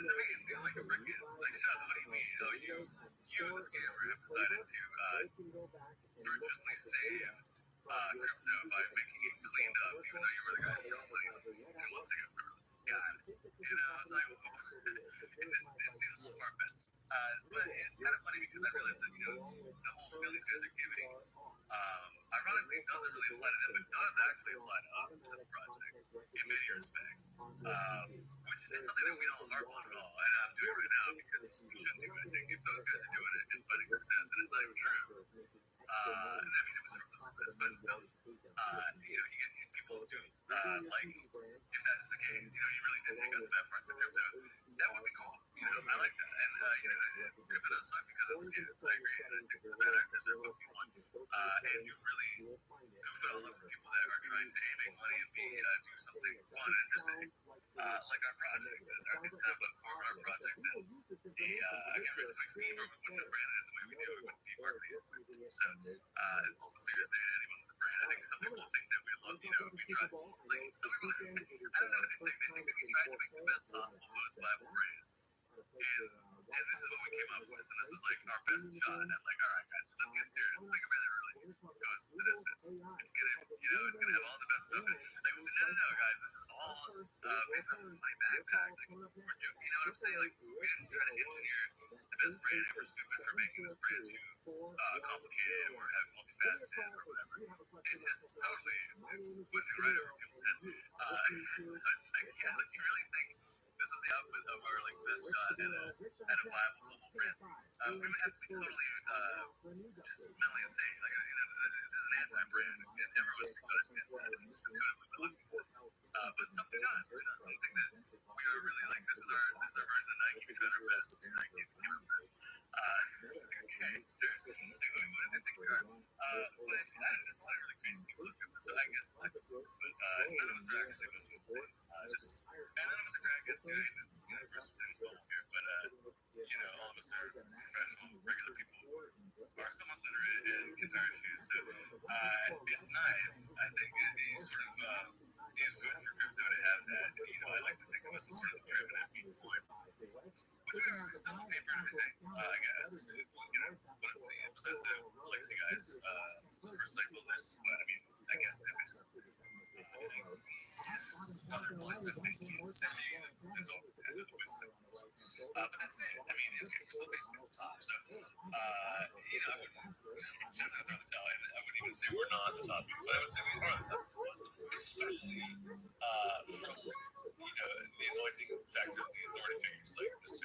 to me, it feels like a freaking, like, shut up, what do you mean? Oh, you, the scammer, have decided to virtuously save crypto by making it cleaned up, even though you were the guy throwing money. And one second, God, you know, like, it seems a little far-fetched. But it's kind of funny because I realized that, you know, the whole feel these guys are giving, ironically, it doesn't really apply to them, but does actually apply to us as a project in many respects, which is something that we don't harp on at all. And I'm doing it right now because we shouldn't do it. I think if those guys are doing it and finding success, and it's not even true. And I mean, it was sort of success, but still, you know, you get people do, like, if that's the case, you know, you really did take out the bad parts of crypto, that would be cool. You know, I like that. And, you know, crypto does suck because of the scams. I agree. And I think the bad actors are fucking one. And you really goof it all up for people that are trying to A, make money, and B, do something fun and interesting. Like our project. It's kind of our project. And again, it's like Steve, we wouldn't have branded it the way we do. We wouldn't be marketing it. So, it's all the clearest day to anyone with a brand. I think some people think that we love, you know, we try, like, some people, I don't know what they think. They think that we tried to make the best possible, most viable brand. And this is what we came up with, and this is like our best shot at, like, all right, guys, let's get serious. Like, a really early goes to this. It's gonna, you know, it's gonna have all the best stuff. Like, no, guys, this is all based on my backpack. Like, we're doing, you know what I'm saying? Like, we didn't try to engineer the best brand, and we're stupid for making this brand too complicated or have multifaceted or whatever. It's just totally pushing right over people's heads. Like, yeah, like, you really think this is the output of our, like, best shot at a viable global brand? We would have to be totally just mentally insane. Like, you know, this is an anti-brand, and everyone's understands that, and this is what we're looking for. But something else, something that we are really like. This is our version of Nike. We tried our best to do Nike. We came out best. Okay, sure. What did they think we are? But it's not really crazy people look at this. So I guess, none of us are actually insane. And none of us are, I guess, you know, first name's bubble here, but you know, all of us are professional, regular people who are somewhat literate and get our shoes. So it's nice. I think it is sort of is good for crypto to have that. You know, I like to think of us as sort of the driven at mean point. Which we are still on paper and everything, I guess. You know, but besides the legacy guys, the first cycle list, but I mean, I guess that makes sense. Other places making 70 adult but that's it. I mean, okay, we're still basically at the top. So, you know, I wouldn't definitely throw the towel in. I wouldn't even say we're not the top, but I would say we are the top. Especially from, you know, the anointing factor of the authority figures like Mr.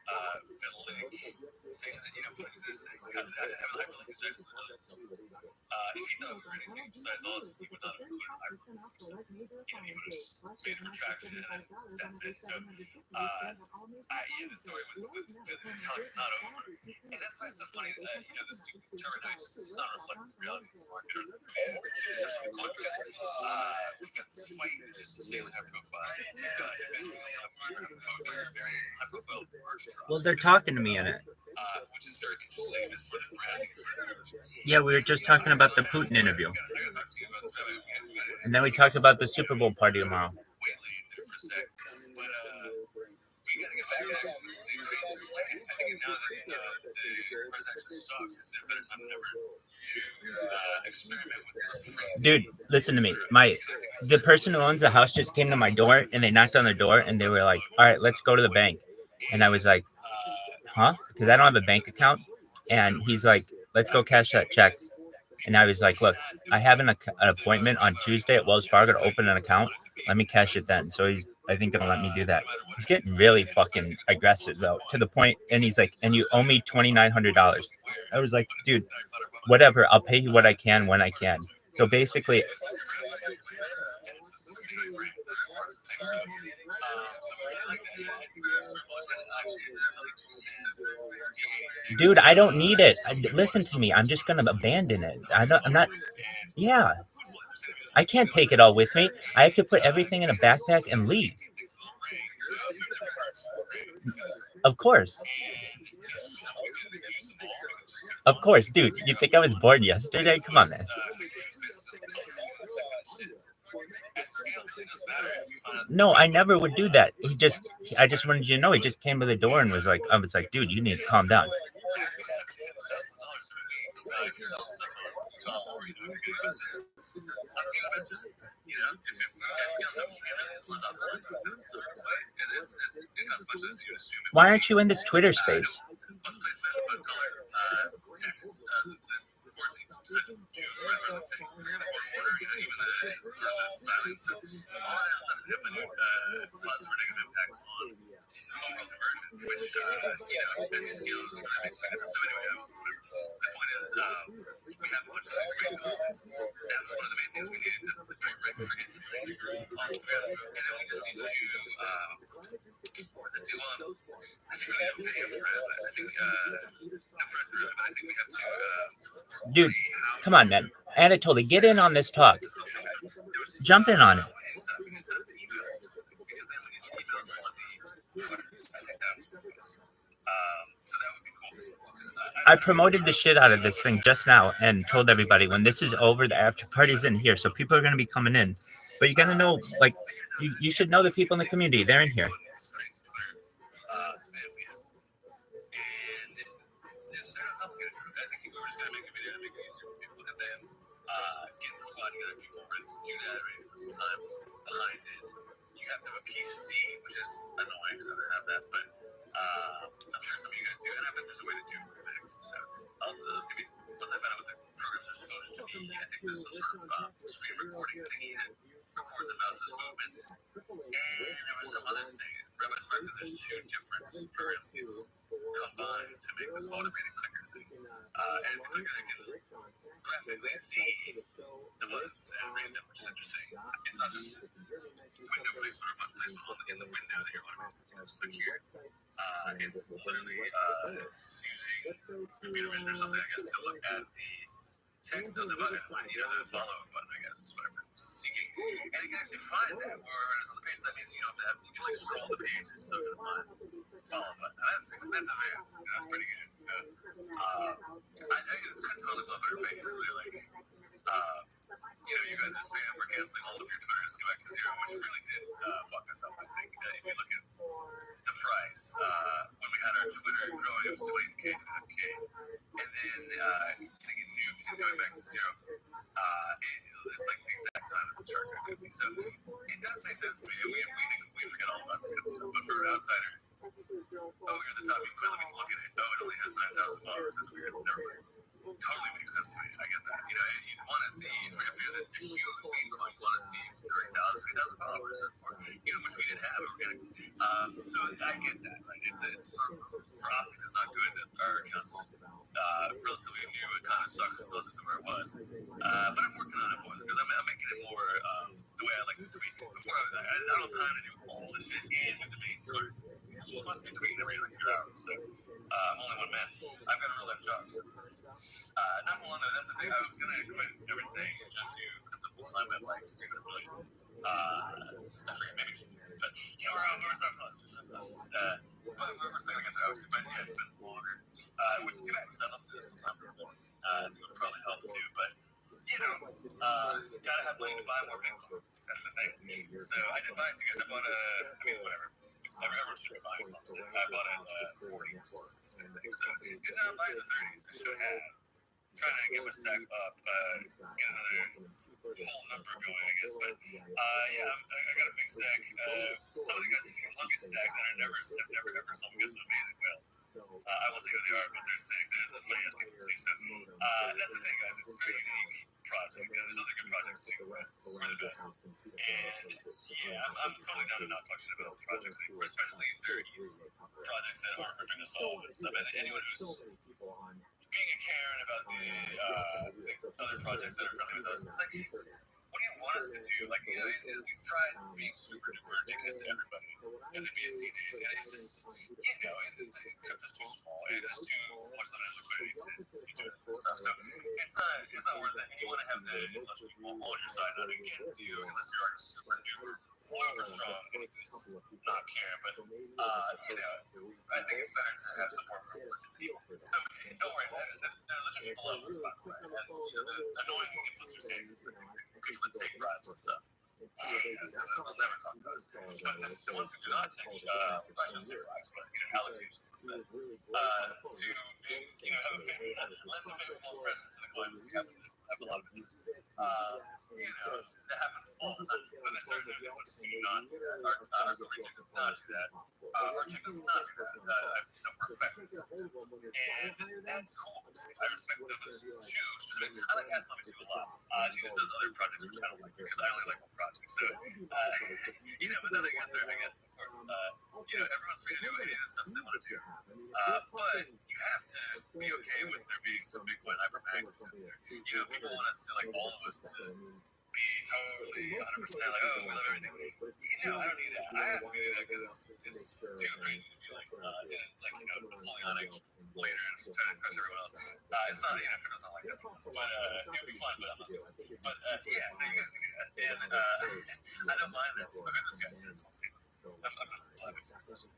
ViralRabbi saying that, you know, what is this thing? Have a hyperlink is excellent. If he thought we were anything besides awesome, he would not have included hyperlinks. So, you know, he would have just made a retraction and that's it. So, yeah, the story with Alex is not over. And that's why it's so funny that, you know, this turbulence is not reflecting the reality of the market. We've got this white, just sailing high profile. We've got events very high profile merch drops. Well, they're talking to me in it. Which is very interesting. It's for the branding. Yeah, we were just talking about the Putin interview. And then we talked about the Super Bowl party tomorrow. But we gotta get back to actually I think now that the first actually sucks, is there a better time than ever to experiment with this? Dude, listen to me. The person who owns the house just came to my door and they knocked on the door and they were like, all right, let's go to the bank. And I was like, huh? Because I don't have a bank account. And he's like, let's go cash that check. And I was like, look, I have an appointment on Tuesday at Wells Fargo to open an account. Let me cash it then. So he's, I think, going to let me do that. He's getting really fucking aggressive, though, to the point. And he's like, and you owe me $2,900. I was like, dude, whatever. I'll pay you what I can when I can. So basically, dude, I don't need it. Listen to me. I'm just going to abandon it. I'm not. Yeah. I can't take it all with me. I have to put everything in a backpack and leave. Of course. Of course, dude. You think I was bored yesterday? Come on, man. No, I never would do that. I just wanted you to know. He just came to the door and was like, I was like, dude, you need to calm down. Why aren't you in this Twitter space? Dude, come on, man. Anatoly, get in on this talk. Jump in on it. I promoted the shit out of this thing just now and told everybody when this is over, the after party's in here. So people are going to be coming in. But you got to know, like, you should know the people in the community. They're in here. We'll never talk about it. But the ones who do not take professional steroids, but allocations, let's say, to have a lend a favorable impression to the client, because you have a lot of it. That happens all the time. But there's certain differences do not do that. Our selfie chick does not do that. Our chick does not do that. For a fact. And that's cool. I respect them as two specific. I like Ask Mommy Sue a lot. She just does other projects which I don't like because I only like one project. So, but then again, of course, everyone's free to do any of the stuff they want to do. But you have to be okay with there being some Bitcoin hyperpixels in there. People want us to, all of us to be totally 100% we love everything. I don't need that. I have to do that because it's too crazy to be Napoleonic later and just trying to impress everyone else. It's not, people don't like that. But it would be fun, but I'm not doing it. But you guys can do that. And I don't mind that. Look at this guy. I'm glad it's interesting.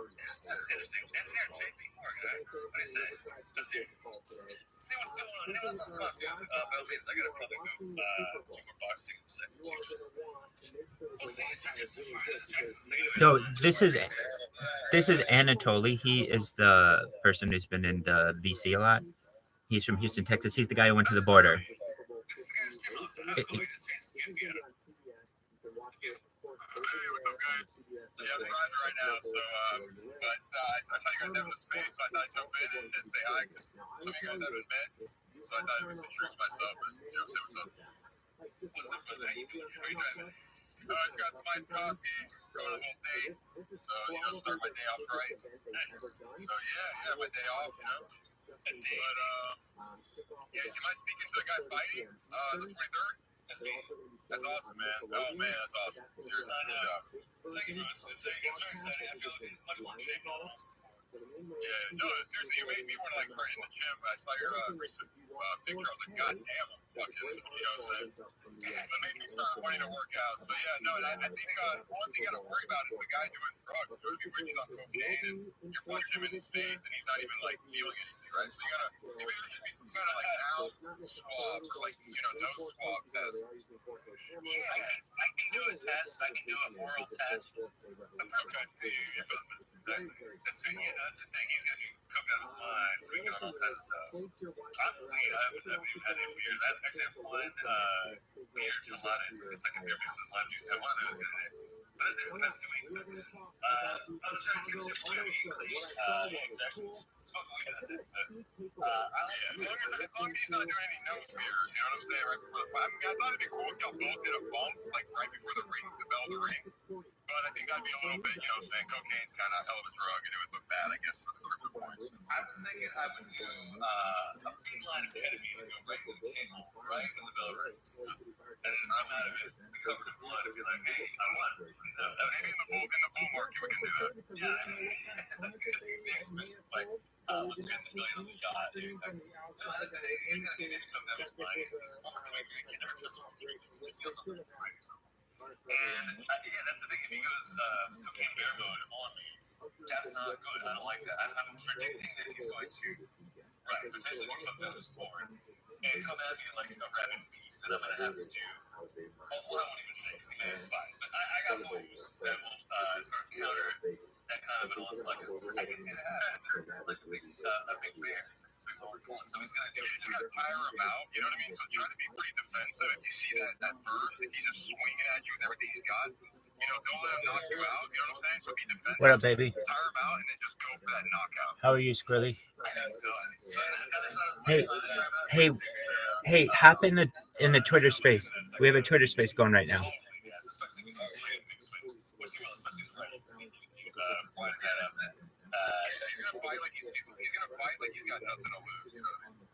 Engineer JP Morgan, what do you say? Let's see what's going on. Let's talk to by all means, I gotta probably go do more boxing in a second. No, this is Anatoly. He is the person who's been in the VC a lot. He's from Houston, Texas. He's the guy who went to the border. Yeah, I'm driving right now, so, but I saw you guys having a space, so I thought I'd jump in and say hi, because some of you guys haven't met, so I thought I'd introduce myself and, say what's up. What's up, brother? How you doing? How you doing? I got some iced coffee, going on a little date, so, start my day off right. So, yeah, my day off, But, do you mind speaking to the guy fighting, the 23rd? That's awesome, man. Oh, man, that's awesome. Seriously, good job. Thank you, it's very exciting. I feel much more safe now. Yeah, no, seriously, you made me want to start in the gym. I saw your recent picture. I was like, God damn, I'm fucking, That made me start wanting to work out. So, yeah, no, and I think one thing you got to worry about is the guy doing drugs. When he's on cocaine and you're punching him in his face and he's not even, feeling anything, right? So, maybe there should be some kind of, mouth swab or, nose swab test. Yeah, I can do a test. I can do a oral test. Okay, that's the thing. He's going to be cooked out of his mind, tweaking on all kinds of stuff. I'm clean. I haven't even had any beers. I actually have one beer gelato. It's like a beer mixed with lime juice. I had one of those the other day. But that's it. That's 2 weeks. I'm trying to keep it simple and clean. Exactly. Smoke weed, that's it. So, as long as he's not doing any nose beers, you know what I'm saying, right before the fight. I thought it'd be cool if y'all both did a bump, right before the ring, the bell of the ring. But I think that'd be a little bit, cocaine's kind of a hell of a drug, and it would look bad, I guess, for the crypto coins. I was thinking I would do a big line of ketamine and go right to the table, right when the bell rings. And then I'm out of it, covered in blood, and be like, hey, I won. Maybe in the bull market we can do that. Yeah, the exhibition fight. Let's get this million on the yacht. He's going to need to come down his mind. He's a former drinker. You can never trust a former drinker. He steals something from the drink. And that's the thing. If he goes cocaine bear mode on me, that's not good. I don't like that. I'm predicting that he's going to potentially come down this board and come at me like a rabid beast, and I'm going to have to do. I won't even say because he may have spies, but I got moves that will sort of counter that kind of an onslaught. I can see that like a big bear. So he's going to do it. He's going to tire him out. You know what I mean? So try to be pretty defensive. If you see that burst, if he's just swinging at you with everything he's got, don't let him knock you out. You know what I'm saying? So be defensive. What up, baby? Tire him out and then just go for that knockout. How are you, Skrilly? Hey, hop in the Twitter space. We have a Twitter space going right now. He's gonna fight like he's got nothing to lose. You know what I mean?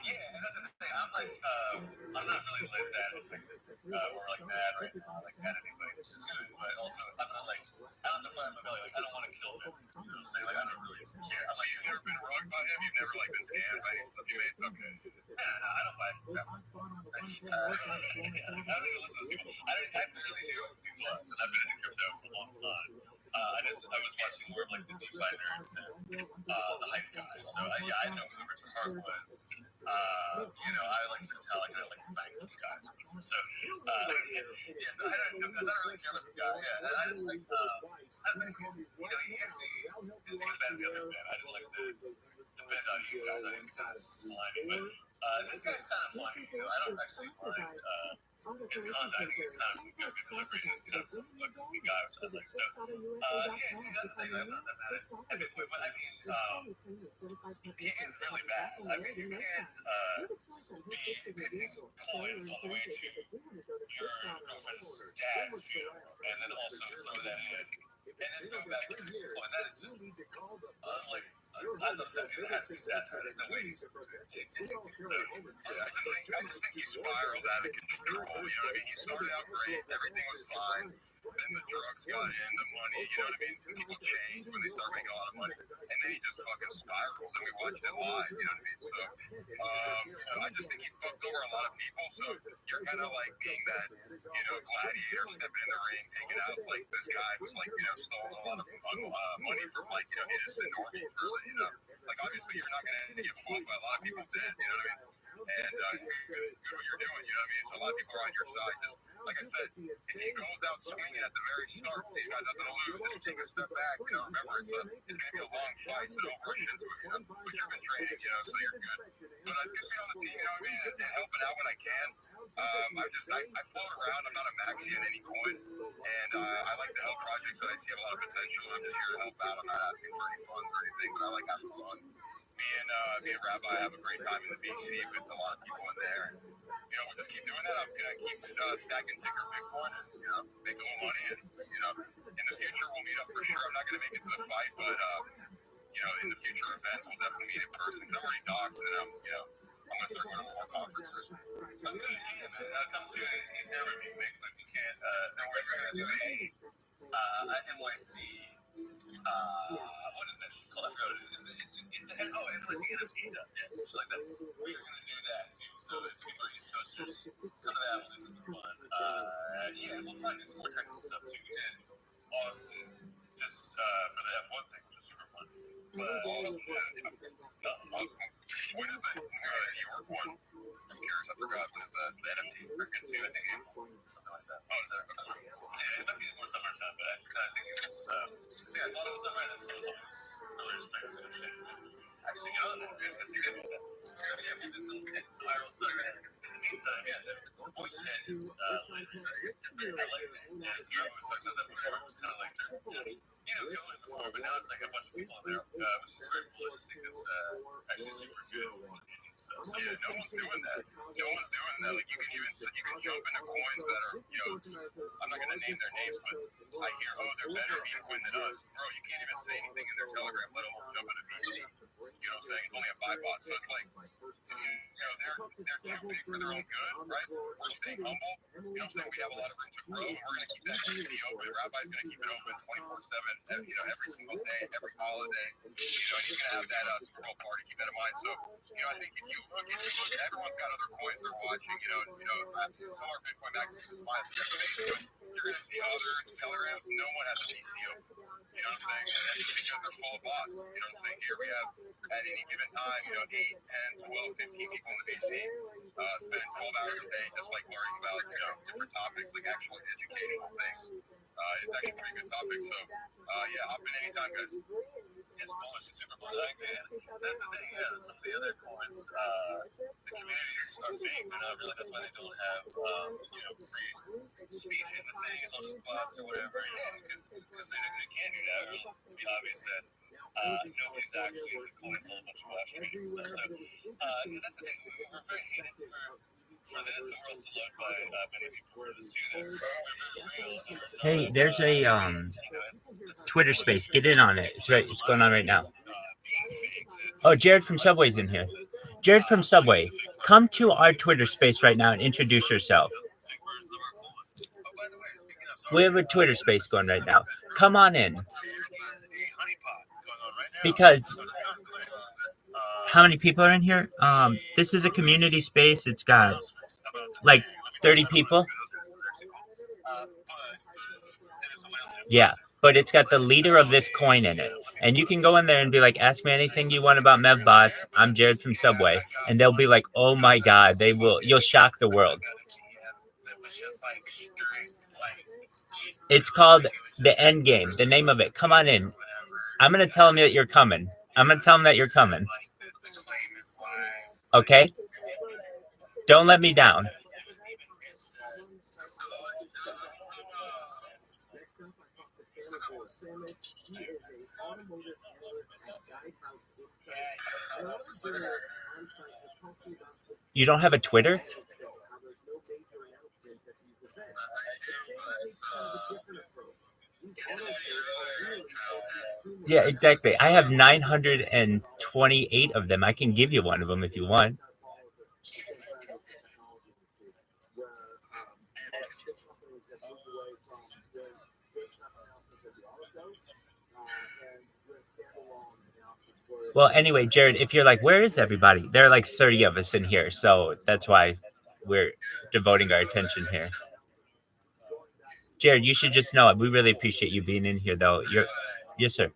Yeah, and that's the thing. I'm not really like that or mad right now, at anybody, which is good. But also, I'm not I don't define my belly. I don't want to kill him. You know what I'm saying? I don't really care. I'm you've never been wronged by him. You've never been scammed by him. You made okay. No, I don't buy it. I don't even listen to people. I barely do much, and I've been into crypto for a long time. I was watching more of the DeFi nerds and the hype guys. So I know who Richard Hart was. I like metallic and I like to bang those guys. So, yeah, so I don't really care about this guy. Yeah, I didn't like, I think he's, he actually, his band's the other band. I didn't like the band out of these guys. I think it's kind of slimy. But this guy's kind of funny. I don't actually mind his content. I think he's kind of good delivery and he's kind of a goofy guy, which I like. So, yeah, that's the thing. I'm not that mad at Bitcoin, but I mean, he is really bad. I mean, you can't be pitching coins all the way to your girlfriend's dad's funeral, and then also throw that in, and then go back to pitching coins. That is just unlike. I love that. It has to be satire. There's no way he's I just think he spiraled out of control. You know what I mean? He started out great. Everything was fine. Then the drugs got in, the money. You know what I mean? People change when they start making a lot of money. And then he just fucking spiraled. And we watched it live. You know what I mean? So, I just think he fucked over a lot of people. So you're kind of like being that, gladiator stepping in the ring, taking out like this guy who's like, stole a lot of money from like, innocent normies, really. Like obviously you're not going to get fought by a lot of people dead, you know what I mean? And it's good what you're doing, you know what I mean? So a lot of people are on your side. Just like I said, if he goes out swinging at the very start, he's got nothing to lose. If he takes a step back, remember it's going to be a long fight, so don't rush into it, but you've been training, so you're good. But it's good to be on the team, you know what I mean? And helping out when I can. I float around. I'm not a maxi in any coin, and I like to help projects that I see have a lot of potential. I'm just here to help out. I'm not asking for any funds or anything, but I like having fun. Me and Rabbi have a great time in the VC with a lot of people in there. We'll just keep doing that. I'm gonna keep stacking ticker Bitcoin and make a little money. And in the future we'll meet up for sure. I'm not gonna make it to the fight, but in the future events we'll definitely meet in person. Cause I'm already doxed, and I'm gonna start going to more conferences. I'm good. Yeah, man. Come to everything makes like you can't. No worries. We're gonna do a NYC. What is that? It's called. I forgot what it is. NYC NFT stuff. Yeah, so like that. We are gonna do that too. So if people are East Coasters, come to that. We'll do something fun. We'll probably do some more technical stuff too. We did Austin just for the F1 thing, which was super fun. But when is the New York one? I'm curious. I forgot. When is the NFT? We're going to see. I think April. Something like that. Oh, is that? Yeah, it might be more summertime, but I think it was. I thought it was summer, and it's earlier spring. So actually, it's just good about that. Yeah, we just hit spiral summer. In the meantime, the voice chat is later. So I like that. Yeah, Zero was talking about that before. It was kind of like going before, but now it's like a bunch of people in there, which is very bullish. I think it's actually super good. So no one's doing that. No one's doing that. Like you can jump into coins that are, I'm not gonna name their names, but I hear, they're better meme coin than us, bro. You can't even say anything in their Telegram, let alone jump into VC. You know what I'm saying? It's only a 5 bot, so it's like, they're too big for their own good, right? We're staying humble. You know what I'm saying? We have a lot of room to grow, and we're gonna keep that VC open. Rabbi's gonna keep it open 24/7. Every single day, every holiday. He's gonna have that Super Bowl party. Keep that in mind. So, I think if you look, everyone's got other coins they're watching. Some are Bitcoin maxis is fine. You're gonna see other Telegrams. No one has a VCO. You know what I'm saying? And that's just because they're full of bots. You know what I'm saying? Here we have, at any given time, 8, 10, 12, 15 people in the VC, spending 12 hours a day just like learning about, different topics, like actual educational things. It's actually a pretty good topic. So, hop in anytime, guys. It's bullish. It's super bullish. That's the thing. Some of the other coins, the communities are fake. They're not really. That's why they don't have, free speech in the thing. It's on spots or whatever. Because they can't do that. It'll be obvious that nobody's actually in the coins. A whole bunch of live streaming stuff. So, that's the thing. We're very hated for this. The world's loved by many people for this too. Hey, there's a Twitter space. Get in on it. It's going on right now. Oh, Jared from Subway's in here. Jared from Subway, come to our Twitter space right now and introduce yourself. We have a Twitter space going right now. Come on in. Because how many people are in here? This is a community space. It's got like 30 people. Yeah, but it's got the leader of this coin in it. And you can go in there and be like, ask me anything you want about MevBots. I'm Jared from Subway. And they'll be like, oh my God, you'll shock the world. It's called The End Game, the name of it. Come on in. I'm going to tell them that you're coming. I'm going to tell them that you're coming. Okay? Don't let me down. You don't have a Twitter? Yeah, exactly. I have 928 of them. I can give you one of them if you want. Well, anyway, Jared, if you're like, where is everybody? There are like 30 of us in here. So that's why we're devoting our attention here. Jared, you should just know we really appreciate you being in here, though. Yes, sir.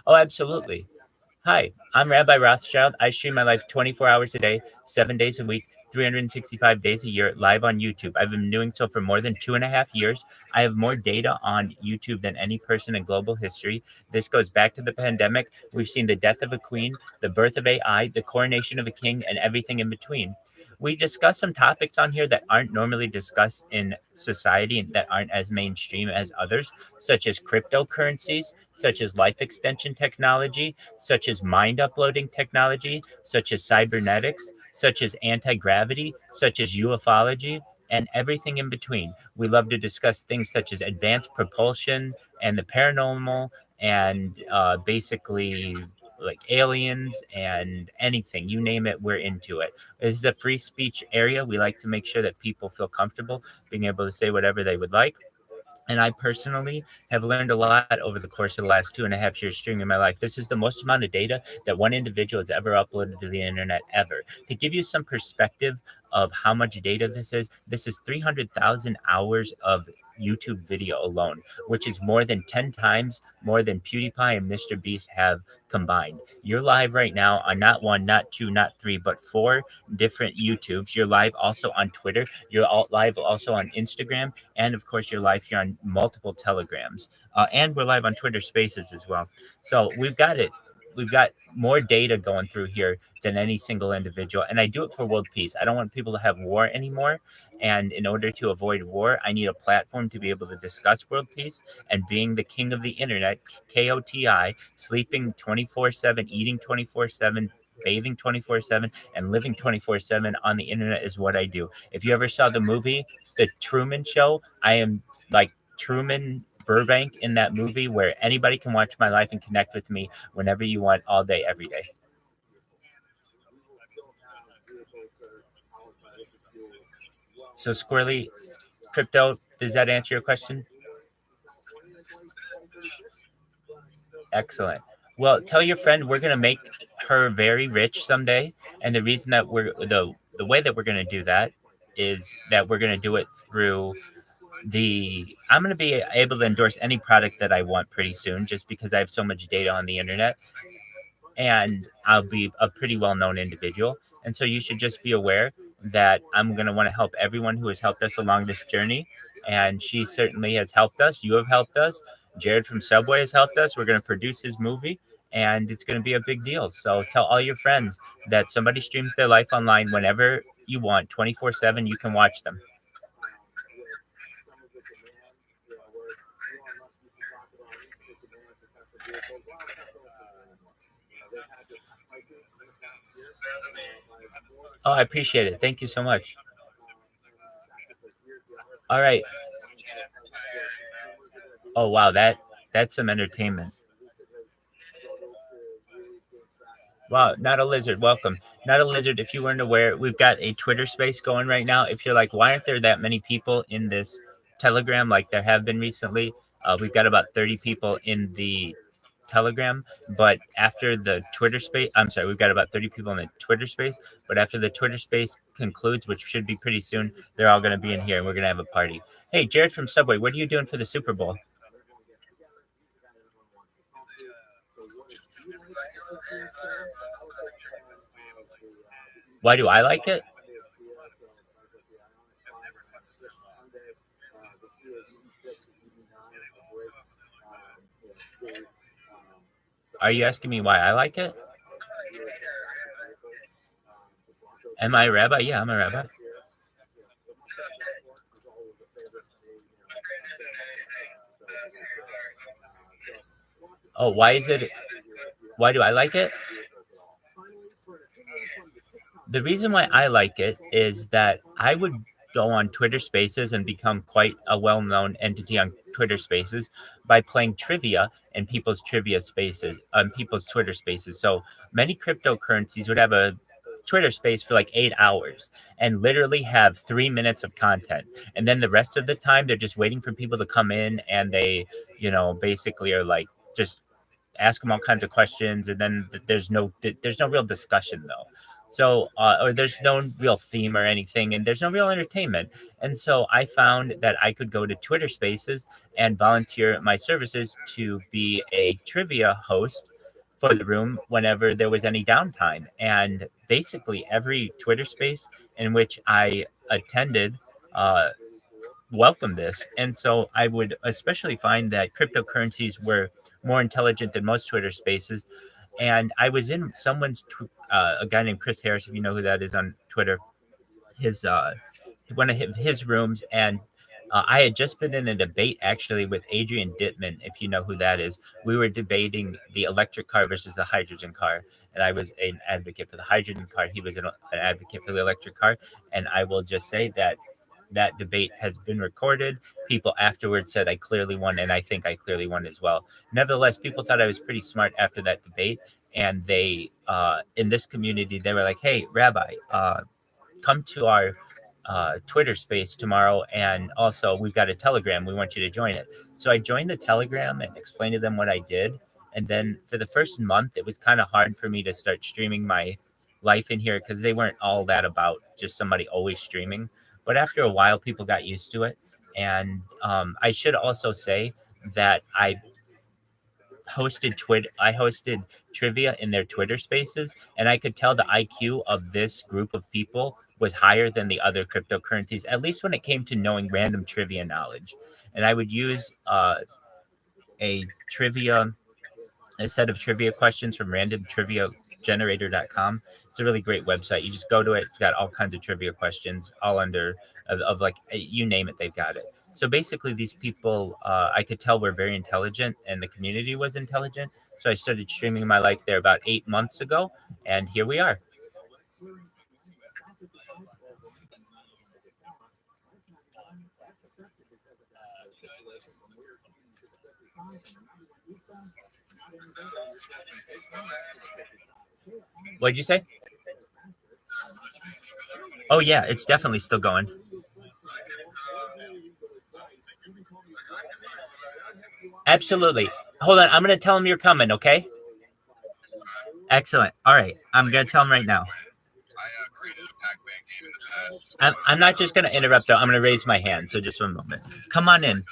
Oh, absolutely. Hi, I'm Rabbi Rothschild. I stream my life 24 hours a day, 7 days a week, 365 days a year, live on YouTube. I've been doing so for more than 2.5 years. I have more data on YouTube than any person in global history. This goes back to the pandemic. We've seen the death of a queen, the birth of AI, the coronation of a king, and everything in between. We discuss some topics on here that aren't normally discussed in society and that aren't as mainstream as others, such as cryptocurrencies, such as life extension technology, such as mind uploading technology, such as cybernetics, such as anti-gravity, such as ufology, and everything in between. We love to discuss things such as advanced propulsion and the paranormal and basically like aliens and anything, you name it, we're into it. This is a free speech area. We like to make sure that people feel comfortable being able to say whatever they would like. And I personally have learned a lot over the course of the last 2.5 years streaming my life. This is the most amount of data that one individual has ever uploaded to the internet ever. To give you some perspective of how much data this is 300,000 hours of YouTube video alone, which is more than 10 times more than PewDiePie and Mr. Beast have combined. You're live right now on not one, not two, not three, but 4 different YouTubes. You're live also on Twitter. You're live also on Instagram. And of course, you're live here on multiple Telegrams. And we're live on Twitter Spaces as well. So we've got it. We've got more data going through here than any single individual. And I do it for world peace. I don't want people to have war anymore. And in order to avoid war, I need a platform to be able to discuss world peace. And being the king of the internet, KOTI, sleeping 24/7, eating 24/7, bathing 24/7, and living 24/7 on the internet is what I do. If you ever saw the movie The Truman Show, I am like Truman Burbank in that movie, where anybody can watch my life and connect with me whenever you want, all day, every day. So Squirrely, crypto, does that answer your question? Excellent. Well, tell your friend we're going to make her very rich someday. And the reason that the way that we're going to do that is that we're going to do it through I'm going to be able to endorse any product that I want pretty soon, just because I have so much data on the internet, and I'll be a pretty well-known individual. And so you should just be aware that I'm going to want to help everyone who has helped us along this journey. And she certainly has helped us. You have helped us. Jared from Subway has helped us. We're going to produce his movie, and it's going to be a big deal. So tell all your friends that somebody streams their life online whenever you want, 24/7. You can watch them. Oh, I appreciate it. Thank you so much. All right. Oh, wow. That's some entertainment. Wow, Not a Lizard, welcome. Not a Lizard, if you weren't aware, we've got a Twitter space going right now. If you're like, why aren't there that many people in this Telegram like there have been recently? We've got about 30 people in the Telegram, but after the Twitter space, I'm sorry, we've got about 30 people in the Twitter space, but after the Twitter space concludes, which should be pretty soon, they're all going to be in here and we're going to have a party. Hey, Jared from Subway, what are you doing for the Super Bowl? Why do I like it? Are you asking me why I like it? Am I a rabbi? Yeah, I'm a rabbi. Oh, why is it? Why do I like it? The reason why I like it is that I would go on Twitter Spaces and become quite a well-known entity on Twitter Spaces by playing trivia in people's trivia spaces, on people's Twitter Spaces. So many cryptocurrencies would have a Twitter space for like 8 hours and literally have 3 minutes of content. And then the rest of the time, they're just waiting for people to come in and they, basically are like just ask them all kinds of questions, and then there's no real discussion though. So or there's no real theme or anything, and there's no real entertainment. And so I found that I could go to Twitter Spaces and volunteer my services to be a trivia host for the room whenever there was any downtime. And basically every Twitter space in which I attended welcome this. And so I would especially find that cryptocurrencies were more intelligent than most Twitter spaces. And I was in a guy named Chris Harris, if you know who that is on Twitter, his one of his rooms, and I had just been in a debate actually with Adrian Dittman, if you know who that is. We were debating the electric car versus the hydrogen car, and I was an advocate for the hydrogen car. He was an advocate for the electric car, and I will just say that that debate has been recorded. People afterwards said I clearly won, and I think I clearly won as well. Nevertheless, people thought I was pretty smart after that debate, and they, in this community, they were like, "Hey, Rabbi, come to our Twitter space tomorrow, and also we've got a Telegram. We want you to join it." So I joined the Telegram and explained to them what I did. And then for the first month, it was kind of hard for me to start streaming my life in here because they weren't all that about just somebody always streaming. But after a while, people got used to it. And I should also say that I hosted trivia in their Twitter spaces, and I could tell the IQ of this group of people was higher than the other cryptocurrencies, at least when it came to knowing random trivia knowledge. And I would use a trivia a set of trivia questions from randomtriviagenerator.com. It's a really great website. You just go to it. It's got all kinds of trivia questions, all under of like you name it, they've got it. So basically, these people I could tell were very intelligent, and the community was intelligent. So I started streaming my life there about 8 months ago, and here we are. What'd you say? Oh yeah, it's definitely still going. Absolutely. Hold on, I'm gonna tell him you're coming. Okay. Excellent. All right, I'm gonna tell him right now. I'm not just gonna interrupt though. I'm gonna raise my hand. So just one moment. Come on in.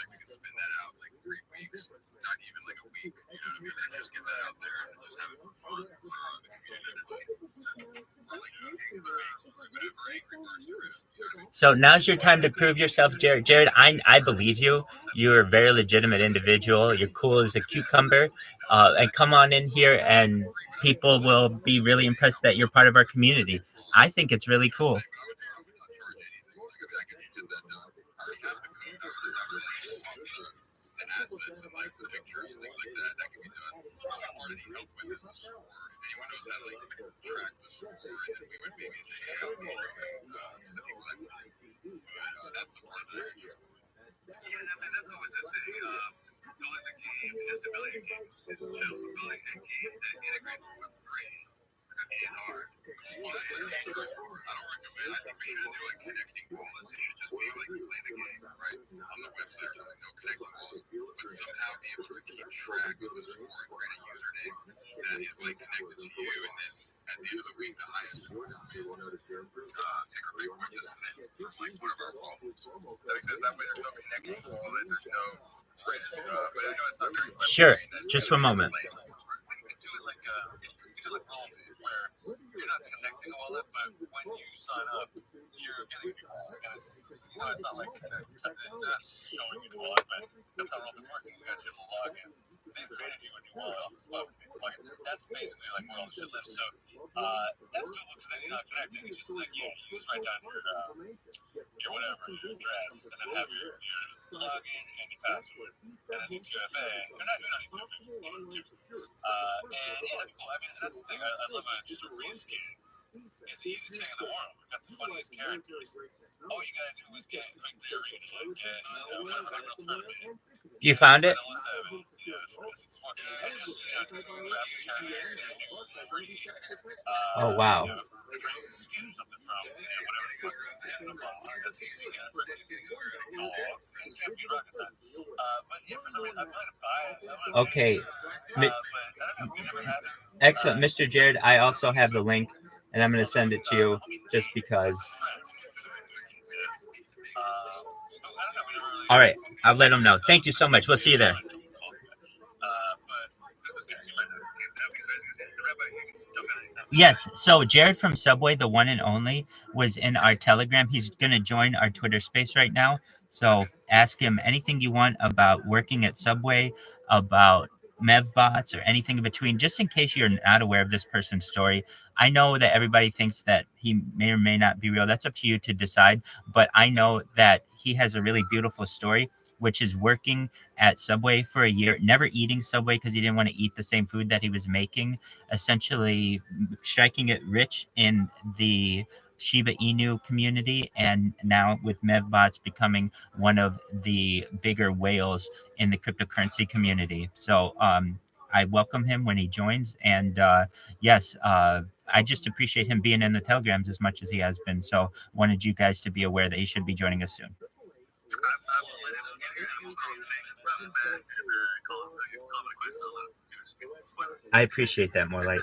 So now's your time to prove yourself, Jared. Jared, I believe you. You're a very legitimate individual. You're cool as a cucumber. And come on in here, and people will be really impressed that you're part of our community. I think it's really cool. Sure. Just one moment. when you sign up, you're getting and it's, it's not like they're not showing you the wallet, but that's how Robin's working. You got your little login. They've created you a new wallet on the spot. That's basically like where all the shit lives. So that's doable because then you're not connecting. It's just like, yeah, you just write down your whatever, your address, and then have your login and your password, and then do 2FA. Or not, you're not need 2FA. And yeah, that'd be cool. I mean, that's the thing. I love just a reskin. It's the easiest thing in the world. We've got the funniest characters. All you gotta do is get quick theory and get real tournament. You found it? Oh wow. Okay. Excellent, Mr. Jared. I also have the link, and I'm going to send it to you just because. All right, I'll let them know. Thank you so much. We'll see you there. Yes, so Jared from Subway, the one and only, was in our Telegram. He's going to join our Twitter space right now. So ask him anything you want about working at Subway, about Mevbots, or anything in between, just in case you're not aware of this person's story. I know that everybody thinks that he may or may not be real. That's up to you to decide. But I know that he has a really beautiful story, which is working at Subway for a year, never eating Subway because he didn't want to eat the same food that he was making, essentially striking it rich in the Shiba Inu community, and now with Mevbots becoming one of the bigger whales in the cryptocurrency community. So I welcome him when he joins, and yes, I just appreciate him being in the Telegrams as much as he has been. So wanted you guys to be aware that he should be joining us soon. I appreciate that, more like.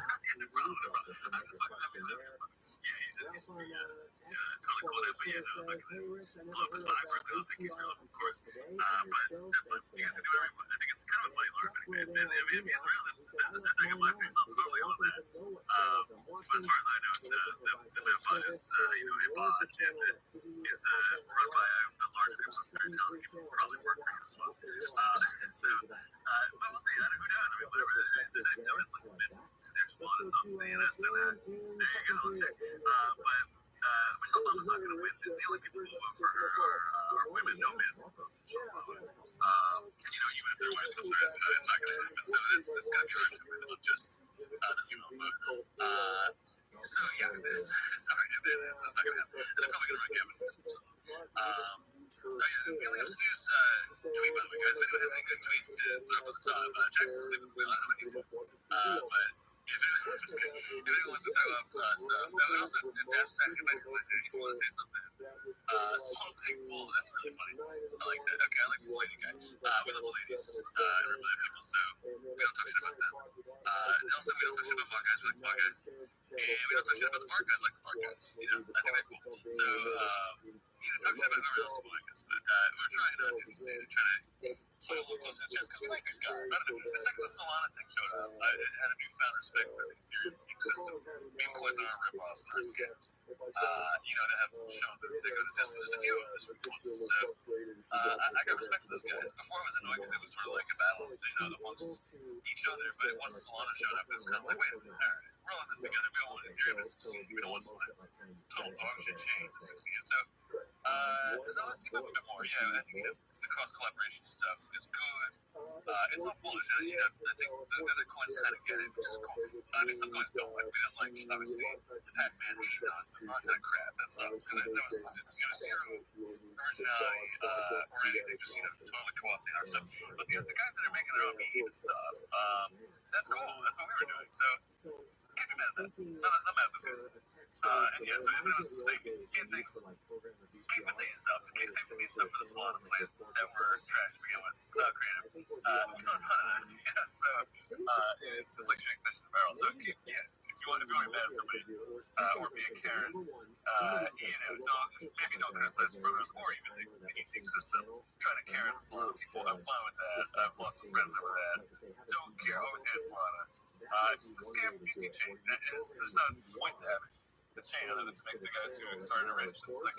the chain other than to make the guys who started arranged. It's like,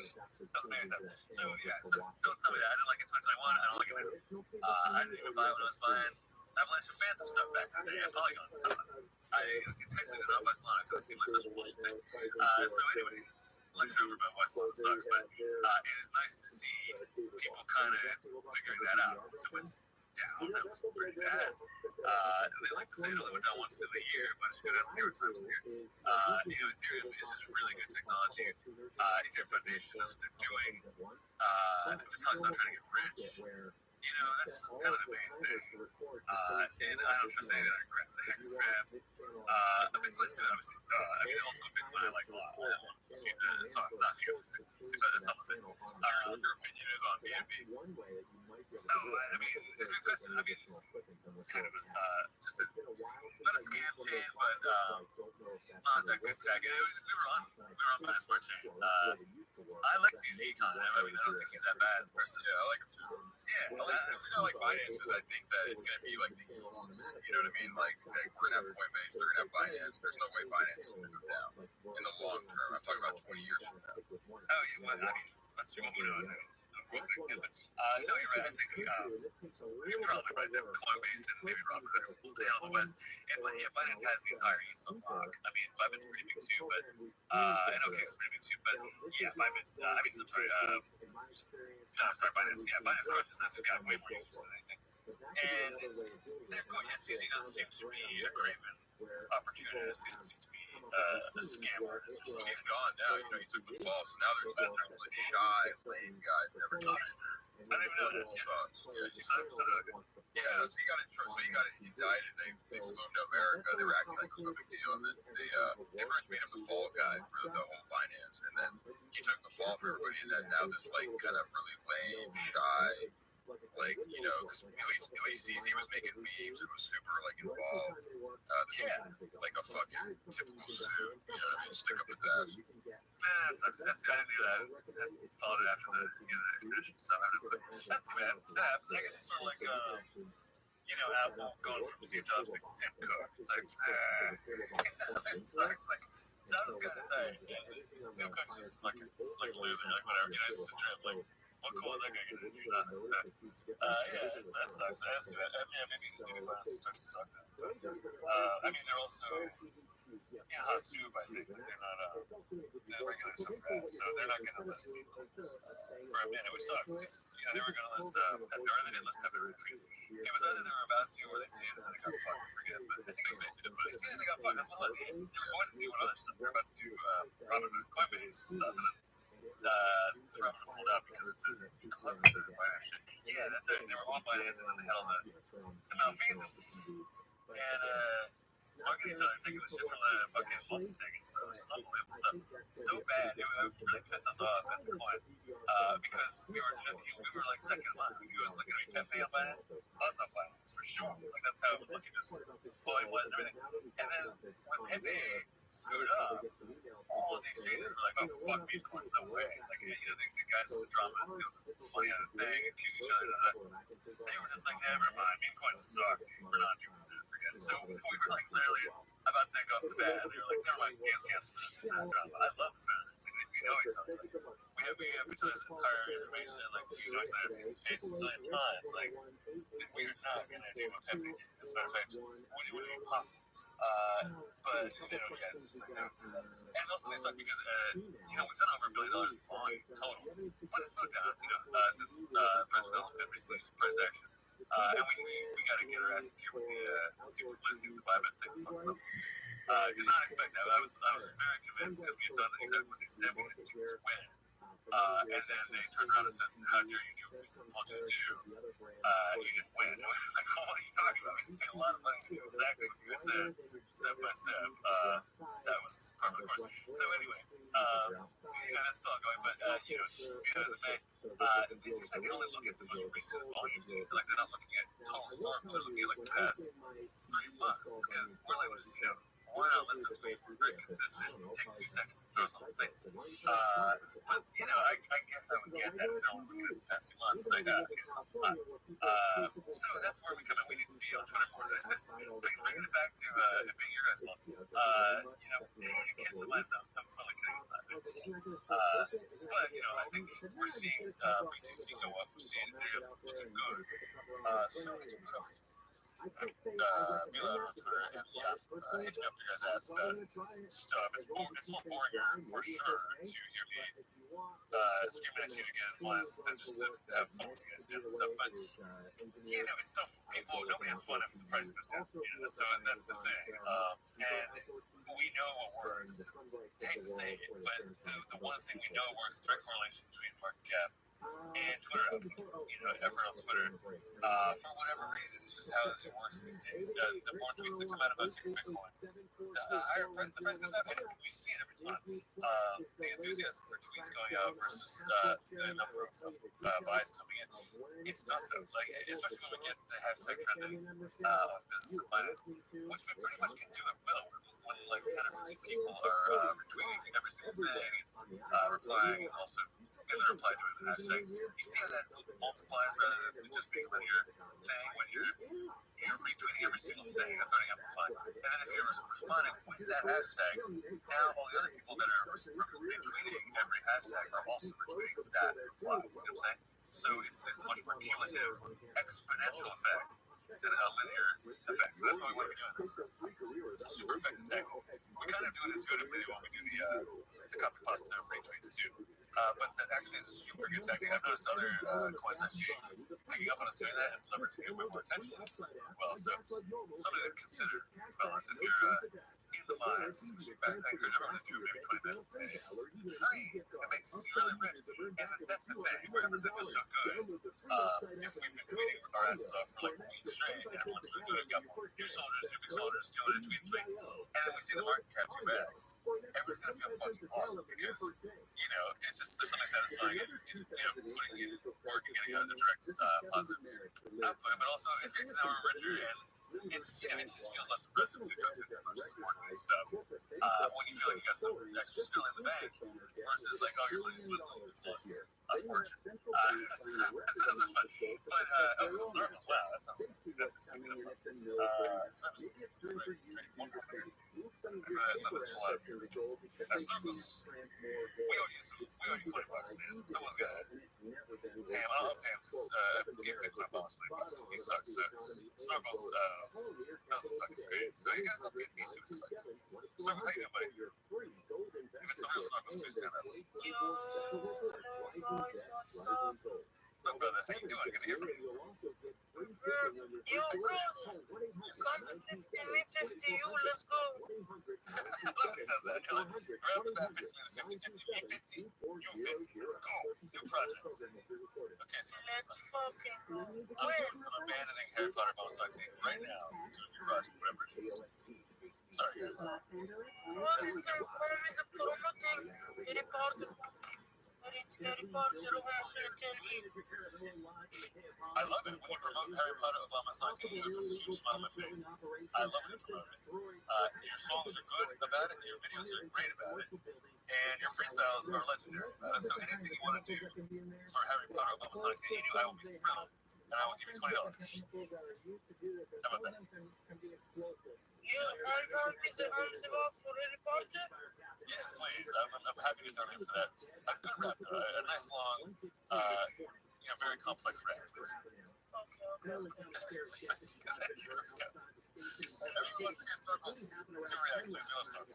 doesn't make sense. So, yeah, don't tell me that. I didn't like it 2021. I don't like it now. I didn't even buy it when I was buying Avalanche and Phantom stuff back in the day and Polygon stuff. I intentionally did not buy Solana because it seemed like such a bullshit thing. So, anyway, let's remember about why Solana sucks, but it is nice to see people kind of figuring that out. So, when down, that was pretty bad. They like to say it only went down once in a year, but it's good at 0 times a year. Ethereum is just really good technology. Ethereum Foundation is doing. It's not trying to get rich. That's kind of the main thing. And I don't trust any of that the hex grab. Bitcoin's good, obviously. Also Bitcoin I like a lot. Not huge. That's some of it. Your opinion is on BNB. It's a good question. It's kind of just not a scam chain, but not that good tag. We were on Binance Smart Chain. I like these econ. I don't think he's that bad. Yeah, I like him too. Yeah, I like Binance because I think that it's going to be like the East. You know what I mean? Like we're going to have Coinbase, they're going to have Binance. There's no way Binance is going to go down in the long term. I'm talking about 20 years from now. Oh, yeah, well, that's true. Who knows? No, you're right. I think you're probably right there. Coinbase and maybe Robinhood will hold down the West. But yeah, Binance has the entire East unlocked. Bybit's pretty big too, but and OKEx's pretty big too. But yeah, Bybit. Binance. Yeah, Binance crushes. That's got way more users than anything. And SEC doesn't seem to be a craven opportunist. It seems to be a scammer. So he's gone now. He took the fall. So now there's that really shy, lame guy who never talks. I don't even know that. Yeah, he sucks. Yeah, so he got indicted. They flew him to America. They were acting like it was no big deal. And then they first made him the fall guy for the whole Binance. And then he took the fall for everybody. And then now this kind of really lame, shy, because at least he was making memes and was super involved. Like a fucking typical suit. Stick up his ass. I didn't do that. I followed it after the expedition stuff. That's too bad. That happens. I guess it's sort of like Apple going from Steve Jobs to Tim Cook. It's like, it sucks. Jobs is kind of tight. Tim Cook's just fucking a loser. Whatever. It's just a trip. What cool is that guy going to do? Nothing. So, that sucks. That's too bad. Maybe Binance starts to suck now. But, they're also hot soup, I think. They're not the regular subscribe. So they're not going to list for a minute, which sucks. They were going to list Pepper, or they didn't list Pepper. It was either they were about to or they did, and then they got fucked. I forget. But I think they did it. But they got fucked. That's what it was. They were going to do other stuff. They were about to do Robinhood, Coinbase stuff. And then Robinhood pulled out because of the cluster. Yeah, that's it. They were on Binance, and then they had all the malfeasance. And fucking each other taking the shit from the fucking multi-sig and stuff. It's unbelievable stuff. So bad. It really pissed us off at the coin. Because we were second in line. He was looking at me, Pepe on Binance. I was on Binance for sure. That's how it was looking, just flowing was and everything. And then when Pepe screwed up, all of the exchanges were like, oh, fuck me, coins, no way. The guys with the drama, funny on the thing, accuse each other of that. They were just like, never mind, meme coins suck, dude. We're not doing it. Forget it. So we were literally about to take off the bat, and they were like, never mind, game's canceled. I love the founders. We know each other. We have each other's entire information. We know each other's faces a million times. We are not going to do a Pepe game. As a matter of fact, it wouldn't be possible. But, yes. And also, they suck because, we've done over $1 billion in volume total. But it's slowed down, since President February 6th price action. And we got to get our ass here with the stupid listings to buy back things. Did not expect that. I was very convinced because we had done exactly what they said we would do to win. And then they turned around and said, how dare you do what we told you to do? You didn't win. I was like, what are you talking about? We spent a lot of money to do exactly what you said, step by step. That was part of the course. So anyway, that's still ongoing, but, as it may, it seems like they only look at the most recent volume data. They're not looking at total storm, they're looking at the past 3 months. Because we're why not listen to me? We're very consistent. It takes 2 seconds to throw something. But, you know, I guess I would get that if there were within the past 2 months. Like, okay, so that's where we come in. We need to be on Twitter more. Bringing it back to being your guys' fault. You know, kidding myself. I'm totally kidding aside. But, you know, I think we're seeing BTC go up. We're seeing it looking good. So it's good. Vila on Twitter, and yeah, hitting up your guys' ass about stuff. It's more boring for sure to hear me screaming at you to get in lines than just to have fun with you guys and stuff. But you know, it's stuff people. Nobody has fun if the price goes down. You know, so that's the thing. And we know what works. I hate to say it, but the one thing we know works: direct correlation between market cap and Twitter output, you know, effort on Twitter. For whatever reason, it's just how it works these days. The more tweets that come out about Bitcoin, the higher the price goes up, and we see it every time. The enthusiasm for tweets going up versus the number of buys coming in, it's nuts. Like, especially when we get the hashtag trending on business and finance, which we pretty much can do at will. When like 10 or 15 people are retweeting every single thing, replying, and also if they reply to it with a hashtag, you see how that multiplies rather than just being linear thing when you're retweeting every single thing. That's already amplified. And then if you're responding with that hashtag, now all the other people that are retweeting every hashtag are also retweeting that reply. You see what I'm saying? So it's much more cumulative, exponential effect than a linear effect. So that's what we want to be doing. This super effective tactic. We kind of do it intuitively when we do the copy pasta retweets too. But that actually is a super good tactic. I've noticed other coins actually picking up on us doing that and leveraging it way more intentionally. Well, so something to consider, fellas, if you're in the mines, best thing you're ever going to do, maybe 20 minutes a day. Free. It makes you really rich. And that's the thing. Wherever that feels so good, if we've been tweeting our asses off for like weeks straight, and everyone's doing a couple new soldiers, new big soldiers, doing a tweet, and then we see the market cap 2 bags, everyone's going to feel fucking awesome because, you know, it's just there's something satisfying in you know, putting in work and getting out the direct positive output, but also it's now we're richer and it's, you know, it just feels less impressive to go to the most important stuff when you feel like you got some extra skill in the bank versus like, oh, you're losing less fortune. That doesn't fun. But circles, wow, that sounds exciting. That's a lot of people. Circles, we owe you $20, man. Someone's got to. Pam, I'll give Bitcoin boss $20. He sucks. Snuggles doesn't suck as great. So you guys love these super suck. Snuggles, how you doing, buddy? If it's the real Snuggles, please stand up. Yo, guys, what's up? What's up, brother? How you doing? Good to hear from you. Yo, bro, Snuggles 50 you, let's go. Look, it does that. Right off the bat, pitch me the 50-50. Me 50, you 50. Let's go. New projects. Okay, so Let's fucking go. I'm abandoning Harry Potter Monosaki right now to a new project, whatever it is. Sorry, guys. What is a promo thing? Harry Potter. Harry Potter, I love it. When you promote Harry Potter Obama's 19, it puts a huge smile on my face. I love when you promote it. Your songs are good about it, your videos are great about it, and your freestyles are legendary about it. So anything you want to do for Harry Potter Obama's 19, you do, I will be thrilled, and I will give you $20. How about that? You album is about for Harry Potter? Yes, please. I'm happy to donate for that. A good rap, a nice long, you know, very complex rap, please. Okay. Thank you. Let's go. Everyone see a circle to react, please. Let's talk.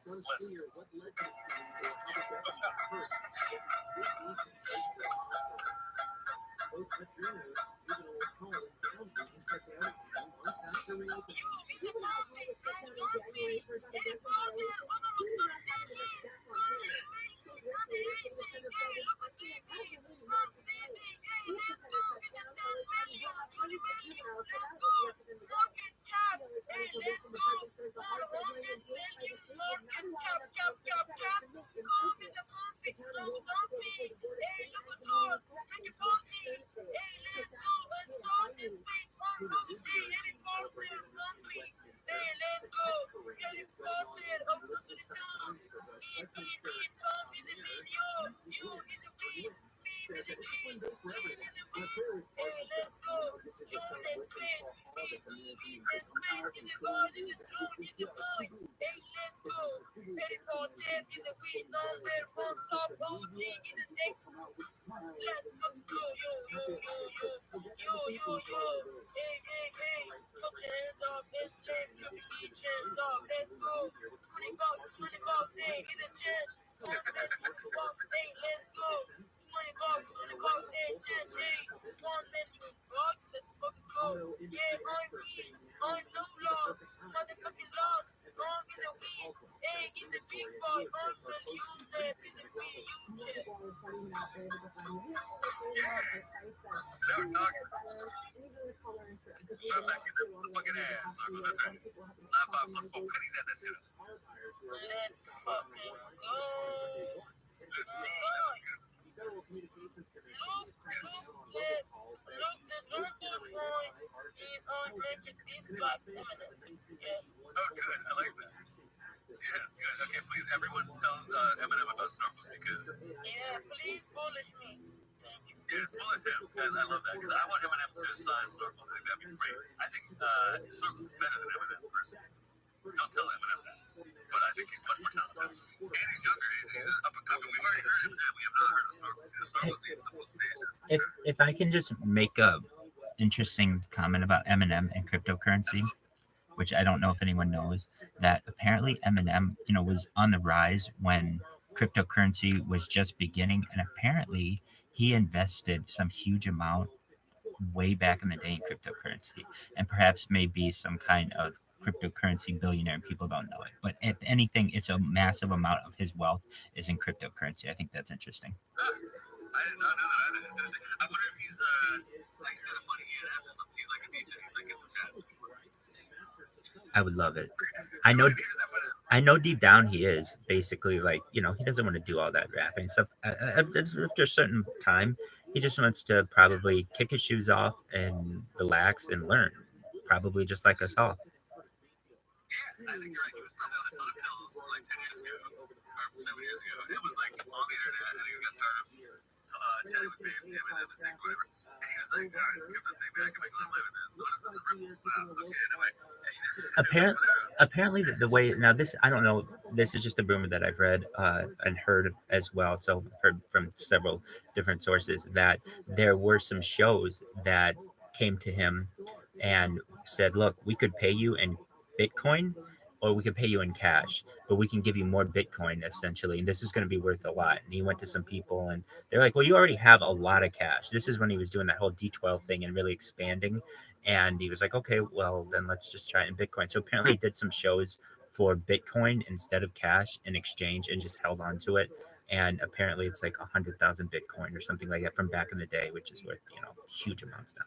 this space. This space is a god in the throne, is a boy. Hey, let's go. Teleport there is a we number on top. OG is a next move. Let's fucking go, yo, yo, yo, yo, yo, yo, yo. Hey, hey, hey. Put your hands up, let's slap you, each hand up, let's go. 20 bucks, hey, is a chance. 20 bucks, hey, let's go. 20 bucks, hey, chance, hey. 1 million bucks, let's fucking go. Yeah, I'm weed, I'm no loss, motherfucking loss. Is a weed, hey, is a big boy, I'm the new lab, is a weed, you check. Fucking ass. Let's fucking go. Look, the turtle shrine is on making this back Eminem. Yeah. Oh, good. I like that. Yes, good. Okay, please, everyone tell Eminem about snorkels because... Yeah, please bullish me. Thank you. Yes, bullish him, because I love that. Because I want Eminem to sign snorkels. I think that'd be great. I think snorkels is better than Eminem, personally. Don't tell Eminem that. But I think he's much more talented. And he's younger. He's up and coming. We've already heard him. We have not heard of snorkels. Snorkels needs some stages. If I can just make a interesting comment about Eminem and cryptocurrency, which I don't know if anyone knows, that apparently Eminem, was on the rise when cryptocurrency was just beginning, and apparently he invested some huge amount way back in the day in cryptocurrency, and perhaps maybe some kind of cryptocurrency billionaire, and people don't know it. But if anything, it's a massive amount of his wealth is in cryptocurrency. I think that's interesting. I did not know that either. It's interesting. I wonder if he's got a funny ENF or something. He's like a DJ. He's like in the chat. I would love it. I know deep down he is basically like, he doesn't want to do all that rapping stuff. After a certain time, he just wants to probably kick his shoes off and relax and learn, probably just like us all. I think you're right. He was probably on a ton of pills like 10 years ago or 7 years ago. It was like on the internet, and he got tired of chatting with babes, him and his thing, whatever. And he was like, all right, let's give the thing back. I'm like, what is this? So what is this? Okay, anyway. Apparently the way now this, I don't know, this is just a rumor that I've read and heard as well, so I've heard from several different sources that there were some shows that came to him and said, look, we could pay you in Bitcoin or we could pay you in cash, but we can give you more Bitcoin essentially, and this is going to be worth a lot. And he went to some people and they're like, well, you already have a lot of cash. This is when he was doing that whole D12 thing and really expanding. And he was like, okay, well, then let's just try it in Bitcoin. So apparently he did some shows for Bitcoin instead of cash in exchange and just held on to it. And apparently it's like 100,000 Bitcoin or something like that from back in the day, which is worth, huge amounts now.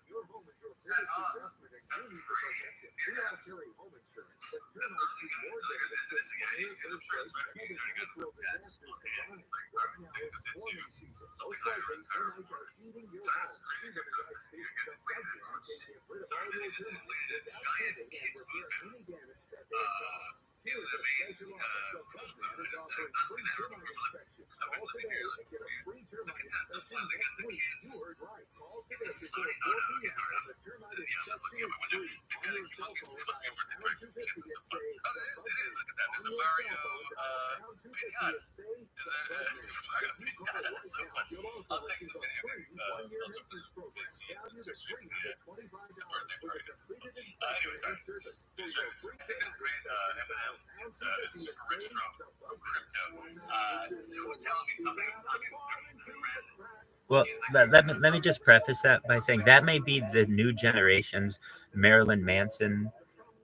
Well, let me just preface that by saying that may be the new generation's Marilyn Manson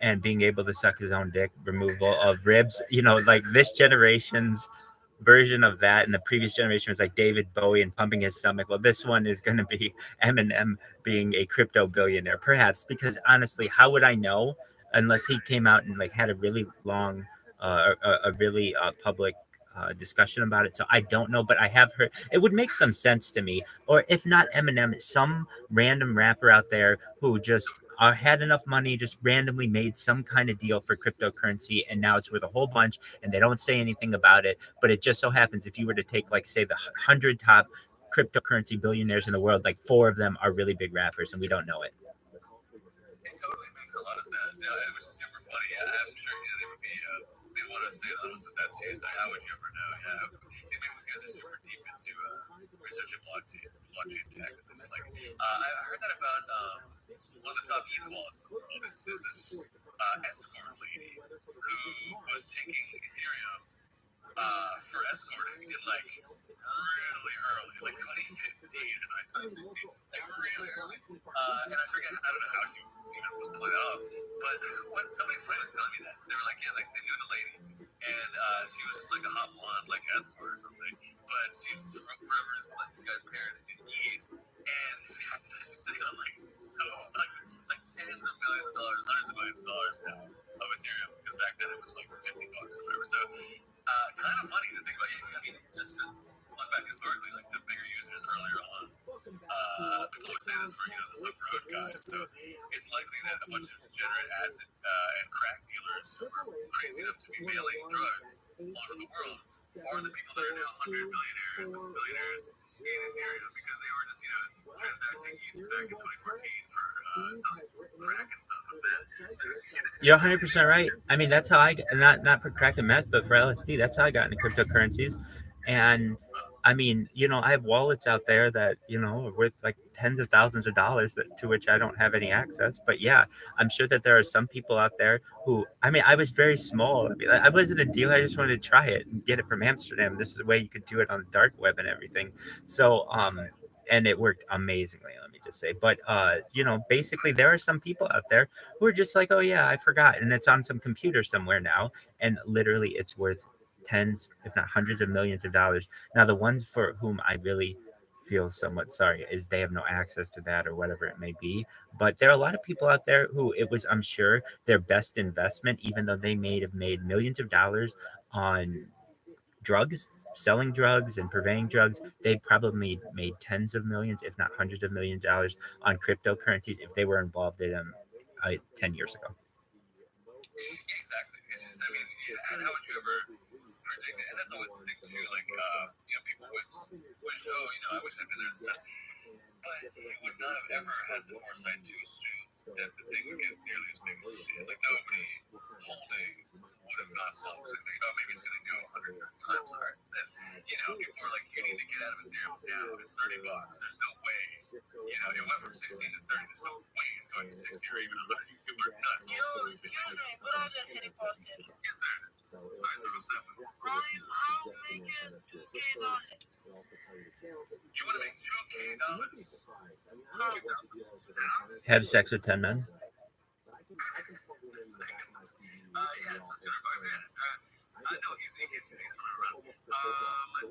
and being able to suck his own dick, removal of ribs. Like this generation's version of that, and the previous generation was like David Bowie and pumping his stomach. Well, this one is going to be Eminem being a crypto billionaire, perhaps, because honestly, how would I know unless he came out and like had a really long, a really public discussion about it? So I don't know, but I have heard it would make some sense to me. Or if not Eminem, some random rapper out there who just had enough money, just randomly made some kind of deal for cryptocurrency, and now it's worth a whole bunch, and they don't say anything about it. But it just so happens if you were to take, like, say, the 100 top cryptocurrency billionaires in the world, like 4 of them are really big rappers, and we don't know it. it was super funny. I'm sure they would be. They want to stay honest with that too. So how would you ever know? Yeah, these guys are super deep into researching blockchain tech and things like. I heard that about one of the top ETH wallets in the world is this escort lady who was taking Ethereum for escorting in like really early, like 2015 or 2016, like really early. And I forget, I don't know how she was pulling that off, but when somebody was telling me that, they were like, yeah, like they knew the lady, and she was just like a hot blonde, like escort or something, but she's forever just let this guy's parent in ease, and she's sitting on like so like tens of millions of dollars, hundreds of millions of dollars now of Ethereum, because back then it was like $50 or whatever. So kind of funny to think about. I mean, just to look back historically, like the bigger users earlier on, people would say this for the Silk Road guys. So it's likely that a bunch of degenerate acid and crack dealers who were crazy enough to be mailing drugs all over the world, or the people that are now 100 millionaires and millionaires in Ethereum because they were just transacting ETH back in 2014 for some crack and stuff like that. You're 100% right. I mean, that's how I not for crack and meth, but for LSD. That's how I got into cryptocurrencies. And I mean, I have wallets out there that are worth like tens of thousands of dollars to which I don't have any access. But yeah, I'm sure that there are some people out there who. I mean, I was very small. I mean, I wasn't a dealer. I just wanted to try it and get it from Amsterdam. This is a way you could do it on the dark web and everything. So and it worked amazingly. Let me just say. But basically, there are some people out there who are just like, oh yeah, I forgot, and it's on some computer somewhere now, and literally it's worth tens, if not hundreds of millions of dollars. Now, the ones for whom I really feel somewhat sorry is they have no access to that or whatever it may be. But there are a lot of people out there who it was, I'm sure, their best investment, even though they may have made millions of dollars on drugs, selling drugs and purveying drugs. They probably made tens of millions, if not hundreds of millions of dollars on cryptocurrencies if they were involved in them 10 years ago. Exactly. It's just, I mean, and how would you ever predict it? And that's always the thing too. Like, people would show, I wish I'd been there at the time, but you would not have ever had the foresight to assume that the thing would get nearly as big as it did. Like, nobody holding would have not thought, because they think, oh, maybe it's going to go 100 times higher. Then, people are like, you need to get out of Ethereum now. It's $30. There's no way. It went from 16 to 30. There's no way it's going to 60 or even 100. People are nuts. Excuse me, what are the heavy posted? Yes, sir. Size 07. Ryan, how making $2K? You want to make $2K? Have sex with 10 men. Yeah, it's $200. I know he's somewhere around.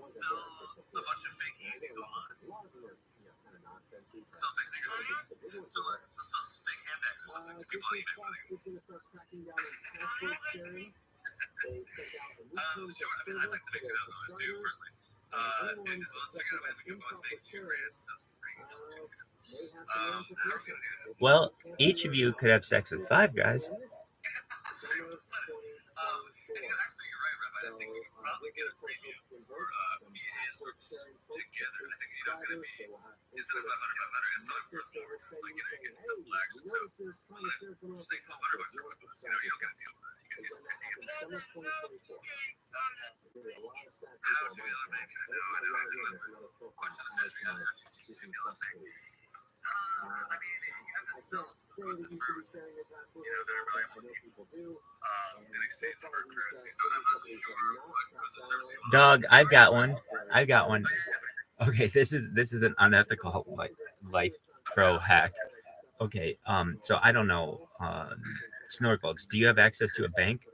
Sell a bunch of fake Yeezys online. Sell fake sneakers. Sell fake handbags or something to people on eBay. Sure. I mean, I'd like to make $2,000 too, personally. And as well as figure out we can both make $2,000. Sounds crazy. How are we gonna do that? Well, each of you could have sex with 5 guys. And actually, you're right, Rabbi. I think we could probably get a premium for me and circles together. I think it's going to be, instead of 500, it's probably worth more. It's like, you get double access. So, say $1,200 or with us. You don't get a deal for that. You get some penny. How do the other bank? I know. Question of the century. I don't know. Ridiculous thing. I mean, you have to sell goods and services, that are valuable to people in exchange for currency. So I'm not sure what goods and services. Dog, I've got one. Okay, this is an unethical life pro hack. Okay, so I don't know, Snorkels, do you have access to a bank?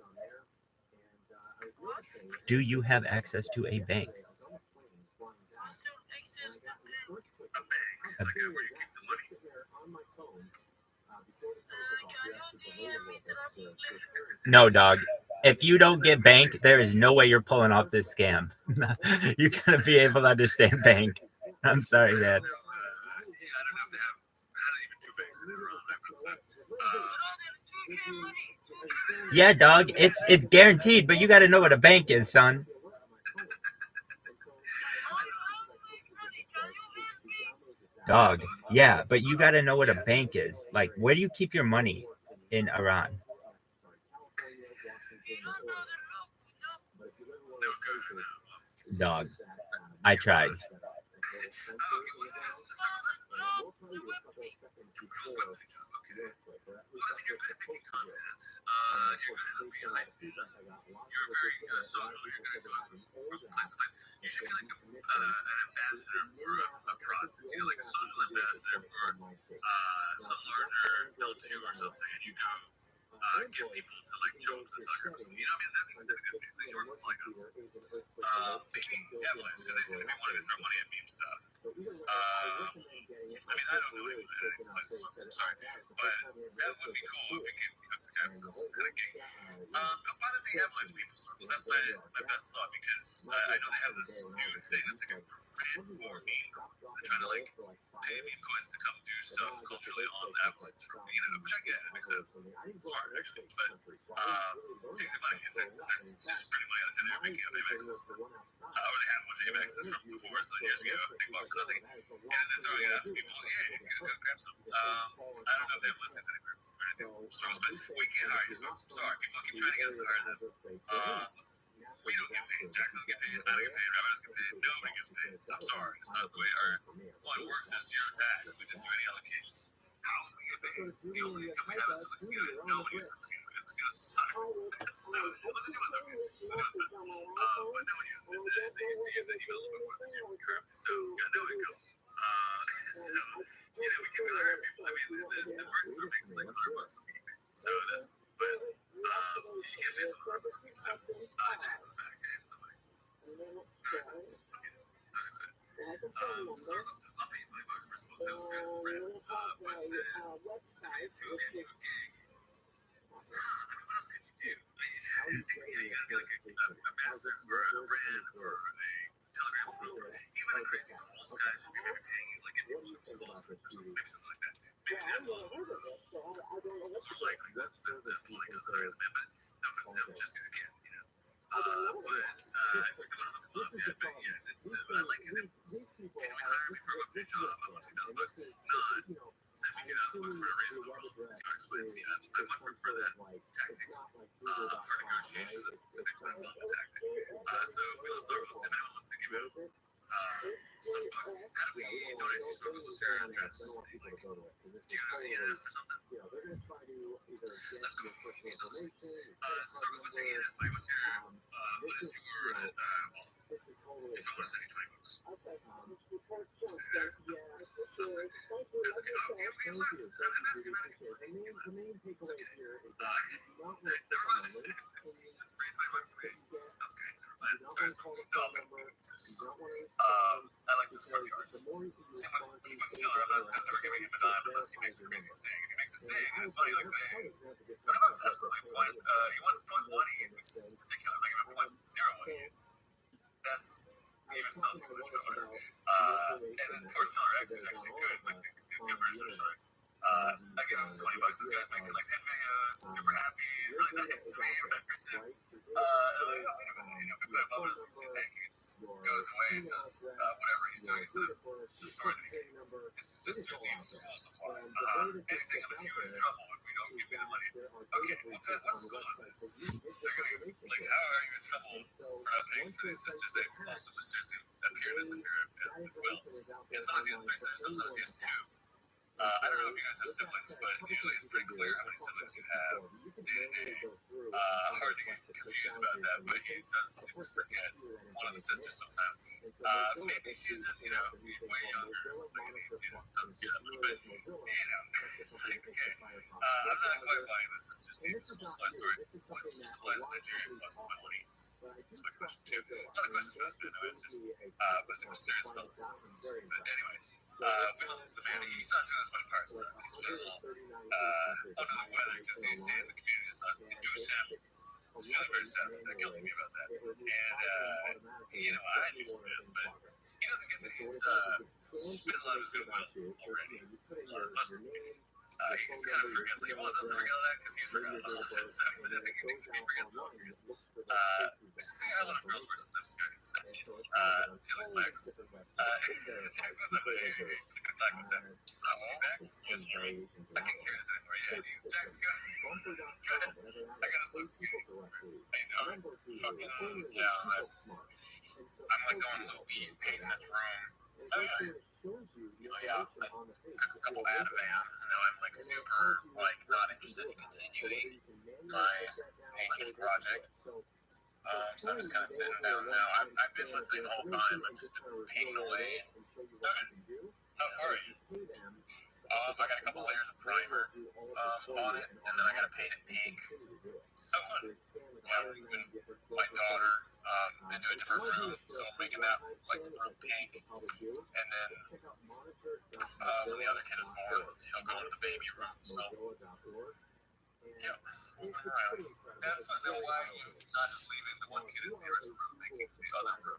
Do you have access to a bank? Like where you keep the money. No, dog. If you don't get bank, there is no way you're pulling off this scam. You gotta be able to understand bank. I'm sorry, Dad. I don't know if they have even 2 banks in Iran. Yeah, dog. It's guaranteed, but you got to know what a bank is, son. Dog. Yeah, but you got to know what a bank is. Like, where do you keep your money in Iran? No good. Dog. I tried. Okay, well, okay. Well, I mean, you're good at making content. You're good at being like, you're very social. You're good at going from place to place. You should be like an ambassador for a product. You know, like a social ambassador for some larger L2 or something, and you go get people to like show up to the Tucker or something. You know, I mean, that'd be good for you. You work with like maybe headlines because they seem to be wanting to throw money at meme stuff. I mean, I don't know anyone at these places. I'm sorry, but that would be cool if we could hook the guy for some kind of gig. But why don't they have live people circles? That's my best thought because I know they have this new thing that's like a grid for meme coins. They're trying to like pay meme coins to come do stuff culturally on Avalanche, which I get. It makes sense. Smart, actually. But things about it is that they're just spreading money out of thin air, making up AMXs. Or they had a bunch of AMXs from before, so years ago, big bucks for nothing. And then they're throwing it out to people. Yeah, you can go grab some. I don't know if they have listings in the group or anything. But we can't hire you. Sorry, people keep trying to get us to hire them. We don't get paid. Jack doesn't get paid. I don't get paid. Rabbi doesn't get paid. Nobody gets paid. I'm sorry. It's not the way our one works. It's zero tax. We didn't do any allocations. How do we get paid? The only income we have is the casino. Nobody's the casino. The casino sucks. So, what they do is okay. But no one uses it. They used to use it even a little bit more than they do currently. So, yeah, no income. You know, we can hire people. I mean, the worst are making like $100 a week. So that's, but you can't pay someone $100 a week. So, Jason's back. Hey, somebody. Circles does not pay you $20 for small towns for rent. But then, say to a gig. What else could you do? I think you gotta be like a ambassador for a brand or a Telegram group or even a crazy calls guy should be maybe paying you like if you do calls or something, maybe something like that. Maybe that's a little more likely than like other amendment. No offense to them, just because it can't, you know. But if we want to hook them up, yeah, but yeah, it's, I like his influence. Can we hire me for a good job? I want $2,000, not send me $2,000 for a raise in the world. To explain to me, I much prefer that tactic for negotiations than the Bitcoin development tactic. So we lost our host. If anyone wants to give out some bucks, how do we donate to Circles? What's your address? Do you have any ads or something? Let's go. Circles was the ENS. What's your what is your well, if I want to send you $20. I like the smart cards. Same with Chiller. I'm never giving him a dime unless he makes an amazing thing. If he makes a thing, it's funny like today. $20 absolutely point. He wants 0.1 ETH, which is ridiculous. I give him 0.01 ETH. That's even still too much filler. And then Chiller X is actually good, like the good version of Chiller. I give him $20. This guy's making like 10 videos, super happy, really not his dream, but percent. If we put a moment of thank yous, goes away and does whatever he's doing instead of the story that he gave. This just needs school supplies. Anything of a huge trouble if we don't give me the money. Okay, what school is this? They're gonna like, how are you in trouble for not paying for this? It's just a also mysterious appeared as a at will. And sometimes he has 3 sisters, sometimes he has 2. I don't know if you guys have siblings, but usually it's pretty clear how many siblings you have day to day. Hard to get confused about that, but he does seem to forget one of the sisters sometimes. Maybe she's, way younger or something, and he, doesn't see that much, but, like, okay. I'm not quite buying this. It's just a simple slice story. What's the slice Nigerian plus money? That's my question, too. Not a question, that's been no answers. But it's a mysterious fellow. But anyway. We love the man. He's not doing as much pirate stuff. He's still under the weather because he's in the community. It's not Jewish him. It's feeling very sad. That guilty me about that. And, I do him, but he doesn't get that he's spent a lot of his goodwill already. It's a lot of us. He kind of forgets. He wants us to forget all that because he's forgotten the whole shit. So I think he thinks he forgets what we forget. Which is a lot of girls words sometimes too. He was Max. It's a good talk with him. I'll be back. Yes, sir. I can carry this anymore. Yeah, you Jack, good. I got a social series. How you doing? Fucking, yeah, I'm like going loopy and painting this room. Oh yeah. I took a couple out of van, and now I'm like super like not interested in continuing my ancient project. So I'm just kind of sitting down now. I've been listening the whole time. I've just been painting away. Okay. How far are you? I got a couple layers of primer on it, and then I got to paint it pink. So my daughter into a different room, so I'm making that like the room pink, and then when the other kid is born, he'll go into the baby room. So yeah, moving around. That's fun. Now, why are you not just leaving the one kid in the first room, making the other room?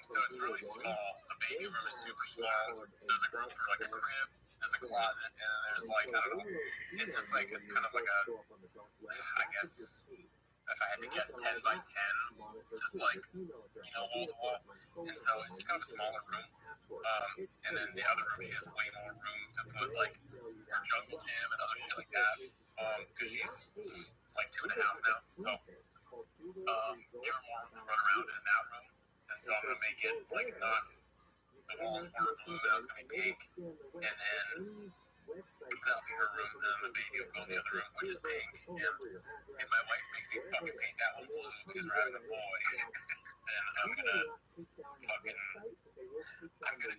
So it's really small. The baby room is super small. There's a room for like a crib, there's a closet, and then there's like, I don't know, it's just like a kind of like a, I guess, if I had to guess, 10 by 10, just like, wall to wall. And so it's kind of a smaller room. And then the other room, she has way more room to put like her jungle gym and other shit like that. Because she's like 2.5 now. So give her more room to run around in that room. And so I'm going to make it like not the walls were blue, that was going to be pink. And then that'll be her room, and then the baby will go in the other room, which is pink. And if my wife makes me fucking paint that one blue because we're having a boy, then I'm gonna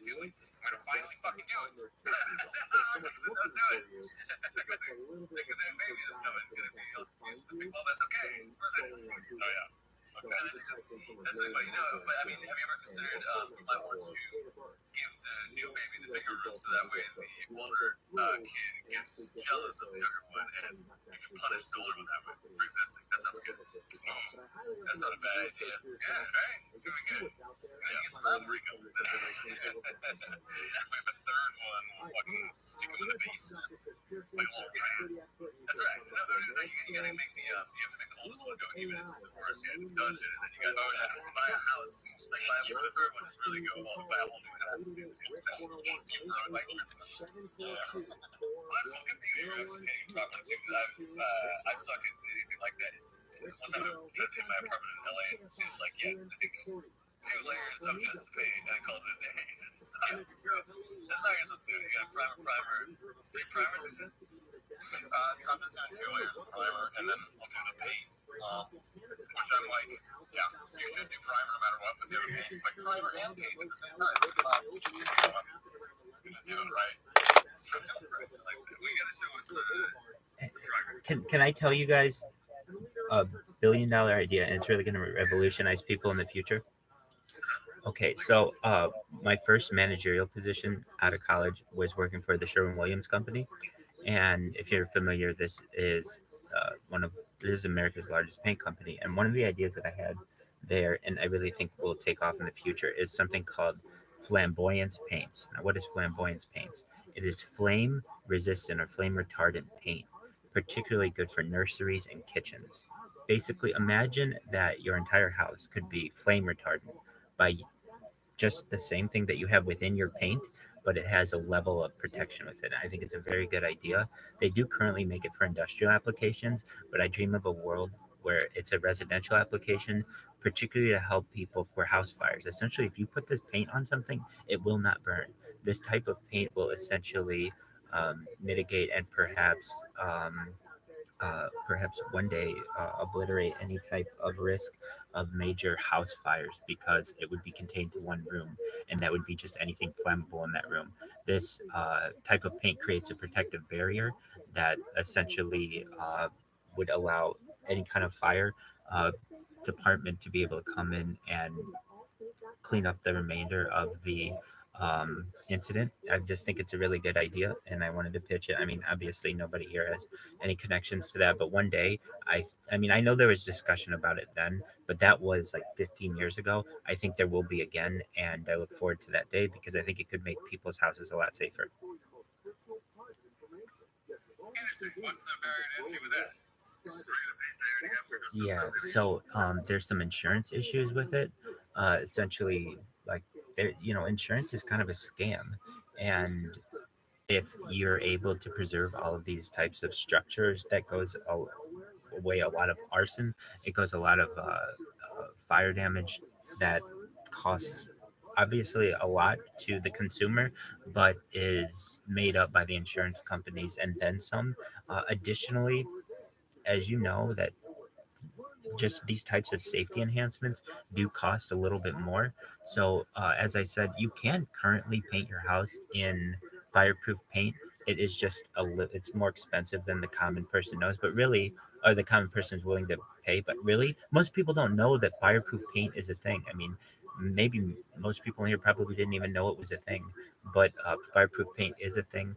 do it. I'm gonna finally fucking do it. I'm just gonna do it. Think of that baby that's coming. Gonna be, well, that's okay. It's for this. Oh yeah. Okay. That's really funny. But I mean, have you ever considered you might want to give the new baby the bigger room so that way the older kid gets jealous of the younger one and you can punish the older one that way for existing? That sounds good. That's not a bad idea. Yeah, right? Very good. Yeah, I'm Rico. That way, the third one will fucking stick him in the basement. Like, oh, man. That's right. No, you gotta make you have to make the oldest one go even into the forest and dungeon, and then you gotta buy a house. Like, buy the third one just really go, buy a whole new house. Like, well, that's one good thing that you're actually getting properly too, because I suck at anything like that. One time I was in my apartment in LA, and it was like, yeah, I think 2 layers of just paint, and I called it a day. That's not how you're supposed to do it. You got primer. 3 primers, you said? I'm just doing 2 layers of primer, and then I'll do the paint. Which I'm like, yeah, you should do primer no matter what, but the other paint, like primer and paint at the same time. I'm gonna do it right. Like, we gotta show us the primer. Can I tell you guys a $1 billion idea, and it's really going to revolutionize people in the future? Okay, so my first managerial position out of college was working for the Sherwin-Williams company, and if you're familiar, this is America's largest paint company. And one of the ideas that I had there, and I really think will take off in the future, is something called flamboyance paints. Now, what is flamboyance paints? It is flame resistant or flame retardant paint, particularly good for nurseries and kitchens. Basically, imagine that your entire house could be flame retardant by just the same thing that you have within your paint, but it has a level of protection with it. I think it's a very good idea. They do currently make it for industrial applications, but I dream of a world where it's a residential application, particularly to help people for house fires. Essentially, if you put this paint on something, it will not burn. This type of paint will essentially mitigate and perhaps one day obliterate any type of risk of major house fires because it would be contained to one room, and that would be just anything flammable in that room. This type of paint creates a protective barrier that essentially would allow any kind of fire department to be able to come in and clean up the remainder of the incident. I just think it's a really good idea, and I wanted to pitch it. I mean, obviously, nobody here has any connections to that, but one day, I know there was discussion about it then, but that was like 15 years ago. I think there will be again, and I look forward to that day because I think it could make people's houses a lot safer. What's the barrier to entry with that? Yeah, so there's some insurance issues with it. Essentially, like insurance is kind of a scam, and if you're able to preserve all of these types of structures, that goes away a lot of arson. It goes a lot of fire damage that costs obviously a lot to the consumer, but is made up by the insurance companies and then some. Additionally, as you know, that just these types of safety enhancements do cost a little bit more. So, as I said, you can currently paint your house in fireproof paint. It is just it's more expensive than the common person knows, but really, or the common person is willing to pay. But really, most people don't know that fireproof paint is a thing. I mean, maybe most people in here probably didn't even know it was a thing, but fireproof paint is a thing.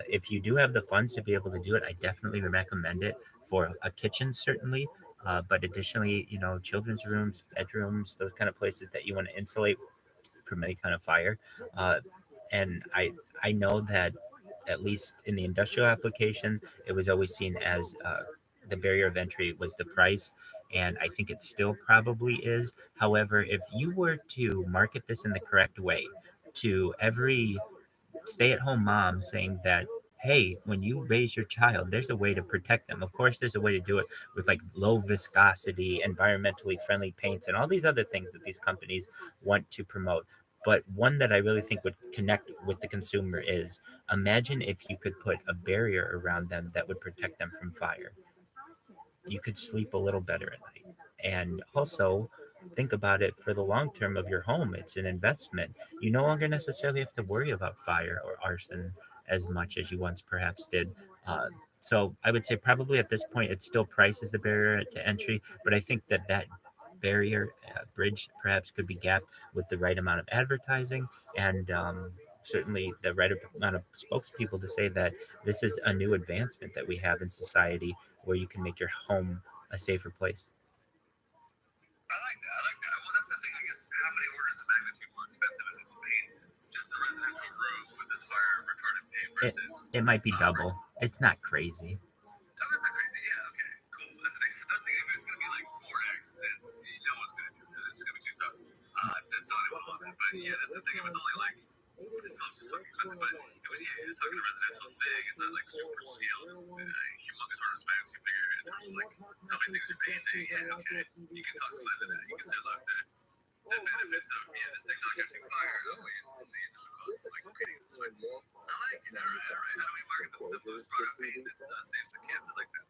If you do have the funds to be able to do it, I definitely recommend it for a kitchen, certainly. But additionally, children's rooms, bedrooms, those kind of places that you want to insulate from any kind of fire. Uh, and I know that at least in the industrial application, it was always seen as the barrier of entry was the price. And I think it still probably is. However, if you were to market this in the correct way to every stay-at-home mom saying that, hey, when you raise your child, there's a way to protect them. Of course, there's a way to do it with like low viscosity, environmentally friendly paints, and all these other things that these companies want to promote. But one that I really think would connect with the consumer is, imagine if you could put a barrier around them that would protect them from fire. You could sleep a little better at night. And also, think about it for the long term of your home. It's an investment. You no longer necessarily have to worry about fire or arson as much as you once perhaps did. So I would say probably at this point, it's still price is the barrier to entry, but I think that barrier bridge perhaps could be gapped with the right amount of advertising and certainly the right amount of spokespeople to say that this is a new advancement that we have in society where you can make your home a safer place. I like that. I like that. Well, that's the thing. I guess how many orders of magnitude more expensive is it to paint just a residential room with this fire retardant paint It, versus? it might be double. It's not crazy. Oh, that's not crazy. Yeah. Okay. Cool. That's the thing. I was thinking if it's gonna be like 4x, then you know what's gonna do. This is gonna be too tough to sell anyone on that. But yeah, that's the thing. It was only like it's not fucking expensive, but it was it's like a residential thing. It's not like super scale, humongous order of magnitude. You figure in terms of like how many things you're painting. Yeah. Okay. You can talk some into that. You can say look the benefits of this thing not catching fire outweighs the initial cost of like creating this way. I like it. All right, all right. How do we market the post-product paint that saves the kids? I like that.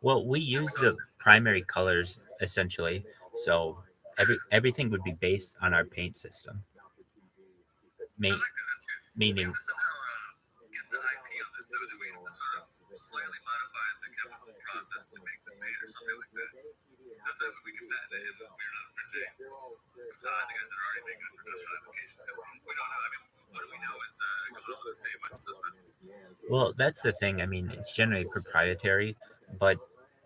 Well, we use the primary colors essentially, so everything would be based on our paint system. I like that. That's good. We Meaning, have to somehow get the IP on this, though. Do we have to sort of slightly modify the chemical process to make this paint or something like that? That's that we can patent it and we're not infringing. The guys that are already making it for industrial applications, because we don't know. I mean, what do we know is going on this day by suspect. well, that's the thing. I mean, it's generally proprietary, but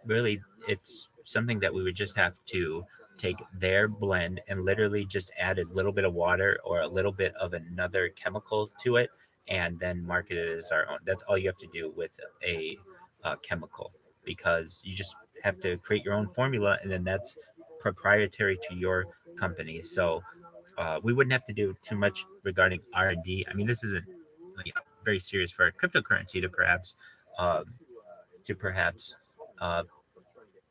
really, it's something that we would just have to take their blend and literally just add a little bit of water or a little bit of another chemical to it, and then market it as our own. That's all you have to do with a chemical, because you just have to create your own formula, and then that's proprietary to your company. So we wouldn't have to do too much regarding R&D. I mean, this is very serious for a cryptocurrency uh, to perhaps uh,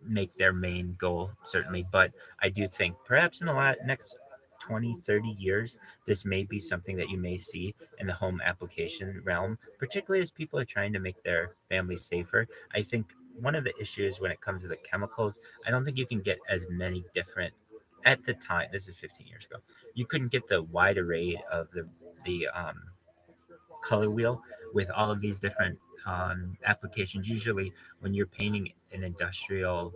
make their main goal, certainly. But I do think perhaps in the next 20, 30 years, this may be something that you may see in the home application realm, particularly as people are trying to make their families safer. I think one of the issues when it comes to the chemicals, I don't think you can get as many different at the time. This is 15 years ago. You couldn't get the wide array of the color wheel with all of these different applications. Usually, when you're painting an industrial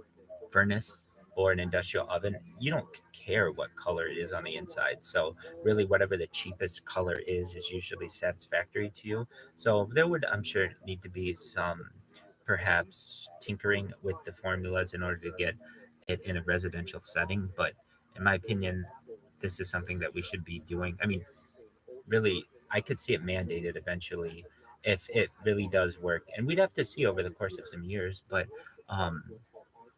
furnace or an industrial oven, you don't care what color it is on the inside. So, really, whatever the cheapest color is usually satisfactory to you. So, there would, I'm sure, need to be some perhaps tinkering with the formulas in order to get it in a residential setting. But in my opinion, this is something that we should be doing. I mean, really, I could see it mandated eventually if it really does work. And we'd have to see over the course of some years, but um,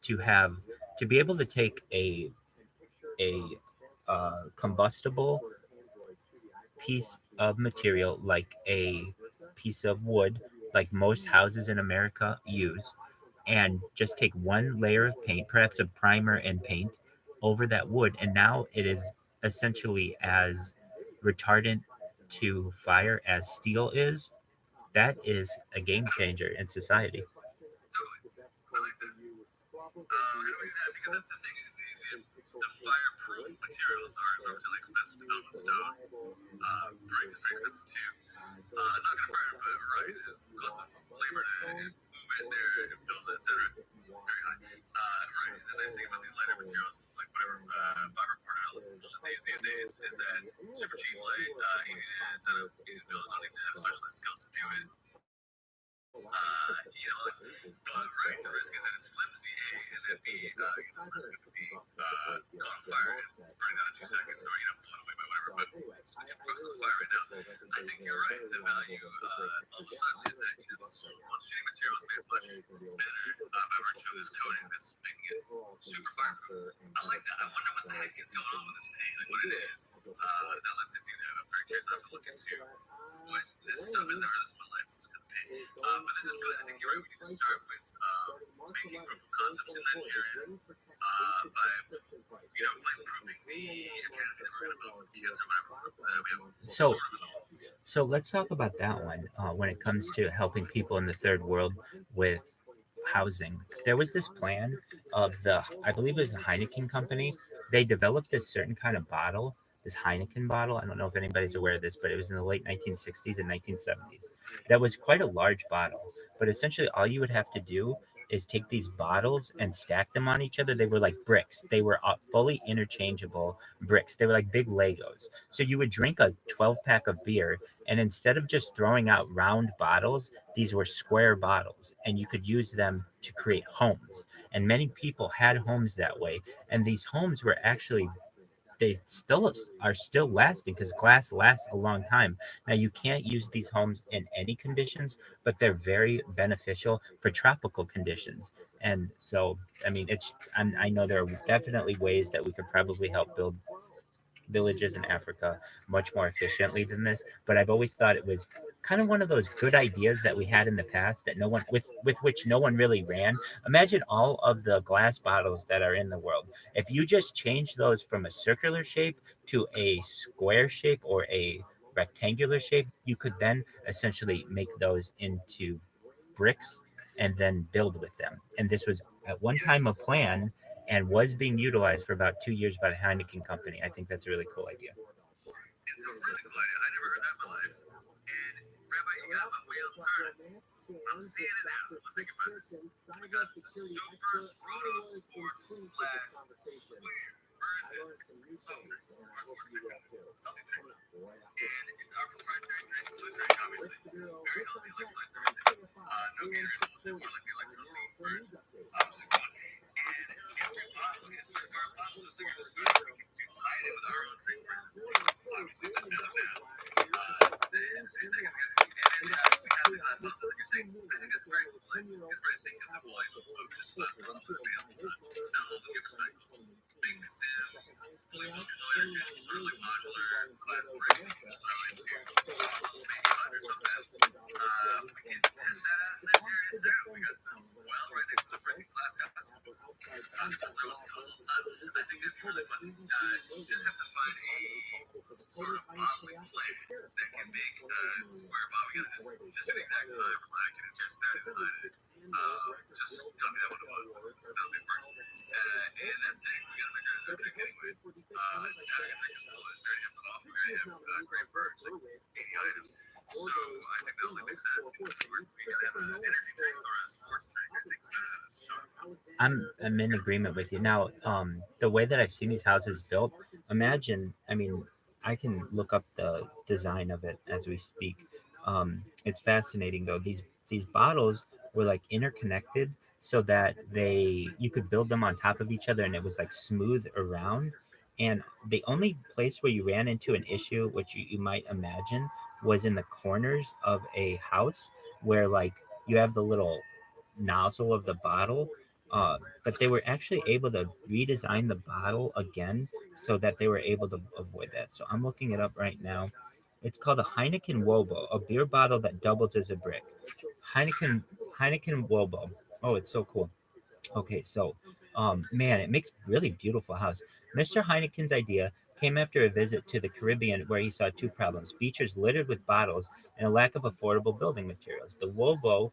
to have to be able to take a combustible piece of material like a piece of wood, like most houses in America use, and just take one layer of paint, perhaps a primer and paint, over that wood, and now it is essentially as retardant to fire as steel is. That is a game changer in society. Totally. I like that. And we do that because that's the thing. The fireproof materials are relatively expensive to build with stone. Brick is very expensive too. Not gonna burn, but right, the cost of labor to move in there and build it, etc. Very high. Right. The nice thing about these lighter materials, like whatever fiber part and all the bullshit they use these days, is that super cheap, light, easy to set up, easy to build. Don't need to have specialist skills to do it. But right, the risk is that it's flimsy, A, and then B, the risk of it being caught on fire and burning out in 2 seconds, or blown away by whatever. But if it cooks on fire right now, I think you're right. The value all of a sudden is that once shooting material is made much better by virtue of this coating that's making it super fireproof. I like that. I wonder what the heck is going on with this paint, like what it is that lets it do that. I'm very curious. I have to look into what this stuff is. Never this in my life. This kind of paint. But this is good. I think you're right. We need to start with making proof of concepts in Nigeria by flame proofing the academy or whatever. So, so let's talk about that one. When it comes to helping people in the third world with housing, there was this plan of I believe it was the Heineken company. They developed this certain kind of bottle, this Heineken bottle. I don't know if anybody's aware of this, but it was in the late 1960s and 1970s. That was quite a large bottle, but essentially all you would have to do is take these bottles and stack them on each other. They were like bricks. They were fully interchangeable bricks. They were like big Legos. So you would drink a 12 pack of beer, and instead of just throwing out round bottles, these were square bottles, and you could use them to create homes. And many people had homes that way. And these homes were actually, they are still lasting because glass lasts a long time. Now you can't use these homes in any conditions, but they're very beneficial for tropical conditions. And so, I mean, I know there are definitely ways that we could probably help build villages in Africa much more efficiently than this. But I've always thought it was kind of one of those good ideas that we had in the past that no one with which no one really ran. Imagine all of the glass bottles that are in the world. If you just change those from a circular shape to a square shape or a rectangular shape, you could then essentially make those into bricks and then build with them. And this was at one time a plan and was being utilized for about 2 years by the Heineken company. I think that's a really cool idea. It's a really cool idea. I never heard that in my life. And Rabbi, you got my wheels turning. I'm seeing it now. Let's think about this. We got the super roto sports slash square version filter. Healthy drink. And it's our proprietary drink, blue drink, obviously. Very healthy, electrolytes, everything. No Gatorade, more like the electrolyte version. Obviously fun. And every bottle is just our bottle, just like you're describing. We can tie it in with our own drink brand. Obviously, just as of now. And we have the glass bottles, like you're saying. I think that's very cool. Like, it's very thinking of the volume of just glass bottles that we have all the time. Not all of them get recycled. Big consume, fully functional, interchangeable, sort of like modular glass bricks that you can just throw into a little baby pot or something. We can test that out in Nigeria. It's there. We got well right next to the freaking glass house. Just throwing skills all the time. I think that'd be really fun. You just have to find a sort of bottling plant that can make a square bottle. We gotta just an exact size from what I can catch that inside it. Just tell me that one was. Sounds like it works. And that's it. We gotta figure out that anyway. Now I gotta take a little bit dirty of coffee. We gotta have great birds, like 80 items. So I think that only makes sense. We gotta have an energy drink or a sports drink. I think I'm in agreement with you. Now, the way that I've seen these houses built, imagine, I mean, I can look up the design of it as we speak. It's fascinating though. These bottles were like interconnected so that you could build them on top of each other and it was like smooth around. And the only place where you ran into an issue, which you might imagine, was in the corners of a house where like you have the little nozzle of the bottle. But they were actually able to redesign the bottle again so that they were able to avoid that. So I'm looking it up right now. It's called a Heineken Wobo, a beer bottle that doubles as a brick. Heineken Heineken Wobo. Oh, it's so cool. Okay, so, man, it makes really beautiful house. Mr. Heineken's idea came after a visit to the Caribbean where he saw two problems: beaches littered with bottles and a lack of affordable building materials. The Wobo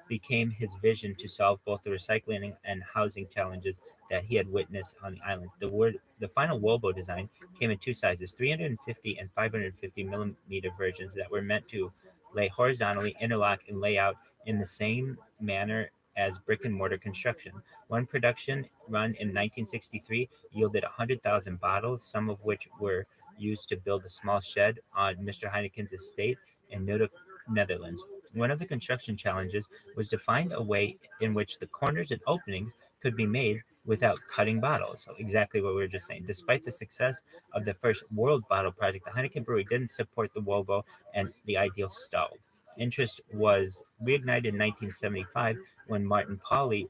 became his vision to solve both the recycling and housing challenges that he had witnessed on the islands. The final Wobo design came in two sizes, 350 and 550 millimeter versions that were meant to lay horizontally, interlock, and lay out in the same manner as brick and mortar construction. One production run in 1963 yielded 100,000 bottles, some of which were used to build a small shed on Mr. Heineken's estate in Noordelijk, Netherlands. One of the construction challenges was to find a way in which the corners and openings could be made without cutting bottles. So exactly what we were just saying. Despite the success of the first World Bottle Project, the Heineken Brewery didn't support the Wobo and the ideal stalled. Interest was reignited in 1975 when Martin Pauly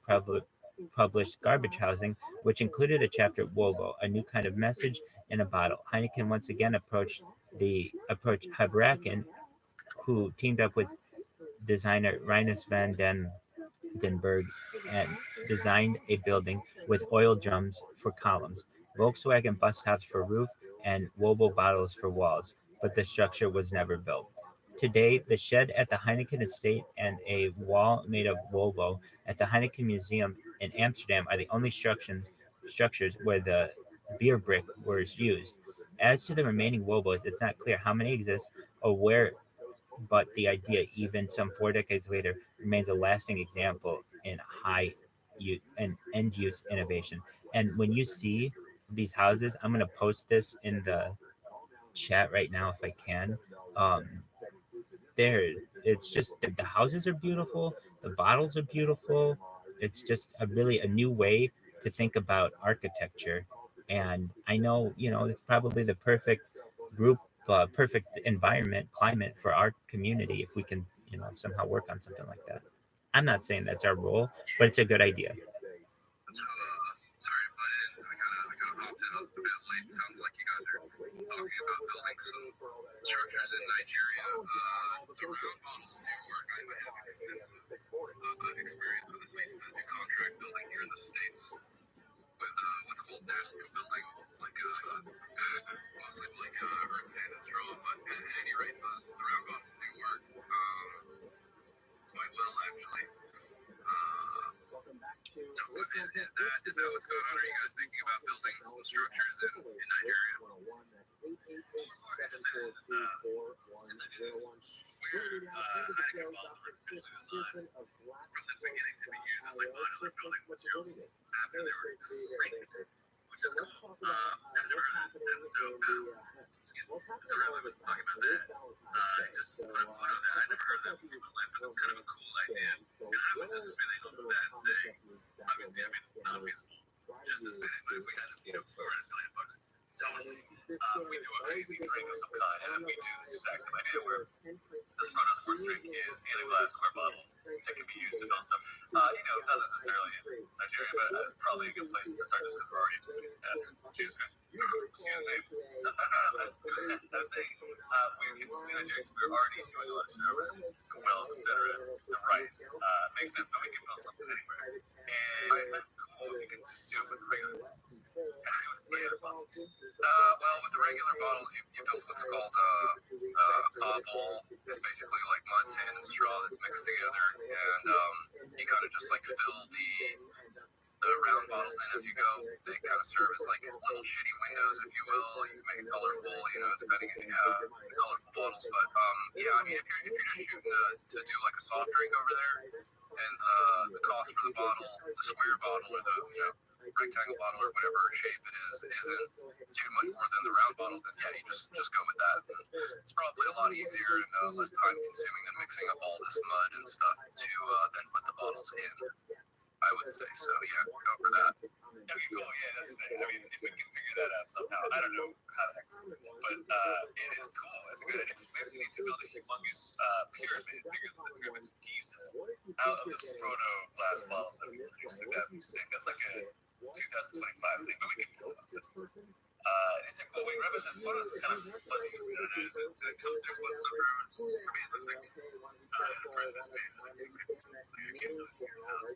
published Garbage Housing, which included a chapter Wobo, a new kind of message in a bottle. Heineken once again approached Habraken, who teamed up with designer Rinus van den Berg and designed a building with oil drums for columns, Volkswagen bus tops for roof, and Wobo bottles for walls, but the structure was never built. Today, the shed at the Heineken estate and a wall made of Wobo at the Heineken Museum in Amsterdam are the only structures where the beer brick was used. As to the remaining Wobos, it's not clear how many exist or where, but the idea, even some 4 decades later, remains a lasting example in high and end use innovation. And when you see these houses, I'm going to post this in the chat right now if I can. Um, there, it's just the houses are beautiful, the bottles are beautiful. It's just a new way to think about architecture. And I know, it's probably the perfect group, perfect environment, climate for our community if we can, somehow work on something like that. I'm not saying that's our role, but it's a good idea. Sorry, but I got hopped in a bit late. Sounds like you guys are talking about building some structures in Nigeria. The round bottles do work. I have extensive experience with this. I used to do contract building here in the States with what's called national building, like mostly like earth sand and straw. But at any rate, most of the round bottles do work quite well, actually. So is that what's going on? Are you guys thinking about building some structures in Nigeria? Where Heineken bottles were potentially designed from the beginning to be used as like modular building materials after they were created, which is cool. I've never heard that. And so, excuse me, so Rabbi was talking about that. Just put a foot on that. I never heard that before in my life, but that's kind of a cool idea. And I would just spin it on the bad thing. Obviously, I mean, not feasible. Just to spin it, but if we had, $400 million, we do a crazy drink of some kind, and we do this exact same idea where this proto sports drink is in a glass square bottle that can be used to build stuff. Not necessarily in Nigeria, but probably a good place to start just because we're already Jesus Christ. Excuse me. I was saying, we can see Nigeria because we're already doing a lot of stuff. The wells, etc. The rice makes sense, but we can build something anywhere. And cool, you can just do it with regular bottles. Well, with the regular bottles, you build what's called a cobble. It's basically like mud, sand, and straw that's mixed together, and you kind of just like fill the round bottles in as you go. They kind of serve as like little shitty windows, if you will. You can make it colorful, depending on colorful bottles. But yeah, I mean, if you're just shooting to do like a soft drink over there, and the cost for the bottle, the square bottle or the rectangle bottle or whatever shape it is, isn't too much more than the round bottle, then yeah, you just go with that. And it's probably a lot easier and less time consuming than mixing up all this mud and stuff to then put the bottles in, I would say. So yeah, go for that. Okay, cool. Yeah, that's the thing. I mean, if we can figure that out somehow, I don't know how the heck, but it is cool. It's a good idea. Maybe we need to build a humongous pyramid bigger than the pyramids of Giza out of this photo glass bottles that we produce. Like that would be sick. That's like a 2025 thing, but we can pull it off. It's like, well, wait, Rabbi, the photos is kind of fuzzy. Did it come through? What's the room? For me, it looks like the president's page is like two pixels. So you can't really see the house.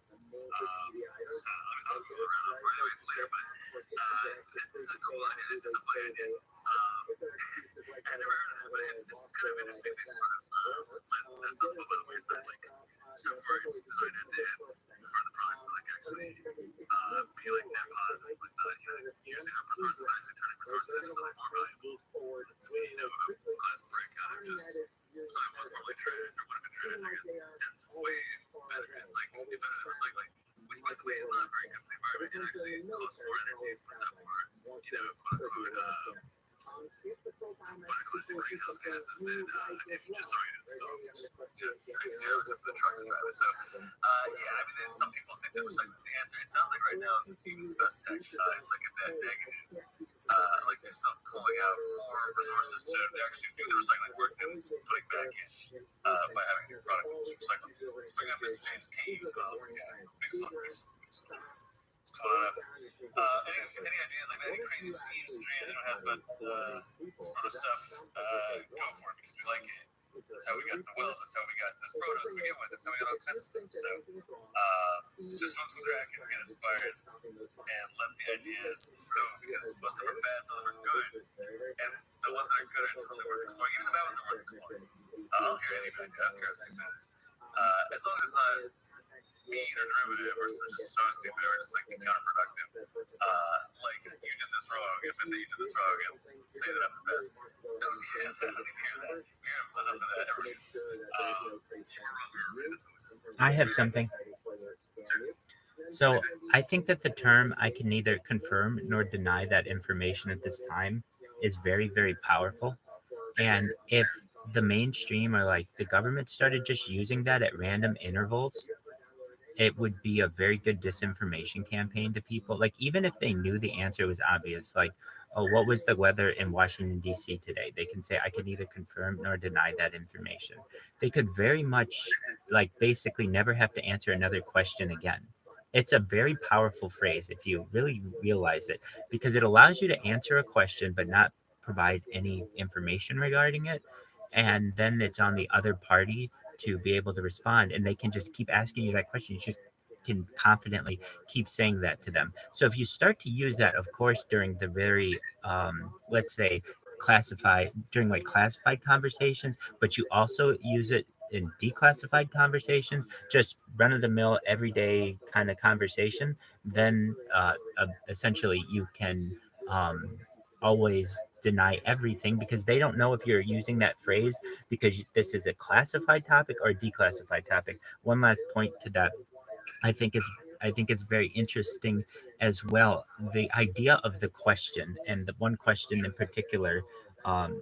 I'll go around for it later, but this is a cool idea. This is a fun idea. I never heard of it, but it's kind of interesting. They sort of let some of the ways that like software is designed end to end for the products like actually be like net positive, like not using our resources, actually turning resources into something more valuable. Glass brick out of just something was normally traded or would have been traded. I guess that's way better. It's like if it was like which by the way is not very good for the environment and actually costs more energy, puts out more, quote unquote, clinical greenhouse gases than if you just throw it into the dogs. Create zeros if the trucks drive it. So, yeah, I mean, there's some people think that recycling's the answer. It sounds like right now, even the best tech, it's like a net negative. Like you're still pulling out more resources to actually do the recycling work than it's putting back in by having your product recycled. Let's bring up Mr. James T. Who's going on this guy. Big celebrities. What's going on? Any ideas like that? Any crazy schemes and dreams anyone has about sort of stuff? Go for it because we like it. That's how we got the wells. That's how we got those photos to begin with. That's how we got all kinds of stuff. So just look through there. I can get inspired and let the ideas flow because most of them are bad, some of them are good, and the ones that are good are totally worth exploring. Even the bad ones are worth exploring. I'll hear any idea. I don't care if it's bad. As long as it's not mean or derivative or so stupid or just like counterproductive. Like you did this wrong, admit that you did this wrong, and say that I'm the best. I don't need to hear that. We have enough of that every I have something. So I think that the term "I can neither confirm nor deny that information at this time" is very, very powerful. And if the mainstream or like the government started just using that at random intervals, it would be a very good disinformation campaign to people. Like, even if they knew the answer was obvious, like, oh, what was the weather in Washington, D.C. today? They can say, I can neither confirm nor deny that information. They could very much, like, basically never have to answer another question again. It's a very powerful phrase if you really realize it, because it allows you to answer a question but not provide any information regarding it. And then it's on the other party to be able to respond, and they can just keep asking you that question. You just can confidently keep saying that to them. So if you start to use that, of course, during the very let's say classified conversations, but you also use it in declassified conversations, just run of the mill everyday kind of conversation, then essentially you can um, always deny everything, because they don't know if you're using that phrase because this is a classified topic or a declassified topic. One last point to that, I think it's I think it's very interesting as well, the idea of the question, and the one question in particular.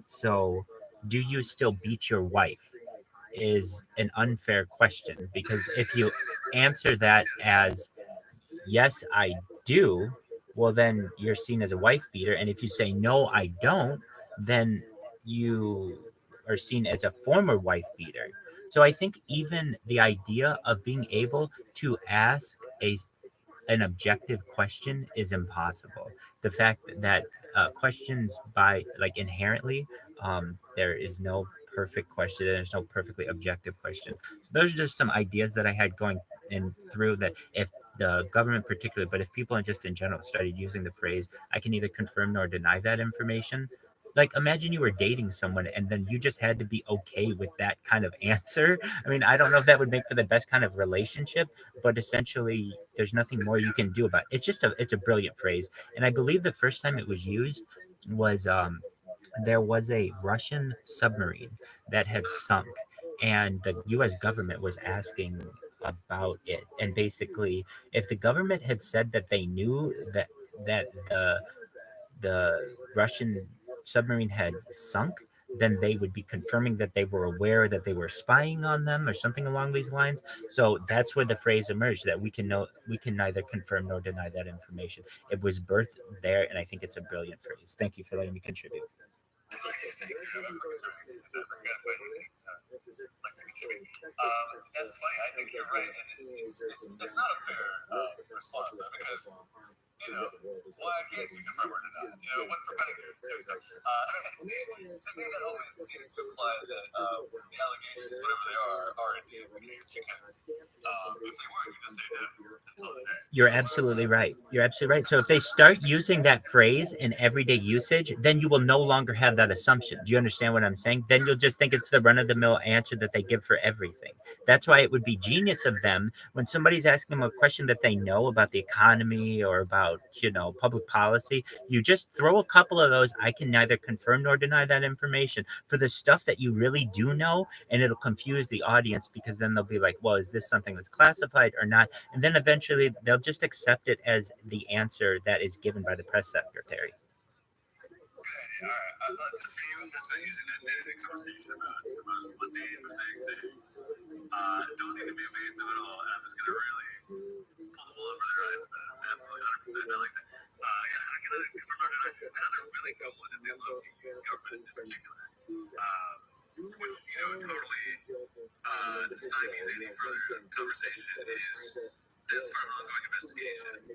So, do you still beat your wife? Is an unfair question, because if you answer that as yes, I do, well, then you're seen as a wife beater. And if you say, no, I don't, then you are seen as a former wife beater. So I think even the idea of being able to ask an objective question is impossible. The fact that questions by like inherently, there is no perfect question. There's no perfectly objective question. So those are just some ideas that I had going in through that. If the government particularly, but if people just in general started using the phrase, I can neither confirm nor deny that information. Like, imagine you were dating someone and then you just had to be okay with that kind of answer. I mean, I don't know if that would make for the best kind of relationship, but essentially there's nothing more you can do about it. It's a brilliant phrase. And I believe the first time it was used was there was a Russian submarine that had sunk, and the US government was asking about it. And basically, if the government had said that they knew that the Russian submarine had sunk, then they would be confirming that they were aware that they were spying on them or something along these lines. So that's where the phrase emerged that we can neither confirm nor deny that information. It was birthed there, and I think it's a brilliant phrase. Thank you for letting me contribute. That's funny. I think you're right. It's not a fair response though, because why can't you confirm or deny? What's preventing you from doing so? To me, that always seems to imply that the allegations, whatever they are indeed the case, because if they weren't, you just say no until the day. You're absolutely right. You're absolutely right. So if they start using that phrase in everyday usage, then you will no longer have that assumption. Do you understand what I'm saying? Then you'll just think it's the run-of-the-mill answer that they give for everything. That's why it would be genius of them when somebody's asking them a question that they know about the economy or about, public policy. You just throw a couple of those. I can neither confirm nor deny that information for the stuff that you really do know, and it'll confuse the audience because then they'll be like, well, is this something that's classified or not? And then eventually they'll just accept it as the answer that is given by the press secretary. Okay, all right. I'm not just for you, just using that day-to-day conversation about the most mundane things. Don't need to be evasive at all. I'm just gonna really pull the wool over their eyes. Absolutely, 100%. I like that. I can confirm another really good one that they love to use, government in particular, which totally does not need any further conversation. That's part of an ongoing investigation.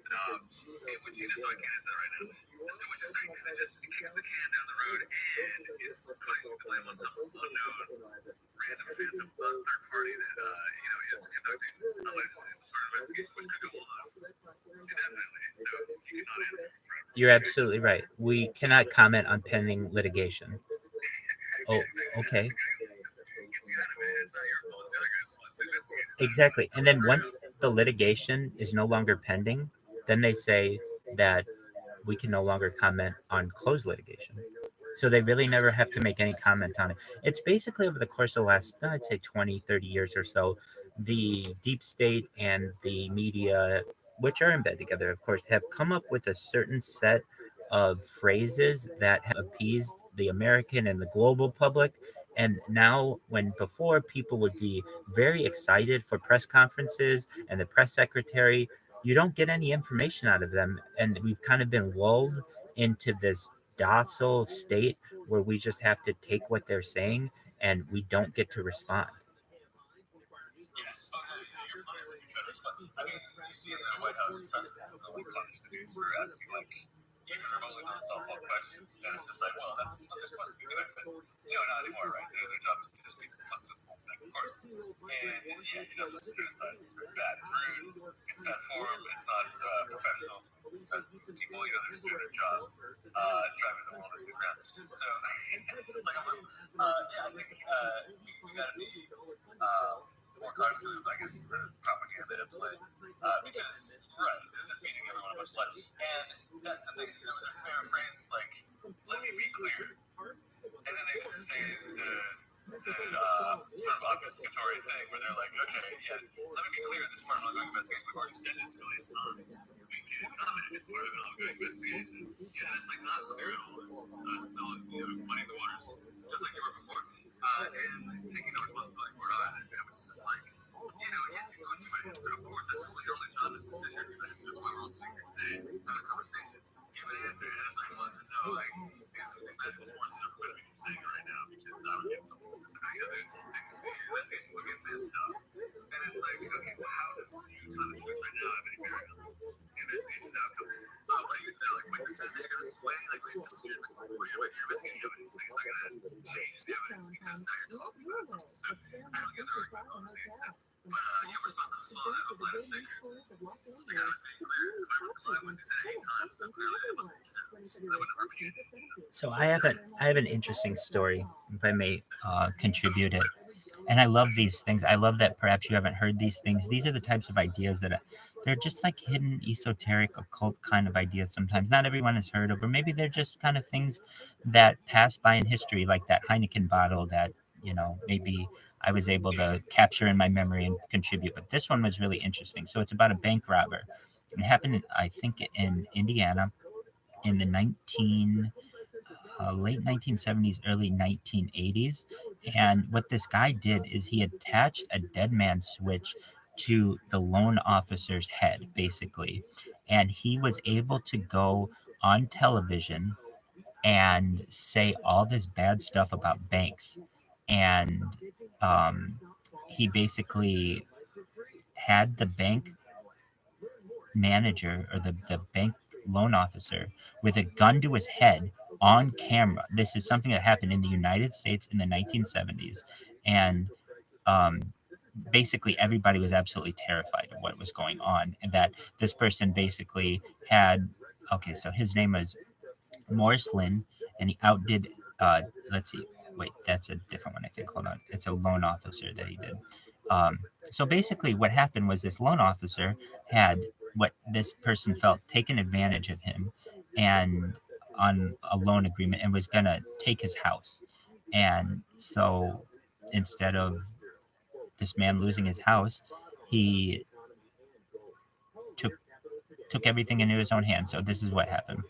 Which you just know I can't say right now. So what you're saying is it kicks the can down the road and is putting the blame on some unknown random phantom third party that is conducting allegedly some sort of investigation, which could go on indefinitely. So you cannot answer. You're absolutely right. We cannot comment on pending litigation. Oh, okay. Exactly. And then once the litigation is no longer pending, then they say that we can no longer comment on closed litigation. So they really never have to make any comment on it. It's basically over the course of the last, I'd say 20, 30 years or so, the deep state and the media, which are in bed together, of course, have come up with a certain set of phrases that have appeased the American and the global public. And now, when before people would be very excited for press conferences and the press secretary, you don't get any information out of them. And we've kind of been lulled into this docile state where we just have to take what they're saying and we don't get to respond. Yes. You're punishing each other. I mean, you see in the White House press conference, we punish the dudes for asking, even remotely non-softball questions. And it's just like, well, that's what they're supposed to be doing. But, not anymore, right? Their job is to just be complicit with the whole thing, of course. And, you're not supposed to criticize. It's very bad. It's rude. It's bad form. It's not professional. Because these people, they're just doing their jobs, driving the world into the ground. So, it's like, I think we got to be more cognizant of, I guess, the propaganda at play. Because, right, they're feeding everyone a bunch less. And that's the thing, there's phrases like, let me be clear. And then they just say the sort of obfuscatory thing where they're like, okay, let me be clear, this part of an ongoing investigation, we've already said this a million times. We can't comment, it's part of an ongoing investigation. That's not clear at all. It's still, muddying the waters, just like you were before. And taking no responsibility for it either, which is just like, yes, you go and do it. Of course, that's your only job is to sit here and do this. Why we're all sitting here today, have a conversation, give an answer, and it's like, well, no, these magical forces are preventing me from saying it right now because I would get something. So the investigation would get messed up. And it's like, okay, well, how does you tell the truth right now have any bearing on the investigation's outcome? So, this is you're going to sway, you're investigating evidence, it's not going to change the evidence because now you're talking about something. So, I don't get the argument on this makes sense. But, we're supposed to slow that apply to sticker. The guy was being clear. If I reply what he said 8 times, so clearly it wasn't true. I would never repeat it. So I have an interesting story, if I may contribute it. And I love these things. I love that perhaps you haven't heard these things. These are the types of ideas that they're just like hidden, esoteric, occult kind of ideas sometimes. Not everyone has heard of, or maybe they're just kind of things that pass by in history, like that Heineken bottle that, maybe I was able to capture in my memory and contribute. But this one was really interesting. So it's about a bank robber. It happened, I think, in Indiana in the late 1970s, early 1980s. And what this guy did is he attached a dead man switch to the loan officer's head, basically. And he was able to go on television and say all this bad stuff about banks. And um, he basically had the bank manager or the bank loan officer with a gun to his head on camera. This is something that happened in the United States in the 1970s. And um, basically everybody was absolutely terrified of what was going on, and that this person basically had, okay, so his name was Morris Lynn, and he outdid, let's see, wait, that's a different one, I think. Hold on. It's a loan officer that he did. Um, so basically, what happened was this loan officer had what this person felt taken advantage of him and on a loan agreement and was going to take his house. And so instead of this man losing his house, he took took everything into his own hands. So this is what happened.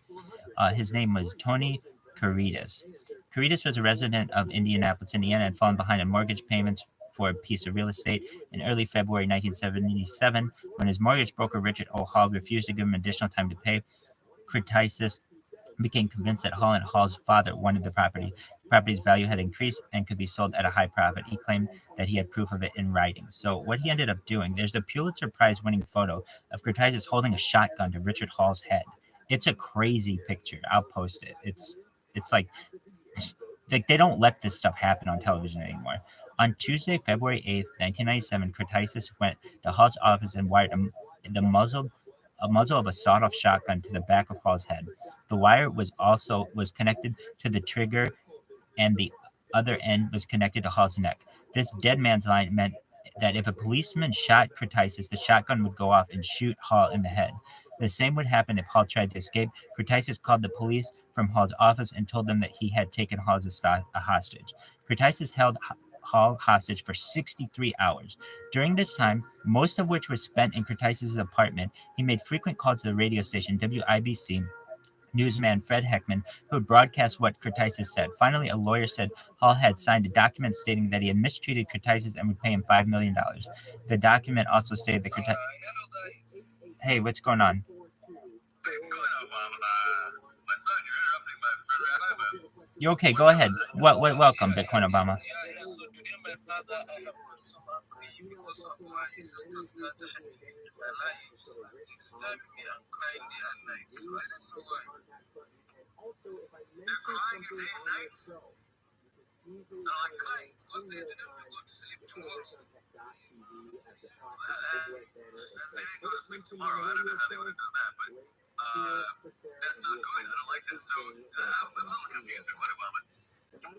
His name was Tony Caritas. Caritas was a resident of Indianapolis, Indiana, and fallen behind on mortgage payments for a piece of real estate in early February 1977. When his mortgage broker, Richard O. Hall, refused to give him additional time to pay, Caritas became convinced that Hall and Hall's father wanted the property. The property's value had increased and could be sold at a high profit. He claimed that he had proof of it in writing. So what he ended up doing, there's a Pulitzer Prize winning photo of Caritas holding a shotgun to Richard Hall's head. It's a crazy picture. I'll post it. It's like they don't let this stuff happen on television anymore. On Tuesday, February 8th, 1997, Cretisis went to Hall's office and wired the muzzle of a sawed-off shotgun to the back of Hall's head. The wire was connected to the trigger, and the other end was connected to Hall's neck. This dead man's line meant that if a policeman shot Cretisis, the shotgun would go off and shoot Hall in the head. The same would happen if Hall tried to escape. Cretisis called the police from Hall's office and told them that he had taken Hall as a hostage. Cretisis held Hall hostage for 63 hours. During this time, most of which was spent in Cretisis' apartment, he made frequent calls to the radio station WIBC newsman Fred Heckman, who had broadcast what Cretisis said. Finally, a lawyer said Hall had signed a document stating that he had mistreated Cretisis and would pay him $5 million. The document also stated that Cretisis... Hey, what's going on? You okay? Go ahead. Welcome, Bitcoin Obama. So today, my brother, I have brought some angry because of my sisters that have been in my life. So they disturbed me and crying day and night. So I don't know why. They're crying day and night. They're like crying because they didn't have to go to sleep tomorrow. They didn't go to sleep tomorrow. I don't know how they would have done that, but that's not good. I don't like that. So I'm a little confused with what Obama. It's not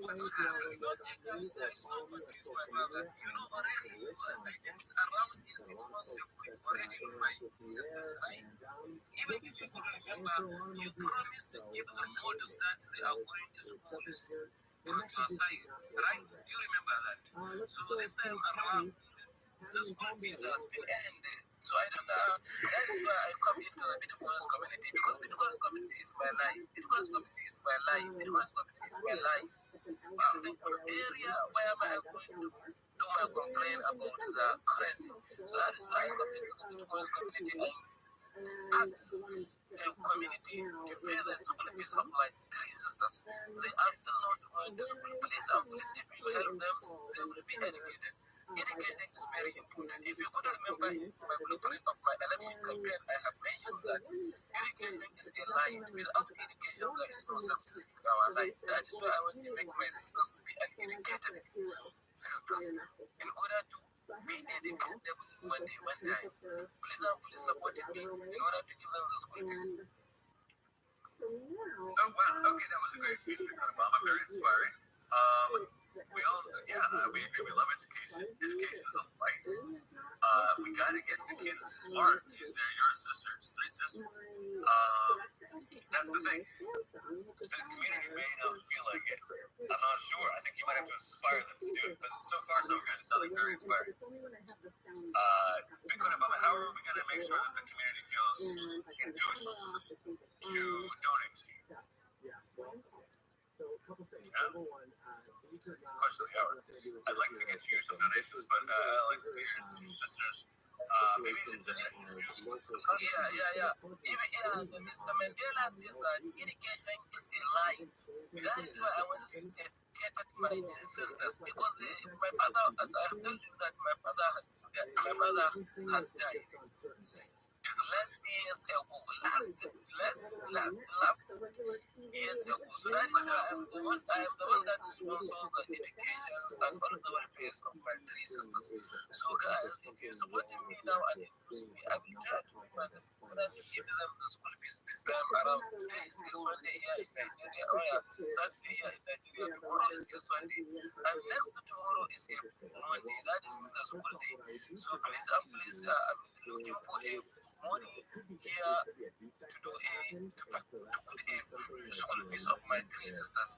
confused, my brother. You know already, I did around 6 months ago already with my sisters, right? Even if you could remember, you promised to give them notice that they are going to schools from your side, right? You remember that. So this time around, the school fees has been ended. So I don't know. That is why I come into the Bitcoin community, because Bitcoin community is my life. Bitcoin community is my life. Bitcoin community is my life. The area where am I going to do my complaint about the crazy. So that is why I come into the Bitcoin community and ask the community to pay the school fees of my three sisters. They are still not going to school. Please, if you help them, they will be educated. Education is very important. If you could remember my blueprint of my election campaign, I have mentioned that education is a life. Without education, there is no success in our life. That is why I want to make my sisters to be educated sisters in order to be educated one day, one time. Please support me in order to give them the school fees. Oh, wow. Okay, that was a great speech, Obama. Very inspiring. We agree. We love education. Education is a light. We got to get the kids smart. They're your sisters, three sisters. That's the thing. The community may not feel like it. I'm not sure. I think you might have to inspire them to do it. But so far, so good. It sounds like very inspiring. Bitcoin Obama, how are we going to make sure that the community feels enthused to donate to you? It's a question of the hour. I'd like to get you some donations, but I'd like to see your sisters. Maybe it's just yeah. Even Mr. Mandela said that education is a lie. That is why I want to educate my sisters because my father, as I have told you, that my father has died. Last years ago, last years ago. So that is why I am the one that sponsors the educations and all the welfares of my three sisters. So guys, if you're supporting me now and you see me, I will try to do my best. And I will give them the school fees this time around. Today is Sunday here in Nigeria. Oh yeah, Saturday here in Nigeria. Tomorrow is Sunday. And next to tomorrow is Monday. That is the school day. So please, I'm looking for a money here to do to put a school fees of my three sisters.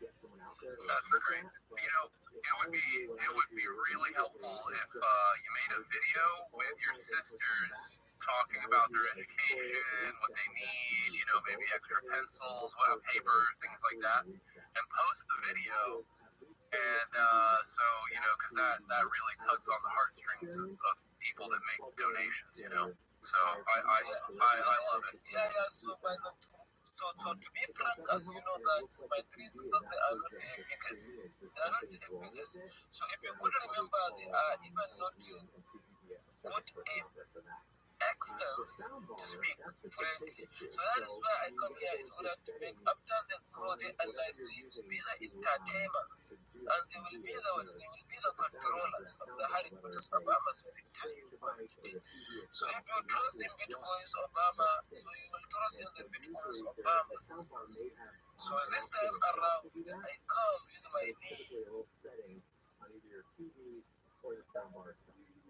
That's great. It would be really helpful if you made a video with your sisters talking about their education, what they need, maybe extra pencils, paper, things like that, and post the video. And so, because that really tugs on the heartstrings of people that make donations, So I love it. Yeah. So to be frank, as you know, that my three sisters, they are not the biggest. They are not the biggest. So if you could remember, they are even not good accents to speak fluently. So that is why I come here in order to make, after they grow, they and like they will be the entertainers, and they will be the controllers of the Harry Potter's Obama's military community. So if you trust in Bitcoin's Obama, so you will trust in the Bitcoin's Obama. So this time around, I come with my knee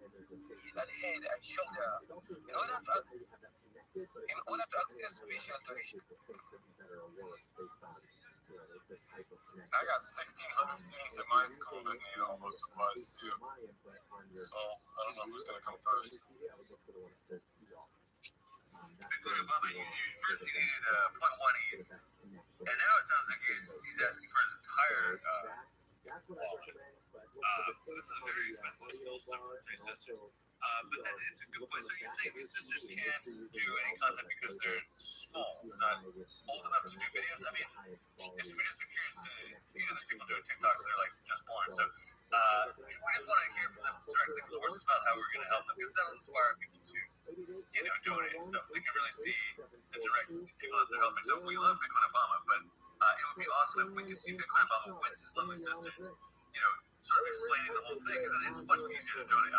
and head and shoulder in order to access special donation. I got 1,600 students at my school that need all those supplies too. So I don't know who's going to come first. Obama, you first needed 0.1 ETH, and now it sounds like he's asking for his entire wallet. This is a very expensive school, so for three sisters. But then it's a good point. So you're saying these sisters can't do any content because they're small, they're not old enough to do videos? I mean, it's just curious to, there's people doing TikToks, they're like just born. So we just want to hear from them directly from the horses about how we're going to help them, because that'll inspire people to, donate and stuff. They can really see the direct people that they're helping. So we love Bitcoin Obama, but it would be awesome if we could see Bitcoin Obama with his lovely sisters, sort of explaining the whole thing, because then it's much easier to donate.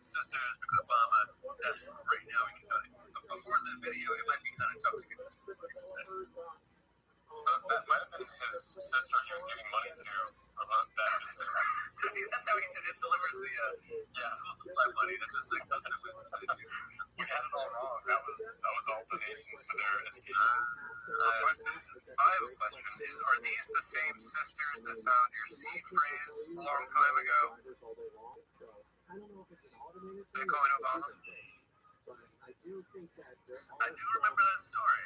Sisters, Bitcoin Obama, that's right now we can donate. But before the video, it might be kind of tough to get to say. That might have been his sister he was giving money to about that. That's how he delivers the school supply money. This is the concept we had it all wrong. That was all donations for their education. I have a question. Are these the same sisters that found your seed phrase a long time ago? Bitcoin Obama? I do remember that story.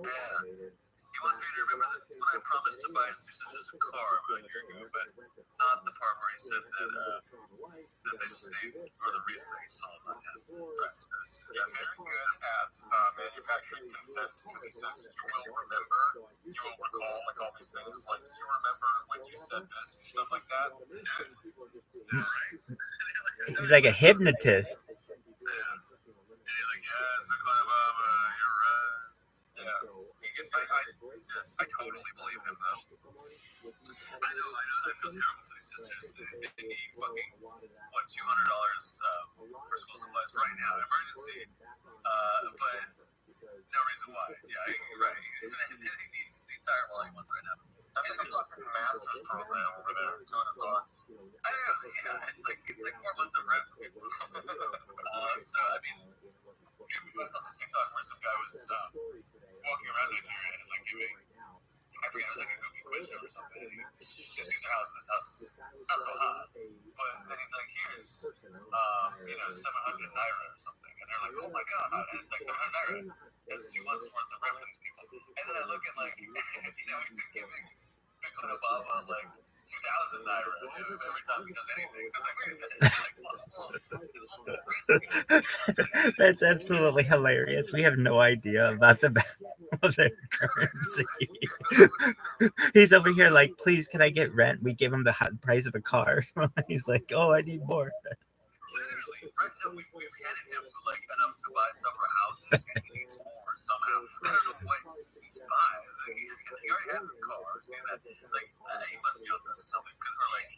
Yeah. He wants me to remember that when I promised to buy his two sisters a car about a year ago, but not the part where he said that they were the reason that he saw them on him. You're very good at manufacturing consent, because he says you will remember, you will recall, like all these things, like you remember when you said this and stuff like that. He's like a hypnotist. He's like, yes, Bitcoin Obama, you're right. I totally believe him, though. I know. I feel terrible for these sisters. They need fucking, $200 for school supplies right now, emergency. But no reason why. Yeah, you're right. He needs the entire volume once right now. I mean, this was the master's program over there, $200. I know, yeah, it's like 4 months of rent. So, I mean, I saw this TikTok where some guy was walking around Nigeria and giving, I forget, it was like a goofy quiz show or something. And he just used a house, this house, not so hot, but then he's like, here's, 700 naira or something. And they're like, oh my god, and it's like 700 naira. That's 2 months worth of rent for these people. And then I look at he's giving Bitcoin Obama like 2,000 naira every time he does anything. So it's like, That's absolutely hilarious. We have no idea about the value of their currency. He's over here like, please, can I get rent? We give him the price of a car. He's like, oh, I need more. Literally, right now we've handed him like enough to buy some of our houses, and he needs more somehow. I don't know what he buys. Like, he already has his car. See that? Like, he must be on something because we're like,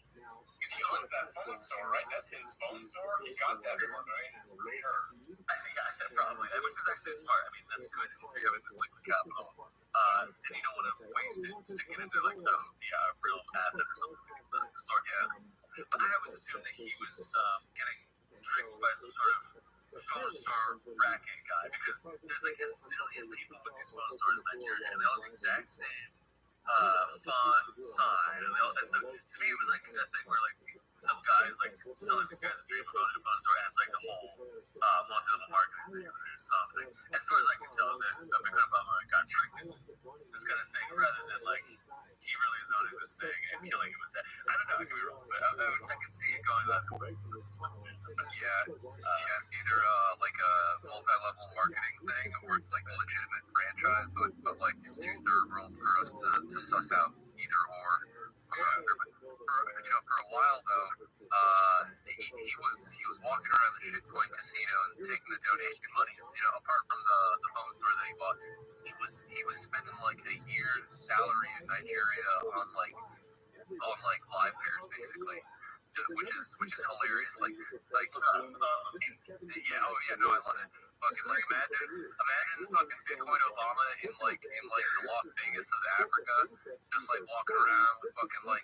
he's going to that phone store, right? That's his phone store. He got that one, right? For sure. I think probably, which is actually smart. I mean, that's good if you're having this liquid capital, and you don't want to waste it to get into like a real asset or something. Store, yeah. But I always assumed that he was getting tricked by some sort of phone store racket guy because there's like a zillion people with these phone stores in Nigeria and they all have the exact same font, sign, and they all. So to me, it was like a thing where like some guys like selling these guys a dream of going to a phone store, and it's like the whole multi-level marketing thing or something. As far as I can tell, that Bitcoin Obama got tricked into this kind of thing rather than like he really is owning this thing and killing it with that. I don't know, I could be wrong, but I can see it going that way. It's either like a multi-level marketing thing or it's like a legitimate franchise, but like it's too third world for us to suss out either or. For a while though, he was walking around the shitcoin casino and taking the donation monies. Apart from the phone store that he bought, he was spending like a year's salary in Nigeria on live pairs basically, which is hilarious. Like it's awesome. No, I love it. Fucking like imagine fucking Bitcoin Obama in the Las Vegas of Africa, just like walking around with fucking like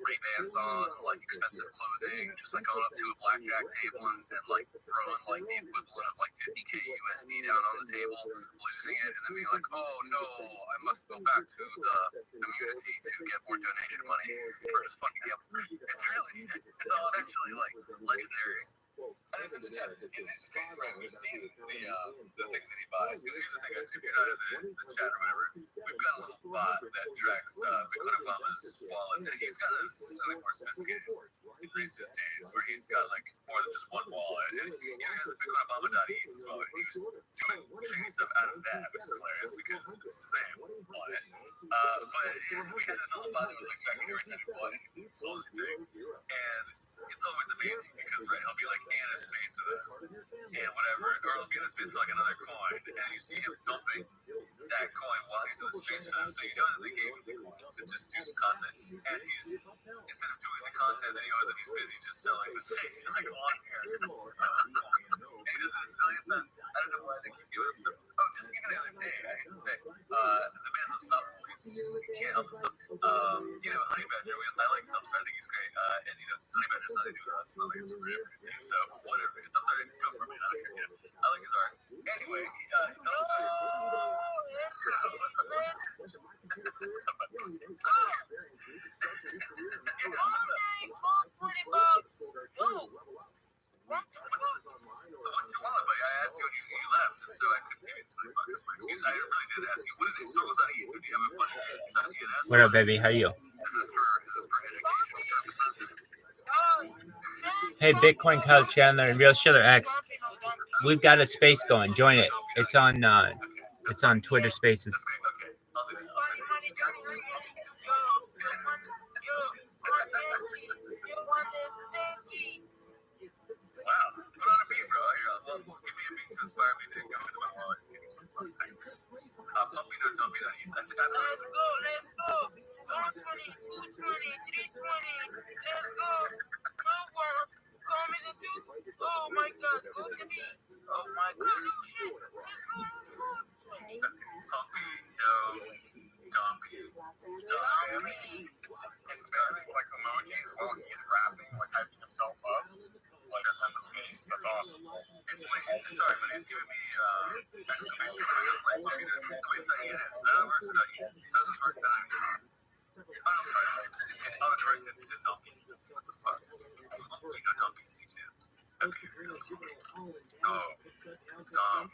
Ray-Bans on, like expensive clothing, just like going up to a blackjack table and like throwing like the equivalent of like 50K USD down on the table, losing it, and then being like, oh no, I must go back to the community to get more donation money for this fucking gamble. It's all actually like legendary. It's crazy, right? We've seen the things that he buys. Because here's the thing, guys, if you're not in the chat or whatever, we've got a little bot that tracks Bitcoin Obama's wallet, and he's got something more sophisticated in recent days, where he's got like more than just one wallet. And he has a BitcoinObama.e as well. And he was doing stuff out of that, which is hilarious because it's the same wallet. But we had another bot that was like tracking every time he bought it and sold the thing. And it's always amazing because he'll be like in his face with us and whatever, or he'll be in his face with like another coin, and you see him dumping that coin while he's in his face with them, so you know that they gave him the coin to just do some content. And he's instead of doing the content that he owes him, he's busy just selling the thing like on here. And he does it a zillion times. I don't know why they keep doing stuff. Oh, just even the other day, I hate to say, the man's unstoppable. He can't help himself. Honey Badger, I like Dumpster. I think he's great. And Honey Badger's nothing to do with us. So like it's weird. So whatever. Dumpster, go for me. I don't care. I like his art. Anyway, What up, baby? How are you? Hey, Bitcoin Kyle Chandler and Real Schiller X. We've got a space going. Join it. It's on Twitter Spaces. Wow, put on a beat, bro. Here, well, give me a beat to inspire me to go into my wallet and give me 21 seconds. Pumpy no dumpy no heat. Let's go. 120, 220, 320. Let's go. Good work. Call me the two. Oh my God, go to the beat. Oh my God, oh shit. Let's go. Pumpy no dumpy. He's spamming like emojis while he's rapping, like hyping himself up. Like that's amazing. That's awesome. It's like, sorry, but he's giving me exclamation points. Like, the way it's saying it is. That works or not? It doesn't work. I'm trying to dump you. What the fuck? We got dumping you now. Okay, oh, dump,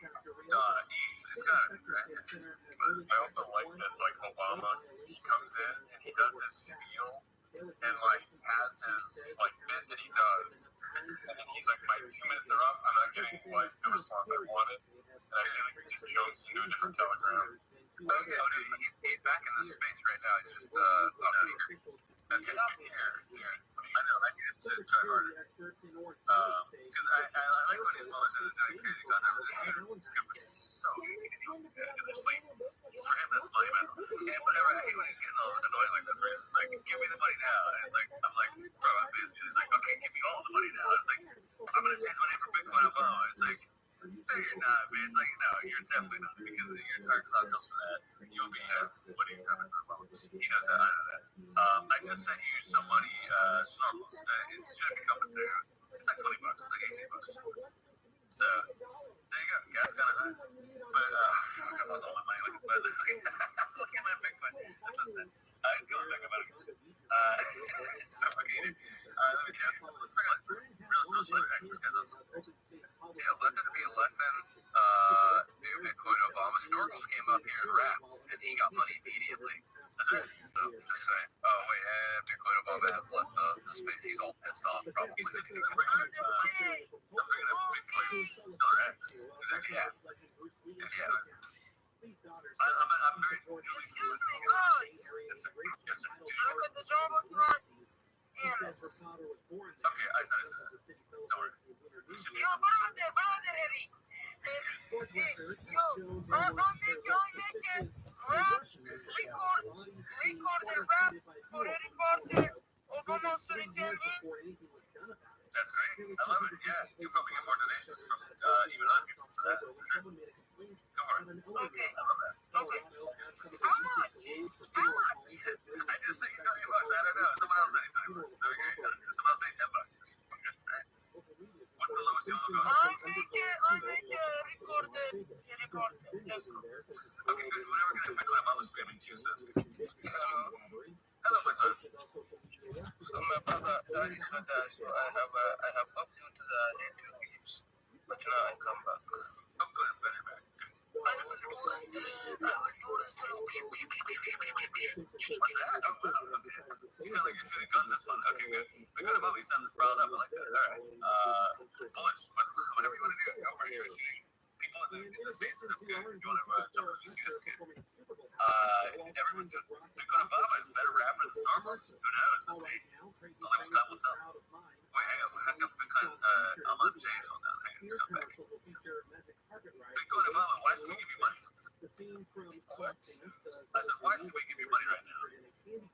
eat. It's gotta be right. But I also like that, like Obama he comes in and he does this spiel and like has his like bit that he does, and then he's like, my 2 minutes are up, I'm not getting like the response I wanted, and I feel like he just jumps into a different telegram. Oh yeah, he's back in the space right now. He's just off speaker. Get up here, dude. I know, I need to try harder. Because I like when these ballers are just doing crazy content with this dude. It's so easy to do. And it's like, for him, that's monumental. And whatever, I hate when he's getting all annoying like this, where he's just like, give me the money now. And it's like, I'm like, bro, I'm busy. He's like, okay, give me all the money now. It's like, I'm going to change my name for Bitcoin Obama. It's like, no, you're not, man. It's like, no, you're definitely not. Because your entire cloud comes from that. You'll be putting your comment for Obama. He knows that. I know that. I just sent you some money, snorkels. It should be coming through. It's like $20. It's like $18 or something. So, there you go. Gas kind of high. But, I lost all my money. But, look at my Bitcoin. That's so sad. It's going back about it. I'm fucking it. Let me see. Let's bring up real celebrity actors. This guy's awesome. Yeah, let this be a lesson. Bitcoin Obama snorkels came up here and rapped, and he got money immediately. That's it. So, just saying. Oh, wait, Bitcoin Obama has left the space. He's all pissed off, probably. I'm bringing up Bitcoin X. Who's actually at? Yeah. I'm very newly. Excuse me, guys. Yes, sir. Yes, sir. Look at the JavaScript. Okay, I said it. Don't worry. Yo, brother, Eddie. Yo, I'm making rap, record the rap for the reporter. Obama superintendent. That's great. I love it. Yeah, you probably get more donations from even other people for that. For sure. Go for it. Okay. I love that. Okay. How much? I just think $20. I don't know. Someone else said $20. Someone else said $10. What's the lowest you'll go? I make a recorder. Yes. Okay, good. Whenever can I pick my mama's screaming juices? Hello, my son. So my brother, that is what so I have uploaded the network issues, but now I come back. Oh, good. I'm glad you're back. I will do this. What's that? Oh, wow. You sound like you're shooting guns this fun. Okay, good. Because above you sound riled up. I like that. All right. Bullets. Whatever you want to do. Go for it. You're shooting people in the space. That's good. You want to jump in the sea? That's good. Everyone, Bitcoin Obama is a better rapper than Snorkels? Who knows? Let's see. Only one time will tell. Wait, hang on. How come Bitcoin, I'm on James on that. Hang on, let's come back. Bitcoin Obama, why should we give you money? What? I said, why should we give you money right now?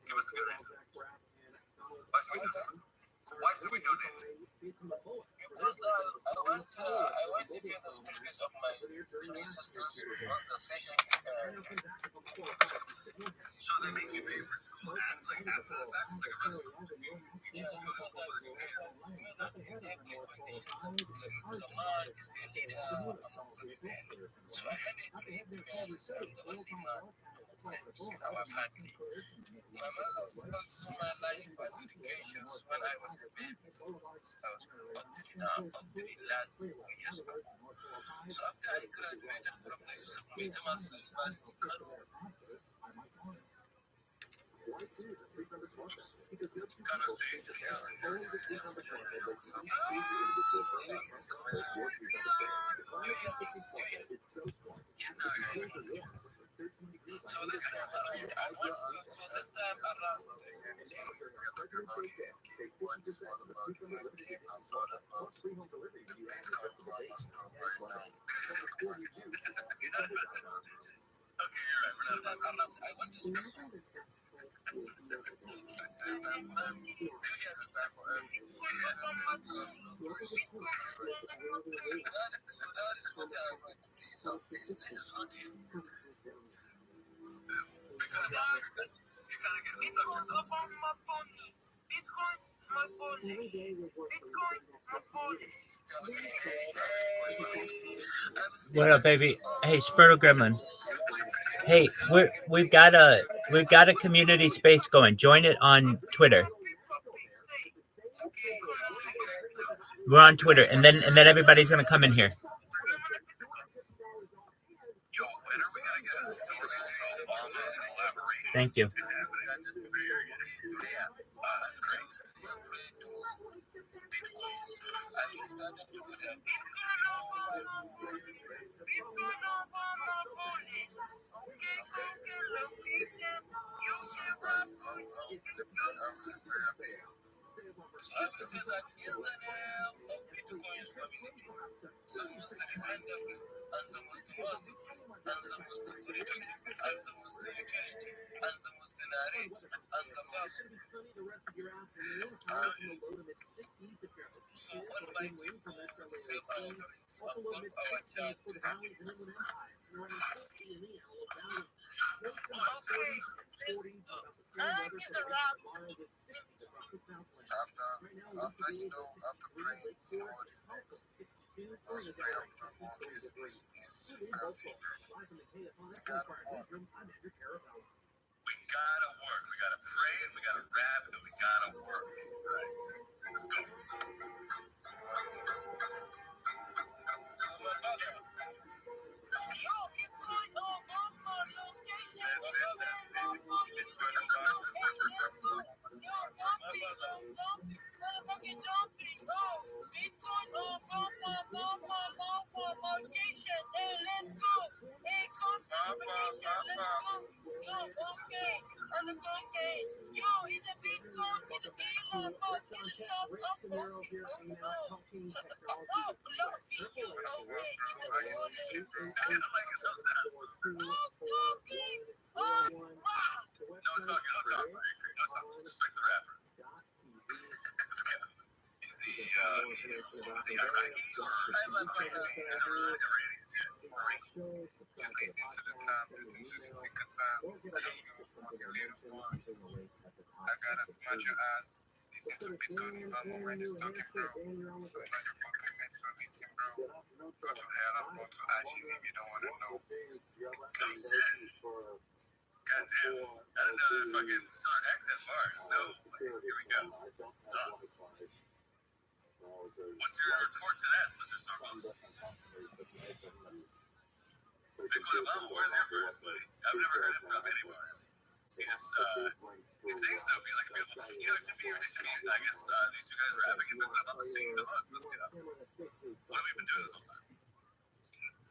Give us a good answer. Why should we do that? Why should we donate? Because I went to get the space of my three sisters. Once the station is So they make you pay for school like after the fact? It's like a restaurant. You go to school and you pay them. Someone is a leader among the people. So I have a great man of the only man in our family. My mother sponsored my life and education when I was a baby. I was up to the last 2 years ago. So after I graduated from the Yusuf Midamas University, So this time around, I want to What up, baby? Hey, Spurtle Gremlin. Hey, we've got a community space going. Join it on Twitter. We're on Twitter, and then everybody's gonna come in here. Thank you. It's happening. I just that's great. After you know, after praying, you know what is next. Because prayer after work is selfie. We gotta work. We gotta work. We gotta pray, we gotta rap, and we gotta work. Right. Let's go. I gotta smudge your eyes. Listen to Bitcoin Mama when it's talking, bro. Put on your fucking mix for listen, bro. Go to hell, I'm going to IG if you don't wanna know. Goddamn. Got another fucking Star X at bars. No. Here we go. What's your report to that, Mr. Starbucks? Bitcoin Mama, where's your first, buddy? I've never heard him drop any bars. He just, his things though be like beautiful. You know, it should be, I guess, these two guys rapping and Bitcoin Mama singing the hook. Let's get up. What have we been doing this whole time?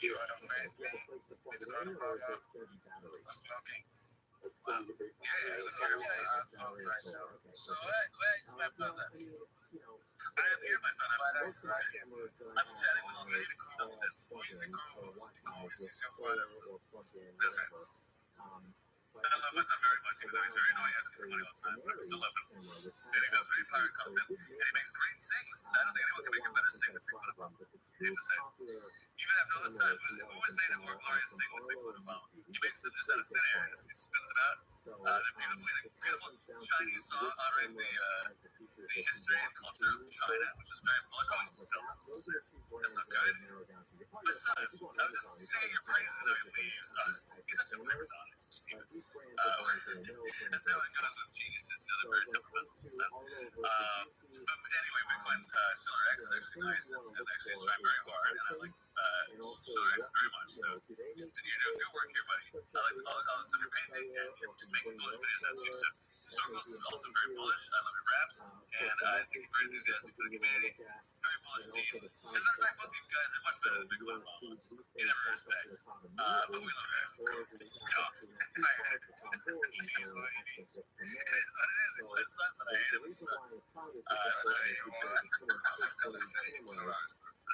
You are the friend, man. Bitcoin Mama, smoking. Wow. Yeah, let's hear my eyes right now. So, wait, my brother. I am here, my friend. I'm chatting with all the boys, the girls, is your father. That's right. I love my son very much, even though he's very annoying, asking for money all the time, but I still love him. And he does very pirate content, and he makes great things. I don't think anyone can make a better sing than Bitcoin Mama. Even after all this time, who has made a more glorious thing than Bitcoin Mama? He makes them just out of thin air, he spins them out. The beautiful Chinese song honoring the history and culture of China, which is very bullish. Oh, he's still not listening. That's not good. But son, I'm just singing your praises and he leaves. He's such a prima donna. He's such a demon. That's how it goes with geniuses. You know, they're very temperamental sometimes. But anyway, Bitcoin Solar X is actually nice, and actually it's trying very hard, and I like Solar X very much. So you're doing good work here, buddy. I like all the stuff you're painting, and you're making bullish videos now too. So Circles is also very bullish. I love your raps, and I think you're very enthusiastic for the community. Very bullish indeed. As a matter of fact, both of you guys are much better than Bitcoin Mama in every respect. But we love it. Cool. It is what it is. It's not that I hate it.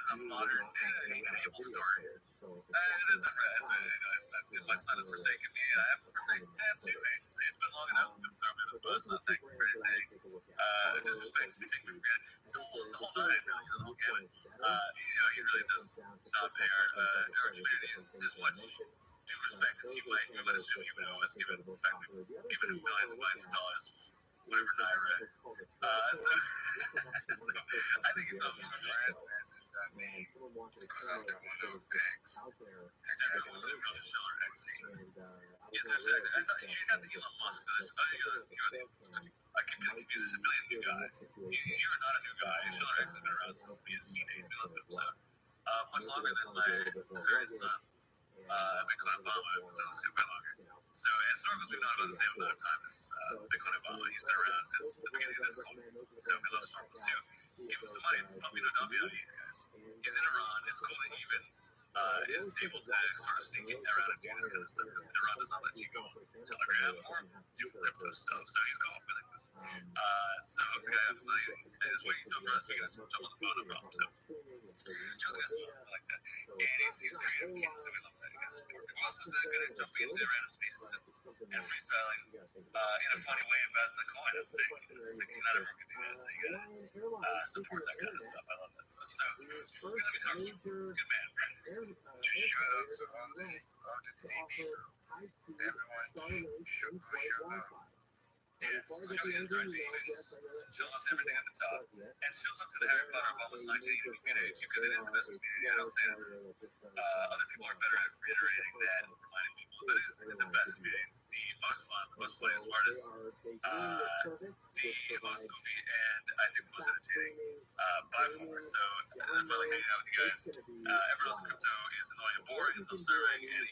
A modern enabled story. My son has forsaken me, and I have to forsake him too. It's been long enough to throw me the bus. So thank you for anything. Disrespect me, take me for granted. The whole nine, the whole gamut. He really does not pay our community as much due respect as you might assume he would owe us, given the fact we've given him millions and millions of dollars. Whatever Naira. I think he's over some harassment by me because I'm doing one of those things. And everyone lives on the shoulder actually. Yes, I thought you got the Elon Musk to this. I can confuse a million new guys. You're not a new guy. Shoulder X has been around since the BSC days. We love him. So, much longer than my various son. Bitcoin Mama. Let's get way longer. So historicals we've known about the same amount of time as Bitcoin Obama. He's been around since the beginning of this whole. So we love historicals too. Give him some money. Don't be these guys. He's in Iran. It's cool that he even is able to sort of sneak around and do this kind of stuff because Iran does not let you go Telegram or do crypto stuff. So he's going like this. So the guy absolutely is waiting for us. We got to jump on the phone and problem. So like that. And he's creative. So we love that. Who else is going to jump into random spaces and freestyling in a funny way about the coin? It's sick. Not everyone can do that. So you gotta support that kind of stuff. I love that stuff. So let me talk to you. Good man. Just shout out to all the people. Everyone should push your mouth. Yeah, she'll look to everything at the top, and she'll look to the Harry Potter Obama community too, because it is the best community. I don't say that. Other people are better at reiterating that and reminding people that it is the best community. The most fun, most playing, smartest, the most goofy, and I think the most entertaining by far. So that's why I like hanging out with you guys. Everyone else in crypto is annoying and boring and self-serving and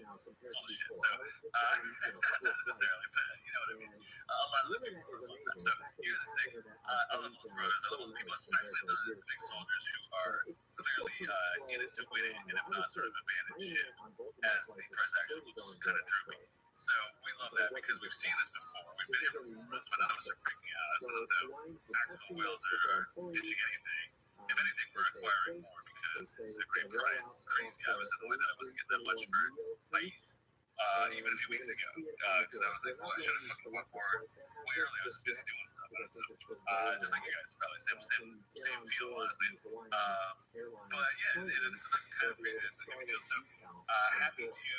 full of shit. So not necessarily, but you know what I mean. A lot of the people for a long time. So here's the thing. I love those brothers. I love those people, especially the big soldiers who are clearly in it to win it and have not sort of abandoned ship as the price actually looks kind of droopy. So we love that because we've seen this before. We've been here before. Most of my numbers are freaking out. As though the actual whales are ditching anything. If anything, we're acquiring more because it's a great price. It's crazy. I was annoyed that I wasn't getting that much for ice even a few weeks ago because I was like, well, I should have fucking went for it way earlier. I was busy doing stuff. I don't know. Just like you guys, probably same feel, honestly. But yeah, this is kind of crazy. It's a good deal. So happy to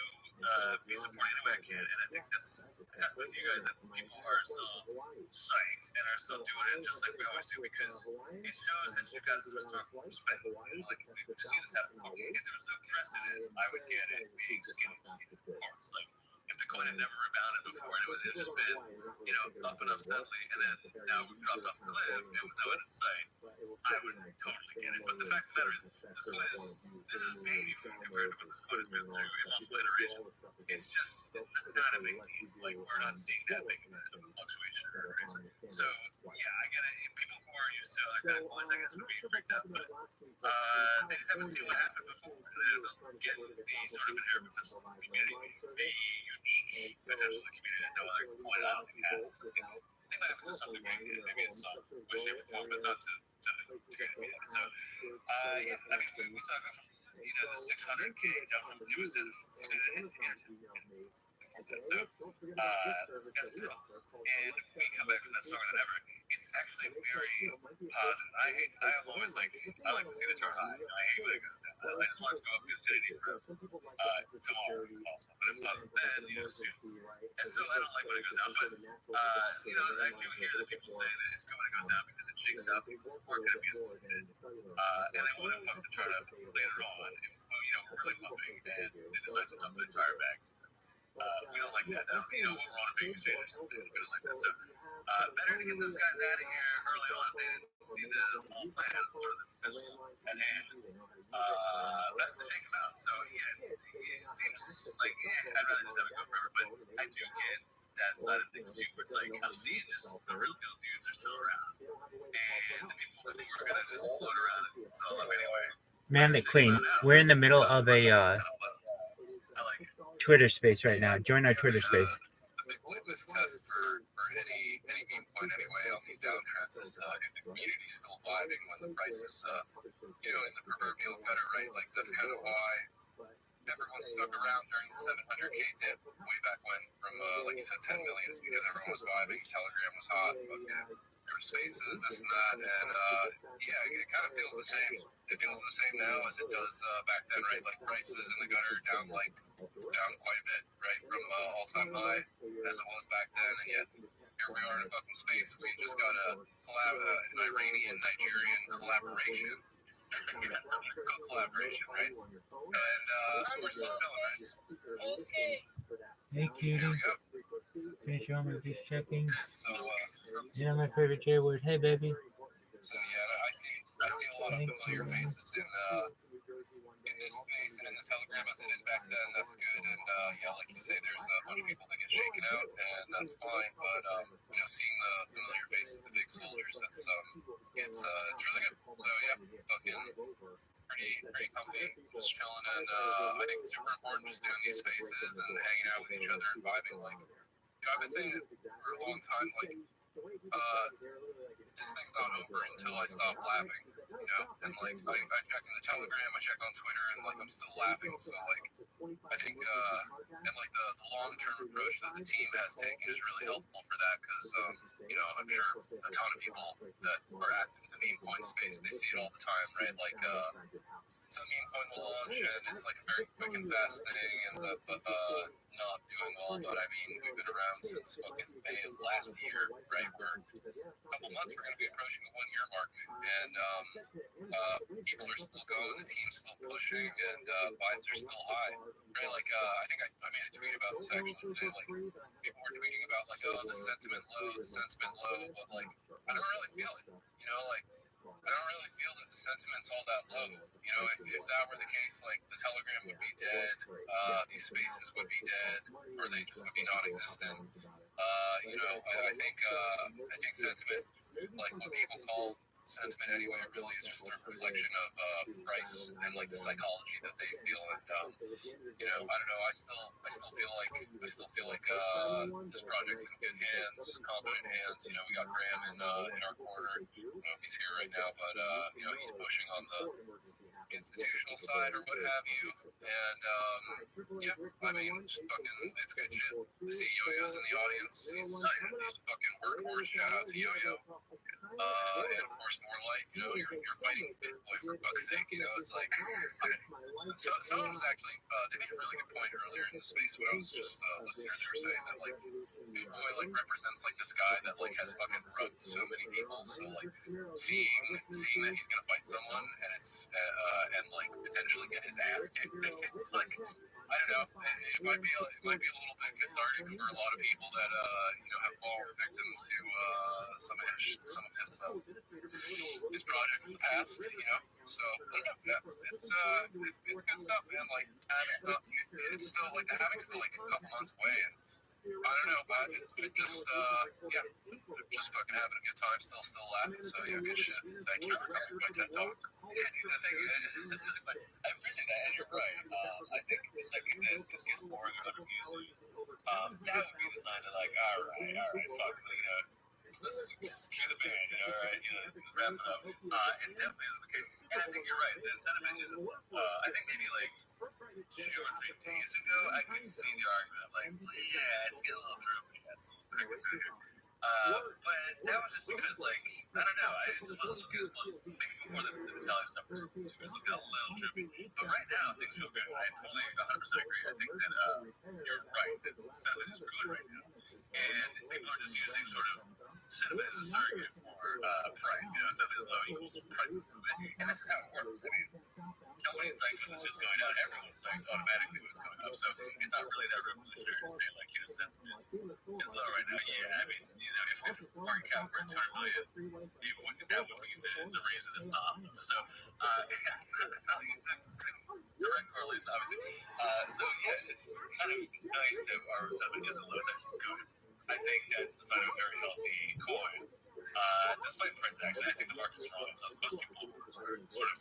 be supporting the way I can, and I think that's a testament to you guys that people are still psyched and are still doing it just like we always do because it shows that you guys are still spending. Like we've seen this happen before. If there was no precedent, I would get it being skinny, of course. Like if the coin had never rebounded before and it was just been, up and up steadily, and then now we've dropped off the cliff and with no end in sight, I would totally get it. But the fact of the matter is, this is baby food compared to what this coin has been through in multiple iterations. It's just not a big deal. Like we're not seeing that big of a fluctuation or increase. So yeah, I get it. People who are used to other kind of coins, I guess, would be freaked out, but they just haven't seen what happened before. And get the sort of inheritance of the community, the unique potential of the community that no other coin I don't think has. They might have to some degree, maybe in some way, shape, or form, but not to the degree that we have. So yeah, I mean, we saw it go from the 600K down from it was so that's cool. And we come back from that stronger than ever. It's actually very positive. I am always like, I like to see the chart high. I hate when it goes down. I just want it to go up to infinity for tomorrow if possible. But if not, then soon. And so I don't like when it goes down. But I do hear that people say that it's good when it goes down because it shakes out people who are going to be in it. And they want to fuck the chart up later on if we're really pumping and they decide to dump the entire bag. We don't like that. We're on a big exchange. We don't like that. So better to get those guys out of here early on. They didn't see the whole plan or the potential at hand. Best to shake them out. So yeah, it seems like I'd rather just have it go forever. But I do get that side of things too, where it's like I'm seeing just the real deal dudes are still around, and the people who are gonna just float around and sell them anyway. Man, the Queen, we're in the middle of a Twitter space right now. Join our Twitter space. The big litmus test for any game point anyway on these downtrends is if the community is still vibing when the price is in the proverbial gutter, right? Like that's kind of why everyone stuck around during the 700K dip way back when from like you said 10 million because everyone was vibing, Telegram was hot, there were spaces, this and that, and it kind of feels the same. It feels the same now as it does back then, right? Like prices in the gutter down quite a bit, right? From all-time high as it was back then, and yet here we are in a fucking space. We just got an Iranian-Nigerian collaboration. It's called collaboration, right? And we're still feeling nice. Okay. Hey, cutie. Here we go. Finish your homework, just checking. So, My favorite J word. Hey, baby. So yeah, I see a lot of familiar faces in the this space and in the Telegram as it is back then, that's good. And yeah, like you say, there's a bunch of people that get shaken out, and that's fine. But you know, seeing the familiar faces, the big soldiers, that's it's really good. So yeah, fucking pretty comfy, just chilling, and I think it's super important just doing these spaces and hanging out with each other and vibing. Like, you know, I've been saying it for a long time, like, this thing's not over until I stop laughing, you know? And, like, I check in the Telegram, I check on Twitter, and, like, I'm still laughing. So, like, I think, and, like, the long-term approach that the team has taken is really helpful for that because, you know, I'm sure a ton of people that are active in the meme coin space, they see it all the time, right? Like, some meme coin will launch and it's like a very quick and fast thing, ends up not doing well. But I mean, we've been around since fucking May of last year, right? We're a couple months, we're going to be approaching the 1 year mark, and people are still going, the team's still pushing, and vibes are still high, right? Like, I think I made a tweet about this actually today. Like, people were tweeting about like, oh, the sentiment low, but like, I don't really feel it, you know, like. I don't really feel that the sentiment's all that low. You know, if that were the case, like the Telegram would be dead, these spaces would be dead, or they just would be non-existent. You know, I think sentiment, like what people call sentiment anyway, really is just a reflection of price and like the psychology that they feel. And you know, I don't know. I still feel like this project's in good hands, competent hands. You know, we got Graham in our corner. I don't know if he's here right now, but you know, he's pushing on the institutional side or what have you. And yeah, I mean, it's good shit. I see Yo-Yo's in the audience. He's fucking workhorse. Shout out to Yo-Yo. And of course, more like, you know, you're fighting Big Boy for fuck's sake. You know, it's like, so someone was actually, they made a really good point earlier in the space when I was just listening. They were saying that like Big Boy like represents like this guy that like has fucking rubbed so many people. So like seeing that he's gonna fight someone and it's and like potentially get his ass kicked, it's like, I don't know. It might be a little bit cathartic for a lot of people that you know have fallen victim to some of his projects in the past. You know, so I don't know. Yeah, it's good stuff, man. Like it's still like the having's still like a couple months away, and I don't know, but it just yeah, just fucking having a good time, still laughing. So yeah, good shit. Thank you for coming to my TED Talk. I appreciate that, and you're right. I think the second that this gets boring or underused, that would be the sign of like, all right, fuck, you know, let's cue the band, you know, all right, you know, let's wrap it up. It definitely isn't the case, and I think you're right. The sentiment isn't. I think maybe like 2 or 3 days ago, I could see the argument of like, yeah, it's getting a little droopy. That's a little bit. But that was just because, like, I don't know, I just wasn't looking as much, maybe before the Metallica stuff was looking a little droopy. But right now, things feel good. I totally 100% agree. I think that you're right, that sentiment is good right now. And people are just using sort of sentiment as a surrogate for price. You know, sentiment is low equals price is low. And that's how it works. I mean, nobody's psyched when the shit's going down. Everyone's psyched automatically when it's going up. So it's not really that revolutionary to say, like, you know, sentiment is low right now. Yeah, I mean, you know, if market cap for 200 million, that would be the reason it's not. So, direct correlation, obviously. So, yeah, it's kind of nice that our sentiment isn't low. It's actually good. I think that's the sign of a very healthy coin. Despite price action, I think the market's wrong. Most people are sort of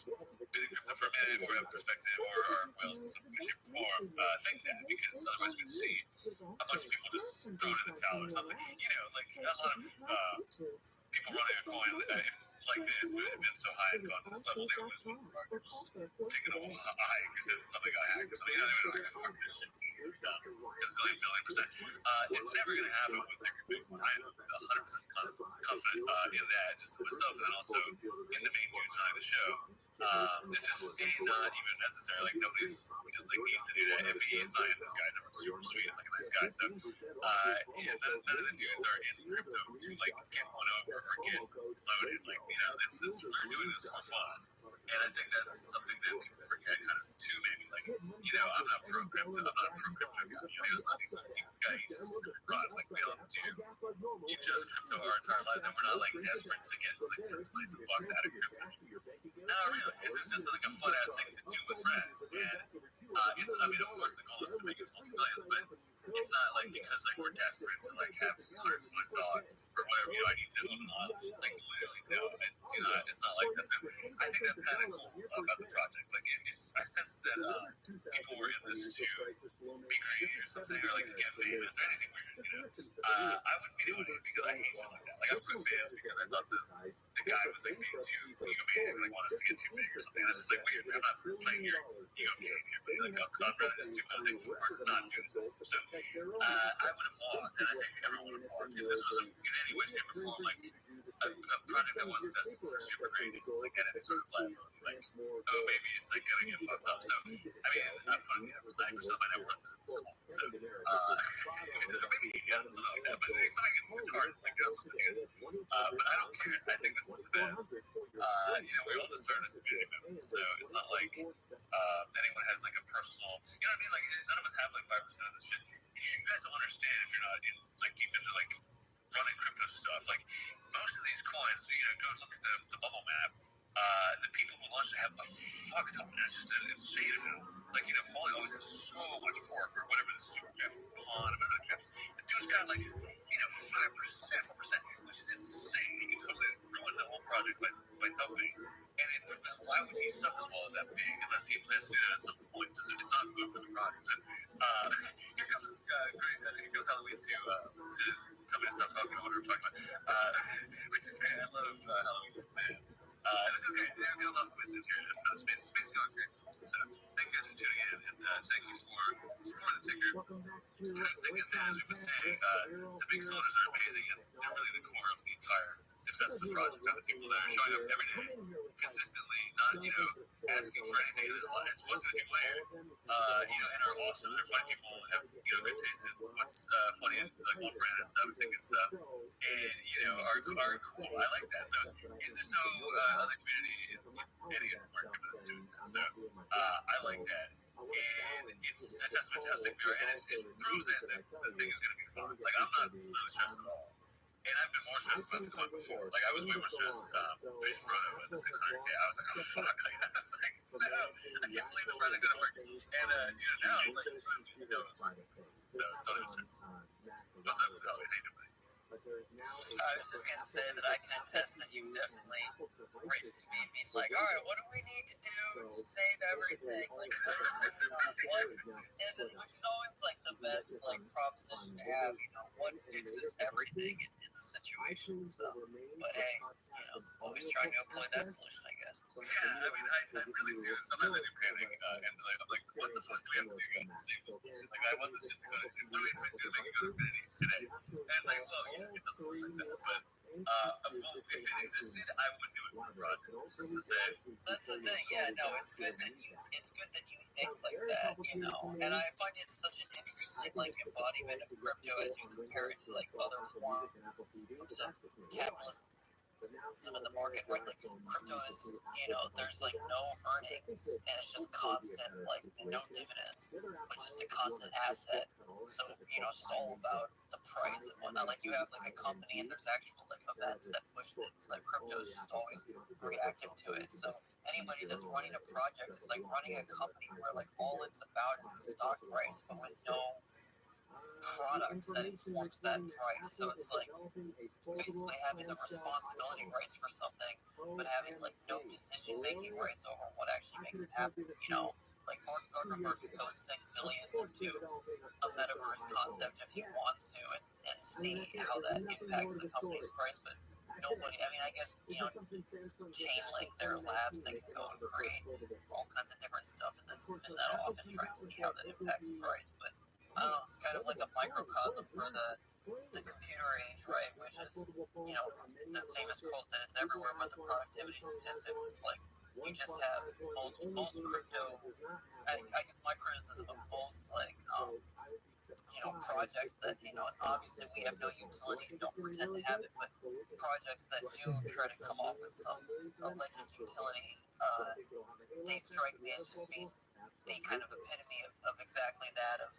been in crypto for a minute or have perspective or are whales in some way, shape, or form think that, because otherwise we'd see a bunch of people just throw it in the towel or something. You know, like a lot of people running a coin like this, if it had been so high and gone to this level, they would just taking a high because something got hacked or something. You know, they would like, fuck this shit. Done. It's still 8 billion %. It's never going to happen with Bitcoin. I'm 100% confident in that, just myself, and then also in the main dudes running the show. It's just not even necessary. Like, nobody's like needs to do that. MBA's not in this guy's ever super sweet, like a nice guy. So, yeah, none of the dudes are in crypto to like get one over or get loaded. Like, you know, we're doing this for fun. And I think that's something that people forget kind of too, maybe. Like, you know, I'm not pro crypto. I'm not a pro crypto guy. You know, it's not guy run. Like, we don't do just crypto our entire lives, and we're not like desperate to get like tens of millions of bucks out of crypto. No, really. It's just like a fun ass thing to do with friends. And it's, I mean, of course, the goal is to make it multi-millions, but it's not like because like we're desperate to like have hundreds of my dogs for whatever I need to own on. Like clearly, no, it's not like that's. I think that's kind of cool about the project. Like, if I sense that people were in this to be creative or something, or like get famous or anything weird, I wouldn't be doing it because I hate shit like that. Like, I've quit bands because I thought the guy was like being too egomaniac, like wanted us to get too big or something. That's just like weird. I'm not playing your ego game here, but like I'd rather just do my thing or not do it. So I would have walked, and I think everyone would have walked if this was in any way, shape, or form like a project that wasn't necessarily super great. It's like had any sort of liability, like maybe it's like gonna get fucked up. So I mean, I'm funny. 9% of my net worth is in school. So maybe something like that. But it's not getting retarded. Like that's what it is. But I don't care. I think this is the best. We all just started as a community member, so it's not like anyone has like a personal. You know what I mean? Like none of us have like 5% of this shit. You guys don't understand if you're not in like deep into like running crypto stuff. Like most of these coins, go look at the bubble map. The people who launched it have a fuck ton. It's just an insane amount. Like, Paulie always has so much pork or whatever the super caps, pawn, whatever the caps. The dude's got like, 5%, 4%, which is insane. He can totally ruin the whole project by dumping. And why would he suck as well as that big unless he plans to do that at some point? It's not good for the project. And, here comes this guy, great. Here comes Halloween to tell me to stop talking about what we're talking about. Which is great. I love Halloween, man. This is great. I love wisdom here at Space. Space is going great. So thank you guys for tuning in, and thank you for supporting the ticker. The thing is, as we've been saying, the big floaters are amazing, and they're really the core of the entire success of the project. And the people that are showing up every day, consistently, not asking for anything. There's a lot. It's what's going to be layered. And are awesome. They're funny people. Have good taste in what's funny and like on brand and stuff, thinking stuff, and are cool. I like that. So there's no other community in any of our commitments to it. So I like that. And it's a testament to how sick we are, and it proves that the thing is going to be fun. Like, I'm not really stressed at all. And I've been more stressed about the coin before. Like, I was way more stressed Fish Brother with the 600K. I was like, oh, fuck. Like, I was like, no, I can't believe the project's going to work. And, now it's like, it's working. So, don't even stress. What's up, Holly? How you doing? I was just going to say that I can attest that you definitely written to me being like, all right, what do we need to do to save everything? Like, what? And which is always like the best like proposition to have, what fixes everything in the situation. So, but hey, always trying to employ that solution, I guess. Yeah, I mean, I really do. Sometimes I do panic, and I'm like, what the fuck do we have to do, guys, to save this bullshit? Like, I want this shit to go to, what do we have to do to make it go to infinity today? And it's like, well, it doesn't work like that, but if it existed, I would do it for a project. Just to say, that's the thing. Yeah, no, it's good that you think like that, And I find it such an interesting like embodiment of crypto as you compare it to like other forms of capitalism in the market, where like crypto is, there's like no earnings and it's just constant, like no dividends, but just a constant asset. So it's all about the price and whatnot. Like you have like a company and there's actual like events that push things. Like crypto is just always reactive to it. So anybody that's running a project is like running a company where like all it's about is the stock price, but with no product that informs that price. So it's like basically having the responsibility rights for something, but having like no decision making rights over what actually makes it happen. Like Mark Zuckerberg goes sink billions into a metaverse concept if he wants to, and see how that impacts the company's price, but nobody, I guess, Chainlink, their labs, they can go and create all kinds of different stuff and then spin that off and try to see how that impacts price. But I don't know, it's kind of like a microcosm for the computer age, right? Which is, the famous quote that it's everywhere but the productivity statistics. It's like, you just have most crypto, I guess my criticism of most, like, projects that, obviously we have no utility and don't pretend to have it, but projects that do try to come off with some alleged utility, they strike me as just being the kind of epitome of exactly that, of,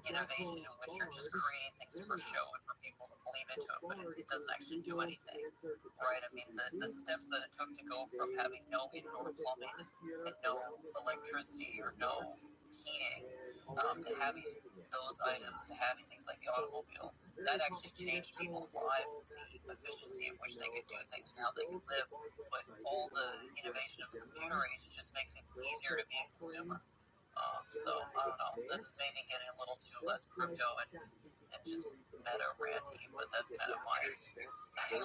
innovation in which you're just creating things for show and for people to believe into it, but it doesn't actually do anything, right? I mean, the steps that it took to go from having no indoor plumbing and no electricity or no heating, to having those items, to having things like the automobile, that actually changed people's lives, the efficiency in which they could do things and how they could live. But all the innovation of the computer age just makes it easier to be a consumer. So I don't know. This may be getting a little too less crypto and just meta ranty, but that's kind of my I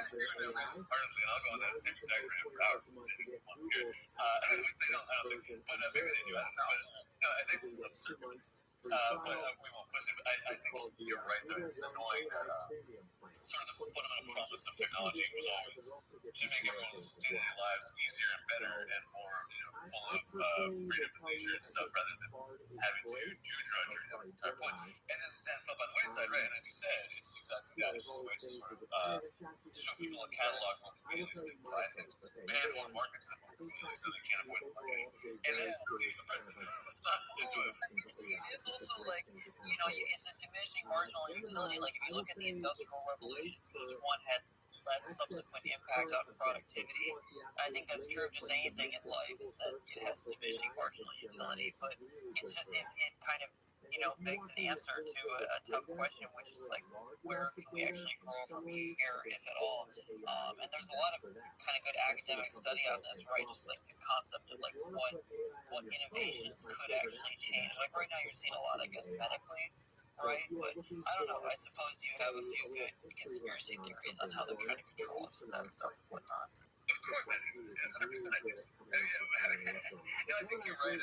agree with that. Honestly, I'll go on that same exact rant for hours. Once again, which they don't, I don't think, but maybe they do. I don't know. But, no, I think it's some circuit. But we won't push it. But I think you're right, though. It's annoying that sort of the fundamental promise of technology was always to make everyone's daily lives easier and better and more, full of freedom and leisure and stuff, rather than having to do drudgery. That was the entire point. And then that fell by the wayside, right? And as you said, it's exactly that. It's just a way to sort of show people a catalog more conveniently so they can buy things, and one market to them more conveniently so they can't avoid the marketing. And then the president is not into it. It is also like, it's a diminishing marginal utility. Like, if you look at the industrial revolutions, each one had less subsequent impact on productivity. I think that's true of just anything in life, is that it has diminishing marginal utility, but it's just, it kind of, begs an answer to a tough question, which is like, where can we actually grow from here, if at all? And there's a lot of kind of good academic study on this, right? Just like the concept of like what innovations could actually change. Like right now, you're seeing a lot, I guess, medically, right? But I don't know. I suppose you have a few good conspiracy theories on how they're trying to control us with that stuff and whatnot. Of course I do. 100% I do. I think you're right.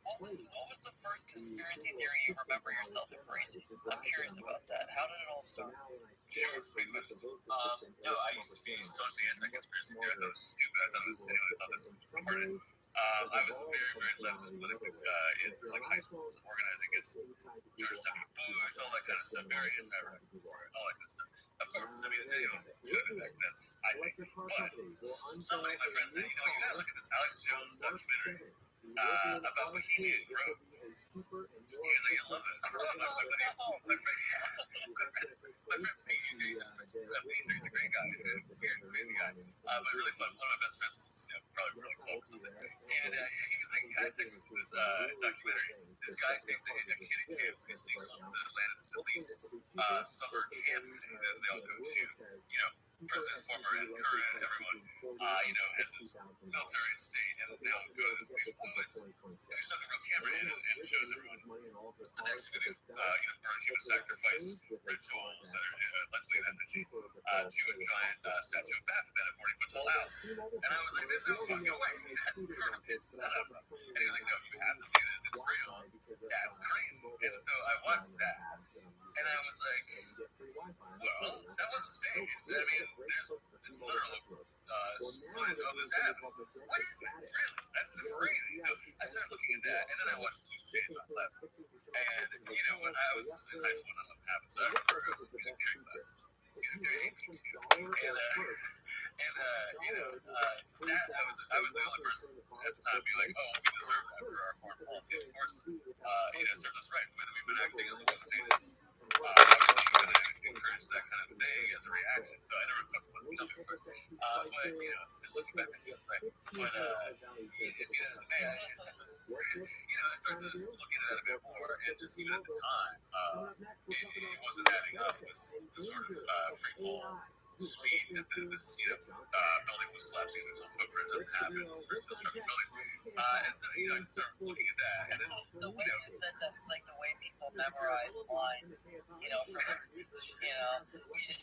What was the first conspiracy theory you remember yourself embracing? I'm curious about that. How did it all start? Sure, great question. No, I used to be totally anti-conspiracy theory. I thought it was stupid. I thought it was retarded. I was very, very leftist politically in like high school, organizing against George W. Bush, all that kind of stuff, very anti-Iraq war, all that kind of stuff. Of course, I mean, should have been back then, I think. But somebody, my friend said, you gotta look at this Alex Jones documentary about Bohemian Grove. He was like, I love it. My friend Pete, he's a great guy, weird, crazy guy, but really fun. One of my best friends, probably really close. And he was like, I took this documentary. This guy takes a kid at camp and takes them to the land of the elite summer camps that they all go to. President, former, and current, everyone, heads of military and state, and they all go to these woods, and they set the real camera in and shows everyone. And they're just going to, burn human sacrifice rituals that are allegedly an effigy to a giant statue of Baphomet at 40 foot tall owl. And I was like, there's no fucking way that's set up. And he was like, no, you have to see this, it's real. That's crazy. And so I watched that, and I was like, well, that wasn't staged. I mean, it's literal footage of this happening. What is that? That's crazy. So I started looking at that, and then I watched Loose Change on Left. And, when I was in high school, and I'm having, so I remember I was in music theory classes. Music theory English, that I was the only person at the time being like, oh, we deserve that for our foreign policy. Of course, served us right. The way that we've been acting on the one state is obviously going to encourage that kind of thing as a reaction. So I never talked about the of course. But, looking back, right. But, at the end of the day, I started to look into that a bit more, and just even at the time, it wasn't adding up with the sort of free fall speed that this building was collapsing in its own footprint. Doesn't happen for still structured buildings. And so, I started looking at that, and then the way you said that, it's like the way people memorize lines.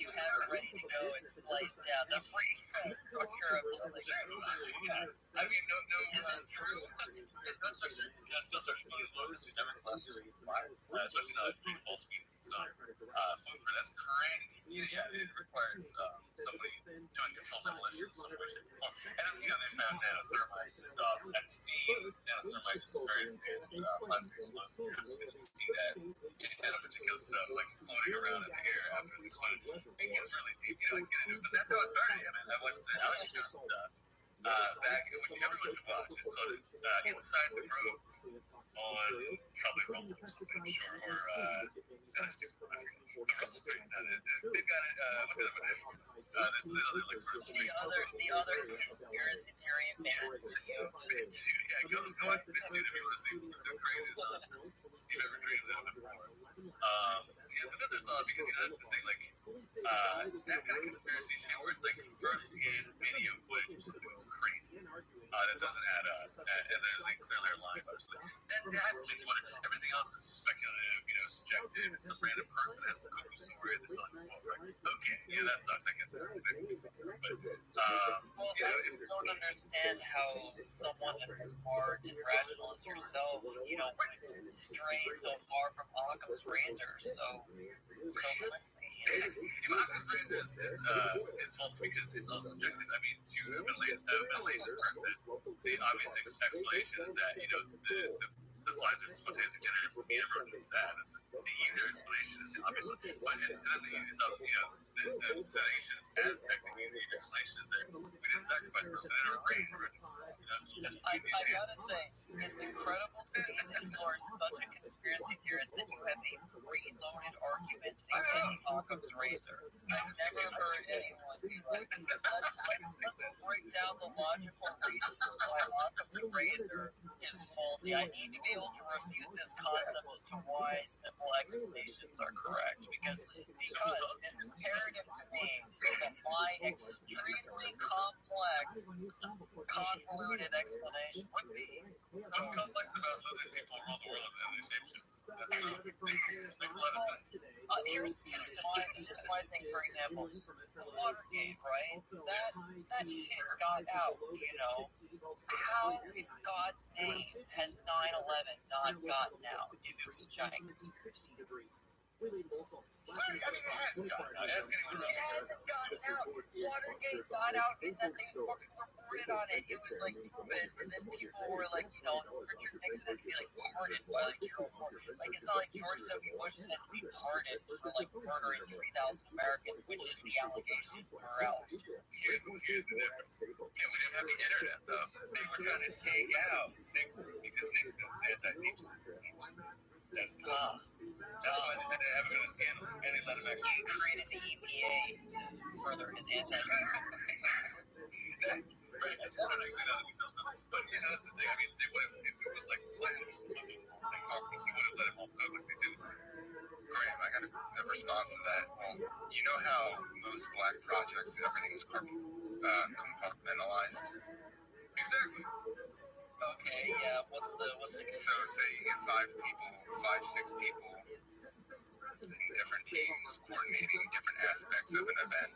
You have it ready to go and slice down the free structure of building. I mean, no. Is it true? Still structured building loaders who's never classes are fire, especially not at free fall speed. So, footprint, that's crazy. It requires somebody doing controlled demolition in some way, shape, or form. And then, they found nanothermite stuff at the scene. Nanothermite is very advanced plastic explosive. You're just going to see that nanoparticulate stuff like floating around in the air after it exploded. It gets really deep, I get into it. But that's how it started. I watched the Alex Jones stuff. back, which everyone should watch. It's called Inside the Groove on probably Rumble or something, I'm sure, or the Rumble's great. They've got it. What's the other one? This is the other like sort of the other conspiracy theory embarrassing you. yeah, go watch the dude if you want to see the craziest nonsense you've ever dreamed of before. Yeah, but then there's not because that's the thing, like that kind of conspiracy shit where it's like first-hand video footage is something that's crazy. That doesn't add up, and then they clearly are lying about it. That's what everything else is speculative, subjective. It's some random person has a cookie story and they're selling the phone. Okay, yeah, that sucks. I get that. Well, I just don't understand how someone as smart and rational as yourself, would stray so far from Occam's razor so quickly. Occam's razor is false because it's also subjective. I mean, to a middle age is correct. The obvious explanation is that the flies are spontaneously generated from meat. Everyone knows that. The easier explanation is the obvious one. But then the easy stuff, the ancient Aztec, the easy explanation is that we didn't sacrifice those in our brain. I gotta say, it's incredible to me that you are such a conspiracy theorist that you have a preloaded argument against Occam's razor. I've never heard anyone be like, let's break down the logical reasons why Occam's razor is faulty. I need to be able to refute this concept as to why simple explanations are correct. Because it's imperative to me that my extremely complex, convoluted explanation would be. What's complex about losing people rule the world in the shape shifts? Here's my thing, for example, Watergate, right? That shit got out, How in God's name has 9/11 not gotten out if it was a giant conspiracy? I mean, it hasn't gotten out. It hasn't gotten out. Watergate got out and then they fucking reported on it. It was like proven, and then people were like, Richard Nixon be like pardoned by like 04. Like it's not like George W. Bush said to be pardoned for like murdering 3,000 Americans, which is the allegation for morality. Here's the difference. And we didn't have the internet though. They were trying to take out Nixon because Nixon was anti-deep state. That's why they haven't been a scandal, and they let him actually. He created the EPA to further his Right, I don't actually know the details, but that's the thing. I mean, they would have, if it was like Clinton was the thing, he would have let him off like they did. Graham, I got a response to that. Well, you know how most black projects, everything is compartmentalized? Exactly. Okay, yeah, what's the So say you get 6 people in different teams coordinating different aspects of an event.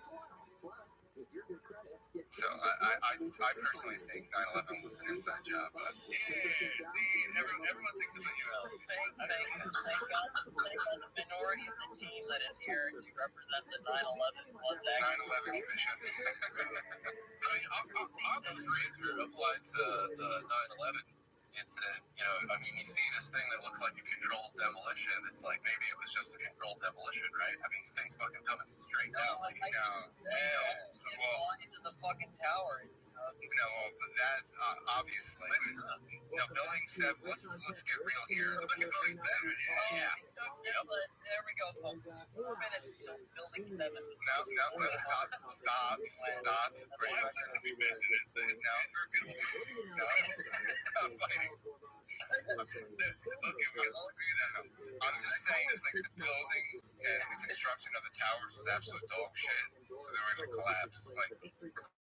So I personally think 9/11 was an inside job, but everyone thinks about Thank God the minority of the team that is here to represent the 9/11 was actually 9/11 commission. I mean, Occam's razor applied to the 9/11 incident. You see this thing that looks like a controlled demolition. It's like maybe it was just a controlled demolition, right? I mean, the thing's fucking coming straight down. Going into the fucking towers. But that's obviously. Building 7. Let's get real here. Look at Building 7. Yeah. There we go, folks. 4 minutes to Building 7. No, stop. I'm fighting. I'm just saying it's like the building and the construction of the towers was absolute dog shit. So they were going to collapse.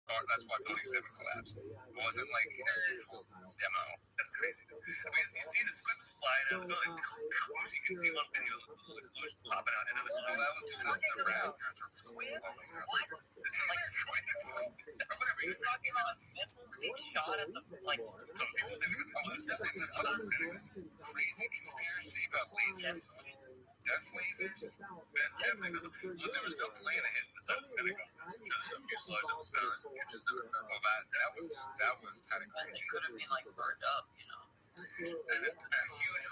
That's why Building 7 collapsed. It wasn't like an actual demo. That's crazy. I mean, you see the squids flying out of the building. You can see one video of the explosion popping out. And then that was because the raptors were squids. What? Whatever you're talking about, missiles being shot at the some people think crazy conspiracy about lasers. Death lasers. There was no plan to hit the side of the Pentagon. The fuselage that was found. That was kind of crazy. It could have been burned up, And a huge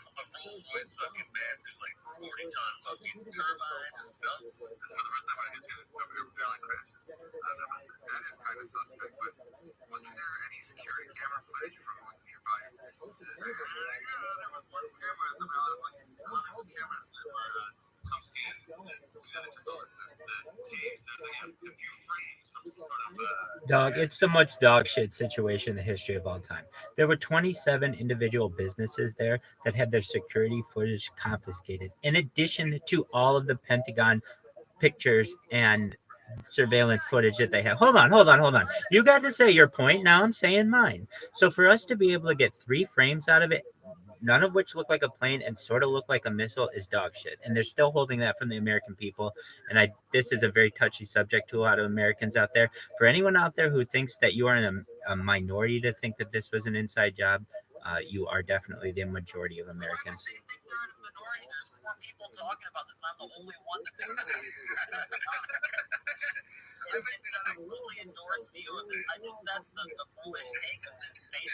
Rolls-Royce fucking bastard, 40-ton fucking turbines, belts. That's for the first time I get to it. Airline crashes. That is kind of suspect, but wasn't there Dog, it's the most dog shit situation in the history of all time. There were 27 individual businesses there that had their security footage confiscated, in addition to all of the Pentagon pictures and surveillance footage that they have. Hold on. You got to say your point. Now I'm saying mine. So for us to be able to get 3 frames out of it, none of which look like a plane and sort of look like a missile, is dog shit. And they're still holding that from the American people. And this is a very touchy subject to a lot of Americans out there. For anyone out there who thinks that you are in a minority to think that this was an inside job, you are definitely the majority of Americans. More people talking about this. I'm the only one that thinks that. I completely endorse view of this. I think that's the bullish take of this space.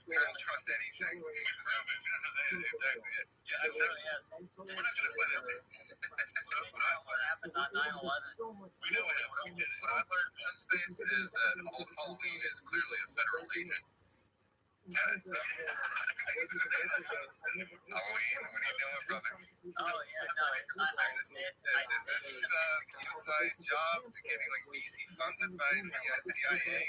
We don't trust anything. We don't trust anything, exactly. Yeah, I know, yeah. We're not going to put it. What happened on 9/11? We know what happened. What I learned from this space is that Halloween is clearly a federal agent. Yes. Halloween, what are you doing, brother? Oh, yeah, no, it's not. Is this inside job to getting like VC funded by the CIA?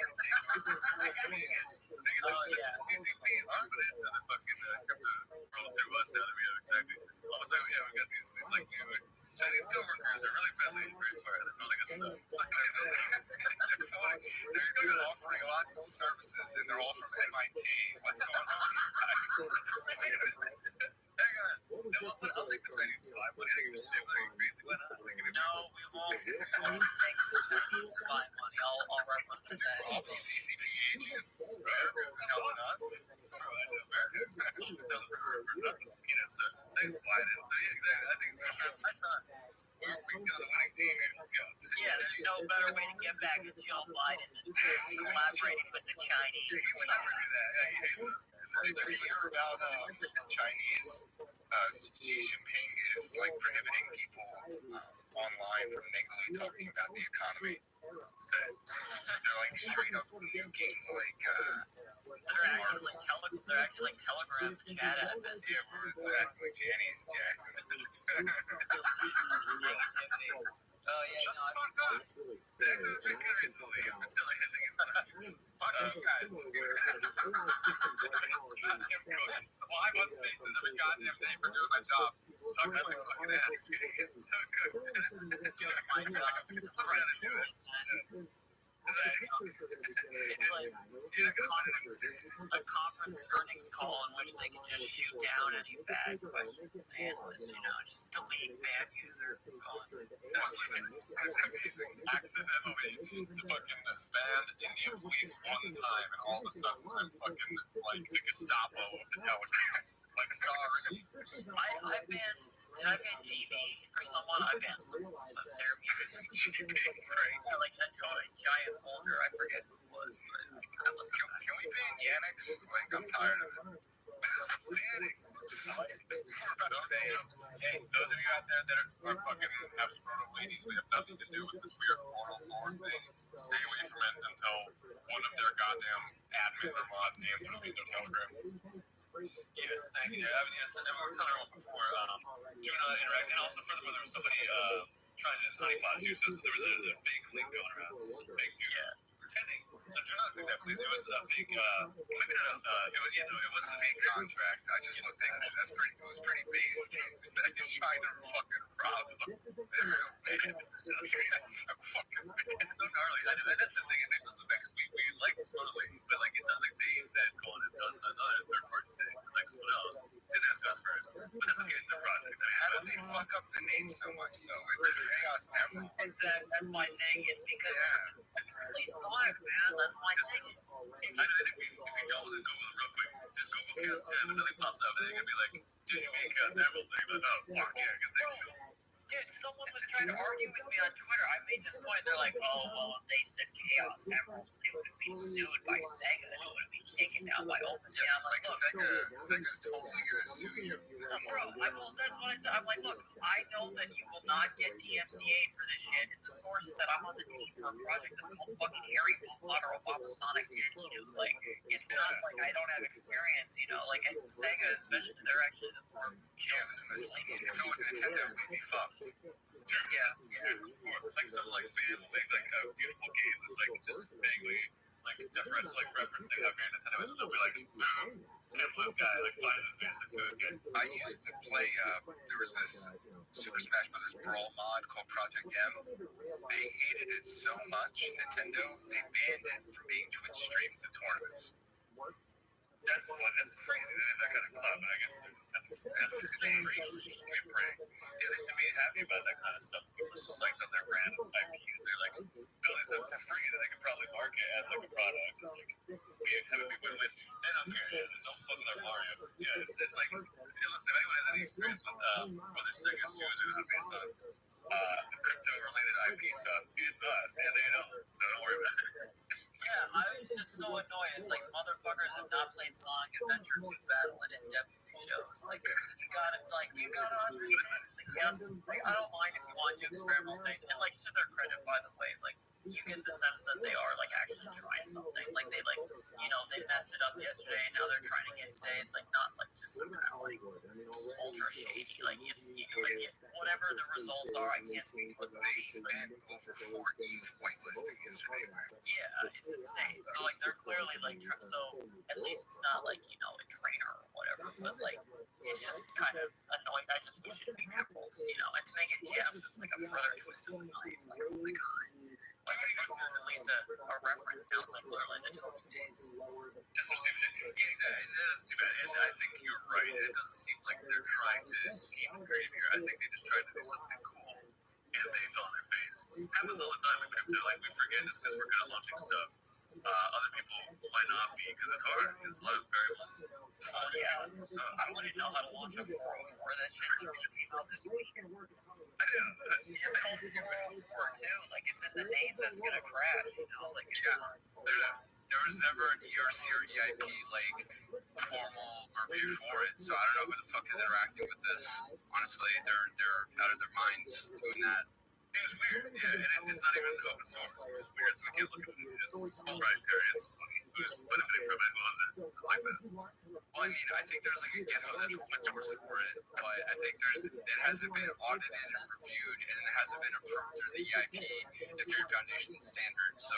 Oh, yeah. Please, I'm going to the fucking crypto roll through us now that we have exactly. All of a sudden, we got these like new Chinese coworkers. They're really friendly, very smart. They're building us stuff. They're offering lots of services, and they're all from MIT. What's going on here, guys? Wait a minute. Hang on. I'll take the Chinese spy money. I can just say like crazy. Why not? No, we won't take the Chinese spy money. I'll represent that. I'll be CCP agent. America's telling us. America's telling peanuts. Thanks, Biden. So yeah, exactly. I think we're on the winning team here. Let's go. Yeah, there's no better way to get back at Joe Biden than collaborating with the Chinese. You would never do that. Did you hear about Chinese? Xi Jinping is like prohibiting people online from negatively talking about the economy. They're like straight up nuking like. They're actually like Telegram chat admins. Yeah, we're exactly Janice Jackson. Oh yeah, Shut the fuck up. This has been good recently. It's been telling him things. Fuck up, guys. Well, I want spaces every goddamn day for doing my job. Suck on my fucking ass. It's so good. my job. I'm trying to do it. It's like a conference earnings call in which they can just shoot down any bad questions and analysts, just delete bad user content. Accidentally, the fucking banned Indian police one time, and all of a sudden, I'm fucking like the Gestapo of the Telegram. Like, sorry. I banned. Did I ban GB for someone? I banned some their music. Right. Yeah, like a giant soldier. I forget who it was, but Can we ban Yannick? Like, I'm tired of it. Hey, those of you out there that are fucking have scrotal ladies, we have nothing to do with this weird 404 thing. Stay away from it until one of their goddamn admin or mods answers me their Telegram. Yes, thank you. I mean, yes, and we were telling everyone before, do not interact. And also, furthermore, there was somebody trying to honeypot you, so there was a fake link going around. Fake, pretending. So do not think that, please. It was a fake, maybe not, it wasn't a fake contract. I just looked at it. It was pretty basic. I just trying to fucking rob them. It's so gnarly. And that's the thing. It makes us next week. We like sort of ladies, but like it sounds like they've then gone and done another third party thing. It's like someone else didn't ask us first. But that's okay. It's a project. How did they fuck up the name so much though? It's chaos emerald. That's my thing. It's because it's live, man. That's my thing. I think if we go with Google real quick, just Google Chaos 10 and nothing pops up, and you're gonna be like, did you make Chaos Emeralds? And you're like, oh, fuck yeah, good thing. Dude, someone was trying to argue with me on Twitter. I made this point. They're like, oh, well, if they said Chaos Emeralds, they would have been sued by Sega, and it would have been taken down by OpenSea. I'm like, look, Sega's totally gonna sue you. Bro, that's what I said. I'm like, look, I know that you will not get DMCA for this shit. And the source that I'm on the team for a project that's called fucking Harry Potter Obama Sonic 10 Like, it's not like I don't have experience, Like, at Sega, especially, they're actually the more So with Nintendo, we'd be fucked. Like some like fan will make like a beautiful game that's like just vaguely like different, like referencing how great Nintendo is, and they'll be like, boom, can't live guy, like find his face next to his game. I used to play, there was this Super Smash Brothers Brawl mod called Project M. They hated it so much, Nintendo, they banned it from being Twitch streamed to tournaments. That's fun. That's crazy that that kind of club, but I guess that's crazy. We pray. At least to me, happy about that kind of stuff. People are so psyched on their brand and IP. They're like building stuff for free that they could probably market as like a product. It's like have a big win-win. They don't care. They don't fuck with our Mario. Yeah, it's like listen, if anyone has any experience with whether Sega Shoes or based on crypto related IP stuff, it's us, and they don't. So don't worry about it. Yeah, I was just so annoyed. It's like motherfuckers have not played Sonic Adventure 2 Battle, and it definitely shows. Like, you gotta understand. Like, yes, like, I don't mind if you want to do experimental things. And, like, to their credit, by the way, like, you get the sense that they are, like, actually trying something. Like, they, like, you know, they messed it up yesterday, and now they're trying again today. It's, like, not, like, just kind of, like, ultra shady. Like, it's whatever the results are, I can't speak to what the results are. Over 4 EVE whitelisting yesterday. Yeah, it's insane. So, like, they're clearly, like, so at least it's not, like, you know, a trainer or whatever, but, like, it's just kind of annoying. I just wish it'd be apples, you know, and to make it depth, it's like a further twist of the knife. Like, oh my god. Like, there's at least a reference now. It's like literally the total game. Just so stupid. Yeah, that's too bad. And I think you're right. It doesn't seem like they're trying to seem creative here. I think they just tried to do something cool, and they fell on their face. It happens all the time in crypto. Like, we forget just because we're kind of launching stuff. Other people might not be because it's hard. It's a lot of variables. I wouldn't know how to launch a 404 that shit that came out this week. I know. It's called 404 too. Like, it's in the name that's gonna crash, you know? Like, there was never an ERC or EIP, like, formal review for it, so I don't know who the fuck is interacting with this. Honestly, they're out of their minds doing that. It was weird, yeah, and it's not even open source. It's just weird, so we can't look at it. It's proprietary. It's funny. Who's benefiting from it? Who owns it? I like that. Well, I mean, I think there's like a GitHub that's open source for it, but I think it hasn't been audited and reviewed, and it hasn't been approved through the EIP, the Ethereum Foundation standards. So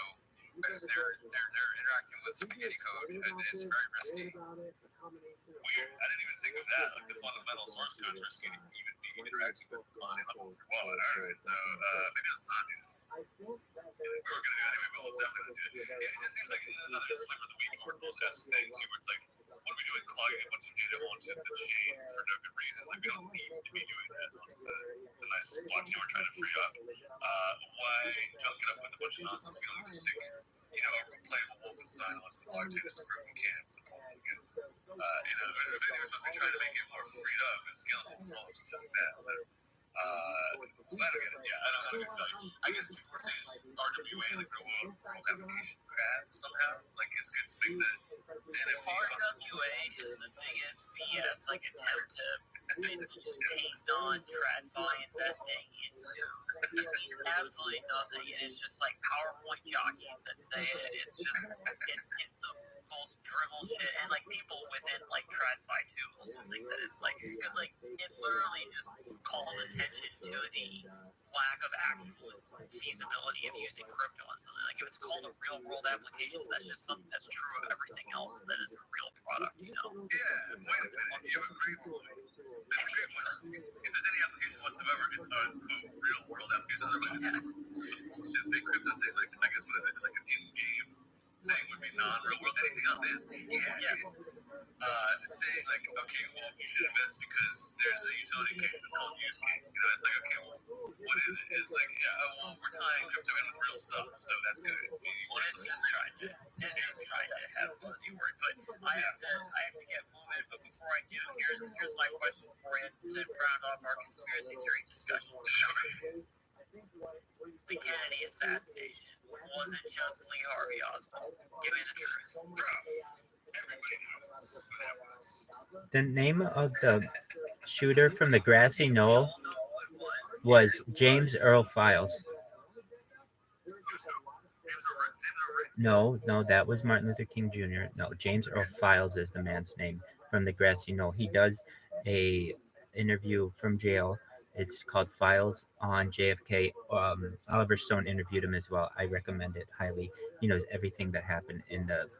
they're interacting with spaghetti code, and it's very risky. Weird. I didn't even think of that. Like the fundamental source code is risky to even be interacting with on a wallet. All right, so maybe it's not. We were going to do it anyway, but we'll definitely do it. Yeah, it just seems like another flavor of the week articles has things where it's like, what are we doing clogging a bunch of data onto the chain for no good reason? Like, we don't need to be doing that onto the nice blockchain we're trying to free up. Why junk it up with a bunch of nonsense? We don't stick, you know, play the Wolfenstein onto the blockchain just to prove we can. It's the point again. You know, if anything, we're supposed to be trying to make it more freed up and scalable as well, or something like that. So, I don't get it. Yeah, I don't know how to tell you. I guess people are saying RWA, like real world application bad somehow. Like, it's good to think that RWA is the biggest BS, like, attempt to basically just paste on TradFi investing into. It means absolutely nothing, and it's just like PowerPoint jockeys that say it. It's just, it's the most dribble shit, and like people within like TradFi too also think that it's like, because like it literally just calls attention to the lack of actual feasibility of using crypto on something. Like, if it's called a real world application, that's just something that's true of everything else that is a real product, you know? Yeah, wait a minute, you have a great point. That's a great point. If there's any application whatsoever, it's a real world application. Otherwise, bullshit fake crypto thing, like, I guess, what is it, like an in-game thing would be non-real world. Anything else is. Saying like, okay, well, you should invest because there's a utility case that's called use case. You know, it's like, okay, well, what is it? It's like, yeah, well, we're tying crypto in with real stuff, so that's good. Well, it's just trying to have a fuzzy word, but I have to get moving. But before I do, here's my question for you to round off our conspiracy theory discussion. The Kennedy assassination wasn't just Lee Harvey Oswald. Give me the truth. Everybody knows what happened. The name of the shooter from the grassy knoll was James Earl Files. No, that was Martin Luther King Jr. No, James Earl Files is the man's name from the grassy knoll. He does a interview from jail, It's called Files on JFK. Oliver Stone interviewed him as well. I recommend it highly. He knows everything that happened in the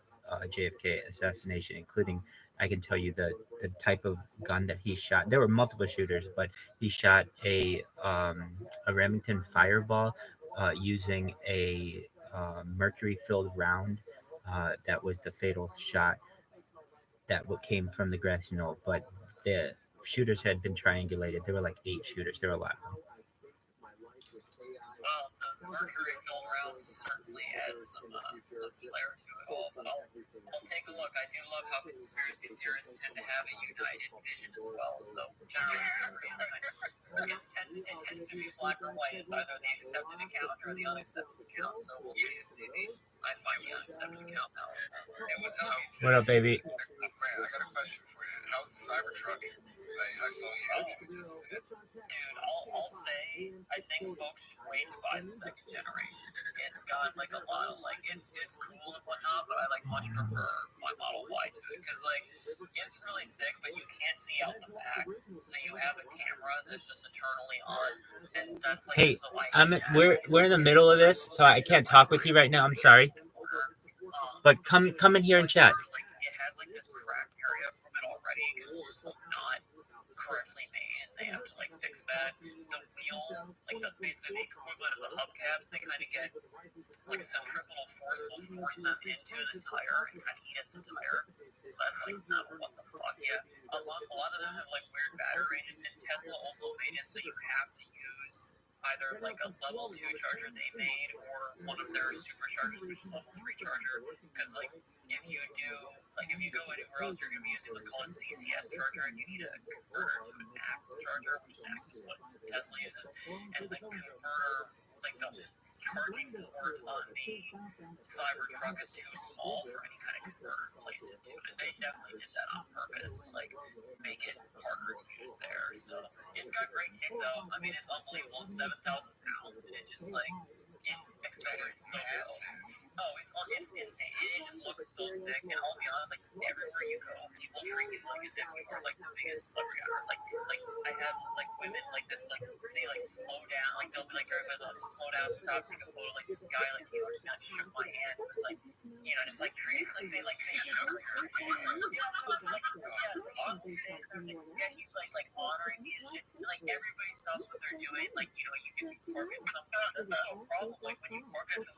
JFK assassination, including, I can tell you, the type of gun that he shot. There were multiple shooters, but he shot a Remington Fireball using a mercury-filled round. That was the fatal shot that what came from the grassy knoll. But the shooters had been triangulated. There were like 8 shooters. There were a lot of them. Well, the mercury filled rounds certainly adds some flair to it all, but I'll take a look. I do love how conspiracy theorists tend to have a united vision as well. So generally, it tends to be black or white. It's either the accepted account or the unaccepted account. So we'll see if maybe I find the unaccepted account now. Hey, what's up? What up, baby? Man, I got a question for you. How's the Cybertruck? I saw you. Dude, I'll say, I think folks should wait to buy the second generation. It's got like a lot of it's cool and whatnot, but I much prefer my Model Y to it because it's really sick, but you can't see out the back, so you have a camera that's just eternally on, and that's Hey, we're in the middle of this, so I can't talk with you right now. I'm sorry, but come in here and chat. It has this cracked area from it already because it's just not correctly made, and they have to fix that. The wheel, basically the equivalent of the hubcaps, they kind of get centrifugal force will force them into the tire and kind of eat at the tire. So that's what the fuck, yeah. A lot of them have weird battery ranges, and Tesla also made it so you have to use either a level 2 charger they made or one of their superchargers, which is level 3 charger, because if you go anywhere else, you're going to be using what's called a CCS charger, and you need a converter to an AX charger, which AX is what Tesla uses, and the converter, the charging port on the Cybertruck is too small for any kind of converter to place into it, and they definitely did that on purpose to make it harder to use there. So it's got great kick though. I mean, it's unbelievable. It's 7,000 pounds, and it just it accelerates so well. Oh, it's insane. It just looks so sick, and I'll be honest, everywhere you go, people treat you as if you are the biggest celebrity ever. I have women this, they slow down, they'll be everybody, they'll slow down, stop, take a photo. This guy came up to me, shook my hand, and was just crazy, they shook her. He's honoring me and shit. And, everybody stops what they're doing. You can park at some kind, that's not a problem. When you park at the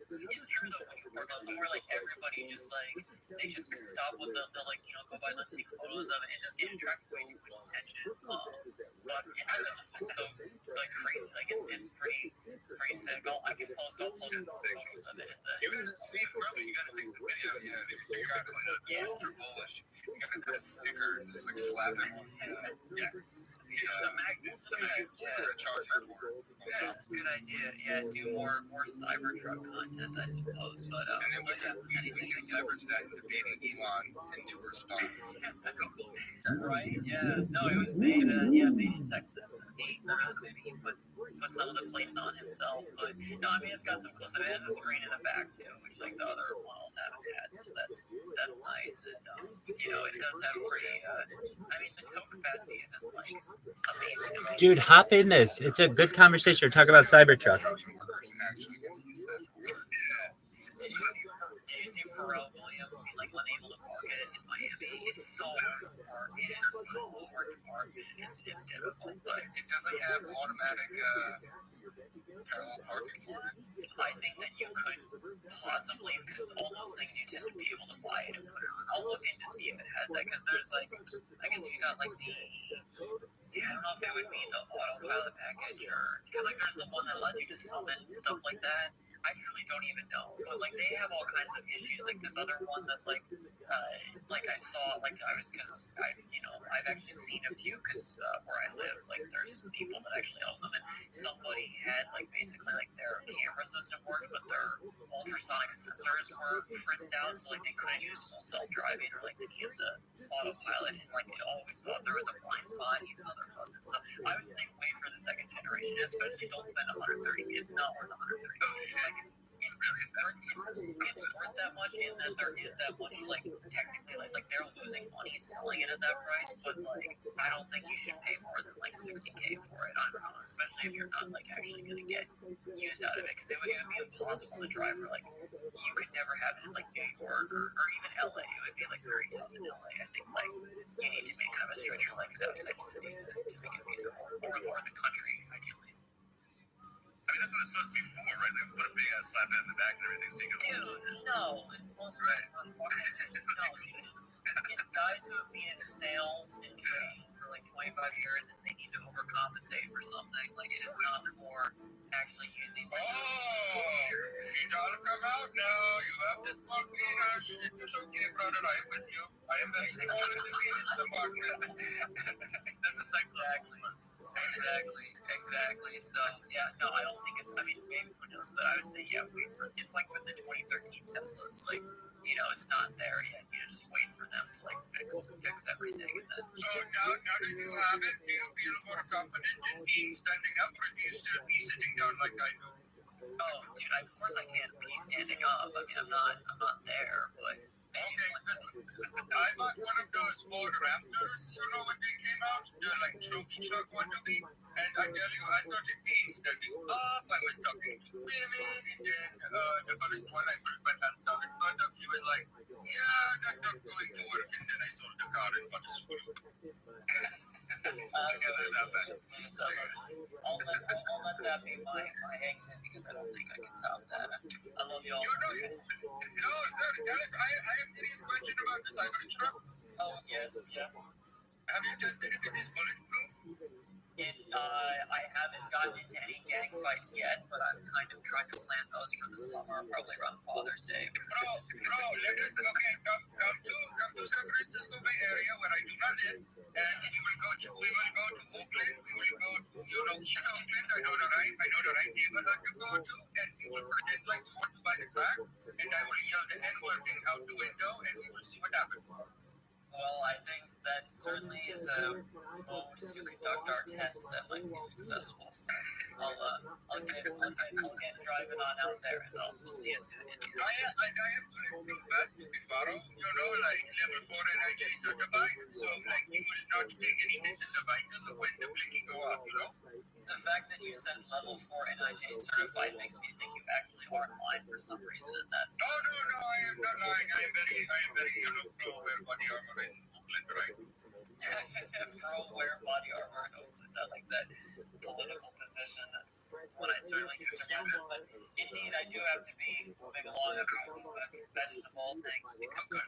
it's true though, when you park on somewhere, everybody just they just stop what they'll go by and take photos of it. It attracts way too much attention. But it's so crazy. It's pretty sick. I can post some photos of it. Even if it's you gotta take the video. If you're ultra bullish, you gotta put a sticker, just slap it on. Yeah. The magnets. Yeah. Or a charger for it. Yeah, that's a good idea. Yeah, do more Cybertruck content, I suppose. But and then we should leverage that into baiting Elon into a response. Right? Yeah. No, it was made in Texas. Maybe he put some of the plates on himself, but no, I mean it's got some cool stuff. It has a screen in the back too, which the other models haven't had. So that's nice, and it does have pretty. I mean the tow capacity isn't amazing. Dude, hop in this. It's a good conversation. We're talking about Cybertruck. Did you see Pharrell Williams be unable to park it in Miami? It's so hard to park. It is so hard to park. It's difficult, but it doesn't have automatic parallel parking for it. I think that you could possibly, because all those things you tend to be able to buy it and put it on. I'll look in to see if it has that, because there's I guess you got the. Yeah, I don't know if it would be the autopilot package or because there's the one that lets you just summon stuff like that. I truly don't even know, but they have all kinds of issues. This other one that I saw I've actually seen a few because where I live there's people that actually own them, and somebody had basically their camera system worked, but their ultrasonic sensors were fritzed out, so they couldn't use full self-driving or any of the autopilot, and it always thought there was a blind spot even though there wasn't. So I would say wait for the second generation, especially don't spend 130. It's not worth 130. It's It's worth that much in that there is that much, like, technically, like they're losing money selling it at that price, but, like, I don't think you should pay more than, like, $60K for it, I don't know, especially if you're not, like, actually going to get use out of it, because it would be impossible to drive, or, like, you could never have it in, like, New York, or even LA. It would be, like, very tough in LA. I think, like, you need to make kind of a stretch your legs out type of thing to make it feasible, or the country, ideally. I mean, that's what it's supposed to be for, right? They put a big ass slap in the back and everything, so you can. Dude, no, it's supposed to be for it's guys who have been in sales and trading for like 25 years and they need to overcompensate for something. Like, it is not for actually using. Oh, you gotta come out now. You have this small penis. It's okay, brother. I'm with you. I am very thankful to be in the market. That's Exactly. So, yeah, no, I don't think it's, I mean, maybe who knows, but I would say, yeah, wait for, it's like with the 2013 Teslas, like, you know, it's not there yet. You know, just wait for them to, like, fix everything. And then, so now that you have it, do you feel more confident in standing up, or do you still be sitting down like I do? oh, dude, of course I can't be standing up. I mean, I'm not there, but maybe. Okay, I bought one of those Ford Raptors, you know, when they came out. They're like trophy truck one to be. And I tell you, I started being standing up. I was talking to women, and then the first one I put my hands down in front of, she was like, yeah, that's not going to work. And then I sold the car and bought a scooter. I'll let that be my exit, because I don't think I can top that. I love y'all. No, sir, Dennis, I have a serious question about the cyber truck. Oh, yes, yeah. Have you tested if it is bulletproof? I haven't gotten into any gang fights yet, but I'm kind of trying to plan those for the summer, probably around Father's Day. Bro, let us, okay, come to San Francisco Bay Area where I do not live, and we will go to Oakland, we will go to, East Oakland, I know the right neighborhood to go to, and we will pretend like we want to buy the car, and I will yell the N-word thing out the window, and we will see what happens. Well, I think that certainly is a mode to conduct our tests that might be successful. I'll get driving on out there, and we'll see you soon. I am bulletproof vest you can borrow, like level 4 NIJ certified, so like you will not take any hit in the vitals when the blinking go off, The fact that you said level 4 NIJ certified makes me think you actually are lying for some reason. That's no, I am not lying. I am very, pro wear body armor in Oakland, right? pro wear body armor in Oakland. I like that political position. That's what I certainly consider. But indeed, I do have to be moving along. A confession of all things become good.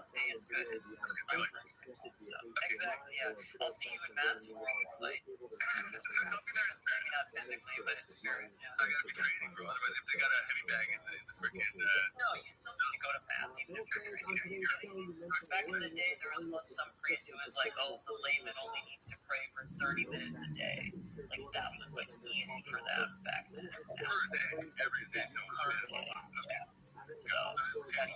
See, it's good. Exactly, yeah. I'll see you in Mass tomorrow, right? I'll be there as Maybe not physically, but it's spirit. Yeah. I gotta be training, bro. Otherwise, if they got a heavy bag in the freaking. No, you still need to go to Mass, even if you're training. Back in the day, there was some priest who was like, oh, the layman only needs to pray for 30 minutes a day. Like, that was, like, easy for them back then. Per day, every day. So, yeah. So, gotta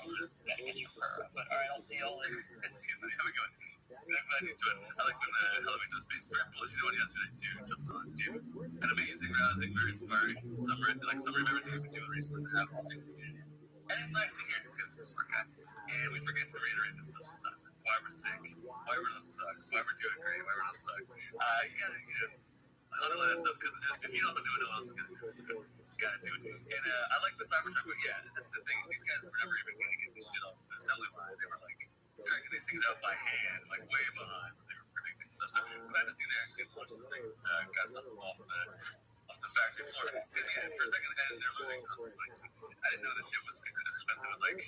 get your prayer up. But, all right, I'll see y'all later. How we going? I'm glad you enjoyed it. I like when elevator space is very bullish. Yesterday, too. Jumped on, dude. An amazing, rousing, very inspiring summary of everything we've been doing recently. And it's nice to hear, because it's workout. And we forget to reiterate this stuff sometimes. Why we're sick, why we're not sucks, why we're doing great, why we're not sucks. You gotta, all of that stuff, because if you don't do it, no one else is gonna do it. So you gotta do it. And I like the Cybertruck, but yeah, that's the thing. These guys were never even gonna get this shit off the assembly line. They were like cracking these things out by hand, like way behind what they were predicting stuff. So I'm glad to see they actually launched the thing, got something off the factory floor. Because yeah, for a second, they're losing tons of money. I didn't know this shit was expensive. It was like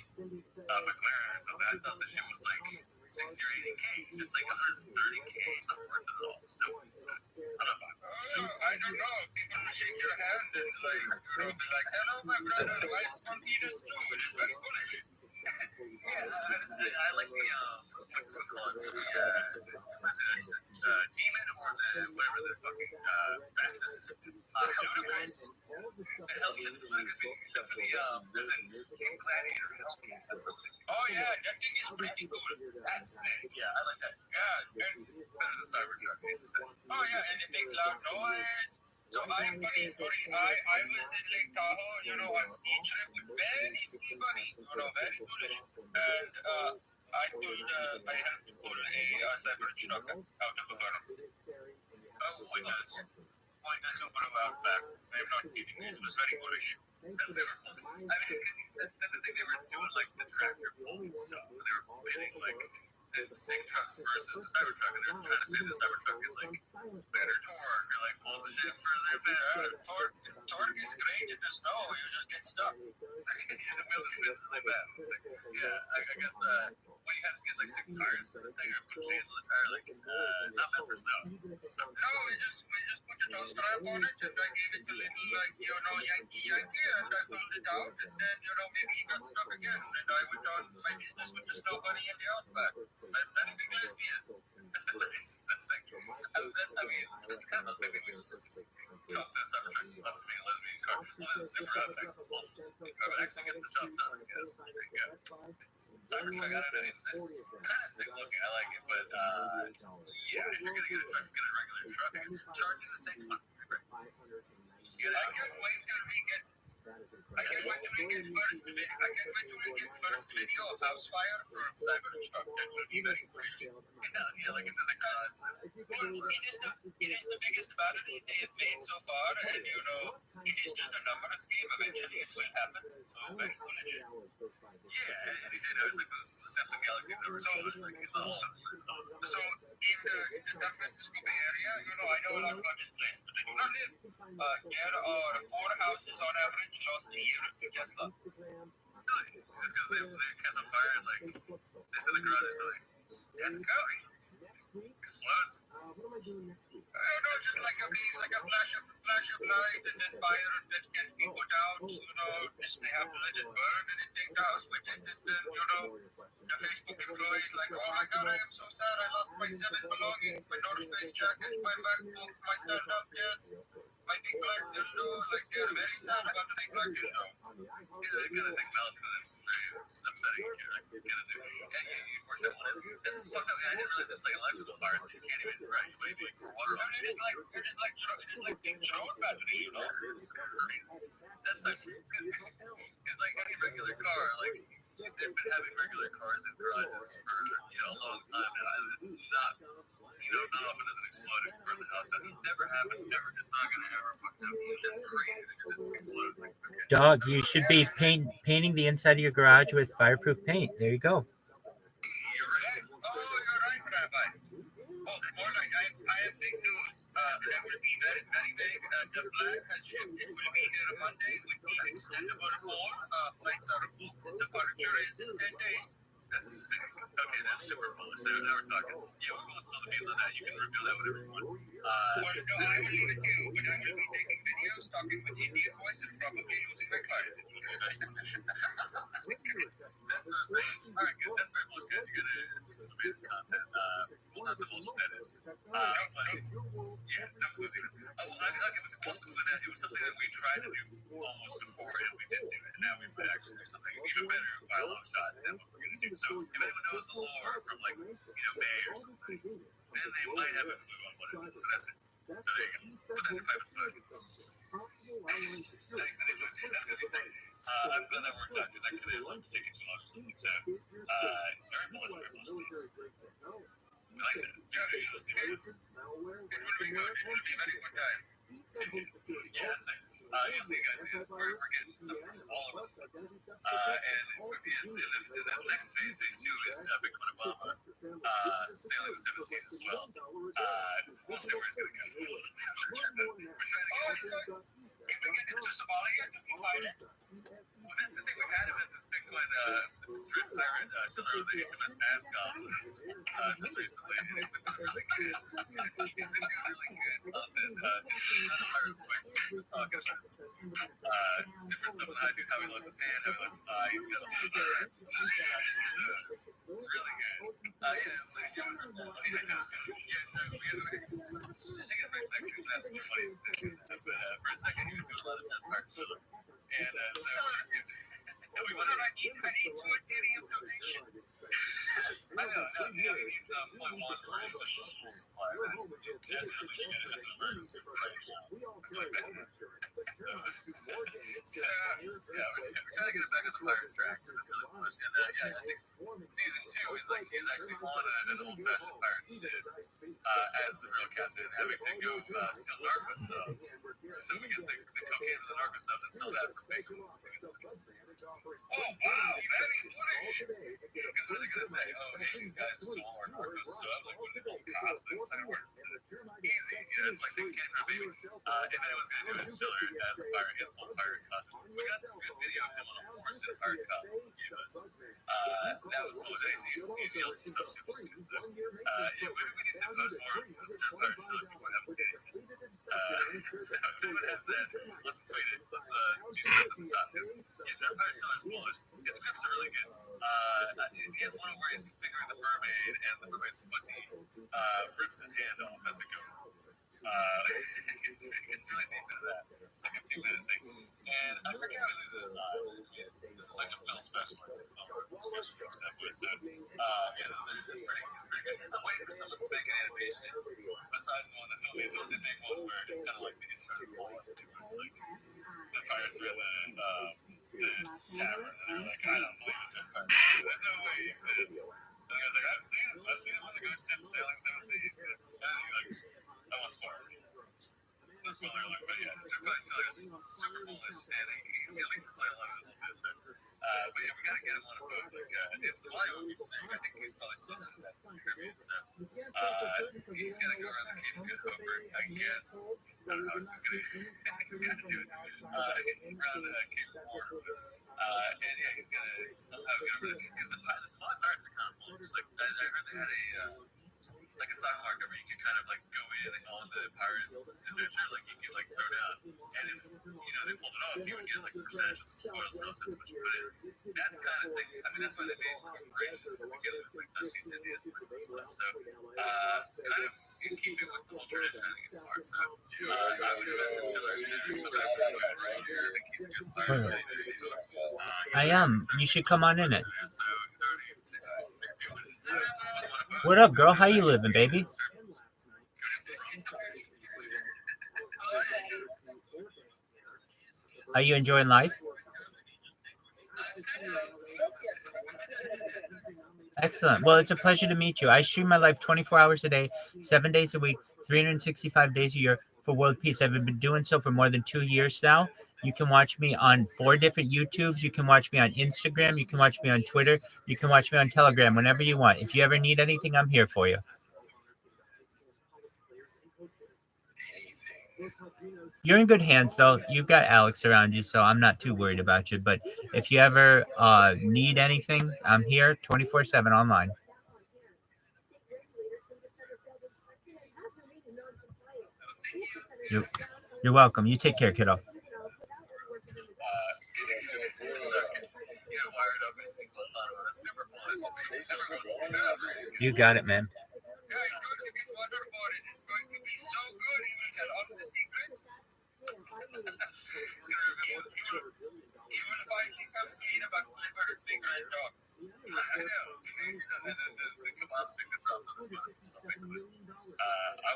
McLaren or something. I thought this shit was like 60 or 80K. It's just like 130K. It's not worth it at all. Still, so I'm not buying it. I don't know. People shake your hand and be like, hello, my brother. I spawn penis too. It is very bullish. I like the, what do we call it? The demon or whatever the fucking fastest Hellcat. Hell yeah, this is definitely, there's a King Gladiator Hellcat. Oh yeah, that thing is pretty cool. That's sick. Yeah, I like that. Yeah, and better than the Cybertruck. Oh yeah, and it makes loud noise. So So I am funny story. I was in Lake Tahoe, on ski trip with very funny, very foolish. And I helped pull a cyber truck out of a burrow. With a super back. I'm not kidding. It was very bullish. As they were pulling. I mean, that's the thing. They were doing like the tractor pulling stuff. And they were bidding like the big trucks versus the cyber truck. And they're trying to say the cyber truck is like better torque or like pulls the shit further better. Torque is great in the snow. You just get stuck. In the middle of it's really bad. It's like, yeah, I guess when you have to get like 6 tires for the thing or put chains on the tire, like not meant for snow. So, no, we just put the toe strap on it and I gave it a little like Yankee and I pulled it out and then maybe he got stuck again and I went on my business with the snow bunny and the outback. And then a big lesbian. That's like, I mean, that's kind of maybe we should talk to the cyber truck about this being a lesbian car. Well, there's different aspects as well. But actually gets the job done, I guess. Yeah. Cyber truck, I don't know. It's kind of sick looking. I like it, but yeah, if you're gonna get a truck, get a regular truck. Charges the same money. Yeah, I can't wait till we get. I can't wait till we get first video of house fire for cyber truck. That will be very crazy. Yeah, like it's in the car. It is the biggest battery they have made so far, and it is just a numbers game. Eventually, it will happen. So very foolish. Yeah, and it's like the Samsung Galaxies that were sold. Like it's not awesome. So in the San Francisco Bay Area, I know a lot about this place, but I do not live. There are 4 houses on average lost a year to Tesla. Really? Just because they catch on fire and like into the garage, they're like, that's going. Explodes. I don't know, just like a flash of light and then fire that can't be put out. Just they have to let it burn and then take the house with it, and then the Facebook employees like, oh my god, I am so sad, I lost my 7 belongings, my North Face jacket, my MacBook, my stand-up desk, my big black dildo. Like they're very sad about the big black dildo. Yeah, they kind of think balance to this. Upsetting. You worship one. That's fucked up. I didn't realize it's like electrical fire, so you can't even maybe for water. It is like being thrown battery, Crazy. That's like it's like any regular car. Like they've been having regular cars in garages for a long time, and not often does it explode and burn the house. That never happens. Never. It's not gonna ever fucking happen. That's crazy. It just explode. Okay. Dog, you should be painting the inside of your garage with fireproof paint. There you go. You're right. Oh, you're right, Rabbi. Oh, more like I have big news. That will be very, very big. The flag has shipped. It will be here Monday with the extendable hold. Flights are booked. The departure is in 10 days. That's sick. Okay, that's super bullish. Now we're talking. Yeah, we will spill the beans on that. You can reveal that whenever you want. I will leave it to you, but I will be taking videos, talking with Indian voices, probably using my client. That's all right, good. That's very bullish, guys. This is some amazing content. We'll not divulge what that is. No clues even. I'll give it a clue to that. It was something that we tried to do almost before, and we didn't do it. And now we might actually do something even better by a long shot than what we're going to do. So if anyone knows the lore from like May or something, then they might have a clue on what it is. So that's it. So there you go. Put that in private flag. Thanks for the interesting. That's good to say. I'm glad that worked out because I could have taken too long or something. So very bullish, very bullish. I like that. Yeah, it will be good. It will be very good time. Yeah, you see, guys, we're getting stuff from all over the place. And in this next phase 2, is Bitcoin Obama sailing the 7 seas as well. We'll see where it's going to go. We're trying to get if we get into Somalia, do we find it? Well, that's the thing. We had him as this Bitcoin strip pirate killer of the HMS Ascom just recently, and he's been doing really good. He's been doing really good content. Not a pirate voice. Different stuff with eyes. He's how he lost his hand, how he lost his eye. He's got a whole it's really good. Just take it back to his last 20. But for a second, he was doing a lot of 10 parts. And so we want to I need to Ethereum donation. I know. Yeah, he's point one for his supply. He's definitely going to have an emergency right now. It's like that. Yeah, we're trying to get it back on the pirate track because it's really fun. And yeah, I think season 2 is like he's actually on an old-fashioned pirate ship as the real captain, having to go steal narco stuff. So we get the cocaine and the narco stuff and sell that for bacon. Oh wow, very foolish! Because what are they gonna say? Oh, hey, these guys stole our narco stuff. Like, what are they called? Cops? Like, it's not gonna work. Easy. You know, it's like taking candy from a baby. If anyone's gonna do it, it's Stiller as a pirate in full pirate costume. We got this good video of him on a horse in a pirate costume. That was cool. He's yelled some stuff super stupid. So, yeah, we need to post more of their pirate stuff. People haven't seen it. If anyone has that, let's tweet it. Let's do something at the top. Because their pirate stuff is bullish. His scripts are really good. He has one where he's figuring the mermaid, and the mermaid's pussy rips his hand off. That's a good one. It's really deep into that. It's like a 2-minute thing. And I forget how he loses his eye. This is like a film special, I think, somewhere. It's pretty good. I'm waiting for someone to make an animation besides the one that Phil did make one where it's kind of like the intro to Paul. It's like the pirates are in the tavern, and they're like, I don't believe in that pirate. There's no way he exists. And the guy's like, I've seen him on the ghost ship sailing 7 seas. And you're like, I want spoiler. No spoiler alert, but yeah, they're probably still like super bullish, and he's at least playing along a little bit. So, but yeah, we gotta get him on a boat. Like, it's July when we sing. I think he's probably closer to that Caribbean. So, he's gonna go around the Cape of Good Hope, I guess. I don't know how he's gonna do it. Around Cape of Horn. And yeah, he's gonna somehow get over there. Because the slot pirates are kind of cool. Like, I heard they had like a stock market where you can kind of like go in on the pirate adventure, like you can like throw down, and if they pulled it off, you would get like a percentage of the spoils relative to what you put in. That's the kind of thing. I mean, that's why they made corporations to begin with, like Dutch East India and stuff. So, kind of in keeping with the whole tradition, I think it's smart. So, I would do that to Stiller. Right here, I think he's a good player. I am. You should come on in it. What up, girl? How you living, baby? Are you enjoying life? Excellent. Well, it's a pleasure to meet you. I stream my life 24 hours a day, 7 days a week, 365 days a year for world peace. I've been doing so for more than 2 years now. You can watch me on 4 different YouTubes. You can watch me on Instagram. You can watch me on Twitter. You can watch me on Telegram whenever you want. If you ever need anything, I'm here for you. You're in good hands, though. You've got Alex around you, so I'm not too worried about you. But if you ever need anything, I'm here 24/7 online. You're welcome. You take care, kiddo. You got it, man. I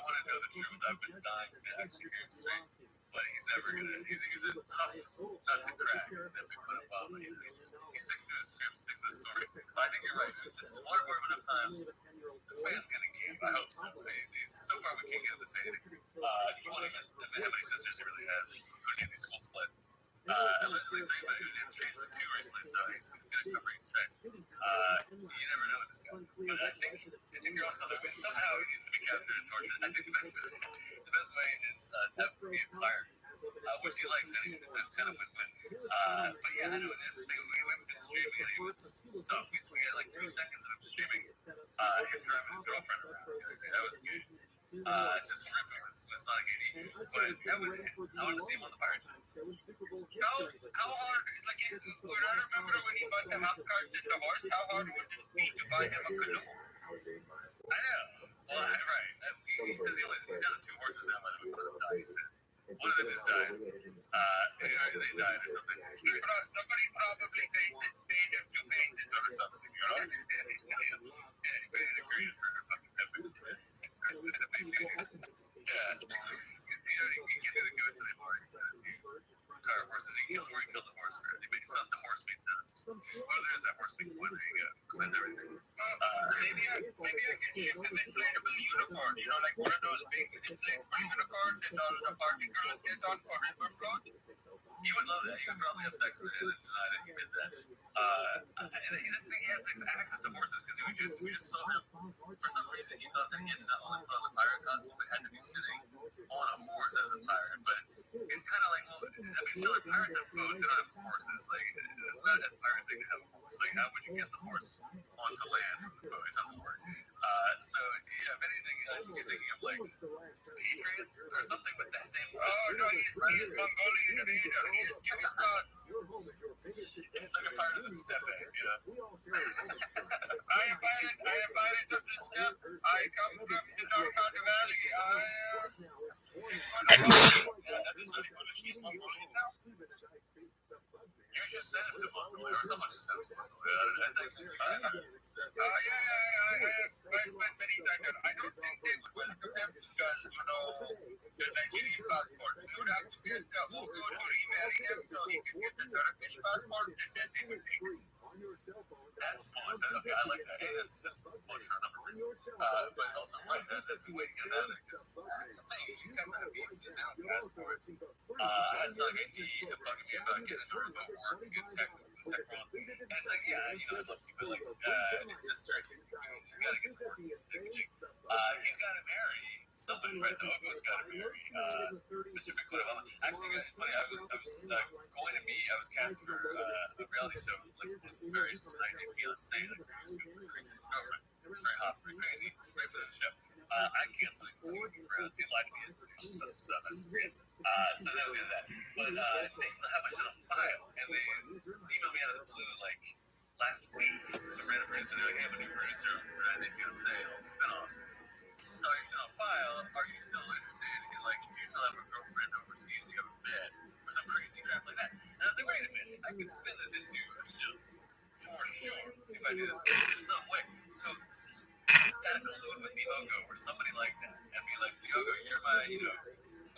want to know the truth. I've been dying to actually hear him say, but he's never gonna. He's a tough nut to crack. That big fun of me. He sticks to his script, sticks to the story. But I think you're right. It's just waterboard enough times. The fan's gonna give. I hope so. So far, we can't get him to say anything. You won't even admit how many sisters he really has. You would get these full splits. Allegedly, if anybody who didn't change the 2 recently, so he's good at covering his tracks. You never know with this guy. But I think you're on something. Somehow he needs to be captured and tortured. I think the best way is to have him be fired. Which he likes anyway, so it's kind of win-win. But yeah, I know that's the thing. We've been streaming and it was stuff. We had like 2 seconds of him streaming him driving his girlfriend around. That was good. Just terrific with Sonic 80. But that was it. I wanted to see him on the Pirates. How hard, like, I remember when he bought the hop cart to the horse, how hard would it be to buy him a canoe? I know. Well, right. He says he's down to 2 horses now, by the way. One of them died, he said. One of them just died. They died or something. Somebody probably paid him to paint it or something, you know? horse make one hang out, cleanse everything. Maybe I can ship an inflatable unicorn, you know, like one of those big inflatable unicorns that all the party girls get on for river float. You would love that. You would probably have sex with it and deny that you did that. And he has access to horses because we just saw him. For some reason, he thought that he had to not only put on the pirate costume, but had to be sitting on a horse as a pirate. But it's kind of like, well, I mean, sure, pirates have boats, they don't have horses. Like, it's not a pirate thing to have a horse. Like, how would you get the horse onto land from the boat? It doesn't work. So, yeah, if anything, I think you're thinking of, like, Patriots or something with that same. Oh, no, he's Mongolian and he's Kyrgyzstan. It's like a part of the step back, you know. I invited to the step. I come from the North Valley. He's Mongolian now. You should send him to Mongolia, or someone should send him to Mongolia. I spent many times there. I don't think they would welcome him because, you know, the Nigerian passport. We would have to get Ogo to remarry him so he can get the Turkish passport, and then they would take him. That's okay, I like that. Hey, that's close for a number of reasons. But also, right, that's the way to get out of it. Because that's the thing, these guys have visas and passports. I had like a D bugging me about getting a remote work in tech world. And it's like, yeah, you know, I'd love to, but like, it's just certain. You gotta get the work. He's gotta marry somebody, right? The Ogo's gotta marry Mr. Bigfoot Obama. Actually, it's funny, I was cast for a reality show, like this very like fiance, like his girlfriend. It was very hot, very crazy, great for the show. I canceled it because he lied to me and stuff. So that was that. But they still have my shit on file, and they emailed me out of the blue like last week. This is a random person. They're like, "Hey, I'm a new producer for that fiance and all the spinoffs. So you're still on file. Are you still interested in like, do you still have a girlfriend overseas you haven't met, or some crazy crap like that?" And I was like, "Wait a minute, I can spin this into a show for sure if I do this in some way." So gotta collude with the Ogo or somebody like that and be like, "The Ogo, you're my, you know,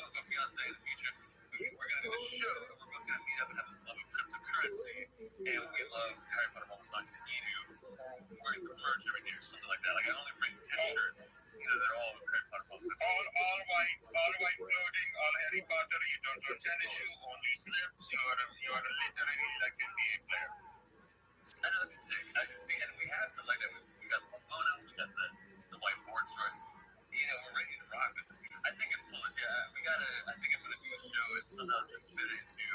Ogo fiance in the future. We're gonna do this show and we're both gonna meet up and have this love of cryptocurrency, and we love Harry Potter mobile songs and you wearing the merch every day or something like that. Like I only bring 10 shirts. You know, they're all Harry Potter mobile songs. All white clothing, all Harry Potter. You don't wear tennis shoe, only slips. You are literally like an NBA player." I know that'd be sick. I can see, and we have stuff like that. We got the Mono, we got the whiteboard shorts. You know, we're ready to rock with this. I think it's foolish. Yeah, I think I'm gonna do a show and somehow just fit it into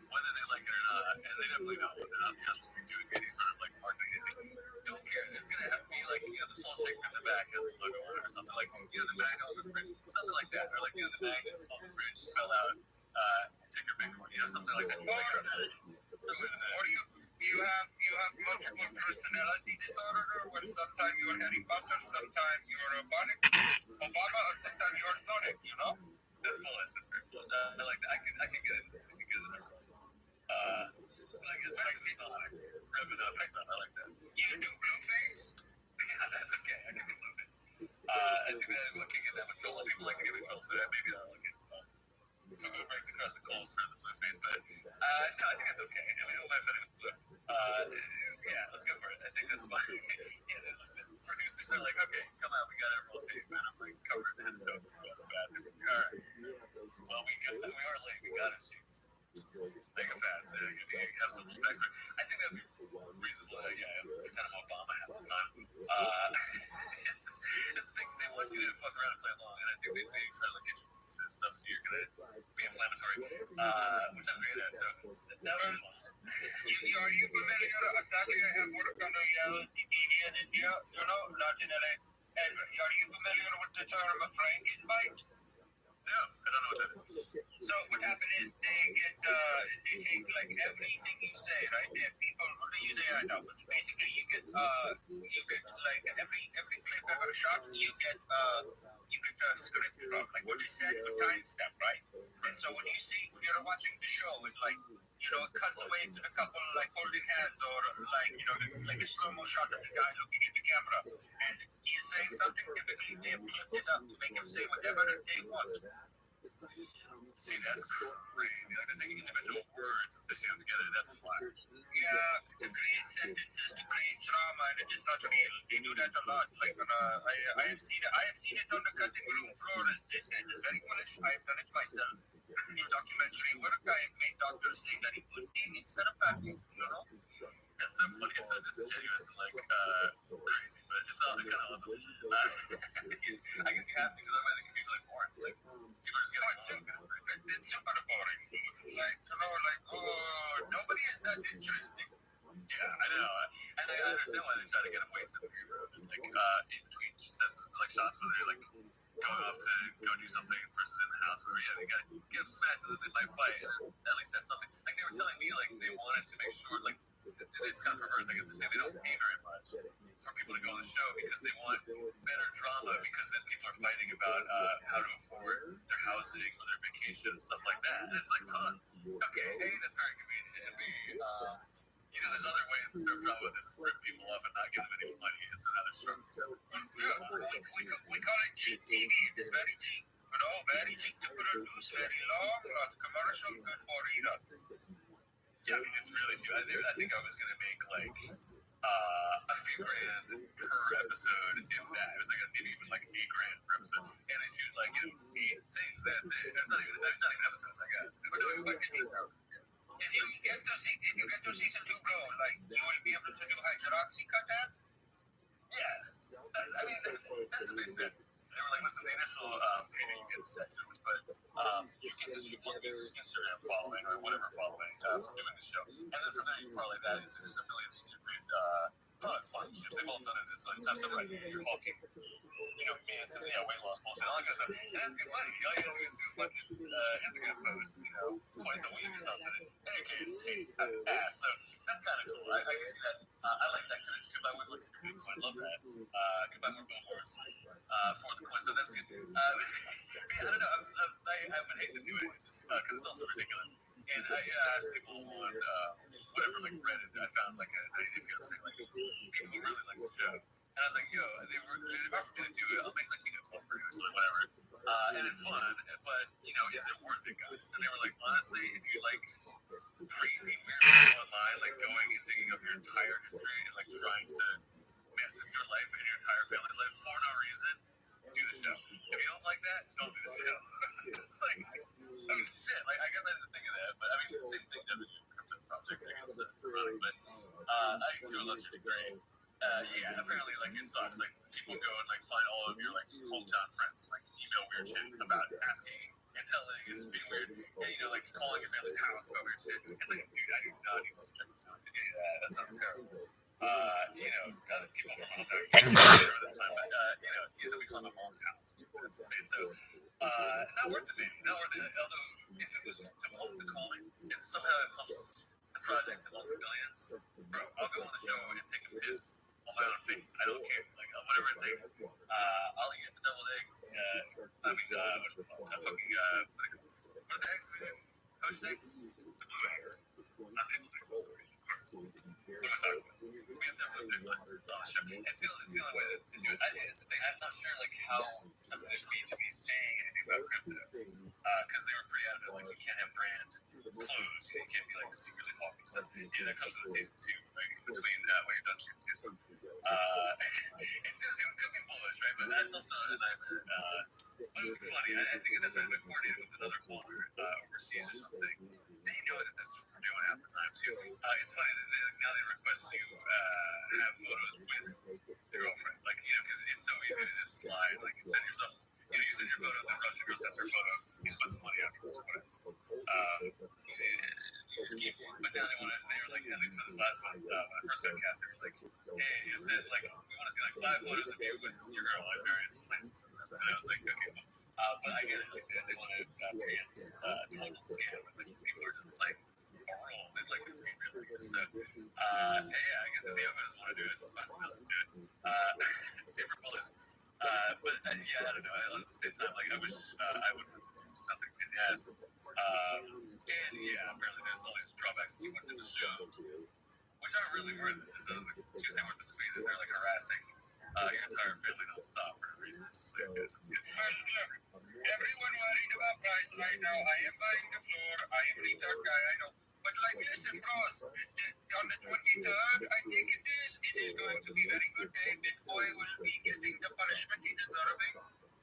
whether they like it or not, and they definitely don't. They're not supposed to be doing any sort of like marketing. Don't care. It's gonna have to be like, you know, the salt shaker in the back has the logo on it, or something like, you know, the magnet on the fridge, something like that, or like, you know, the magnets on the fridge spell out, take your Bitcoin, you know, something like that. Or you have multiple personality disorder, where sometimes you're Harry Potter, sometimes you're Obama, or sometimes you're Sonic, you know? That's bullish. That's very bullish. I like that. I can get it. There. Like it's like these like revving up. I like that. You do Blueface? Yeah, that's okay. I can do Blueface. I think that I can get that much trouble. People like to get me trouble, so maybe I'll like it. So it breaks across the coals for the Blueface, but no, I think it's okay. I mean, who am I offending with blue? Yeah, let's go for it. I think that's fine. Yeah, the producers are like, "Okay, come out, we got it roll tape," and I'm like covered head to toe through the bathroom. All right. Well, we are late. We got it. Make it fast. Have some respect. I think that'd be reasonable. Yeah, kind of Obama half the time. It's the thing they want you to fuck around and play along, and I think they try to get you stuff so you're gonna be inflammatory, which I'm great at. So that was fun. Are you familiar? Sadly, I have worked on reality TV in India, you know, not in LA. And are you familiar with the term Frankenbite? No, I don't know what that is. So what happened is they take like everything you say, right? And people you say I know, but basically you get like every clip ever shot, you get a script from like what you said, a timestamp, right? And so when you're watching the show, it like, you know, it cuts away to the couple like holding hands, or like, you know, like a slow-mo shot of the guy looking at the camera, and he's saying something. Typically they have clipped it up to make him say whatever they want. See, that's crazy. Like, they're taking individual words and stitching them together. That's why. Yeah, to create sentences, to create drama, and it's just not real. They do that a lot. Like, I have seen it on the cutting room floor. It's very foolish. I have done it myself. In documentary, where a guy made doctors say that he put in instead of packing, you know? That's so funny. It's not disingenuous and like crazy, but it's all kind of awesome. I guess you have to, because otherwise it can be really boring. Like people just get like sick. It's super boring. Like nobody is that interesting. Yeah, I know, and I understand why they try to get them wasted. Like in between sentences, like shots where they're like going off to go do something versus in the house where they gotta get them smashed so that they might fight. And at least that's something. Like they were telling me, like they wanted to make sure, like. It's kind of perverse, I guess, to say they don't pay very much for people to go on the show because they want better drama because then people are fighting about how to afford their housing or their vacation and stuff like that. And it's like, okay, A, that's very convenient, and B, there's other ways to serve drama than rip people off and not give them any money. It's another struggle. We call it cheap TV. It's very cheap. Very cheap to produce, very long, lots of commercial, good for eating. Yeah, I mean, it's really too. I think I was going to make like a few grand per episode, if that. It was like maybe even like $8,000 per episode, and I shoot like 8 things. That's it. That's not even episodes, I guess. We're doing like if you get to season 2, bro, like you will be able to do hydroxy cut that. Yeah, that's what they said. They were like, listen, the initial payment you get set to it, but you get this humongous Instagram following or whatever following from doing the show. And then from there, you parlay that into just a million stupid product sponsorships. They've all done it this like times. So, right, you're hulking, weight loss bullshit, all that kind of stuff. And that's good money. All you have to do is do a fucking Instagram post, twice a week or something, and you can ass. So that's kind of cool. I can see that. I like that kind of goodbye with what's good. I love that. Goodbye more billboards for the coin. So that's good. I don't know. I would hate to do it just because it's also ridiculous. And I asked people on whatever, like Reddit, I found like a people really like the show. And I was like, yo, they've offered me to do it. I'll make like 12 burgers or whatever. And it's fun, but is it worth it, guys? And they were like, honestly, if you like crazy weird people online, like going and digging up your entire history and like trying to mess with your life and your entire family's life for no reason, do the show. If you don't like that, don't do the show. It's like, shit. Like, I guess I didn't think of that, but I mean, the same thing done with your crypto project. I guess it's ironic, but I to a lesser degree. Apparently, like, it sucks. Like, people go and, like, find all of your, like, hometown friends, like, email weird shit about asking and telling and just being weird. And, like, calling your family's house about weird shit. It's like, dude, I do not need to check this out. That sounds terrible. Other people from hometown, this time, but, then we call my mom's house. That's insane. So, not worth it, maybe. Not worth it. Although, if it was to pump the coin, if somehow it pumps the project to multi-millions, bro, I'll go on the show and take a piss on my own face. I don't care. Like, whatever it takes. I'll eat the deviled eggs. What are the eggs we do? Poached eggs? The blue eggs. Not the eggs. Of course. What am I talking about? We have to have blue eggs on the show. It's the only way to do it. It's the thing. I'm not sure, like, how something would be to be saying anything about crypto. Because they were pretty adamant, like, you can't have brand clothes. You can't be, like, secretly talking stuff. That comes with season 2, right? Between when you're done shooting season 1. It could be bullish, right? But that's also a nightmare. But it would be funny. I think it has been coordinated with another caller overseas or something. They know that that's what we're doing half the time, too. It's funny that now they request you have photos with their girlfriend. Like, because it's so easy to just slide. Like, you send yourself, you send your photo, then Russian girl sends her photo, you spend the money afterwards or whatever. But now they were like, at least for this last one, when I first got cast, they were like, hey, you said, like, we want to see, like, 5 photos of you with your girl at various places. And I was like, okay. But I get it. Like, they want to preempt total scam. Like, people are just playing a role. They'd like it to be really good. So, I guess if the others want to do it, we'll find someone else to do it. Safer bullets. But, I don't know. At the same time, like, I wish I would want to do it. Sounds like it has. And apparently there's all these drawbacks that you wouldn't have assumed, which aren't really worth it. So, Tuesday worth the squeezes, they're like harassing your entire family don't stop for a reason. It's like, it's good. Look, everyone worried about price right now. I am buying the floor. I am retard guy, I know. But like, listen, bros, on the 23rd, I think it is going to be very good day. Bitcoin will be getting the punishment he deserving.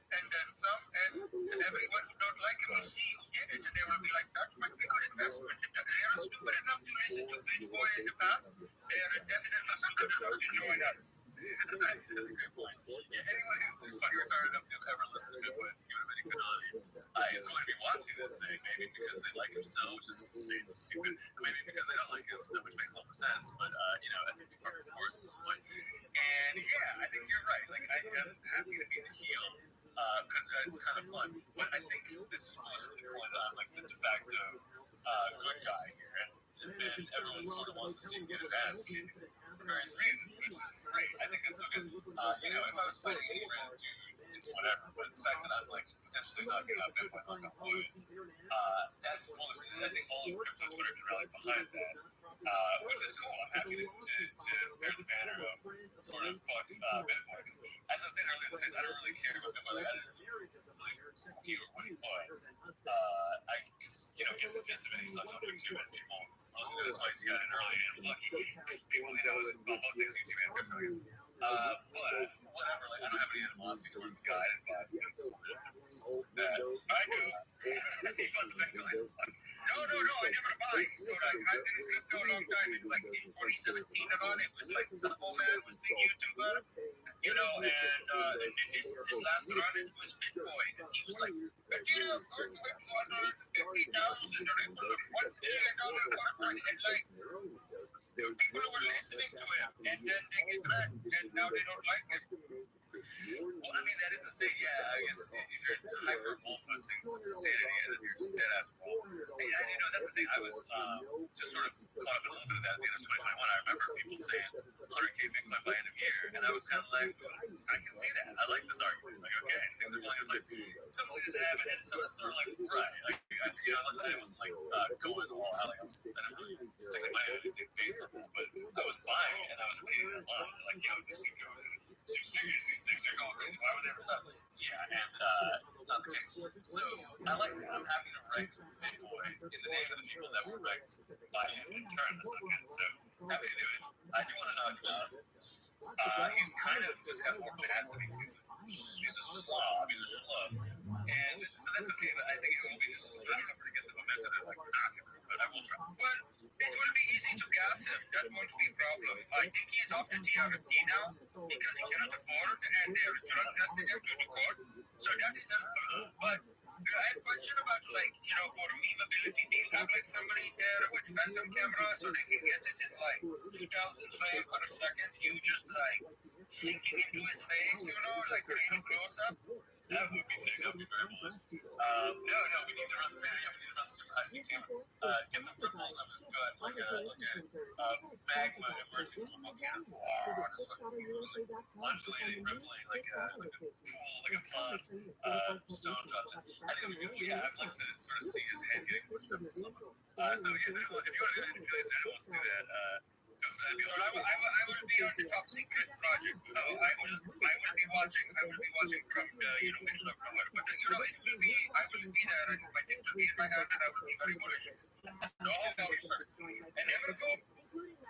And then some, and everyone who don't like him will see who did it, and they will be like, that might be a good investment. They are stupid enough to listen to Bitcoin in the past. They are definitely not good enough to join us. That's a great point. Yeah, anyone who's fucking retarded enough to ever listen to Bitcoin, given him any credibility, is going to be watching this thing, maybe because they like him so, which is insane and stupid, and maybe because they don't like him so, which makes a lot of sense, but, I think it's part of the course at this point. And, yeah, I think you're right. Like, I am happy to be the heel, because it's kind of fun, but I think this is mostly the point that I'm, like, the de facto good guy here, and everyone sort of wants to see him get his ass kicked for various reasons, which is great. I think that's so good. If I was fighting any random dude, it's whatever, but the fact that I'm, like, potentially knocking out Bitcoin like a wood, that's cool. I think all of crypto Twitter can rally behind that, which is cool. I'm happy to bear the banner of sort of fuck Bitcoin. As I was saying earlier, I don't really care about Bitcoin. Like, I didn't really hear what he was. I get the gist of it. He's not something too many people. Most of this, like, he got in early and lucky. People he knows about both things, YouTube and crypto. But whatever, like, I don't have any animosity towards the guy that bought that. I do. He bought the Bitcoin. No, I never buy. So, like, I've been in crypto a long time. Like, in 2017 around, it was like Sabo Man was the YouTuber, and this last run, it was Bitcoin. And he was like, Ethereum, $250,000, $1 billion corporate, and like, people were listening to him, and then they get wrecked, and now they don't like him. Well, I mean, that is the thing, yeah. I guess if you're hyper bullpussing insanity, and then you're just dead ass wrong. And that's the thing. I was just sort of caught up in a little bit of that at the end of 2021. I remember people saying 100K Bitcoin by end of year, and I was kind of like, I can see that. I like this argument. Like, okay, things are falling into place. Totally didn't have it, and so it's sort of like, right. Like, I was like going all out. Like, I didn't really stick my head into base on that, but I was buying it, and I was reading it online. Like, just keep going. Six figures, these things are going crazy. Why would they ever stop? Yeah, and not the case. So I like that. I'm happy to wreck Bitcoin in the name of the people that were wrecked by him in turn. That's not good. So happy to do it. I do want to knock him out. He's kind of just has more capacity. He's a slob. He's a schlub. And so that's okay, but I think it will be just strong enough to get the momentum and like knock him. But I will try. But it will be easy to gas him. That won't be a problem. I think he's off the TRT now because he cannot afford and they're drug testing him to the court. So that is not good. But I had a question about, like, for memeability, do you have like somebody there with phantom camera so they can get it in like 2,000 frames per second? You just like sinking into his face, like really close up? That would be sick. That would be very bullish. No, we need to run the video. We need to run the super high speed camera. Get the ripples of his gut, like a magma emerging from a volcano. Just like undulating, rippling, like a pool, like a pond. Stone dropped in. I think it would be beautiful. Yeah, I'd like to sort of see his head getting pushed up to someone. So yeah, if you want to do anything to this, anyone wants to do that, I will be on the top secret project. I will be watching. I will be watching from middle of nowhere. But it will be. I will be there, and my dick will be in my hand, and I will be very bullish. No, and never go.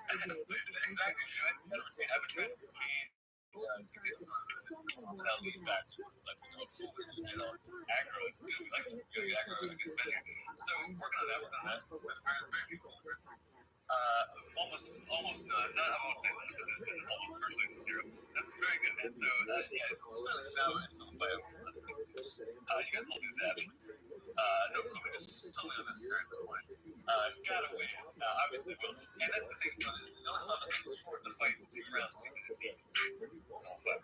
Exactly. Never retain. I've been trying to retain. To get some LD factor, it's like aggro is good. Like aggro is better. So working on that. Very cool. Almost none. I won't say none because it's almost virtually zero. That's very good, man. So, yeah, it's really now until the bio. That's pretty cool. You guys will do that. No comment, just totally unnecessary at this point. Gotta win. Obviously, will. And that's the thing, the only comment is short the fight to 2 rounds, 2 minutes each. It's all fun.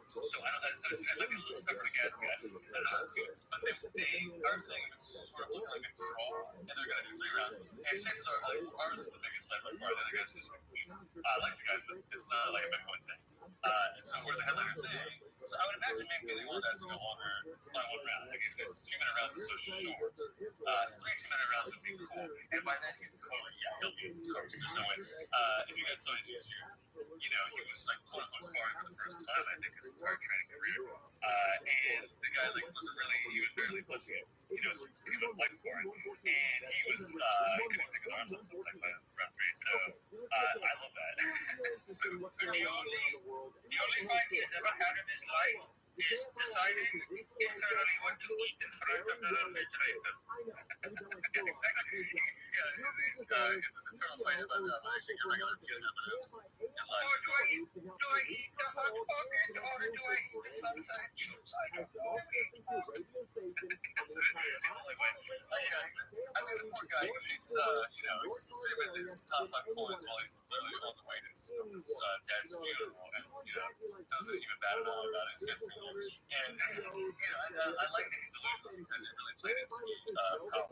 So I don't know, so it might be a little tougher to gas guys. I don't know how to do it. But they are saying it's sort of looking like a draw, and they're going to do 3 rounds. And chances are, like, ours is the biggest fight by far. The other guys just like the guys, but it's not like a Bitcoin thing. And so where the headliner's saying, so I would imagine maybe they want that to go longer, not 1 round. Like if there's 2-minute rounds is so short, 3 2-minute rounds would be cool. And by then he's totally, he'll be coached. There's no way. If you guys saw his YouTube, he was like quote unquote sparring for the first time, I think, his entire training career. And the guy like wasn't really, he was barely punching it. You know, so he was like sparring, and he was couldn't pick his arms up like by round 3. So I love that. so The only fight he's ever had in his life is deciding internally what to eat in front of the refrigerator. exactly. Yeah, it's a total fight about managing your regular food habits. Or do I eat the hot pocket or do I eat the sunset chips? I don't know. It's the only way. I mean, the poor guy, he's, you know, he's saving his top 5 points while he's literally on the way to his dad's funeral, and, you know, doesn't even bat an eye about his history. And, you know, I like that he's delusional because he really played it power.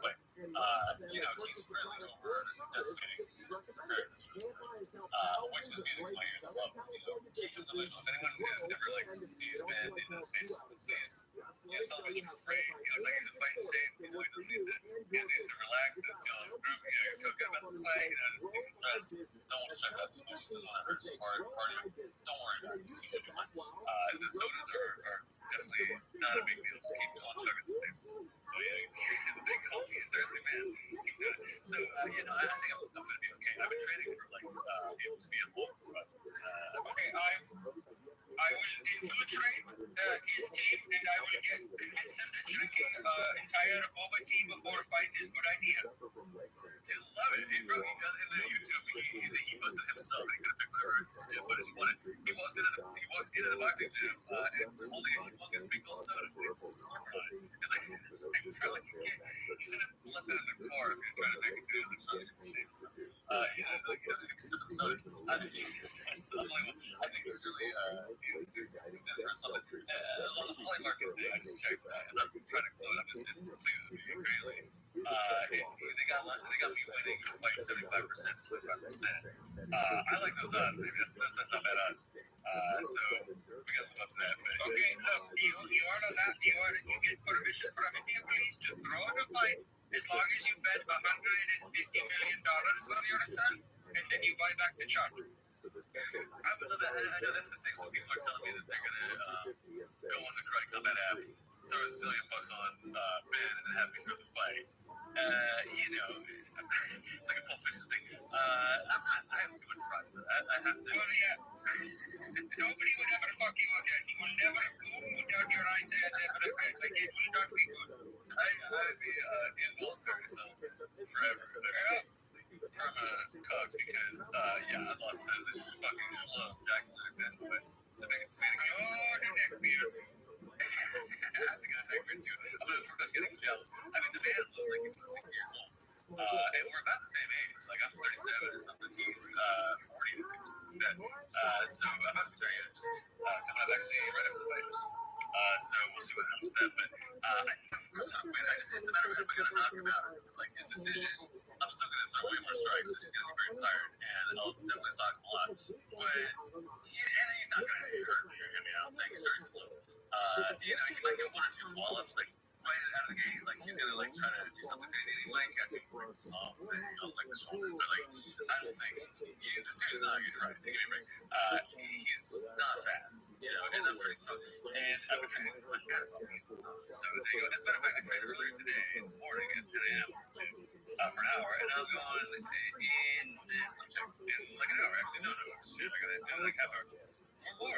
But, you know, he's really over estimating his characters, which his music players love. You know, keep him delusional. If anyone has ever, like, sees Ben in the space, please, you know, tell him he's afraid. He looks like he's in fighting shape. You know, he just needs to relax and feel groovy. You know, you feel good about the play. You know, just keep him stressed. Don't stress out too much. Doesn't want to hurt his cardio. Don't worry about it. He's gonna be fine. The sodas are definitely not a big deal. Just keep on chugging the same stuff. Oh, yeah, he's a big coffee and thirsty man. Keep doing it. So, you know, I think I'm going to be okay. I've been training for, like, able to be a local, but, Okay, I will infiltrate his team and I will convince him that drinking entire boba tea before a fight is a good idea. he'll love it. He probably does in the YouTube. He posted himself. He could have picked whatever footage he wanted. He walks into the boxing gym and holding a humongous big gold soda. He's super on it. It's like, really, you should have left it in the car if you're trying to make it good. It's not even safe. You know, like, soda. I think it's unbelievable. I think it's really, he's in for something. On the play market thing, I just checked. I'm not trying to clone. I'm just, it pleases me greatly. They got me winning a fight 75% to 25%. I like those odds. Maybe that's not bad odds. So we got to live up to that. But, Okay, look, you are on that. You get permission from India police to throw the fight as long as you bet $150 million on yourself, and then you buy back the charter. I would love that. I know that's the thing. Some people are telling me that they're gonna go on the Karate Combat app, throw $1 zillion on Ben, and have me throw the fight. You know, it's like a Pulp Fiction thing. I have too much pride for that. I have to. Well, yeah. Nobody would ever fuck you again. You will never go without your right hand ever again. Like, it will not be good. I'd be involuntary celibate forever. Permanent cook because, yeah, I lost to this fucking slow ejaculated Ben, but the biggest fan of Oh, the neck beard. I think I'm taking it too. I'm gonna prove I'm getting jealous. I mean, the man looks like he's 6 years old. And we're about the same age. Like, I'm 37 or something. He's 40, I think. So I'm about to be 30 coming up actually right after the fight. So we'll see what happens then. But I think for some reason, I just, it's a matter of if I'm gonna knock him out, like in decision. I'm still gonna throw way more strikes. He's gonna be very tired, and I'll definitely sock him a lot. But and he's not gonna hurt me. I mean, I don't think he's very slow. You know, he might get 1 or 2 wallops, like right out of the gate. Like he's gonna like try to do something crazy, and he might catch me like the thing, like the shoulder. But like, I don't think the dude's not. You're right. He's not fast. You know, and I'm pretty strong. And I've been training for like that. So there you go. As a matter of fact, I trained earlier today in the morning at 10 a.m. For an hour, and I'm going in like an hour. Actually, no, shit. I gotta like have a for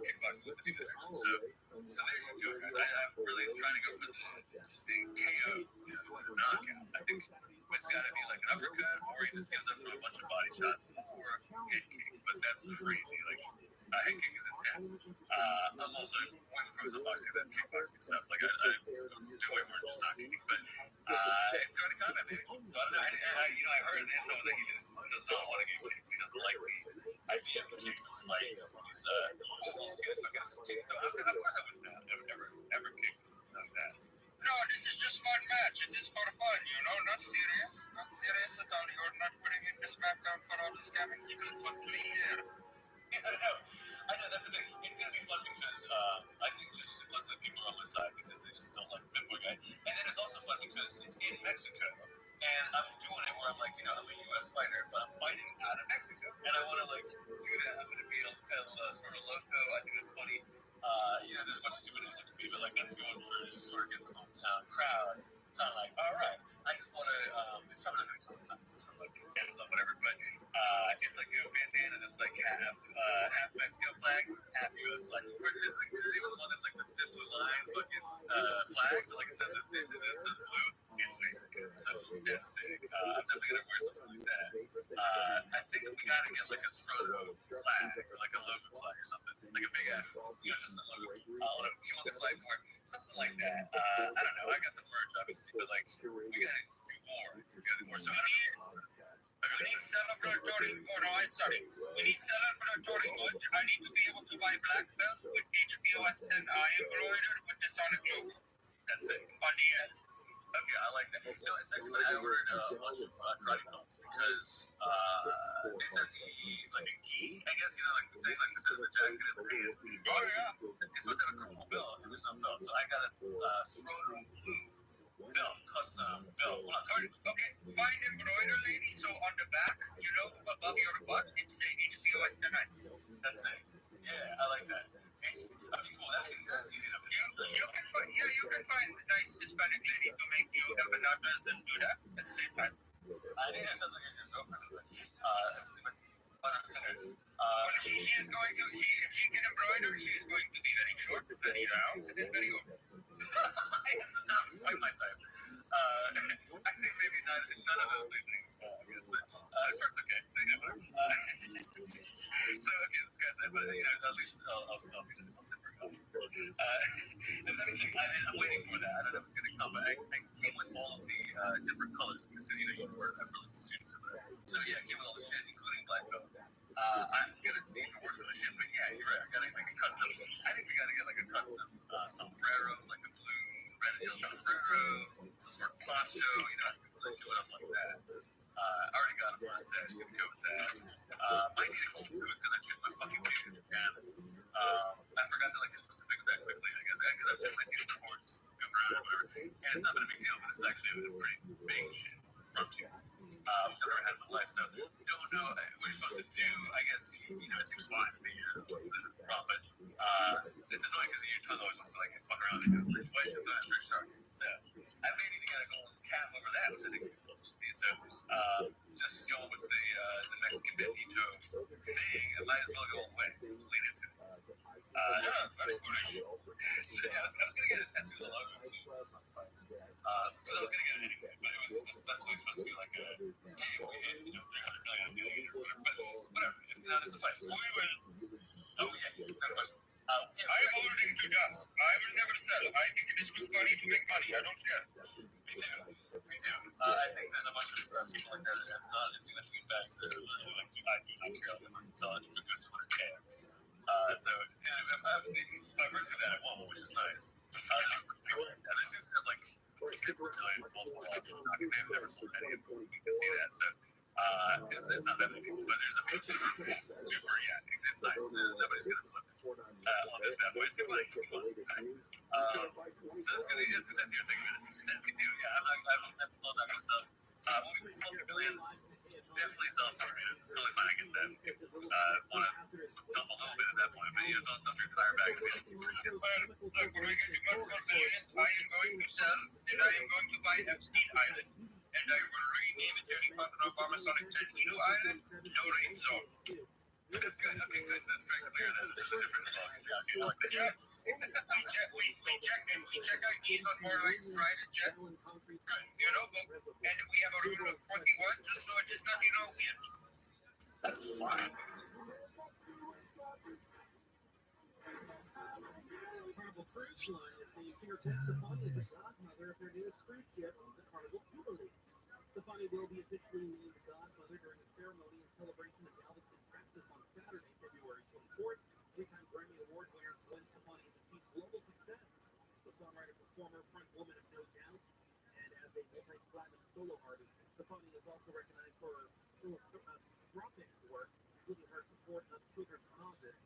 kickboxing with the team action. So there you go, guys. I'm really trying to go for the distinct KO, you know, with a knockout. I think it's got to be like an uppercut, or he just gives up from a bunch of body shots, or head kick. But that's crazy. Like head kick is intense. I'm also way from some boxing than kickboxing stuff. Like I do way more than just knocking. But it's going to combat, baby. So I don't know. I heard Anton was like he just does not want to get kicked. He doesn't like the idea of kicking. Like he's almost scared of getting kicked. So of course I wouldn't ever kick like that. No, this is just fun match. It is for fun, you know, not serious. Not serious at all. You're not putting in the smackdown for all the scamming people for 3 years. I know, that's the thing. It's going to be fun because I think just most of the people are on my side because they just don't like the big boy guy. And then it's also fun because it's in Mexico. And I'm doing it where I'm like, you know, I'm a U.S. fighter, but I'm fighting out of Mexico. And I want to, like, do that. I'm going to be bunch of stupid things that could be, but like that's going for sort of getting the hometown crowd. Kind of like, all right, I just want to. It's probably not going to come sometimes, like Amazon, whatever. But it's like a bandana that's like half Mexican flag, half U.S. flag. Or it's like the one that's like the blue line fucking flag, but like it says blue. It's Mexican, so that's sick. I'm definitely gonna wear something like that. I think we gotta get like a photo flag or like a logo flag or something, like a big ass, just the logo. Whatever, humongous flag for something like that. I don't know. I got the merch obviously, but like we gotta do more. We gotta do more. So we need celebratory. Oh no, I'm sorry. We need celebratory merch. I need to be able to buy black belt with HPOS 10 I embroidered with the Sonic logo. That's it. On the end. Okay, I like that. You know, it's actually I ordered a bunch of karate belts because they sent me like a key, I guess, like the things like they said the jacket and the pants. Oh yeah. It's supposed to have a cool belt, a original belt. So I got a Sproto blue belt, custom belt. Okay, fine embroider lady. So on the back, above your butt, it's HPOS tonight. That's it. Yeah, I like that. Okay, cool. That's easy enough. You can find a nice Hispanic lady to make you empanadas and do that at the same time. I think that sounds like a good girlfriend. She is going to, if she can embroider, she is going to be very short, very round, and then very old. That's not quite my type. Actually, maybe none of those three things, I guess, but as far as okay. So, okay, this guy's said, but, at least I'll be doing something for you. I'm waiting for that. I don't know if it's going to come, but I came with all of the different colors because, you work for like the students or whatever. So, yeah, I came with all the shit, including black belt. I'm going to see if it works for the shit, but yeah, you're right. I got to make a custom. I think we got to get like a custom sombrero, like a blue red hill sombrero, some sort of poncho, like do it up like that. I already got a mustache, gonna go with that. Might need a cold food because I chipped my fucking tooth, and I forgot that you're supposed to fix that quickly, I guess, because I've chipped my teeth before, just go for it or whatever. And it's not been a big deal, but it's actually a pretty big shit front tooth. I've never had in my life, so don't know what you're supposed to do. I guess, it seems fine to me, it's wrong, but it's annoying because your tongue always wants to fuck around because it's wet, it's not very sharp. So I may need to get a golden cap over that, which I think would be cool. So just go with the Mexican bendito thing. I might as well go all the way. Lean into it. Very foolish. So, yeah, I was going to get a tattoo of the logo too. Because I was going to get it anyway, but that's supposed to be like a, hey, if we hit 300 million or whatever, but whatever. If not, it's the fight. We will. Oh, yeah, never mind. I am holding to dust. I will never sell. I think it is too funny to make money. I don't care. Me too. I think there's a bunch of people like that have non-insignificant bags that are literally like, I do not care. I'm going to sell it for goose for a can. So, my first got that at one, which is nice. There's dudes that have like 50 million multiple watches. They've never sold any of them. You can see that. So, it's not that many people, but there's a few super, it's nice. Nobody's going to flip on this bad boy. It's fun. So that's your thing. Me too. Yeah, I'm not going to sell. When we multi-millions, definitely sell for me. It's totally fine. I get that. Want to dump a little bit at that point, but don't dump your entire bag. Look, when we get to multi-millions, I am going to sell, and I am going to buy Epstein Island, and I will rename it Harry Potter Obama Sonic Tornado Island, no rain zone. That's good. Okay, good. That's very clear. That it's just a different log. Yeah. We check IDs on more like Pride and Jet. Good. And we have a rule of 41, just so it is not, weird. That's fine. Carnival Cruise Line is named Fingertip Stefani as the godmother of their newest cruise ship, the Carnival Jubilee. Stefani will be officially named godmother during a ceremony in celebration of Galveston, Texas on Saturday, February 24th. Three-time Grammy Award winner Gwen Stefani has achieved global success. The songwriter, performer, front woman of No Doubt, and as a multi-platinum solo artist, Stefani is also recognized for her philanthropic work, including her support of children's causes.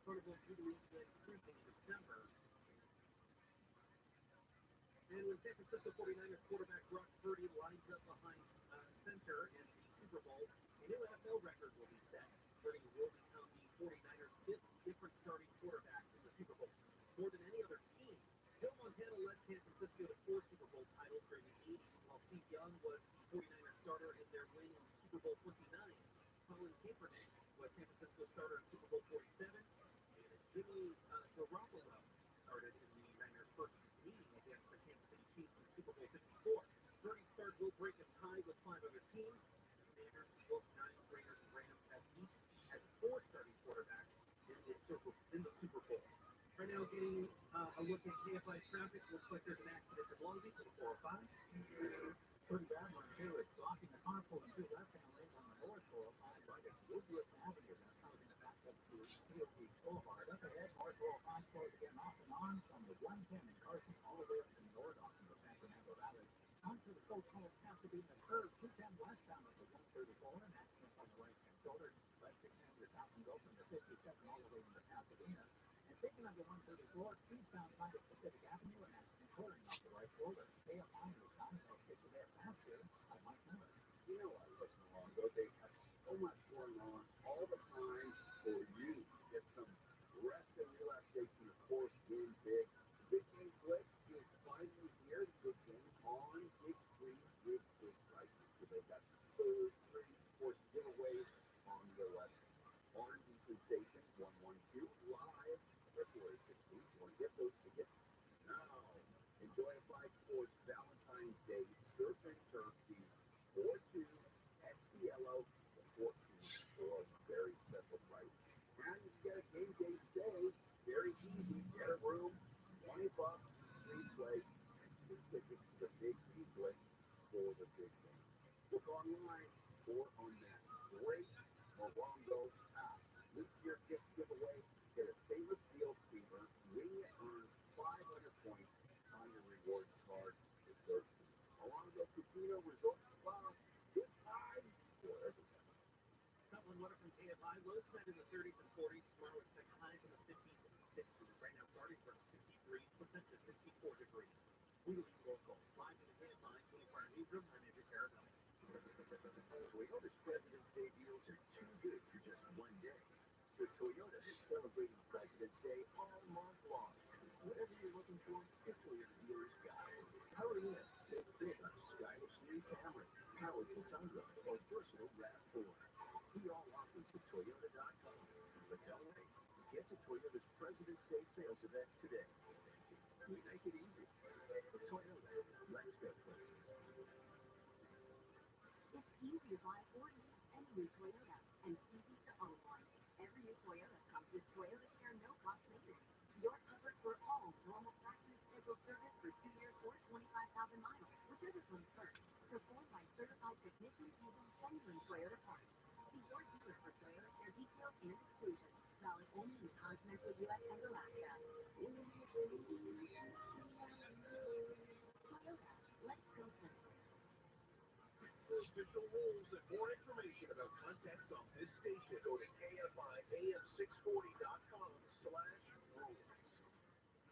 Carnival Jubilee began cruising in December. And when San Francisco 49ers quarterback Brock Purdy lines up behind center in the Super Bowl, a new NFL record will be set. Purdy will become the 49ers' fifth different starting quarterback in the Super Bowl. More than any other will break a tie with 5 other teams. Commanders, Eagles, Giants, Raiders, and Rams have each had 4 starting quarterbacks in the Super Bowl. Right now, getting a look at KFI traffic. Looks like there's an accident in Long Beach on the 405. Pretty bad one too. It's blocking the car pulling through left-hand lane on the north 405 right at Woodruff Avenue. That's causing a backup to Steel Beach Boulevard. Up ahead, north 405 slows again off and on from the 110 in Carson all the way up to North Austin, the San Fernando Valley. Onto the so-called Pasadena curve, 210 westbound at the 134. An accident on the right-hand shoulder. Left 610 to South and go from the 57 all the way into Pasadena. And taking on the 134, eastbound side of Pacific Avenue, an accident clearing off the right shoulder. KFI is down to get you there faster. I might know it. You know what, looking along, though, they have so much going on all the time for you. Get some rest and relaxation, of course, win big. Big Game Flex is finally here. Good game on big screen with big prices. So they've got 3 sports giveaways on the 11th. Orange and Sensation 112 live February 16th. You want to get those tickets now. Enjoy a 5 sports Valentine's Day surf and turf fees 4-2 at Cielo, the 14 for a very special price. And you get a game day stay. Very easy. Get a room, $20, free play, and 2 tickets to the Big Game Blitz for the big game. Book online or on that great Morongo app. This year gift giveaway. Get a stainless steel steamer. Win it, earn 500 points on your rewards card for 13. Morongo Casino Resort Spa. Good time for everyone. Southland weather from KFI. Lows tonight in the 30s and 40s. Tomorrow expect highs in the 50s and 60s. Right now, starting from 63% to 64 degrees. We will be local. Live in the KFI 24-hour newsroom. I'm Andrew Carabelli. Toyota's President's Day deals are too good for just one day. So Toyota is celebrating President's Day all month long. Whatever you're looking for, the Toyota dealer's got it. Hurry in, save big on stylish new Camry, powerful Tundra, or versatile RAV4. See all offers at Toyota.com. But don't wait. Get to Toyota's President's Day sales event today. We make it easy. With Toyota, let's go places. It's easy to buy or lease any new Toyota, and easy to own one. Every new Toyota comes with Toyota Care No Cost Maintenance. You're covered for all normal factory scheduled service for 2 years or 25,000 miles, whichever comes first. Performed by certified technicians using genuine Toyota parts. See your dealer for Toyota Care details and exclusions. Valid only in the continental U.S. and Alaska. Toyota, let's go places. For official rules and more information about contests on this station, go to KFIAM640.com/rules.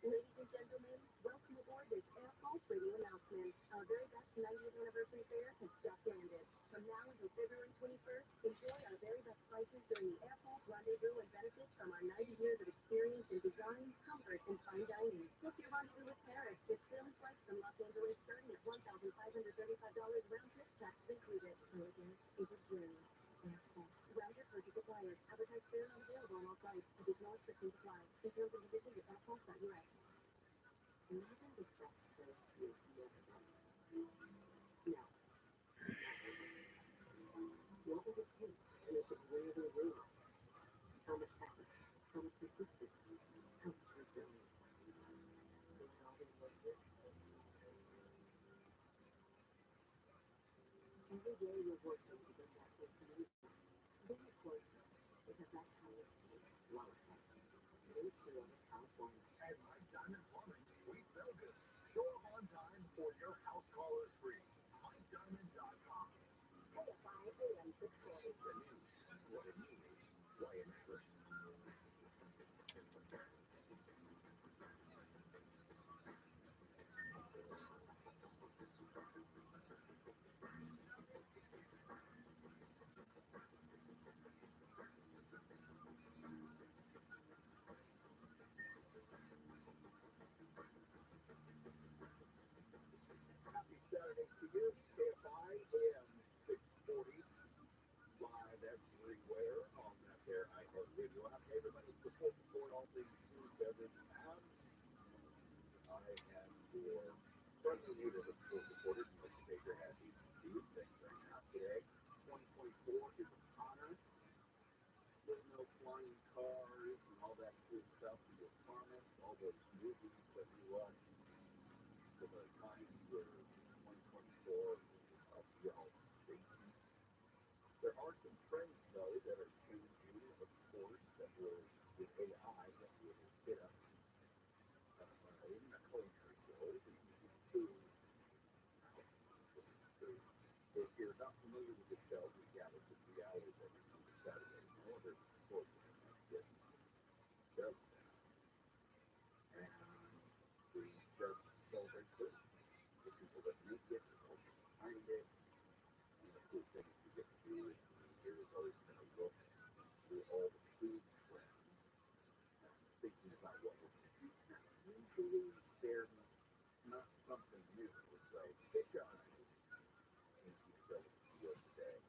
Ladies and gentlemen, welcome aboard this Air Pulse radio announcement. Our very best 90th anniversary fair has just ended. From now until February 21st, enjoy our very best prices during the Air Pulse rendezvous and benefits from our 90 years of experience in design, comfort, and fine dining. Book your rendezvous with Paris with daily flights from Los Angeles starting at $1,535 round trip, taxes included. Elegant is a journey. Air Pulse. Round your purchase required. Advertised fair not available on all sites. Additional restrictions apply. See terms and conditions at airpulse.us. Imagine the best place you've never been. No. What does it take to make it really real? How much effort? How much consistency? How much resilience? Is it all been worth it? Every day you're working to get that destination. Very closely, because that's how it is. Love it. Make sure it's California. At My Diamond Plumbing, we smell good. Show up on time or your house call is free. MyDiamond.com. KFI AM 640. The news, what it means, why it matters. Happy Saturday to you. KFI AM 640. Live everywhere on that there iHeartRadio app. Hey, everybody, support all things food, beverage, and I have your friendly neighborhood store supporters, Mike Baker Happy. all those movies that we watch for the time where 2024 is up y'all station. There are some trends though that are changing, of course, that will with AI that will hit us in the culinary world and food. If you're not familiar with the show, we gather for 3 hours every single Saturday. No other program like this does that. And we just celebrate food. The people that make it, the culture behind it, and the cool things we get to do. And there is always been a look through all the food trends, thinking about what we're going to do now. Usually they're not something new. So fish eyes and you go today.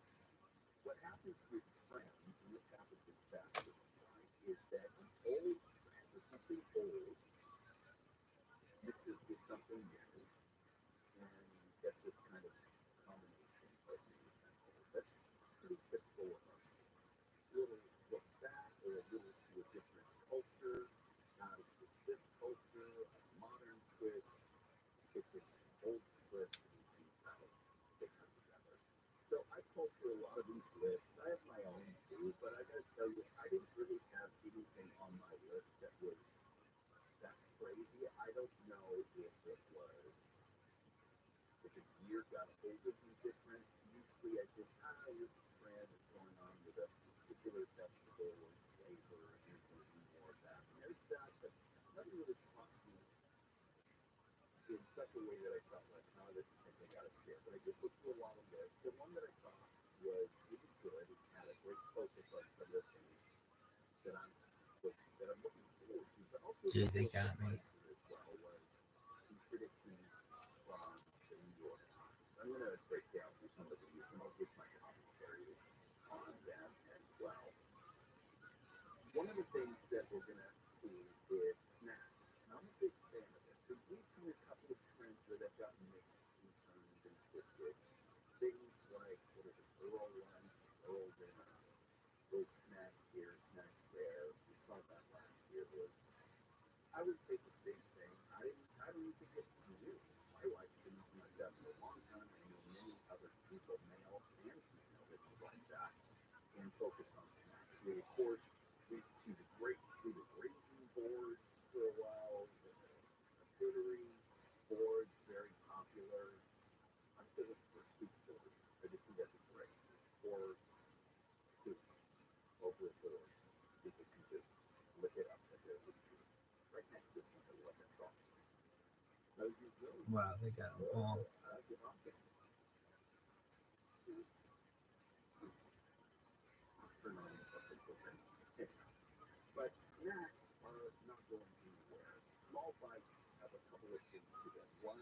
What happens with trends, and this happens in fashion, right, is that an old trend or something old mixes with something new, and you get this kind of combination of new and old. That's pretty typical of us. Little look back or a little to a different culture, not a this culture, a modern twist. It's an old twist and you mix them together. So I pulled through a lot of these lists. I have my own too, but I gotta tell you, I didn't really have anything on my list that was that crazy. I don't know if it was if the year got hold of me different. Usually I just here's the trend that's going on with a particular vegetable or flavor and there's going to be more of that. And there's that, but nothing really caught me in such a way that I felt like, no, this is something I gotta share. But I just looked through a lot of lists. The one that I thought was really good and had a great focus on some of the things that I'm looking forward to, but also Dude, they got me. as well was the predictions from the New York Times. I'm gonna break down through some of these and I'll give my commentary on them as well. One of the things that we're gonna see is snacks. And I'm a big fan of this. So we've seen a couple of trends that have gotten mixed and turned and twisted. Things like, what is it, Earl lunch, Earl dinner, those snacks here, snacks there. We saw that last year was, I would say the big thing. I don't even think it's new. My wife's been using that for a long time. I know many other people, male and female, that are like that and focus on snacks. We, of course, we've seen the raisin boards for a while, the charcuterie boards, very popular. I'm still looking for soup boards. I just think that's great. Or soup over a board. People can just lick it up and they're right next to something like a truck. Those are really Wow, they got them all. But snacks are not going anywhere. Small bites have a couple of things to them. One,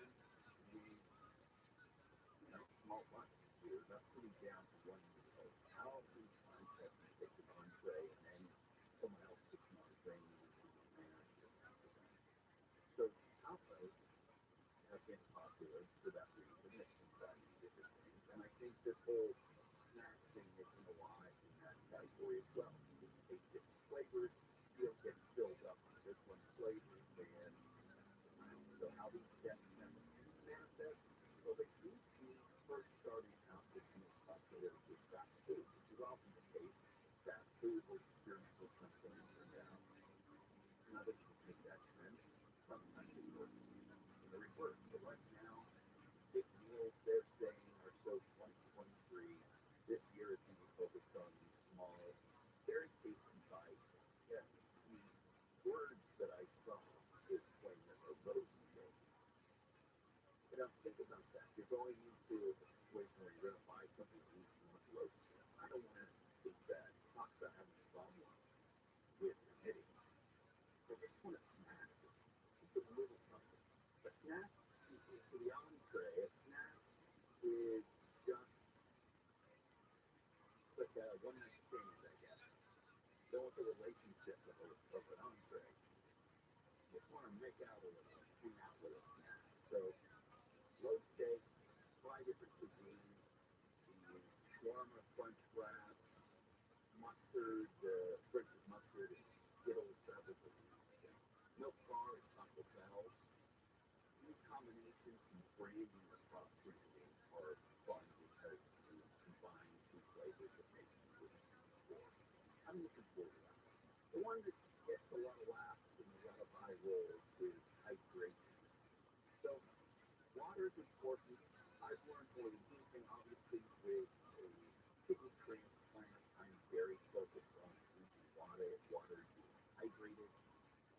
small bites. You're not sitting down for one meal. How many times have you taken an entree and then someone else puts an entree and you after them? So tacos have been popular for that reason. It's sometimes different things. And I think this whole snack thing is going to lie in that category as well. You taste different flavors. You don't get filled up on this one flavor and so how these steps manifest, well, they seem to be first starting out with the most popular with fast food, which is often the case. Fast food will experiment with something and turn out. And others will take that trend. Sometimes it works in the reverse. But right now, big meals they're saying are so 2023. This year is going to be focused on these small, very tasty bites. Yeah, the words that I saw to explain this are roast. You know, think about that. You're going into a situation where you're going to buy something and you want to roast it. I don't want to think that. Talk about having problems with knitting. But this one is snacks. Just a little something. A snack for the entree, a snack is just like a one-night stand, I guess. Don't want the relationship of an entree. You just want to make out a little, hang out with a snack. So, roast steak, try different cuisines, the shawarma crunch wraps, mustard, French mustard, and Skittles, milk bar, branding or cross-branding are fun because you combine two flavors that make you looking for. I'm looking forward to that. The one that gets a lot of laughs and a lot of eye rolls is hydration. So water is important. I've learned more than anything, obviously, with a kidney transplant. I'm very focused on drinking water, being hydrated.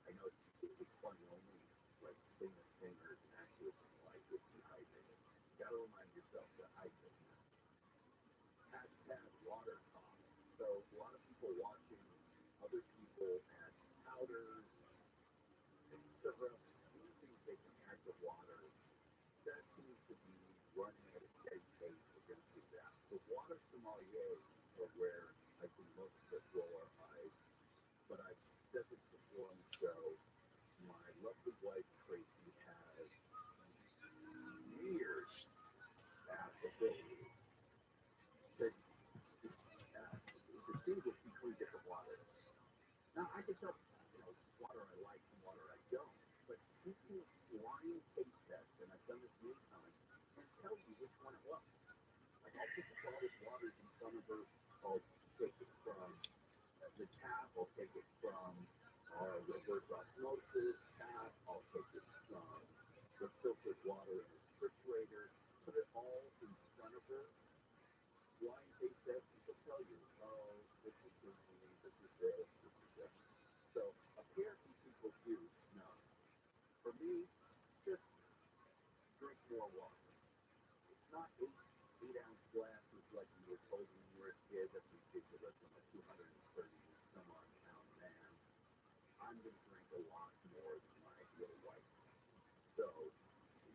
I know it's funny, only like famous singers and actors and the like would be hydrated. You gotta remind yourself to hydrate. Hashtag water talk. So a lot of people watching other people add powders and syrups, anything they can add to water, that seems to be running at a steady pace. We're going to do that. The water sommeliers are where I think most of us roll our eyes. But I've said this before on the show. My lovely wife Tracy has years at ability to distinguish between different waters. Now I can tell, water I like and water I don't. But she can blind taste test, and I've done this many times, and tell you which one it was. Like I'll put the bottled waters in front of her. I'll take it from the tap. I'll take it from our reverse osmosis tap. I'll take it from the filtered water in the refrigerator. Put it all in front of her. Blind taste test, and she'll tell you, oh, this is green, this is this, this is that. So apparently people do know. For me, just drink more water. It's not 8-ounce glasses like you were told when you were a kid. That's ridiculous. I'm a 230 some odd pound man. I'm going to drink a lot more than my little wife. So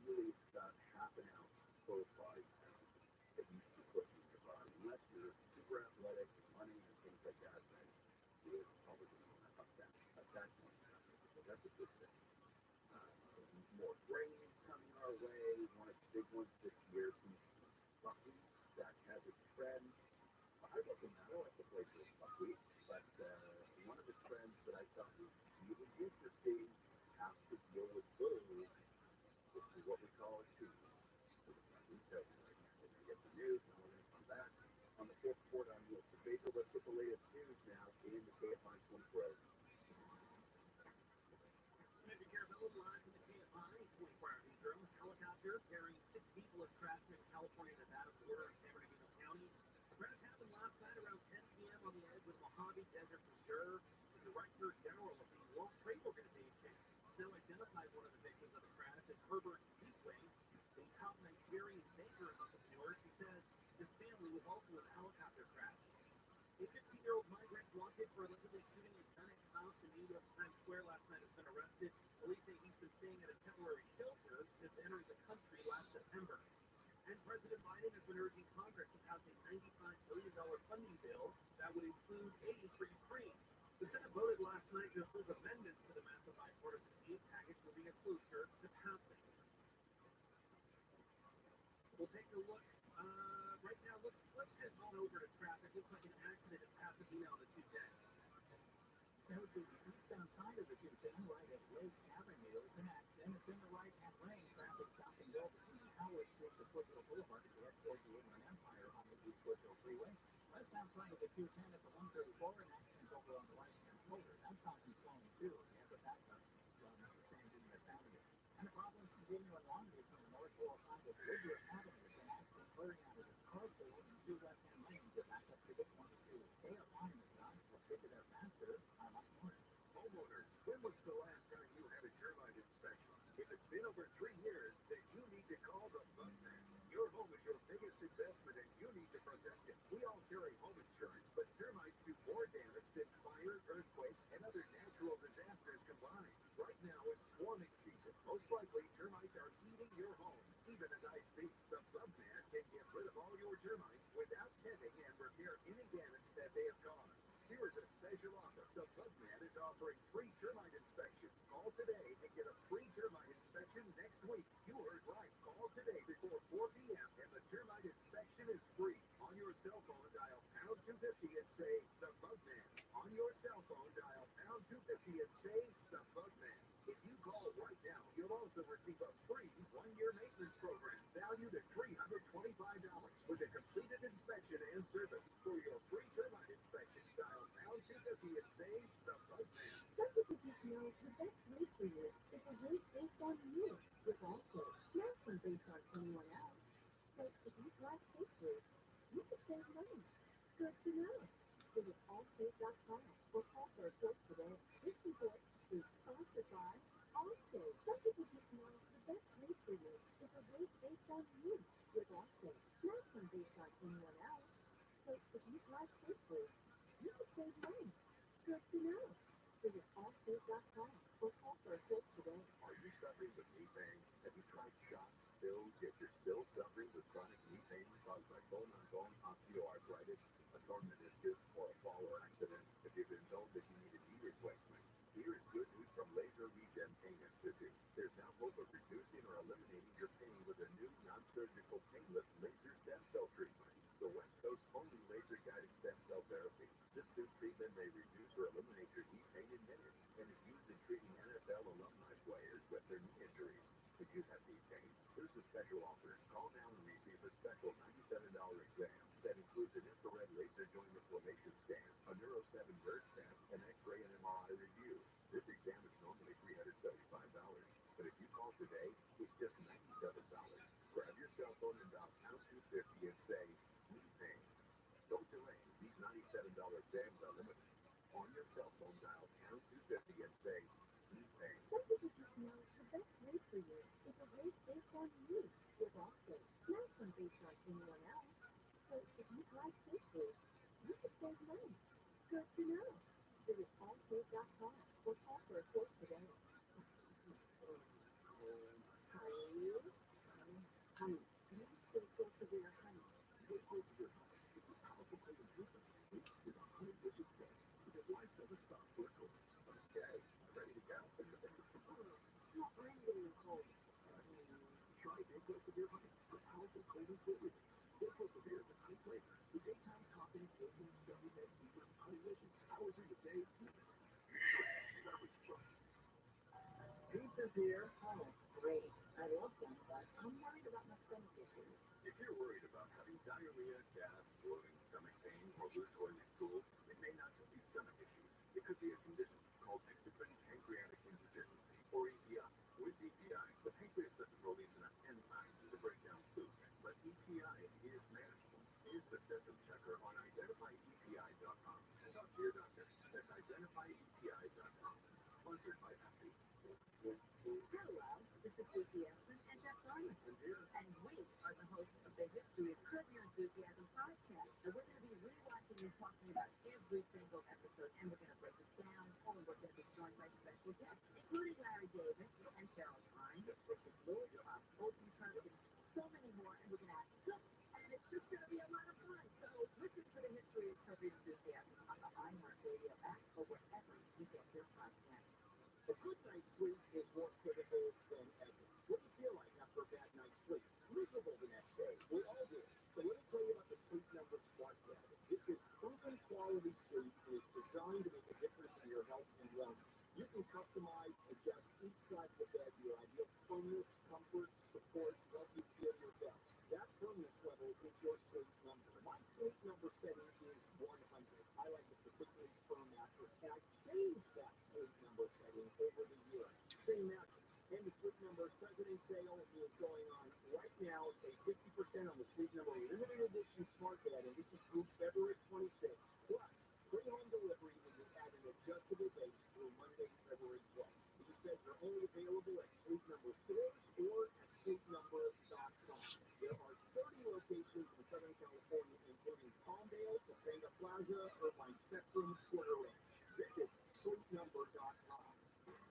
really it's about half an ounce per 5 pounds that you should put in your body. Unless you're super athletic and running and things like that, then you're probably going to want to up that one. So that's a good thing. More grains coming our way. One of the big ones this year seems to be buckwheat. That has a trend. I like the flavor of buckwheat, but one of the trends that I thought was really interesting has to deal with food. This is what we call a cheese. We're going to get the news, and we're going to come back on the fourth quarter on Wilson Baker. Let's get the latest news now in the KFI 24 hours. Mr. Carabello live from the KFI 24-hour newsroom. Helicopter carrying 6 people is crashed in California-Nevada border of San Bernardino County. The crash happened last night around 10 p.m. on the edge of Mojave Desert Reserve. The Director General of the World Trade Organization now identified one of the victims of the crash as Herbert Beatway, a top Nigerian banker entrepreneur. She says his family was also in the helicopter crash. A 15-year-old migrant wanted for allegedly shooting a gun at cops in New York's Times Square last night has been arrested. Police say he's been staying at a temporary shelter since entering the country last September. And President Biden has been urging Congress to pass a $95 billion funding bill that would include aid for Ukraine. The Senate voted last night to approve amendments to the massive bipartisan aid package, moving it closer to passing. We'll take a look right now. Let's head on over to traffic. Looks like an accident in Pasadena on the 210. That was the eastbound side of the 210, right at Lake Avenue. It's an accident. It's in the right-hand lane. Traffic stop and go between Howard Street to Foothill Boulevard to head toward the Inland Empire on the East Foothill Freeway. Westbound side of the 210 at the 134, and accidents over on the right-hand shoulder. That's causing slowing too. You have the backup from San Dimas Avenue. And the problems continue in Longview from the North 405 to Woodruff Avenue. It's an accident clearing out of the carpool and 2 left-hand lanes. You're back up to this 1-2. KFI is on. Let's get to there faster. I'm up north. Homeowners, when was the last time you had a termite inspection? If it's been over 3 years, then you need to call the Bugman. Your home is your biggest investment, and you need to protect it. We all carry home insurance, but termites do more damage than fire, earthquakes, and other natural disasters combined. Right now, it's swarming season. Most likely, termites are eating your home, even as I speak. The Bugman can get rid of all your termites without tenting and repair any damage that they have caused. Here is a special offer. The Bugman is offering free termite inspection. Call today and get a free termite inspection next week. You heard right. Call today before 4 p.m. and the termite inspection is free. On your cell phone, dial pound 250 and say the Bugman. On your cell phone, dial pound 250 and say the Bugman. If you call right now, you'll also also receive a free 1-year maintenance program valued at $325 with a completed inspection and service. For your free termite inspection, dial pound 250 and say the Buzzman. Some people just know the best rate for you is a rate based on you with Allstate, not one based on anyone else. So if you drive safely, you could save money. Good to know. Visit allstate.com or call for a quote today. This report is sponsored by Allstate. Some people just know the best rate for you is a rate based on you with Allstate, not one based on anyone else. So if you drive safely, you could save money. Good to know. Visit allstate.com or call for a quote today. Are you suffering with knee pain? Have you tried shots, pills, yet you're still suffering with chronic knee pain caused by bone-on-bone osteoarthritis, a torn meniscus, or a fall or accident? If you've been told that you need a knee replacement, here is good news from Laser Regen Pain Institute. There's now hope of reducing or eliminating your pain with a new non-surgical painless laser stem cell treatment. The West Coast's only laser-guided stem cell therapy. This new treatment may reduce or eliminate your knee pain in minutes and is used in treating NFL alumni players with their knee injuries. If you have knee pain, here's a special offer. Call now and receive a special $97 exam that includes an infrared laser joint inflammation scan, a Neuro 7 verge test, an X-ray and MRI review. This exam is normally $375, but if you call today, it's just $97. Grab your cell phone and dial pound 250 and say, knee pain. Don't delay. These $97 exams are limited. On your cell phone, dial pound 250 and say, knee pain. Some people just know the best rate for you is a rate based on you with Allstate, not one based on anyone else. So if you drive safely, you could save money. Good to know. Visit allstate.com or call for a quote today. Honey, you still feel severe, honey. Get close to your heart. It's a powerful cleaning treatment. It's with 100 vicious steps because life doesn't stop for a cold. Okay, ready to go? No, I'm getting cold. Try Dayquil Honey, the powerful cleaning fluid. Dayquil with honey flavor. The daytime coughing, aching, stomach head, fever, honey wishes, hours in the day, minutes. Start with joy. Pizza's here. Oh, great. I love them, but I'm worried about my stomach issues. If you're worried about having diarrhea, gas, bloating, stomach pain, or loose toilet stool, it may not just be stomach issues. It could be a condition called exocrine pancreatic insufficiency, or EPI. With EPI, the pancreas doesn't release enough enzymes to break down food, but EPI is manageable. Use the symptom checker on identifyepi.com. Talk to your doctor. That's identifyepi.com. Sponsored by Pepsi. Hello, this is Susie Esmond and Jeff Garman. And we are the hosts of the History of Curb Your Enthusiasm podcast. And we're going to be rewatching and talking about every single episode, and we're going to break it down, and we're going to be joined by special guests, including Larry David and Cheryl Klein, Richard Lewis, Olsen Kirk, and so many more, and we're going to ask them, and it's just going to be a lot of fun. So listen to the History of Curb Your Enthusiasm on the iHeartRadio app or wherever you get your podcast. A good night's sleep is more critical than ever. What do you feel like after a bad night's sleep? Miserable the next day. We all do. So let me tell you about the Sleep Number Smart Bed. This is proven quality sleep and is designed to make a difference in your health and wellness. You can customize, adjust each side of the bed to your ideal firmness, comfort, support, to help you feel your best. That firmness level is your sleep number. My sleep number setting is 100. I like a particularly firm mattress, and I changed that sleep number setting over the years. Same mattress. And the Sleep Number President's Sale is going on right now. Save 50% on the Sleep Number Limited Edition Smart Bed, and this is through February 26th. Plus, free home delivery when you add an adjustable base through Monday, February 12th. These beds are only available at Sleep Number stores or at sleepnumber.com. There are 30 locations in Southern California, including Palmdale, Topanga Plaza, Irvine Spectrum, Porter Ranch. Visit sleepnumber.com.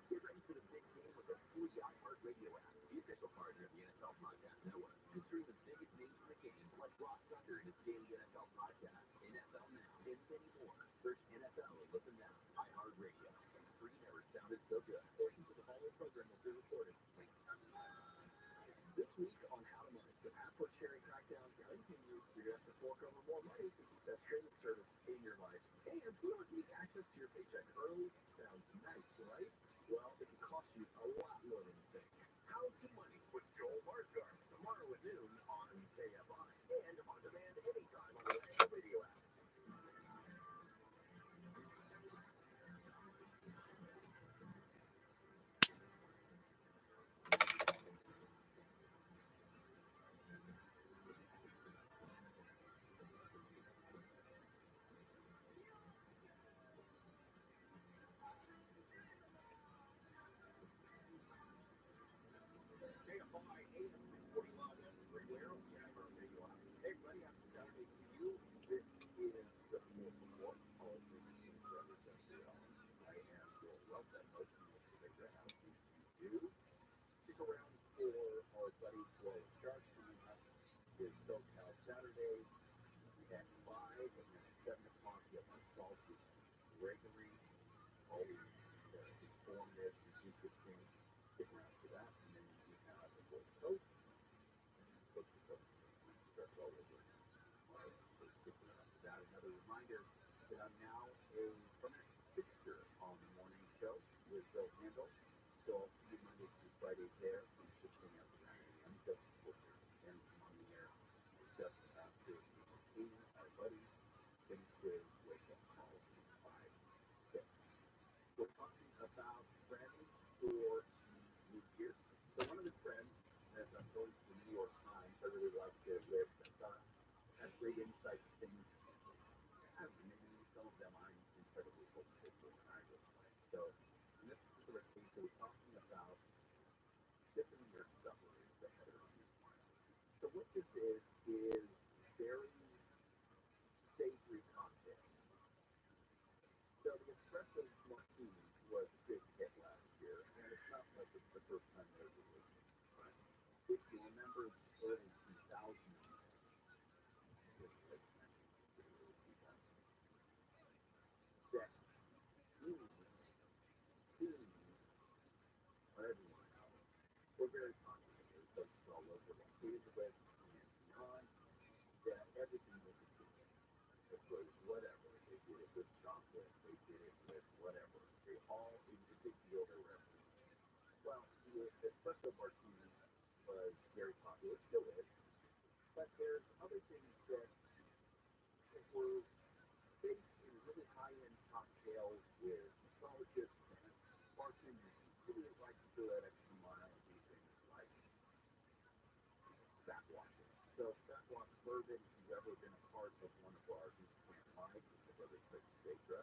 Get ready for the big game with the free iHeartRadio app, the official partner of the NFL Podcast Network, featuring the biggest names in the game like Ross Tucker and his daily NFL podcast, NFL Now, and many more. Search NFL and listen now. iHeartRadio. Free never sounded so good. Portions of the following program will be recorded. This week on How to Money, the password sharing crackdown continues. You're going to have to fork over more money to keep that streaming service in your life. And who don't need access to your paycheck early? Sounds nice, right? Well, it can cost you a lot more than you think. How love that most and most of the house you do. Stick around for our buddy ViralRabbi coming up with SoCal Saturday at 5, and then at 7 o'clock you have Unsolved with Gregory. Always informative and interesting. Stick around for that, and then you have a full post. Post to post. Start all over again. All right, so stick around for that. Another reminder that I'm now a permanent fixture on the morning show with Bill Handel. So I'll see you Monday through Friday there from 6 a.m. to 9 a.m. Just before and come on the air just after our buddy finishes wake up call from 5 to 6. We're talking about trends for the new year. So one of the trends, as I'm going to the New York Times, I really like their list. I thought had great insight to things. I don't know, maybe some of them I'm incredibly hopeful for when I look like. So in this particular case, we're talking about sipping your supplements ahead of your smile. So what this is very savory cocktails. So the espresso martini was a big hit last year, and it's not like it's the first time they ever was. Right? If you remember the early 2000s, that teams, whatever you want to call it, were very popular. There were places all over Los Angeles and beyond that everything was a team. It was whatever. They did it with chocolate. They did it with whatever. It was a big deal. They were everywhere. Well, the espresso martini was very popular, still is. But there's other things that were based in really high-end cocktails with mixologists and bartenders who really like to go that extra mile and do things like backwashing. So backwash bourbon, if you've ever been a part of one of our East Camp Lives with the brother Craig Stagra,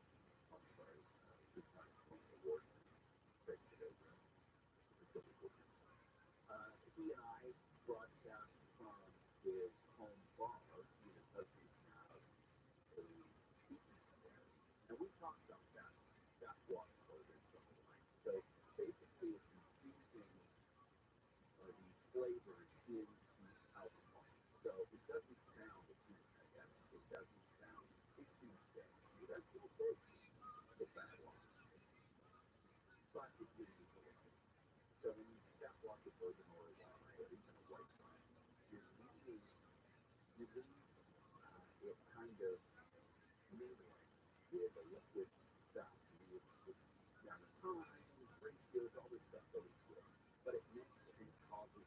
I'm sorry, 2-time Tony Award, Craig Stagra, he and I broadcast from his home bar. He and his husband have a speaking there. And we talked about that wash bourbon from the line. So basically it's infusing these flavors into alcohol. So it doesn't sound it doesn't sound it seems steady. It does feel steady. The bad one. But it gives you delicious. So when you step walk a bourbon or a wine or even a white wine, you're leaving it kind of mingling with a liquid stuff. I mean, it's down to time, ratios, all this stuff goes into it. But it mixes and causes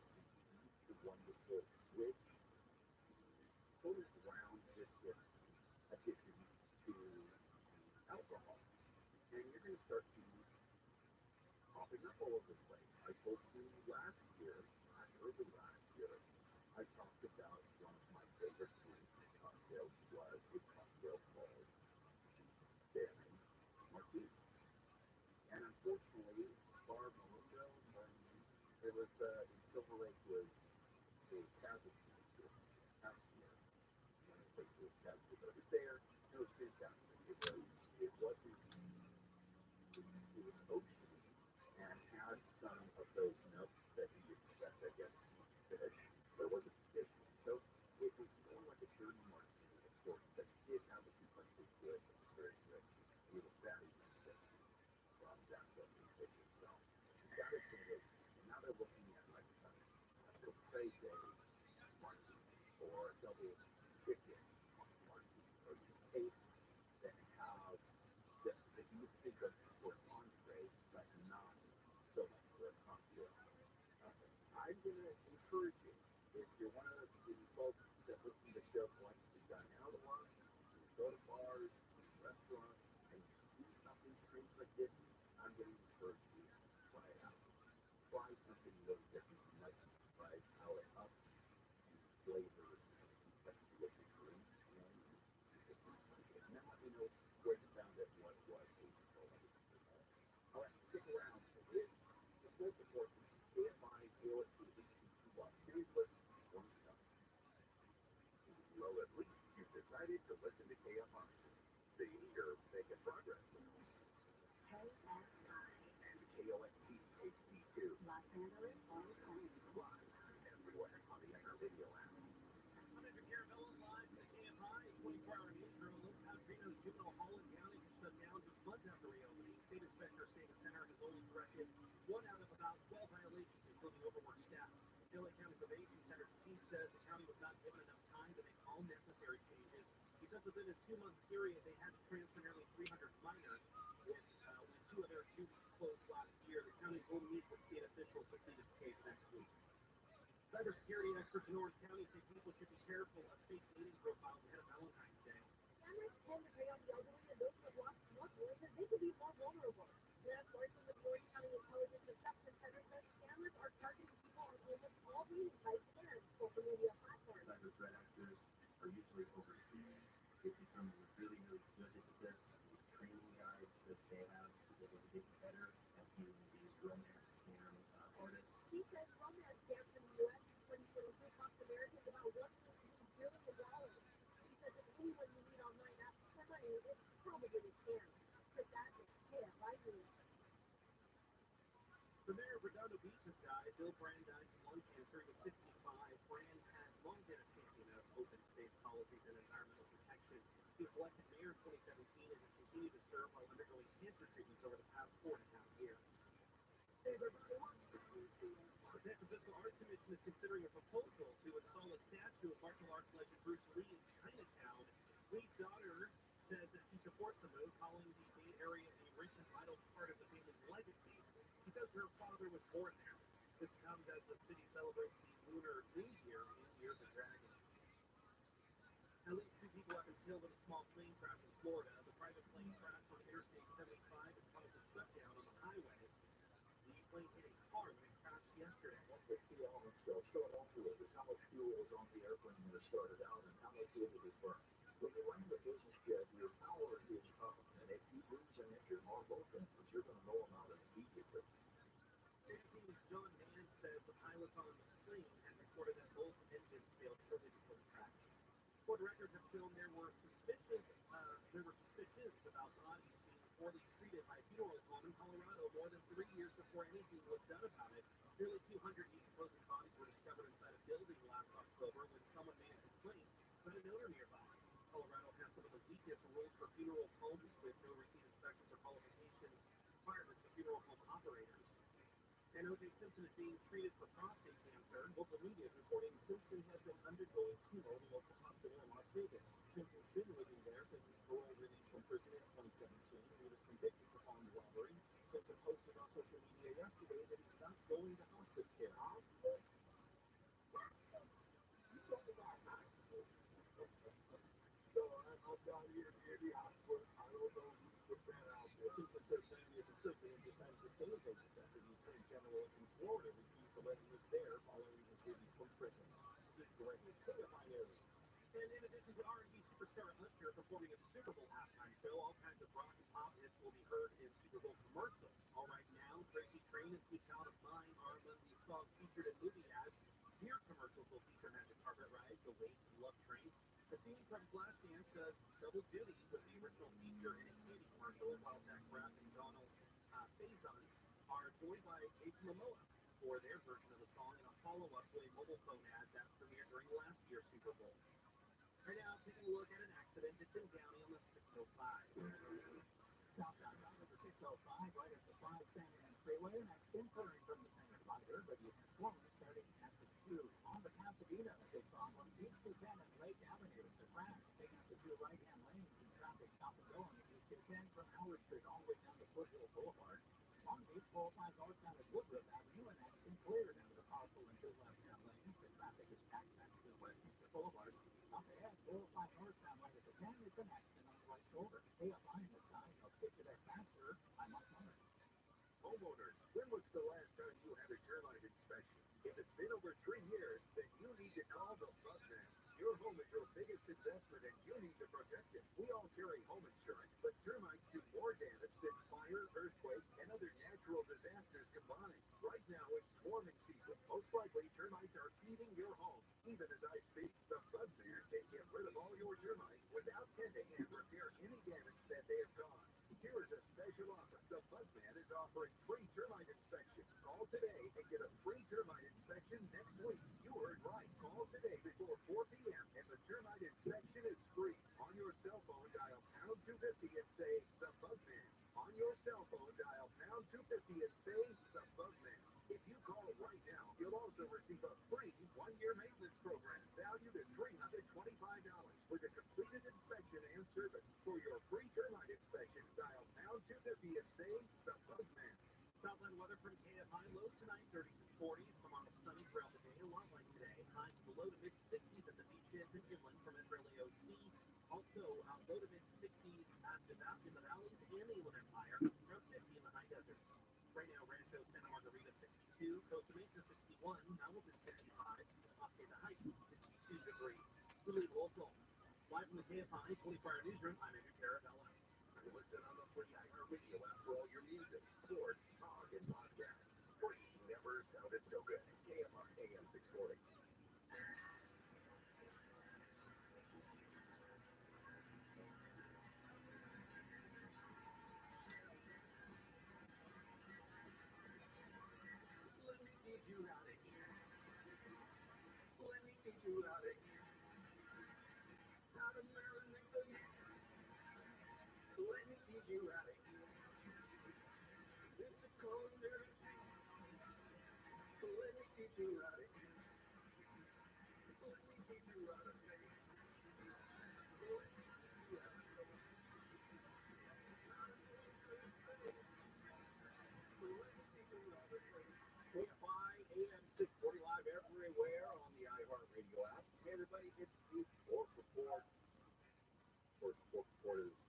the wonderful, rich, sort of round biscuit addition to alcohol. And you're going to start to popping up all over the place. I told you early last year, I talked about one of my favorite drinks in cocktails was a cocktail called Salmon Martini. And unfortunately, Bar Melinda, there was in Silver Lake was a casualty this past year. One of the places was casualty, but it was there. It was fantastic. It was ocean and had some of those notes that you expect, I guess, from fish, but it wasn't fish. So it was more like a dirty martini of sorts that did have a complexity to it. It was very rich. It was fatty biscuit from that lovely fish itself. That is delicious. And now they're looking at like a caprese martini or a double chicken martini or these tastes that have that you would think of for an entree, but not so much for a cocktail. I'm going to encourage you, if you're one of the folks that listen to the show who likes to dine out a lot, you go to bars, restaurants, and you see something strange like this, I'm going to encourage you to try it out. Try something really different. You might be surprised how it ups the flavor and the complexity of the drink. And then let me know where you found it, what it was. All right, stick around. This is most important. AMI, AOSP, HTTP, Los Angeles, one stuff. Well, at least you've decided to listen to KFI. See, you're making progress. KFI. handle it all the time. Everywhere on the Anchor video app. I'm Andrew Caravello live from the KFI 24-hour newsroom. Trino's juvenile hall in county was shut down just months after reopening. State Inspector State Center has only corrected 1 out of about 12 violations, including overworked staff. The LA County Probation Center chief says the county was not given enough time to make all necessary changes. He says within a 2-month period, they had to transfer nearly 300 minors, with 2 other juveniles closed last year. The county will meet with state officials to plead its case next week. Cybersecurity experts in Orange County say people should be careful of fake dating profiles ahead of Valentine's Day. Families tend to prey on the elderly and those who have lost loved ones, as they could be more vulnerable. Grant Larson with the Orange County Intelligence Reception Center says scammers are targeting people on almost all dating sites and social media platforms. Cyber threat actors are usually overseas. They've become really, really good at this. The training guides that they have to be able to get better at being these romance scam artists. She says romance scams in the U.S. in 2022 cost Americans about $1.3 billion. She says if anyone you meet online asks for money, it's probably a scam. Chris Atkins, KFI News. The mayor of Redondo Beach has died. Bill Brand died from lung cancer. He was 65. Brand has long been a champion of open space policies and environmental protection. He was elected mayor in 2017 and has continued to serve while undergoing cancer treatments over the past 4.5 years. The San Francisco Art Commission is considering a proposal to install a statue of martial arts legend Bruce Lee in Chinatown. Lee's daughter says that she supports the move, calling the Bay Area a rich and vital part of the family's legacy. She says her father was born there. This comes as the city celebrates the Lunar New Year in Year of the Dragon. At least 2 people have been killed in a small plane crash in Florida. The private plane crashed on Interstate 75 and caused a shutdown on the highway. The plane hit a car when it crashed yesterday. The key elements they'll show it onto it is how much fuel was on the airplane when it started out and how much fuel it burned. When you land a business jet, your power is up, and if you lose an engine or both engines, you're going to know about it immediately. ABC's John Mann says the pilots on the plane had reported that both engines failed shortly before the crash. Court records have shown there were suspicions about bodies being poorly treated by a funeral home in Colorado more than 3 years before anything was done about it. Nearly 200 decomposing bodies were discovered inside a building last October when someone made a complaint about an owner nearby. Colorado has some of the weakest rules for funeral homes, with no routine inspections or qualifications requirements for funeral home operators. And O.J. Simpson is being treated for prostate cancer. Local media is reporting Simpson has been undergoing chemo at a local hospital in Las Vegas. Simpson's been living there since his parole release from prison in 2017. He was convicted for armed robbery. Simpson posted on social media yesterday that he's not going to hospice care. You told me that night. So I'm down here near the hospital. I don't know who put that out there. Simpson says family is in prison and decided to stay in Vegas after the Attorney General in Florida refused to let him live there following his release from prison. Steve Gray, KFI News. And in addition to R&B superstar Usher performing at the Super Bowl halftime show, all kinds of rock and pop hits will be heard in Super Bowl commercials. All right now, Tracy Strain and Sweet Child of Mine are among the songs featured in movie ads. Beer commercials will feature Magic Carpet Ride, The Wait, and Love Train. The theme from Flashdance does double duty with the original feature in a candy commercial, while Zach Braff and Donald Faison are joined by Jason Momoa for their version of the song in a follow-up to a mobile phone ad that premiered during last year's Super Bowl. Right now, taking a look at an accident. It's in Downey on the 605. Southbound on the 605, right at the 5 San Diego Freeway, next inquiry from the center divider, but you can slow starting at the 2. On the Pasadena, big problem. East Lieutenant Lake Avenue, the crash, taking up the 2 right-hand lanes and traffic stop and go on the East 210 from Howard Street all the way down to Foothill Boulevard. Long Beach 405 northbound at Woodruff Avenue, and that's been cleared down to the powerful and 2 left-hand lanes. The traffic is packed back to the Westminster Boulevard. Up ahead, 405 northbound right at the 10 is an accident on the right shoulder. KFI this time, I'll get you there faster. I'm Mike Miller. Homeowners, when was the last time you had a termite inspection? If it's been over 3 years, then you need to call the Floodman. Your home is your biggest investment and you need to protect it. We all carry home insurance, but termites do more damage than fire, earthquakes, and other natural disasters combined. Right now it's swarming season. Most likely termites are feeding your home. Even as I speak, the Floodman can get rid of all your termites without tending and repair any damage that they have caused. Here is a special offer. The Floodman is offering free termite inspection. Call Call today and get a free termite inspection next week. You heard right. Call today before 4 p.m. and the termite inspection is free. On your cell phone, dial pound 250 and say the Bugman. On your cell phone, dial pound 250 and say the Bugman. If you call right now, you'll also receive a free 1-year maintenance program valued at $325 with a completed inspection and service. For your free termite inspection, dial pound 250 and say the Bugman. Southland weather from KFI. Lows tonight, 30s and 40s. Tomorrow sunny throughout the day, a lot like today. Highs in the low to mid-60s at the beaches and inland from Israeli OC. Also, low to mid-60s in the valleys and the Inland Empire. Around 50 in the high deserts. Right now, Rancho Santa Margarita 62, Costa Mesa 61, Hamilton 65, Osage the Heights 62 degrees. We leave local. Live from the KFI 24-hour newsroom, I'm Andrew Carabella. Listen on the free iHeartRadio app for all your music, sports, talk, and podcasts. Free never sounded so good. KMR AM 640. Let me teach you how to eat. Let me teach you how to eat. How to marinate the meat. Let me teach you how to eat. It's a culinary treat. Let me teach you how to eat. Let me teach you how to make. Let me teach you how to make. Let me teach you how to make. KFI AM 640 live everywhere on the iHeartRadio app. Hey everybody, it's the Sport Report. Sport Report is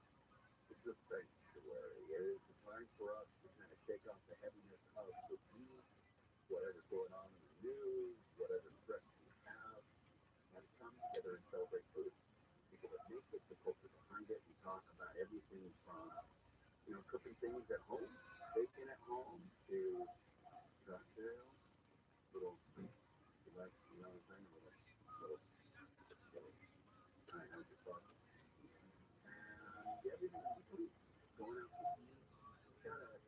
the sanctuary. It is the time for us to kind of shake off the heaviness of the week, whatever's going on in the news, whatever stress we have, and come together and celebrate food. Because it makes it the culture behind it. We talk about everything from, cooking things at home, baking at home, to cocktails, little, like, you know what I'm saying, little, I just thought, and everything in between, going out to eat, you gotta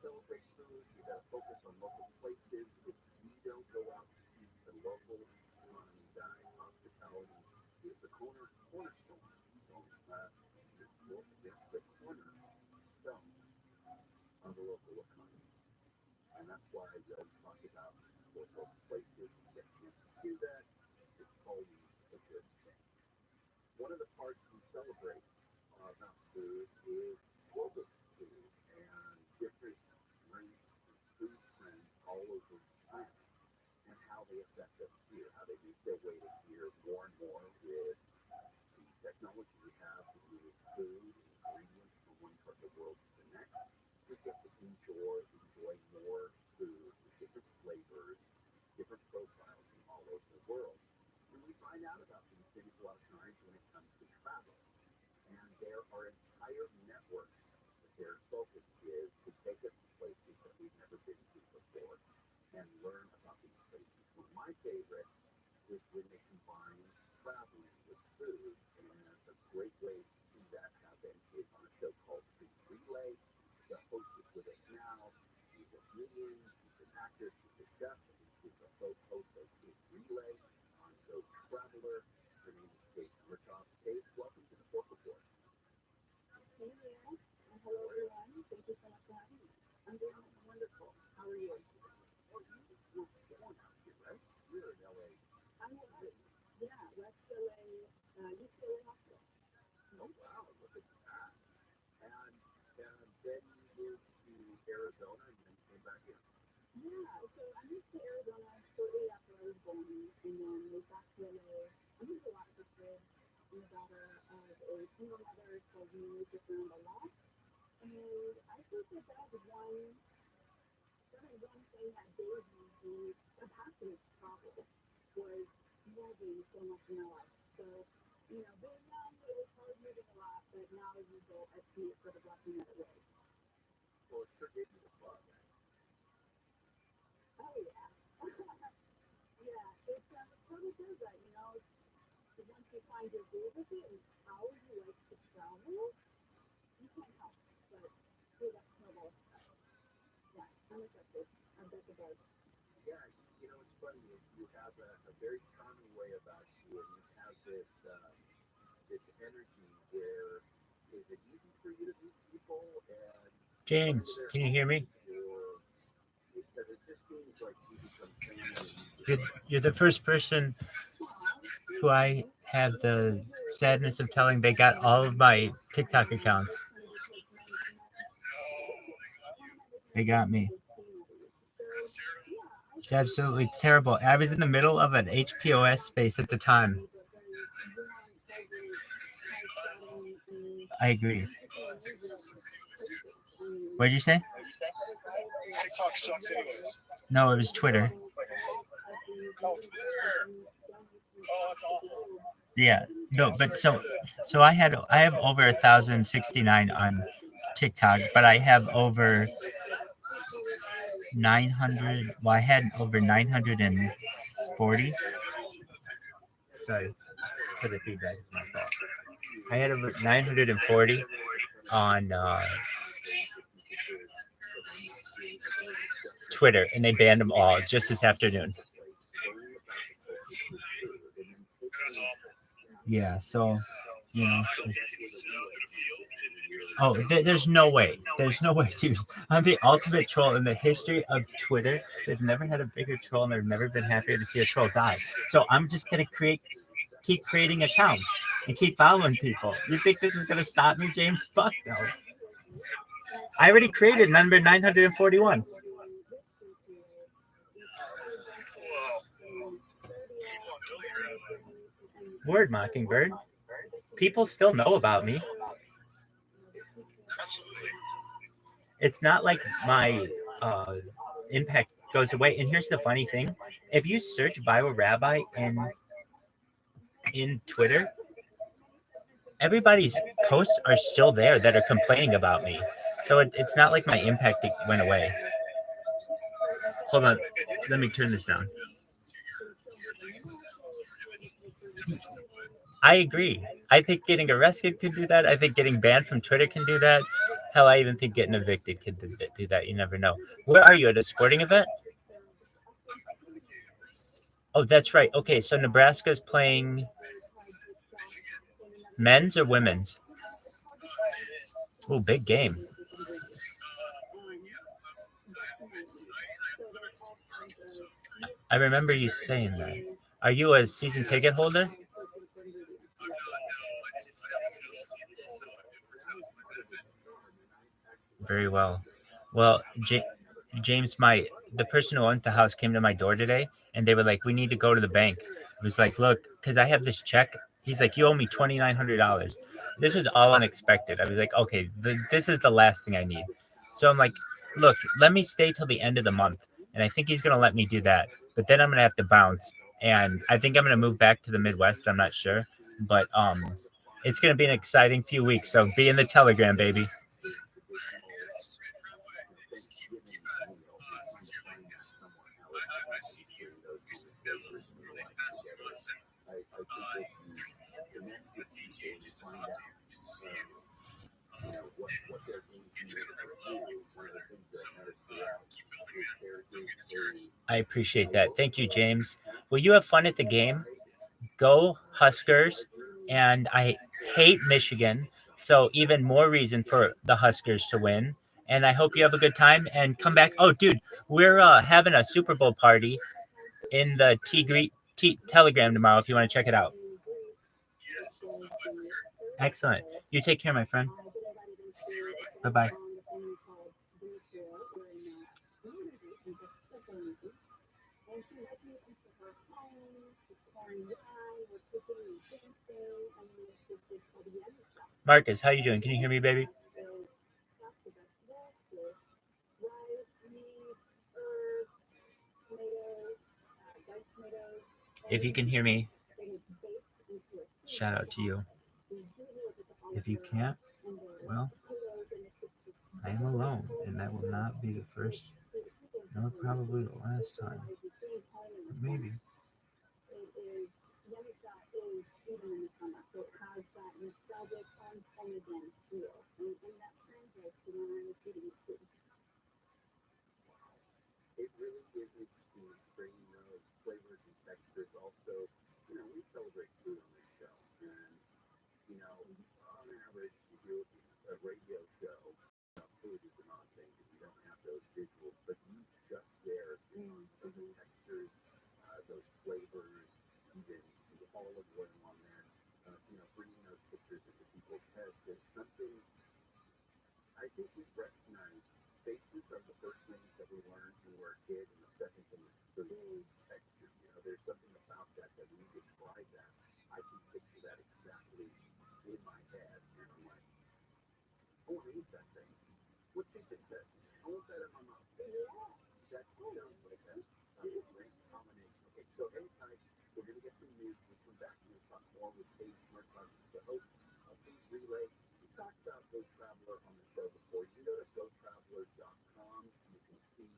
celebrate food, you gotta focus on local places. If we don't go out to eat, the local economy dies. Hospitality is the cornerstone. It's the cornerstone of the local economy. And that's why we always talk about local places. We get a chance to do that. It's always a good thing. One of the parts we celebrate about food is global food and different drinks and food trends all over the planet and how they affect us here, how they make their way to here more and more with the technology we have to use food, ingredients from one part of the world to the next. We get to enjoy more food with different flavors, different profiles from all over the world. And we find out about these things a lot of times when it comes to travel. And there are entire networks that their focus is to take us to places that we've never been to before and learn about these places. One of my favorites is when they combine traveling with food, and a great way to see that happen is on a show called Relay. The host is with us now. She's a comedian, she's an actress, she's a chef, and she's the host of Relay on Show Traveler. Her name is Kate Murtaugh. Kate, welcome to the Sport Report. Hey there. Hello, everyone. Thank you so much for having me. I'm doing wonderful. How are you? Well, you were born out here, right? You're in LA. I'm right. Yeah, West LA, UCLA Hospital. Oh, wow. Look at that. And then you moved to Arizona and then came back here. Yeah, so I moved to Arizona shortly after I was born, and then moved back to LA. I moved a lot for kids. I'm the daughter of a single mother, so we moved around a lot. And I think that was one thing that gave me the capacity to travel was moving so much in my life. So, being young, it was hard moving a lot, but now as you go, I see it for the blessing that it was. Well, it sure gave you the bug. Oh, yeah. Yeah, it probably does that, once you find your groove with it and how you like to travel, you can't help but do that snowball effect. Yeah, Yeah, you know, it's funny is you have a very charming way about you, and you have this energy where is it easy for you to meet people and James, can you hear me? because it just seems like you become family. You're the first person who I have the sadness of telling they got all of my TikTok accounts. They got me. It's absolutely terrible. I was in the middle of an HPOS space at the time. I agree. What did you say? TikTok sucks anyways. No, it was Twitter. Oh, Twitter. Oh, that's awful. Yeah. No, but so I have over 1,069 on TikTok, but I have over 900. Well, I had over 940. Sorry for the feedback. It's my fault. I had over 940 on Twitter, and they banned them all just this afternoon. That's awful. Yeah, so you know. Oh, there's no way. There's no way, dude. I'm the ultimate troll in the history of Twitter. They've never had a bigger troll, and they've never been happier to see a troll die. So I'm just gonna keep creating accounts and keep following people. You think this is gonna stop me, James? Fuck no. I already created number 941. Word, Mockingbird. People still know about me. It's not like my impact goes away. And here's the funny thing: if you search ViralRabbi in Twitter, everybody's posts are still there that are complaining about me. So it's not like my impact went away. Hold on, let me turn this down. I agree. I think getting arrested could do that. I think getting banned from Twitter can do that. Hell, I even think getting evicted could do that. You never know. Where are you, at a sporting event? Oh, that's right. Okay, so Nebraska's playing men's or women's? Oh, big game. I remember you saying that. Are you a season ticket holder? Very well. Well, James, the person who owned the house came to my door today, and they were like, "We need to go to the bank." I was like, "Look, because I have this check." He's like, "You owe me $2,900." This was all unexpected. I was like, "Okay, this is the last thing I need." So I'm like, "Look, let me stay till the end of the month," and I think he's gonna let me do that. But then I'm gonna have to bounce, and I think I'm gonna move back to the Midwest. I'm not sure, but it's gonna be an exciting few weeks. So be in the Telegram, baby. I appreciate that. Thank you, James. Will you have fun at the game? Go Huskers. And I hate Michigan. So even more reason for the Huskers to win. And I hope you have a good time and come back. Oh, dude, we're having a Super Bowl party in the Telegram tomorrow if you want to check it out. Excellent. You take care, my friend. Bye-bye. Marcus, how you doing? Can you hear me, baby? If you can hear me, shout out to you. If you can't, well, I am alone, and that will not be the first, nor probably the last time. Maybe. is interesting in creating those flavors and textures. Also, we celebrate food on this show, and on average, if you're looking at a radio show, food is an odd thing because you don't have those visuals, but you just there, those textures, those flavors, even the olive oil on there, bringing those pictures into people's heads. There's something I think we recognize. Faces are the first things that we learned when we were a kid, and the second thing is food texture. There's something about that when you describe that, I can picture that exactly in my head, and I'm like, I want to eat that thing. What do you think that? I want that in my mouth. That sounds like a great combination. Okay, so anytime we're going to get some news, we come back and we'll talk more with Paige Martin, the host of Food Relay. We talked about Go Traveler on the show before. You can go to gotraveler.com. You can see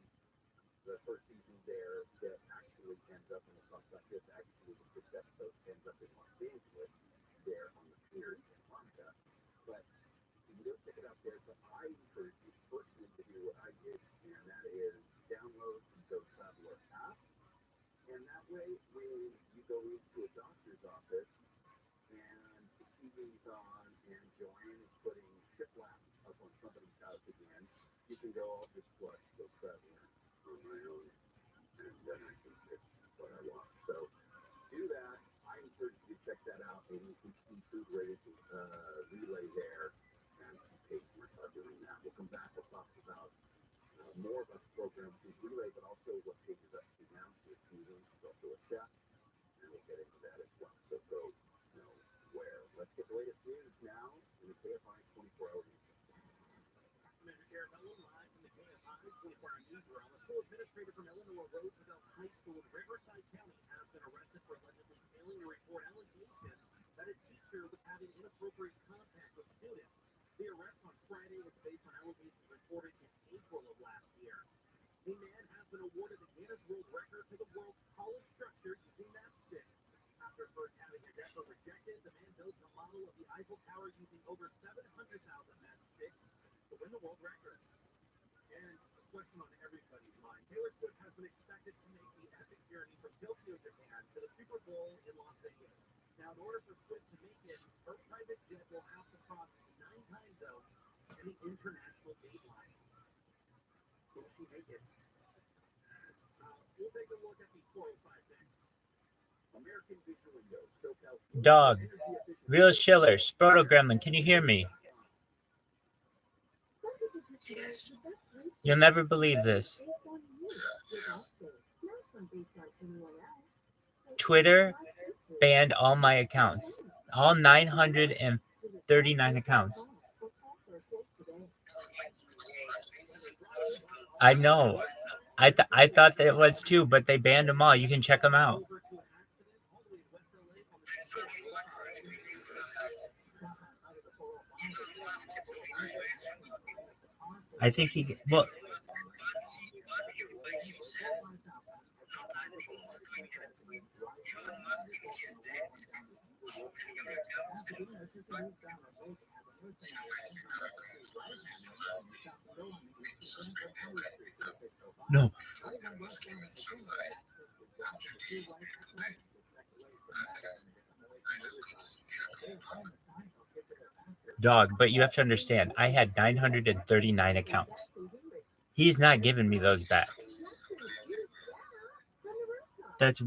the first season there that actually ends up, and we'll talk about this, actually the first episode ends up in Los Angeles, there on the pier in Monica. But you can go check it out there. But I encourage you personally to do what I did, and that is download the Go Traveler app. And that way, when you go into a doctor's office and the TV's on and Joanne is putting shiplap up on somebody's house again, you can go, I'll just flush Go Traveler on my own, and then I can pick what I want. So do that. I encourage you to check that out, and you can see Food Relay there, and some Paige Martin doing that. We'll come back and talk about more about the program Food Relay, but also what Paige is up to now. She's also a chef, and we'll get into that as well. So go where. Let's get the latest news now in the KFI 24-hour news. Live from the KFI 24-hour newsroom. A school administrator from Illinois Roosevelt High School in Riverside County has been arrested for allegedly failing to report allegations that a teacher was having inappropriate contact with students. The arrest on Friday was based on allegations reported in April of last year. A man has been awarded the Guinness World Record for the world's tallest structure using matchsticks. After first having a deadlift rejected, the man built a model of the Eiffel Tower using over 700,000 matchsticks to win the world record. And a question on everybody's mind. Taylor Swift has been expected to make the epic journey from Tokyo, Japan to the Super Bowl in Los Angeles. Now, in order for Swift to make it, her private jet will have to cross 9 time zones and the international date line. Will she make it? We'll take a look at the 405 next. American Vision Windows, SoCal. Dog. Real Schiller. Sproto Gremlin. Can you hear me? You'll never believe this. Twitter banned all my accounts. All 939 accounts. I know. I thought that it was too, but they banned them all. You can check them out. I think he well. No. Dog, but you have to understand, I had 939 accounts. He's not giving me those back. That's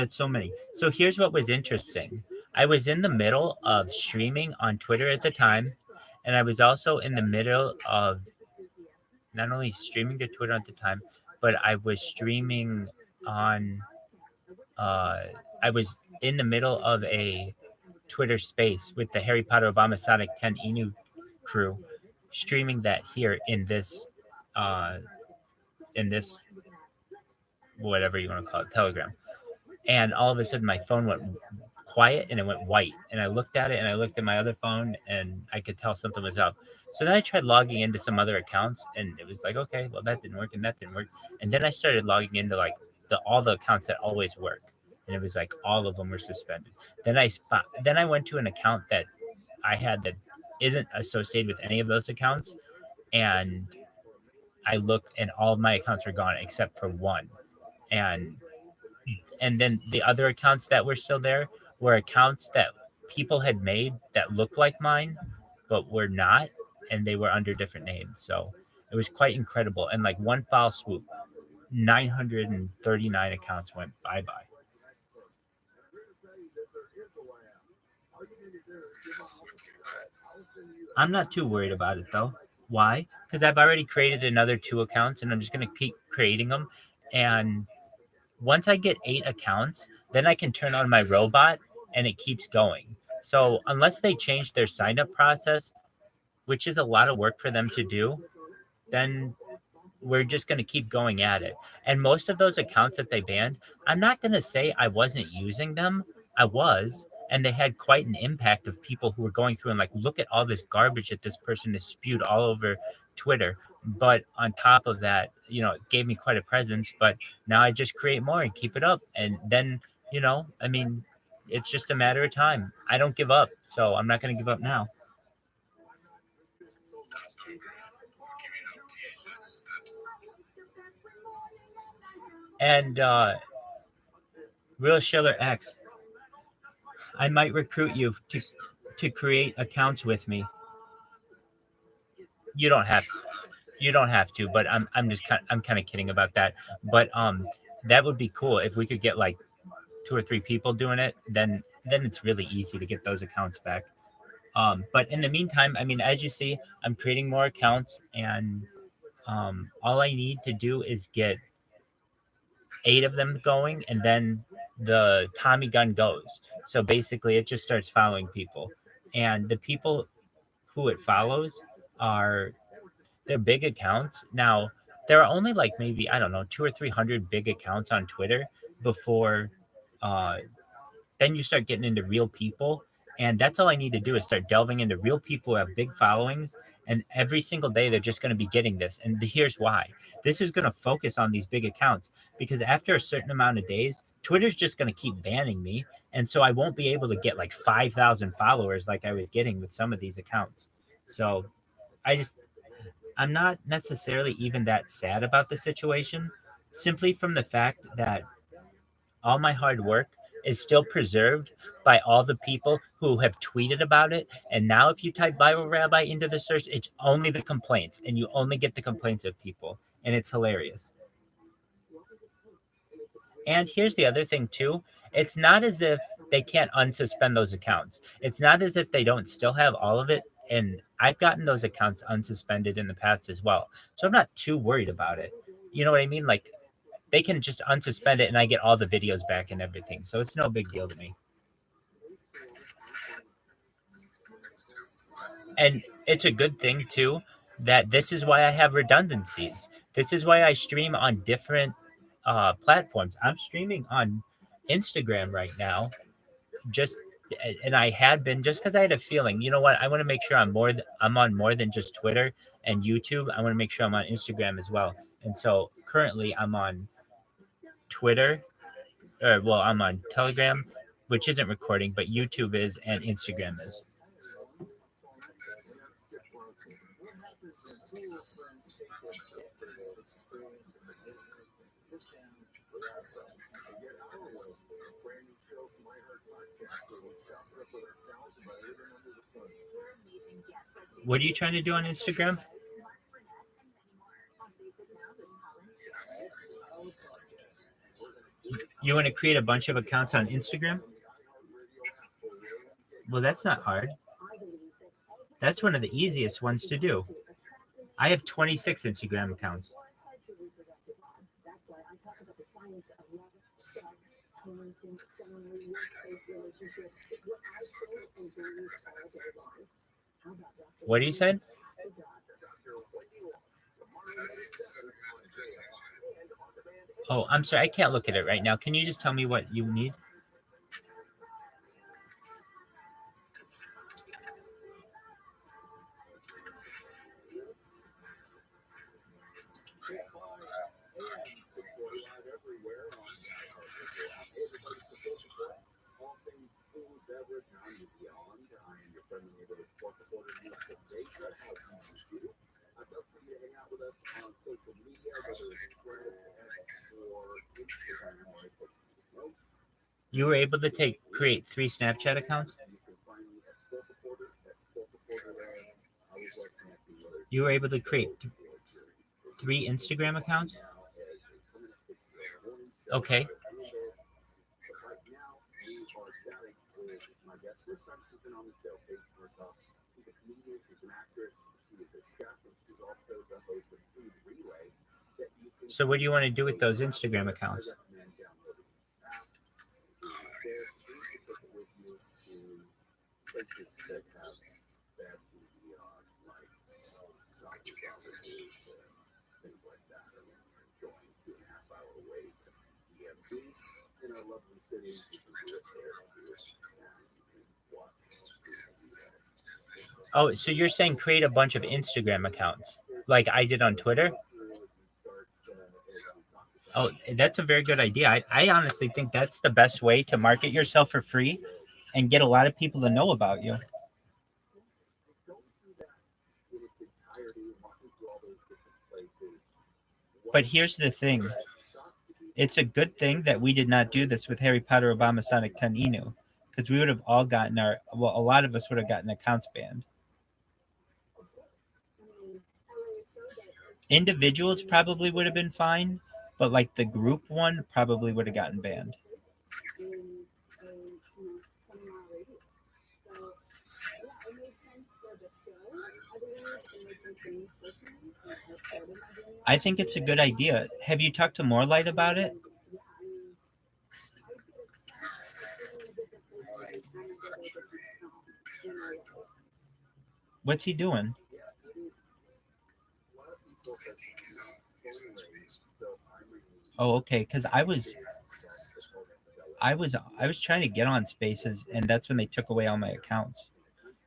so many. So here's what was interesting. I was in the middle of streaming on Twitter at the time, and I was also in the middle of not only streaming to Twitter at the time, but I was streaming on I was in the middle of a Twitter space with the Harry Potter Obama Sonic 10 Inu crew, streaming that here in this whatever you want to call it, Telegram. And all of a sudden my phone went quiet and it went white. And I looked at it and I looked at my other phone and I could tell something was up. So then I tried logging into some other accounts and it was like, okay, well that didn't work and that didn't work. And then I started logging into like all the accounts that always work. And it was like all of them were suspended. Then I went to an account that I had that isn't associated with any of those accounts, and I looked and all of my accounts were gone except for one. And then the other accounts that were still there were accounts that people had made that looked like mine, but were not, and they were under different names. So it was quite incredible. And like one foul swoop, 939 accounts went bye bye. I'm not too worried about it though. Why? Because I've already created another 2 accounts, and I'm just gonna keep creating them. And once I get 8 accounts, then I can turn on my robot, and it keeps going. So unless they change their sign up process, which is a lot of work for them to do, then we're just going to keep going at it. And most of those accounts that they banned, I'm not going to say I wasn't using them. I was. And they had quite an impact of people who were going through and like, look at all this garbage that this person has spewed all over Twitter. But on top of that, it gave me quite a presence. But now I just create more and keep it up. And then, I mean, it's just a matter of time. I don't give up. So I'm not going to give up now. And Real Schiller X, I might recruit you to create accounts with me. You don't have to, but I'm just I'm kind of kidding about that. But that would be cool if we could get like 2 or 3 people doing it. Then it's really easy to get those accounts back. But in the meantime, I mean, as you see, I'm creating more accounts, and all I need to do is get 8 of them going, and then the Tommy gun goes. So basically, it just starts following people, and the people who it follows are their big accounts. Now, there are only like maybe, I don't know, 2 or 300 big accounts on Twitter before uh, then you start getting into real people. And that's all I need to do is start delving into real people who have big followings. And every single day, they're just going to be getting this. And here's why. This is going to focus on these big accounts because after a certain amount of days, Twitter's just going to keep banning me. And so I won't be able to get like 5,000 followers like I was getting with some of these accounts. So I'm not necessarily even that sad about the situation, simply from the fact that all my hard work is still preserved by all the people who have tweeted about it. And now, if you type ViralRabbi into the search, it's only the complaints, and you only get the complaints of people. And it's hilarious. And here's the other thing, too. It's not as if they can't unsuspend those accounts. It's not as if they don't still have all of it. And I've gotten those accounts unsuspended in the past as well. So I'm not too worried about it. You know what I mean? Like, they can just unsuspend it and I get all the videos back and everything. So it's no big deal to me. And it's a good thing, too, that this is why I have redundancies. This is why I stream on different platforms. I'm streaming on Instagram right now, and I had been just because I had a feeling. You know what? I want to make sure I'm on more than just Twitter and YouTube. I want to make sure I'm on Instagram as well. And so currently, I'm on Twitter. I'm on Telegram, which isn't recording, but YouTube is, and Instagram is. What are you trying to do on Instagram? You want to create a bunch of accounts on Instagram? Well, that's not hard. That's one of the easiest ones to do. I have 26 Instagram accounts. What do you say? Oh, I'm sorry. I can't look at it right now. Can you just tell me what you need? You were able to create 3 Snapchat accounts? You were able to create 3 Instagram accounts? Okay. So what do you want to do with those Instagram accounts? Oh, so you're saying create a bunch of Instagram accounts like I did on Twitter? Oh, that's a very good idea. I honestly think that's the best way to market yourself for free and get a lot of people to know about you. But here's the thing. It's a good thing that we did not do this with Harry Potter Obama Sonic 10 Inu, because we would have all gotten a lot of us would have gotten accounts banned. Individuals probably would have been fine, but like the group one probably would have gotten banned. I think it's a good idea. Have you talked to Morelight about it? What's he doing? Oh, okay. Because I was trying to get on Spaces, and that's when they took away all my accounts.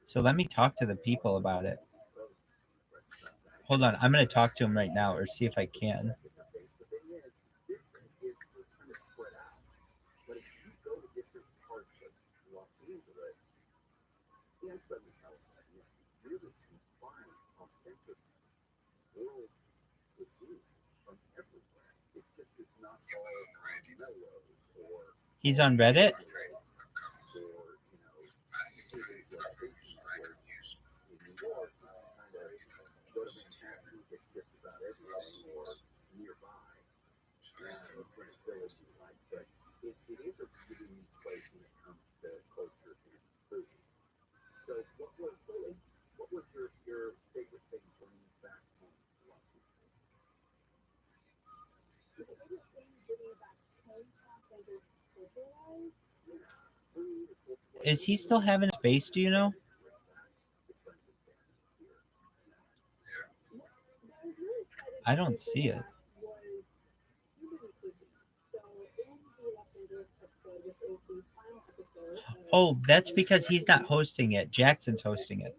So let me talk to the people about it. Hold on, I'm going to talk to him right now, or see if I can. He's on Reddit? Is he still having a space, do you know? I don't see it. Oh, that's because he's not hosting it. Jackson's hosting it.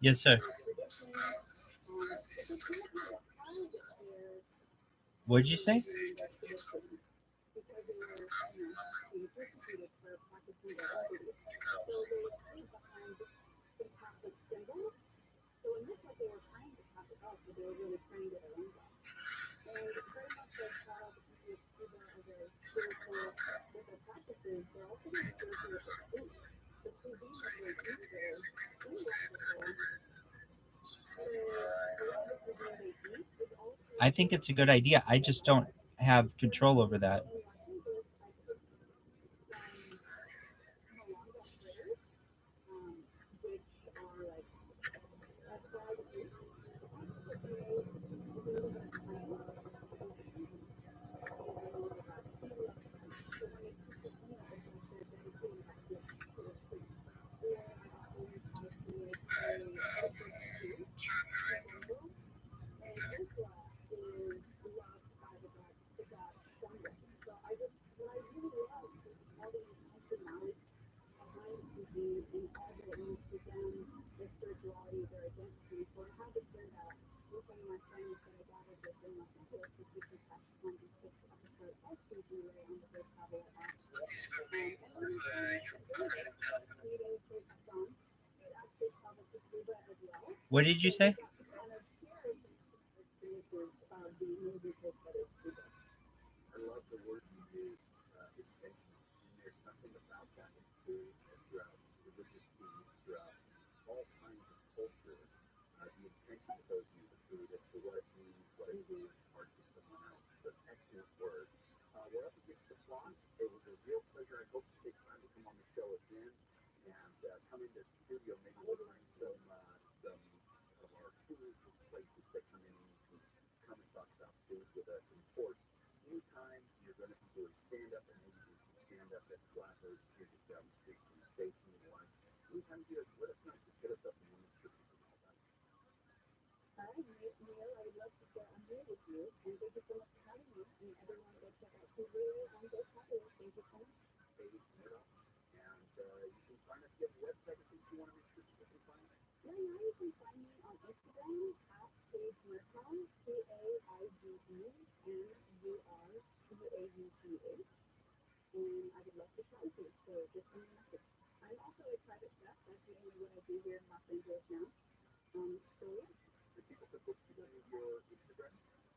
Yes, sir. What did you say? I think it's a good idea. I just don't have control over that. What did you say? I love the word you use, intentional. And there's something about that in food and throughout religious feasts, throughout all kinds of cultures. The intention that goes into the food as to what it means, what it can impart to someone else. So excellent word. We're up against the clock. It was a real pleasure. I hope you take time to come on the show again and come into the studio. Maybe we'll bring some of our tools and places that come in and you can come and talk about food with us. And of course, anytime you're going to be doing stand-up and maybe do some stand-up at Flappers here just down the street from the station and the like, anytime you do it, let us know. Just hit us up and we'll make sure people know about it. All right, Neil, I would love to share on here with you, and thank you so much for having me. And everyone, go check out Hulu and go popular. Thank you so much. Paige Murdoch. And you can find us at the website in case you want to make sure people can find us. Yeah, you can find me on Instagram at Paige Murtaugh, Paigmurtaugh, and I would love to chat with you. So just send me a message. I'm also a private chef. That's mainly what I do here in Los Angeles now. So yeah. If people could book you on your Instagram?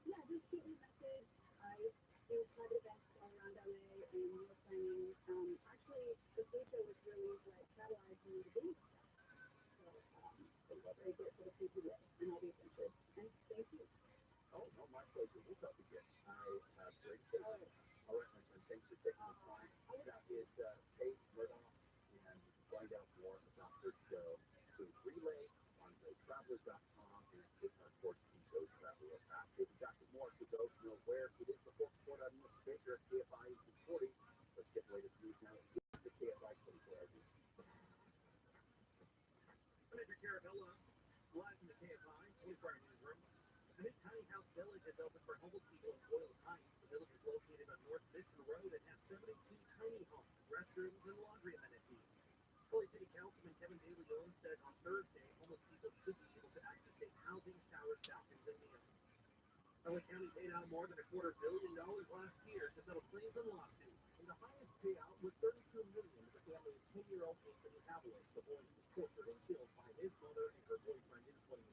Yeah, just shoot me a message. I do private events all around LA and meal planning. Actually, the food show was really what catalyzed me to do stuff. So very grateful to see you today, and I'll be interested. And thank you. Oh, no, my pleasure. We'll talk again. I have great faith. All right, my friend. Thanks for taking the time. That is Paige Murdoch, and you can find out more about her show through Relay on GoTravelers.com and with our course in Go Traveler app. We've got some more to go to know where it is before report on News Baker at KFI 840. Let's get the latest news now. It's the KFI 24 hour news. I'm Andrew Carabella, live from the KFI 24 hour newsroom. The new tiny house village is open for homeless people in Boyle Heights. The village is located on North Mission Road and has 72 tiny homes, restrooms, and laundry amenities. Philly City Councilman Kevin DeLeon said on Thursday homeless people should be able to access safe housing, showers, bathrooms, and meals. LA County paid out more than $250 million last year to settle claims and lawsuits, and the highest payout was $32 million to the family of 10-year-old Anthony Haviland, the boy who was tortured and killed by his mother and her boyfriend in 2018.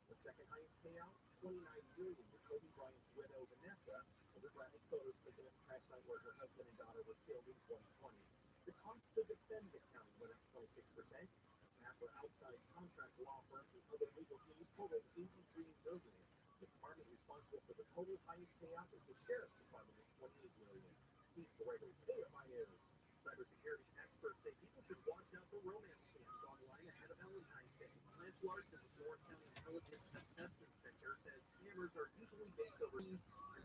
The second highest payout, $29 million, to Kobe Bryant's widow Vanessa over graphic photos taken at the crash site where her husband and daughter were killed in 2020. The cost to defend the county went up 26%. After outside contract law firms and other legal fees totaled $83 million. The department responsible for the total highest payout is the Sheriff's Department at $28 million. Steve Gregory, KFI News. Cybersecurity experts say people should watch out for romance scams online ahead of Valentine's Day. Lance Larson of North County Intelligence Assessment Center says scammers are usually based over and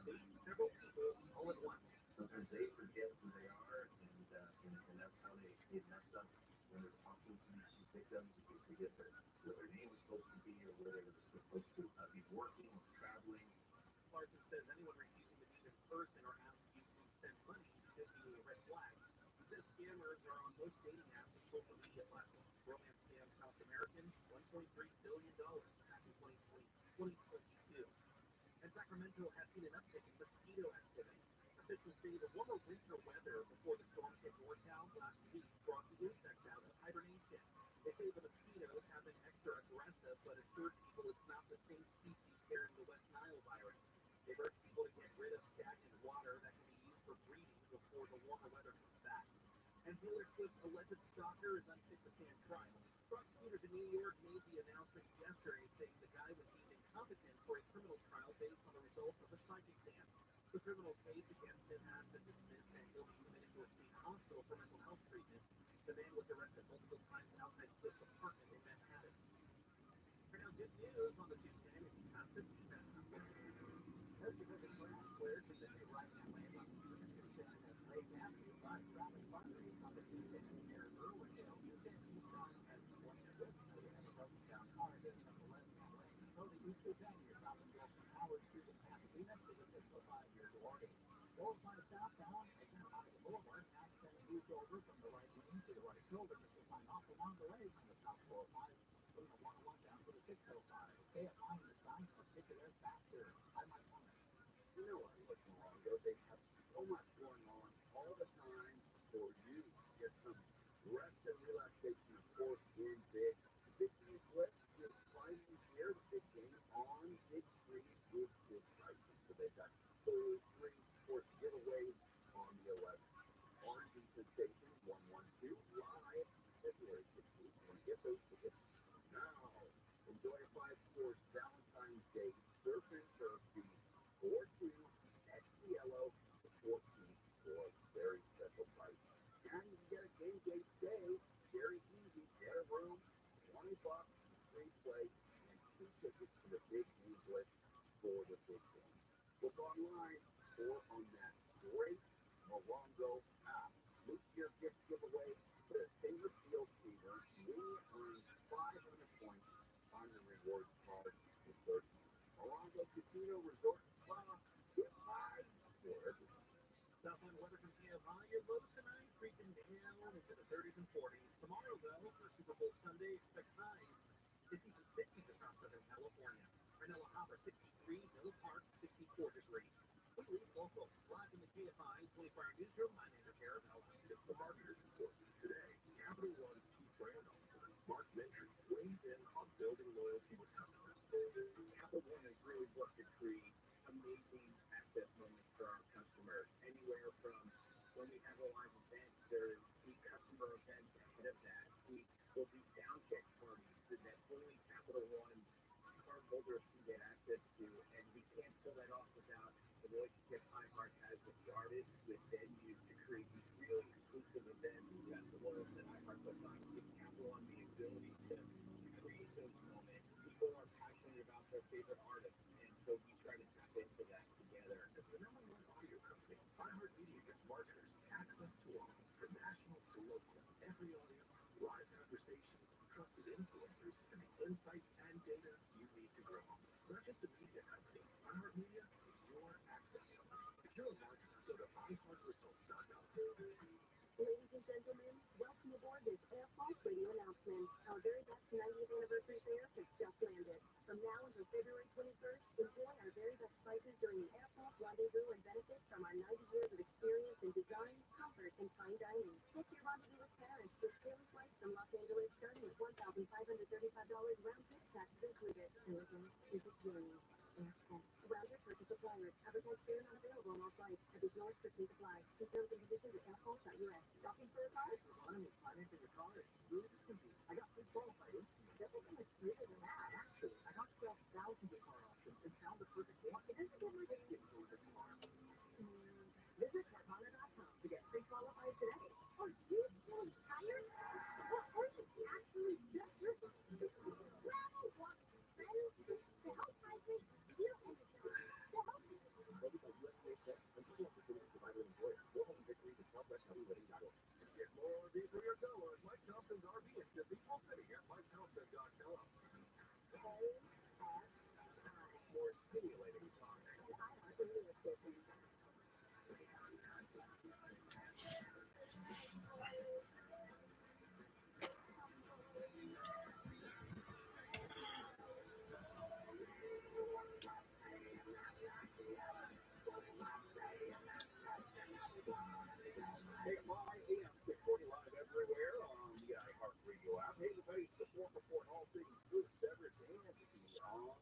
date several people all at once. Sometimes they forget who they are, and that's how they mess up when they're talking to these victims. They forget what their name was supposed to be or where they were supposed to be working or traveling. Larson says anyone refusing to meet in person or ask you to send money should be a red flag. He says scammers are on most dating apps and social media platforms. Romance scams cost Americans $1.3 billion back in 2022. And Sacramento has seen an uptick in mosquito activity. Officials say the warmer winter weather before the storms hit NorCal last week brought the insects out of hibernation. They say the mosquitoes have been extra aggressive, but assured people it's not the same species carrying the West Nile virus. They've urged people to get rid of stagnant water that can be used for breeding before the warmer weather comes back. And Taylor Swift's alleged stalker is unfit to stand trial. Prosecutors in New York made the announcement yesterday saying the guy was deemed incompetent for a criminal trial based on the results of a psych exam. The criminal case against him has been dismissed and he'll be committed to a state hospital for mental health treatment. The man was arrested multiple times outside Swift's apartment in Manhattan. For now, good news on the 210 and constant feedback. That's a perfect crash where today, right now, land on the description of Lake Avenue by Robin Farley on the 210 near Irwindale, 210 eastbound as 20 to 50 have a broken down Go to ootd, your top and go from Howard Street in Pasadena to the 605-year warning. Go find southbound at Santa Monica Boulevard, now extending east over from the right lane to the right shoulder. This will find off along the ways on the South 405, from the 101 down to the 605. Stay at line this time, or get you there faster. I might want it. You know what, Lorenzo? They have so much going on all the time for you to get some rest and relaxation, of course, in big. Big East West is finally here. The big game on Big Street with good prices. So they've got 2 free sports giveaways on the 11th. Orange and Sensation 112 live February 16th. And get those tickets now. Enjoy a 5-course Valentine's Day surf and turf feast for 2 at Cielo the 14th for a very special price. And you can get a game day stay. Very easy. Get a room, $20, free play, and 2 tickets to the Big East West for the big game. Book online or on that great Morongo app. Look your gift giveaway to the Stainless Steel Steamer. We earn 500 points on the rewards card in 30 minutes. Morongo Casino Resort and Spa. Get live for everyone. Southland weather from KFI. Your lows tonight creeping down into the 30s and 40s. Tomorrow, though, for Super Bowl Sunday, expect highs 50s and 50s across Southern California. Ranella Hopper, 63. Miller Park, 64 degrees. We leave local. Live from the KFI 24-hour newsroom. My name is Rabbi. It's the marketer's report today. Capital One's chief brand officer, Mark Ventry, weighs in on building loyalty with customers. Capital One has really worked to create amazing access moments for our customers. Anywhere from when we have a live event, there's the customer event ahead of that. We will do sound check parties that only Capital One cardholders can get access to, and we can't pull that off without the relationship iHeart has with the artists, with venues to create these really exclusive events. Festivals that iHeart puts on give Capital One the ability to create those moments. People are passionate about their favorite artists, and so we try to tap into that together. As the number one audio company, iHeartMedia gives marketers access to all, from national to local. Every audience, live conversations, trusted influencers, and the insights and data you need to grow. Not just a media company, iHeartMedia is your access company. If you're a marketer, go to iHeartResults.com. Ladies and gentlemen, welcome aboard this Air Pulse radio announcement. Our very best 90th anniversary fair has just landed. From now until February 21st, enjoy our very best prices during the Air Pulse rendezvous and benefit from our 90 years of experience in design, comfort, and fine dining. Book your rendezvous with parents with daily flights from Los Angeles starting at $1,535 round trip, taxes included. And again, is it your Air Pulse? Round trip purchase suppliers. Advertised fare not available on all flights. Additional restrictions apply. See terms and conditions at airpulse.us. Shopping for a car? Economy financing your car is smooth as can be. I got pre-qualified instruments. Everything is smoother than that. Actually, I got thousands of car options and found the perfect one. It isn't what I think for the car. Visit Carvana.com to get pre-qualified today. Are you still tired? Or are you actually desperate? Rabbi wants friends to help migrate feel energized. To help you. Voted by USA Tech and equal opportunity provider employer. Go home victories at southwesthellywedding.org. Get more RV for your go at Mike Thompson's RV in Gazebo City at MikeThompson.com. More stimulating talk. KFI AM 640 live everywhere on the iHeartRadio app. Hey, the page, the report, all things food, beverage, and beyond.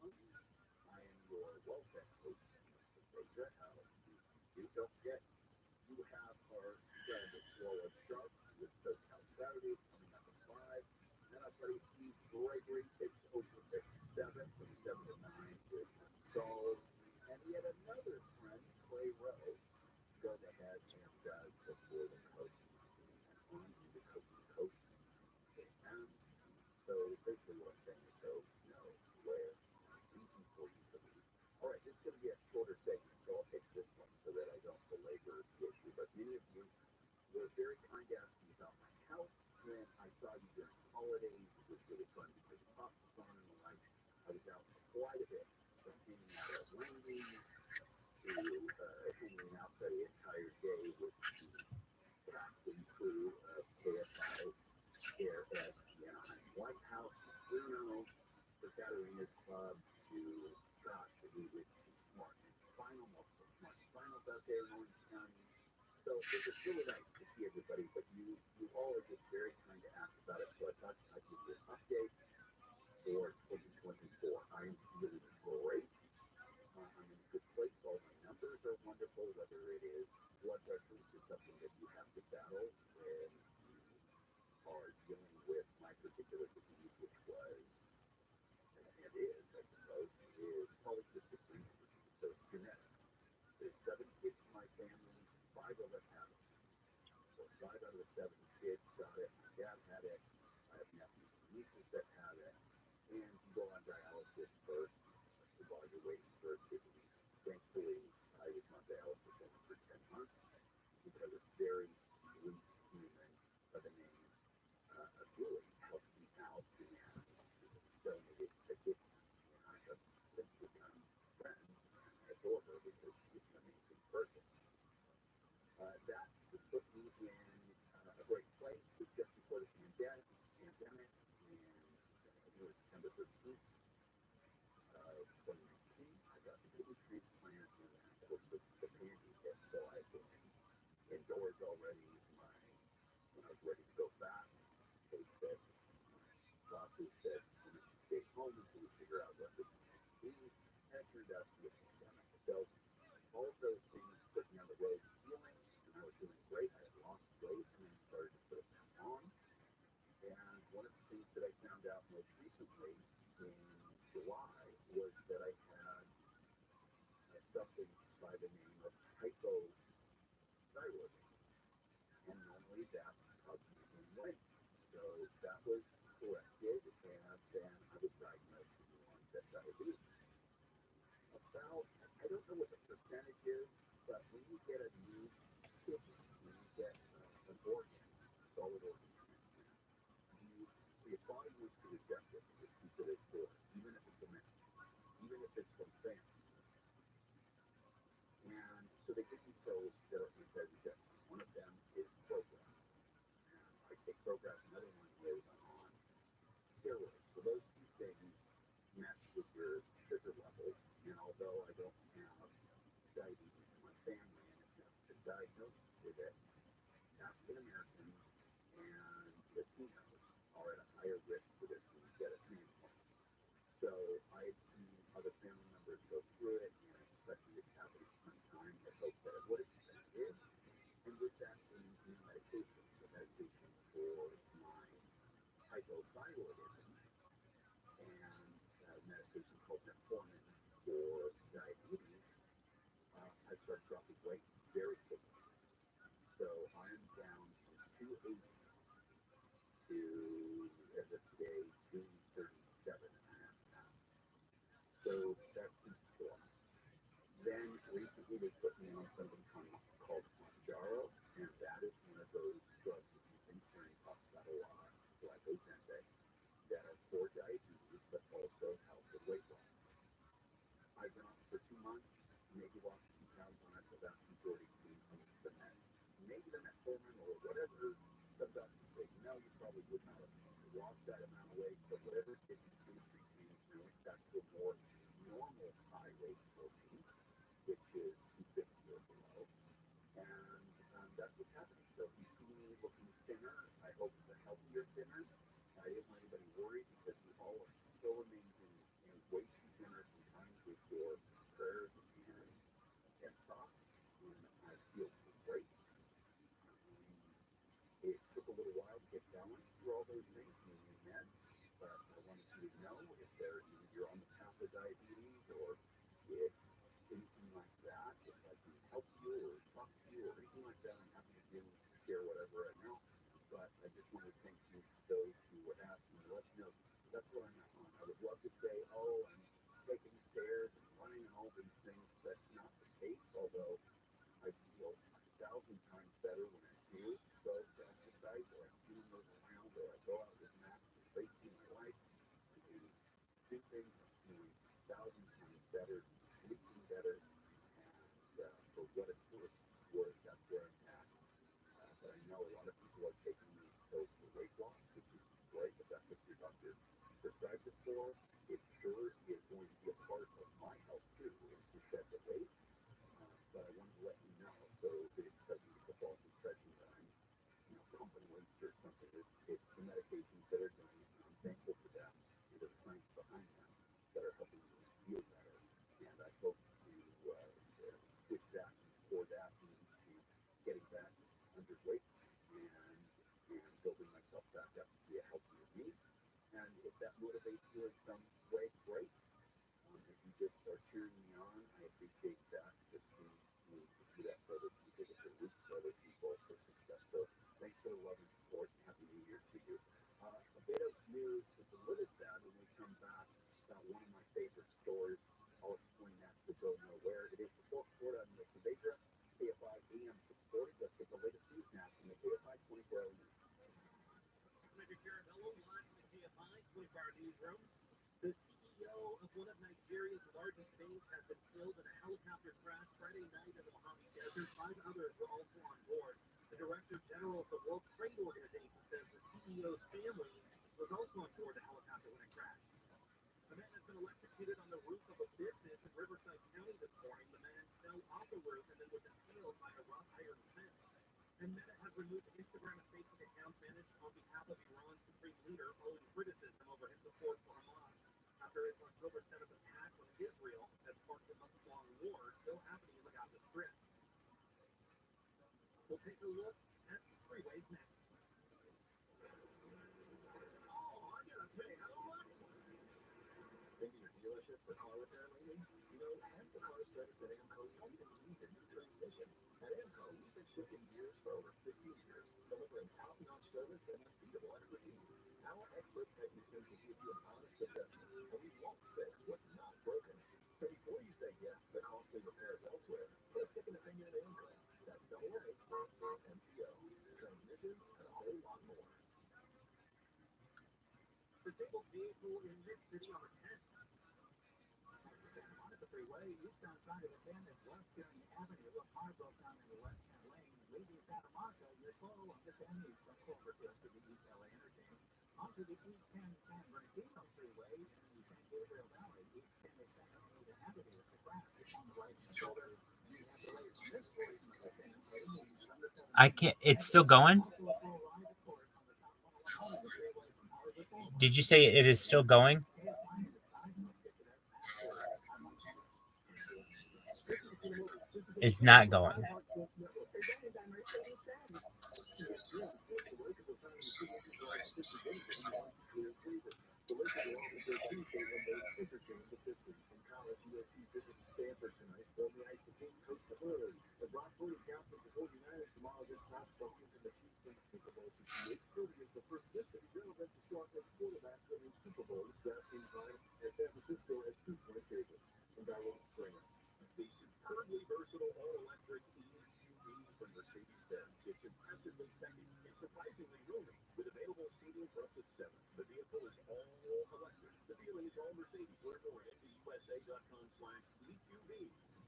I am your well-fed host, Mr. Don't forget, you have our Saturday Slow and Sharp with the Count Saturday coming up at 5. Then our buddy Steve Gregory takes over at 7 from 7 to 9 with Solve. And yet another friend, Clay Rowe, goes ahead and does before the coast. And on to the coast to coast. And so basically what I'm saying is go, where, easy for you to leave. All right, this is going to be a shorter segment, so I'll pick this one so that I don't belabor the issue. But many of you were very kind to ask me about my health when I saw you during the holidays. It was really fun because you popped the phone and the lights. I was out quite to Katarina's club to Scott to be with Smart Final, multiple Smart Finals out there in Orange County. So it's really nice to see everybody, but you all are just very kind to ask about it. So I thought I'd give you an update for 2024. I'm feeling great. I'm in a good place. All my numbers are wonderful, whether it is blood pressure, which is something that you have to battle when you are dealing with my particular disease, which was, and is, I suppose, is polycystic renal disease. So it's genetic. There's 7 kids in my family, 5 of us have it. So 5 out of the 7 kids got it. My dad had it. I have nephews and nieces that have it. And you go on dialysis first while you're waiting for kidneys. Thankfully, I was on dialysis only for 10 months because a very sweet human by the name of Julie helped me out and donated a kidney. And I have since become friends. I adore her because she's an amazing person. That put me in a great place. It was just before the pandemic, and it was December 13th of 2019. I got the kidney transplant, and then of course the pandemic hit. So I've been indoors already. When I was ready to go back, they said, bosses said, I'm going to stay home until we figure out what this is going to be. And it turned out to be a pandemic. So all of those things put me on the road to healing, and I was doing great. I had lost weight and then started to put it back on. And one of the things that I found out most recently in July was that I had something by the name of hypothyroidism. And normally that causes me to gain weight. So that was corrected, and then I was diagnosed with new onset diabetes. About, I don't know what the percentage is, but when you get a new kidney, when you get an organ, solid organ transplant, your body wants to reject it because people are poor, even if it's a man, even if it's from family. And so they give you pills that are anti-rejection. One of them is Progress. And I take Progress. Another one is on steroids. So those two things mess with your sugar levels. And although I don't have diabetes in my family and have been diagnosed with it, African Americans and Latinos are at a higher risk for this when you get a transplant. So I've seen other family members go through it, and especially if it happens sometime, I hope that it would have been. And with that, in medication, the medication for my hypothyroidism and medication called metformin for diabetes, I started dropping weight very quickly. So I'm down from 280 to, as of today, 237 and a half pounds. So that's equal. Then recently they put me on something called Mounjaro, and that is one of those drugs that you've been hearing talked about a lot, like Ozempic, that are for diabetes, but also help with weight loss. I've been on it for 2 months, maybe lost a few pounds on it, but that's majority came from the maybe the metformin or whatever. Some doctors say, no, you probably would not have lost that amount of weight, but whatever it did, you maintain it. Now it's back to a more normal high weight for me, which is 250 or below. And that's what's happening. So if you see me looking thinner, I hope it's a healthier thinner. I didn't want anybody worried because we all are so amazing and way too generous sometimes with your prayers and thoughts. And I feel great. It took a little while to get balanced through all those things and new meds, but I wanted you to know if you're on the path of diabetes or if anything like that, if I can help you or talk to you or anything like that, I'm happy to share whatever I know. But I just want to thank you to those who were asking me doing some way, great. If you just are cheering me on, I appreciate that. Just to do that for other people, to root for other people for success. So thanks for the love and support. Happy New Year to you. A bit of news that's a little sad when we come back about one of my favorite stores. I'll explain that, so go nowhere. It is the fourth quarter. I'm Mr. Baker, KFI AM 640. Let's get the latest news now from the KFI 24-hour news. Live from the KFI 24-hour newsroom. The CEO of one of Nigeria's largest banks has been killed in a helicopter crash Friday night in the Mojave Desert. 5 others were also on board. The Director General of the World Trade Organization says the CEO's family was also on board the helicopter when it crashed. The man has been electrocuted on the roof of a business in Riverside County this morning. The man fell off the roof and then was impaled by a wrought iron fence. And Meta has removed Instagram and Facebook accounts managed on behalf of Iran's supreme leader, following criticism over his support for Hamas after its October 7th attack on Israel that sparked a month-long war still happening in the Gaza Strip. We'll take a look at freeways next. Maybe your dealership for car repair lately? You know, half the car service at AMCO even needs a new transmission. At AMCO, we've been shifting gears for over 50 years, delivering top-notch service and unbeatable expertise. Our expert technicians will give you an honest assessment, and we won't fix what's not broken. So before you say yes to costly repairs elsewhere, put a second opinion at AMCO. That's AAMCO. Transmissions and a whole lot more. Disabled vehicle in mid-city on the 10th. On the freeway, eastbound side of the 10 at West County Avenue, a car broke down in the left-hand lane, leaving Santa Monica. You're slow on this end from Cloverfield to the East LA interchange. Onto the East 10 San Bernardino Freeway in the San Gabriel Valley. East 10 is San Jose Avenue. It's a crash on the right-hand shoulder. I can't. It's still going. Did you say it is still going? It's not going. Currently versatile all-electric ESUVs from Mercedes-Benz. It's impressively second and surprisingly roomy, with available seating for up to 7. The vehicle is all electric. The feeling is all Mercedes. Learn more at MBUSA.com/EQV.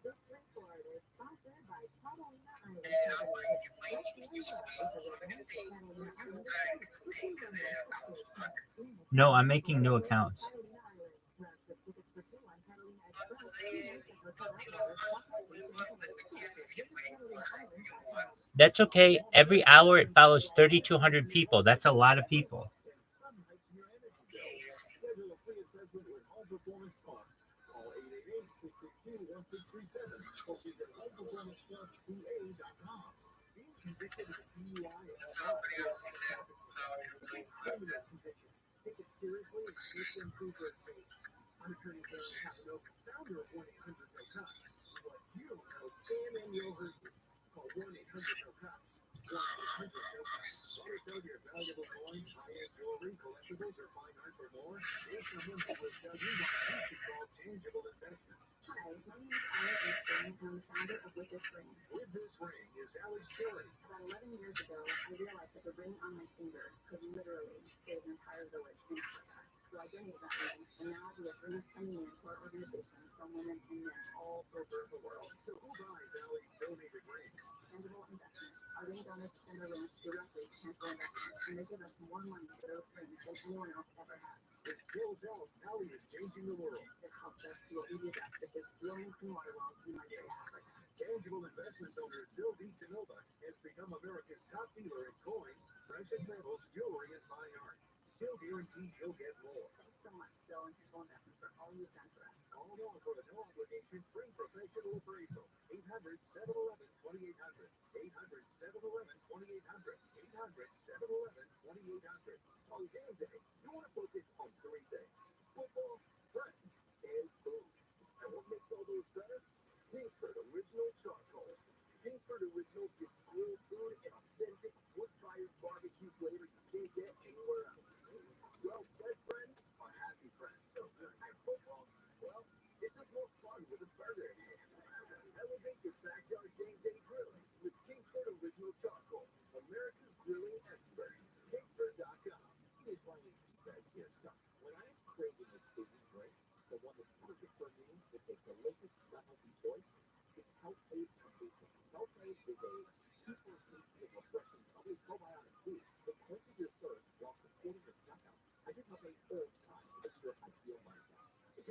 This report is sponsored by Catalina Island. No, I'm making new accounts. That's okay. Every hour it follows 3,200 people. That's a lot of people. Hi, my name is Alex Eastring, and I'm the founder of With This Ring. With this ring is Alex Story. About 11 years ago, I realized that the ring on my finger could literally save an entire village in Africa. So I donated that ring, and now we have rings coming in to our organization from women and men all over the world. So who buys Alex donated rings? Tangible investments. Our ring donors send their rings directly to tangible investments, and they give us more money for those rings than anyone else ever has. It still tells Ally is changing the world. It helps us do what we do best, which is healing from water wells in Nigeria, Africa. Tangible investment donor Sylvie Genova has become America's top dealer in coins, precious metals, jewelry, and fine art. Still guarantees you'll get more. Thanks so much, Bill and Tangible Investments, for all you've done for us. Call now for a no-obligation free professional appraisal. 800-711-2800. 800-711-2800. 800-711-2800. On game day, you want to focus on 3 things. What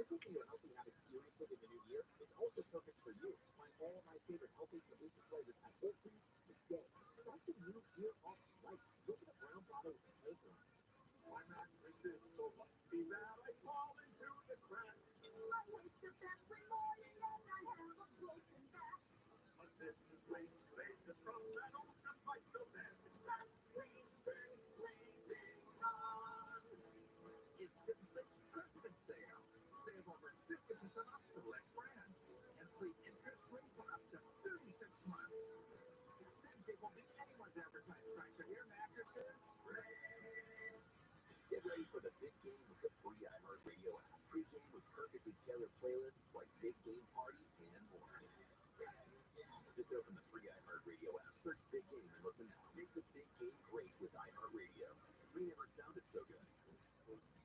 you're taking your healthy habits seriously in the new year, it's also perfect for you. Find all of my favorite healthy and delicious flavors at Whole Foods today. Start the new year off right. Look at the brown bottle with the flavor. My mattress is so lucky that I fall into the cracks. I wake up every morning and I have a broken back. But this is late, saved us from that old fight so bad. Stop sleeping on. It's Christmas Christmas sale. Save over 50% off select brands. And free interest-free for up to 36 months. Extended will beat anyone's advertised price on your mattresses. Get ready for the big game with the free iHeartRadio app. Pre-game with perfectly tailored playlists like big game parties and more. Just open the free iHeartRadio app, search Big Game, and listen now. Make the big game great with iHeartRadio. We never sounded so good.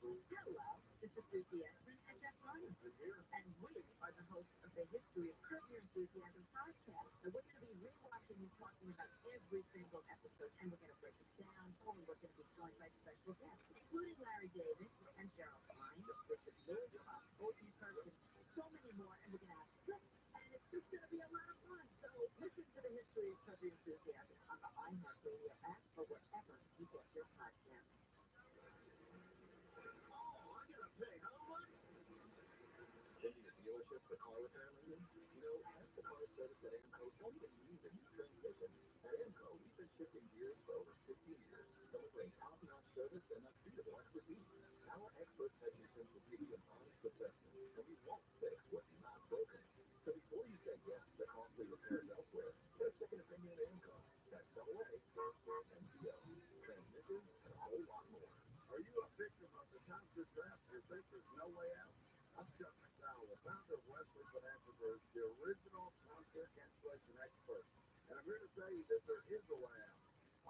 Hello, this is Susie Esmond and Jeff Ryan. And we are the hosts of the History of Curb Your Enthusiasm podcast. And we're going to be rewatching and talking about every single episode, and we're going to break it down. And we're going to be joined by special guests, including Larry David and Cheryl Klein, Richard Lewis, O.T. Person, so many more, and we're going to have tricks, and it's just going to be a lot of fun. So listen to the History of Curb Your Enthusiasm on the iHeartRadio app or wherever you get your podcasts. Oh, I gotta pay how much? Changing a dealership for car repair lending? You know, ask the car service at AMCO how you can use a new transmission. At AMCO, we've been shifting gears for over 15 years, delivering top-notch service and unbeatable expertise. Our expert technicians will give you an honest assessment, and we won't fix what's not broken. So before you say yes to costly repairs elsewhere, get a second opinion at AMCO. That's AA, MCO, transmissions, and a whole lot more. Are you a victim of the constant draft and think there's no way out? I'm Chuck McDowell, the founder of Wesley Financial Group, the original content cancellation expert. And I'm here to tell you that there is a way out.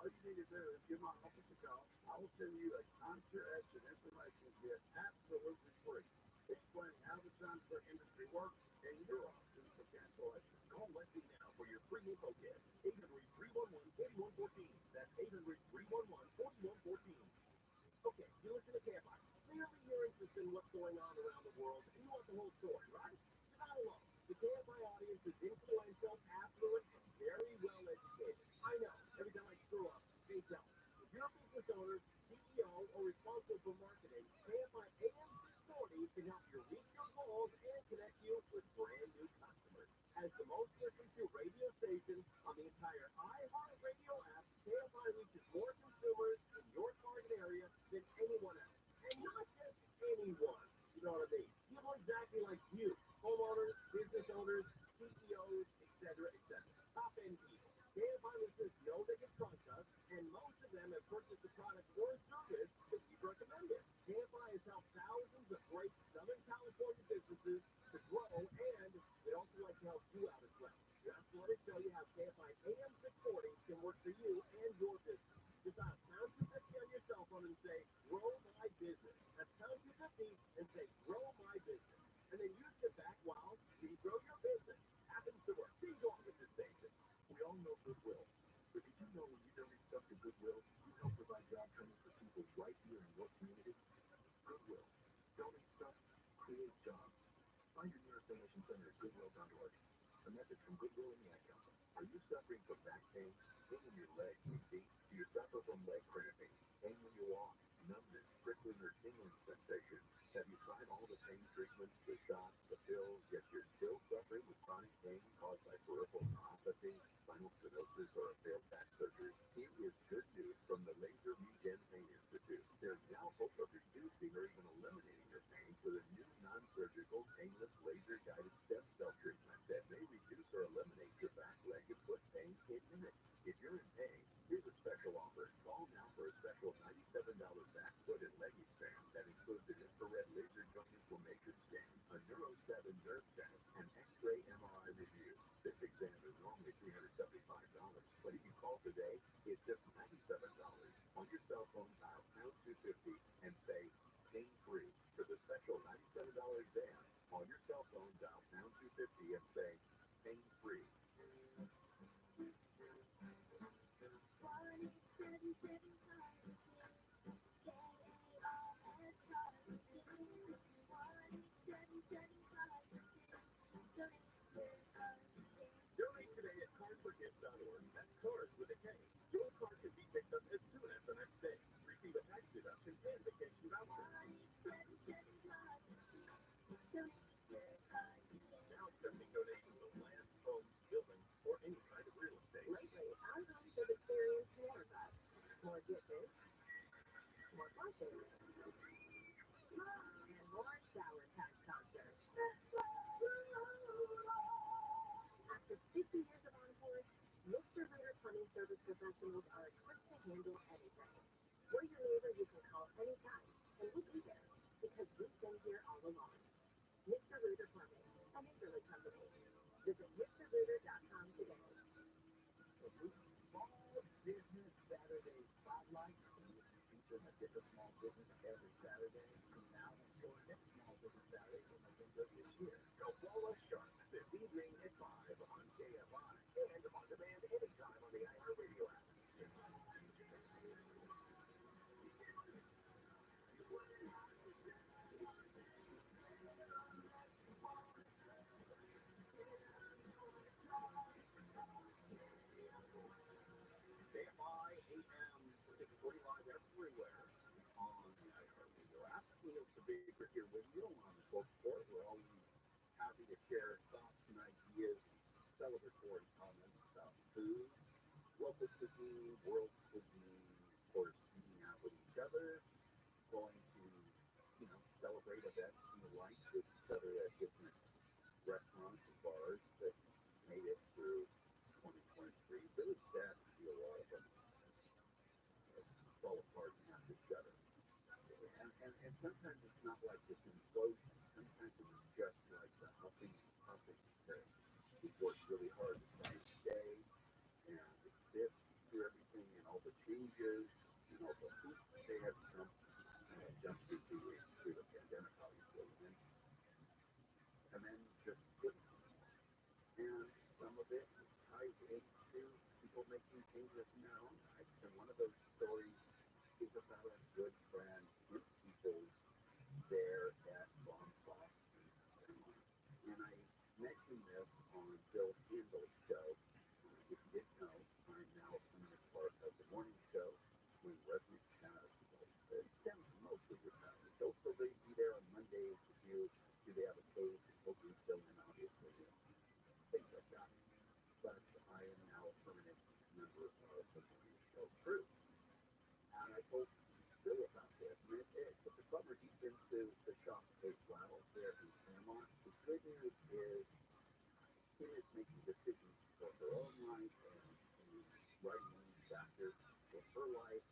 All you need to do is give my office a call. I will send you a contra-action information kit absolutely free, explaining how the transfer industry works and your options for cancellation. Call Wesley now for your free info kit. 800-311-4114. That's 800-311-4114. Okay, you listen to KFI. Clearly you're interested in what's going on around the world, and you want the whole story, right? You're not alone. The KFI audience is influential, affluent, and very well educated. I know. Every time I screw up, they tell me. If you're a business owner, CEO, or responsible for marketing, KFI AM 640 can help you reach your goals and connect you with brand new customers. As the most listened to radio station on the entire iHeartRadio app, KFI reaches more consumers in your target area than anyone else. And not just anyone, you know what I mean? People exactly like you, homeowners, business owners, CEOs, etc., etc. Top-end people. KFI listeners know they can trust us, and most of them have purchased a product or a service that we've recommended. KFI has helped thousands of great Southern California businesses to grow, and we'd also like to help you out as well. Just want to show you how KFI AM 640 can work for you and your business. Just dial pound 250 on your cell phone and say, grow my business. That's pound 250 and say, grow my business. And then you sit back while you grow your business. Happens to work. Be gone with this station. We all know Goodwill. But did you know when you donate stuff to Goodwill, you help provide job training for people right here in your community? Goodwill. Donate stuff, create jobs. Find your nearest donation center at goodwill.org. A message from Goodwill and the Ad Council. Are you suffering from back pain? Pain in your legs and feet? Do you suffer from leg cramping? Pain when you walk? Numbness, prickling, or tingling sensations? Have you tried all the pain treatments, the shots, the pills, yet you're still suffering with chronic pain caused by peripheral neuropathy, spinal stenosis, or a failed back surgery? Here is good news from the Laser Regen Pain Institute. There's now hope of reducing or even eliminating your pain with a new non-surgical, painless, laser-guided stem cell treatment that may reduce or eliminate your back, leg, and foot pain in minutes. If you're in pain, here's a special offer. Call now for a special $97 back, foot, and leg exam that includes an infrared laser joint inflammation scan, a Neuro 7 nerve test, and X-ray MRI review. This exam is normally $375, but if you call today, it's just $97. On your cell phone, dial pound 250 and say pain-free for the special $97 exam. On your cell phone, dial pound 250 and say pain-free. 1-877-5-KARS-COUSIN. 1-877-5-KARS-COUSIN. Cars with a K. Your car can be picked up as soon as the next day. Receive a tax deduction and vacation voucher. Now sending donations of land, homes, buildings, or any kind of real estate. Lately, our homes have experienced more of that. More dishes, more flushing, and more shower tax concerts. After 50 years of on-board, Mr. Rooter Plumbing Service Professionals are equipped to handle anything. We're your neighbor you can call anytime, and we'll be there because we've been here all along. Mr. Rooter Plumbing, a neighborly company. Visit MrRooter.com today. Small Business Saturday Spotlight. Featuring a different small business every Saturday. From now until our next Small Business Saturday in November this year. So follow Sharp this evening at 5 on KFI and on demand anytime on the iHeartRadio app. KFI AM 640 live everywhere on the iHeartRadio app. Neil Sabacre here with you on the Book Report. We're always happy to share thoughts and ideas, celebratory comments about food, local cuisine, world cuisine, of course, eating out with each other, going to, celebrate events we like with each other at different restaurants and bars that made it through 2023. Really sad to see a lot of them fall apart and have to shutter. And sometimes it's not like this implosion. Sometimes it's just like the upping that we've worked really hard to try and stay and exist through everything and all the changes and all the hoops they have jumped through the pandemic, obviously. And then just couldn't. And some of it ties into people making changes in their own lives. And one of those stories is about a good friend with people's there at Bomb Sauce. And I mentioned this on Bill Handle's show. If you didn't know, I'm now a permanent part of the morning show when Resident has mostly retired. They'll still be there on Mondays to do they have a case and hopefully fill in, obviously, things like that. But I am now a permanent member of the morning show crew. And I told Bill about this. And it's a bummer. He's been to the shop as well there in Claremont. The good news is Kim is making decisions for her own life and writing new chapters for her life.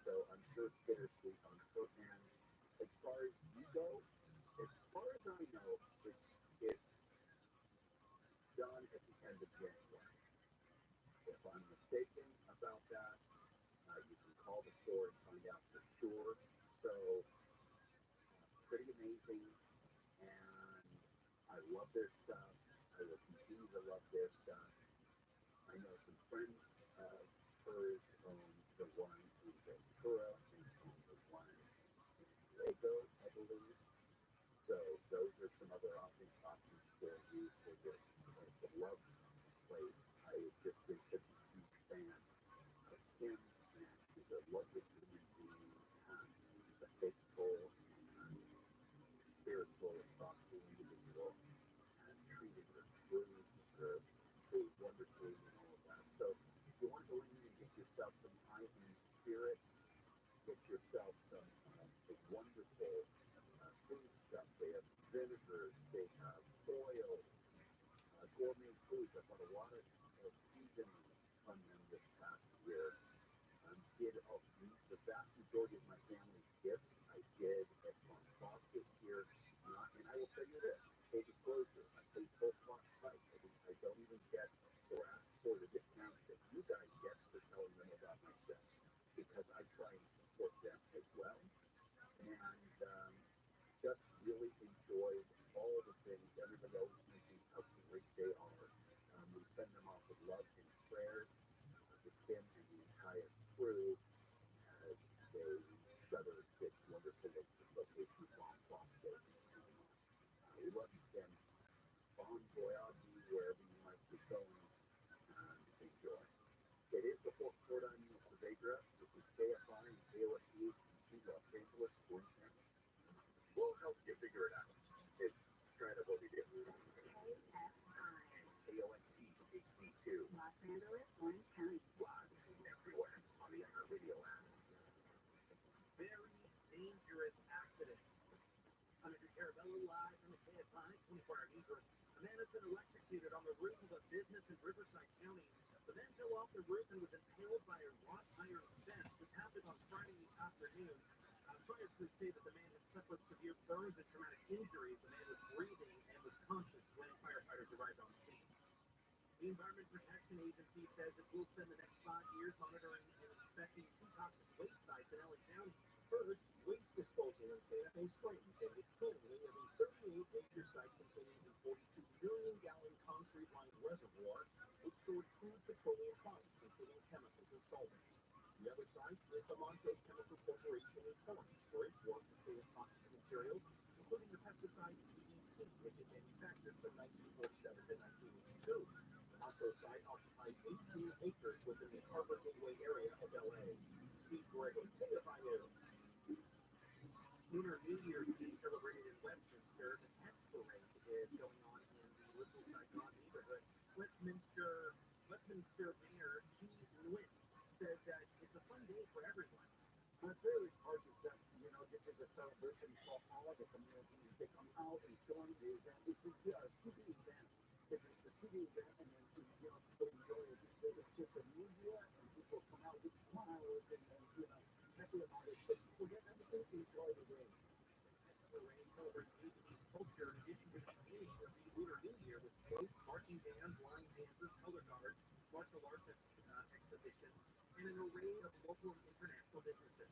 So I'm sure it's bittersweet on her end. As far as you go, as far as I know, it's done at the end of January. If I'm mistaken about that, you can call the store and find out for sure. So, pretty amazing, and I love their stuff. I will continue to love their stuff. I know some friends of hers own the one in Ventura and own the one in Diego, I believe. So, those are some other options for you for this beloved place. I have just been such a huge fan of Kim, and she's a lovely human being, and she's a faithful and spiritual and thoughtful individual, and treated her food wonderfully and all of that. So if you want to go in and get yourself some high end spirits, get yourself some wonderful food stuff. They have vinegars, they have oils, gourmet foods. I bought a lot of seasoning on them this past year. Did the vast majority of my family's gifts I did at Mom Fox this year. And I will tell you this, full disclosure, I paid full price. I don't even get or ask for the discounts that you guys get for telling them about my stuff, because I try and support them as well. And just really enjoyed all the things. Everybody always mentions how great they are. We send them off with love and prayers to Kim and the entire crew as they shutter this wonderful location of Bomb Foster. We love you, Kim. Bon voyage, wherever you might be going, and enjoy. to Los Angeles, Orange County. live everywhere on the iHeartRadio app. Very dangerous accident. I'm Andrew Carabello, live from the KFI 24-hour newsroom. A man has been electrocuted on the roof of a business in Riverside County. The man fell off the roof and was impaled by a wrought iron fence. This happened on Friday afternoon. Fire crews say that the man had suffered severe burns and traumatic injuries. The man was breathing and was conscious when firefighters arrived on scene. The Environment Protection Agency says it will spend the next 5 years monitoring and inspecting 2 toxic waste sites in LA County. First, waste disposal in Santa Fe Springs, and it's currently at a 38-acre site containing a 42 million gallon concrete-lined reservoir which stored crude petroleum products, including chemicals and solvents. The other site is the Montes Chemical Corporation in Torrance, where its work contains toxic materials, including the pesticide EDT, which it manufactured from 1947 to 1982. The Montes site occupies 18 acres within the Harbor Gateway area of LA. Steve Gregory, KFI News. Lunar New Year's being celebrated in Westminster. The Tech Parade is going on in the Little Saigon neighborhood. Westminster Mayor Chi Nguyen says that it's a fun day for everyone. It's really important that, this is a celebration for all of the communities. They come out and join the event. It's a 2D event. It's a 2D event, and then, people enjoy it. It's just a media, and people come out with smiles and happy about it. But forget everything, enjoy the day. The parade celebrates Vietnamese culture in addition to the beginning of the Lunar New Year with floats, marching bands, line dances, color guards, martial arts exhibitions, and an array of local and international businesses.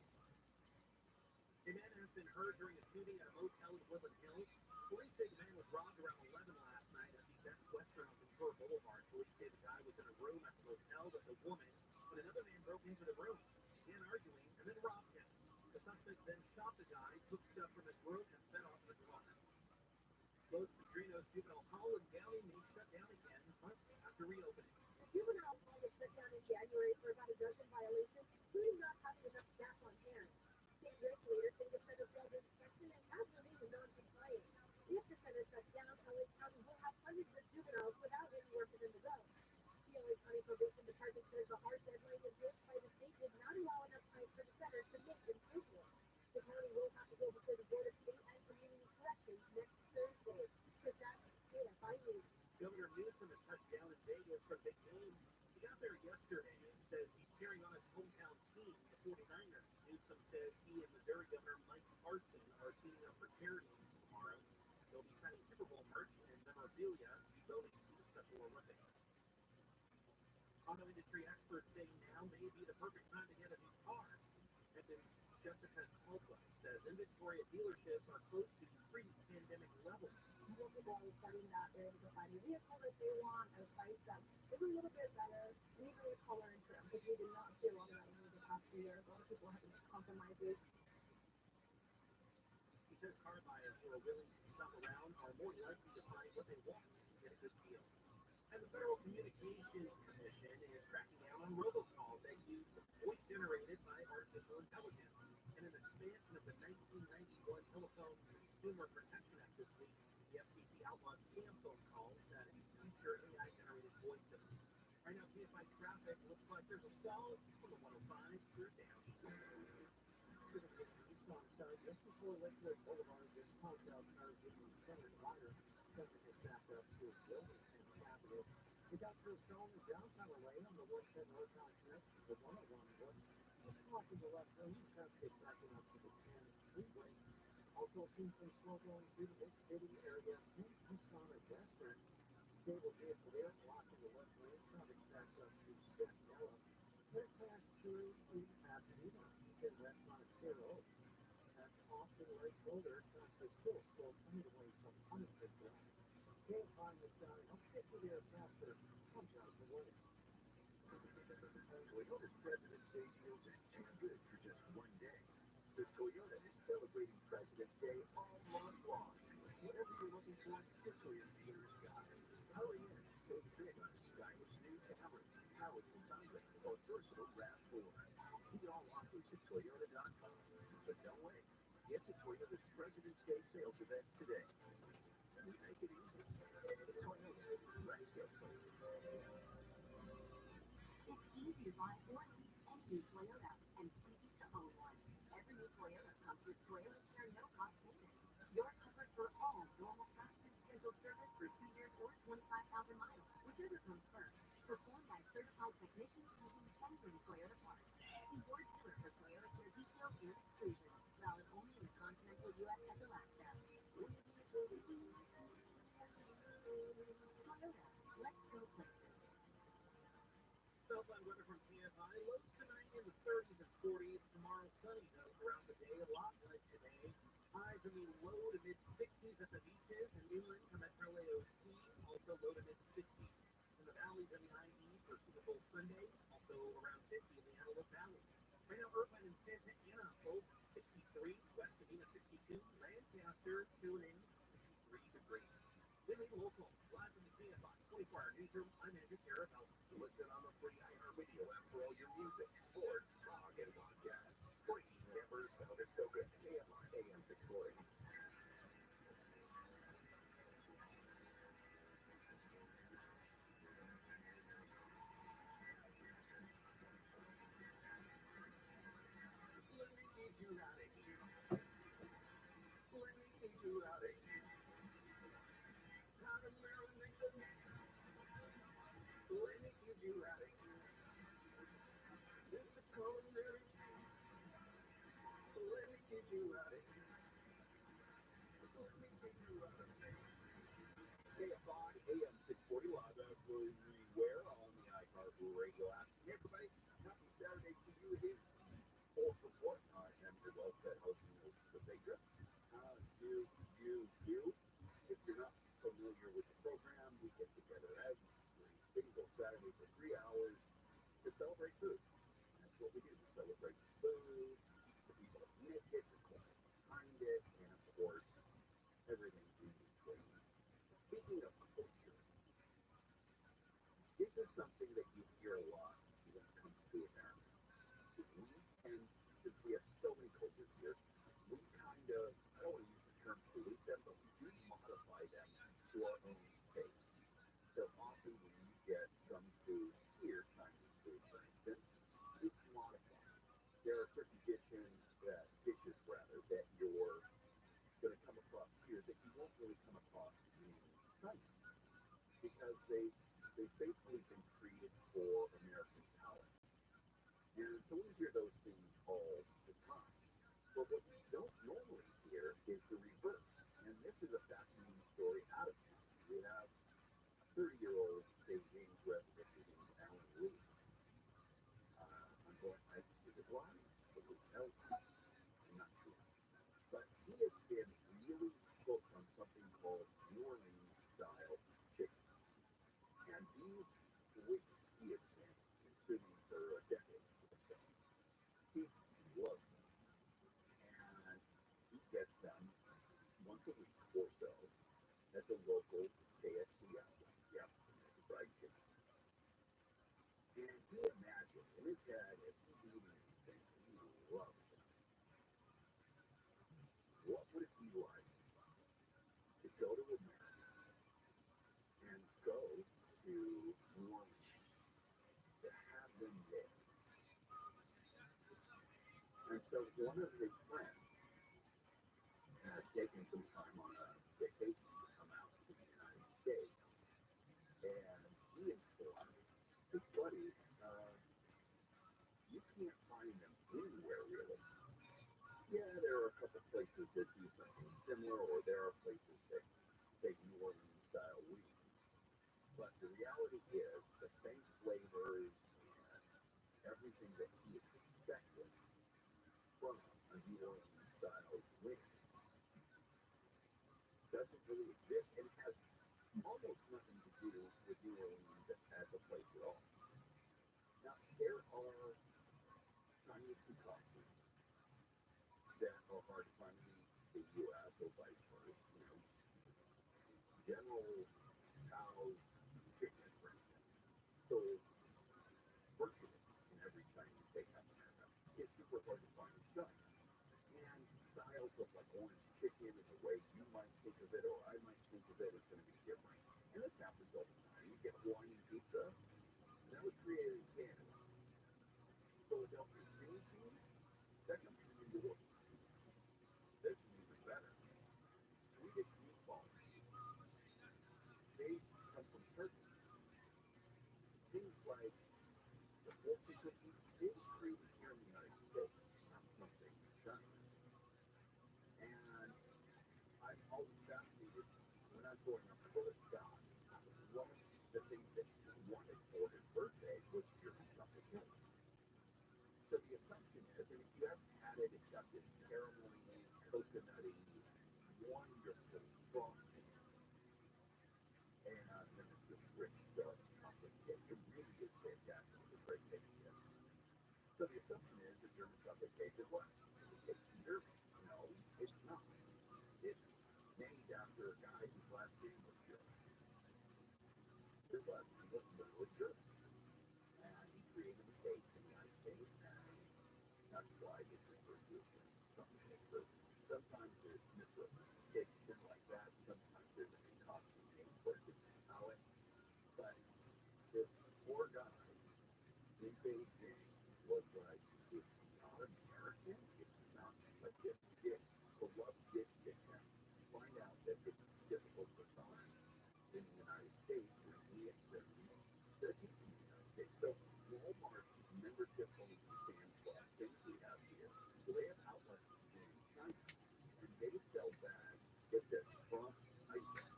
A man has been hurt during a shooting at a motel in Woodland Hills. Police say the man was robbed around 11 last night at the Best Western on Ventura Boulevard. Police say the guy was in a room at the motel with a woman when another man broke into the room, began arguing, and then robbed him. The suspect then shot the guy, took stuff from his room, and sped off in the car. Los Padrinos Juvenile Hall in Downey may shut down again months after reopening. The juvenile hall was shut down in January for about a dozen violations, including not having enough staff on hand. State regulators say the center failed inspection and has remained non-compliant. If the center shuts down, LA County will have hundreds of juveniles without anywhere for them to go. The LA County Probation Department says the hard deadline imposed by the state did not allow enough time for the center to make improvements. The county will have to go before the Board of State and Community Corrections next Thursday. With that, KFI News. Governor Newsom has touched down in Vegas for the big game. He got there yesterday and says he's cheering on his hometown team, the 49ers. Newsom says he and Missouri Governor Mike Parson are teaming up for charity tomorrow. They'll be signing Super Bowl merch and memorabilia to be donated to the Special Olympics. Auto industry experts say now may be the perfect time to get a new car. Edmonds Jessica Colpa says inventory at dealerships are close to pre-pandemic levels. More people are starting that they're able to find a vehicle that they want at a price that is a little bit better, even with color and trim, because we did not see a lot of that over the past few years. A lot of people have been compromises. He says car buyers who are willing to shop around are more likely to find what they want and get a good deal. And the Federal Communications Commission is cracking down on robocalls that use voice generated by artificial intelligence. In an expansion of the 1991 Telephone Consumer Protection Act this week, the FCC outlawed scam phone calls that feature AI-generated voices. Right now, KFI traffic looks like there's a stall on the 105 through down. Just before Lakewood Boulevard, this hotel cars in the center wire traffic is backed up to Wilmington Avenue. We got through a stall in downtown LA on the 110 northbound connection to the 101 north. Just crossing the left lane, traffic is backing up to the 10 freeway. Also seen some slow going through the mid-city area in Tucson and Western. Stable vehicle there blocking the left lane. Traffic backs up to Sacramento. They're past through Pasadena. In restaurant at Sarah Oaks. That's off to the right shoulder. Traffic still slow coming away from Huntington Drive. Can't find the sign. I'll get you there faster. I'm Jonathan Willis. Toyota's President's Day deals are too good for just one day. So Toyota is celebrating President's Day all month long. Whatever you're looking for, your Toyota dealer's got it. Hurry in and save big on a stylish new Camry, powerful Tundra, or versatile RAV4. See all offers at Toyota.com. But don't wait. Get to Toyota's President's Day sales event today. We make it easy. Toyota, let's go places. buy or lease any new Toyota and easy to own one. Every new Toyota comes with Toyota Care no-cost maintenance. You're covered for all normal factory scheduled service for 2 years or 25,000 miles, whichever comes first. Performed by certified technicians using genuine Toyota parts. See your dealer for Toyota Care details and exclusions. Valid only in the continental U.S. and Alaska. Toyota, let's go places. Southland weather from TFI. Lows tonight in the 30s and 40s. Tomorrow sunny though throughout the day. A lot like today. Highs in the low to mid 60s at the beaches and inland to Metro AOC. Also low to mid 60s in the valleys and the IE for Super Bowl Sunday. Also around 50 in the Antelope Valley. Right now, Irvine and Santa Ana both 63. West Covina 62. Lancaster tuning 63 degrees. Daily local, live from the TFI 24-hour newsroom. I'm Andrew Carabell. Listen on the free iHeartRadio app for all your music, sports, blog, and podcasts. Free. Never sounded so good. KFI AM 640. KFI AM 640 live everywhere on the iHeartRadio app. Hey everybody, happy Saturday to you. It is 4 for 4. I am your well-fed host, the Baker. Do you? If you're not familiar with the program, we get together every single Saturday for 3 hours to celebrate food. That's what we do. We celebrate food, the people that make it, the culture behind it, and of course, everything in between. Speaking of culture, this is something that you hear a lot when it comes to America. Since we have so many cultures here, we kind of, I don't want to use the term pollute them, but we do modify them to our own taste. So often when you get some food here, Chinese food for instance, it's modified. There are certain dishes that you're going to come across here that you won't really come across in China because they've basically been created for American palate. And so we hear those things all the time. But what we don't normally hear is the reverse. And this is a fascinating story out of China. We have a 30-year-old Beijing resident named Alan Lee. Is it blind? I'm not sure. But he has been really hooked on something called New Orleans style chicken. And these weeks he has been consuming for a decade or so. He loves them. And he gets them once a week or so at the local KFC outlet. Yep, it's a fried chicken. And he imagined in his head as he's eating these things, he loves them. What would it be like to go to America and go to New Orleans to have them there? And so one of his friends had taken some time on a vacation to come out to the United States, and he informed his buddy, you can't find them anywhere really. Yeah, there are a couple places that do something similar, or there are places that say New Orleans style wheat. But the reality is the same flavors and everything that he expected from a New Orleans style wheat doesn't really exist, and has almost nothing to do with New Orleans as a place at all. Now, there are Chinese concoctions that are hard to find in the U.S. or vice versa. General Tso's chicken, for instance, sold virtually in every Chinese steakhouse in America. It's super hard to find in China. And styles of like orange chicken and the way you might think of it or I might think of it is going to be different. And this happens all the time. You get Hawaiian pizza, and that was created in Canada. did create here in the United States, not something in China. And I'm always fascinated when I'm going up for this guy. One of the things that he wanted for his birthday was German chocolate cake. So the assumption is that if you haven't had it, it's got this caramelly, coconutty, wonderful frosting. And then it's this rich dark chocolate cake. It really is fantastic. It's a great cake. So the assumption is that German chocolate cake is what? It's German. No, it's not. It's named after a guy whose last name was German. His last name was literally German. And he created the cake in the United States, and that's why it's referred to as German chocolate cake. So sometimes there's misrepresentation like that. Sometimes there's a concoction name for it, depending on how it. But this poor guy in Beijing was like, it's not American, it's not a gift gift, beloved gift gift. Find out that it's difficult to find in the United States when we assume that it's in the United States. So Walmart membership only Sam's Club, things we have here. So they have outlets in China, and they sell bags, get this, from Iceland.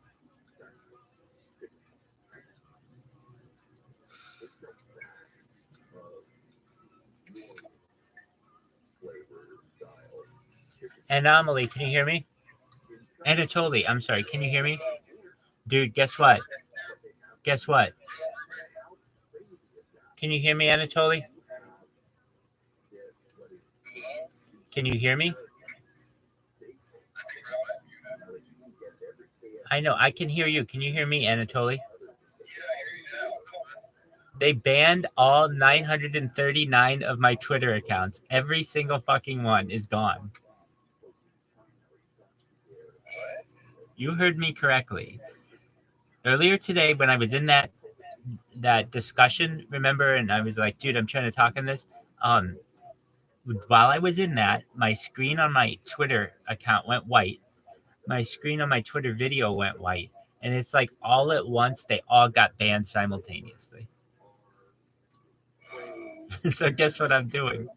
They sell bags of flavor, style, chicken. Anomaly, can you hear me? Anatoly, I'm sorry, can you hear me? Dude, guess what? Guess what? Can you hear me, Anatoly? Can you hear me? I know, I can hear you. Can you hear me, Anatoly? They banned all 939 of my Twitter accounts. Every single fucking one is gone. You heard me correctly. Earlier today, when I was in that discussion, remember, and I was like, dude, I'm trying to talk on this. While I was in that, my screen on my Twitter account went white. My screen on my Twitter video went white. And it's like all at once, they all got banned simultaneously. So guess what I'm doing?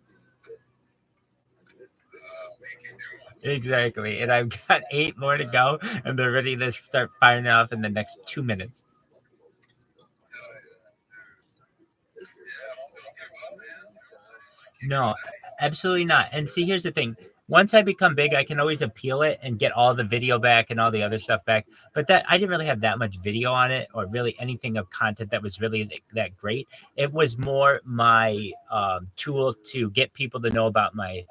Exactly. And I've got 8 more to go, and they're ready to start firing off in the next 2 minutes. No, absolutely not. And see, here's the thing. Once I become big, I can always appeal it and get all the video back and all the other stuff back. But that I didn't really have that much video on it, or really anything of content that was really that great. It was more my tool to get people to know about my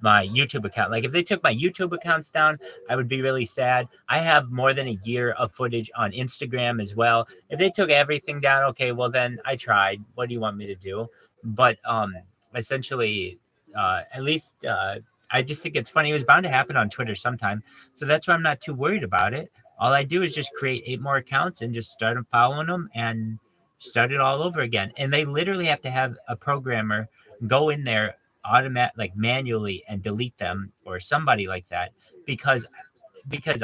YouTube account. Like if they took my YouTube accounts down, I would be really sad. I have more than a year of footage on Instagram as well. If they took everything down, okay, well then I tried. What do you want me to do? But essentially, at least I just think it's funny. It was bound to happen on Twitter sometime. So that's why I'm not too worried about it. All I do is just create 8 more accounts and just start following them and start it all over again. And they literally have to have a programmer go in there like manually and delete them, or somebody like that, because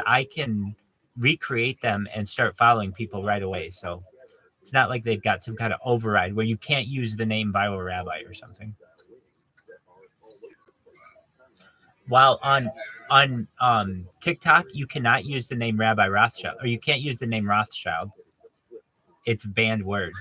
I can recreate them and start following people right away. So it's not like they've got some kind of override where you can't use the name ViralRabbi or something. While on TikTok, you cannot use the name Rabbi Rothschild, or you can't use the name Rothschild. It's a banned word.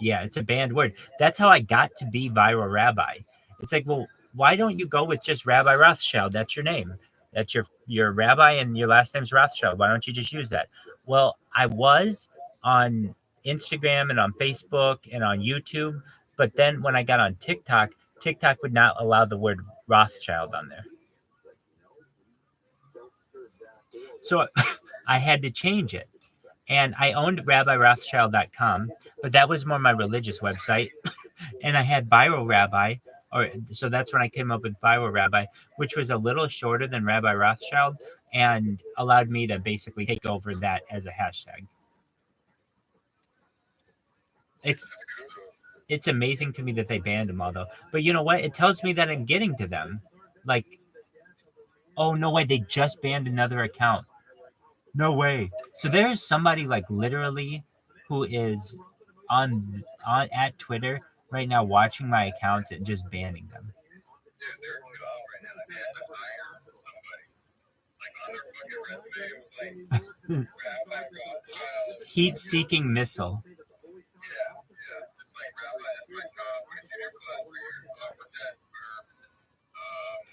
Yeah, it's a banned word. That's how I got to be ViralRabbi. It's like, well, why don't you go with just Rabbi Rothschild? That's your name. That's your rabbi, and your last name's Rothschild. Why don't you just use that? Well, I was on Instagram and on Facebook and on YouTube, but then when I got on TikTok, TikTok would not allow the word Rothschild on there. So I had to change it. And I owned RabbiRothschild.com, but that was more my religious website. And I had ViralRabbi, so that's when I came up with ViralRabbi, which was a little shorter than Rabbi Rothschild and allowed me to basically take over that as a hashtag. It's amazing to me that they banned them all, though. But you know what? It tells me that I'm getting to them. Like, oh, no way, they just banned another account. No way. So there's somebody like literally who is on at Twitter right now watching my accounts and just banning them. Dude, their job right now, they had to hire somebody. Like on their fucking resume, it was like Rabbi Rothschild. Heat-seeking missile. Yeah, just like Rabbi, that's my job. Continue for the last 3 years. For that,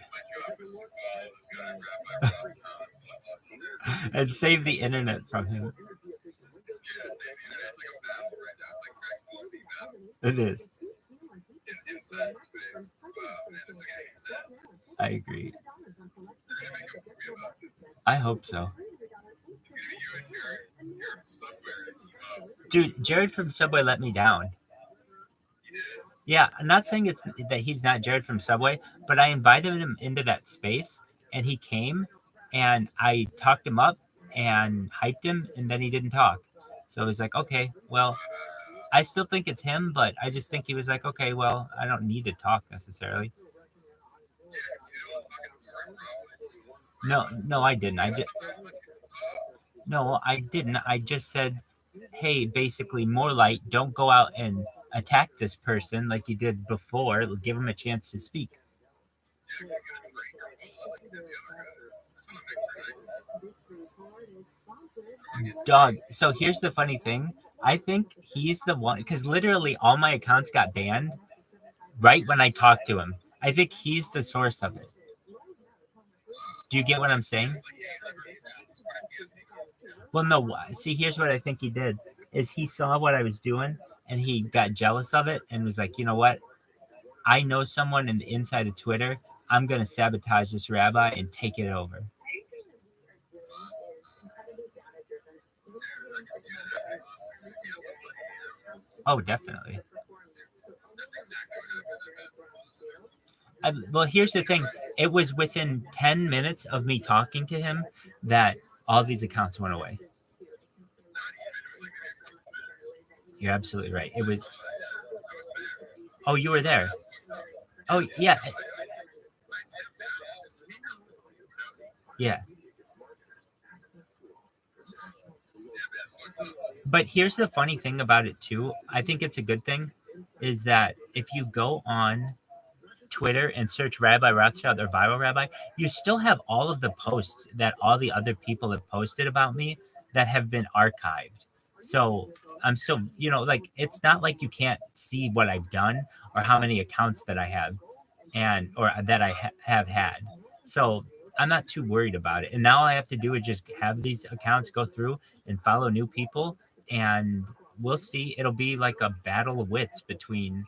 my job was to follow this guy, Rabbi Rothschild. And save the internet from him. Yeah, save the internet. It's like a battle right now. It's like Dragon Ball Z battle. It is. In cyberspace. Man, it's like an example. I agree. They're gonna make a movie about this. I hope so. It's gonna be you and Jared from Subway. Dude, Jared from Subway let me down. You did? Yeah, I'm not saying it's that he's not Jared from Subway, but I invited him into that space, and he came, and I talked him up and hyped him, and then he didn't talk. So I was like, okay, well, I still think it's him, but I just think he was like, okay, well, I don't need to talk necessarily. Yeah, 'cause you don't fucking work, probably. No, I didn't. I didn't. I just said, hey, basically, more light. Don't go out and attack this person like you did before. Give him a chance to speak. Yeah, 'cause he's gonna break your wall like you did the other guy. That's not very nice. Dog. So here's the funny thing. I think he's the one, because literally all my accounts got banned right when I talked to him. I think he's the source of it. Do you get what I'm saying? Well, no. See, here's what I think he did. Is he saw what I was doing and he got jealous of it and was like, you know what? I know someone in the inside of Twitter. I'm going to sabotage this rabbi and take it over. Oh, definitely. Well, here's the thing. It was within 10 minutes of me talking to him that all these accounts went away. You're absolutely right. It was. Oh, you were there. Oh, yeah. Yeah. But here's the funny thing about it, too. I think it's a good thing, is that if you go on Twitter and search Rabbi Rothschild or ViralRabbi, you still have all of the posts that all the other people have posted about me that have been archived. So I'm still, like, it's not like you can't see what I've done or how many accounts that I have or that I have had. So I'm not too worried about it. And now all I have to do is just have these accounts go through and follow new people, and we'll see. It'll be like a battle of wits between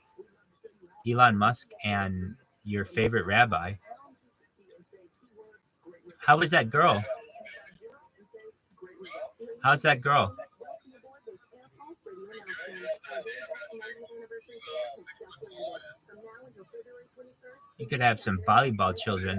Elon Musk and your favorite rabbi. How is that girl? How's that girl? You could have some volleyball children.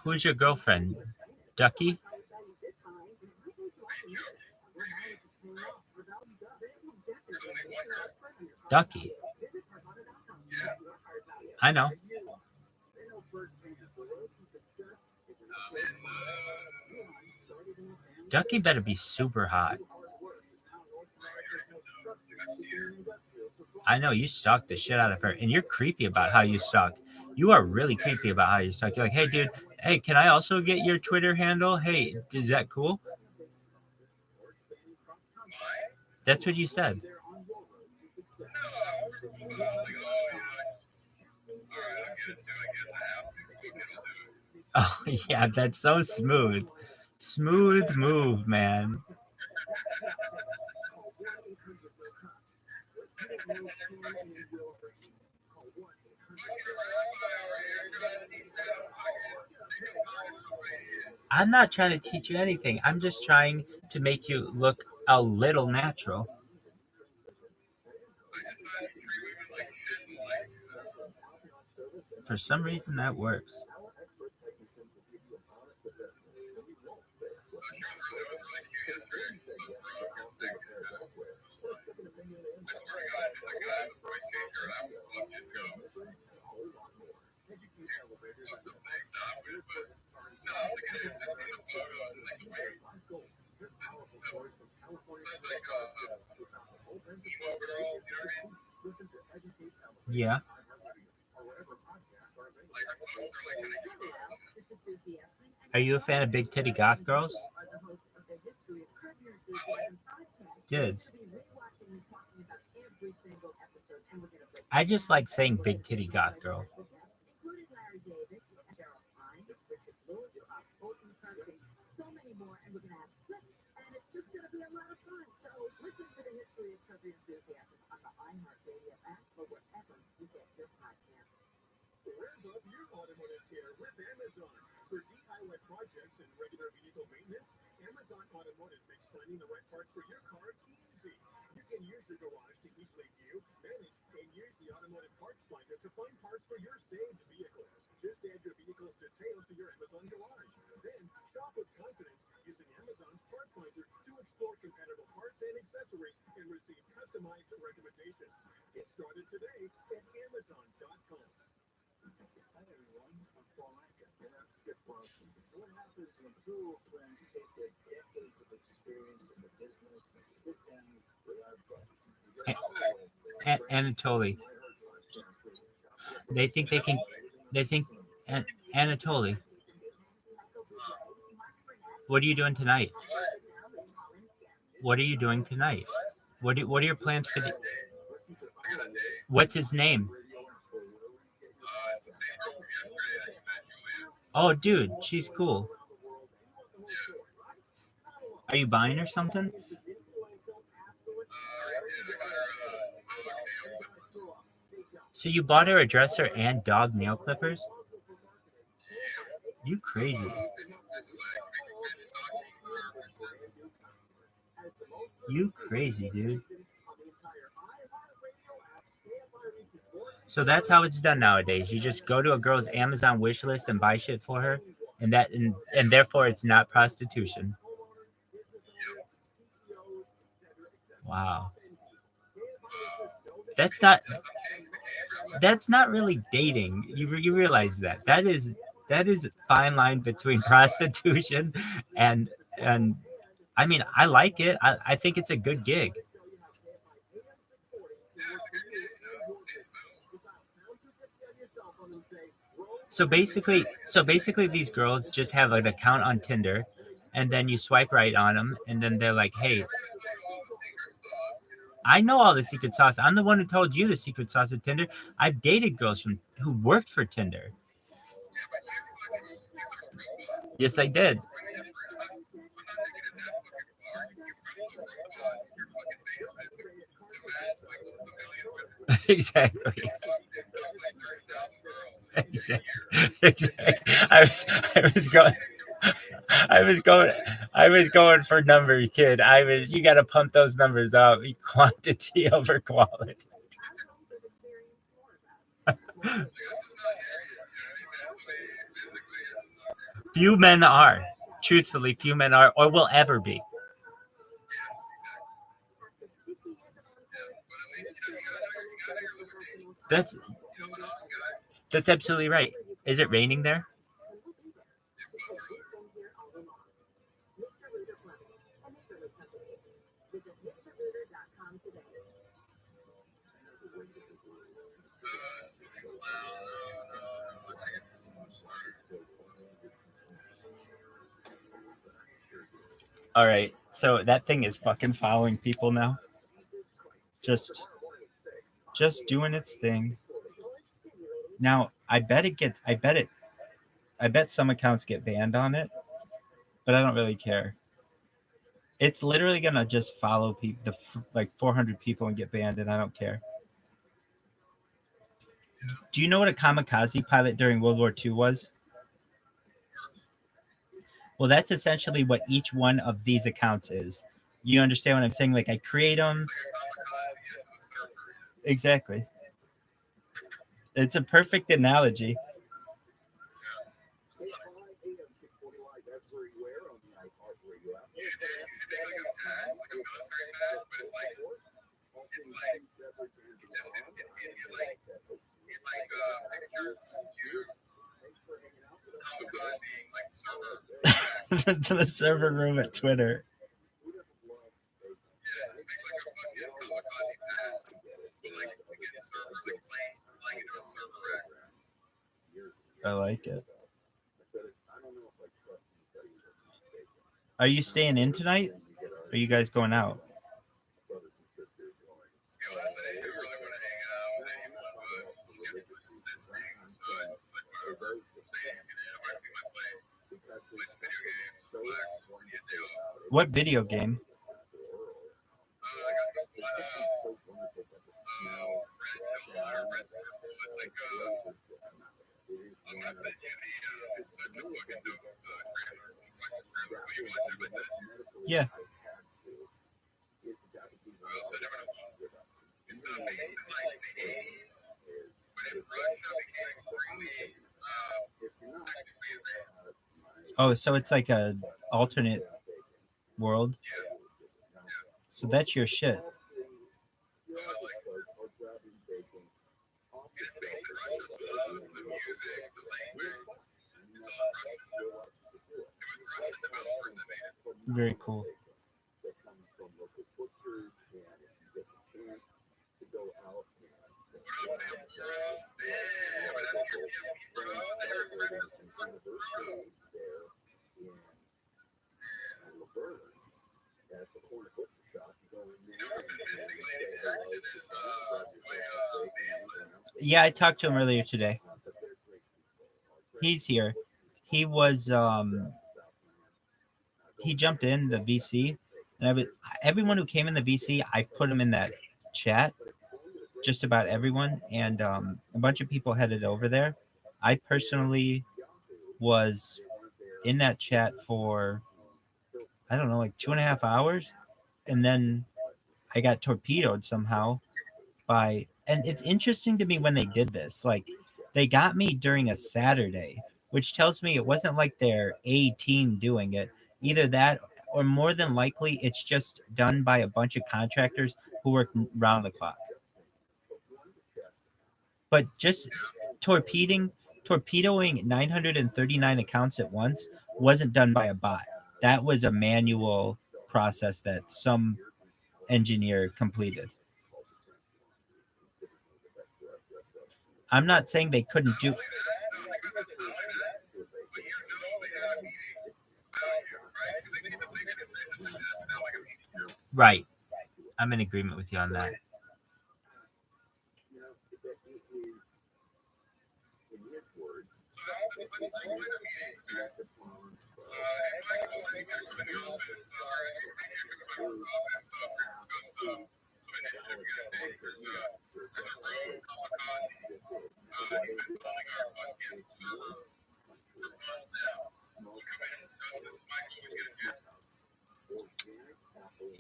Who's your girlfriend? Ducky? Ducky. I know. Ducky better be super hot. I know you stalk the shit out of her, and you're creepy about how you stalk. You are really creepy about how you stalk. You're like, hey, dude, hey, can I also get your Twitter handle? Hey, is that cool? That's what you said. Oh, yeah, that's so smooth. Smooth move, man. I'm not trying to teach you anything. I'm just trying to make you look a little natural. For some reason, that works. Yeah. Are you a fan of big titty goth girls? Dude. I just like saying big titty goth girl. For DIY projects and regular vehicle maintenance, Amazon Automotive makes finding the right parts for your car easy. You can use your garage to easily view, manage, and use the automotive parts finder to find parts for your saved vehicles. Just add your vehicle's details to your Amazon garage. Then shop with confidence using Amazon's part finder to explore compatible parts and accessories and receive customized recommendations. Get started today at Amazon.com. Hi everyone, I'm Paul Anka, and I'm Skip Bronson. What happens when two old friends take their decades of experience in the business and sit down without budget? Anatoly. They think they can. They think Anatoly. What are you doing tonight? What are you doing tonight? What are your plans for the? What's his name? Oh, dude, she's cool. Are you buying her something? So you bought her a dresser and dog nail clippers? You crazy. You crazy, dude. So that's how it's done nowadays. You just go to a girl's Amazon wish list and buy shit for her, and therefore it's not prostitution. Wow. That's not really dating. You realize that. That is a fine line between prostitution and I mean, I like it. I think it's a good gig. So basically, these girls just have an account on Tinder, and then you swipe right on them, and then they're like, "Hey, I know all the secret sauce. I'm the one who told you the secret sauce of Tinder. I've dated girls who worked for Tinder." Yes, I did. Exactly. Exactly. I was going for number, kid. You got to pump those numbers up. Quantity over quality. Few men are. Truthfully, few men are or will ever be. That's absolutely right. Is it raining there? All right. So that thing is fucking following people now. Just doing its thing. Now, I bet some accounts get banned on it, but I don't really care. It's literally gonna just follow people, like 400 people, and get banned, and I don't care. Do you know what a kamikaze pilot during World War II was? Well, that's essentially what each one of these accounts is. You understand what I'm saying? Like, I create them. Exactly. It's a perfect analogy. kamikaze like server. The server room at Twitter. Yeah, just make like a fucking kamikaze pass, but like against servers, like planes flying into a server rack. I like it. Are you staying in tonight? Or are you guys going out? You know, I really want to hang out with anyone, but schedule is assisting, so it's just like whatever. Stay in, actually my place, play some video games, relax, get a day off. What video game? I got this one, Red Circle. It's like, I'm not sending you it's such a fucking dope trailer. Watch the trailer. Will you watch it? I sent it to you. Yeah. I'll send it right now. It's based in like the 80s, but in Russia became extremely technically advanced. Oh, so it's like a alternate world. Yeah. So that's your shit. I like it. It's based in Russia, so the music, the language, it's all Russian. It was Russian developers that made it. Very cool. Yeah, I talked to him earlier today. He's here. He was he jumped in the VC, and everyone who came in the VC, I put him in that chat. Just about everyone, and a bunch of people headed over there. I personally was in that chat for, I don't know, like 2.5 hours, and then I got torpedoed somehow by, and it's interesting to me when they did this, like they got me during a Saturday, which tells me it wasn't like their A team doing it. Either that, or more than likely it's just done by a bunch of contractors who work round the clock. But just torpedoing 939 accounts at once wasn't done by a bot. That was a manual process that some engineer completed. I'm not saying they couldn't do. Right. I'm in agreement with you on that.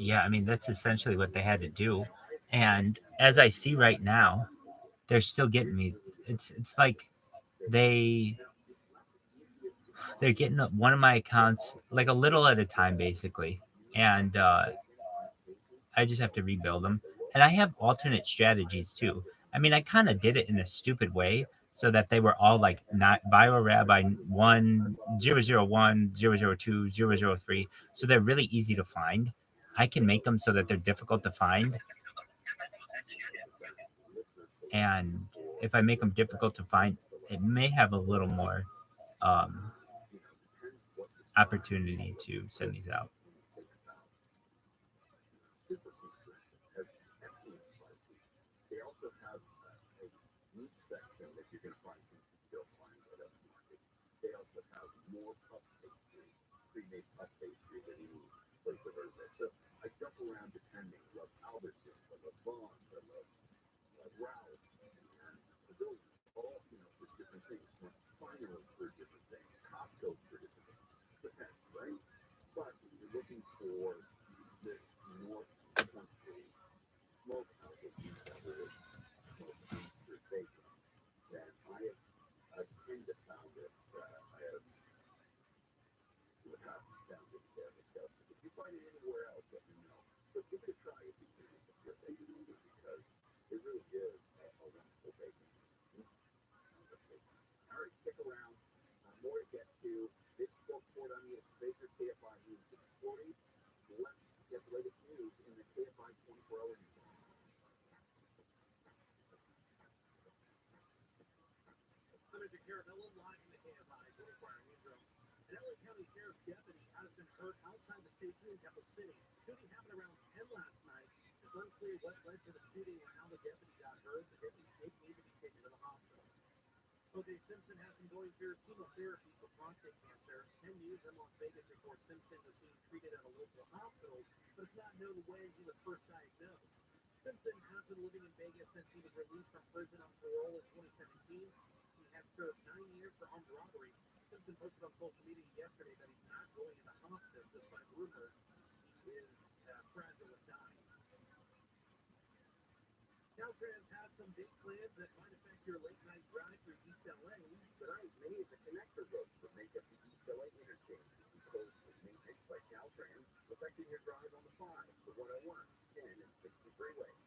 Yeah, I mean, that's essentially what they had to do. And as I see right now, they're still getting me. It's like they're getting one of my accounts like a little at a time, basically. And I just have to rebuild them. And I have alternate strategies too. I mean, I kind of did it in a stupid way so that they were all like not ViralRabbi 1, 001, 002, 003. So they're really easy to find. I can make them so that they're difficult to find. And if I make them difficult to find, it may have a little more opportunity to send these out. More to get to. Big sport report on the Baker KFI News 640. Let's get the latest news in the KFI 24-hour news. I'm Mr. Carabello, live from the KFI 24-hour newsroom. An LA County Sheriff's deputy has been hurt outside the station in Temple City. Shooting happened around 10 last night. It's unclear what led to the shooting or how the deputy got hurt. The deputy did need to be taken to the hospital. O.J. Simpson has been going through chemotherapy for prostate cancer. 10 News in Las Vegas reports Simpson was being treated at a local hospital, but it's not known when he was first diagnosed. Simpson has been living in Vegas since he was released from prison on parole in 2017. He had served 9 years for armed robbery. Simpson posted on social media yesterday that he's not going into hospice despite rumors he is fragile and dying. Caltrans has some big plans that might affect your late-night drive through East LA. Tonight, many of the connector roads that make up the East LA interchange will be closed for maintenance by Caltrans, affecting your drive on the 5, the 101, 10, and 60 freeways.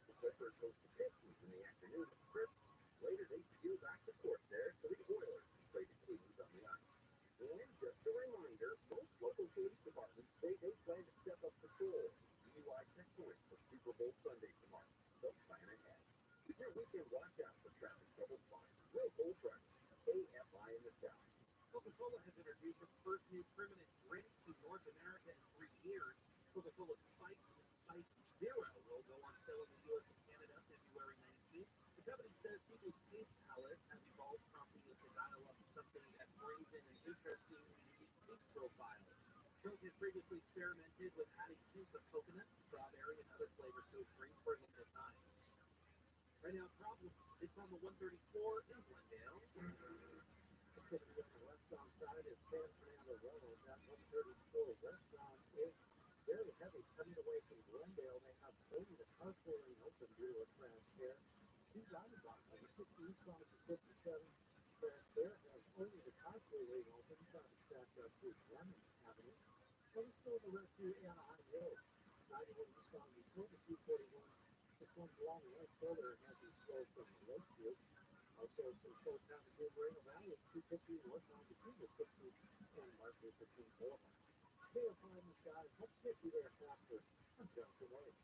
The Clippers host the Pistons in the afternoon at Crip. Later, they peel back the court there so the Oilers can play the Kings on the ice. And just a reminder, most local police departments say they plan to step up patrols and DUI checkpoints for Super Bowl Sunday tomorrow. So plan ahead. With your weekend watch out for traffic trouble spots, real cold driving, KFI in the sky. Coca-Cola has introduced its first new permanent drink to North America in 3 years. Coca-Cola Spice Zero will go on sale in the U.S. and Canada February 19th. The company says people's taste palette has evolved, prompting it to dial up something that brings in an interesting, unique taste profile. Coke has previously experimented with adding hints of coconut, strawberry, and other flavors to its drinks for a limited time. Right now, problems. It's on the 134 in Glendale. Activity on the westbound side is San Fernando Road. That 134 westbound is very heavy. Coming away from Glendale, they have only the carpool lane open due to a crash there. 2 roundabouts on the 60 eastbound to 57. Crash there has only the carpool lane open. Traffic stacked up through Lemon Avenue. And still the rest through Anaheim Hills. 91 eastbound before the 241. This one's along the west shoulder and has been slowed from Lakewood. Also, some slow traffic in Moreno Valley at 250 northbound between the 60 and Martin Luther King Boulevard. KFI in the sky, let's get you there faster. I'm Jonathan Wade.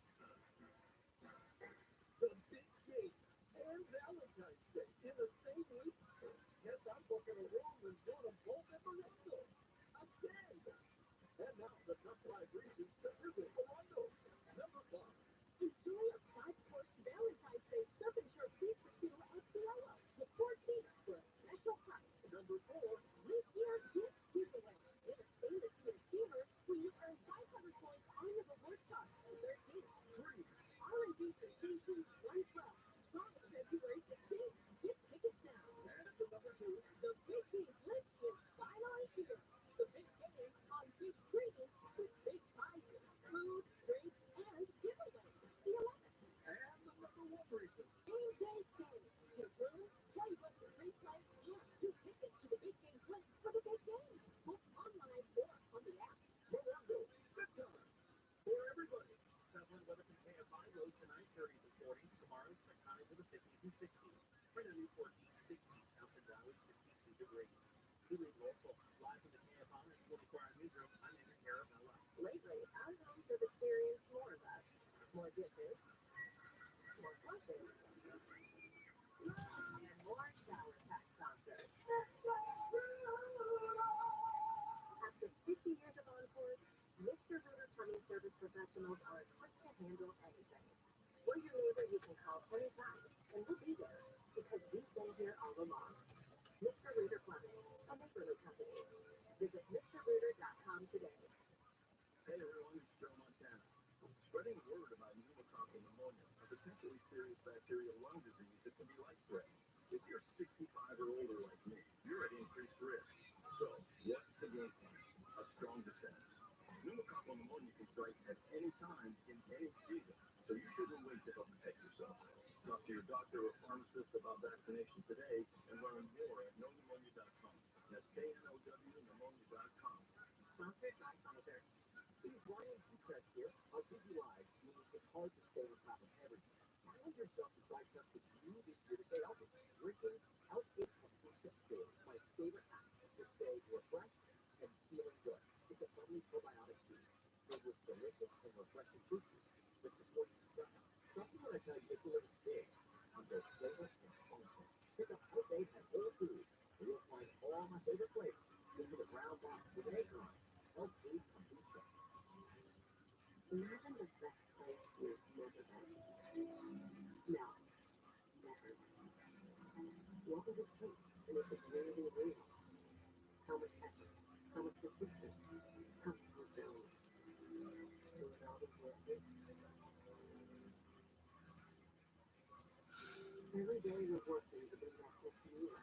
The big game and Valentine's Day in the same week. Yes, I'm booking a room and doing them both at the window. Again. And now the top 5 reasons to visit Orlando. Number 5. Enjoy a 5-course Valentine's Day surf and short feast for 2 at Cielo. The 14th for a special price. Number 4. Mid-year gift giveaway. Get a stainless steel steamer when you earn 500 points on your reward card. The 13th. 3. R&B Sensations 112. Friday, February 16th. Get tickets now. And the number 2. The Big Game Blitz is finally here. The big game on big premiums with big prizes, food, drink, and giveaways. The 11th. And the number 1 reason. Game day game. Your room, playbook, replay, and 2 tickets to the Big Game Blitz for the big game. Book online or on the app. Orlando, good time for everybody. Southland weather from KFI, lows tonight, 30s and 40s. Tomorrow, expect highs in the 50s and 60s. Right now, Newport Beach, 60s. Mountain Valley, 62 degrees. We leave local. Live from the KFI and 24-hour newsroom, I'm Andrew Carabello. Lately, our homes have experienced more of us. More dishes, more flushes, and more shower tax concerts. After 50 years of Encore, Mr. Rooter Plumbing Service professionals are equipped to handle anything. We're your neighbor you can call anytime, and we'll be there because we've been here all along. Mr. Rooter Plumbing, a neighborly company. Visit MrRooter.com today. Hey everyone, it's Joe Montana. Spreading word about pneumococcal pneumonia, a potentially serious bacterial lung disease that can be life-threatening. If you're 65 or older like me, you're at increased risk. So, what's the game plan? A strong defense. Pneumococcal pneumonia can strike at any time in any season, so you shouldn't wait to help protect yourself. Talk to your doctor or pharmacist about vaccination today and learn more at knowpneumonia.com. That's KNOW pneumonia.com. Sponsored by Pfizer. These YMC tests here are visualized, meaning it's hard to stay on top of everything. Challenge yourself to try something new this year to stay healthy. Drinking Out 8 Complete Daily, my favorite app. What does it take to make it really real? How much effort? How much persistence? How much fulfillment? Do it all be worth it? Every day we're working to bring that hope to you.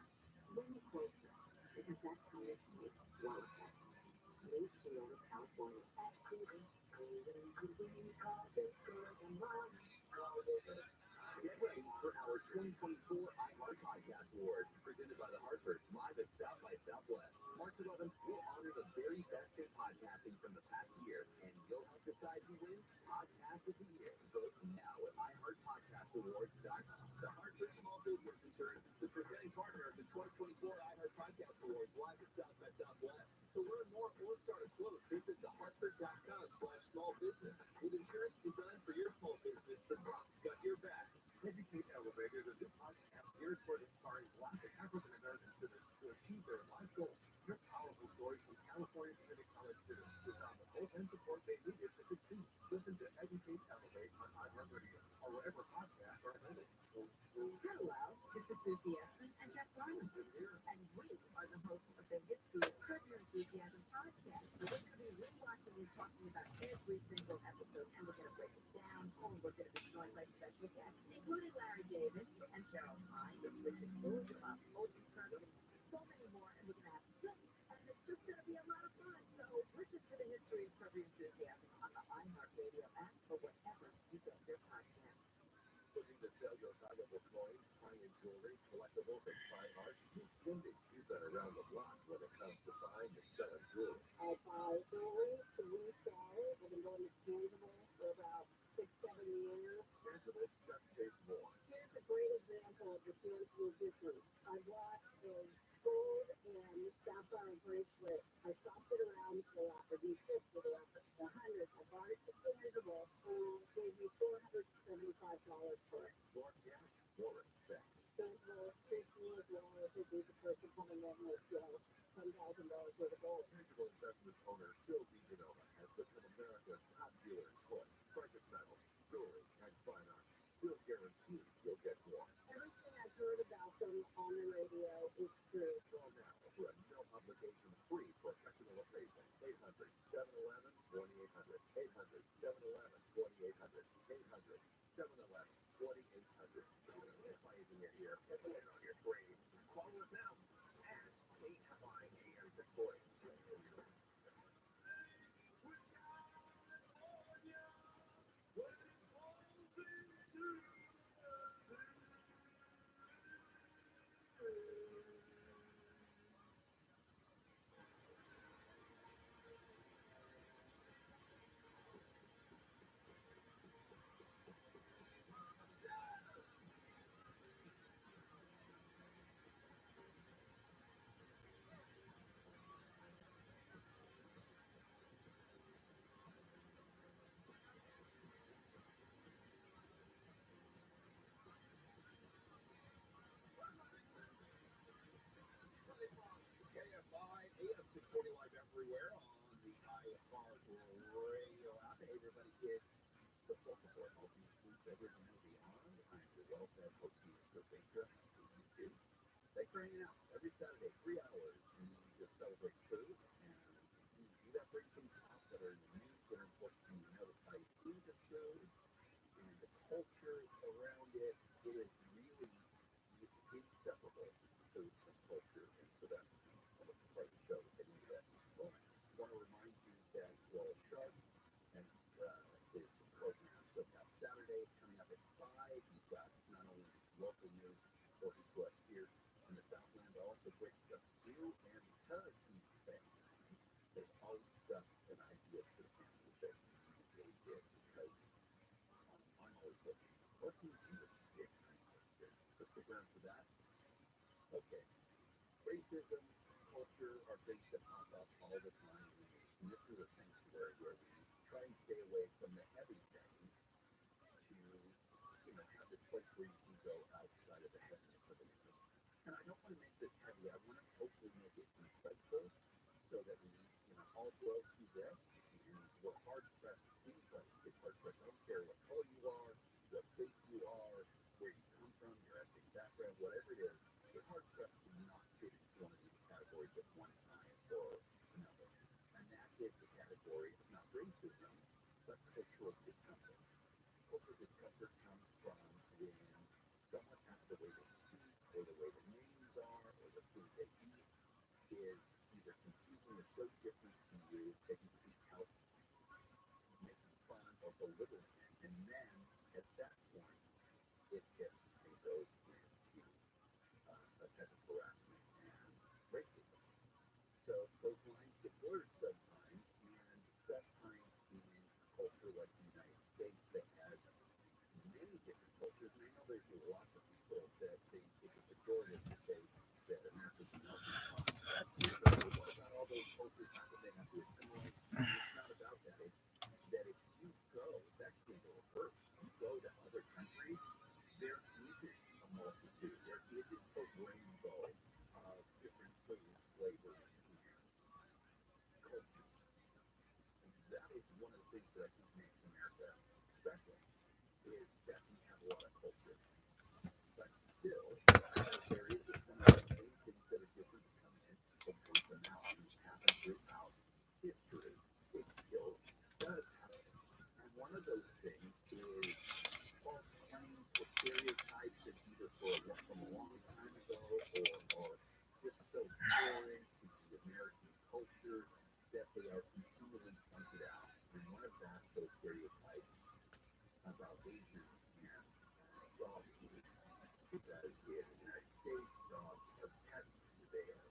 Bring it closer, because that's how we make one effect. Make sure of California. Get ready for our 2024 iHeart Podcast Awards, presented by the Hartford, live at South by Southwest. March 11th, we'll honor the very best in podcasting from the past year, and you'll help decide who wins Podcast of the Year. Vote now at iHeartPodcastAwards.com. The Hartford Small Business Insurance is the presenting partner of the 2024 iHeart Podcast Awards, live at South by Southwest. To learn more or start a quote, visit thehartford.com/smallbusiness. With insurance designed for your small business, the Bronx got your back. Educate Elevators, a new podcast geared toward inspiring Black and African American students to achieve their life goals. Your powerful stories from California community college students who found the hope and support they needed to succeed. Listen to Educate Elevate on iHeartRadio or wherever podcasts are available. Hello, this is Susie Esson and Jeff Garland, and we are the hosts of the History of Curb Your Enthusiasm podcast. So we're going to be rewatching and talking about every single episode, and we're going to break it down, and we're going to be joined by special guests, including Larry David and Cheryl Hines, Richard Bull, Ocean Kirk, and so many more, and we're going to have fun, and it's just going to be a lot of fun. So listen to the History of Curb Your Enthusiasm on the iHeartRadio app or wherever you get your podcast. Looking to sell your valuable coins, high-end jewelry, collectibles, and fine art? Cindy, she's been around the block when it comes to buying and selling jewelry. I buy jewelry to resell. I've been going to tangible for about 6-7 years. Tangible just pays more. Here's a great example of the tangible difference. I bought a gold and sapphire bracelet. I shopped it around. They offered me 50. They offered 100. I bought it to tangible and gave me $475 for it. More cash, more respect. Tangible treats me as well as it did the person coming in with $10,000 worth of gold. Tangible investment owner Sylvie Genova has become America's top dealer in coins, precious metals, jewelry, and fine art. She'll guarantee you'll get more. Everything I've heard about them on the radio is true. Call now for a no obligation free professional appraisal. 800-711-2800. 800-711-2800. 800-711-2800. Everybody's in your ear. Everyone on your screen. Call us now. Ask Kate Fine AM 640. KFI AM 640 live everywhere on the iHeartRadio app. Hey, everybody, it's the followforfollow food, beverage, and beyond. I'm your well-fed host, Mr. Baker. Thanks for hanging out every Saturday, 3 hours. We just celebrate food, and we do that bring things up that are unique and important to you. Know the type foods and shows and the culture around it. It is really inseparable, food and culture, and so that's part of the show. Get into that. Well, I want to remind you that Sharp and his program, SoCal Saturday, is coming up at 5. He's got not only local news reported to us here in the Southland, but also great stuff to do. And because he's famous, there's always stuff and ideas for the conversation. He really did, because I'm always looking. What can we do with big conversations? So stick around for that. Okay. Racism, culture are things that pop up all the time in the news. And this is a sanctuary where we try and stay away from the heavy things to, have this place where you can go outside of the heaviness of the news. And I don't want to make this heavy. I want to hopefully make it insightful so that we, all grow through this. And we're hard-pressed. Anybody is hard-pressed. I don't care what color you are, what faith you are, where you come from, your ethnic background, whatever it is. We're hard either confusing or so different to you that you seek help making fun or belittling it. And then at that point, it hits and goes into a type of harassment and racism. So those lines get blurred sometimes, and sometimes in a culture like the United States that has many different cultures, and I know there's lots of people that they take a pejorative to say that America's a melting pot. So what about all those cultures? How can they have to assimilate? It's not about that. It's that if you go, it's actually the reverse. You go to other countries, there isn't a multitude. There isn't a rainbow of different foods, flavors, and cultures. And that is one of the things that I think makes America special, is that we have a lot of culture. But still, there is some of the same things that are different that come in, that come from out, and happen throughout history. It still does happen. And one of those things is false claims or stereotypes that either from a long time ago or just so foreign to the American culture that they are continually pointed out. And one of those stereotypes about Asians and dog food, because in the United States, dogs are pets. They are,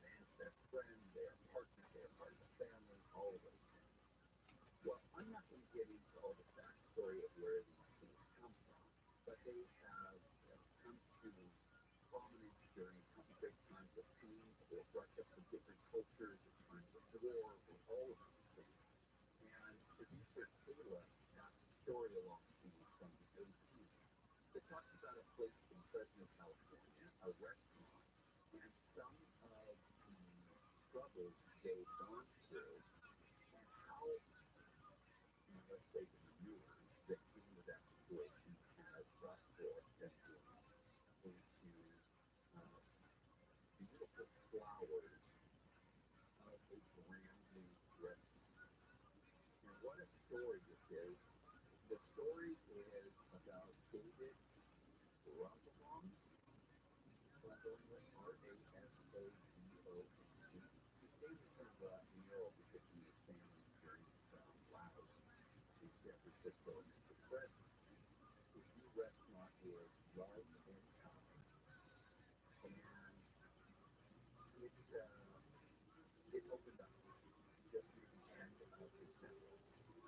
man's best friend. They are partners. They are part of the family. All of those things. Well, I'm not going to get into all the backstory of where these things come from, but they have come to prominence during great times of pain or breakups of different cultures, at times of war, or all of these things. And producer Kayla passed a story along to me from the OT that talks about a place in Fresno, California, a restaurant, and some of the struggles they've gone through, and how, let's say, the manure that came with that situation has brought forth and bloomed into beautiful flowers of a brand new restaurant. And what a story this is. The story is about David Rosalong, spelling it Rasabong. He stayed in front of a mural depicting his family's journey from Laos to San Francisco and then to Fresno. His new restaurant is Love and Time, and it opened up just near the end of December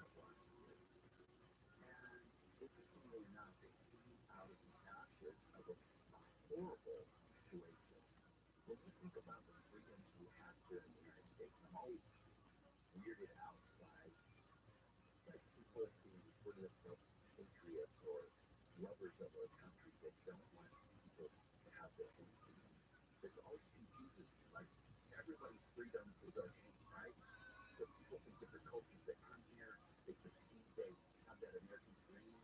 of last year. And interestingly enough, it came out of the ashes of a horrible situation. When you think about the freedoms we have here in the United States, I'm always weirded out by people who refer to themselves as patriots or lovers of our country that don't want people to have their own freedom. It always confuses me. Like, everybody's freedom is our own, right? So people from different cultures that come here, they succeed, they have that American dream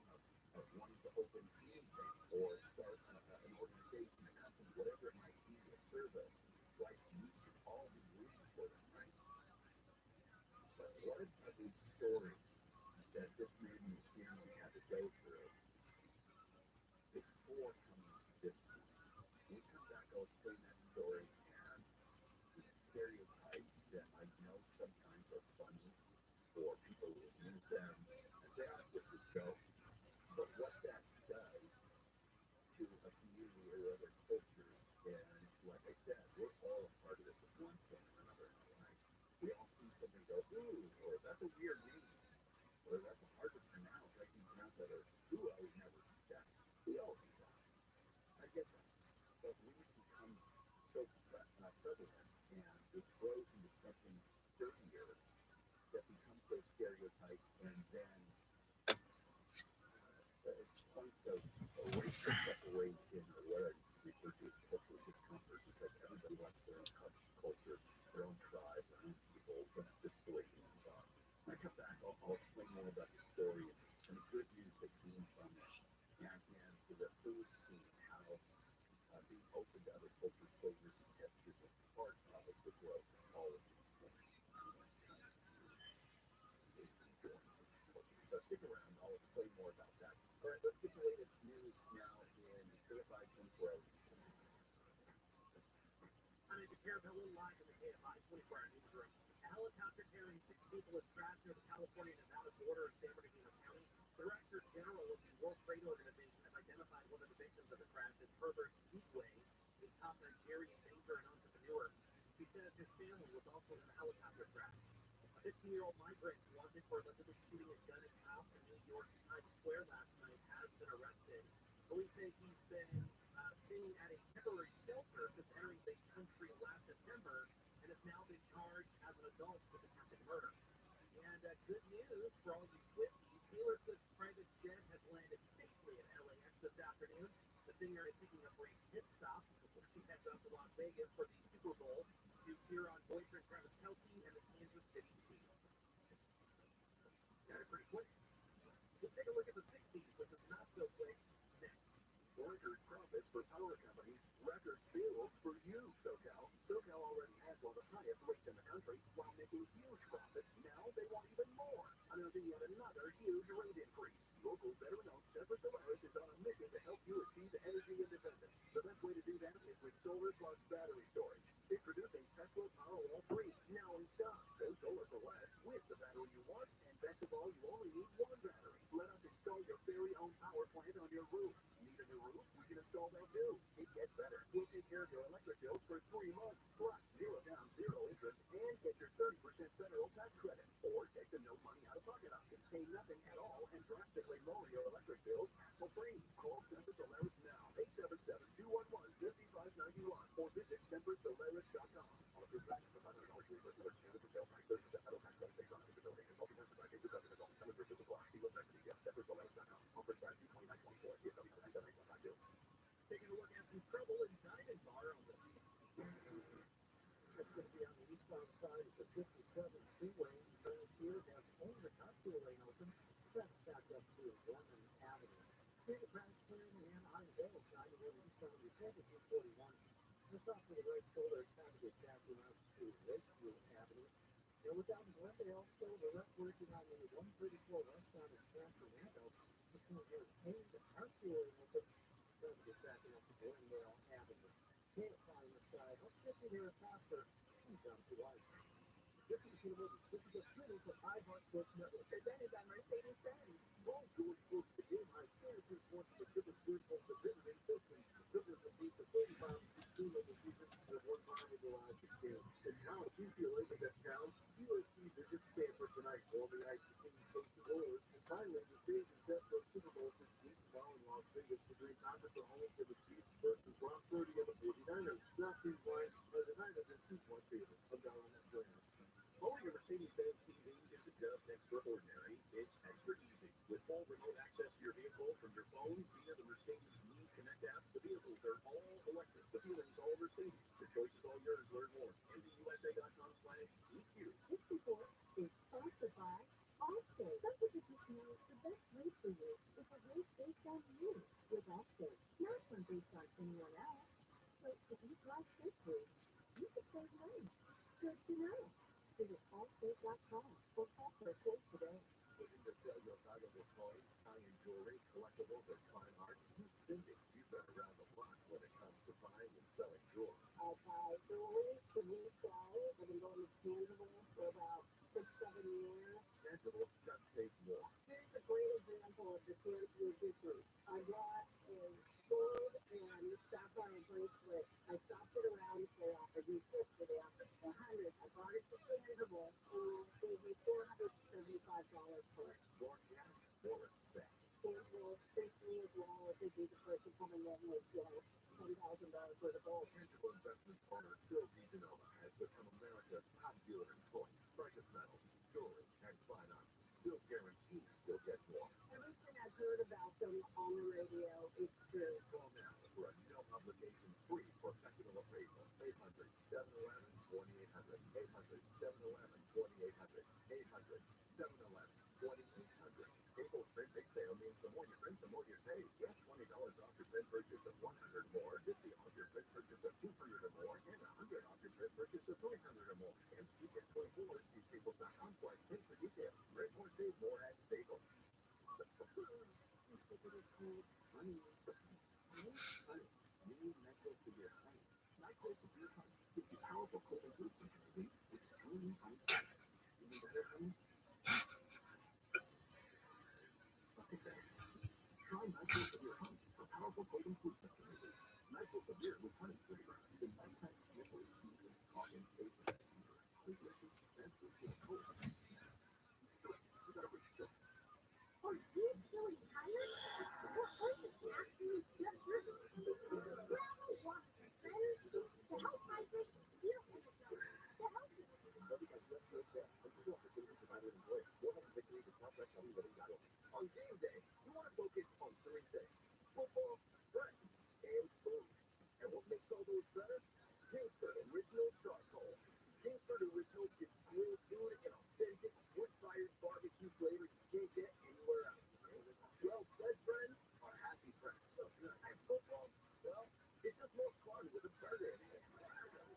of wanting to open anything or start an organization, a company, whatever it might be, a service. Like, we should all be rooting for them, right? But what a story that this man and his family had to go through before coming to this point. When we come back, I'll explain that story and the stereotypes that I know sometimes are funny for people who use them and say, oh, it's just a joke. But what that does to a community or other cultures, and like I said, we're all a part of this at one point or another in our lives. We all see something go, ooh, or that's a weird name, or that's hard to pronounce. I can pronounce that, or ooh, I would never do that. We all do that. I get that. But when it becomes so prevalent and it grows into something sturdier that becomes those stereotypes, and then points of racial separation or what I refer to as cultural discomfort, because everybody wants their own culture, their own tribe, their own people. That's just the way humans are. When I come back, I'll explain more about the story and the good news that came from it, and to the food scene, how being open to other cultures, flavors, and textures is part of the growth of all of these things when it comes to enjoying different cultures. So stick around. I'll explain more about that. All right, let's get the latest news now in certified 24 hours. Carabello live in the KFI 24-hour newsroom. A helicopter carrying 6 people is crashed near the California-Nevada border in San Bernardino County. The Director General of the World Trade Organization has identified one of the victims of the crash as Herbert Igwe, a top Nigerian banker and entrepreneur. She says his family was also in the helicopter crash. A 15-year-old migrant wanted for allegedly shooting a gun at a house in New York's Times Square last night has been arrested. Police say he's been staying at a temporary shelter since entering the country last September and has now been charged as an adult with attempted murder. And good news for all you Swifties, Taylor Swift's private jet has landed safely at LAX this afternoon. The singer is taking a brief pit stop before she heads out to Las Vegas for the Super Bowl to cheer on boyfriend Travis Kelce and the Kansas City Chiefs. Got it pretty quick. Let's take a look at the 60s, which is not so quick. Next. Record profits for power companies, record bills for you, SoCal. SoCal already has one of the highest rates in the country while making huge profits. Now they want even more. Announcing yet another huge rate increase. Local veteran-owned Separate Solaris is on a mission to help you achieve energy independence. The best way to do that is with solar plus battery storage. Introducing Tesla Powerwall 3, now in stock. Go solar for less with the battery you want, and best of all, you only need one battery. Let us install your very own power plant on your roof. Need a new roof? We can install that too. It gets better. We'll take care of your electric bills for 3 months. Plus, 0 down, 0 interest, and get your 30% federal tax credit. Or take the no money out of pocket option. Pay nothing at all and drastically lower your electric bills hassle-free. Call Separate Solaris now. 877-211-5591 or visit separatesolaris.com. On a group package for $500 reimbursement for standard for sale price. 30% federal tax credit based on eligibility and multi-currency package with resident adult. Some restrictions apply. See website for details. separatesolaris.com. Offered by 2924 CSW 97852. Taking a look at some trouble in Diamond Bar on the That's going to be on the eastbound side of the 57 freeway. Here has only the carpool lane open. Traffic backed up to Gorman Avenue. Here's the crash plan and on the other side of the eastbound Republic 241. Just off to the right shoulder, traffic is backing up to Lakeview Avenue. And we're down in Glendale, so the left working on the 134 westbound of Sacramento. Just going to get the carpool lane open. Traffic is backing up to Glendale Avenue. Can't find the side. Let's get you there faster. Come down to life. This is the Twitter for iHeart Sports Network. Presented by Mercedes-Benz. All George Bush begin high fantasy sports specific vehicles to visiting systems. Business and beat the 35 team of the season with one time in the live experience. And now it's UCLA the best town. USC visits Stanford tonight. All the ice team facing Oilers. And finally, the stage is set for Super Bowl 15 tomorrow in Las Vegas. The Green Packers are home for the Chiefs versus Rob 30 of the 49ers. Not too blind, but the Niners are 2-point favorites. I'm down on that plan. Owning a Mercedes-Benz EV isn't just extraordinary, it's extra easy. With full remote access to your vehicle from your phone via the Mercedes Me Connect app, the vehicles are all electric. The feeling's all Mercedes. The choice is all yours. Learn more. MDUSA.com/EQ. This report is sponsored by Allstate. Some people just know the best rate for you is a rate based on you with Allstate, not one based on anyone else. So if you drive safely, you can save money. Good to know. Visit Allstate.com or call for a quote today. Looking to sell your valuable toys, high-end jewelry, collectibles, or fine art? Use Cindy. You've been around the block when it comes to buying and selling jewelry. I buy jewelry to resell. I've been going to tangible for about 6-7 years. Tangible just takes more. Here's a great example of the tangible difference. I bought a gold and sapphire bracelet. I shopped it around. They offered me 50. They offered me 100. I bought it for tangible and gave me $475 for it. More cash, more respect. Tangible treats me as well as they do the person coming in with, $10,000 worth of gold. Tangible investment owner Phil DiGenova has become America's top dealer in coins, precious metals, jewelry, and fine art. Still guarantees you'll get more. Everything I've heard about them on the radio is true. Call now for a no-obligation free professional appraisal. 800-711-2800. 800-711-2800. 800-711-2800. Staples Print Big Sale means the more you print, the more you save. Get $20 off your print purchase of 100 or more, 50 off your print purchase of 200 or more, and 100 off your print purchase of 300 or more. And speak at 24, see Staples.com/print for details. Rent more, save more at Staples. Honey, you need NyQuil to your honey. NyQuil to your honey. It's the power powerful cold food security with only ice. Even better, honey? Okay. Try Nitro Severe Honey for powerful cold and flu security. Nitro Severe with honey flavor. The nighttime sniffles, sneezing, coughing, aching, and fever. Delicious, sensitive to the cold. You gotta wait. Are you feeling tired? Or are you actually just hurting? Grandma wants friends to help hydrate, feel energized, to help you. Rabbi has just great sales. Unusual opportunity provided an employer. 400 victories at southwestliving.org. On game day, you want to focus on three things: football, friends, and food. And what makes all those better? Kingsford Original Charcoal. Kingsford Original gives grilled food an authentic wood-fired barbecue flavor you can't get anywhere else. Well-fed friends are happy friends. And football, well, it's just more fun with a burger in hand.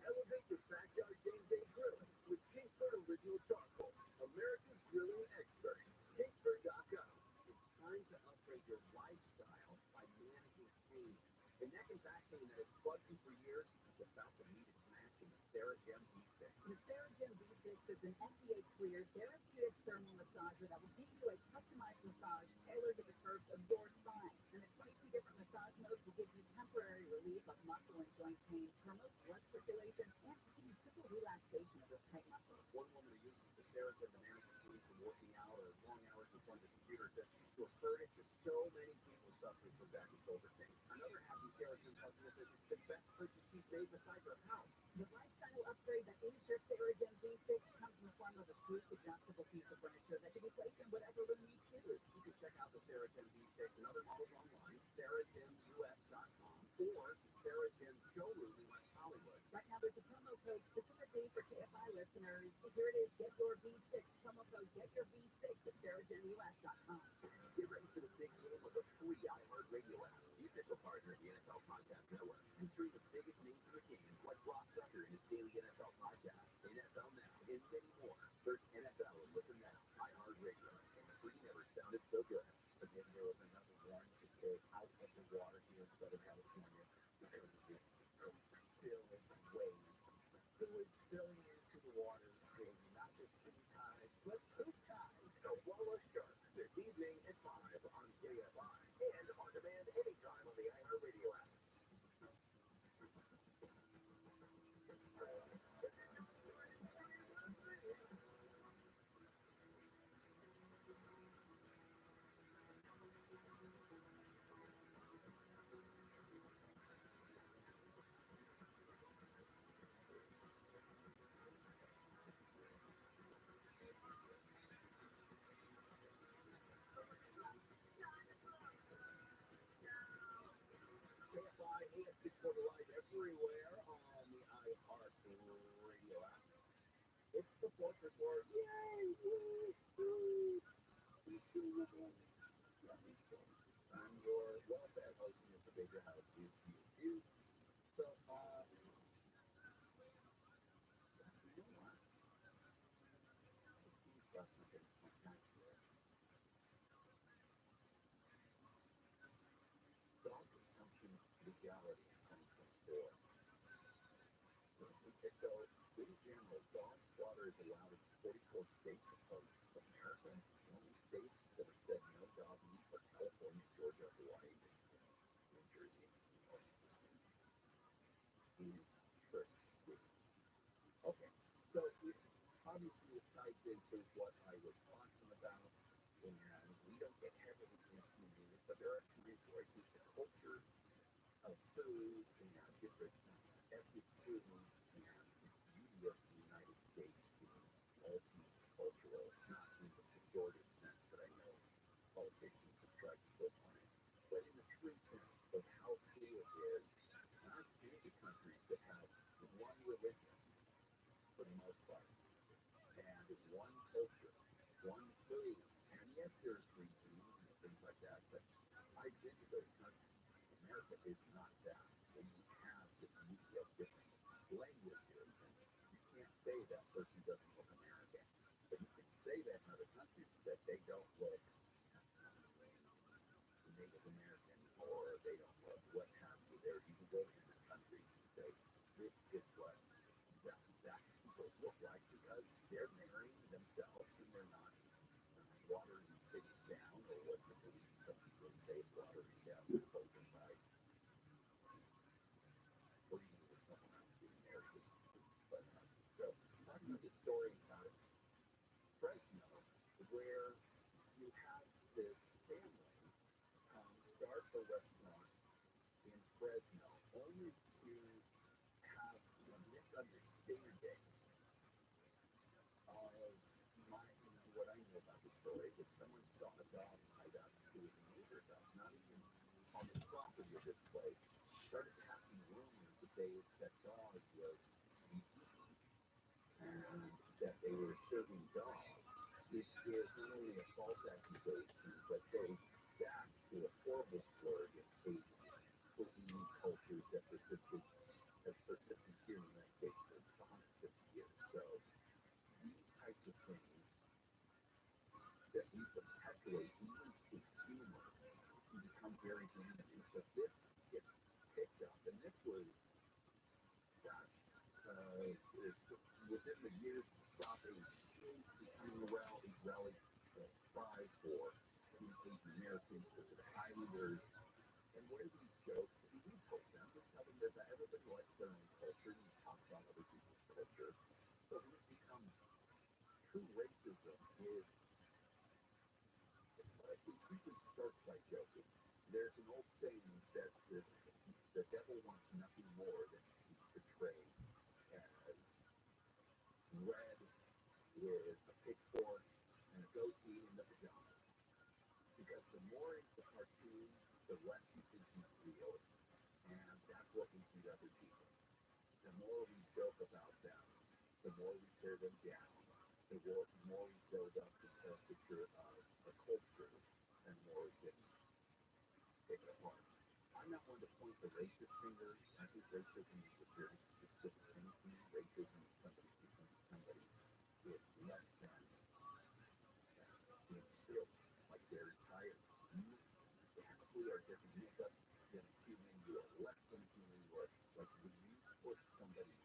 Elevate your backyard game day grilling with Kingsford Original Charcoal, America's grilling expert. Kingsford.com. It's time to upgrade your lifestyle by managing pain. The neck and back pain that has bugged you for years is about to meet its match in the Saragem V6. The Saragem V6 is an FDA-cleared therapeutic thermal massager that will give you a customized massage tailored to the curves of your spine. And the 22 different massage modes will give you temporary relief of muscle and joint pain, promote blood circulation, and achieve simple relaxation of those tight muscles. One woman who uses the Saragem to manage pain from working out or long hours in front of the computer says she's referred it to so many people suffering from back and shoulder pain. Another happy Saragem customer says it's the best purchase she's made besides her house. The lifestyle upgrade that is your Saragem V6 comes in the form of a sleek, adjustable piece of furniture that can be placed in whatever room you choose. You can check out the Saragem V6 and other models online, SaragemUS.com, or the Saragem showroom in West Hollywood. Right now, there's a promo code specifically for KFI listeners. Here it is, get your V6. Promo code get your V6 at SaragemUS.com. Get ready for the big game of the free iHeartRadio app, the official partner of the NFL Podcast Network, featuring the biggest names in the game, like Ross Tucker and his daily NFL podcast, NFL Now, and many more. Search NFL and listen now. iHeartRadio, and free never sounded so good. But then there was another warning to stay out of the water here in Southern California because of this filled waves. Sewage filling into the water, creating not just kitty tides, but poop tides. So follow us sharp this evening at 5 on KFI and on demand anytime on the iHeartRadio app. KFI and 640 Live everywhere on the iHeartRadio app. It's the 4 for 4. Yay! Woo! Woo! I'm your well-fed host, Mr. Baker. How do you? So, you know what? Let's talk something nice here. Dog consumption legality in 2024. So, in general, dog slaughter is allowed in 44 states of America. The only states that have said no dog meat are California, Georgia, Hawaii, Michigan, New Jersey, interesting. Okay, so obviously this ties into what I was talking about, and we don't get heavily into this, but there are times where I think the culture of food and different ethnic foods and the beauty of the United States being multicultural, not in the pejorative sense that I know politicians have tried to put on it, but in the true sense of how cool it is. And I've been to countries that have one religion for the most part, and one culture, one food, and yes, there's regions and things like that, but I've been to those countries. America is not that. And you have the beauty of different languages, and you can't say that person doesn't look American, but you can say that in other countries that they don't look Native American or they don't look what have you. There, you can go to different countries and say, this is what like because they're marrying themselves and they're not watering things down, or what some people say is watering down their husband by agreeing with someone else getting married. But so talking about this story about Fresno, where you have this family start a restaurant in Fresno, only to have a misunderstanding of what I know about the story is someone saw a dog tied up to his neighbor's house, not even on the property of this place, started passing rumors that dog was eaten and that they were serving dogs. This is not only a false accusation, but goes back to a horrible slur against Asian cuisine cultures that has persisted here in the United States for 150 years. So these types of things that we perpetuate even through humor can become very damaging. So this gets picked up, and this was, gosh, within the years of stopping becoming a rally cry for Asian Americans, Pacific Islanders, and where these jokes, and we told them, we tell them that everybody likes their own culture, and you talk about other people's culture, but when it becomes true racism is, you can start by joking. There's an old saying that the devil wants nothing more than to be portrayed as red with a pitchfork and a goatee in the pajamas. Because the more it's a cartoon, the less you think he's real, and that's what we do to other people. The more we joke about them, the more we tear them down, the more we build up the caricature of a culture, and the more we get take it apart. I'm not one to point the racist finger. I think racism is a very specific thing to me. Racism is somebody thinking somebody is less than being skilled, like they're tired. You technically are different makeup than a human. You are less than a human. You are like when you push somebody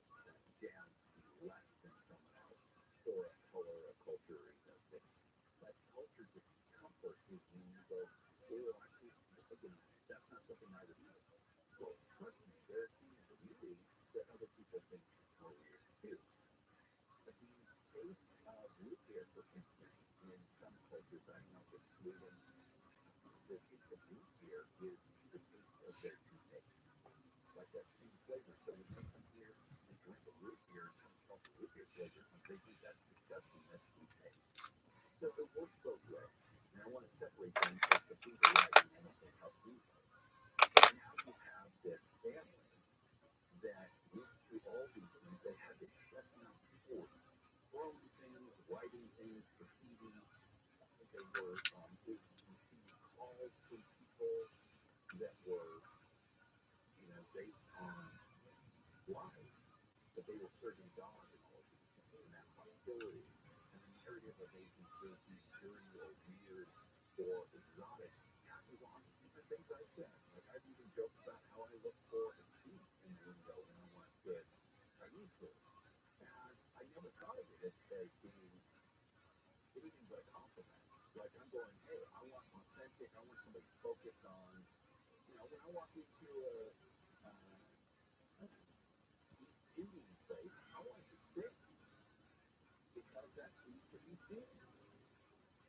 down to be less than someone else, or a color, a culture, or those things. That culture discomfort is when you go, oh, actually, again, that's not something I would do. Well, trust me, there are things that you do that other people think are weird too. But the taste of root beer, for instance, in some cultures, I don't know if it's Sweden, the taste of root beer is the taste of their toothpaste. Like that same flavor. So when they come here and drink a root beer and come across a root beer flavor, they think that's disgusting, that's toothpaste. So it works both ways. And I want to separate them because the finger wagging, I don't think helps either. But now you have this family that went through all these things. They had to shut down sports, throwing things, writing things, graffiti. They were receiving calls from people that were, based on lies, that they were serving God and all of these things, and that hostility and the narrative of Asian food being dirty or weird or exotic passes on to different things I said. Like I've even joked about how I look for a seat in the window when I want good Chinese food. And I never thought of it as being anything but a compliment. Like I'm going, hey, I want authentic, I want somebody focused on, when I walk into a Indian place, I want it to stink because that food should be seen.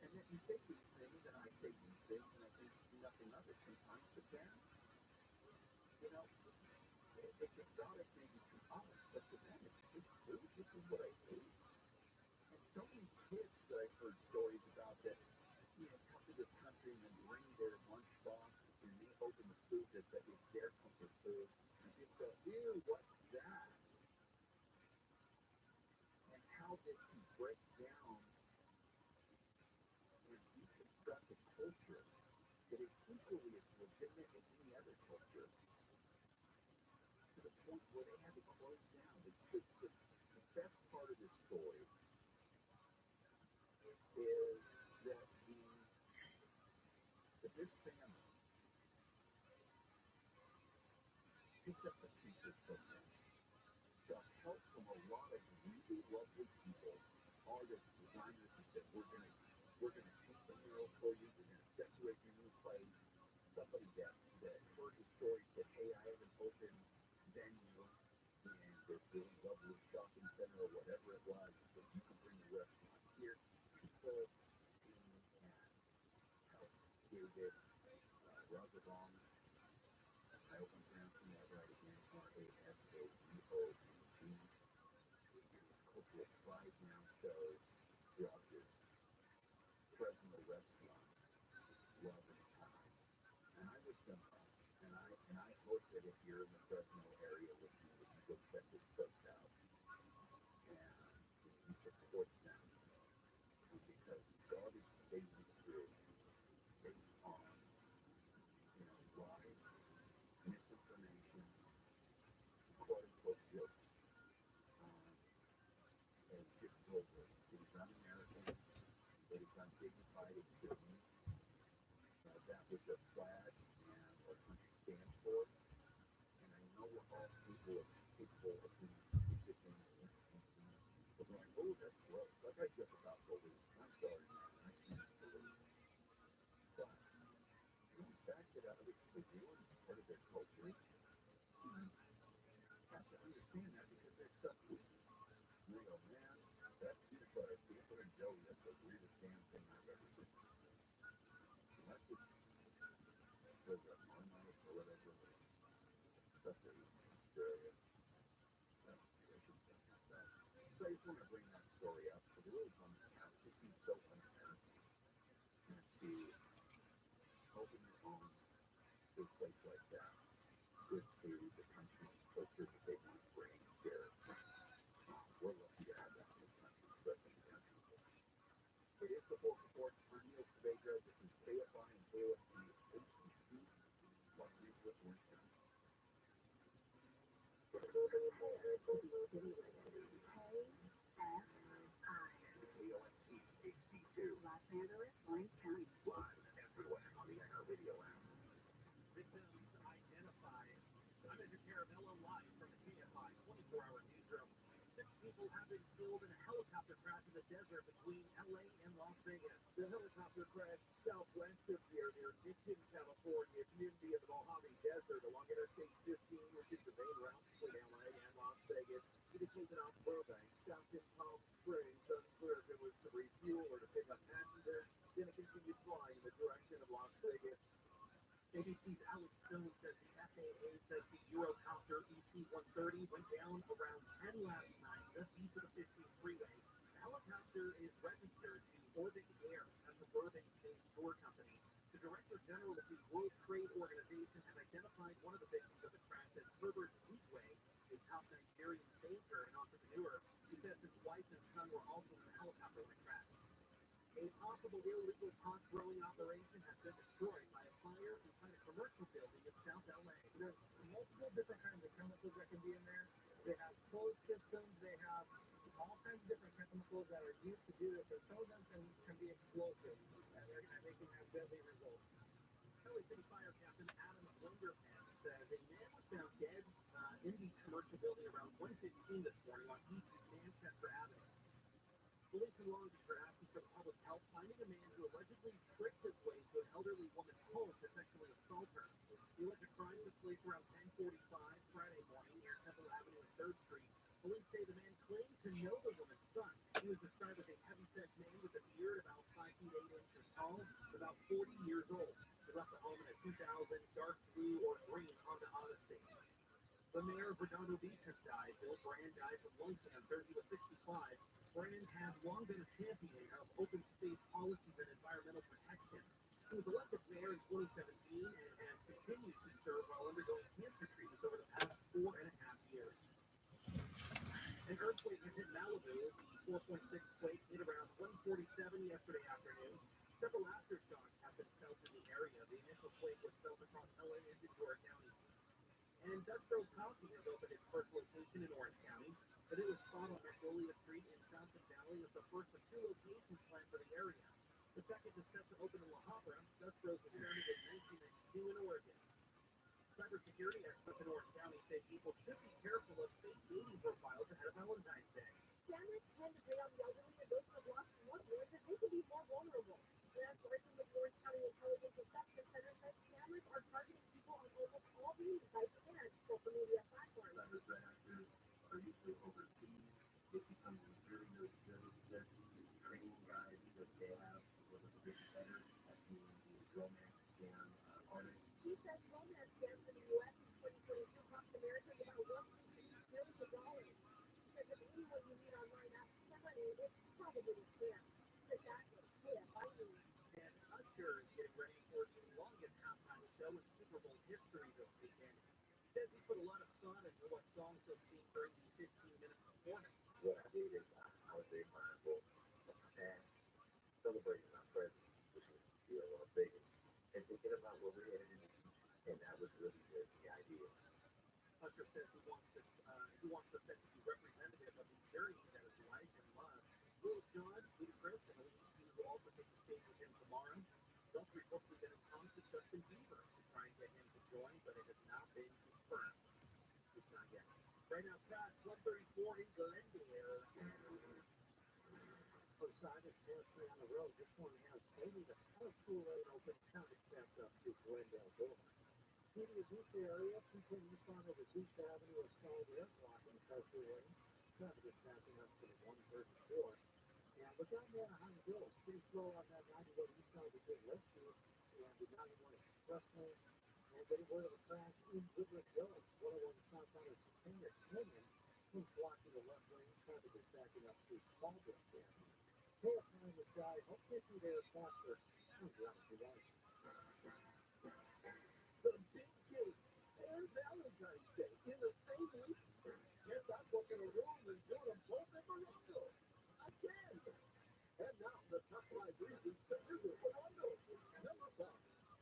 And then you say these things, and I say these things, and I think nothing of it sometimes, but then, it's exotic maybe to us, but to them it's just food. This is what I ate. And so many kids that I've heard stories about that, come to this country and then bring their lunchbox and they open the food that is their comfort food, and people go, ew, what's that? And how this can break down and deconstruct a culture that is equally as legitimate as any other culture, to the point where they had to close down. The best part of this story is that this family picked up the pieces from this, got help from from a lot of really lovely people, artists, designers who said, we're gonna paint the mural for you, we're gonna decorate your new place. Somebody that heard the story said, hey, I have an open venue in this really lovely shopping center or whatever it was, so you can bring your restaurant here. People came and helped David Roosevelt. I hope I'm pronouncing that right again, Rasaboog. His cultural pride now shows throughout this Fresno restaurant, love and time. And I wish them well. And I hope that if you're in the Fresno area listening, that you go check this post out and you support them, because the garbage that they went through based on lies, misinformation, quote unquote jokes, is just global. It is un-American. It is undignified. It's beneath that which a flag and our country stands for. And I know we're all capable of doing stupid things, innocent things. But going, oh, that's gross. Like I joke about bullying. I'm sorry, man. I can't believe it. But the fact that others for you and it's part of their culture, you have to understand that, because their stuff loses. You go, man, that peanut butter and jelly, that's the weirdest damn thing I've ever seen. Unless it's was it Marmite or whatever, stuff that we in Australia. That's delicious stuff like that. So I just want to bring that story up, because it really comes out. It just seems so un-American to open your home to a place like that, good food, the country and culture that they want to bring and share. We're lucky to have that in this country, especially in the country. It is the Folk Report. I'm Neil Sevegra. This is KFI and KOSP HDC, Los Angeles, Orange County. KOSP HD2, Los Angeles, Orange County. live everywhere on the iHeartRadio app. Victims identified. I'm Andrew Caravello, live from the KFI 24-hour newsroom. 6 people have been killed in a helicopter crash in the desert between LA and Las Vegas. The helicopter crashed southwest of here near Nixon, California, community of the Mojave Desert along Interstate 15, which is the main route between LA and Las Vegas. It had taken off Burbank, stopped in Palm Springs, unclear if it was to refuel or to pick up passengers. Then it continued flying in the direction of Las Vegas. ABC's Alex Stone says the FAA says the Eurocopter EC-130 went down around 10 last night, just east of the 15 freeway. The helicopter is registered to Orbit Air, that's a Burbank-based tour company. The Director General of the World Trade Organization has identified one of the victims of the crash as Herbert Wheatway, a top Nigerian banker and entrepreneur. He says his wife and son were also in the helicopter when it crashed. A possible illegal pot growing operation has been destroyed by a fire inside a commercial building in South LA. There's multiple different kinds of chemicals that can be in there. They have closed systems. They have all kinds of different chemicals that are used to do this. And some of them can be explosive, and they can have deadly results. LA City Fire Captain Adam Wonderpan says a man was found dead in the commercial building around 1:15 this morning on East Manchester Avenue. Police in Long Beach are asking for the public's help finding a man who allegedly tricked his way to an elderly woman's home to sexually assault her. The alleged crime took place around 10:45 Friday morning near Temple Avenue and 3rd Street. Police say the man claimed to know the woman's son. He was described as a heavy-set man with a beard about 5 feet 8 inches tall, about 40 years old. He left the home in a 2000 dark blue or green Honda Odyssey. The mayor of Redondo Beach has died. Bill Brand died from lung cancer. He was 65. Brand has long been a champion of open space policies and environmental protection. He was elected mayor in 2017 and continues to serve while undergoing cancer treatments over the past 4.5 years. An earthquake has hit Malibu. The 4.6 quake hit around 1:47 yesterday afternoon. Several aftershocks have been felt in the area. The initial quake was felt across LA and Ventura counties. And Dutch Bros Coffee has opened its first location in Orange County. The newest spot on Magnolia Street in Johnson Valley is the first of 2 locations planned for the area. The second is set to open in La Habra. Dutch Bros was founded in 1992 in Oregon. Cybersecurity experts in Orange County say people should be careful of fake dating profiles ahead of Valentine's see what you need online after 7, it's probably there. Exactly. KFIU. And Usher is getting ready for the longest halftime show in Super Bowl history this weekend. He says he put a lot of thought into what songs he'll sing during the 15-minute performance. What I did is I was very mindful of the past, celebrating my present, which was still Las Vegas, and thinking about where we're headed in the future. And that was really the idea. Usher says he wants the set to be representative of the journey that is life and love. Will John, Peter Chris, and Alicia Keys will also take the stage with him tomorrow. He's also reportedly been in talks with Justin Bieber to try and get him to join, but it has not been confirmed. Just not yet. Right now, Scott, 134 in Glendale. Osiris has 3 on the road. This one has only the carpool lane open. Traffic backed up to Glendale Boulevard. In the Azusa area, 210 eastbound of Azusa Avenue is stalled there, blocking the carpool lane. Traffic is backing up to the 134. And look down there on High Hill. It's pretty slow on that 91 eastbound between Lakeview and the 91 Expressway. And getting rid of a crash in Woodland Hills. 101 southbound of Container Canyon. It's blocking the left lane. Traffic is backing up to Caldwell Avenue. Hey, up in the sky. Hope to get you there faster. I'm glad you guys. The big cake and Valentine's Day in the same week. Guess I'm booking a room and doing them both in Morocco. Again. And now the top 5 reasons to visit Morocco. Number 5.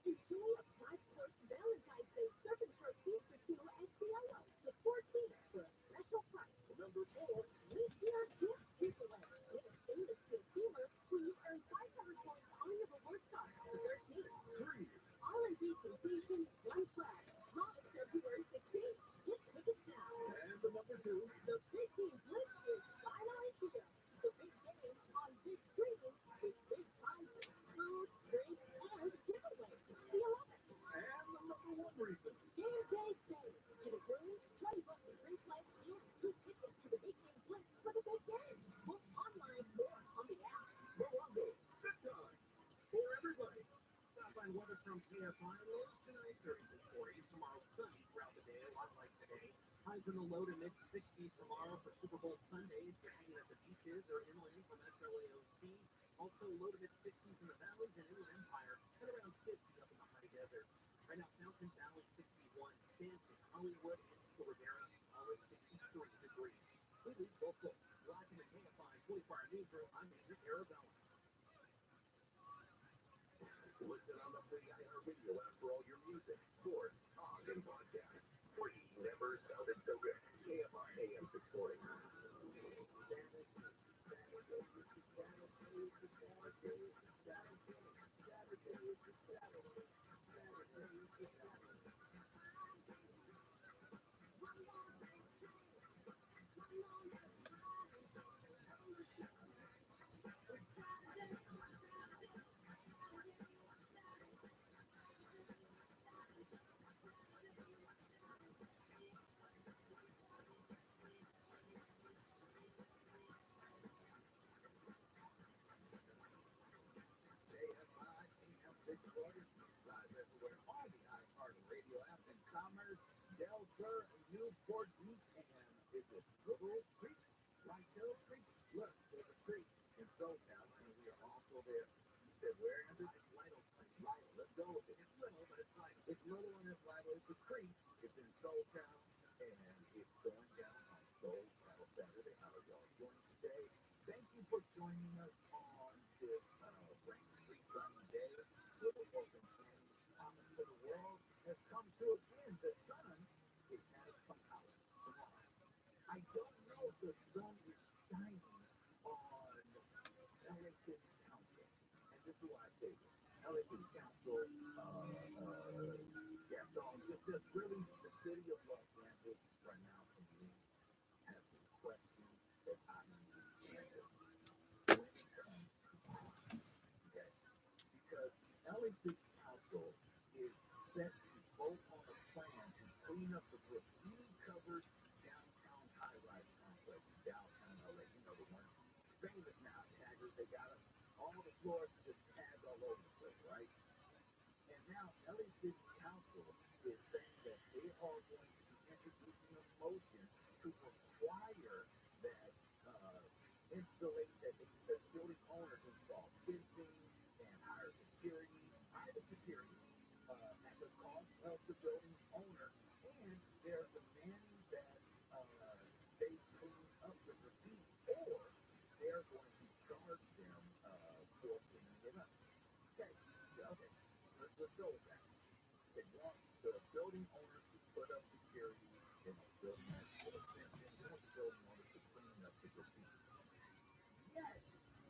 Enjoy a 5-course Valentine's Day surf and turf feast for 2 at Cielo. The 14th for a special price. Number 4. Leave your gift giveaway. Get a stainless steel steamer when you earn 500 points on your rewards card. The 13th. 3. R&B Sensation, One Flag. Live February 16th. Get tickets now. And the number 2. The Big Game Blitz is finally here. The big game on big screens with big prizes, food, drink, and giveaways. The 11th. And the number 1 reason. Game day sales. Get a room, 20 bucks in free play, and 2 tickets to the Big Game Blitz for the big game. Book online or on the app. Morocco. Good time. For everybody. Stop by weather from KFI. Lows tonight, 30s and 40s. Tomorrow, sunny throughout the day, a lot like today. Highs in the low to mid-60s tomorrow for Super Bowl Sunday. If you're hanging at the beaches or inland from Metro AOC. Also low to mid-60s in the valleys and Inland Empire. And around 50 up in the high desert. Right now, Fountain Valley 61. Stanton, Hollywood, and Cordera, all at 63 degrees. We leave local. Live from the KFI 24-hour newsroom, I'm Andrew Arabella. Listen on the free iHeartRadio app for all your music, sports, talk, and podcasts. Free never sounded so good. KFI AM 640. Live everywhere on the iHeartRadio app in Commerce, Delta, Newport Beach, and is it Little Creek? Right, Hill Creek? Look, there's a creek in SoCal, and we are also there. You said where, Andrew? Lytle. Let's go with it. It's little, but it's Lytle. It's little and it's Lytle. It's a creek. It's in SoCal, and it's going down on SoCal Saturday. How are y'all doing today? Thank you for joining us on this rain-free sunny day. Little open common to the world has come to an end. The sun, it has come out tomorrow. I don't know if the sun is shining on LA City Council. And this is why I say this. LA City Council, just really the city of Los Angeles right now to me has some questions that I need to answer when it comes to crime. Okay? Because LA City Council is set to vote on a plan to clean up the graffiti-covered downtown high-rise complex in downtown LA. You know, the one famous now, taggers, they got all the floors just tagged all over the place, right? And now LA City Council is saying that they are going to be introducing a motion to require that of the building owner, and they're demanding that they clean up the graffiti, or they're going to charge them for cleaning it up. Okay, let's go with that. They want the building owners to put up security, they want the building owners to put up fencing, they want the building owners to clean up the graffiti. Yet,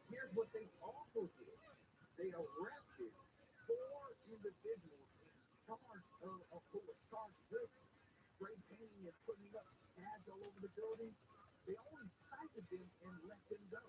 here's what they also did. They arrested 4 individuals in charge who were charged with spray painting and putting up tags all over the building. They only cited them and let them go.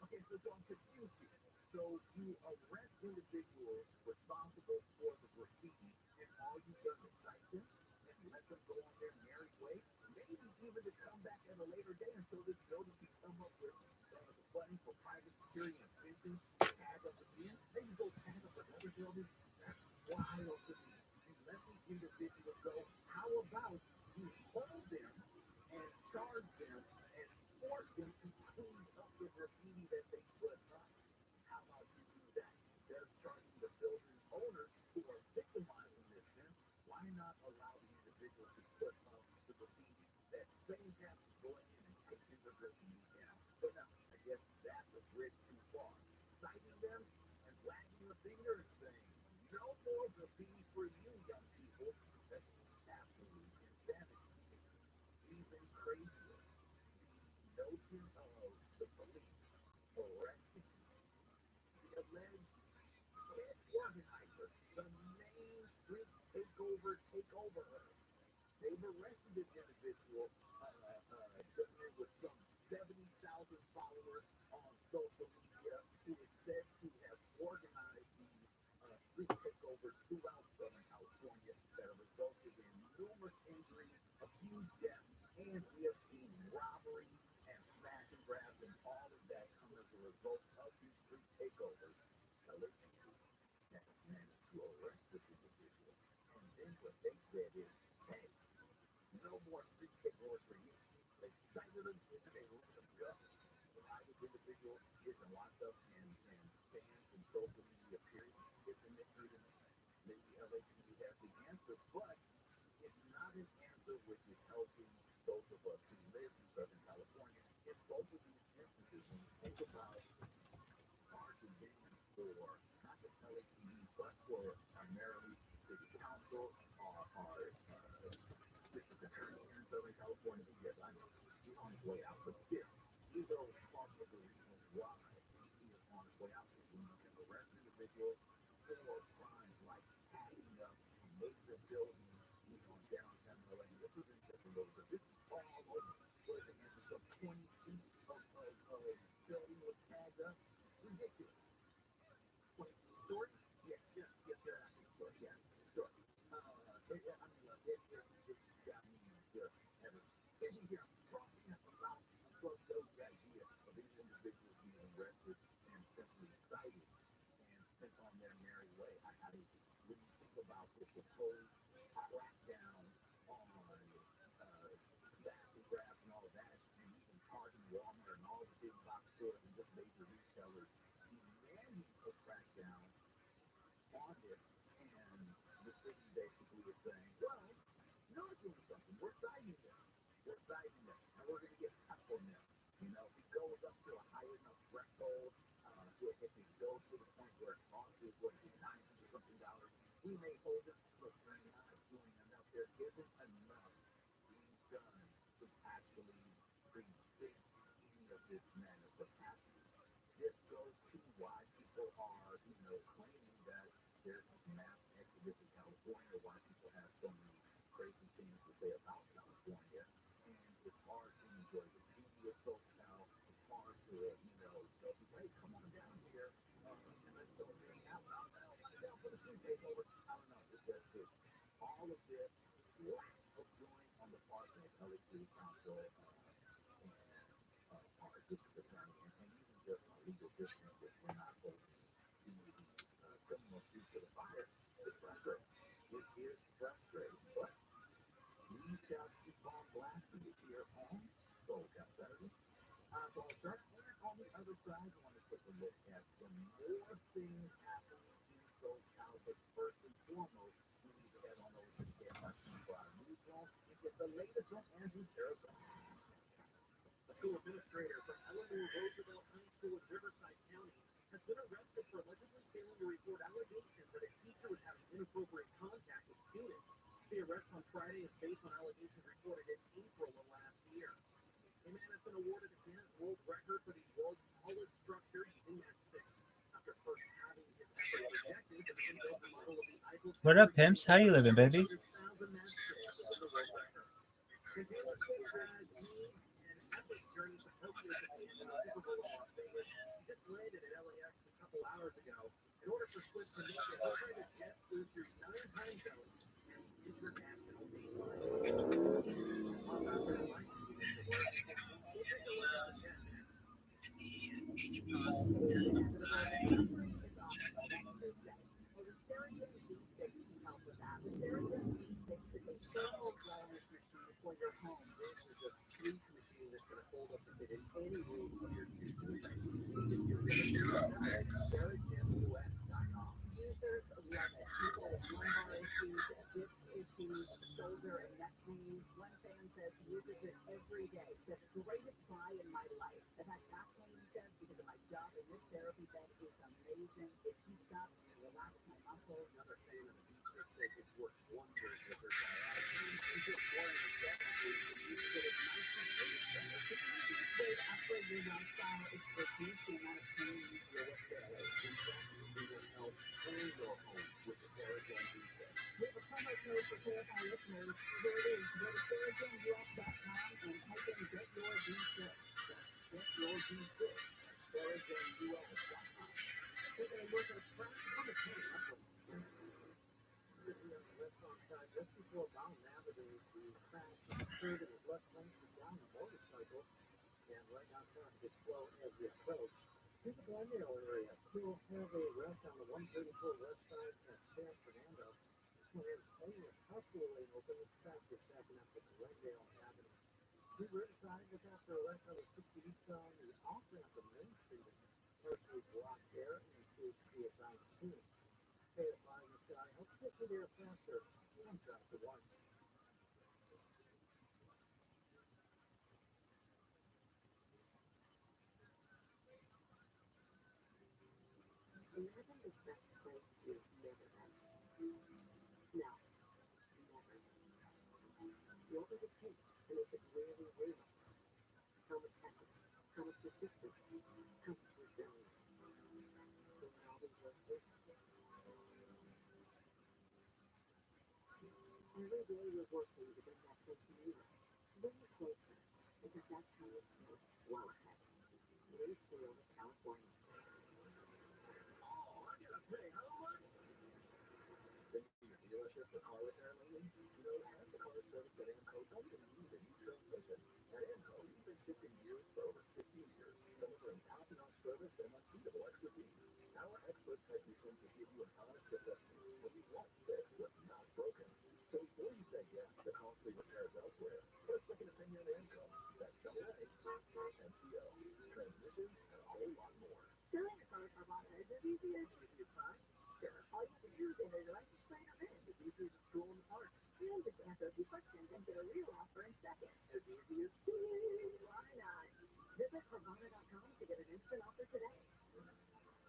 Okay, so I'm confused here. So you arrest individuals responsible for the graffiti, and all you've done is cite them and let them go on their merry way. Maybe even to come back at a later day until this building can come up with the funding for private security and fencing, tag up again. Maybe go tag up another building. That's wild to me. You let these individuals go. How about you hold them and charge them and force them to clean up the graffiti that they put up? How about you do that? Instead of charging the building owners who are victimized in this sense, why not allow the individual to put up the graffiti? That same guy is going in and taking the graffiti down. But no, I guess that's a bridge too far. Citing them and wagging a finger and saying, no more graffiti for you, young people. That's absolute insanity. Even crazier, the notion of the police arresting the alleged head organizer, the main street takeover. They've arrested this individual, gentleman with some 70,000 followers on social media, who is said to have organized these street takeovers throughout Southern California that have resulted in numerous injuries, a few deaths, and we have seen robberies and smash and grabs and all of that come as a result of these street takeovers. LAPD has managed to arrest this individual, and then what they said is, hey, no more street takeovers for you. They cited him and they let him go. Why this individual isn't locked up and banned from social media, period, it's a mystery to me. Maybe LAPD has the answer, but it's not an answer which is helping those of us who live in Southern California. In both of these instances, when you think about our convenience for not just LAPD, but for primarily City Council, our district attorney here in Southern California, yes, I know he's on his way out, but still, these are part of the reasons why he is on his way out. Because when you can arrest individuals for crimes like tagging up major buildings, in downtown LA, this isn't just a little bit, this is all over. Where the instance of 20 feet of building was tagged up, ridiculous. 20 stories? Yes, there are stories, yes, stories. It's got me just having sitting here talking about the idea of these individuals being arrested and simply cited and sent on their merry way. When you think about the proposed crackdown on smash and grabs and all of that, and even Target, Walmart, and all the big box stores and just major retailers demanding a crackdown on it, and the city basically is saying, well, you're doing something. We're citing them. And we're going to get tough on them. If it goes up to a high enough threshold, if it goes to the point where it costs us, $900 something, we may hold it, but we're not doing enough. There isn't enough being done to actually prevent any of this madness from happening. This goes to why people are, claiming that there's this mass exodus in California, why people have so many crazy things to say about California, and it's hard to enjoy the beauty of SoCal. It's hard to, tell people, hey, come on down here, and let's go hang out. No, down for the street takeover. I don't know. It's just all of this lack of doing on the part of LA City Council and our district attorney, and even just our legal system, which we're not holding the criminal street to the fire. It's frustrating. It is frustrating, but we shall keep on blasting it here on SoCal Saturday. So I'll start, and on the other side, I want to take a look at some more things happening in SoCal, but first and foremost, we need to head on over the latest on Andrew Terrace. A school administrator from Eleanor Roosevelt High School in Riverside County has been arrested for allegedly failing to report allegations that a teacher was having inappropriate contact with students. The arrest on Friday is based on allegations reported in April of last year. A man has been awarded a Guinness World Record for the world's tallest structure using matchsticks. After first having his efforts rejected, the man built a model of the Eiffel Tower. What up, pimps? How you living, baby? 100,000 matchsticks within the world record. Container Six has made an epic journey to Tokyo Japan to the Super Bowl in Las Vegas. She just landed at LAX a couple hours ago. In order for Swift to make it, her private jet flew through 9 time zones and international dateline. Off after the flight, she begins to work. We'll take a look at the jet. At the HBOS 10 chat today. For your home, this is a sleep machine that's going to hold up to fit in any room of your choosing. ViralRabbi.com. Users love it. People with lumbar issues, disc issues, shoulder and neck pain. One fan says he uses it every day. Says greatest buy in my life. I've had back pain, he says, because of my job, and this therapy bed is amazing. It keeps up and relax my muscles. Another fan of the beach stick says it works wonders with her sciatic pain. She's just wearing it definitely. It is nice and safe. It's the easiest way to upgrade your lifestyle is to reduce the amount of pain you deal with daily. In fact, we will help own your home with the Paragon V6. We have a promo code for KFI listeners. Here it is. Go to ParagonUS.com and type in Get Your V6. That's Get Your V6 at ParagonUS.com. Taking a look at how much money that's on the restaurant side just before Bound navigated the crash, sure there was less tension down the motorcycle, and right now trying to slow as we approach. To the Glendale area, still have a rest on the 134 west side at San Fernando. This one is only a carpool lane open. It's faster stacking up at Glendale Avenue. To Riverside, look after a rest on the 60 eastbound. The off-ramp of Main Street is partially blocked there, and CHPSI soon. KFI in the sky helps get you there faster. One drop to one. Imagine the best place you've never been. No, never. What would it take to make it really real? How much effort? How much persistence? How much resilience? Will it all be worth it? Every day we're working to bring that place nearer. Bring it closer. Because that's how it feels well ahead. We're still California. Oh, I gotta pay. How much? Been to your dealership for car repair lately? You know, at the car service at AMCO, don't even need a new transmission. At AMCO, we've been shipping gears for over 15 years, delivering top-notch service and unbeatable expertise. Our expert technicians will give you an honest assessment, and we won't fix what's not broken. So before you say yes to costly repairs elsewhere, get a second opinion at AMCO. That's AA, MCO, transmissions, and a whole lot more. Selling a car from Armada is as easy as easy time. Sure, all you have to do is enter your license plate or VIN. It's easy as a stroll in the park. And just answer a few questions and get a real offer in seconds. As easy as Why not? Visit Carvana.com to get an instant offer today.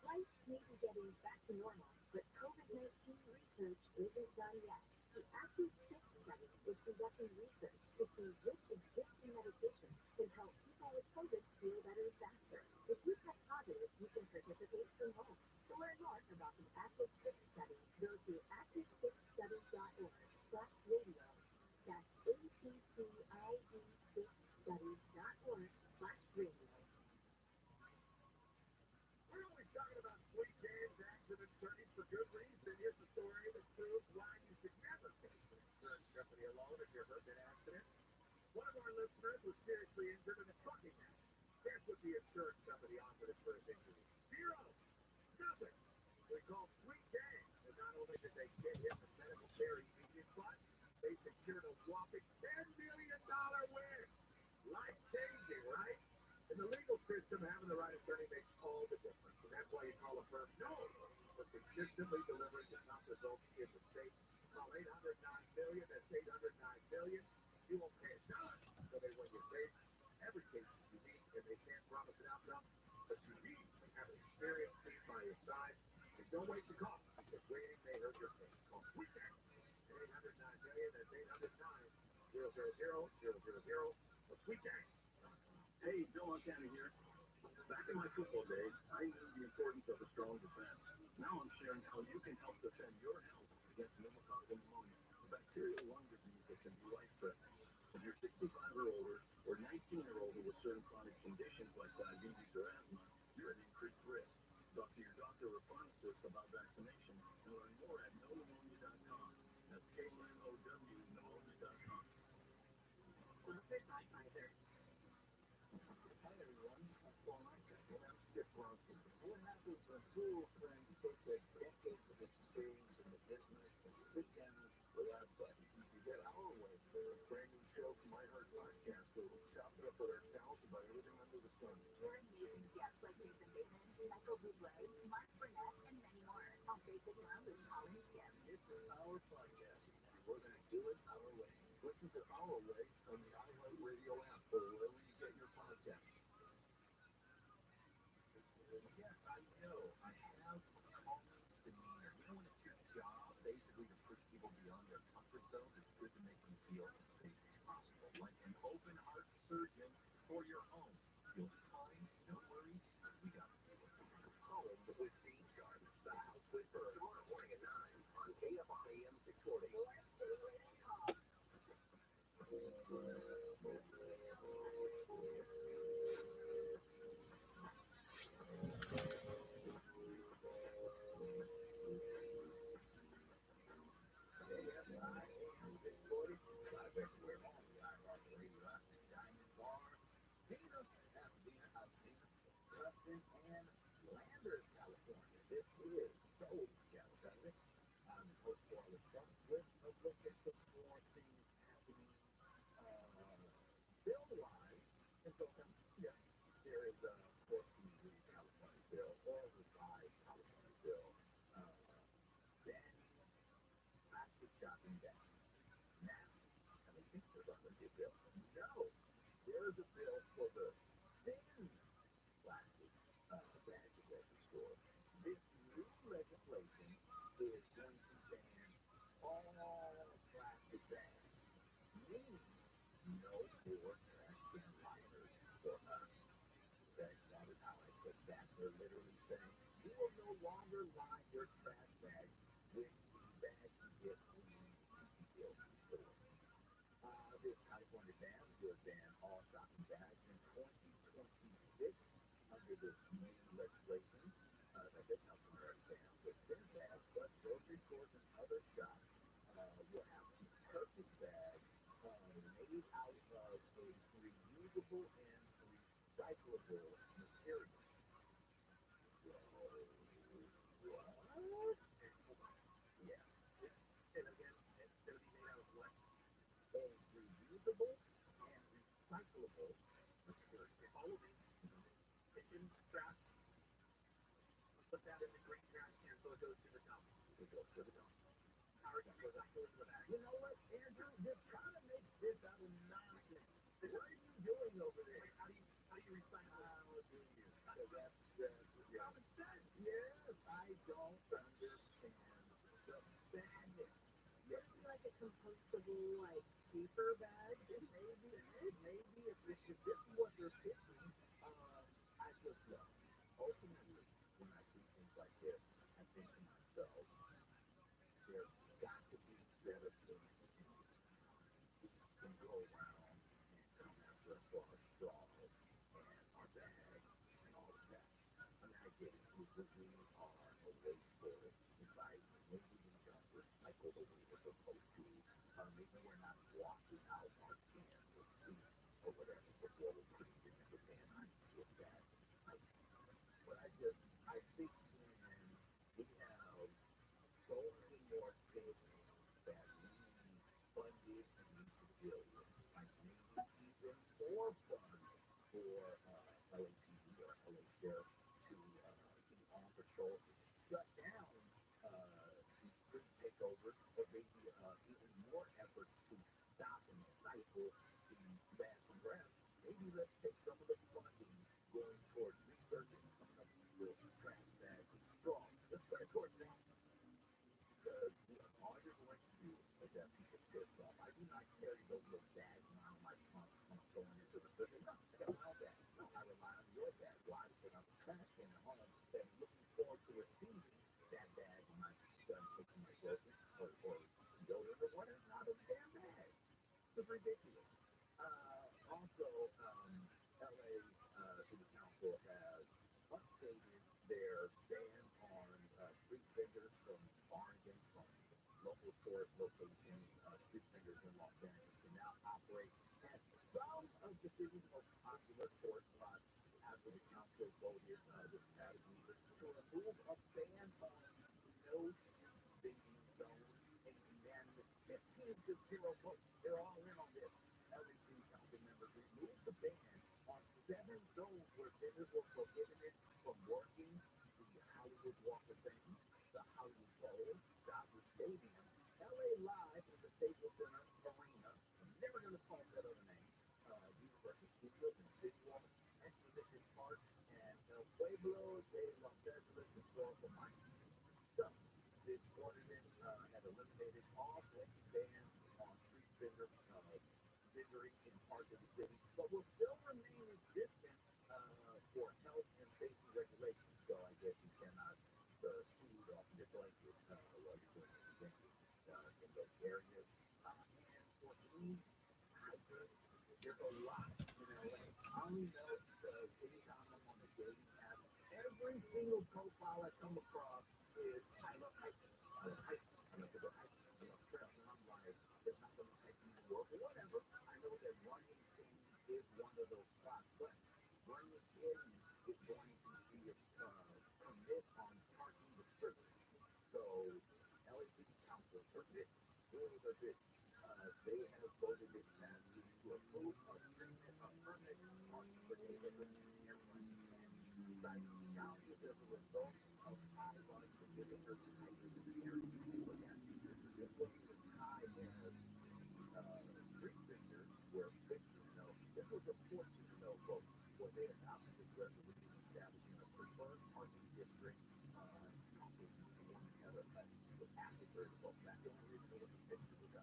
Life may be getting back to normal, but COVID-19 research isn't done yet. The Active 6 study is conducting research to see which existing medications can help people with COVID feel better faster. If you test positive, you can participate from home. To learn more about the Active 6 study, go to active6studies.org/radio. That's ACTIE6studies.org/radio. We're always talking about sweet games, accident attorneys for good reason. Here's the story that proves why you should never face an insurance company alone if you're hurt in an accident. One of our listeners was seriously injured in a trucking accident. Here's what the insurance company offered him for his injury. Zero. Nothing. We called Sweet Game, and not only did they get him the medical care he needed, but they secured a whopping $10 million win. Life-changing, right? In the legal system, having the right attorney makes all the difference, and that's why you call a firm known for consistently delivering the top results in the state. Call 809 million. That's 809 million. you won't pay a dime. So they when you pay, every case is unique, and they can't promise an outcome, but you need to have an experienced team by your side. And don't wait to call, because waiting may hurt your case. Call Sweetback at 800-9-million. That's 800-9-000-000. Or Sweetback. Hey, Bill Montana here. Back in my football days, I knew the importance of a strong defense. Now I'm sharing how you can help defend your health against pneumococcal pneumonia, a bacterial lung disease that can be life-threatening. If you're 65 or older, or 19 or older with certain chronic conditions like diabetes or asthma, you're at increased risk. Talk to your doctor or pharmacist about vaccination and learn more at knowpneumonia.com. That's KNOW, pneumonia.com. Hi everyone, I'm Paul and I'm Skip Bronson. What happens when two old friends take their decades of experience in the business and sit down with our buddies? You get our way for a brand new show from My Heart Podcast where we chop it up with our pals about everything under the sun. We're amazing guests like Jason Bateman, Michael Bublé, Mark Burnett, and many more. I'll take it now with Paul and Skip. This is our podcast, and we're going to do it our way. Listen to Our Way on the iHeartRadio app or wherever you get your podcasts. Yes, I know. I have a calming demeanor. You know when it's your job, basically, to push people beyond their comfort zones, it's good to make them feel as safe as possible. Like an open heart surgeon for your home. You'll be fine. No worries. We got it. Home with Dean Sharp, the House Whisperer. Tomorrow morning at 9 on KFI AM 640. There's a bill for the thin plastic bags at grocery stores. This new legislation is going to ban all plastic bags, meaning no more trash can liners for us. That is how I took that. They're literally saying you will no longer line your trash bags with the bags you get from these grocery stores. This California ban would ban all shopping bags in 2026 under this new legislation. That doesn't help American bans with thin bags, but grocery stores and other shops will have to purchase bags made out of a reusable and recyclable material. So, what? Yeah. And again, it's going to be made out of what? A reusable and recyclable material. Follow me. Kitchen scraps. Put that in the green trash can so it goes to the dump. It goes to the dump. Howard goes out, goes to the bag. You know what, Andrew? You're trying to make this out of nonsense. What are you doing over there? Like, how do you recycle? How do you? That's common sense. Yes, I don't understand the badness. Yes. Like a compostable, like, paper bag? Maybe if this is what they're pitching, I just know. Ultimately, when I see things like this, I think to myself, there's got to be better things to do. We can go around and come after us for our straws and our bags and all of that. I mean, I get it. We are a wasteful society. Maybe we don't recycle the way we're supposed to. Maybe we're not washing out our cans or soup or whatever before we put it in the pan. I get that. But I think when we have so many more things that we funded and need to deal with, like maybe even more funds for LAPD or LA Sheriff to be on patrol to shut down these street takeovers, or maybe even more efforts to stop and stifle the bad grass. Maybe let's take some of the funding going towards researching coming up with these little trash bags and straws. Let's put it towards that. Because all you're going to do is have people pissed off. I do not carry those little bags around my trunk when I'm going into the building. No, I got my own bag. No, I rely on your bag. Why? Because I'm a trash can at home that's looking forward to receiving that bag when I'm done taking my groceries or deodorant or whatever out of the damn bag. It's ridiculous. Also, LA City Council has updated their ban on street vendors from Oregon, from local tourist locations. Street vendors in Los Angeles can now operate at some of the city's most popular tourist spots after the council voted this past week to remove a ban on no street vending zone and unanimous 15-0 vote. They're all in on this. LA City Council members removed the ban on 7 zones where vendors were prohibited from working: the Hollywood Walk of Fame, the Hollywood Bowl, Dodger Stadium, LA Live in the Staples Center Arena, I'm never going to call it that other name, Universal Studios and City Walk, Exposition Park, and El Pueblo de Los Angeles Historical Monument. So, this ordinance had eliminated all blanket bans on street vendoring in parts of the city, but will still remain existent for health and safety regulations. So I guess you cannot serve food off your blanket while you're doing anything in those areas. And for me, there's a lot in LA. I only know because anytime I'm on the dating app, every single profile I come across is I love hiking. I love hiking. I love to go hiking. I love trails. And I'm like, there's not so much hiking in New York or whatever. I know that running is one of those spots, but running is going to see a commit on parking restrictions. So LA City Council, they're big. They're big. They have voted this past week to approve a permit parking for neighborhood airplanes and citing challenges as a result of high volume of visitors and hikers in the area. But yeah, this wasn't as high as the street vendors were 15-0. This was a 14-0 vote where they adopted this resolution establishing a preferred parking district. Council had after 30 votes. That's the only reason it was a 50-0.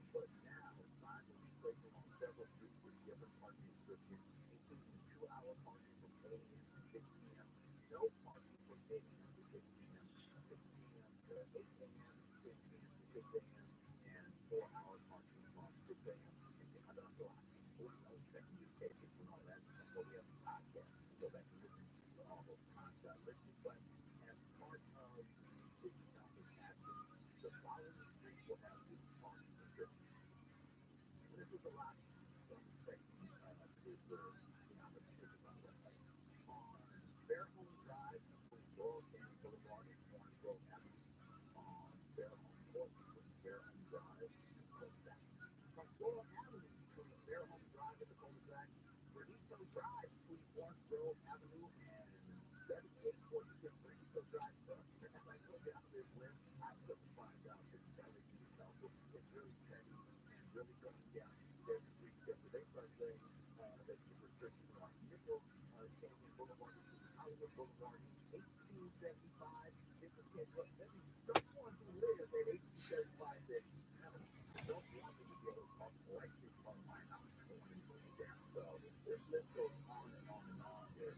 But now, signs will be placed along several streets with different parking restrictions, including 2-hour parking from 8 a.m. to 6 p.m., no parking from 8 a.m. to 6 p.m., 6 p.m. to 8 a.m., 10 p.m. to 6 a.m., and 4-hour parking from 6 a.m. to 10 p.m. I don't know who knows that can be paid and all that. That's why we have a podcast. Go back and listen to all those concepts. But as part of the city council's action, the following streets will have new parking restrictions. And this is a lot, so I'm expecting this phenomenon to this on the website. On Fairholme Drive between Laurel Canyon Boulevard and Orange Grove Avenue. On Fairholme Court between Fairholme Drive and cul-de-sac. From Laurel Avenue between Fairholme Drive and the cul-de-sac. Bernito Drive between Orange Grove Avenue and 7846 Bernito Drive. As I go down this list, I couldn't find out that the LA City Council is really petty and really going down these every street because they start saying that these restrictions are Nickel Canyon Boulevard between Hollywood Boulevard, 1875, Nickel Canyon. That means someone who lives at 1875 that don't want me to go up right in front of my house. I want to bring it down. So this list goes on and on and on. There's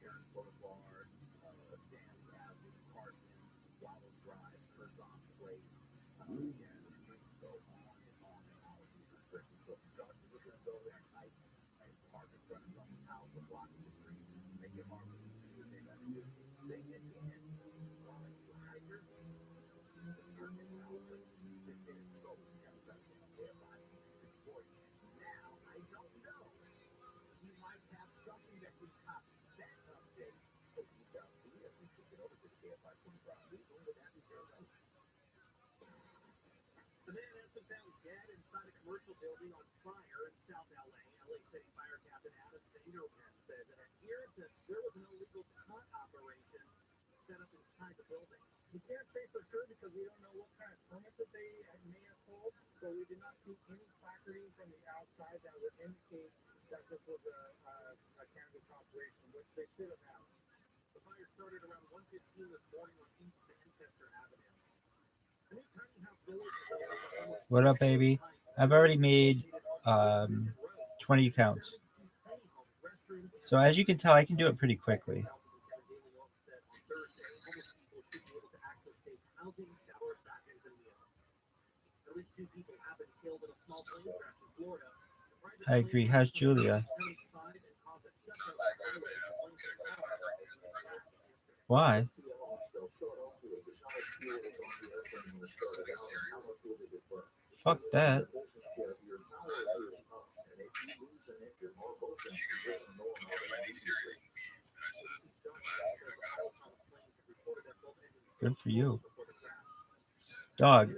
Terrace Boulevard, Stanley Avenue, Carson, Waddle Drive, Curzon Place, and the streets go on and on and on with these restrictions. So if you start to look at go there and hike and park in front of someone's house or blocking the street, make it hard for them to see what they got to do. Then again, while you hikers, the urban outlets, this is so we have stuff in there by 640. Now, I don't know. You might have something that can top that update. But we shall see as we kick it over to the KFI 25 News. With that, we shall go. The man has been found dead inside a commercial building on fire in South LA. LA City Fire Captain Adam Fingerman says it appears that there was an illegal cut operation set up inside the building. We can't say for sure because we don't know what kind of permit that they may have pulled, So we did not see any placarding from the outside that would indicate that this was a cannabis operation, which they should have had. The fire started around 1:15 this morning on East Manchester Avenue. A new tiny house village. What up, baby? I've already made 20 accounts. So as you can tell, I can do it pretty quickly. I agree. How's Julia? Why? Fuck that. Good for you. Dog,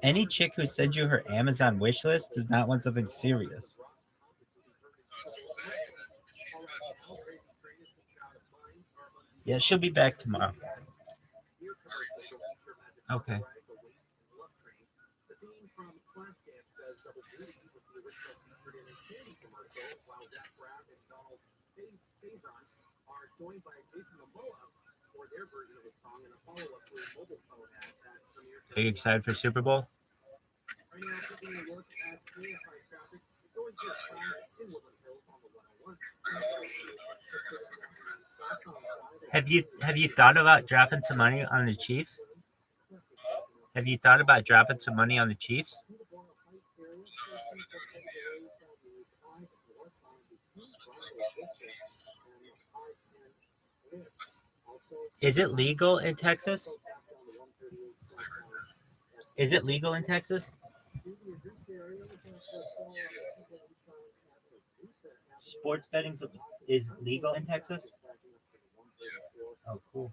any chick who sends you her Amazon wish list does not want something serious. Yeah, she'll be back tomorrow. Okay. Are you excited for Super Bowl? Have you thought about dropping some money on the Chiefs? Have you thought about dropping some money on the Chiefs? Is it legal in Texas? Is it legal in Texas? Sports betting is legal in Texas? Oh, cool.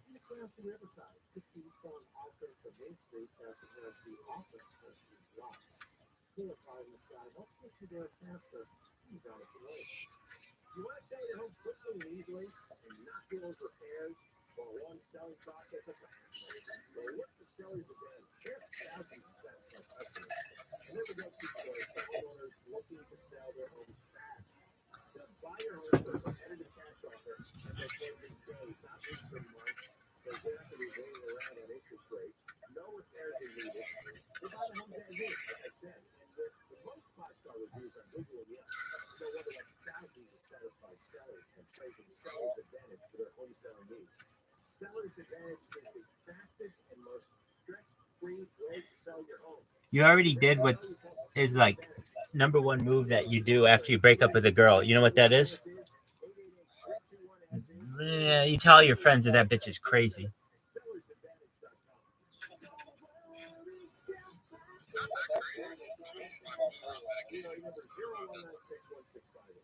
You already did what is like number one move that you do after you break up with a girl. You know what that is? Yeah, you tell your friends that bitch is crazy.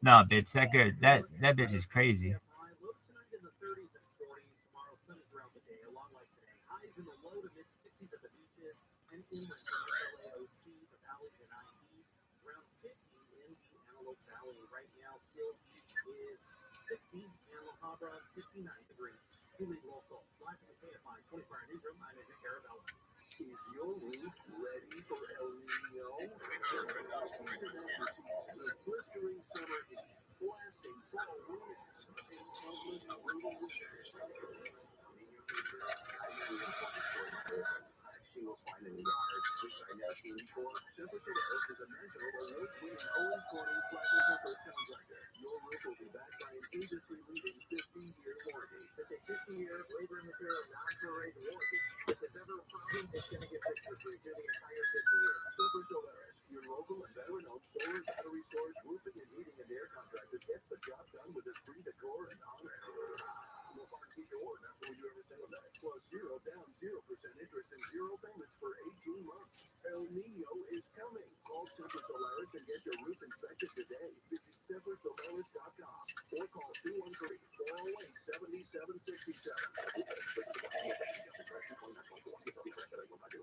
No, bitch, that good. That bitch is crazy.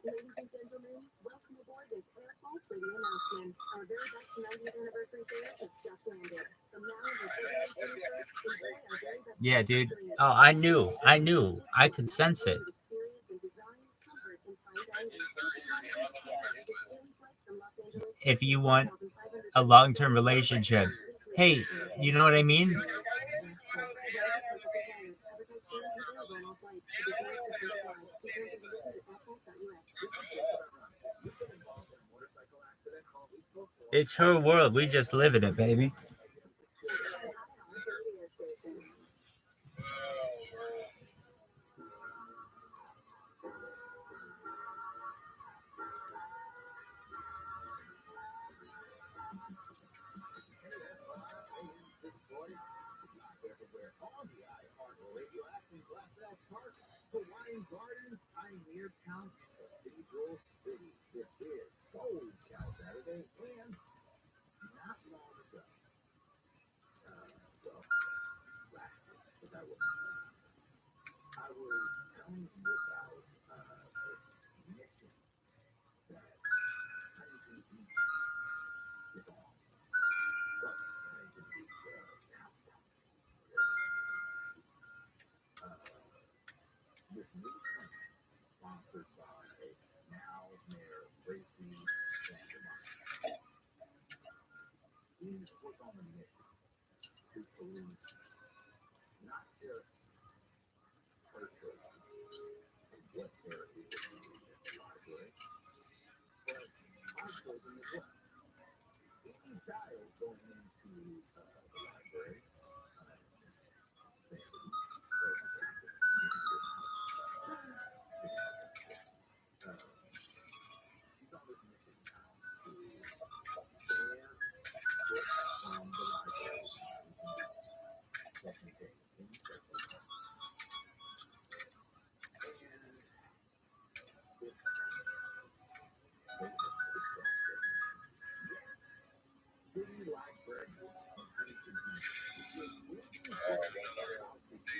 Ladies and gentlemen, welcome aboard this Air Pulse radio announcement. Our very best 90th anniversary fair has just landed. From now until February 21st, enjoy our very best. Yeah, dude. Oh, I knew. I could sense it. Experience in design, comfort, and fine dining. From Los Angeles if you want a long-term relationship. Hey, you know what I mean? It's her world. We just live in it, baby. Hawaiian Garden, Pioneer Town, and Cathedral City. This is Soul Cow Saturday, and not long ago, well, last year, because I was telling you about this mission that Huntington Beach is on. Well, Huntington Beach Town. This new plan sponsored by now Mayor Tracy Vandermeer. He was on a mission to police not just her children and what therapy is needed in the library, but our children as well. Any child going into the library,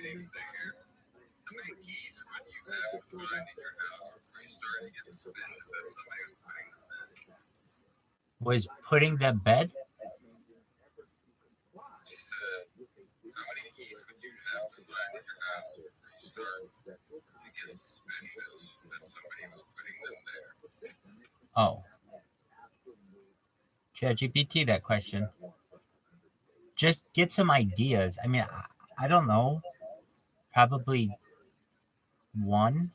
Dating thing here. How many keys would you have to find in your house before you started to get suspicious that somebody was putting them there? Was putting the bed? She said, how many keys would you have to find in your house before you start to get suspicious that somebody was putting them there? Oh. ChatGPT that question. Just get some ideas. I mean, I don't know. Probably one.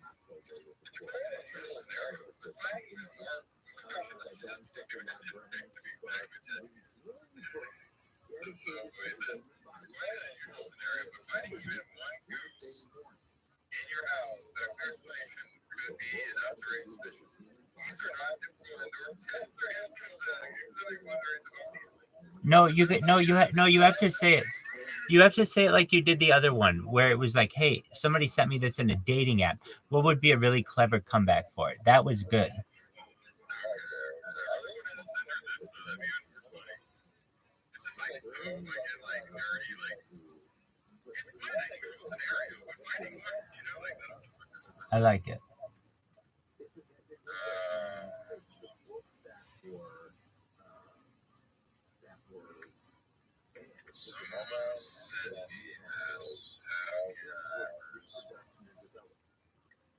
So it says, quite an unusual scenario, but finding even one goose in your house without clear explanation could be enough to raise suspicion. These are not typical indoor pets. Their entrance usually wandering to No, you have to say it. You have to say it like you did the other one, where it was like, hey, somebody sent me this in a dating app. What would be a really clever comeback for it? That was good. I like it.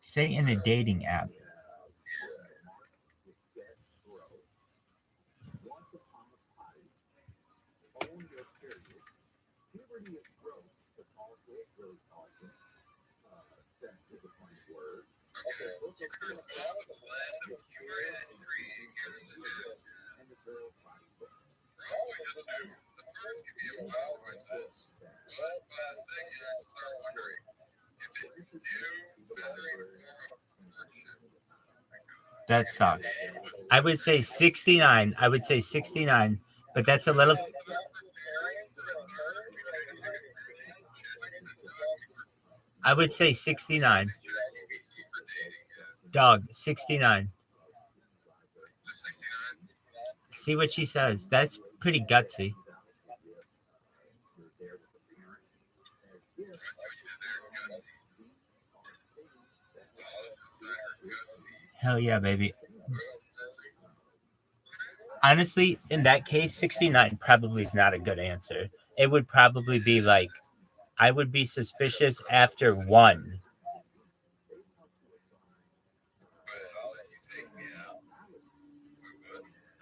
Say in a dating app. That sucks. I would say 69. But that's a little. I would say 69. Dog, 69. See what she says. That's pretty gutsy. Hell yeah, baby. Honestly, in that case, 69 probably is not a good answer. It would probably be like, I would be suspicious after 1. I'll let you take me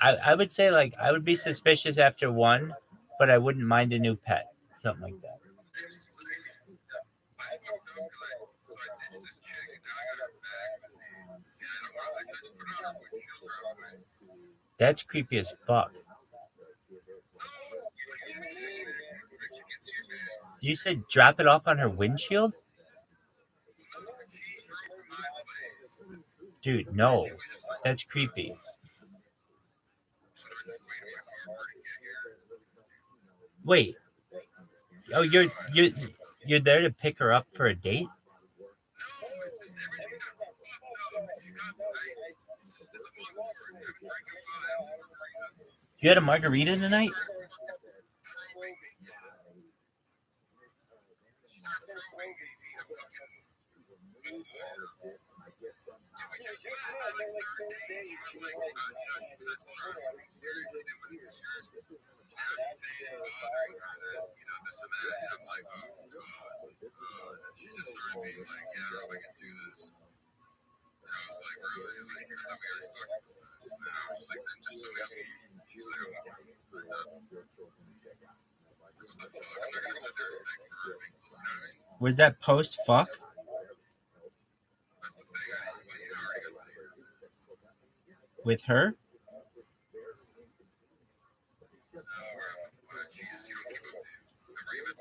out. I would say like I would be suspicious after 1, but I wouldn't mind a new pet, something like that. I fucked up because so I ditched this chick and now I got her back with me. And I don't want to, so I just put it on her windshield real quick. That's creepy as fuck. No, you don't get me when she gets here, man. You said drop it off on her windshield? No, she drove from my place. Dude, no. That's creepy. So I just waited in my car for her to get here. Wait. Oh, you're there to pick her up for a date? No, it's just everything got fucked up. She got, this is a long story. I've been drinking wine. You had a margarita tonight? Throwing me. She started throwing me a fucking dude, we just went on like third date. She was like, because I told her I was being serious. She didn't want to be serious. How are you saying bothering her that, this and that? And I'm like, oh, God. And she just started being like, yeah, I don't know if I can do this. And I was like, really? Like, I thought we already talked about this. And I was like, then just tell me. She's like, oh, what the fuck? I'm not going to sit there and beg for her. Was that post fuck? That's the thing. I didn't want you to already got later. With her? Jesus, you don't keep up the agreements.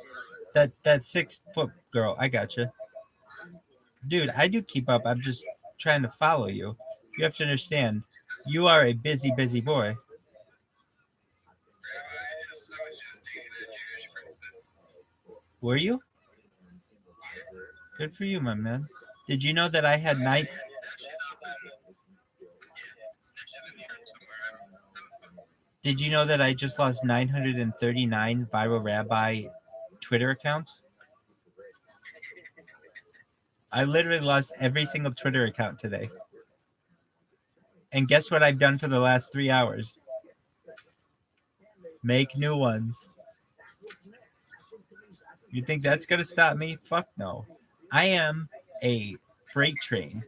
That 6-foot girl. I gotcha. Dude, I do keep up. I'm just trying to follow you. You have to understand. You are a busy, busy boy. I was just dating a Jewish princess. Were you? Good for you, my man. Did you know that I had night? Did you know that I just lost 939 ViralRabbi Twitter accounts? I literally lost every single Twitter account today. And guess what I've done for the last 3 hours? Make new ones. You think that's going to stop me? Fuck no. I am a freight train.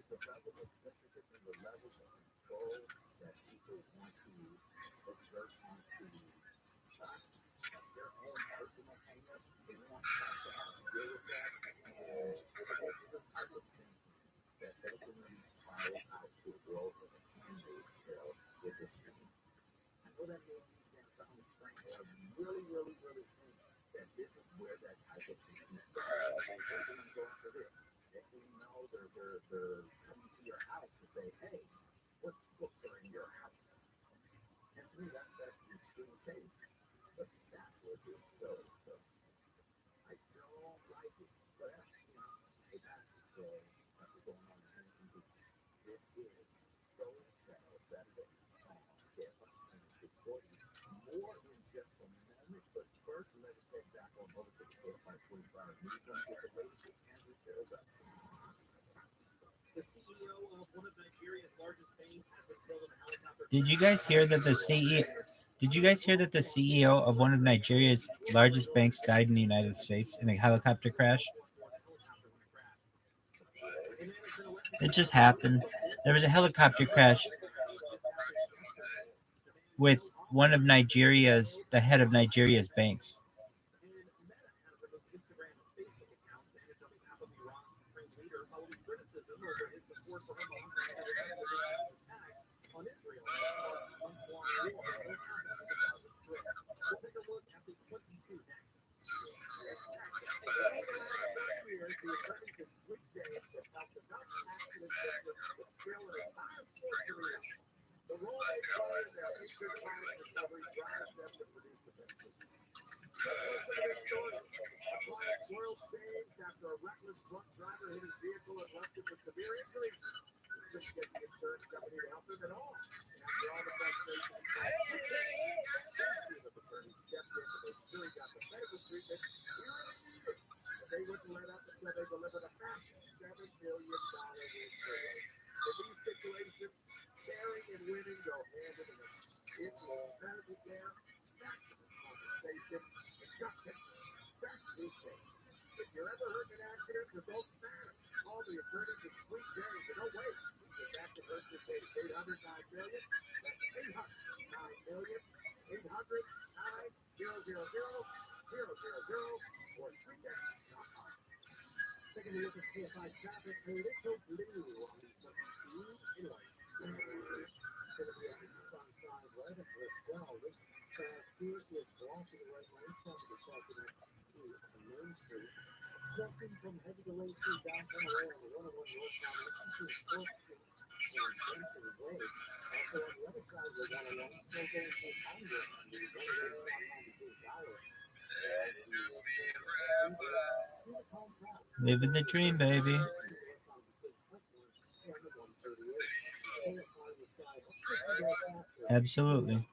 Did you guys hear that the CEO? Did you guys hear that the CEO of one of Nigeria's largest banks died in the United States in a helicopter crash? It just happened. There was a helicopter crash with one of Nigeria's, the head of Nigeria's banks. If you're ever hurt in an accident, results matter. Call the attorneys at Sweet James. And don't wait. The active hurts is 800-9 million. That's 800-9 million. 800-900-000 or sweetjames.com. Taking a look at CSI traffic, a little blue on the 22. Anyway, sunshine weather for well. This fast here is blocking the right lane. Traffic is blocking that Main Street. Crossing from heavy delay through downtown area on the 101 northbound between 4th Street and Benson Way. Also on the other side of the 101, still going through Congress on the 101 between Dallas and Living the dream, baby. Absolutely.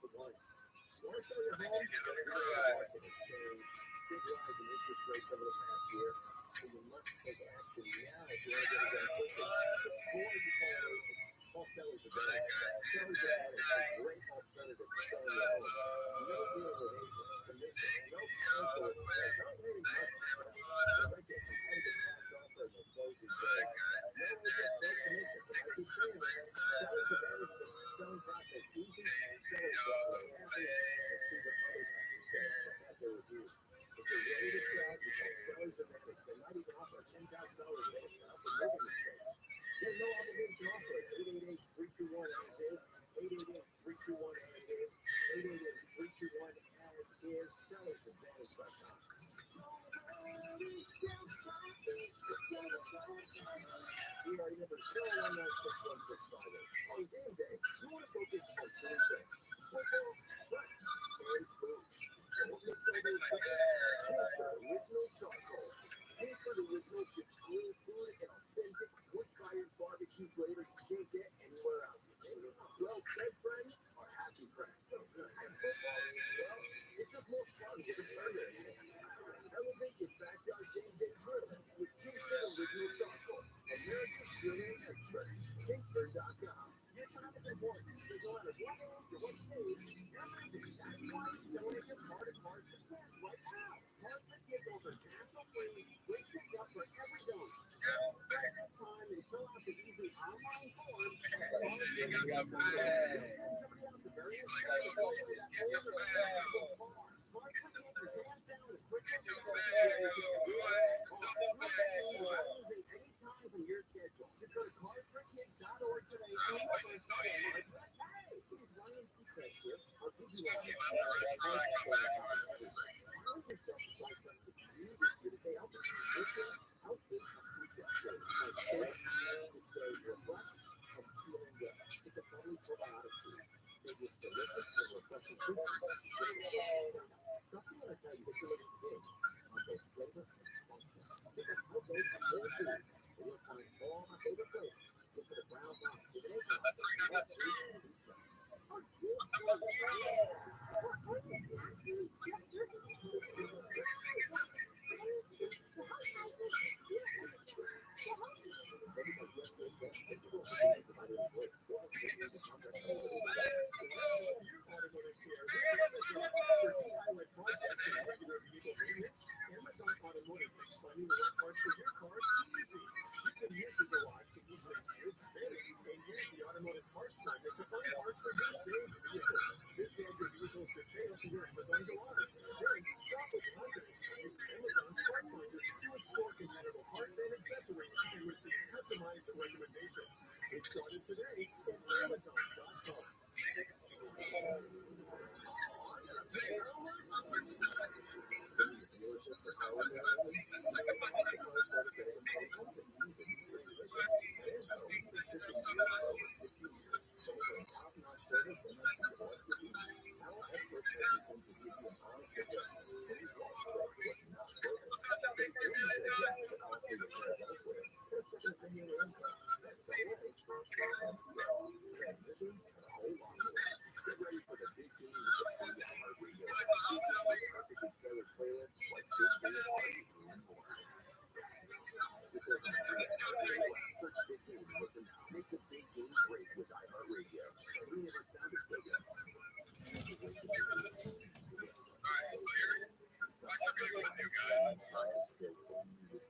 just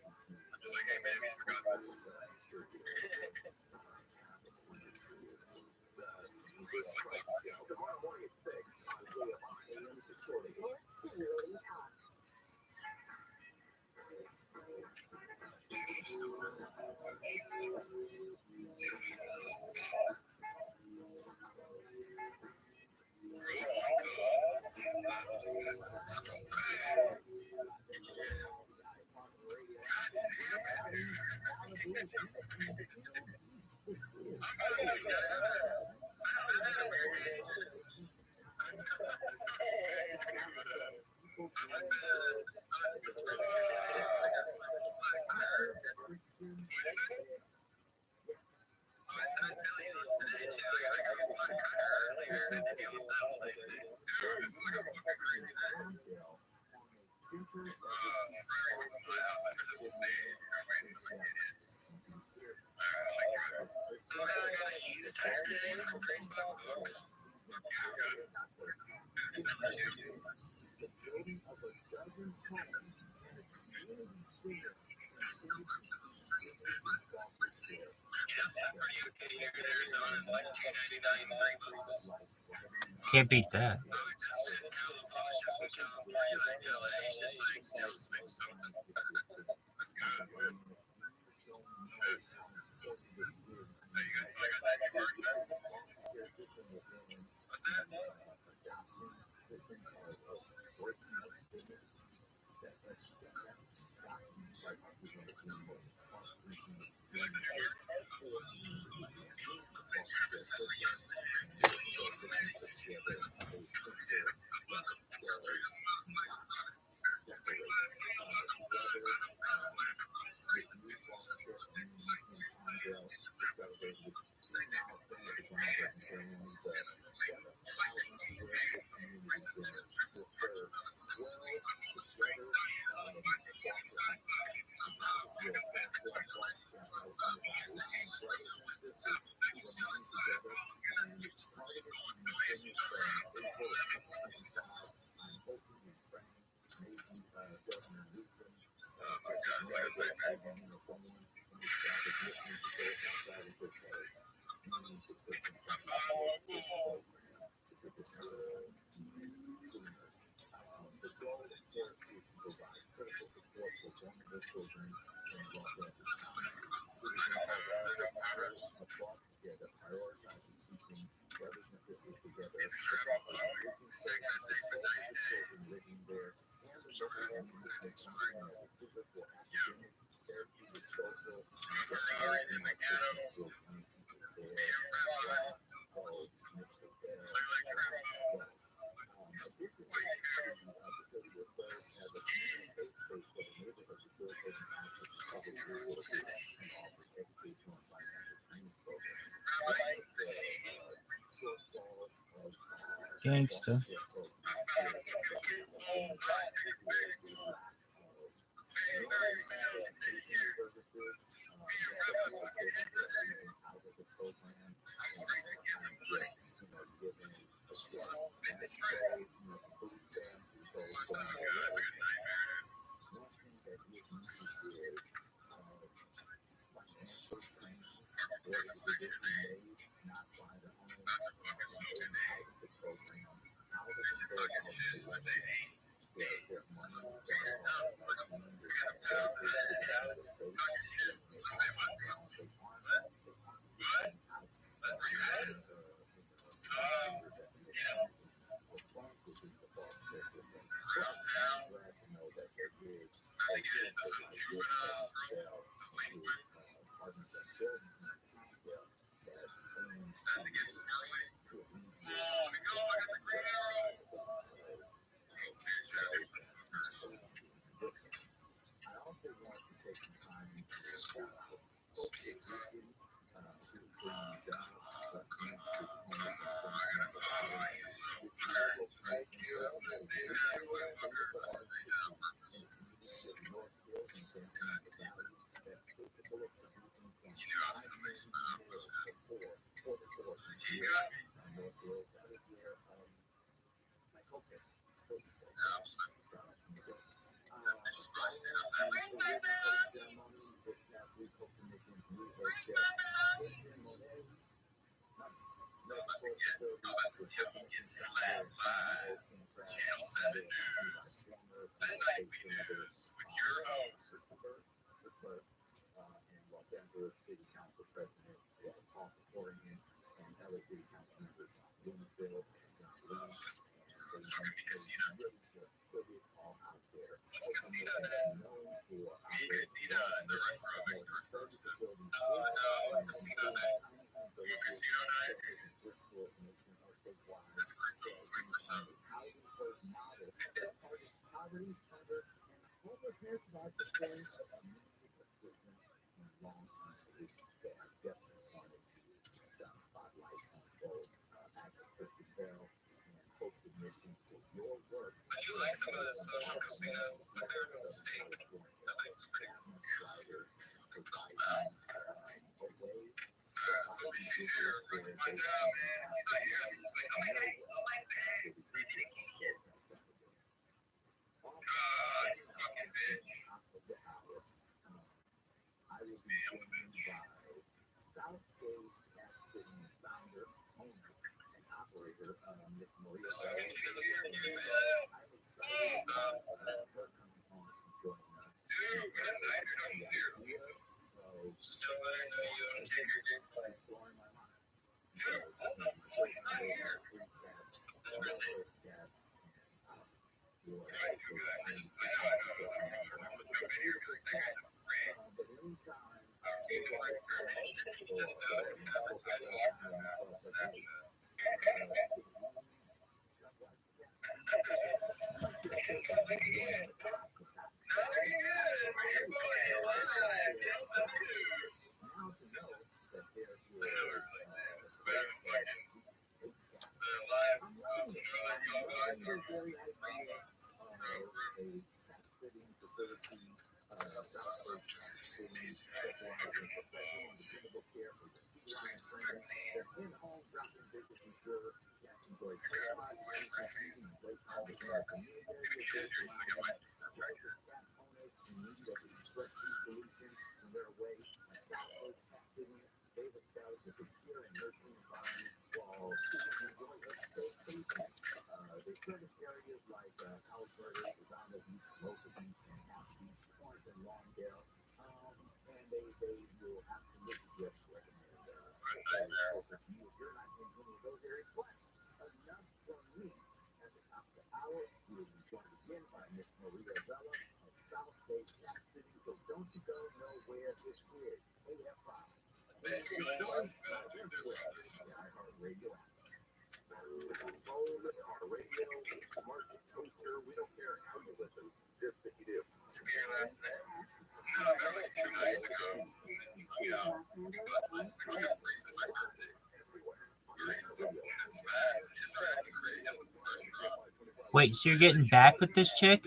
like, hey, maybe you forgot this. Tomorrow morning at 6 on KFI AM 640. Can't beat that. Gangsta. Channel 7 News. Midnight News with your host. And Los Angeles City Council President Paul Corrigan and LA City Council members John Blumenfield and John Lee. And they just put it all out there. Casino Day. Known for Casino and the restaurant makes the restaurant. Casino Day. Casino Day. That's crypto. 3%. Poverty, hunger, and homelessness are the things of a music assistant and long-term solutions that I definitely wanted to spotlight on both actor Kristen Bell and Hope Submission for your work. Would you like some of that social casino? But they're in the state. That makes pretty cool. She's here. We're going to find out, man. He's not here. He's like, oh, hey, oh, my bad. Dedication. God, you fucking bitch. I will be joined by Southgate Casting founder, owner, and operator, Miss Maria. So he's here. He's in. Dude, good night. You're not here. Still there. No, you don't take your game play. Dude, what the fuck? He's not here. Really? Right, you guys. I know. I'm gonna jump in here because I got a friend. I'm getting like just I locked him out on Snapchat. Wait, so you're getting back with this chick?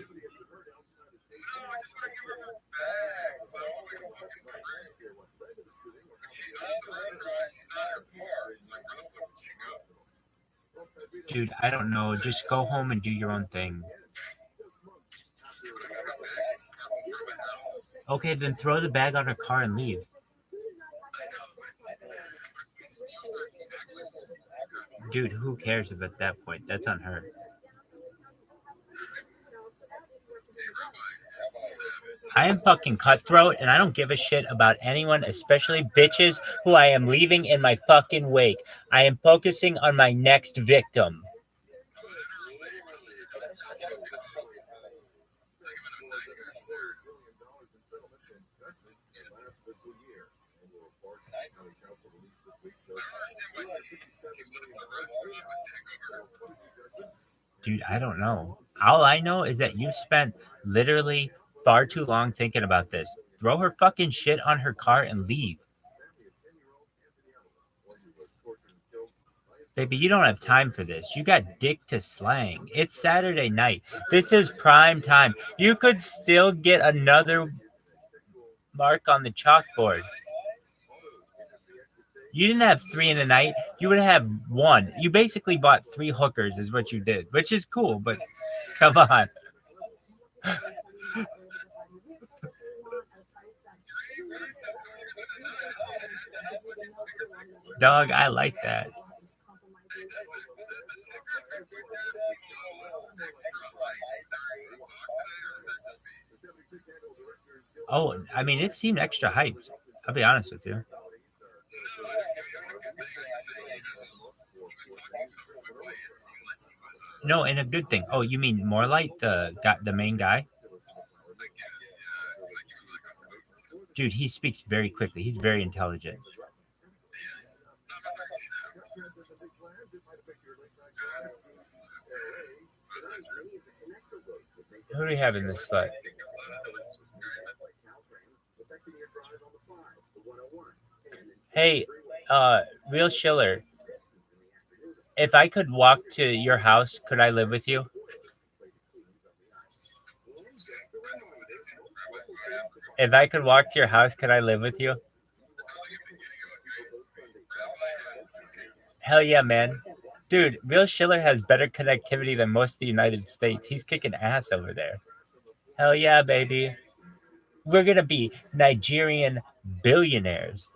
Dude, I don't know. Just go home and do your own thing. Okay, then throw the bag on her car and leave. Dude, who cares at that point? That's on her. I am fucking cutthroat, and I don't give a shit about anyone, especially bitches who I am leaving in my fucking wake. I am focusing on my next victim. Dude, I don't know. All I know is that you spent literally far too long thinking about this. Throw her fucking shit on her car and leave. Baby, you don't have time for this. You got dick to slang. It's Saturday night. This is prime time. You could still get another mark on the chalkboard. You didn't have 3 in the night. You would have 1. You basically bought 3 hookers is what you did, which is cool, but come on. Dog, I like that. Oh, I mean, it seemed extra hyped. I'll be honest with you. No, and a good thing. Oh, you mean more like the main guy? Dude, he speaks very quickly. He's very intelligent. Who do we have in this slut? Hey, Real Schiller. If I could walk to your house, could I live with you? If I could walk to your house, could I live with you? Hell yeah, man. Dude, Real Schiller has better connectivity than most of the United States. He's kicking ass over there. Hell yeah, baby. We're going to be Nigerian billionaires.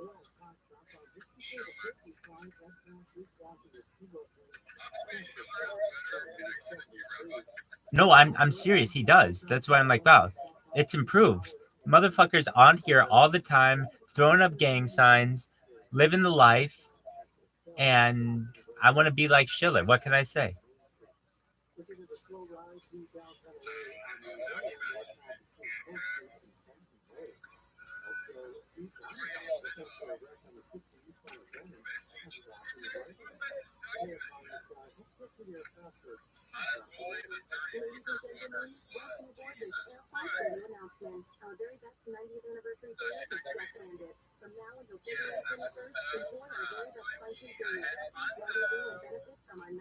No, I'm serious. He does. That's why I'm like, wow, it's improved. Motherfuckers on here all the time, throwing up gang signs, living the life, and I want to be like Schiller. What can I say?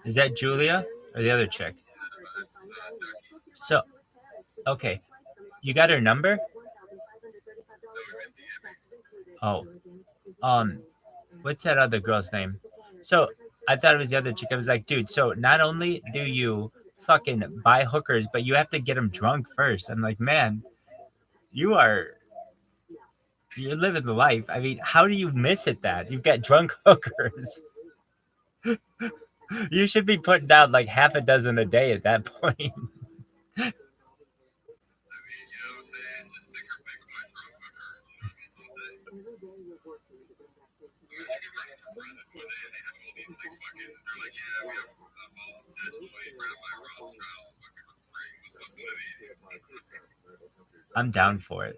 Is that Julia or the other chick? So, okay, you got her number? Oh, what's that other girl's name? So I thought it was the other chick. I was like, dude, so not only do you fucking buy hookers, but you have to get them drunk first. I'm like, man, you're living the life. I mean, how do you miss it that you've got drunk hookers? You should be putting down like half a dozen a day at that point. I'm down for it.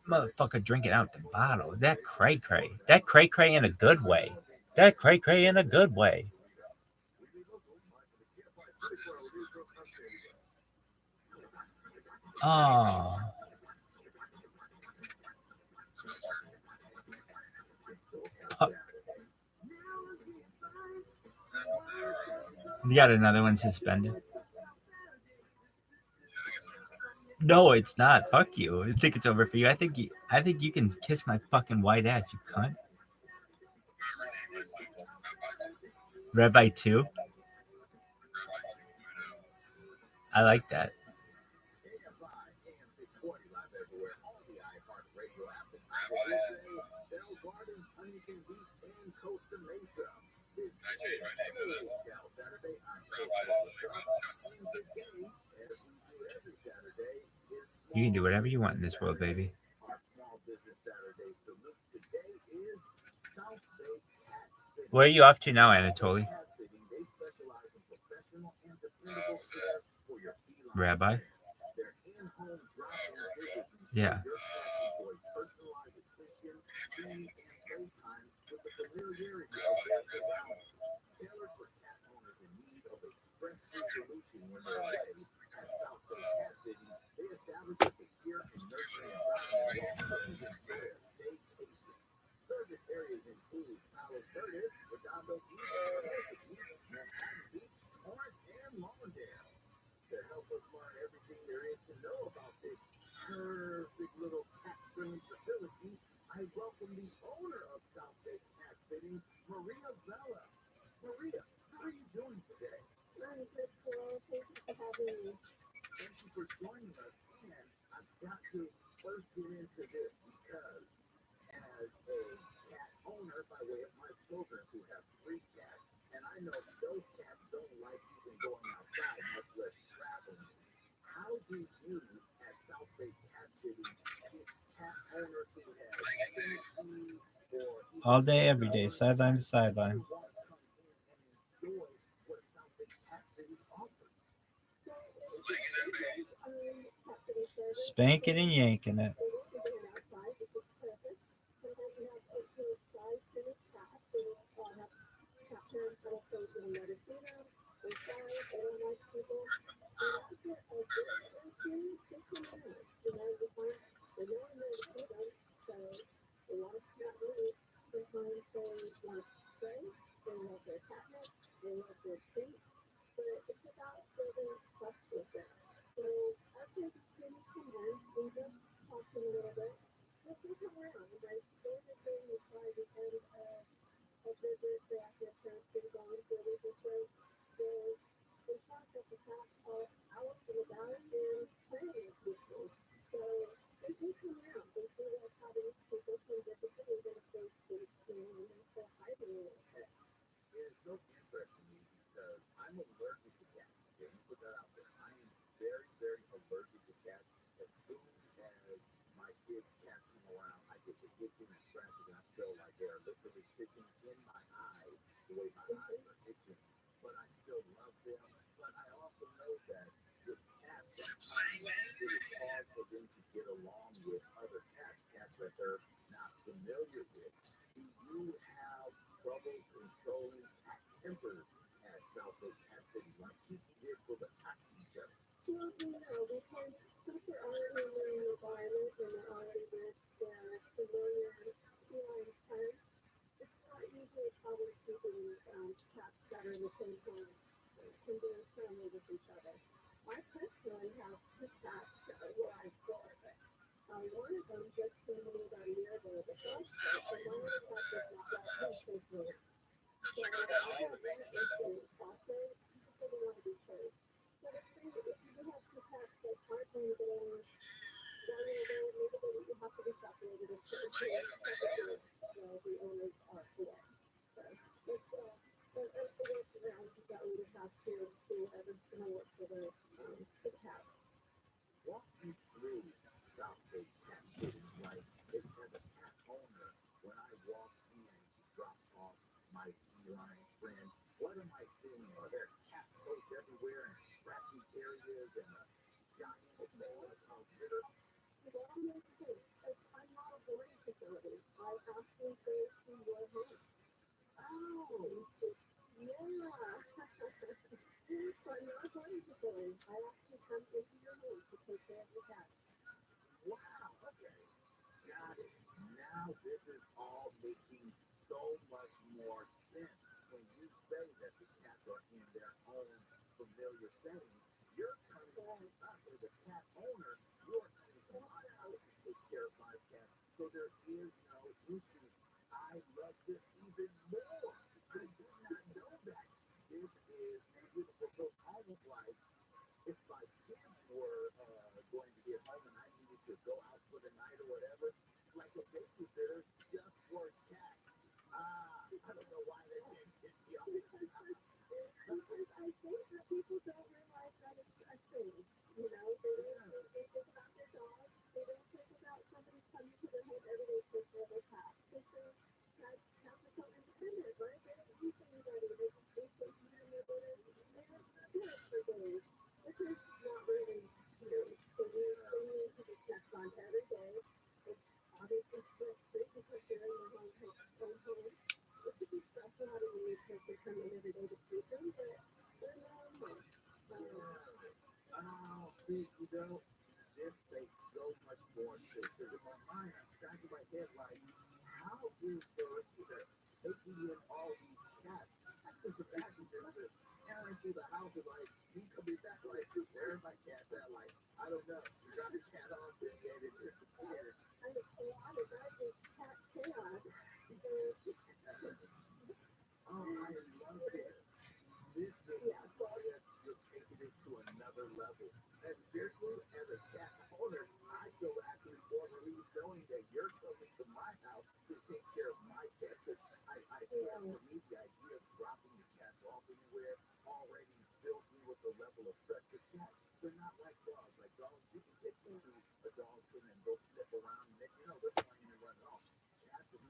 Motherfucker drinking out the bottle. That cray cray. That cray cray in a good way. That cray cray in a good way. Oh. You got another one suspended? No, it's not. Fuck you. I think it's over for you. I think you can kiss my fucking white ass, you cunt. Rabbi 2. I like that. You can do whatever you want in this world, baby. Where are you off to now, Anatoly? Rabbi? Yeah. All day, every day, sideline to sideline. Spanking and yanking it.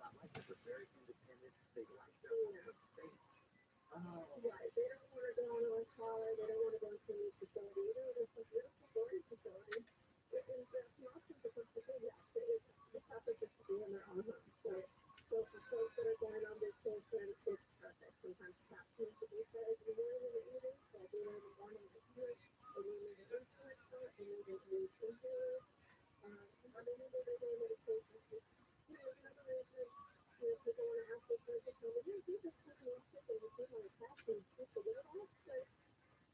not like this. They're very independent. They like their own space. Oh, Right. They don't want to go on a car. They don't want to go to a facility. Even though there's some beautiful storage facilities, it is just not supposed to do that. They have to just be in their own home. So for folks that are going on vacation, it's perfect. Sometimes cats need to be fed in the morning and the evening. They'll be there in the morning and the evening. They need an insulin pump. They need inhalers. I mean, maybe they're doing medication. You know, another reason people want to ask this person, well, you just put me on sick and you see my cat and people get it off. So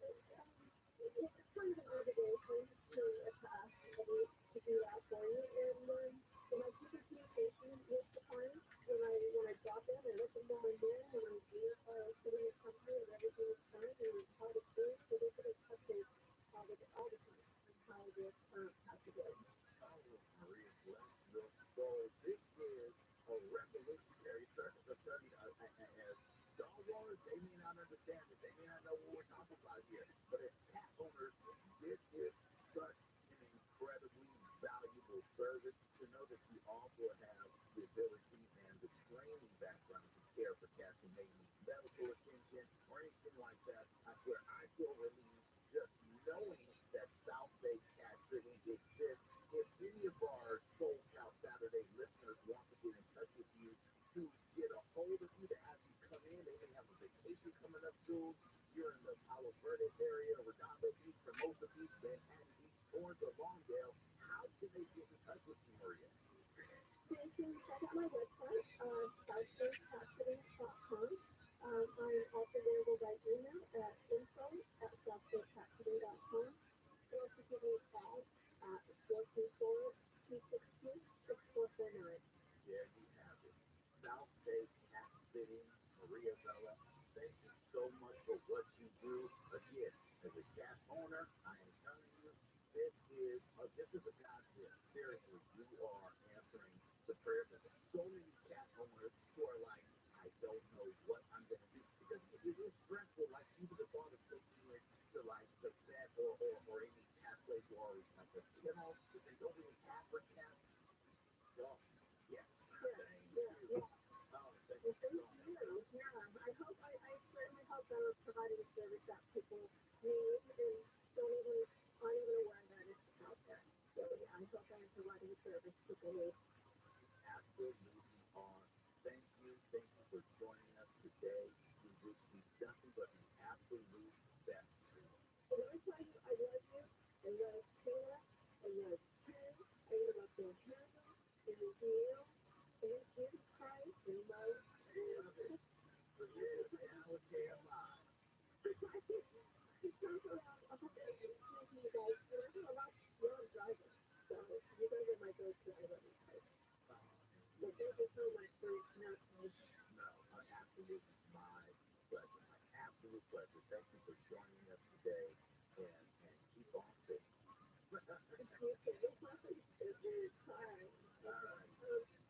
it's kind of an obligation to a task to do that for you. And when I keep in communication with the client, when I drop in, I let them know I'm there, when I do sitting in company and everything is fine and how it's doing, so they get a update all the time on how this has to go. Maria, bless your soul. This is a revolutionary service. I'm telling you, as dog owners, they may not understand it. They may not know what we're talking about here. But as cat owners, this is such an incredibly valuable service to know that you also have the ability and the training background to care for cats who may need medical attention or anything like that. I swear, I feel relieved just knowing that South Bay Cat Sitting exists. If any of our Soul Cow Saturday listeners want to get in touch with you to get a hold of you, to have you come in, they may have a vacation coming up soon. You're in the Palo Verde area, Redondo Beach, for most of you, Manhattan Beach, Orange, or Lawndale. How can they get in touch with you, Maria? They can check out my website, southbaycatcitting.com. I'm also available by email at info@southbaycatcitting.com. Or if you give me a call at 424-262-6449. There you have it. South Bay Cat Sitting, Maria Bella. Thank you so much for what you do. Again, as a cat owner, I am telling you, this is a godsend. Seriously, you are answering the prayers of so many cat owners who are like, I don't know what I'm going to do. Because it is stressful, like even the thought of taking it to like the vet or any cat place or like a kennel that they don't really have for cats. Well, yes. Thank you. Oh, thank you so much. Yeah, I certainly hope that I'm providing a service that people need and aren't even aware that it's out there. So yeah, I hope I'm providing a service people need. Absolutely are. Thank you for joining us today. We wish you nothing but the absolute best. So let me tell you, I love you. I love Taylor. I love Ken. I love their Hannah and Neil and Jesus Christ and love. For you, now with KFI. It's so I hope that you guys, a lot of road drivers. So you guys are my go-to. I love you guys. So thank you so much for reaching out to me. No, absolutely my pleasure. My absolute pleasure. Thank you for joining us today and keep on safe. You too. It's your time. All right.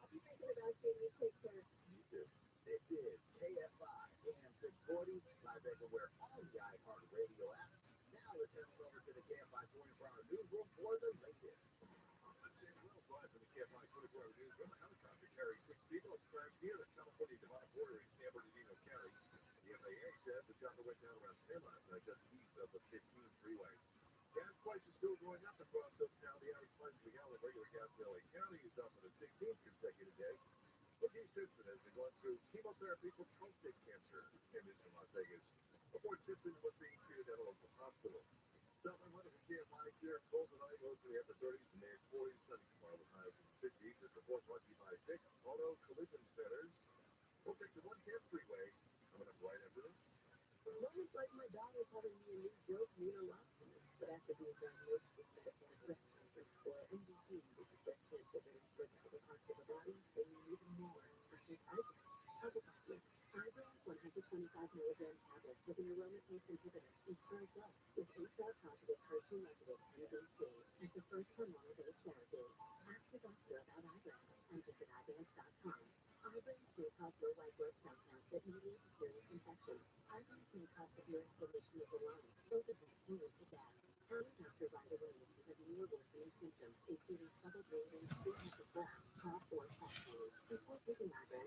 I'll be thinking about you. You take care. You too. This is KFI AM 640, live everywhere on the iHeartRadio app. Now let's head on over to the KFI 24-hour newsroom for the latest. I'm James Wells, live from the KFI 24-hour newsroom. A helicopter carrying 6 people has crashed near the California-Nevada border in San Bernardino County. The FAA says the chopper went down around 10 last night, just east of the 15 freeway. Gas prices still going up across SoCal. The average price per gallon of regular gas in LA County is up for the 16th consecutive day. Whitney Simpson has been going through chemotherapy for prostate cancer in Las Vegas. Before Simpson was being treated at a local hospital. Southern weather for KFI here. Cold tonight, lows in the upper 30s and near 40s. Sunny tomorrow with highs in the 60s. This report brought to you by Dick's Auto Collision Centers. We'll take the 110 freeway coming up right after this. Moments like my daughter telling me a new joke mean a lot to me. But after being diagnosed with metastatic breast cancer, or MBC, which is breast cancer that is spread to other parts of the body, they mean even more. I think Ibrance 125 milligram tablets with an aromatase inhibitor is very good with HR positive, HER2 negative MBC as the first hormonal-based therapy. Ask your doctor about Ibrance and visit Ibrance.com. Ibrance may cause low white blood cell count that may lead to serious infections. Ibrance may cause severe inflammation of the lungs, both of which can lead to death. Tell your doctor right away if you have any or worsening symptoms, including trouble breathing, shortness of breath, cough, or chest pain. Before taking Ibrance,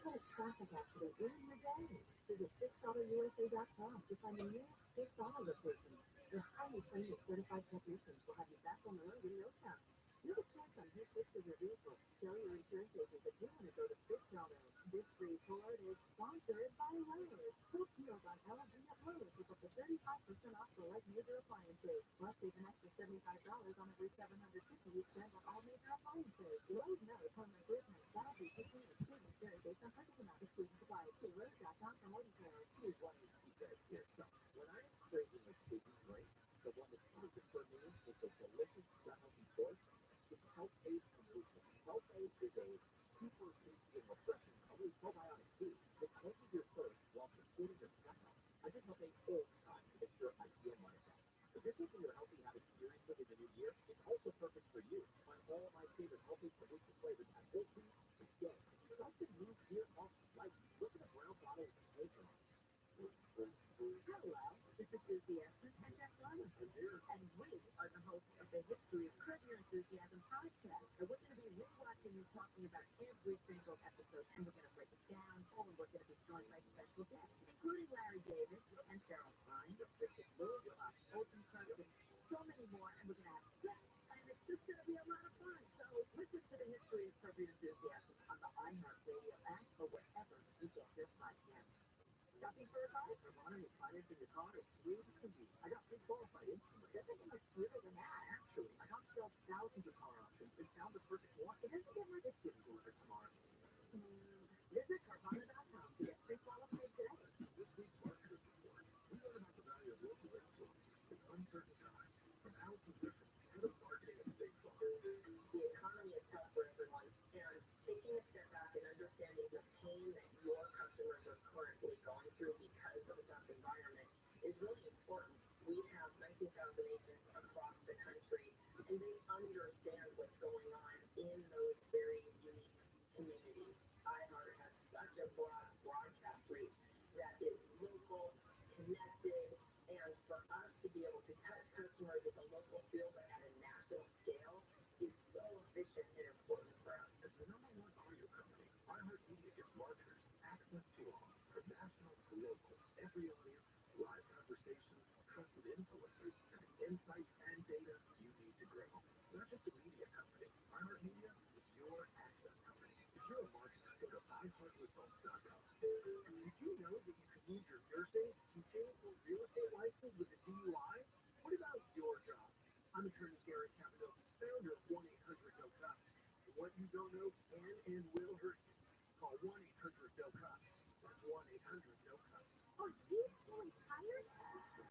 Sample traffic accident during your day. Visit $6USA.com to find the nearest Six Auto location. Their highly trained and certified technicians will have you back on the road in no time. You have a choice on who fixes your vehicle. Tell your insurance agent that you want to go to Six Auto. This free report is sponsored by Lowe's. Quick deals on LG at Lowe's with up to 35% off for like major appliances. Plus, save an extra $75 on every $750 you spend on all major appliances. Lowe's knows home improvement, battery, kitchen, and student care based on purchasing of the student supplies. See Lowe's.com for more details. Here's one of you guys here. So when I'm craving a tasty drink, the one that's perfect for me is a delicious healthy choice. It's Health-Aid Kombucha. Health-Aid is a super tasty and refreshing, probably probiotic tea that cleanses your thirst while supporting your gut health. I drink Health-Aid all the time to make sure I feel my best. If you're taking your healthy habits seriously in the new year, it's also perfect for you. Find all my favorite Health-Aid Kombucha flavors at Whole Foods today. Start to move here off like look at a brown bottle with a filter on it. Hello, this is Susie Essence and Jeff London, and we are the hosts of the History of Curb Your Enthusiasm podcast. And we're going to be rewatching and talking about every single episode, and we're going to break it down, and we're going to be joined by special guests, including Larry Davis and Cheryl Klein, Richard Lewis, Olsen Kirk, and so many more, and we're going to have guests, and it's just going to be a lot of fun. So listen to the History of Curb Your Enthusiasm on the iHeartRadio app or wherever you get your podcast. Shopping for a car? I'm honoring financing your car as smooth as can be. I got pre-qualified instantly. Doesn't get much smoother than that. Actually, I got shelved thousands of car options and found the perfect one. It doesn't get much. It's getting delivered tomorrow. Visit Carvana.com to get pre-qualified today. This week's Marketers Report, we learn about the value of local influencers in uncertain times. From Allison Griffin, head of marketing at State Farm. The economy is tough for everyone, and taking a step back and understanding the pain that your customers are currently going through because of a tough environment is really important. We have 19,000 agents across the country, and they understand what's going on in those very unique communities. iHeart has such a broad broadcast reach that is local, connected, and for us to be able to touch customers at the local field but at a national scale is so efficient and important for us. As the #1 audio company, iHeartMedia gives marketers access to all, from national to local, every audience, live conversations, trusted influencers, and the insights and data you need to grow. Not just a media company, iHeartMedia is your access company. If you're a marketer, go to iHeartResults.com. Did you know that you can use your nursing, teaching, or real estate license with a DUI? What about your job? I'm attorney Gary Cavanaugh, founder of 1-800-NO-COPS. What you don't know can and will hurt you. Call 1-800-NO-COPS. That's 1-800-NO-COPS. Are you feeling tired?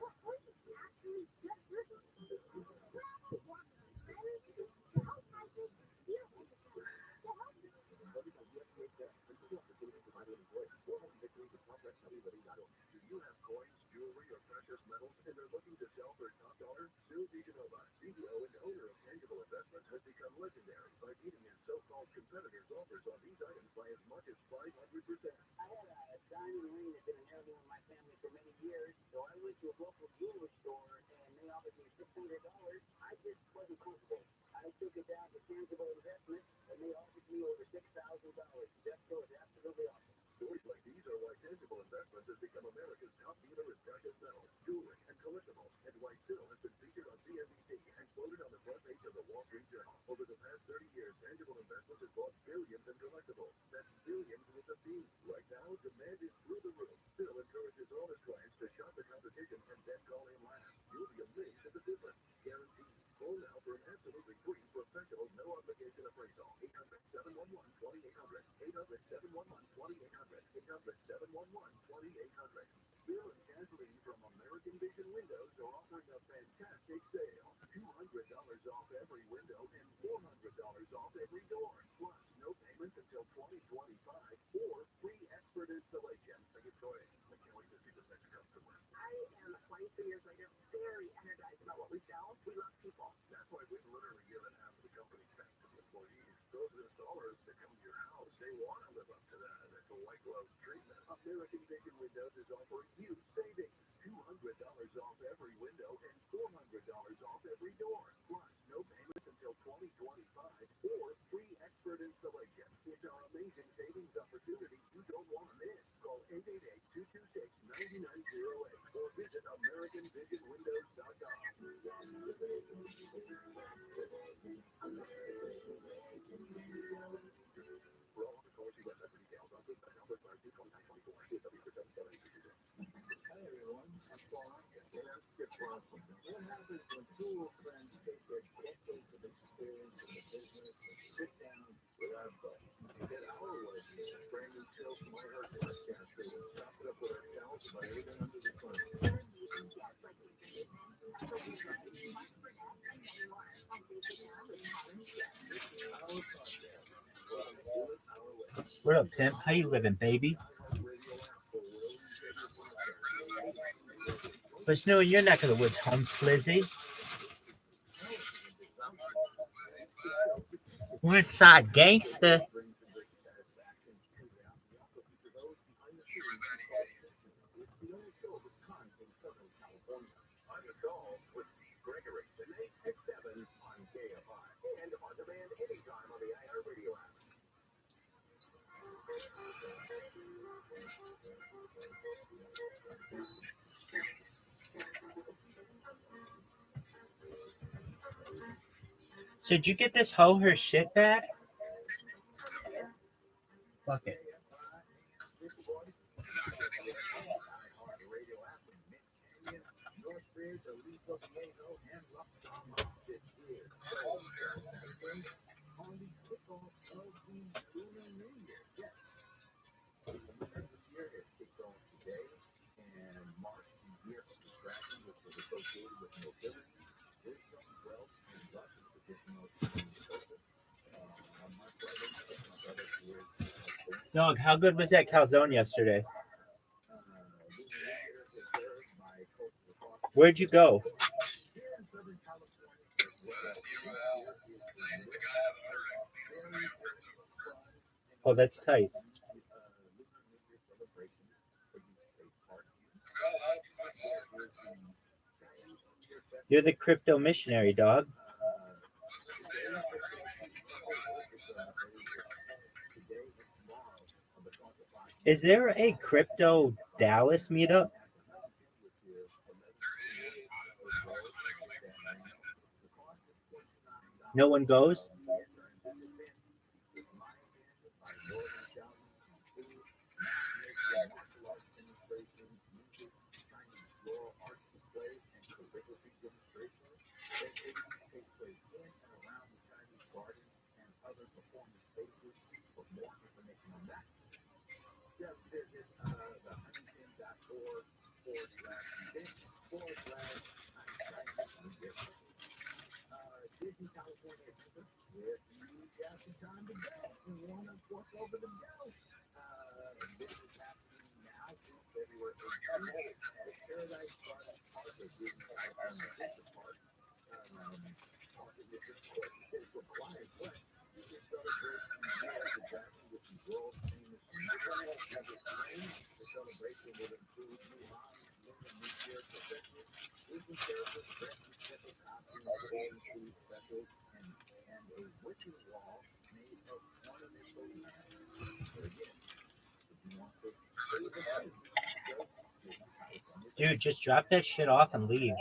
Or are you actually just listening? Well, want better to help my business feel independent, to help you. Funded by USDA staff and equal opportunity provided employers. More home victories at ComplexWWE.org. Do you have coins, jewelry, or precious metals, and they're looking to sell for top dollar? Sue DeGenova, CEO and owner of Tangible Investments, has become legendary by beating his so-called competitors' offers on these items by as much as 500%. I had a diamond ring that didn't white glove treatment. American Vision Windows is offering you savings. $200 off every window and $400 off every door. Plus, no payments until 2025 or free expert installation. It's our amazing savings opportunity you don't want to miss. Call 888-226-9908 or visit AmericanVisionWindows.com. Hi everyone, I'm Paul. And I'm Skip Bronson. What happens when two old friends take their decades of experience in the business and sit down with our buddies and get our work in a brand new show from my heart podcast where we chop it up with our pals about everything under the sun. What up, pimp? How you living, baby? But Snow, in your neck of the woods, home Slizzy. West Side Gangster. So did you get this hoe her shit back? Fuck it. Dog, how good was that calzone yesterday? Where'd you go? Oh, that's tight. You're the crypto missionary, dog. Is there a crypto Dallas meetup? No one goes? Dude, just drop that shit off and leave.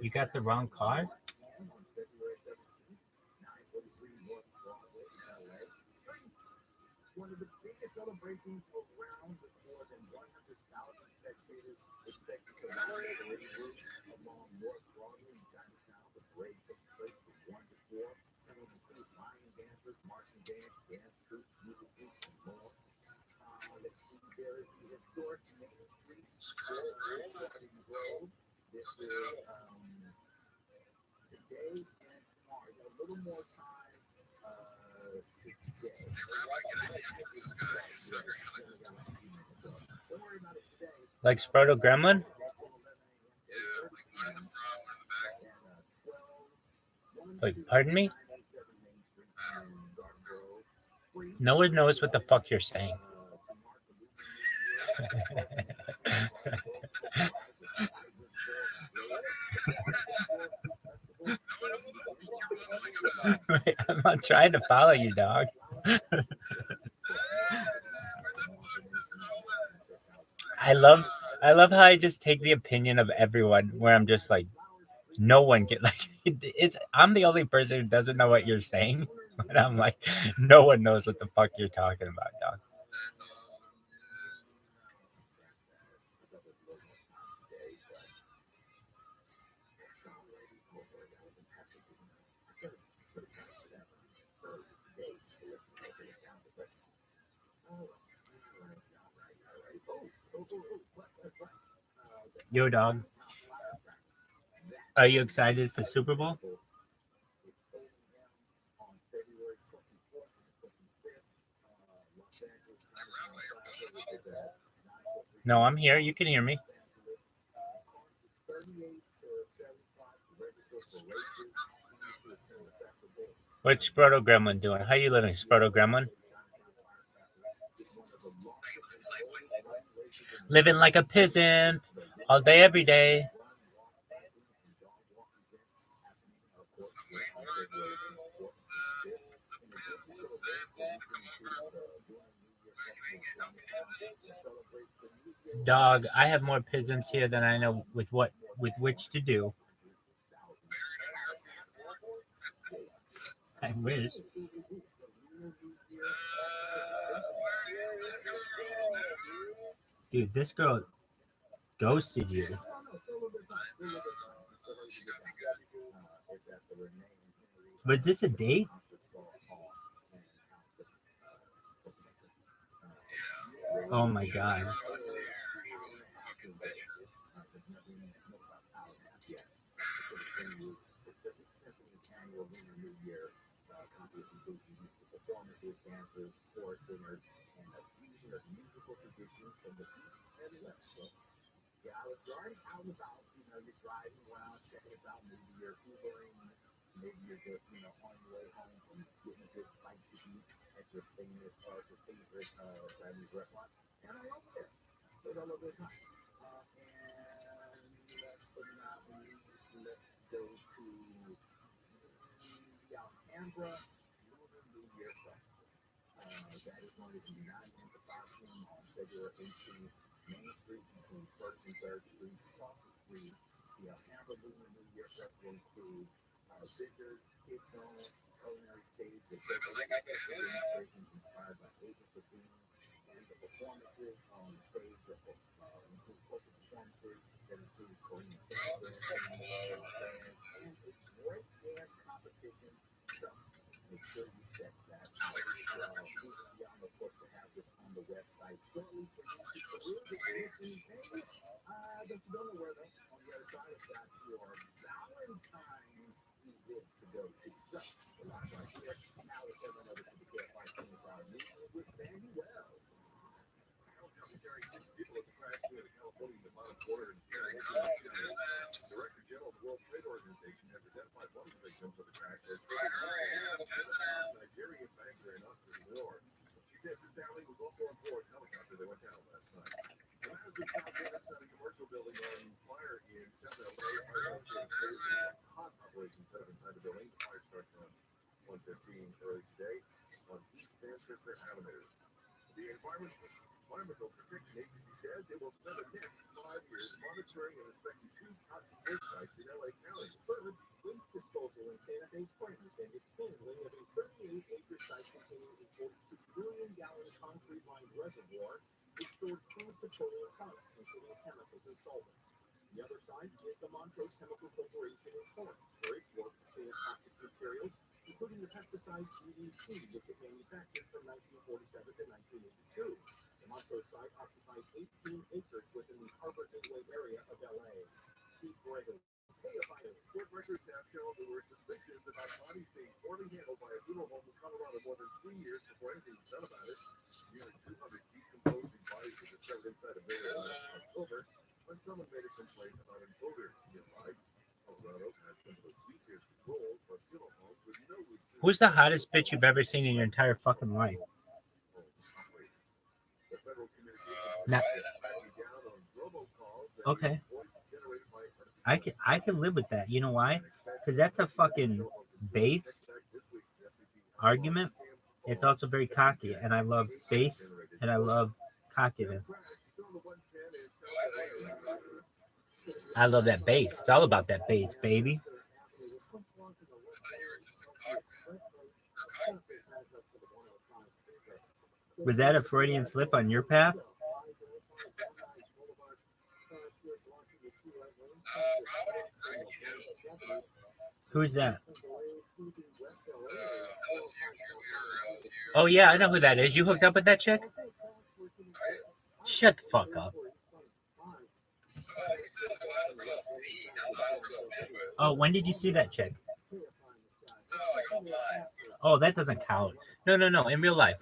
You got the wrong car? One of the biggest celebrations around with more than 100,000 spectators expected to historic Main Street School starting to grow. This is today and tomorrow. You have a little more time today. Don't worry about it today. Like Sproto Gremlin? Wait, pardon me? No one knows what the fuck you're saying. Wait, I'm not trying to follow you, dog. I love how I just take the opinion of everyone where I'm just like, no one get like I'm the only person who doesn't know what you're saying. But I'm like, no one knows what the fuck you're talking about, dog. Yo, dog. Are you excited for Super Bowl? No, I'm here. You can hear me. What's Sproto Gremlin doing? How you living, Sproto Gremlin? Living like a peasant all day, every day. Dog, I have more pisms here than I know with which to do. I wish. Dude, this girl ghosted you. Was this a date? Oh my god. Yeah, I was driving out and about, you're driving around, checking it out, maybe you're Ubering, maybe you're just, on your way home from getting a good bite to eat at your favorite Chinese restaurant. And I love it there. So I love the time. And last but not least, let's go to the Alhambra Lunar New Year Festival. That is going to be 9 a.m. to 5 p.m. on February 18th. Main Street between 1st and 3rd Street, across the street. The Alhambra Lunar New Year Festival includes vendors, kids zones, culinary stage, with demonstrations inspired by Asian cuisine, and the performances on the stage that include cultural performances that include Korean dance, and a great dance competition. So make sure you check that out. Y'all, of course, will have this on the website shortly for you to peruse. But you don't know where though. On the other side, it's got your Valentine's event to go to. So, a lot right here. Now let's head on over to the KFI 25 news with Sandy Wells. Commentary people have crashed through the California Nevada border in Director General of the World Trade Organization has identified one of the victims of the crash as Nigerian banker in Upstate New York. She says her family was also on board the helicopter that went down last night. The last week, a commercial building on fire in South LA. Hot operation set up inside the building. The fire started on 1:15 early today on East Manchester Avenue. The Environmental Protection Agency says it will spend the next 5 years monitoring and inspecting 2 toxic waste sites in LA County. Third, waste disposal in Santa Fe Springs and its handling of a 38-acre site containing a 42 billion-gallon concrete-lined reservoir which stored crude petroleum products, including chemicals and solvents. The other side is the Montrose Chemical Corporation in Torrance, where it works to clean toxic materials, including the pesticide EDC, which it manufactured from 1947 to 1982. The Montrose site occupies inside a building last October when someone made a complaint about an odor nearby. Colorado has some of the weakest controls for funeral homes with no routine Who's the hottest bitch you've ever seen in your entire fucking life? operators. The Federal Communications Nah. Commission cracking down on robocalls and Okay. voice generated by artificial I can live with that. You know why? Because that's a fucking based argument. It's also very cocky, and I love base, and I love cockiness. I love that bass. It's all about that bass, baby. Was that a Freudian slip on your path? Who's that? Oh yeah, I know who that is. You hooked up with that chick? Shut the fuck up. Oh, when did you see that chick? Oh, that doesn't count. No, in real life.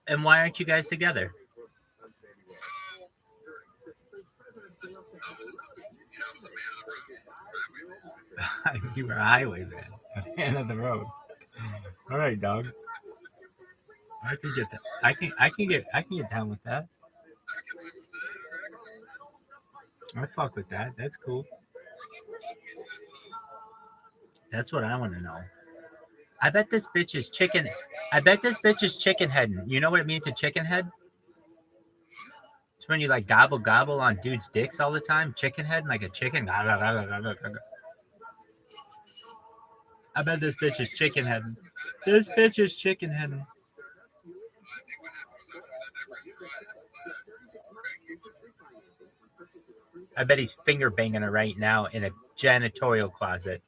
And why aren't you guys together? You were a highwayman, a man of the road. All right, dog. I can get that. I can get down with that. I fuck with that. That's cool. That's what I want to know. I bet this bitch is chicken. I bet this bitch is chicken heading. You know what it means to chicken head? It's when you like gobble on dudes' dicks all the time. Chicken head, like a chicken. I bet this bitch is chicken heading. This bitch is chicken heading. I bet he's finger banging her right now in a janitorial closet.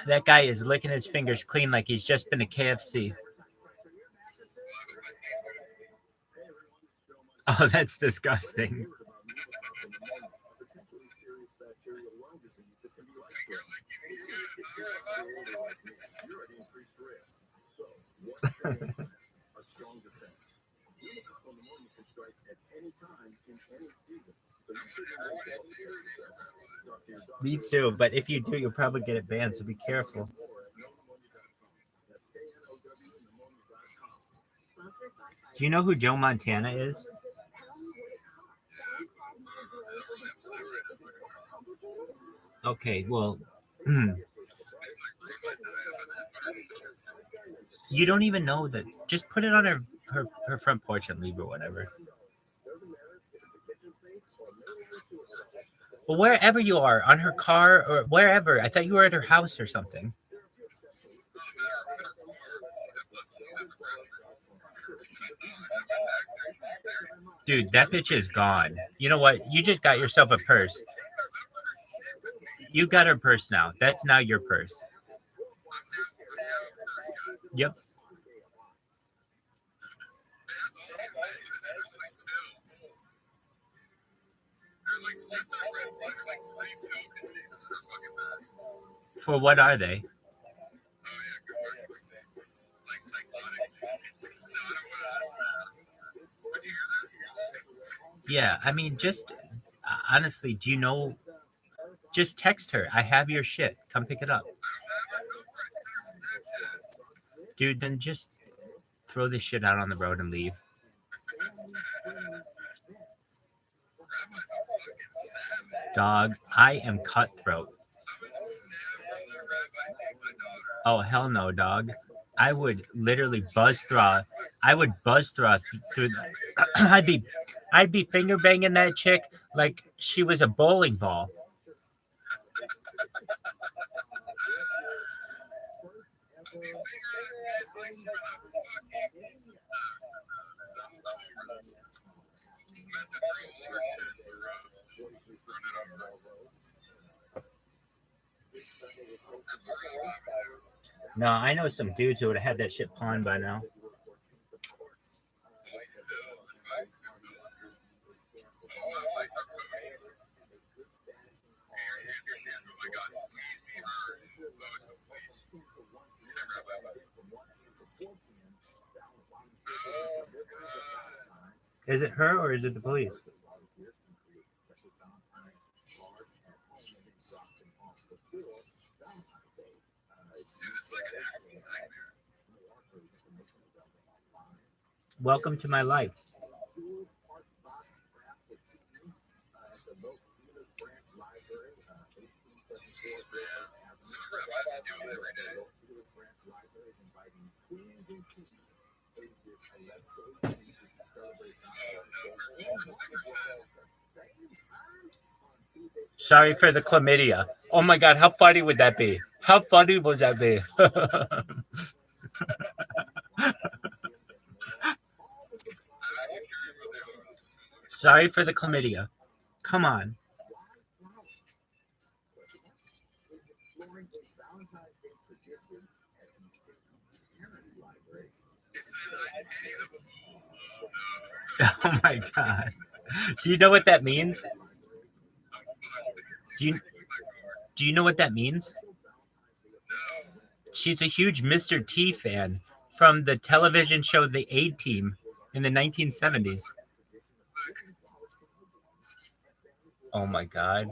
That guy is licking his fingers clean like he's just been to KFC. Oh, that's disgusting. Me too, but if you do, you'll probably get it banned, so be careful. Do you know who Joe Montana is? Okay, well, you don't even know that. Just put it on her front porch and leave or whatever. Well, wherever you are, on her car or wherever. I thought you were at her house or something. Dude, that bitch is gone. You know what? You just got yourself a purse. You got her purse now. That's now your purse. Yep. For what are they? like psychotic. It's just not a Would you hear that? Yeah, I mean, just honestly, do you know? Just text her. I have your shit. Come pick it up. Dude, then just throw this shit out on the road and leave. Dog, I am cutthroat. Oh, hell no, dog. I would literally buzz through. I would buzz through the, I'd be finger banging that chick like she was a bowling ball. No, I know some dudes who would have had that shit pawned by now. Is it her or is it the police? Welcome to my life. Sorry for the chlamydia. Oh my God, how funny would that be? How funny would that be? Sorry for the chlamydia. Come on. Oh my God. Do you know what that means? Do you know what that means? She's a huge Mr. T fan from the television show The A-Team in the 1970s. Oh my God.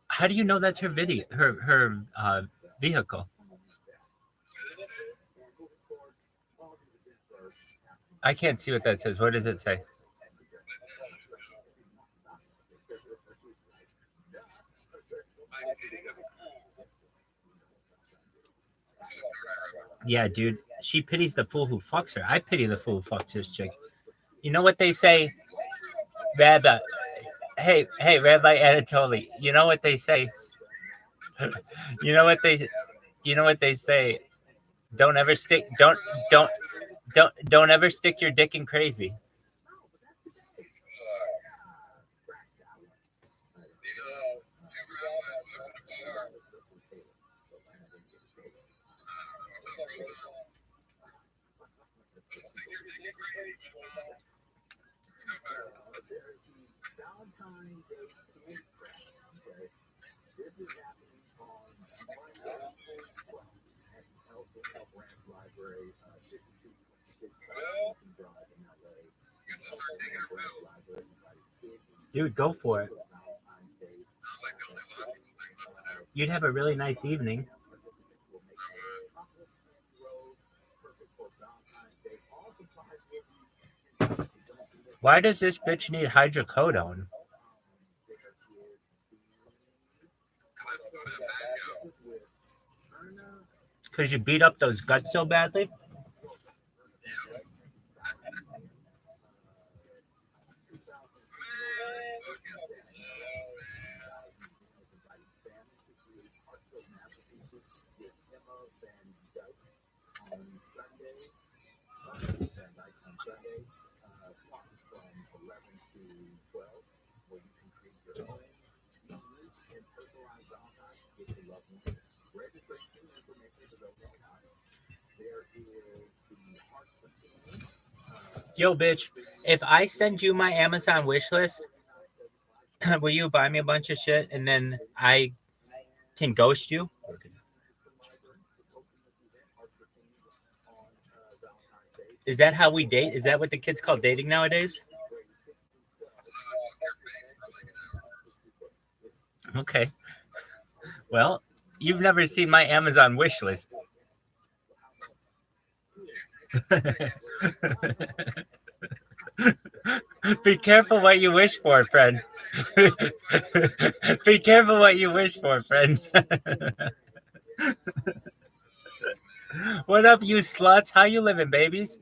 How do you know that's her video, her vehicle? I can't see what that says. What does it say? Yeah, dude. She pities the fool who fucks her. I pity the fool who fucks this chick. You know what they say? Rabbi. Hey, Rabbi Anatoly. You know what they say? You know what they say? Don't ever stick don't ever stick your dick in crazy. Dude, go for it. You'd have a really nice evening. Why does this bitch need hydrocodone? Because you beat up those guts so badly? Yo, bitch, if I send you my Amazon wish list, will you buy me a bunch of shit and then I can ghost you? Is that how we date? Is that what the kids call dating nowadays? Okay. Well, you've never seen my Amazon wish list. Be careful what you wish for, friend. Be careful what you wish for, friend. What up, you sluts? How you living, babies?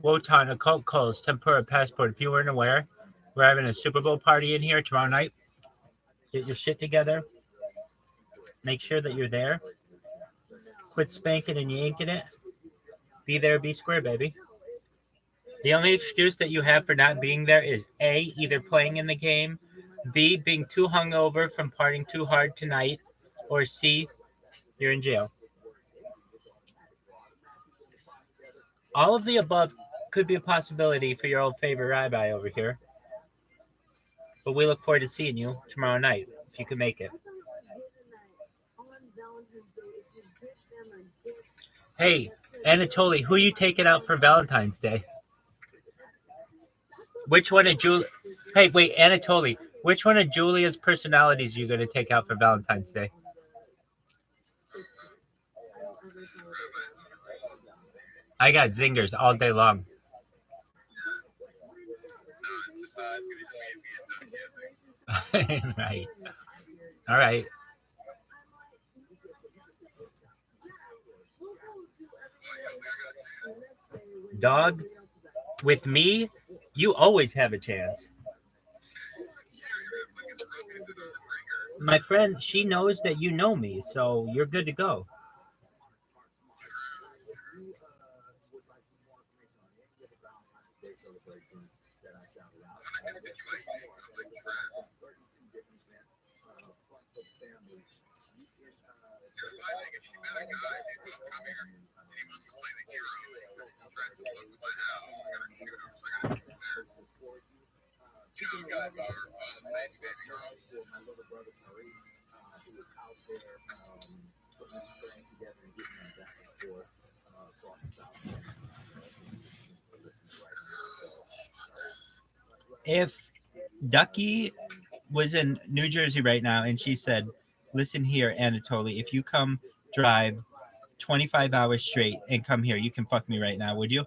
Wotan, occult calls, tempura passport. If you weren't aware, we're having a Super Bowl party in here tomorrow night. Get your shit together. Make sure that you're there. Quit spanking and yanking it. Be there, be square, baby. The only excuse that you have for not being there is A, either playing in the game, B, being too hungover from partying too hard tonight, or C, you're in jail. All of the above could be a possibility for your old favorite Rabbi over here. But we look forward to seeing you tomorrow night, if you can make it. Hey, Anatoly, who are you taking out for Valentine's Day? Which one of Julia? Hey, wait, Anatoly, which one of Julia's personalities are you going to take out for Valentine's Day? I got zingers all day long. Right. All right. Dog, with me, you always have a chance. My friend, she knows that you know me, so you're good to go. If Ducky was in New Jersey right now and she said, listen here, Anatoly, if you come drive 25 hours straight and come here, you can fuck me right now, would you?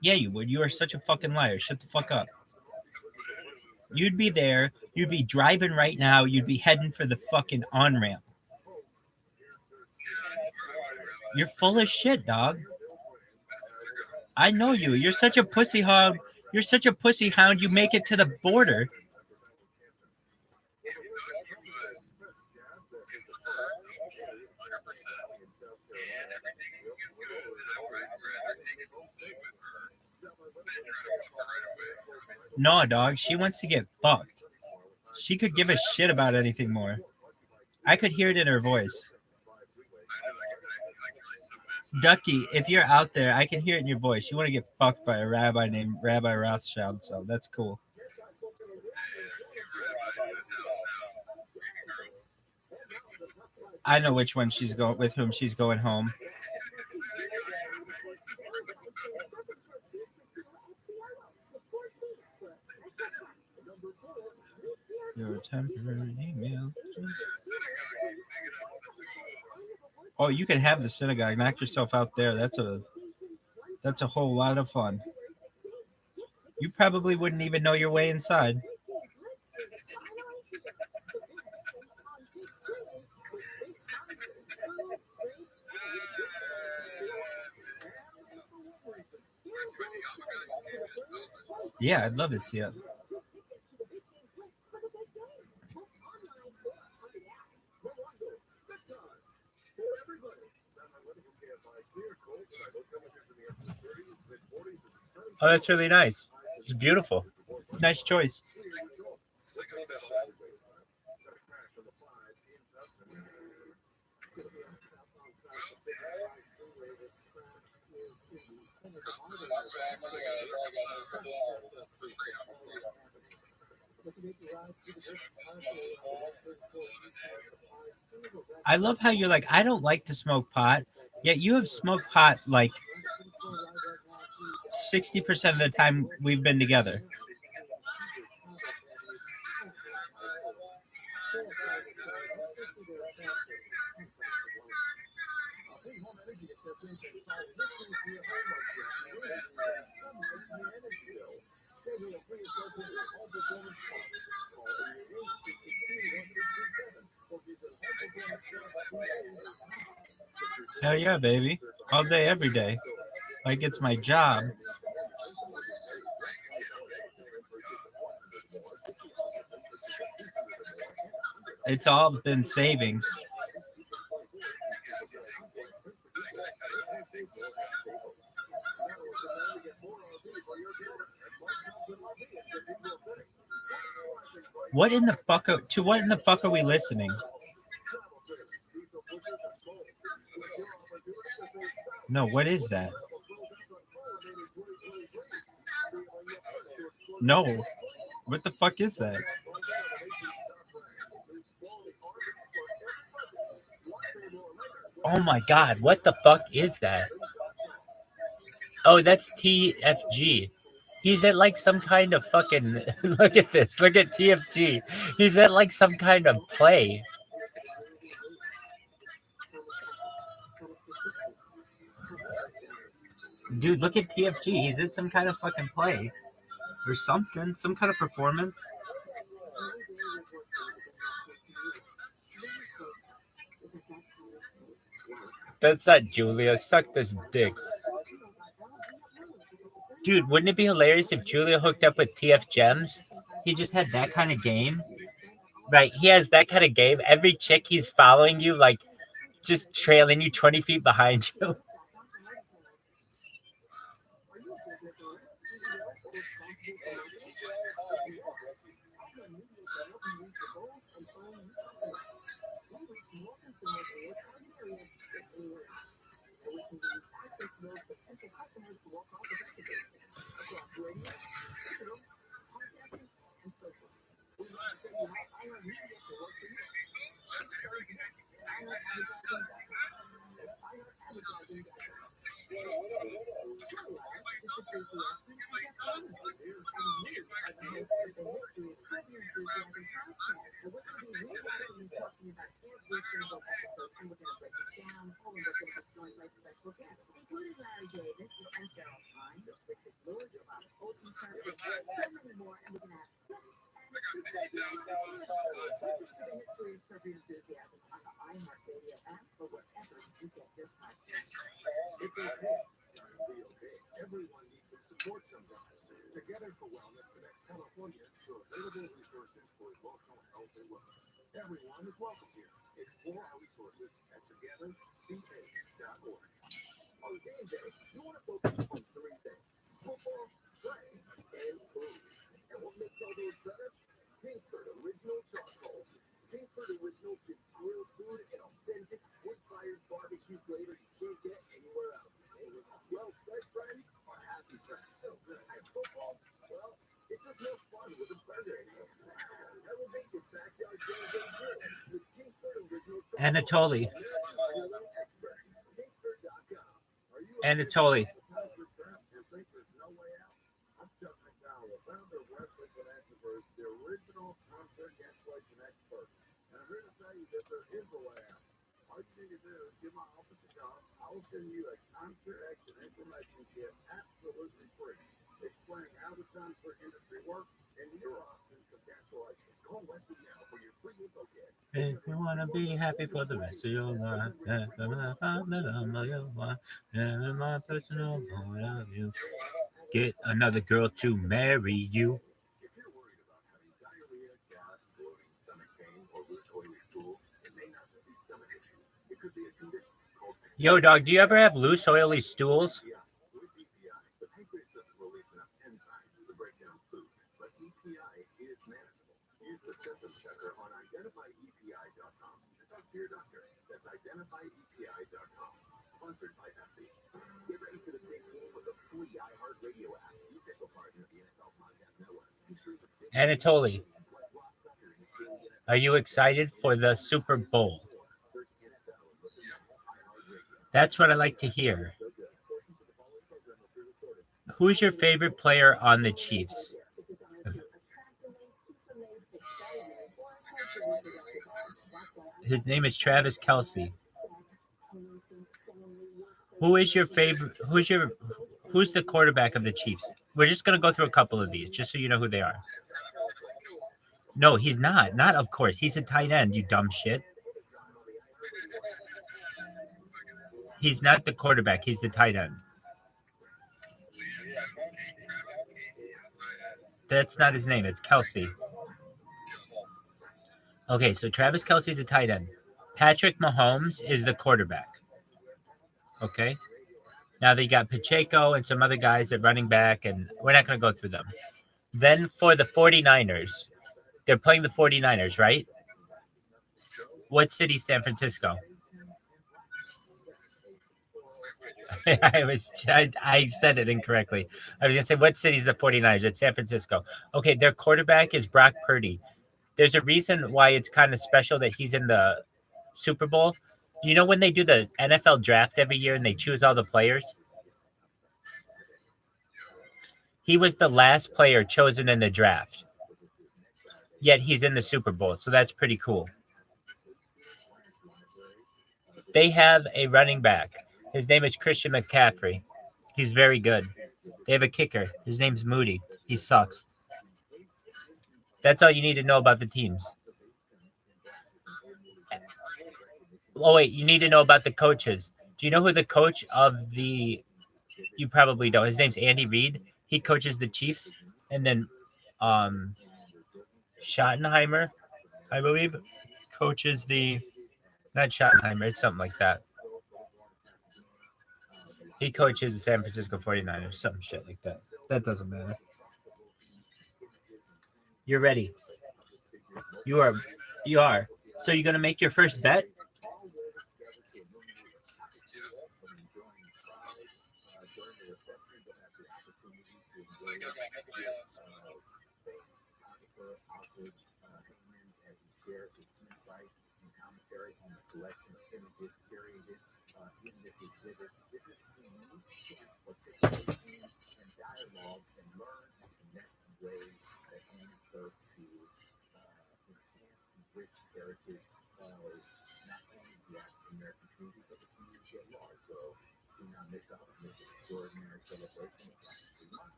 Yeah, you would. You are such a fucking liar. Shut the fuck up. You'd be there. You'd be driving right now. You'd be heading for the fucking on-ramp. You're full of shit, dog. I know you. You're such a pussy hog. You're such a pussy hound. You make it to the border. No, dog. She wants to get fucked. She could give a shit about anything more. I could hear it in her voice. Ducky, if you're out there, I can hear it in your voice. You want to get fucked by a rabbi named Rabbi Rothschild, so that's cool. I know which one she's going with, whom she's going home. Your temporary email. Oh, you can have the synagogue. Knock yourself out there. That's a whole lot of fun. You probably wouldn't even know your way inside. Yeah, I'd love to see it. Oh, that's really nice. It's beautiful. Nice choice. I love how you're like, I don't like to smoke pot, yet you have smoked pot like 60% of the time we've been together. Hell yeah, baby. All day, every day. Like it's my job. It's all been savings. What in the fuck are we listening? No, what is that? No. What the fuck is that? Oh my god, what the fuck is that? Oh, that's TFG. He's at like some kind of fucking look at this. Look at TFG. He's at like some kind of play. Dude, look at TFG. He's in some kind of fucking play. Or something. Some kind of performance. That's not Julia. Suck this dick. Dude, wouldn't it be hilarious if Julia hooked up with TF Gems? He just had that kind of game. Right, he has that kind of game. Every chick he's following you, like, just trailing you 20 feet behind you. Anatoly. Anatoly. InfoLab. All you need to do is give my office a call. I will send you a timeshare action information kit absolutely free, explaining how the timeshare industry works and your options of cancellation. Call Wesley now for your free info kit. If you want to be happy for the rest of your life, my personal point of view. Get another girl to marry you. If you're worried about having diarrhea, gas, bloating, stomach pain, or loose oily stool, it may not just be stomach issues. It could be a condition called Yo, dog, do you ever have loose, oily stools? EPI. With EPI, the pancreas doesn't release enough enzymes to break down food, but EPI is manageable. Use the symptom checker on identifyepi.com to talk to your doctor. That's identifyepi.com. Sponsored by FB. Get ready for the big game with the free iHeartRadio app. You take a part in the NFL Podcast Network. Anatoly, are you excited for the Super Bowl? That's what I like to hear. Who's your favorite player on the Chiefs? His name is Travis Kelce. Who's the quarterback of the Chiefs? We're just going to go through a couple of these, just so you know who they are. No, he's not. Not, of course. He's a tight end, you dumb shit. He's not the quarterback. He's the tight end. That's not his name. It's Kelce. Okay, so Travis Kelce's a tight end. Patrick Mahomes is the quarterback. Okay? Now they got Pacheco and some other guys at running back, and we're not going to go through them. Then for the 49ers, they're playing the 49ers, right? What city, San Francisco? I said it incorrectly. I was going to say, what city is the 49ers? It's San Francisco. Okay, their quarterback is Brock Purdy. There's a reason why it's kind of special that he's in the Super Bowl. You know when they do the NFL draft every year and they choose all the players? He was the last player chosen in the draft. Yet he's in the Super Bowl, so that's pretty cool. They have a running back. His name is Christian McCaffrey. He's very good. They have a kicker. His name's Moody. He sucks. That's all you need to know about the teams. Oh, wait, you need to know about the coaches. Do you know who the coach of the... You probably don't. His name's Andy Reid. He coaches the Chiefs. And then Schottenheimer, I believe, coaches the... Not Schottenheimer, it's something like that. He coaches the San Francisco 49ers, some shit like that. That doesn't matter. You're ready. You are. So you're going to make your first bet?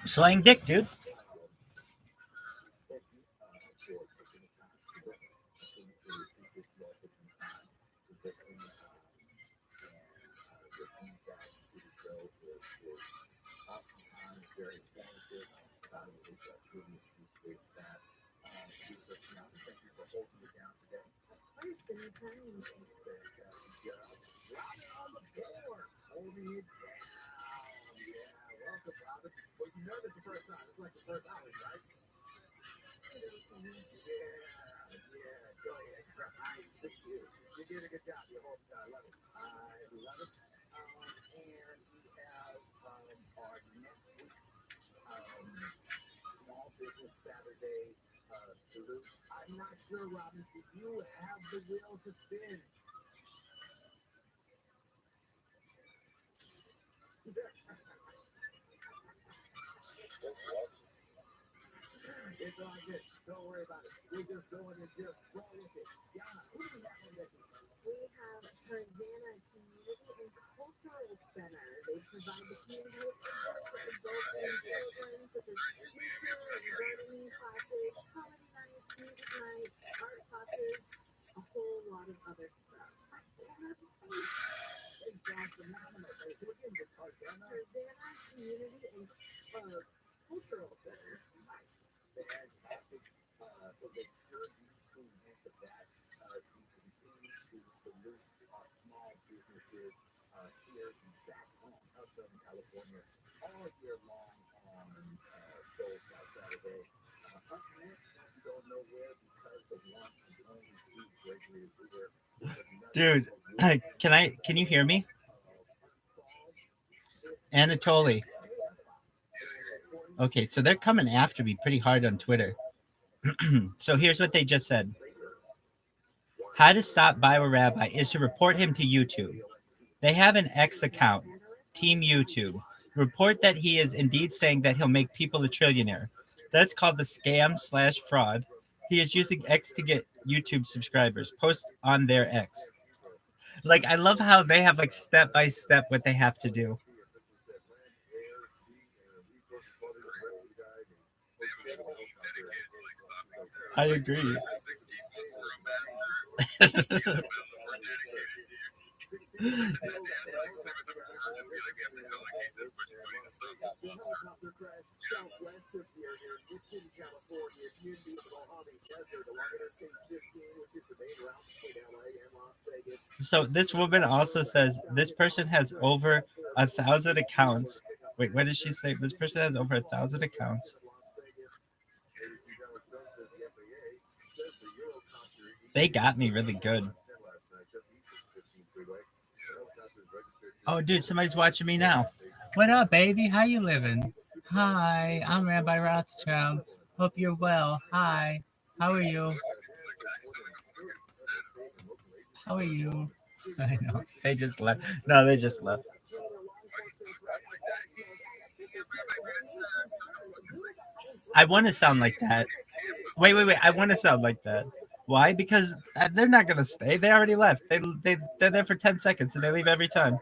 Slang dick, dude. I'm not sure, Robin, if you have the will to spin. It's like this. Don't worry about it. We just go in and just roll with it. Yeah. Who do we have on this? We have Tarzana Community and Cultural Center. They provide the community with events for adults and children, such as nature and gardening classes, comedy nights, music nights, art classes, a whole lot of other stuff. Tarzana Community and Cultural Center. Fantastic. So they sure do tune into that to continue to salute our small businesses here in Southern California all year long on Soul Saturday. Up next, you don't know where because the one and only Steve Gregory is here. Dude, can you hear me? Anatoly. Okay, so they're coming after me pretty hard on Twitter. So here's what they just said. How to stop ViralRabbi is to report him to YouTube. They have an X account, Team YouTube. Report that he is indeed saying that he'll make people a trillionaire. That's called the scam/fraud. He is using X to get YouTube subscribers. Post on their X. Like, I love how they have like step by step what they have to do. I agree. So this woman also says this person has over 1,000 accounts. Wait, what did she say? This person has over 1,000 accounts. They got me really good. Oh, dude, somebody's watching me now. What up, baby? How you living? Hi, I'm Rabbi Rothschild. Hope you're well. Hi, how are you? How are you? I know. They just left. No, they just left. I want to sound like that. Wait. I want to sound like that. Why? Because they're not going to stay. They already left. They're there for 10 seconds and they leave every time.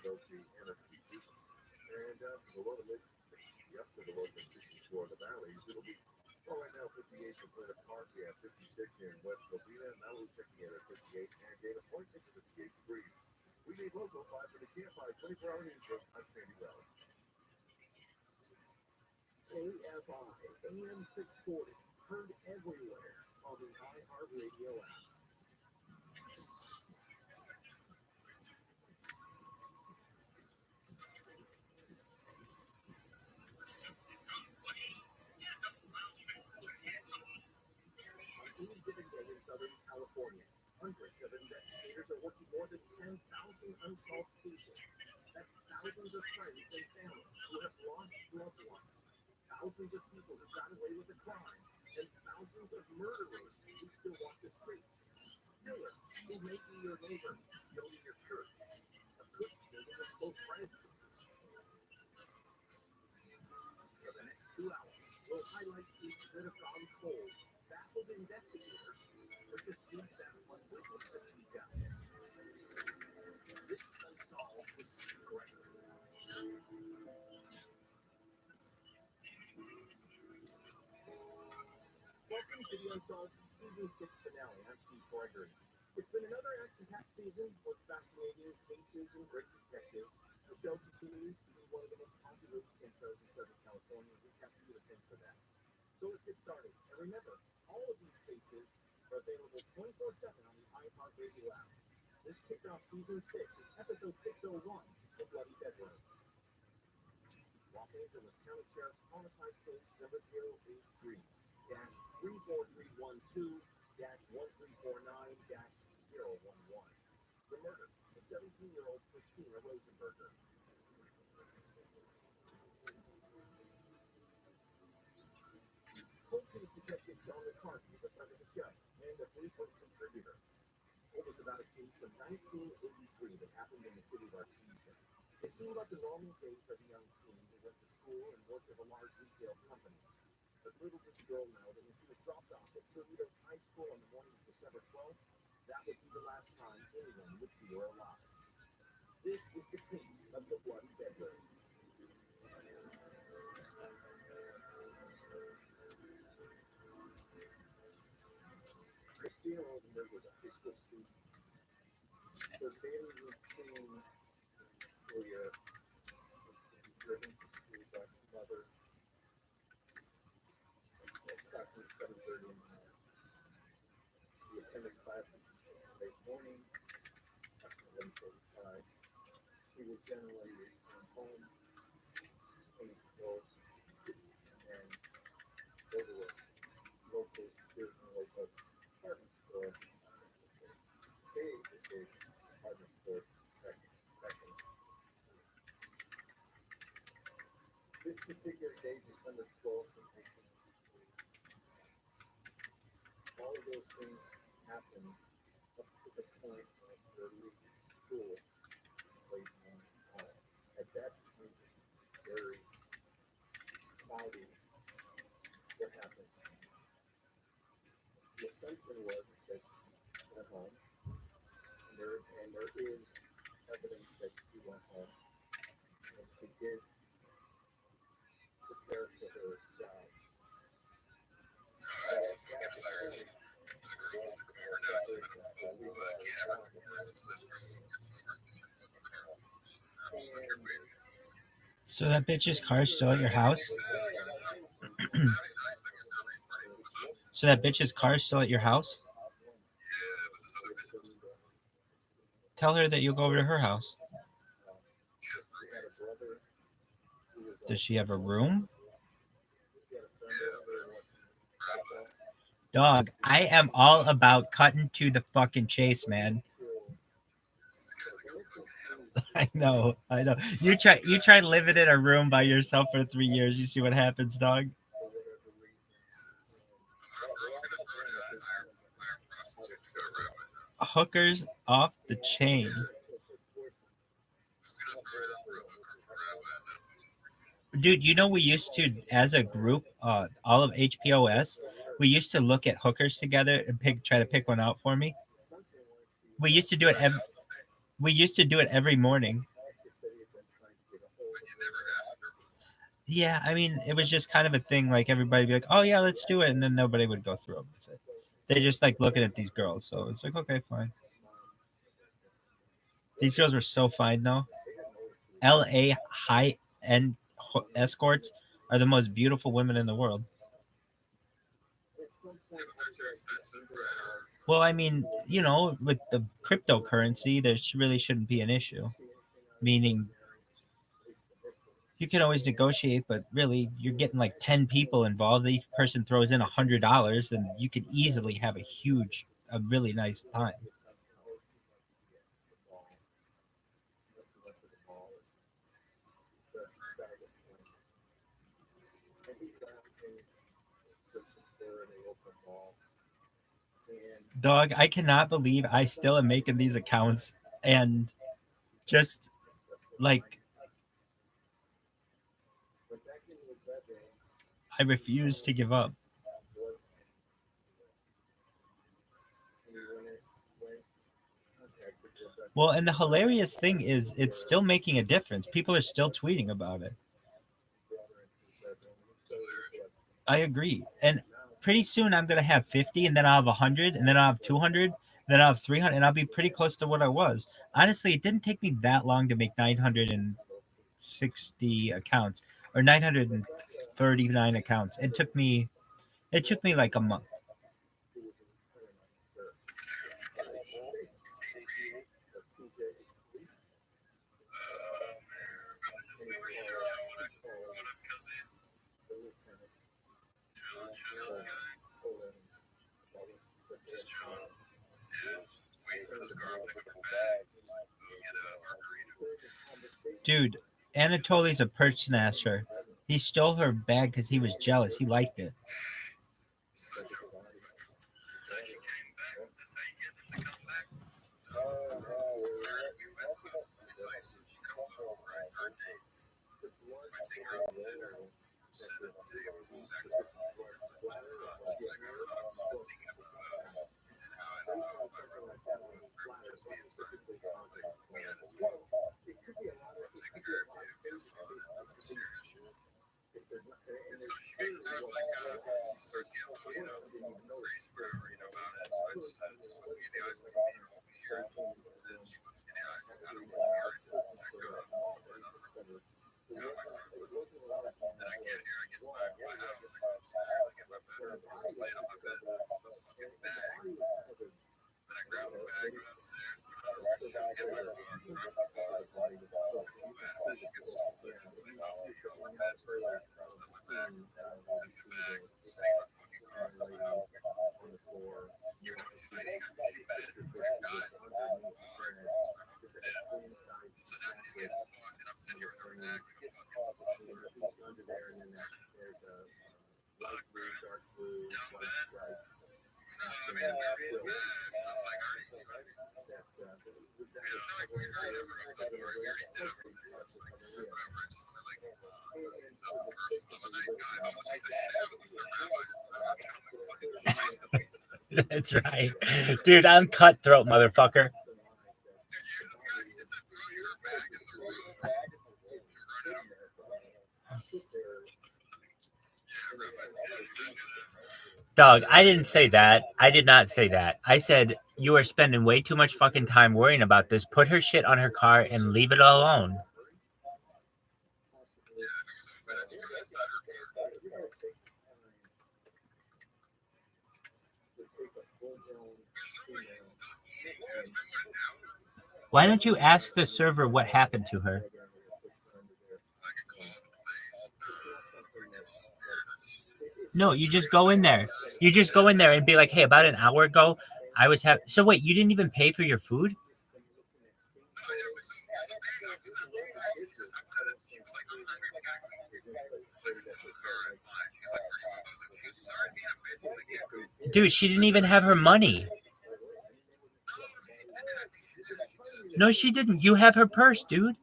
go to NFT season. And below the yep, to the low to 64 of the valleys, it'll be, well, right now 58 for Plymouth Park, we have 56 here in West Covina, now we're checking in at 58, and Data Point, it's 58 degrees. We need local 5 for the campfire, 24-hour news. I'm Sandy Wells. AFI, AM 640, heard everywhere on the iHeartRadio app. Any given day in Southern California, hundreds of investigators are working more than 10,000 unsolved cases. That's thousands of friends and families who have lost loved ones, thousands of people who got away with a crime, and thousands of murderers who still walk the streets. Killers who may be your neighbor, known in your church, a cook building a close friends. For the next 2 hours, we'll highlight cases that have gone cold, baffled investigators, or just leave them one witness to speak out. This is Unsolved with Greg. Welcome to the Unsolved Season 6 finale. I'm Steve Gregory. It's been another action-packed season with fascinating cases and great detectives. The show continues to be one of the most popular weekend shows in Southern California. We have to do a thing for that. So let's get started. And remember, all of these cases are available 24/7 on the iHeartRadio app. This kicked off Season 6 is Episode 601, The Bloody Bedroom. Los Angeles County Sheriff's Homicide Case number 083-34312-1349-011. The murder of 17-year-old Christina Rosenberger. Cold Case Detective Sean McCarthy is a friend of the show and a frequent contributor. Told us about a case from 1983 that happened in the city of Artesia. It seemed like a normal day for the young teen who went to school and worked at a large retail company. But little did the girl know that when she was dropped off at Cerritos High School on the morning of December 12th, that would be the last time anyone would see her alive. This is the case of the Bloody Bedroom. Christina Rosenberg was a high school student. Her daily routine career was to be driven to school by her mother at approximately 7:30 in the morning. She attended classes late morning, after 1:45. She would generally return home, change clothes, and go to a local department store, big department store back in. This particular day, December 12th, all of those things happened up to the point of her leaving school late morning home. At that point, very cloudy. What happened? The assumption was that she went home, and there is evidence that she went home, and she did prepare for her job. So that bitch's car is still at your house? So that bitch's car is still at your house? Tell her that you'll go over to her house. Does she have a room? Dog, I am all about cutting to the fucking chase, man. I know. You try living in a room by yourself for 3 years. You see what happens, dog. Hookers off the chain. Dude, you know we used to, as a group, all of HPOS, we used to look at hookers together and try to pick one out for me. We used to do it. We used to do it every morning. Yeah, I mean, it was just kind of a thing. Like everybody would be like, "Oh yeah, let's do it," and then nobody would go through with it. They just like looking at these girls, so it's like, okay, fine. These girls were so fine though. LA high end escorts are the most beautiful women in the world. Well, I mean, you know, with the cryptocurrency, there really shouldn't be an issue. Meaning, you can always negotiate, but really, you're getting like 10 people involved. Each person throws in $100, and you could easily have a really nice time. Dog, I cannot believe I still am making these accounts and just like I refuse to give up. Well, and the hilarious thing is it's still making a difference. People are still tweeting about it. I agree. And pretty soon I'm going to have 50 and then I'll have 100 and then I'll have 200, then I'll have 300 and I'll be pretty close to what I was. Honestly, it didn't take me that long to make 960 accounts or 939 accounts. It took me like a month. Dude, Anatoly's a purse snatcher. He stole her bag because he was jealous. He liked it. That's right. Dude, I'm cutthroat, motherfucker. Dog, I didn't say that. I did not say that. I said you are spending way too much fucking time worrying about this. Put her shit on her car and leave it alone. Why don't you ask the server what happened to her? No, you just go in there. You just go in there and be like, hey, about an hour ago, I was having. So wait, you didn't even pay for your food? Dude, she didn't even have her money. No, she didn't. You have her purse, dude.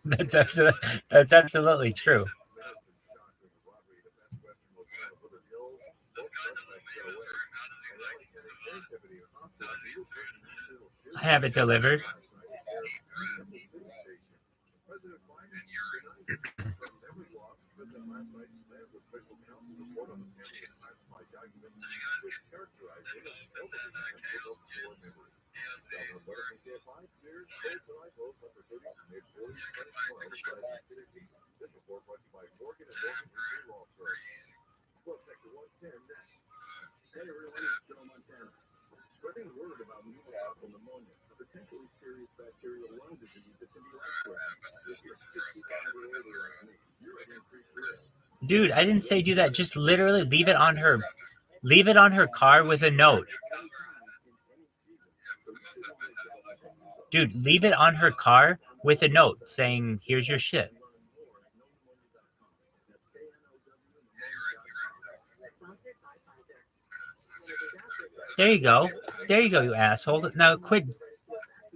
That's absolutely true. I have it delivered. President Biden denies from memory loss because in last night's the special counsel report on the scandal of classified documents which characterized it as elderly man with poor memory. Governor Butterfield KFI fears both tonight both upper 30s and mid-40s tomorrow to present citizens. This report brought to you by Morgan & Morgan Legal Law Firm. Well, Sector 110 next. Hey everyone, it's Joe Montana. Spreading word about pneumococcal pneumonia, a potentially serious bacterial lung disease that can be life-threatening. If you're 65 or older like me, you're at increased risk. Dude, I didn't say do that. Just literally leave it on her. Leave it on her car with a note. Dude, leave it on her car with a note saying, "Here's your shit." There you go. There you go, you asshole. Now quit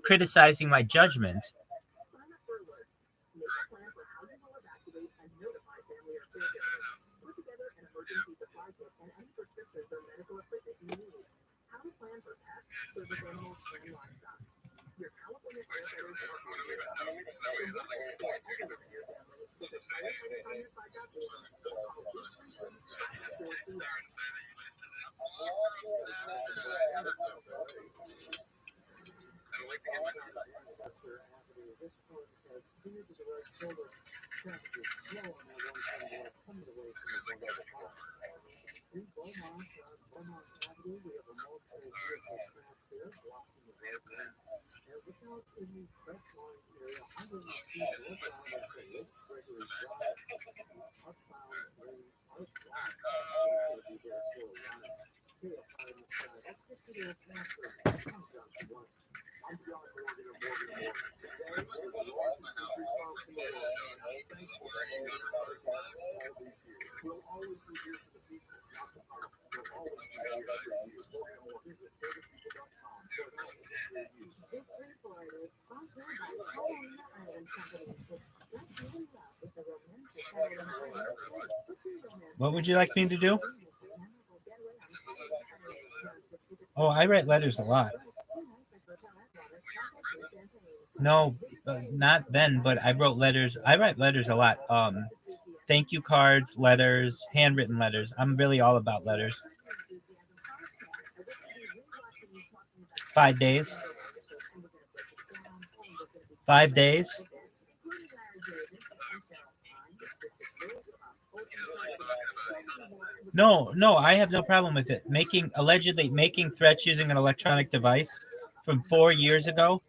criticizing my judgment. What would you like me to do? Oh, I write letters a lot. No, not then, but I wrote letters. I write letters a lot. Thank you cards, letters, handwritten letters. I'm really all about letters. 5 days. 5 days. No, I have no problem with it. Allegedly making threats using an electronic device from 4 years ago.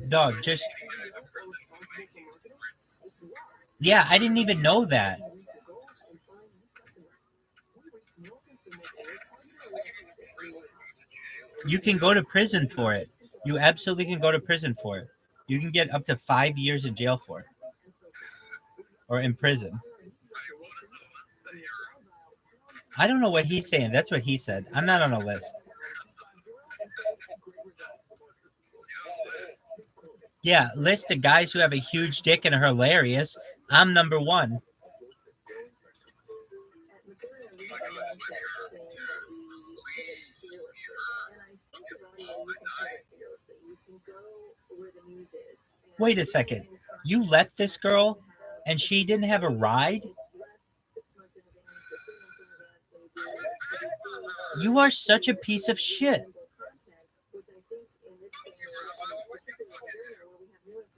Dog, just... Yeah, I didn't even know that. You can go to prison for it. You absolutely can go to prison for it. You can get up to 5 years in jail for it. Or in prison. I don't know what he's saying. That's what he said. I'm not on a list. Yeah, list of guys who have a huge dick and are hilarious. I'm number one. Wait a second. You left this girl and she didn't have a ride? You are such a piece of shit.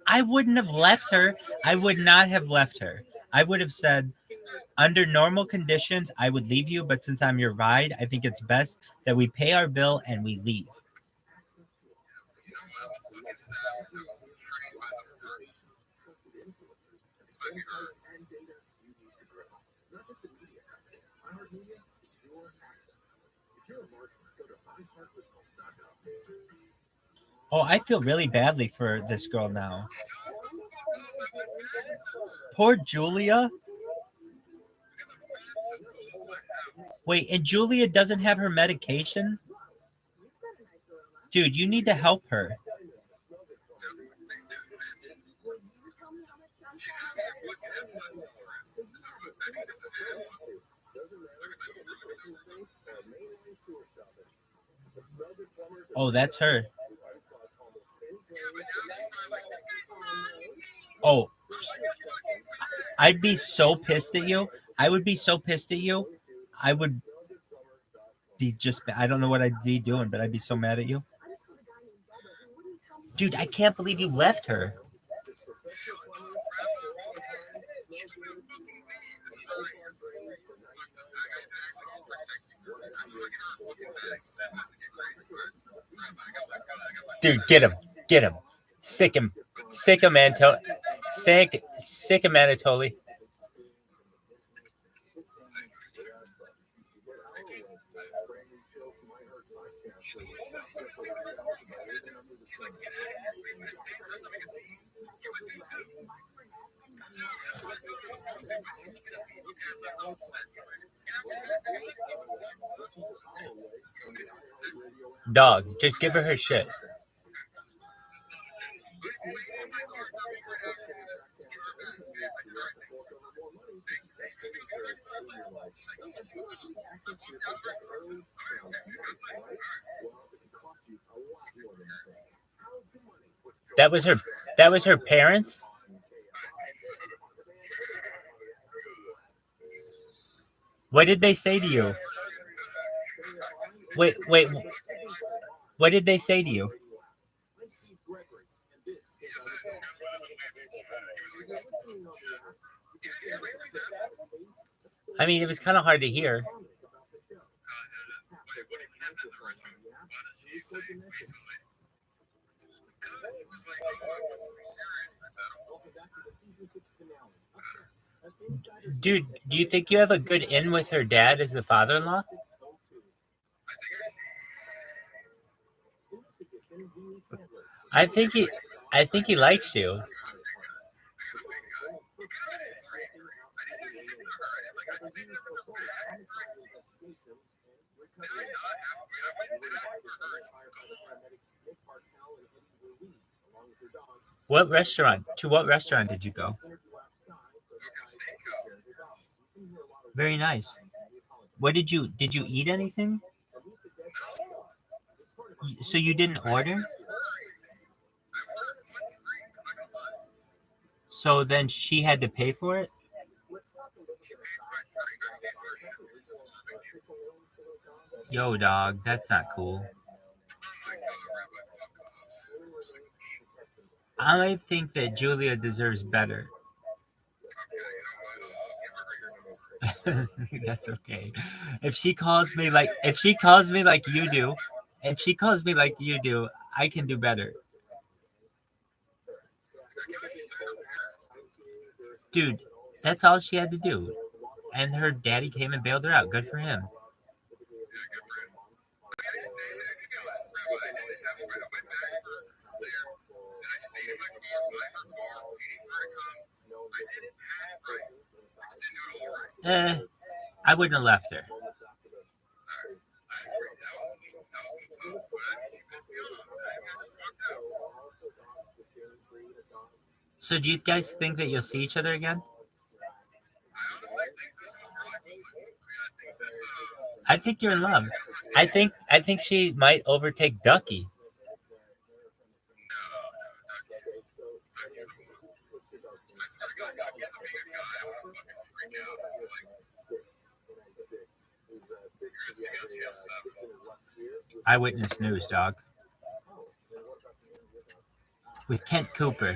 I wouldn't have left her. I would not have left her. I would have said, under normal conditions, I would leave you, but since I'm your ride, I think it's best that we pay our bill and we leave. Oh, I feel really badly for this girl now. Poor Julia. Wait, and Julia doesn't have her medication? Dude, you need to help her. Oh, that's her. Oh, I'd be so pissed at you. I would be so pissed at you. I would be just, I don't know what I'd be doing, but I'd be so mad at you. Dude, I can't believe you left her. Dude, get him. Get him. Sick him. Sick him, Anto. Sick him, Anatoly. Dog, just give her shit. That was her. That was her parents. What did they say to you? Wait. What did they say to you? I mean, it was kind of hard to hear. Dude, do you think you have a good in with her dad as the father-in-law? I think he likes you. What restaurant? To what restaurant did you go? Very nice. What did you eat anything? So you didn't order? So then she had to pay for it? Yo, dog, that's not cool. I think that Julia deserves better. That's okay. If she calls me like you do, I can do better. Dude, that's all she had to do. And her daddy came and bailed her out. Good for him. I wouldn't have left her. So do you guys think that you'll see each other again? I think you're in love. I think she might overtake Ducky. Eyewitness News, dog. With Kent Cooper.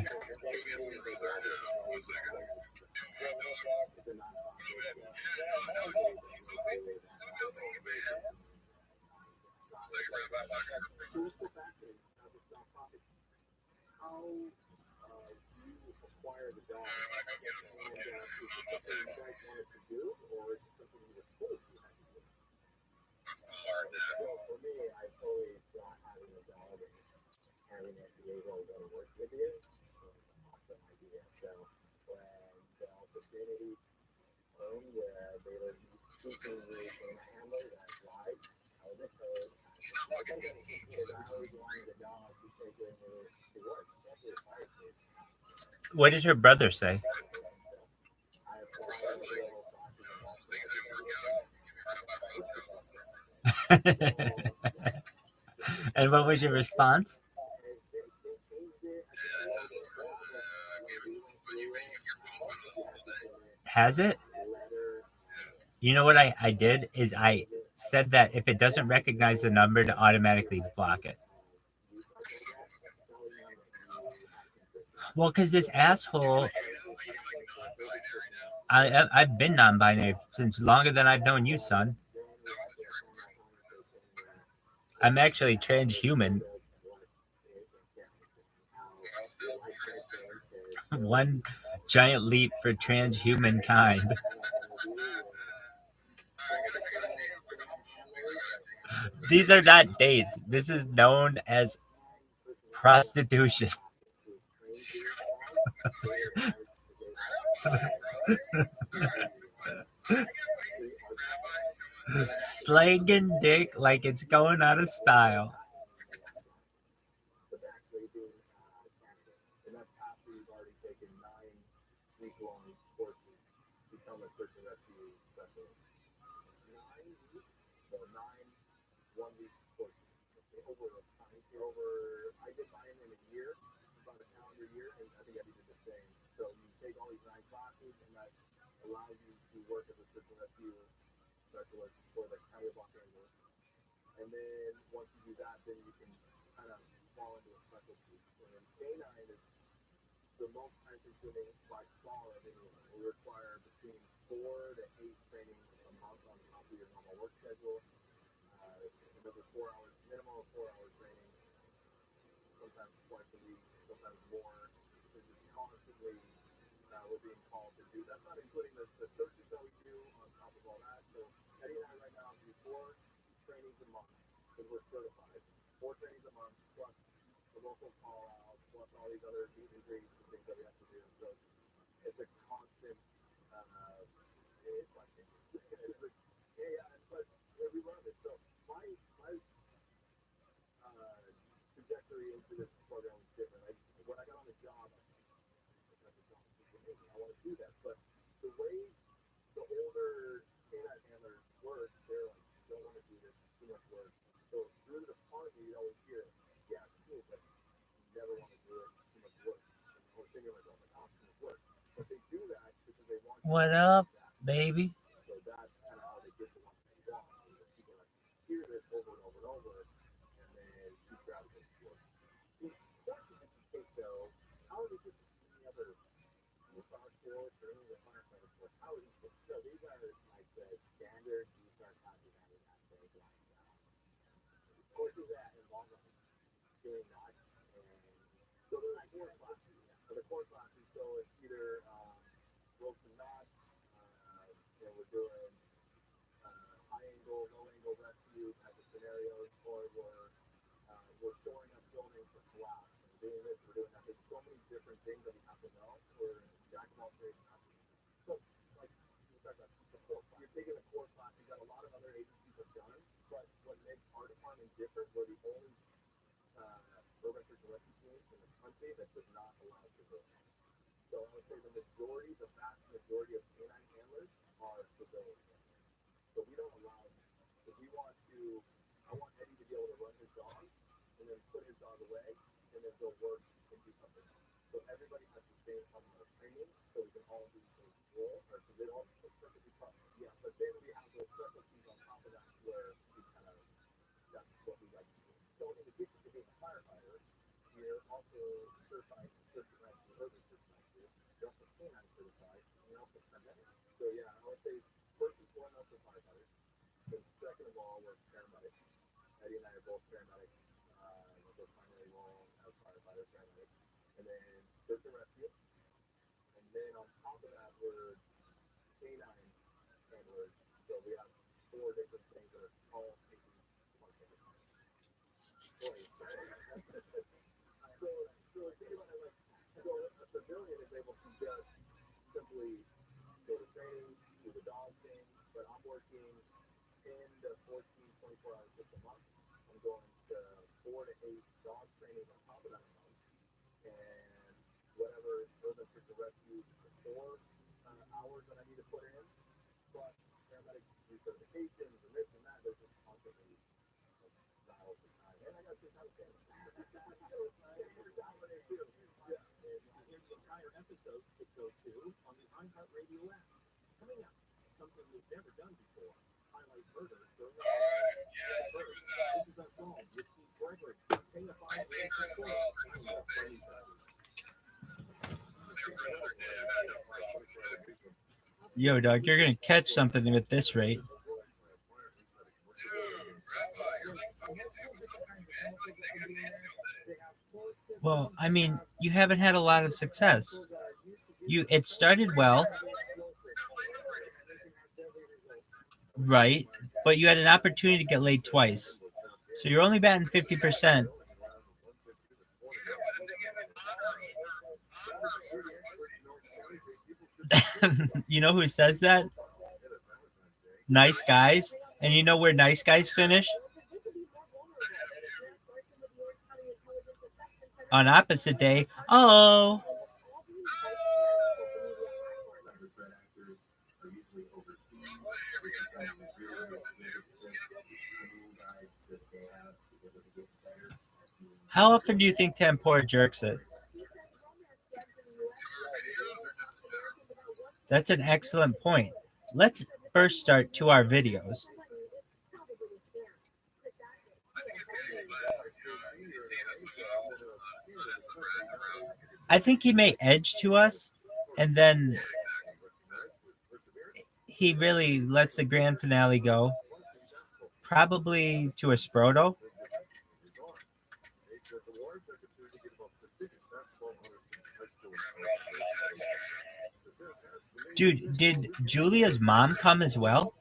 hiring an behavioral to work with you. Awesome idea. So when the opportunity came where they were teaching you in a handler that live, I was a code. Because I always wanted the dog to take with me to work, especially if I was. What did your brother say? I applied to the whole process. Things didn't work out. You give me a call about myself. And what was your response? Has it? You know what I did is I said that if it doesn't recognize the number to automatically block it. Well, because this asshole, I've been non-binary since longer than I've known you, son. I'm actually transhuman. One giant leap for transhuman kind. These are not dates. This is known as prostitution. Slanging dick like it's going out of style. And that's after you've already taken 9-week-long courses to become a search and rescue specialist. 9 weeks? So 9 one-week courses. I did mine in a year, about a calendar year, and I think Eddie did the same. So you take all these 9 classes, and that allows you to work as a search and rescue specialist for the county of Los Angeles. And then once you do that, then you can kind of fall into a specialty. And canine is the most time-consuming by far of anyone. We require between 4 to 8 trainings a month on top of your normal work schedule. Another 4 hours, minimum of 4 hours training, sometimes twice a week, sometimes more. Because it's constantly we're being called to do. That's not including the searches that we do on top of all that. So Eddie and I right now do 4 trainings a month because we're certified. 4 trainings a month plus the local call out, plus all these other meet and greets and things that we have to do. So it's a constant. It's like but we love it. So my trajectory into this program was different. When I got on the job, I want to do that. But the way the older canine handlers work, they're like, don't want to do this, too much work. So through the department, you always hear, yeah, it's cool, but you never want to do it, too much work. And we're thinking like, oh my gosh, too much work. But they do that because they want you What to up, that. baby? So that's kind of how they get the ones they want. People like hear this over and over and over, and then keep gravitating towards it. That's the case, though. How is it just any other massage sports or any of the firefighter sports? How is it? So these are like the standard research classes that we have to like courses that involve doing that. And so they're like core classes. So the core classes, so it's either ropes and knots, we're doing high angle, low angle rescue type of scenarios, or we're storing up buildings for collapse. We're doing this, we're doing that. There's so many different things that we have to know. We're jack of all trades. So, like, you're taking a core class, you've got a lot of other agencies have done, but what makes our department different, we're the only urban search and rescue team in the country that does not allow civilians. So I would say the vast majority of canine handlers are civilians. So we don't allow that. If we want to, I want Eddie to be able to run his dog and then put his dog away and then go work and do something else. So everybody has the same amount of training so we can all do the same role, or so they all perfectly fine. Yeah, but then we have those specialties on top of that where we kind of, that's what we like to do. So in addition to being a firefighter, you're also certified search and rescue, urban search and rescue. You're also canine certified, and you're also paramedic. So yeah, I would say first and foremost we're firefighters. And second of all, we're paramedics. Eddie and I are both paramedics. We're primary role as firefighters, paramedics. And then search and rescue. And then on top of that, we're canine handlers. So we have 4 different things that are all taking one thing. usually go to training, do the dog thing, but I'm working 10 to 14, 24 hours just a month. I'm going to 4 to 8 dog trainings on top of that a month. And whatever urban search and rescue before hours that I need to put in, plus paramedic recertifications and this and that, there's just constantly miles of time. And I got to take out of family. You can hear the entire episode 602 on the iHeartRadio app. Coming up, something we've never done before. Highlight murder during the Yes, it was This is Unsolved with Steve Gregory. Pay a my fine favorite for another day. I've had enough problems. Yo, dog, you're gonna catch something at this rate. Dude, Rabbi, you're like fucking doing something, man. Like taking it easy all day. Well, I mean, you haven't had a lot of success. It started well, right? But you had an opportunity to get laid twice, so you're only batting 50%. Yeah, but the thing is, honor over pussy. You know who says that? Nice guys. And you know where nice guys finish? On opposite day. Oh. How often do you think Tempura jerks it? That's an excellent point. Let's first start to our videos. I think he may edge to us, and then he really lets the grand finale go. Probably to a Sproto. Dude, did Julia's mom come as well?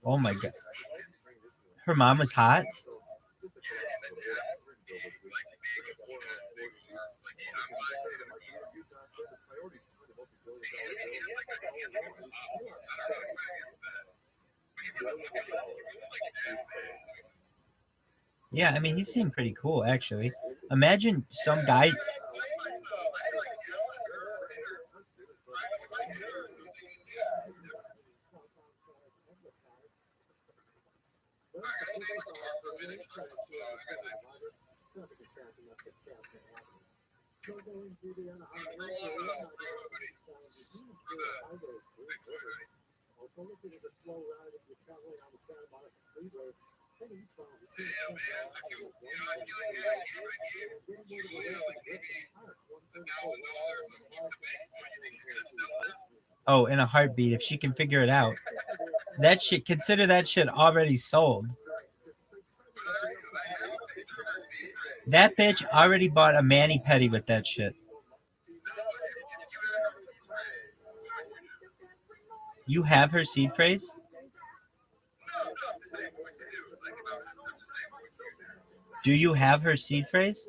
Oh my god. Her mom was hot? Yeah, I mean, he seemed pretty cool, actually. Imagine some guy... Oh, in a heartbeat, if she can figure it out. That shit, consider that shit already sold. That bitch already bought a mani-pedi with that shit. You have her seed phrase? Do you have her seed phrase?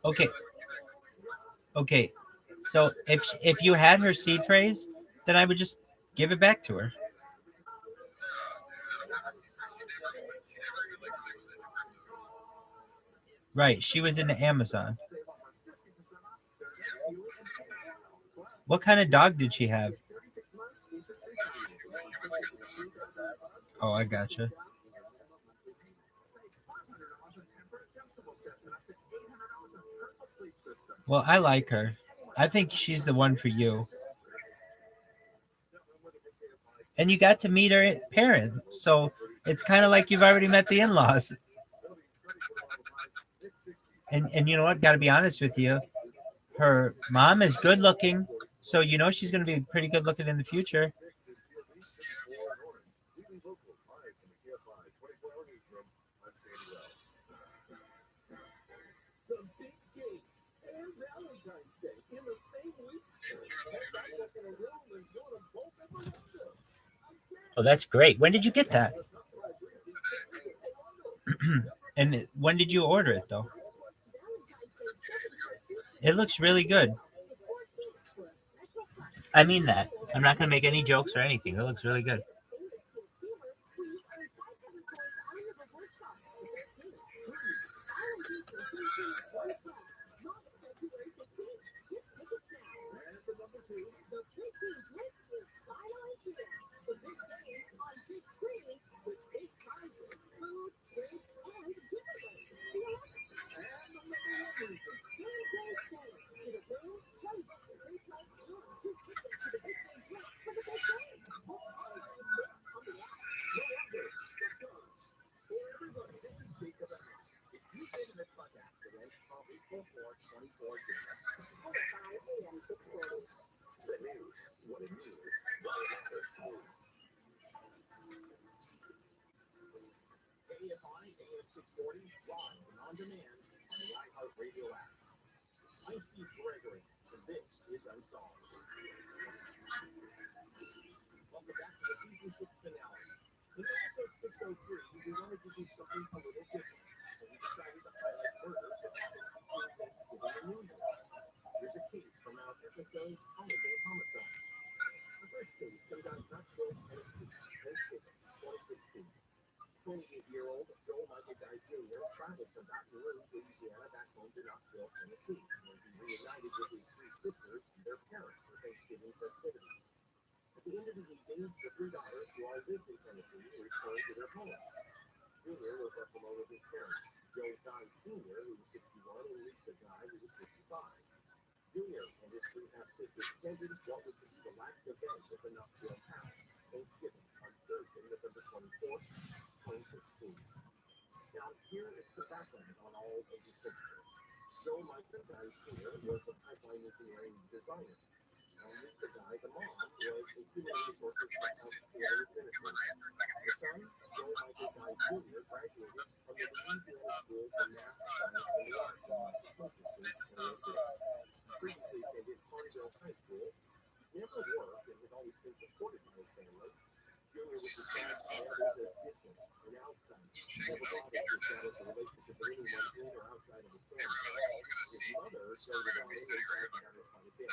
Okay. Okay. So if you had her seed phrase, then I would just give it back to her. Right. She was into Amazon. What kind of dog did she have? Oh, I gotcha. Well, I like her. I think she's the one for you. And you got to meet her parents, so it's kind of like you've already met the in-laws. And you know what? Got to be honest with you. Her mom is good looking, so you know she's going to be pretty good looking in the future. Oh, that's great. When did you get that? And when did you order it, though? It looks really good. I mean that. I'm not gonna make any jokes or anything. It looks really good. AFI AM 640 live and on demand on the iHeartRadio app. I'm Steve Gregory, and this is Unsolved. Welcome back to the season 6 finale. In episode 603, we wanted to do something a little different, and we decided to highlight murders that happened between Thanksgiving and New Year. Here's a case from our episode Holiday Homicide. The first case comes out of Knoxville, Tennessee, Thanksgiving 2016. 28-year-old Joe Michael Guy Jr. traveled from Baton Rouge, Louisiana, back home to Knoxville, Tennessee, where he reunited with his three sisters and their parents for Thanksgiving festivities. At the end of the evening, the three daughters who all lived in Tennessee returned to their home. Jr. was left alone with his parents, Joe Guy Sr., who was 61, and Lisa Guy, who was 55. Jr. and his three half-sisters attended what was to be the last event at the Knoxville house, Thanksgiving, on Thursday, November 24th, 2016. Now, here is the background on all of these pictures. Joe Michael Guy Sr. was a pipeline engineering designer. Lisa Guy, the mom, was a human resources account care administrator. The son, Joe Michael Guy Jr., graduated from the Louisiana School for Math, Science, and the Arts in Massachusetts in 2002. Previously attended Farmville High School. He never worked and had always been supported by his family. Junior was described by others as distant and outside. Never bothered to establish a relationship with anyone in or outside of his family. His mother started on and bragged about it quite a bit.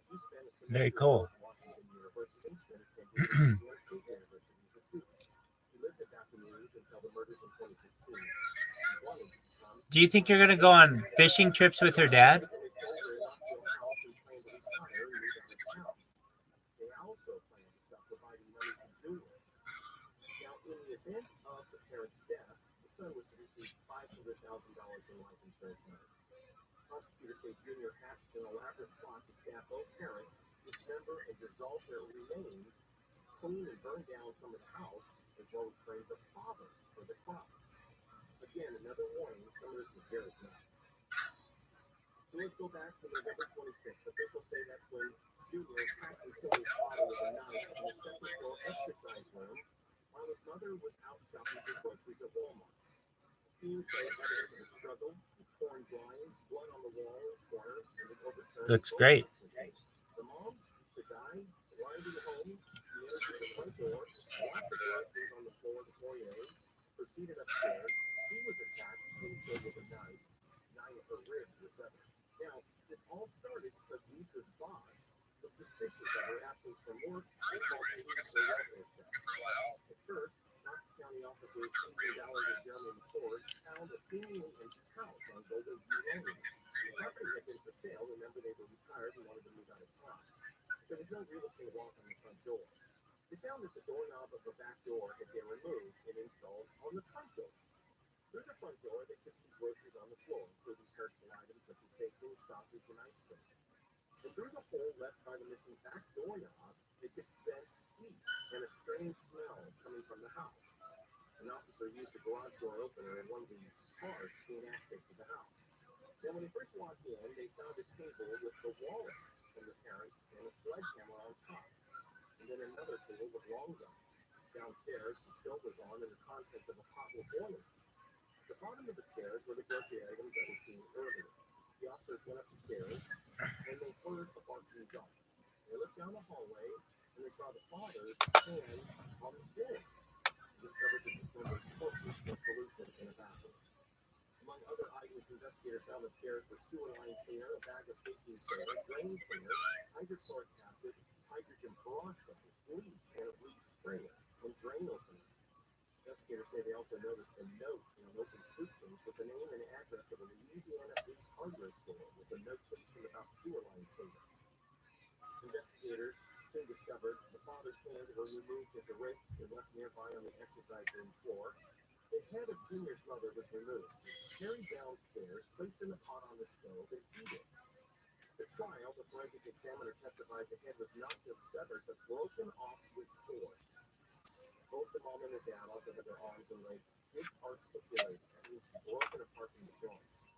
He spent a Very semester cool. at Washington University and attended Louisiana State University as a student. He lived in Baton Rouge until the murders in 2016. He wanted to become Do you think you're gonna go on fishing trips with her dad? They also plan to stop providing money to Junior. Now, in the event of the parent's death, the son was to receive $500,000 in life insurance money. Prosecutors say Junior hatched an elaborate plot to stab both parents, dismember and dissolve their remains, clean and burn down some of the house, as well as frame the father for the crime. Again, another warning, some of this is very bad. So let's go back to November 26th. Officials say that's when Junior attacked and killed his father with a knife in the second floor exercise room while his mother was out shopping for groceries at Walmart. Teams say evidence of a struggle, torn blinds, blood on the wall, corner, and an overturned Looks great. The mom, the guy, arriving home, she entered the front door, lots of groceries on the floor of the foyer, proceeded upstairs. She was attacked and killed with a knife. 9 of her ribs were severed. Now, this all started because Lisa's boss was suspicious of her absence from work and called police for welfare check. At first, Knox County officers Stephen Dowling and Jeremy McCord found a seemingly empty house on Golden View Lane. The property had been for sale. Remember, they were retired and wanted to move out of town. There was no real estate lock on the front door. They found that the doorknob of the back door had been removed and installed on the front door. Through the front door, they could see groceries on the floor, including perishable items such as bacon, sausage, and ice cream. And through the hole left by the missing back doorknob, they could sense heat and a strange smell coming from the house. An officer used the garage door opener in one of the cars to gain access to the house. Now, when they first walked in, they found a table with the wallet from the parents and a sledgehammer on top, and then another table with long guns. Downstairs, the stove was on and the contents of a pot were boiling. At the bottom of the stairs were the grocery items that were seen earlier. The officers went up the stairs, and they heard a barking dog. They looked down the hallway, and they saw the father's hand on the floor. They discovered the dismembered corpses were polluted in a bathroom. Among other items, investigators found upstairs were sewer line cleaner, a bag of baking soda, drain cleaner, hydrochloric acid, hydrogen peroxide, bleach, and a bleach sprayer, and drain opener. Investigators say they also noticed a note in an open suitcase with the name and address of a Louisiana Ace hardware store with a notation about sewer line cleaner. Investigators soon discovered the father's hands were removed at the wrist and left nearby on the exercise room floor. The head of Junior's mother was removed, carried downstairs, placed in a pot on the stove, and heated. At trial, the forensic examiner testified the head was not just severed, but broken off with force. Both the mom and the dad also had their arms and legs disarticulated, that means broken apart from the joints.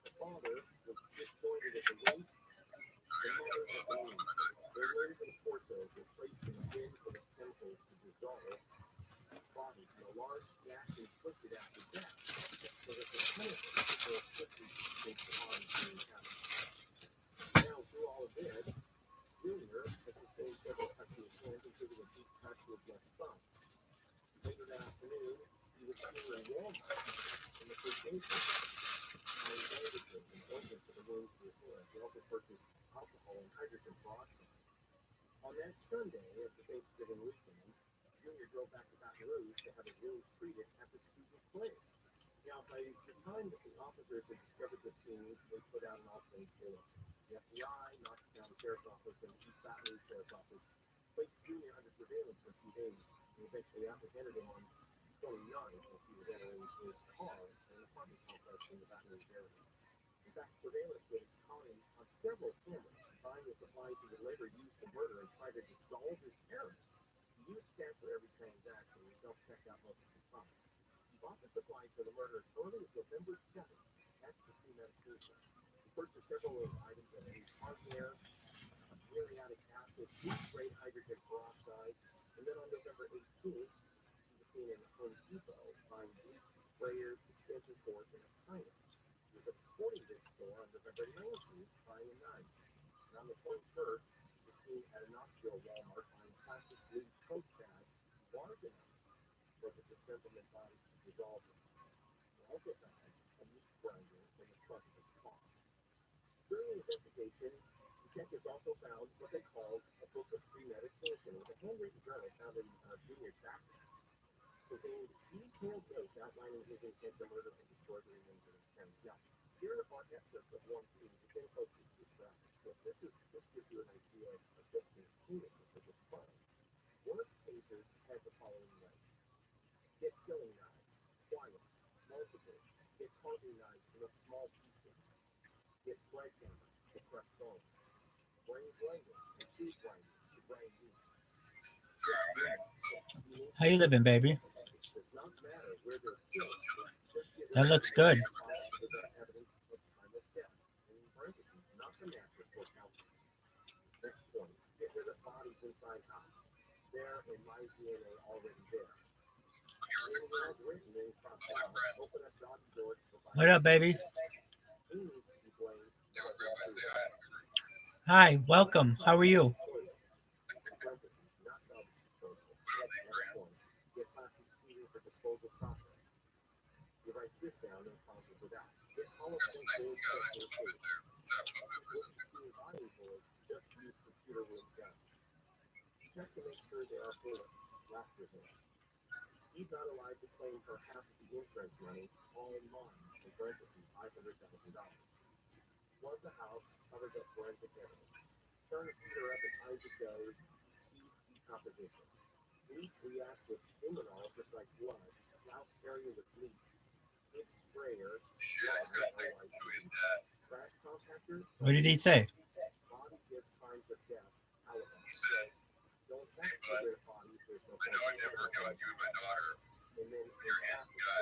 The father was disjointed at the waist, the mother at the knee. Their limbs and torsos were placed in a bin for the chemicals to dissolve. Body from a large gash inflicted after death, so that the chemicals were quickly into the arms being counted. Now, through all of this, Junior has sustained several cuts to his hands, including a deep cut to his left thumb. Later that afternoon, he was seen in Walmart in the prestation, buying bandages and ointment for the wounds to his hands. He also purchased alcohol and hydrogen peroxide. On that Sunday of the Thanksgiving weekend, Junior drove back to Baton Rouge to have his wounds treated at the student clinic. Now, by the time that the officers had discovered the scene, they put out an all-claims warrant. The FBI, Knox County Sheriff's Office, and East Baton Rouge Sheriff's Office placed Junior under surveillance for 2 days and eventually apprehended him on 29th as he was entering his car in an apartment complex in the Baton Rouge area. In fact, surveillance was caught him on several cameras, buying the supplies he would later use to murder and try to dissolve his parents. He used cash for every transaction and self-checked out most of the time. He bought the supplies for the murder as early as November 7th. That's the premeditation. He purchased several of those items at Ace Hardware, muriatic acid, food-grade hydrogen peroxide, and then on November 18th, he was seen in Home Depot buying bleach sprayers, extension cords, and a timer. He was at the sporting goods store on November 19th buying a knife. And on the 21st, he was seen at a Knoxville Walmart buying plastic blue coat bags large enough for the dismemberment bodies to dissolve them. He also found a meat grinder in the trunk of his car. During the investigation, detectives also found what they called a book of premeditation with a handwritten journal found in Junior's backpack. Contained detailed notes outlining his intent to murder and destroy the remains of his parents. Now, here are excerpts of one page within OTD's graphics. So this gives you an idea of just the heinousness of this crime. One of the pages had the following notes: get killing knives, quiet, multiple, get carving knives to make small pieces, get sledgehammer to crush bones, brain blender and food grinder to grind meat. How you living, baby? Does not matter where they're killed, just get That looks good. without evidence of time of death. And in parentheses, not the mattress or couch. Next point, get rid of bodies inside house. There and my DNA already there. What up, baby? Hi, welcome. How are you? Check to make sure there are bullets, last resort. He's not allowed to claim for half of the insurance money, all in bonds, in parentheses, $500,000. Was the house covered up forensic evidence? Turn the heater up as high as it goes, speed decomposition. Bleach reacts with luminol just like blood. Louse area with bleach. Big sprayer. Trash compactor. What did he say? Body gives times of death. Alibi. Don't have to get rid of bodies. There's no point. I know I never got you and my daughter. And then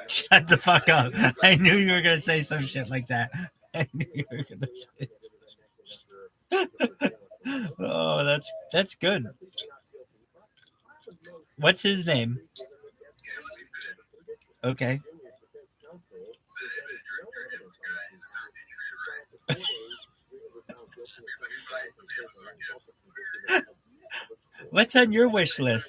Shut the fuck up. I knew you were going to say some shit like that. I knew you were going to say. Oh, that's good. What's his name? Okay. What's on your wish list?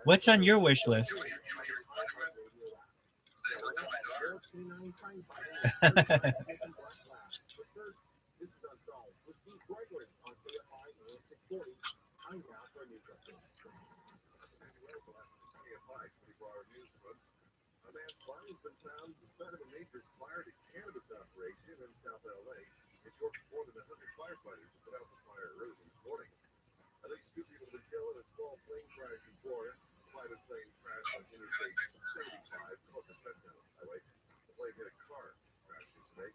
What's on your wish list? You respond to it. Say hello to my daughter. A man's body's been found at the site of a major fire to cannabis operation in South LA. It took more than 100 firefighters to put out the fire early this morning. At least 2 people have been killed in a small plane crash in Florida. The private plane crashed on Interstate 75, close to Fentanyl Highway. The plane hit a car crash yesterday.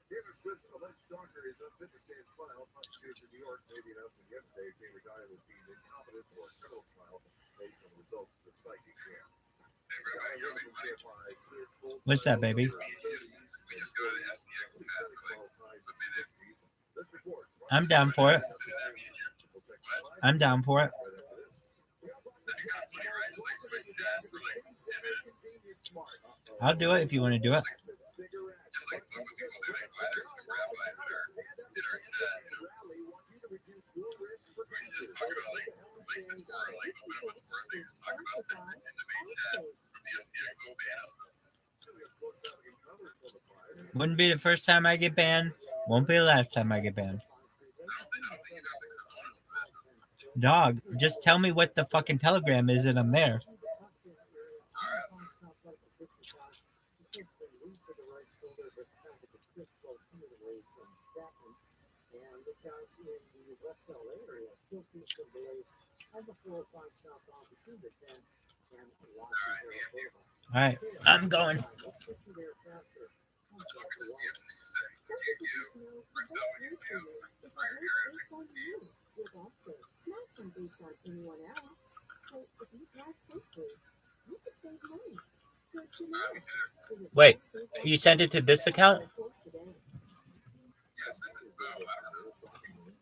Taylor Swift's alleged stalker is unfit to stand trial. Prosecutors in New York made the announcement yesterday. Taylor died was deemed incompetent for a criminal trial based on the results of the psych exam. What's that, baby? We just go to SPX and have like submitted. I'm down for it. I'm down for it. That'd be kind of funny, right? Just like switch that for like 10 minutes. I'll do it if you want to do it. Just like fuck with people living by their some rabbis that are in our chat. We should just talk about like before like women's birthday, just talk about in the main chat. The SPX will ban us. Wouldn't be the first time I get banned. Won't be the last time I get banned. Dog, just tell me what the fucking Telegram is and I'm there. All right, I'm going. Wait, you sent it to this account?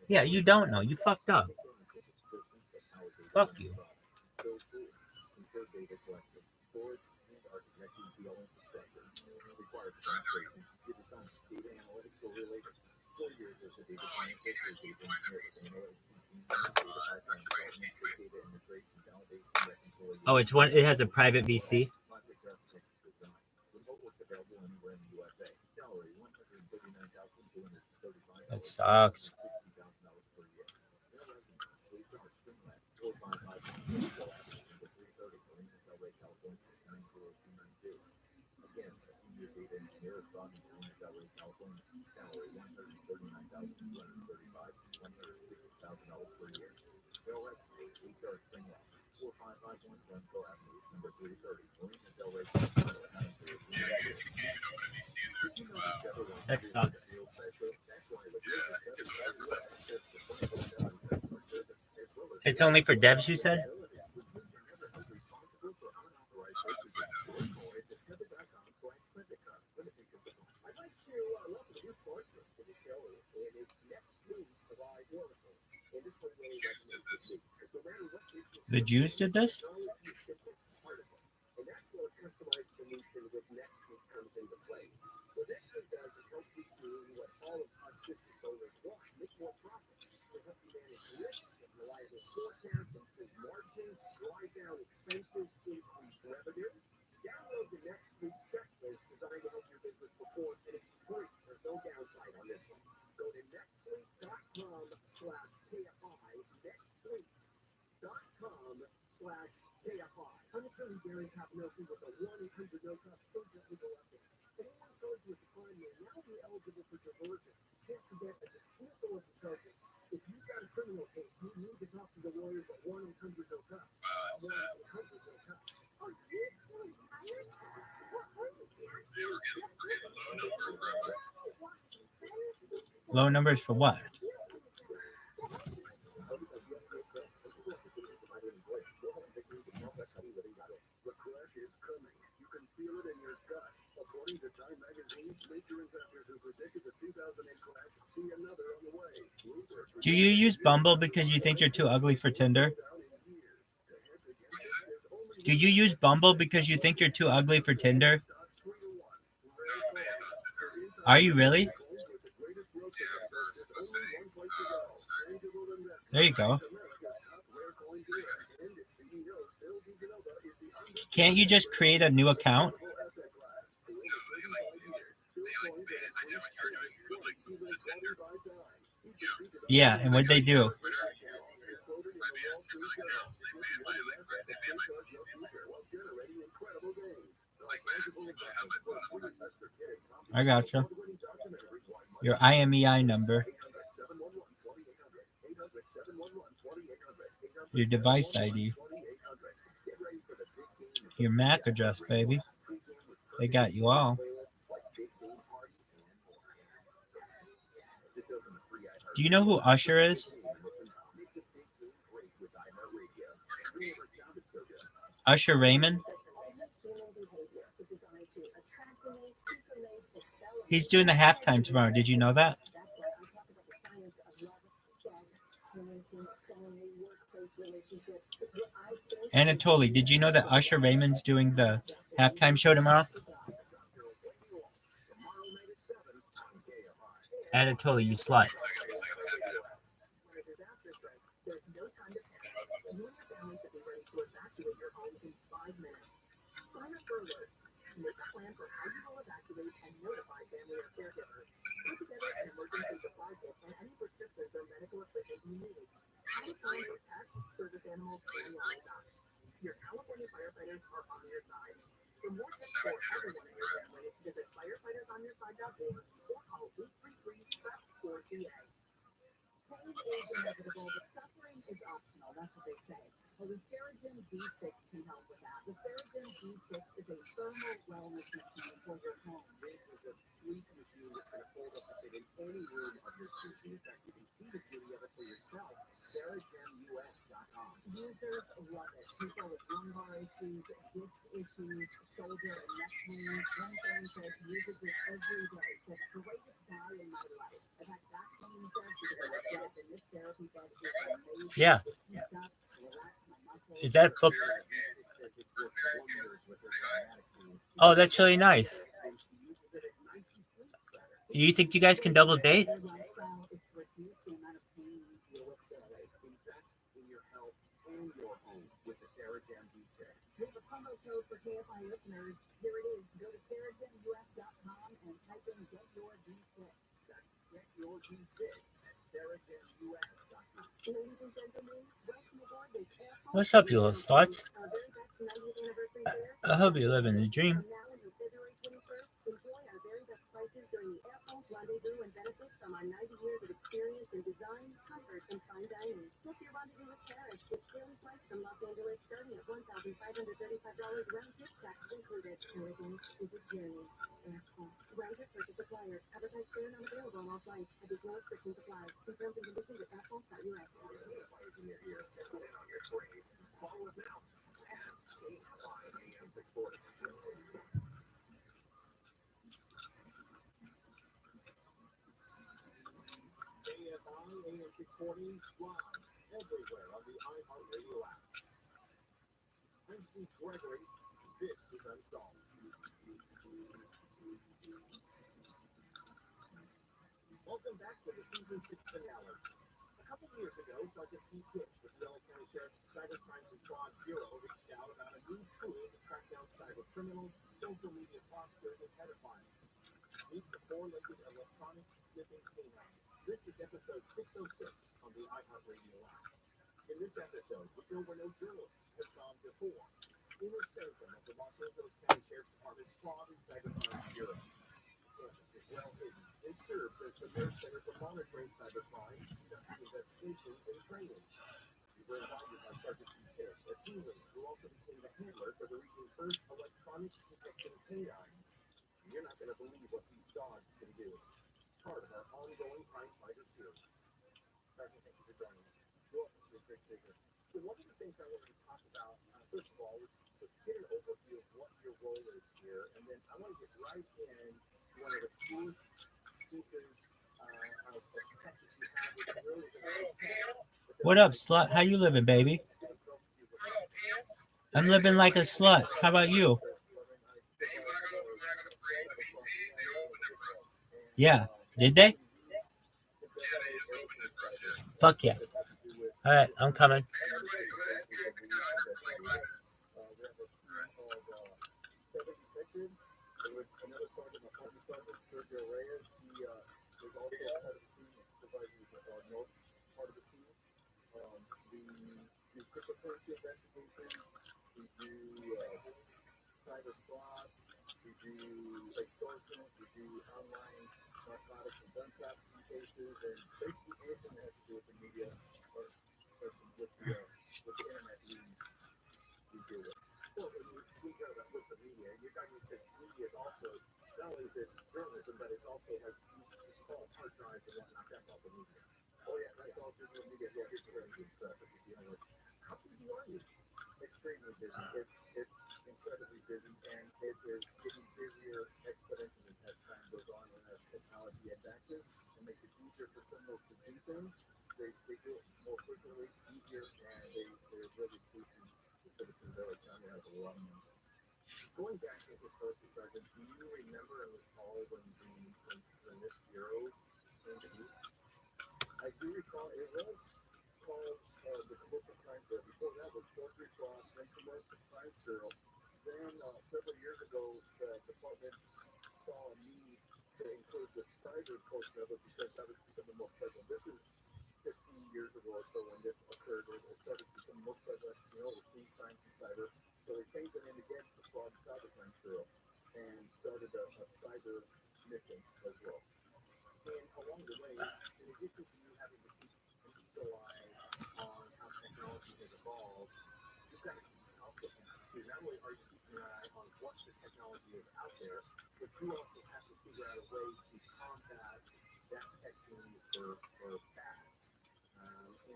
Yeah, you don't know. You fucked up. Fuck you. Oh, it's one. It has a private VC. That sucks. That sucks. It's only for devs, you said? The Jews did this? Low numbers for what? Do you use Bumble because you think you're too ugly for Tinder? Do you use Bumble because you think you're too ugly for Tinder? Are you really? There you go. Can't you just create a new account? No, I did what you're doing. You go like to Tinder. Yeah, and what'd they do? I mean, it's just like, they made my like friend, they made my phone number. Like, man, it's like, I have my phone number. I gotcha. Your IMEI number. Your device ID. Your MAC address, baby. They got you all. Do you know who Usher is? Usher Raymond? He's doing the halftime tomorrow. Did you know that? Anatoly, did you know that Usher Raymond's doing the halftime show tomorrow? Anatoly, you slut. Your California firefighters are on your side. For more tips for everyone in your family, visit firefightersonyourside.org or call 833-4CA. Pain is inevitable, but suffering is optional. That's what they say. Well, the Theragen B6 can help with that. The Theragen B6 is a thermal wellness machine for your home. This is a sweet machine that's going to fold up to fit in any room of your TV. In fact, you can see the beauty of it for yourself. TerragenUS.com. Users love it. People with lumbar issues, disc issues, shoulder and neck pain. One thing says uses it every day. Says greatest guy in my life. I've had back pain since because I was deaf, and this therapy bed is amazing. Yeah. Is that book? Oh, that's really nice. You think you guys can double date? Their lifestyle is to reduce the amount of pain you deal with daily. Invest in your health and your home with the Theragen B6. We have a promo code for KFI listeners. Here it is. Go to TerragenUS.com and type in Get Your B6. That's Get Your B6 at TerragenUS.com. Ladies and gentlemen, welcome aboard this airport. What's up, you little sluts? Our very best 90th anniversary fair. I hope you're living the dream. From now until February 21st, enjoy our very best prices during the airport rendezvous and benefits from our 90 years of experience in design, comfort, and fine dining. Book your rendezvous with Paris with daily flights from Los Angeles starting at $1,535 round trip, taxes included. Everything is a journey. Airport. Round trip purchase required. Advertised fare not available on all flights. Additional restrictions apply. See terms and conditions at airport.us. Follow us now. Ask KFI AM 640. KFI AM 640 live everywhere on the iHeartRadio app. I'm Steve Gregory. This is Unsolved. Welcome back to the season 6 finale. A couple of years ago, Sergeant Pete Hitch with the LA County Sheriff's Cybercrimes and Fraud Bureau reached out about a new tool to track down cyber criminals, social media fraudsters, and pedophiles. Meet the four-legged electronic sniffing canines. This is episode 606 on the iHeartRadio app. In this episode, we go where no journalists have gone before. Inner sanctum of the Los Angeles County Sheriff's Department's Fraud and Cybercrimes Bureau. Campus is well hidden. It serves as the nerve center for monitoring cybercrime, investigations, and training. We were invited by Sergeant Pete Hitch, a team leader who also became the handler for the region's first electronic detection canine. You're not going to believe what these dogs can do. Part of our ongoing crime fighter series. Sergeant, thank you for joining us. Sure, it's a great pleasure. So one of the things I wanted to talk about, first of all, was let's get an overview of what your role is here, and then I want to get right in to one of the key pieces of tech that you have, which really is What up, slut? How you living, baby? I'm living like a slut. How about you? Yeah. Did they? Fuck yeah. All right, I'm coming. cryptocurrency investigations. We do cyber fraud. We do extortion. We do online narcotics and gun trafficking cases, and basically anything that has to do with the media or with the internet we deal with. Well, when we go with the media, you're talking because media is also not only is it journalism, but it's also like it's called hard drives and whatnot. That's also media. Oh yeah, that's all digital media. Yeah, it's very good stuff that you're dealing with. How busy are you? Extremely busy. It's incredibly busy, and it is getting busier exponentially as time goes on and as technology advances and makes it easier for criminals to do things. They do it more frequently, easier, and they're really increasing the citizens of our county has a lot of money. Going back to historically, Sergeant, do you remember and recall when this bureau came to be? I do recall it was called the Commercial Crime Bureau. Before that was Forgery Fraud and Commercial Crime Bureau. Then several years ago, the department saw a need to include the cyber portion of it because that was becoming more prevalent. This is 15 years ago or so when this occurred. It started to become more prevalent, we're seeing crimes in cyber. So they changed the name again to Fraud and Cyber Crime Bureau and started a cyber mission as well. And along the way, in addition to you having to keep an eagle eye on how technology has evolved, you've got to keep an output now. Because not only are you keeping an eye on what the technology is out there, but you also have to figure out a way to combat that tech being for bad.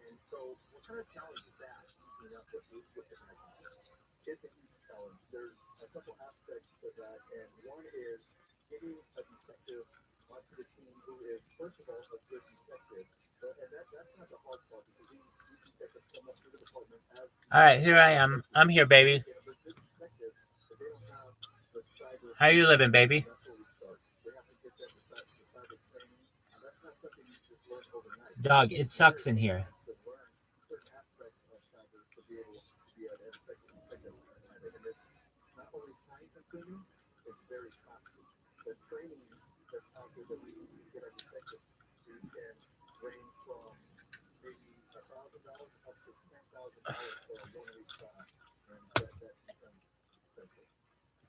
And so, what kind of challenge is that, keeping up with the technology? It's a huge challenge. There's a couple aspects to that, and one is getting a detective onto the team who is, first of all, a good detective. And that's not the hard part because these detectives come up through the department as All right, here I am. I'm here, baby. they're good detectives, but they don't have the cyber. How you living, baby? That's where we start. They have to get that the cyber training. And that's not something you just learn overnight. Dog, it sucks in here. To learn certain aspects of cyber to be able to be an effective detective at it. And it's not only time consuming, it's very costly. The training that's out there that we get our detectives to can range from maybe $1,000 up to $10,000 for a 1 week class, and that becomes expensive.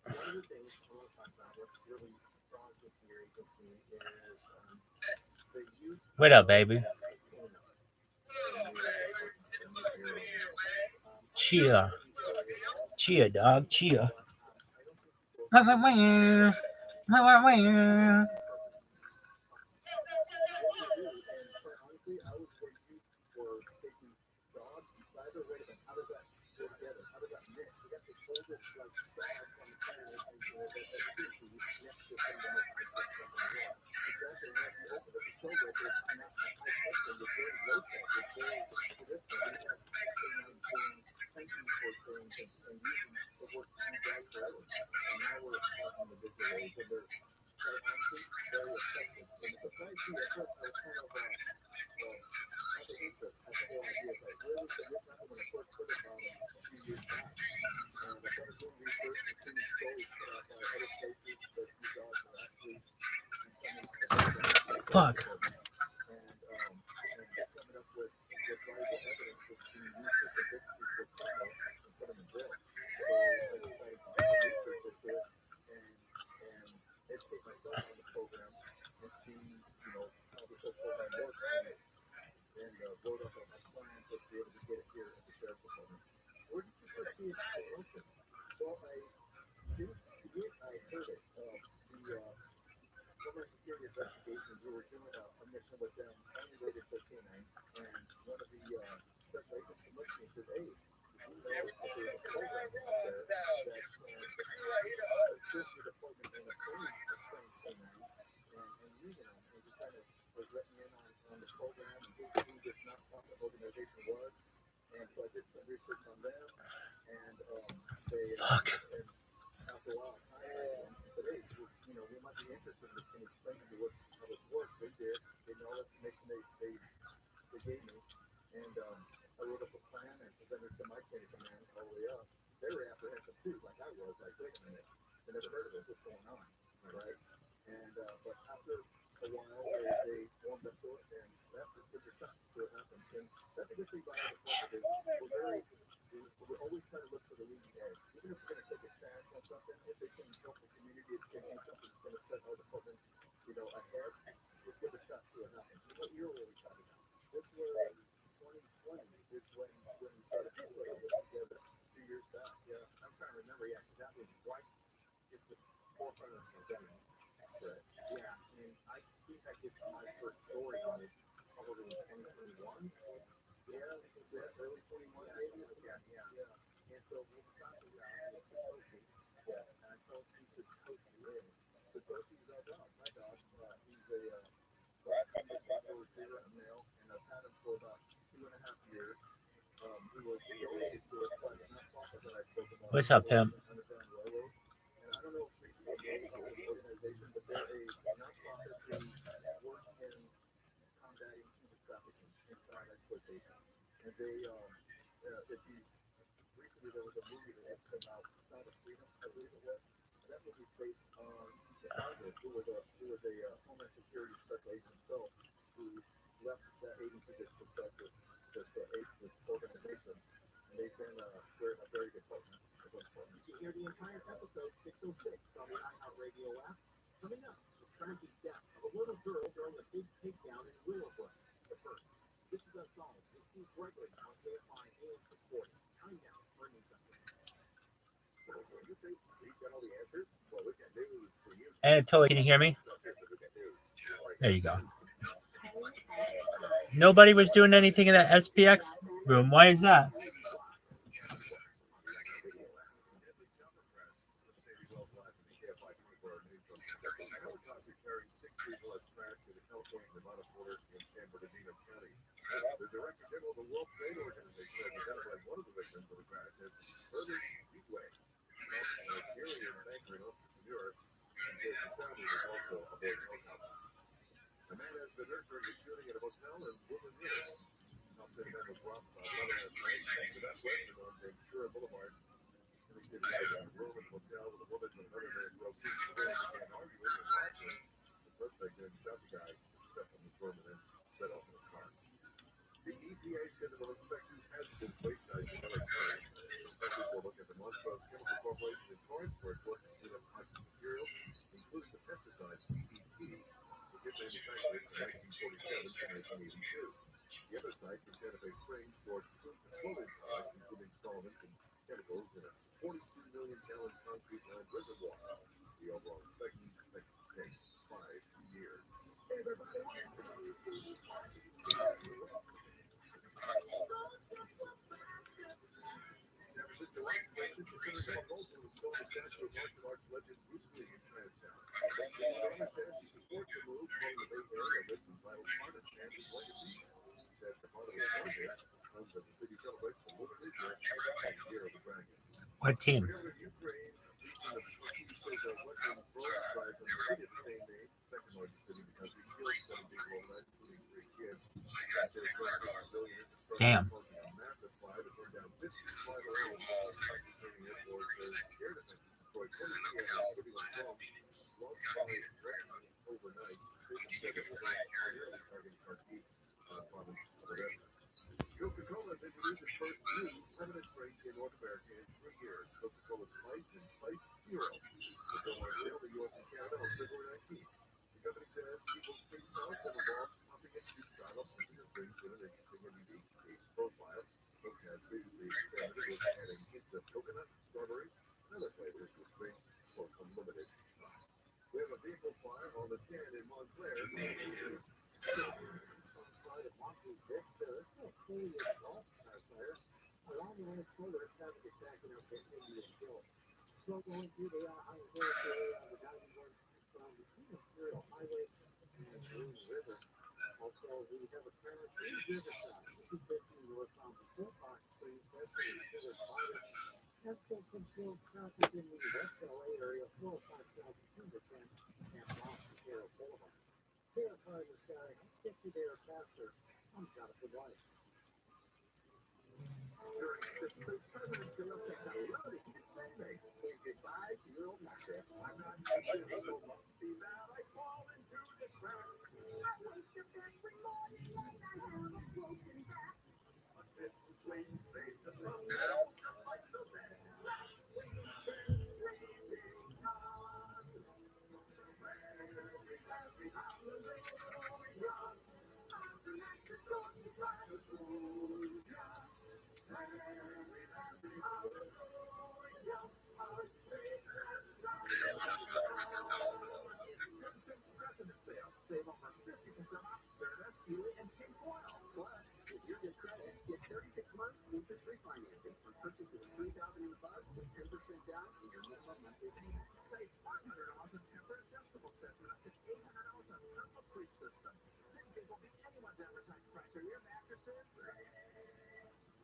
One of the things I want to talk about what's really strong with your agency is the use. What up, baby? Chia. Chia, dog. Chia. Honestly, I was where you were taking jobs and cyber. Wait a minute, how does that go together? How does that mix? You got to hold it like dogs on the planet and that activity next to some of the most high-tech stuff in the world. Exactly, and if you open up the program, it's not a high-tech thing. It's very low-tech. It's very traditional. We have canines doing hunting for things and using the work you guys forever. And now we're talking the digital age, and they're quite honestly very effective. And it surprised me at first. I was kind of had the interest at the whole idea. Like, where was the rip when I first heard about it a few years back? And I started doing research and seeing stories put out by other places that you guys are actually becoming available. Fuck. And coming up with valuable evidence that's being used to convict people of criminals and put them in jail. So I decided to do some research into it and educate myself on the program and see, how this whole program works and wrote up a plan to be able to get it here at the Sheriff's Department. Where did you first see it open? Well, I didn't see it, I heard it. The Homeland Security Investigations, we were doing a mission with them unrelated to canines, and one of the special agents from Michigan said, hey, you know that there's a program out there that can assist the department in training canines and using them. And he kind of was letting me in on the program and who this nonprofit organization was. And so I did some research on them, and they, and after a while, I contacted them and said, hey, we might be interested in this. Can you explain to me how this works? They did. They know all the information they gave me. And I wrote up a plan and presented it to my chain of command all the way up. They were apprehensive too, like I was. Like, wait a minute, they never heard of this. What's going on? Right? And but after a while, they warmed up to it, and that's just good to see what happens. And that's a good thing about the department is we're very we're always trying to look for the leading edge. Even if we're going to take a chance on something, if they can help the community, if they can do something that's going to set our department, ahead, let's give a shot to it. Nothing. What year were we talking about? This was 2020 is when we started putting all this together 2 years back. Yeah, I'm trying to remember. Yeah, that was right. It's the forefront of the pandemic. Correct. Yeah, and I think I did my first story on it probably in 2021. Yeah, early 21 maybe. Yeah. And so what we're talking about is Satoshi. Yeah. And I told you who Satoshi is. Satoshi is our dog. My dog. He's a male, and I've had him for about 2.5 years. He was donated to us by the nonprofit that I spoke about. What's up, Pim? Underground Railroad. And I don't know if we know about this organization, but they're a nonprofit who works in combating human trafficking and child exploitation. And they, if you recently there was a movie that just came out, Sound of Freedom, I believe it was. And that movie's based on Igers, who was a Homeland Security special agent himself, who left that agency to start this organization. And they've been a very good partner. You can hear the entire episode 606 on the iHeartRadio app. Coming up, the tragic death of a little girl during a big takedown in Willowbrook. But first, this is Unsolved with Steve Gregory on KFI AM 640. Time now for a news update. You think we've got all the answers? Well, we got news for you. Anatoly, can you hear me? There you go. Nobody was doing anything in that SPX room. Why is that? The Director General of the World Trade Organization identified one of the victims of the crash as Irving Wheatway, an Nigerian banker and entrepreneur, and his family was also aboard the helicopter. The man has been hurt during the shooting at a hotel in Woodland Hills. Top 10 men was robbed about 11 last night to that western on Ventura Boulevard. In the city, a room in the hotel with a woman and another man broke into the room and began arguing and laughing. The suspect then shot the guy, stepped from his room, and then sped off in a car. The EPA said it will inspect who has been waste sites in LA County. Inspectors will look at the Montrose Chemical Corporation in Torrance for its work to clean up toxic materials, including the pesticide PET, which it manufactured from 1947 to 1982. The other site in Santa Fe Springs stores petroleum products, including solvents and chemicals, in a 42 million gallon concrete lined reservoir. The overall inspection is expected to take 5 years. What team? Damn. Coca-Cola has introduced its first new permanent drink in North America in 3 years. Coca-Cola Spice and Spice Zero will go on sale in the U.S. and Canada on February 19th. The company says people's taste buds have evolved, popping into style of something that brings in an interesting and unique taste profile. Coke has previously experimented with adding hints of coconut, strawberry, and other flavors to drinks for a limited time. We have a vehicle fire on the 10 in Montclair. Going through the high-growth area of the diving board from between Imperial Highway and Green River. Also, we have a trailer in Riverside, 250 northbound before Fox Springs, that's in the Silver Fire. That's still some slow traffic in the West LA area, 405 South Timberton and Los Vaqueros Boulevard. KFI in the sky, 50 there faster. I'm Jonathan White. During Christmas, President Trump said hello to you Sunday. Say goodbye to your old mattress. I'm not sure so lucky that I fall into the cracks. I wake up every morning and I have a broken back. I said, please say Save over 50% off Stardust, Sealy, and Pink Oil. Plus, if you get credit, get 36 months interest-free financing for purchases of $3,000 and above with 10% down in your minimum monthly payment. Save $500 on temper adjustable sets and up to $800 on purple sleep systems. This deal will beat anyone's advertised price on your mattresses.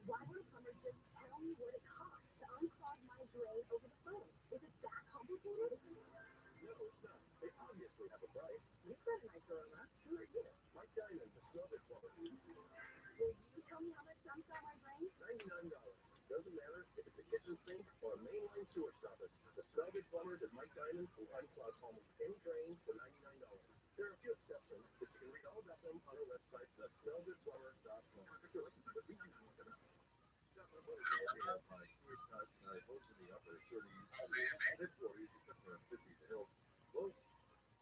Why would a plumber just tell me what it costs to unclog my drain over the phone? Is it that complicated? No, it's not. They obviously have a price. You've got a nice aroma. Who are you? Mike Diamond, the Snowbit plumber. Will you tell me how much to unclog my drain? $99. Doesn't matter if it's a kitchen sink or a mainline sewer stopper. The Snowbit plumbers at Mike Diamond will unclog almost any drain for $99. There are a few exceptions, but you can read all about them on our website, thesnnowbitplumber.com. Listen to the beginning of it. Most of the upper 30s, mid-40s, except for 50s hills. Well,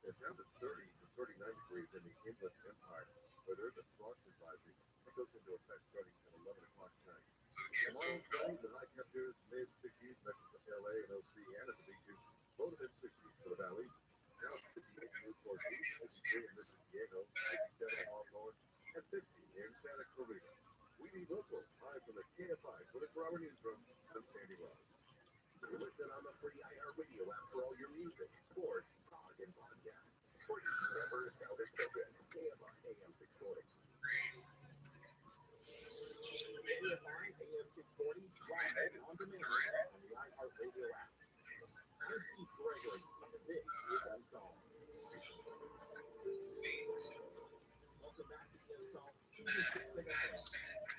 it's down to 30 to 39 degrees in the Inland Empire, where there's a frost advisory that goes into effect starting at 11 o'clock tonight. Tomorrow, sunny, the high temperatures, mid-60s, Mexico, LA, and OC, and at the beaches, low to mid-60s for the valleys. Now 58 in Newport Beach, 53 in San Diego, 57 in Longhorn, and 50 in Santa Clarita. We need local, live from the KFI for the Robert Newsroom. I'm Sandy Ross. You listen on the free iHeartRadio app for all your music, sports, talk, and podcasts. For your never established program, KFI AM 640. KFI AM 640, live and on demand on the iHeartRadio app. I'm Steve Gregory, and this is Unsolved. Welcome back to Unsolved. Season 6 minutes.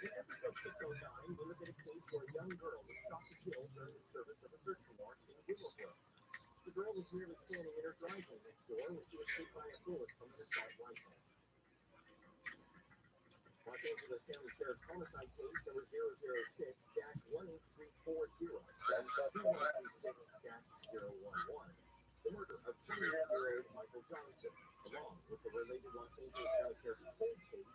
In episode 609, we look at a case where a young girl was shot to kill during the service of a search warrant in Wigglesville. The girl was merely standing in her driveway next door when she was hit by a bullet from an assault rifle. Los Angeles County Sheriff's homicide case number 006-18340 and 2136-011. The murder of 28-year-old Michael Johnson, along with the related Los Angeles County Sheriff's cold case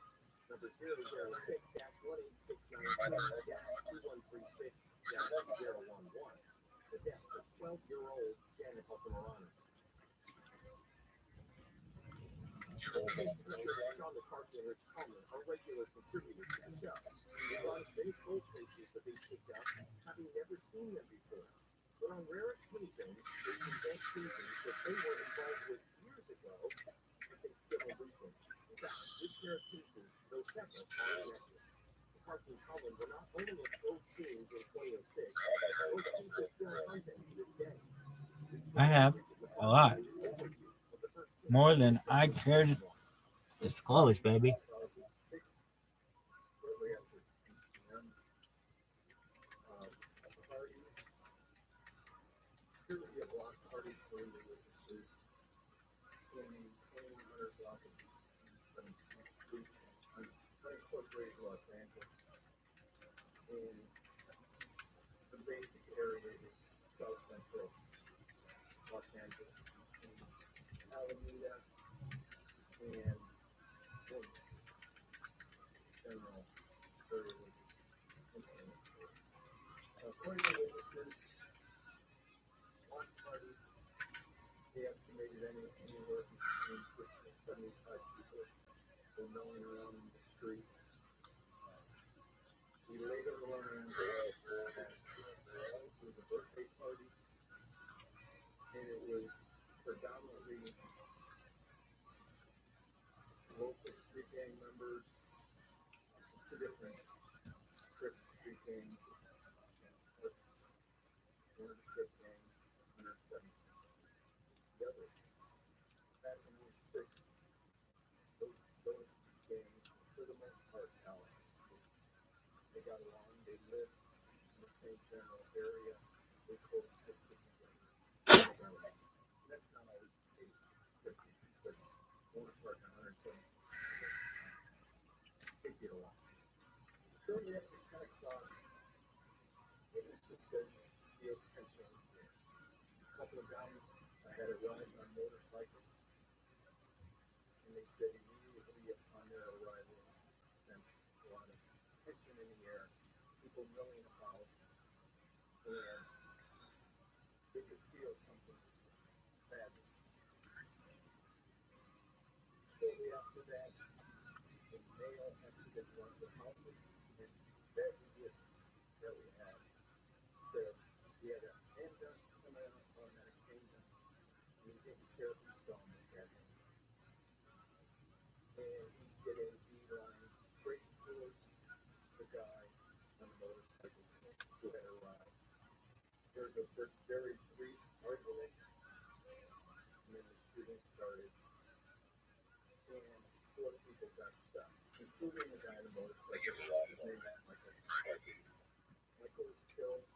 number 006-18699-2136-011. The death of 12-year-old Janet Altamirano. Sean McCarthy and Rich Coleman are regular contributors to the show. We find many cold cases that they picked up, having never seen them before. But on rare occasions, they invent cases that they were involved with years ago, but they still elude. In fact, this pair of cases, though separate, are connected. McCarthy and Coleman were not only at both scenes in 2006, both cases still hunt them to this day. I have a lot. More than I care to disclose, baby. Los Angeles. In the basic area is South Central Los Angeles, Alameda, and general area. According to witnesses, one party, they estimated anywhere between 50 and 75 people were milling around in the streets. We later learned that it was a birthday party, and it was predominantly local street gang members, two different Crip street gangs, one of the Crip gangs, 107. The other, back in the 6, those gangs, for the most part, allies. They got along, they lived in the same general area, they coexisted together. That's not always the case. But most part, 107, they get along. Shortly after 10 o'clock people knowing about, and they could feel something bad. Shortly after that, a male exited one of the houses, and every witness that we had said he had a handgun, semi-automatic handgun, and he didn't care if he saw him at him. And he did a beeline straight towards the guy on the motorcycle who had arrived. There was a very brief argument, and then the shooting started, and 4 people got shot, including the guy on the motorcycle. His name was Michael was killed.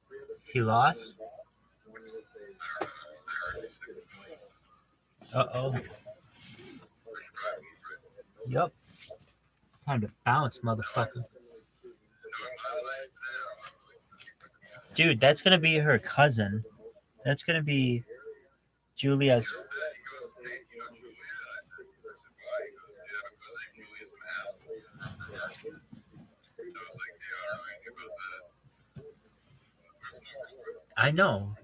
3 other He lost? One was a Uh-oh. Yup. It's time to bounce, motherfucker. Dude, that's gonna be her cousin. That's gonna be Julia's. I know.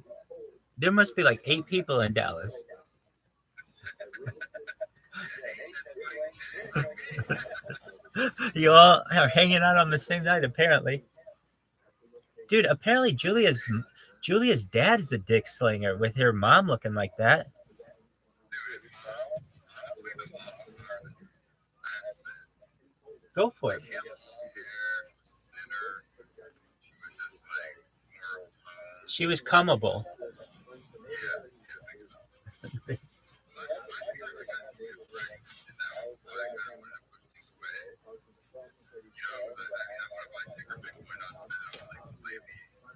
There must be like 8 people in Dallas. You all are hanging out on the same night, apparently. Dude, apparently Julia's dad is a dick slinger with her mom looking like that. Go for it. She was comable.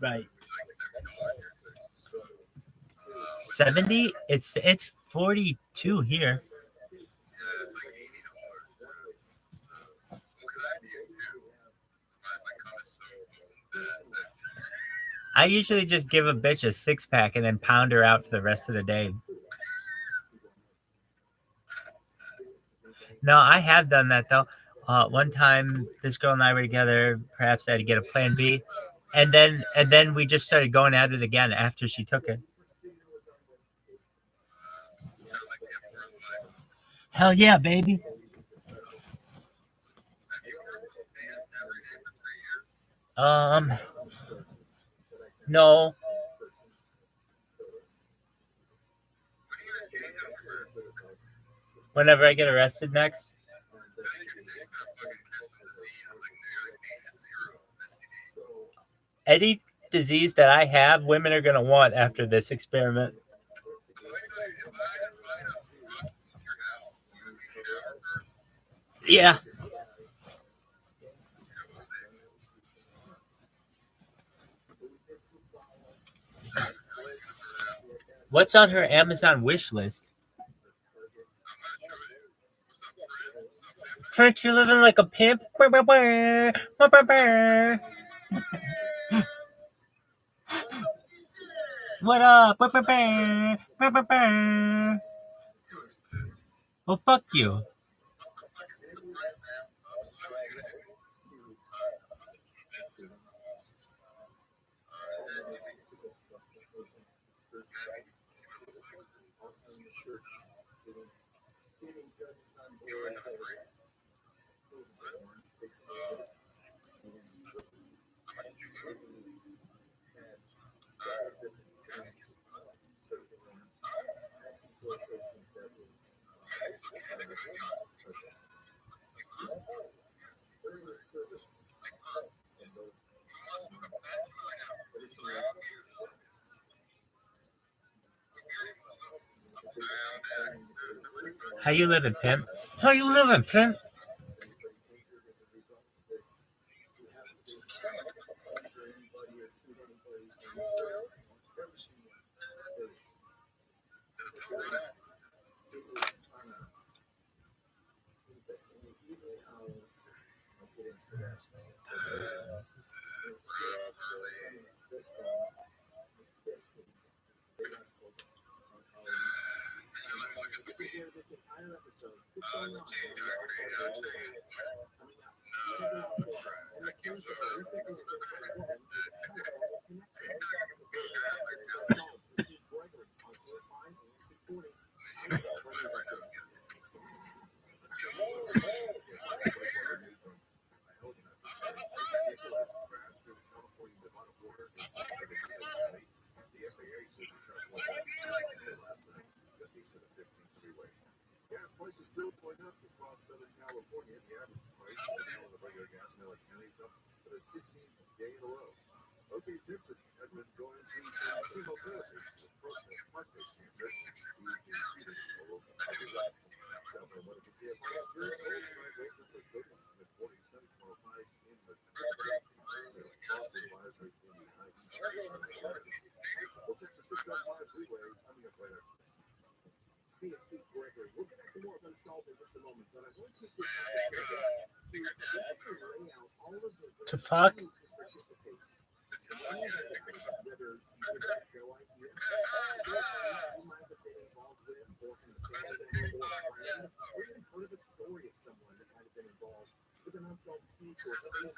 Right. 70? It's 42 here. I usually just give a bitch a 6-pack and then pound her out for the rest of the day. No, I have done that though. One time, this girl and I were together. Perhaps I had to get a plan B, and then we just started going at it again after she took it. Hell yeah, baby. No. Whenever I get arrested next. Any disease that I have, women are going to want after this experiment. Yeah. What's on her Amazon wish list? Prince, you living like a pimp? What up? Well, fuck you. How you living, pimp? How you living, pimp? Gas prices still going up across Southern California. The average price of the regular gas in LA County is up for the 16th day in a row. OK Simpson has been going through some chemotherapy with prostate cancer. Several medical care providers rates for children in the 47 qualifies in the cost advisory in the Well, this is the 605 freeway coming up right after. Gregory. We'll get back to more of Unsolved in just a moment, but I want to get lay out all of the fuck? whether you give show idea, you might have been involved with, or from the family or a friend, or even heard of a story of someone that might have been involved with an unsolved case or something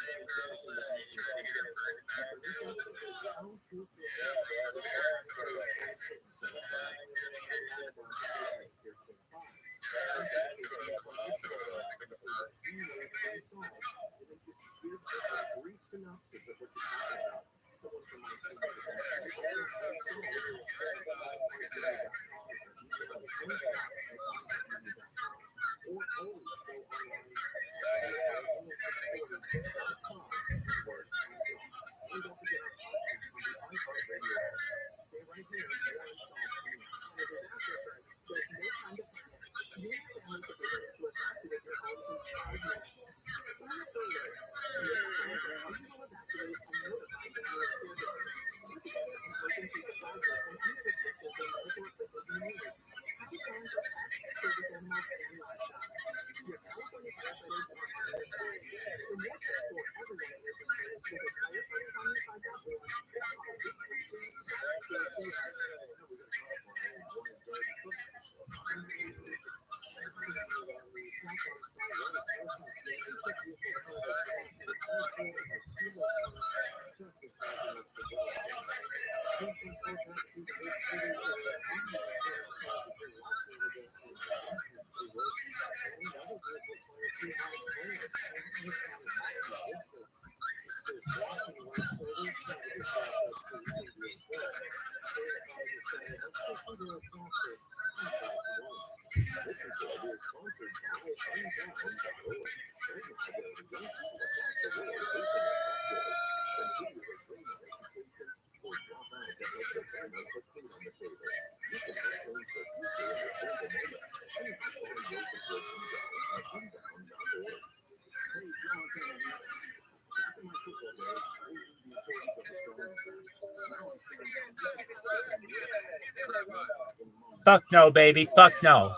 Fuck no, baby. Fuck no.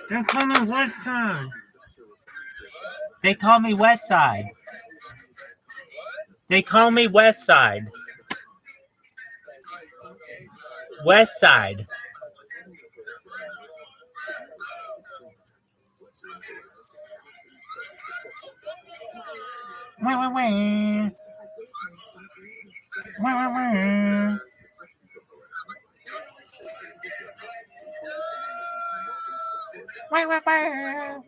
They call me West Side. They call me West Side. They call me West Side. West Side. Wah, wah, wah. Wah, wah, wah. Wah, wah, wah.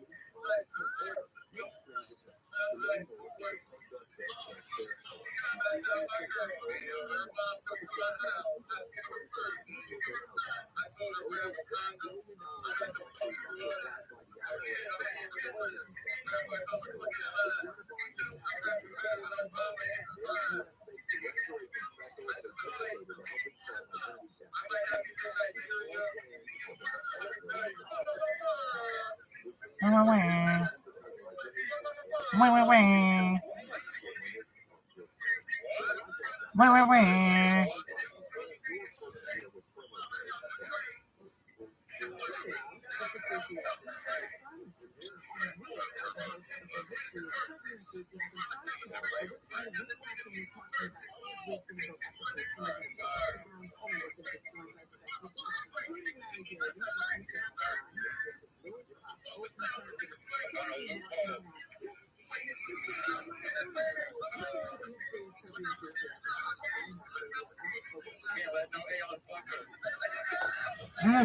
Wah, wah, wah. Wah, wah, wah. Wah, wah, wah.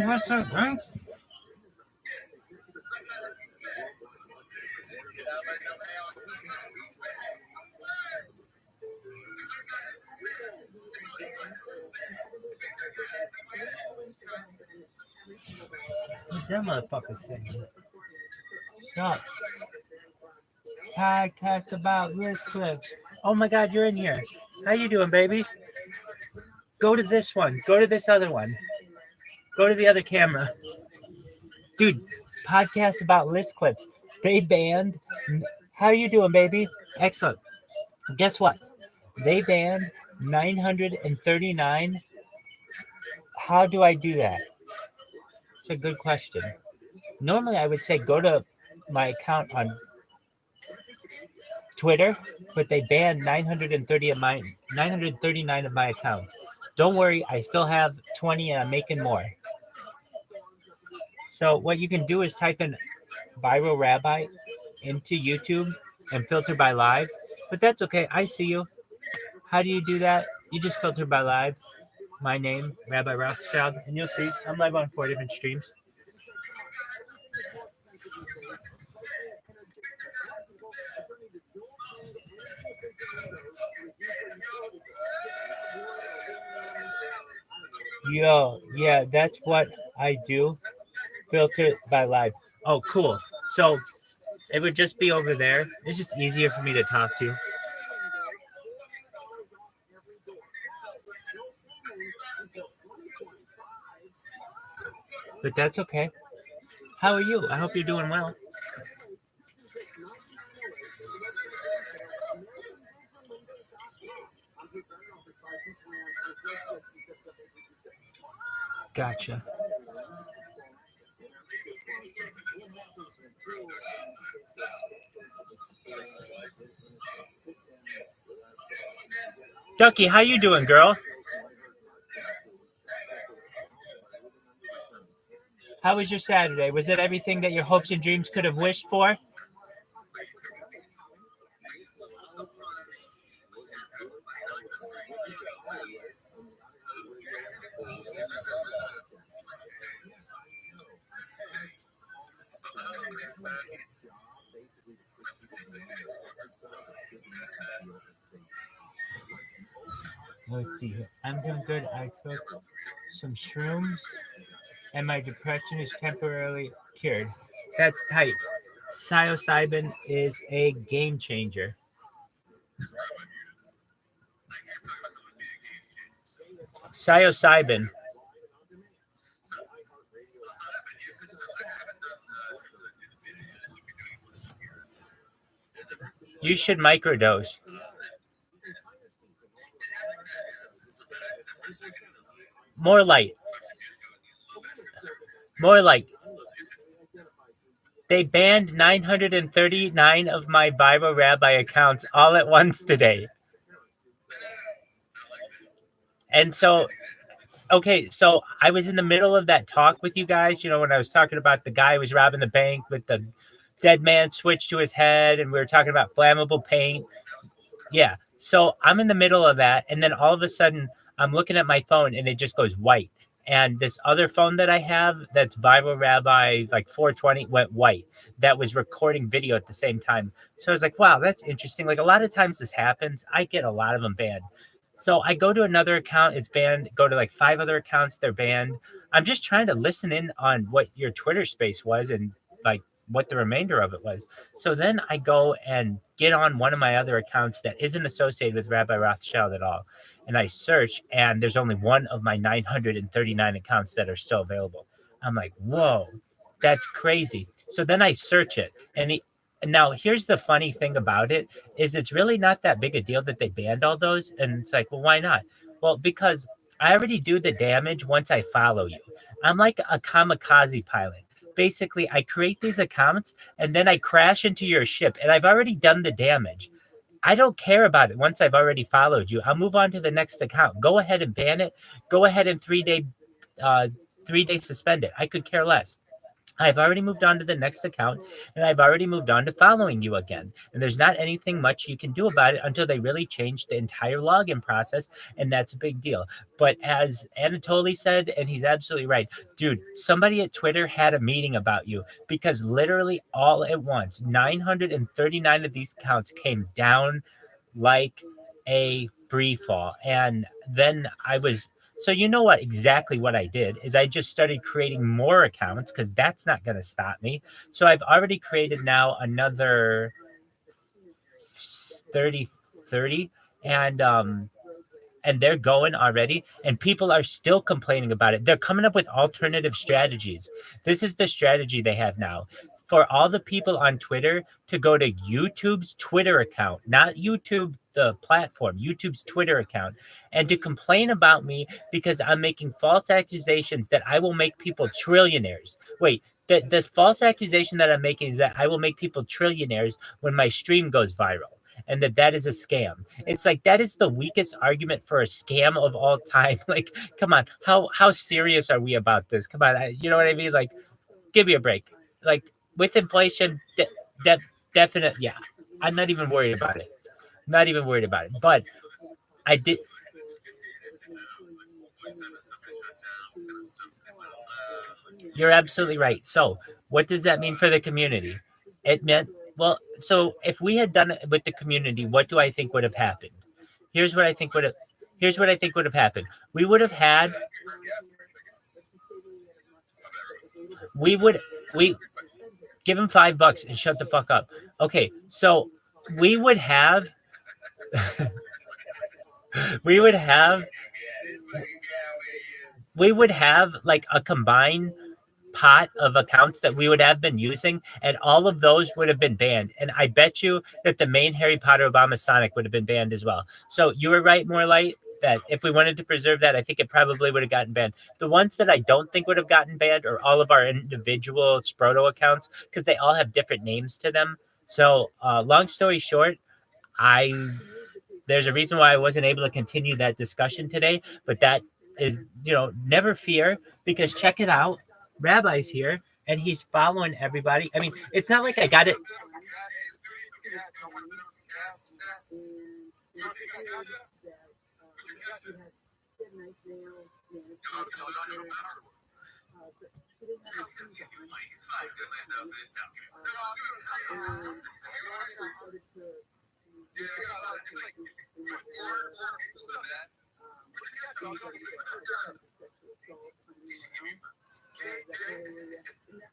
What's up, man? What's that motherfucker saying? Stop. Podcast about wrist clips. Oh my God, you're in here. How you doing, baby? Go to this one. Go to this other one. Go to the other camera. Dude, podcast about list clips. They banned. How are you doing, baby? Excellent. Guess what? They banned 939. How do I do that? It's a good question. Normally, I would say go to my account on Twitter, but they banned 939 of my accounts. Don't worry, I still have 20 and I'm making more. So what you can do is type in ViralRabbi into YouTube and filter by live. But that's okay. I see you. How do you do that? You just filter by live. My name, Rabbi Rothschild, and you'll see I'm live on 4 different streams. Yo, yeah, that's what I do. Filter by live. Oh, cool. So it would just be over there. It's just easier for me to talk to. But that's okay. How are you? I hope you're doing well. Gotcha. Ducky, how you doing, girl? How was your Saturday? Was it everything that your hopes and dreams could have wished for? Let's see. I'm doing good. I took some shrooms and my depression is temporarily cured. That's tight. Psilocybin is a game changer. Psilocybin. You should microdose. More light. More light. They banned 939 of my ViralRabbi accounts all at once today. And so, okay, so I was in the middle of that talk with you guys, you know, when I was talking about the guy who was robbing the bank with the dead man switch to his head, and we were talking about flammable paint. Yeah. So I'm in the middle of that, and then all of a sudden I'm looking at my phone and it just goes white. And this other phone that I have that's ViralRabbi like 420 went white. That was recording video at the same time. So I was like, wow, that's interesting. Like a lot of times this happens. I get a lot of them banned. So I go to another account, it's banned. Go to like 5 other accounts, they're banned. I'm just trying to listen in on what your Twitter space was and like what the remainder of it was. So then I go and get on one of my other accounts that isn't associated with Rabbi Rothschild at all. And I search, and there's only one of my 939 accounts that are still available. I'm like, whoa, that's crazy. So then I search it. And now here's the funny thing about it is it's really not that big a deal that they banned all those. And it's like, well, why not? Well, because I already do the damage once I follow you. I'm like a kamikaze pilot. Basically, I create these accounts and then I crash into your ship and I've already done the damage. I don't care about it once I've already followed you. I'll move on to the next account. Go ahead and ban it. Go ahead and 3-day suspend it. I could care less. I've already moved on to the next account, and I've already moved on to following you again. And there's not anything much you can do about it until they really change the entire login process, and that's a big deal. But as Anatoly said, and he's absolutely right, dude, somebody at Twitter had a meeting about you because literally all at once, 939 of these accounts came down like a free fall. And then I was so you know what exactly what I did is I just started creating more accounts because that's not going to stop me. So I've already created now another 30, and they're going already, and people are still complaining about it. They're coming up with alternative strategies. This is the strategy they have now. For all the people on Twitter to go to YouTube's Twitter account, not YouTube, the platform, YouTube's Twitter account, and to complain about me because I'm making false accusations that I will make people trillionaires. Wait, this false accusation that I'm making is that I will make people trillionaires when my stream goes viral, and that is a scam. It's like that is the weakest argument for a scam of all time. Like, come on, how serious are we about this? Come on, you know what I mean? Like, give me a break. Like with inflation, definite. Yeah, I'm not even worried about it. Not even worried about it. But I did. You're absolutely right. So, what does that mean for the community? It meant, well, so if we had done it with the community, what do I think would have happened? Here's what I think would have here's what I think would have happened. We give him $5 and shut the fuck up. Okay, so we would have we would have like a combined pot of accounts that we would have been using, and all of those would have been banned. And I bet you that the main Harry Potter Obama Sonic would have been banned as well. So you were right, Morelight, that if we wanted to preserve that, I think it probably would have gotten banned. The ones that I don't think would have gotten banned are all of our individual Sproto accounts because they all have different names to them. So long story short, there's a reason why I wasn't able to continue that discussion today, but that is, never fear, because check it out. Rabbi's here and he's following everybody. I mean, it's not like I got it.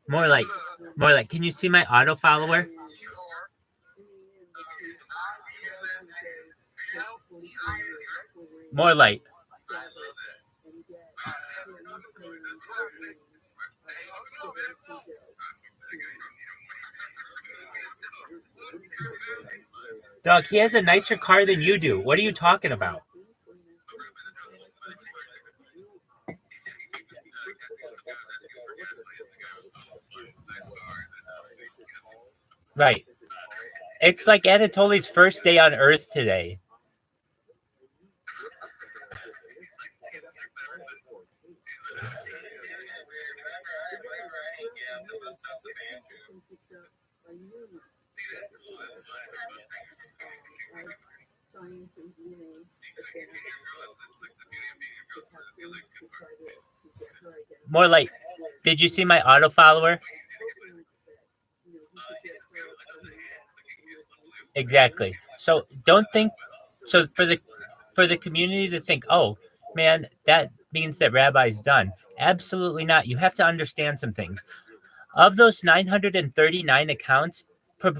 More like, can you see my auto follower? More light. Dog, he has a nicer car than you do. What are you talking about? Right. It's like Anatoly's first day on Earth today. More like, did you see my auto follower? Exactly. So don't think, so for the community to think, oh man, that means that Rabbi's done. Absolutely not. You have to understand some things. Of those 939 accounts,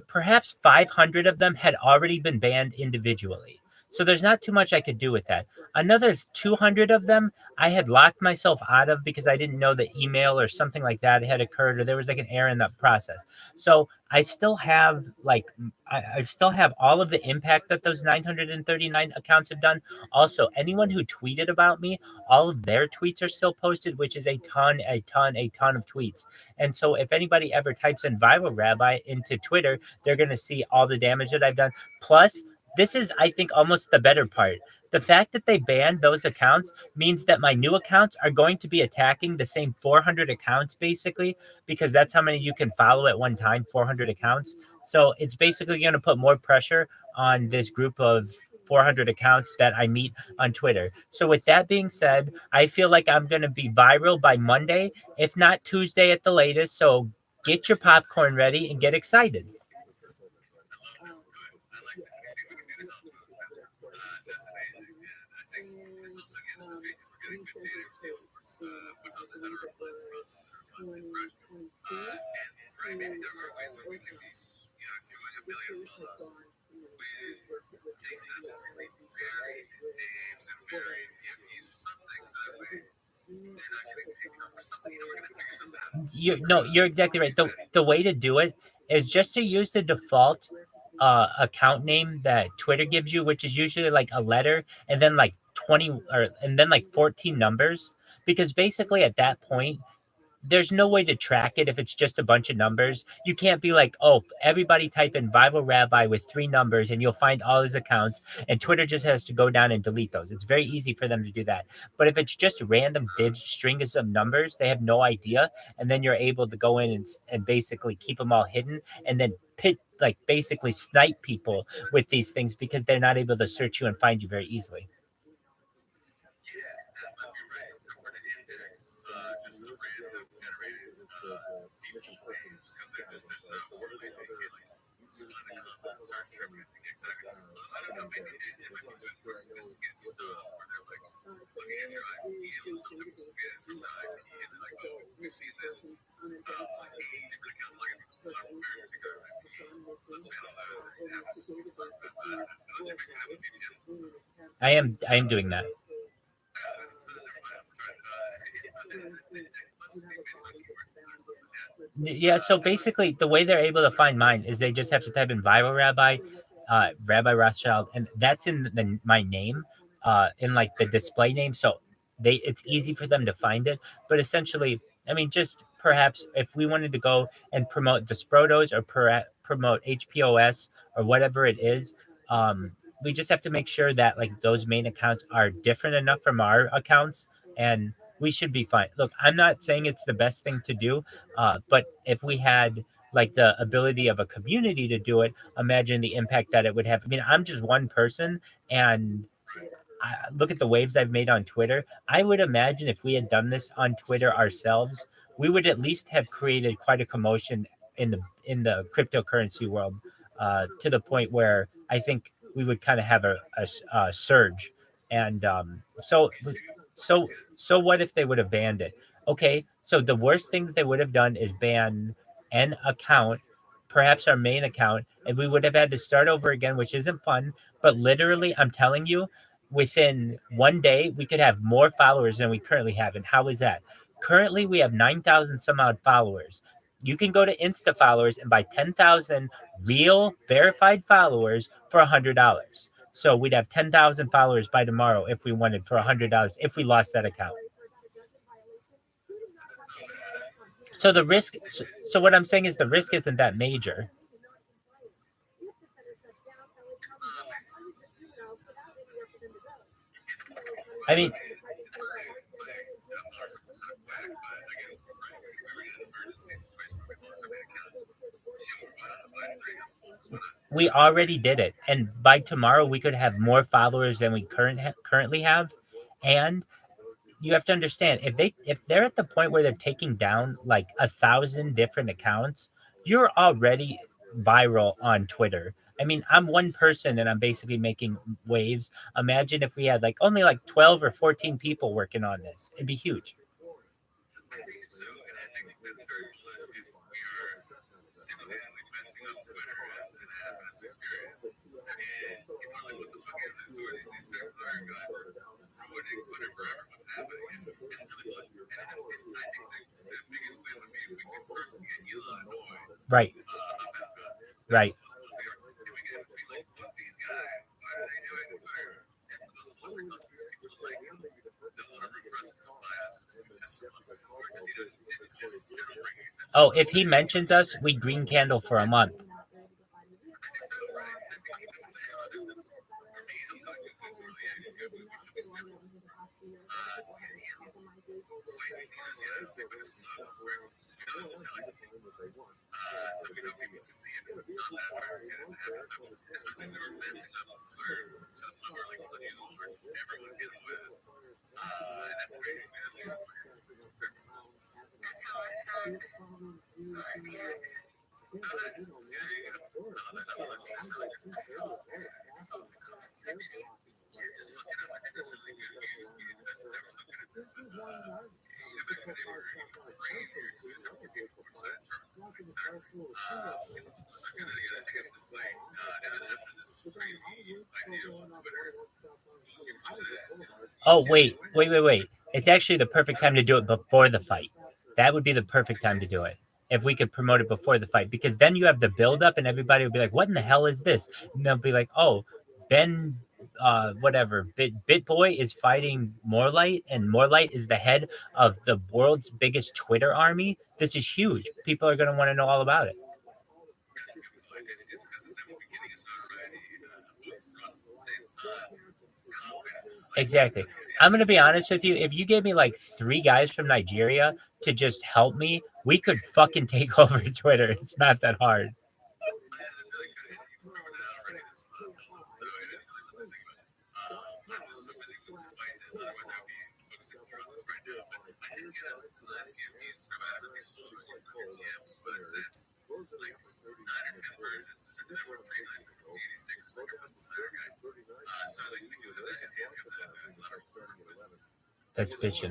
perhaps 500 of them had already been banned individually. So there's not too much I could do with that. Another 200 of them I had locked myself out of because I didn't know the email or something like that had occurred, or there was like an error in that process. So I still have I still have all of the impact that those 939 accounts have done. Also, anyone who tweeted about me, all of their tweets are still posted, which is a ton of tweets. And so if anybody ever types in ViralRabbi into Twitter, they're going to see all the damage that I've done. Plus, this is, I think, almost the better part. The fact that they banned those accounts means that my new accounts are going to be attacking the same 400 accounts, basically, because that's how many you can follow at one time, 400 accounts. So it's basically going to put more pressure on this group of 400 accounts that I meet on Twitter. So with that being said, I feel like I'm going to be viral by Monday, if not Tuesday at the latest. So get your popcorn ready and get excited. That's amazing. And I think listening in this week, we're getting good data too. What does it better reflect the process that are fun and fresh? And Frank, maybe there are ways that we can be, doing a million follows with things that are really varied names and varied PFPs or something, so that way they're not getting picked up or something. We're gonna figure something out. No, you're exactly right. The way to do it is just to use the default account name that Twitter gives you, which is usually like a letter and then like 20 or and then like 14 numbers, because basically at that point there's no way to track it if it's just a bunch of numbers. You can't be like, oh, everybody type in ViralRabbi with 3 numbers and you'll find all his accounts, and Twitter just has to go down and delete those. It's very easy for them to do that. But if it's just random strings of numbers, they have no idea, and then you're able to go in and basically keep them all hidden, and then basically snipe people with these things because they're not able to search you and find you very easily. I am doing that. Yeah, so basically the way they're able to find mine is they just have to type in ViralRabbi, Rabbi Rothschild, and that's in my name, in like the display name. So it's easy for them to find it. But essentially, I mean, just perhaps if we wanted to go and promote the Sprotos or promote HPOS or whatever it is, we just have to make sure that like those main accounts are different enough from our accounts, and we should be fine. Look, I'm not saying it's the best thing to do, but if we had like the ability of a community to do it, imagine the impact that it would have. I mean, I'm just one person, and I look at the waves I've made on Twitter. I would imagine if we had done this on Twitter ourselves, we would at least have created quite a commotion in the cryptocurrency world, to the point where I think we would kind of have a surge. And so so what if they would have banned it? Okay, so the worst thing that they would have done is ban an account, perhaps our main account, and we would have had to start over again, which isn't fun. But literally, I'm telling you, within one day, we could have more followers than we currently have. And how is that? Currently, we have 9,000 some odd followers. You can go to Insta followers and buy 10,000 real verified followers for $100. So we'd have 10,000 followers by tomorrow if we wanted for $100 if we lost that account. So the risk, so what I'm saying is the risk isn't that major. I mean, we already did it, and by tomorrow we could have more followers than we currently have. And you have to understand, if they're at the point where they're taking down like 1,000 different accounts, you're already viral on Twitter. I mean, I'm one person and I'm basically making waves. Imagine if we had like only like 12 or 14 people working on this. It'd be huge. Right. Right. Oh, if he mentions us, we green candle for a month. think it's sucks. It's really Italian. So people can see it because it's not that hard to get it to happen. So it's something they were messing up where to the point where like it's unusual for everyone getting away with. And that's crazy, man. That's how I found RTX. Oh, wait. It's actually the perfect time to do it before the fight. That would be the perfect time to do it. If we could promote it before the fight, because then you have the build up and everybody will be like, what in the hell is this? And they'll be like, oh, Ben, whatever, Bit Boy is fighting Morelight, and Morelight is the head of the world's biggest Twitter army. This is huge. People are going to want to know all about it. Exactly. I'm going to be honest with you. If you gave me like 3 guys from Nigeria to just help me, we could fucking take over Twitter. It's not that hard. That's bitching.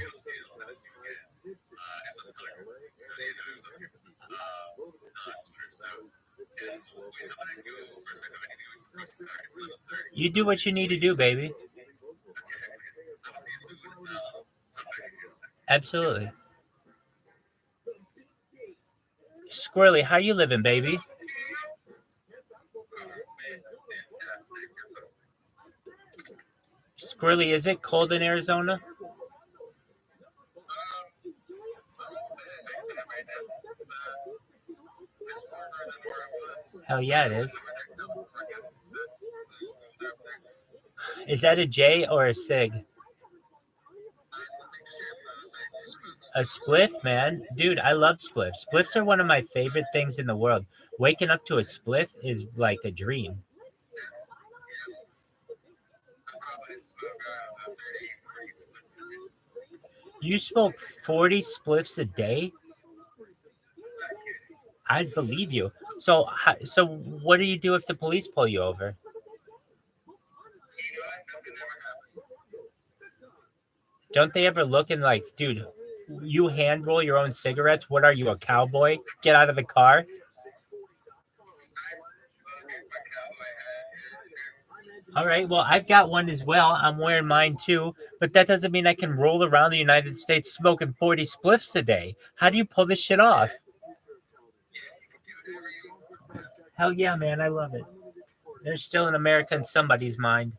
You do what you need to do, baby. Absolutely. Squirrely, how you living, baby? Squirrely, is it cold in Arizona? Hell yeah, it is. Is that a J or a Sig? A spliff, man. Dude, I love spliffs. Spliffs are one of my favorite things in the world. Waking up to a spliff is like a dream. You smoke 40 spliffs a day? I'd believe you. So what do you do if the police pull you over? Don't they ever look and like, dude, you hand roll your own cigarettes? What are you, a cowboy? Get out of the car. All right, well, I've got one as well. I'm wearing mine too, but that doesn't mean I can roll around the United States smoking 40 spliffs a day. How do you pull this shit off? Hell yeah, man, I love it. There's still an America in somebody's mind.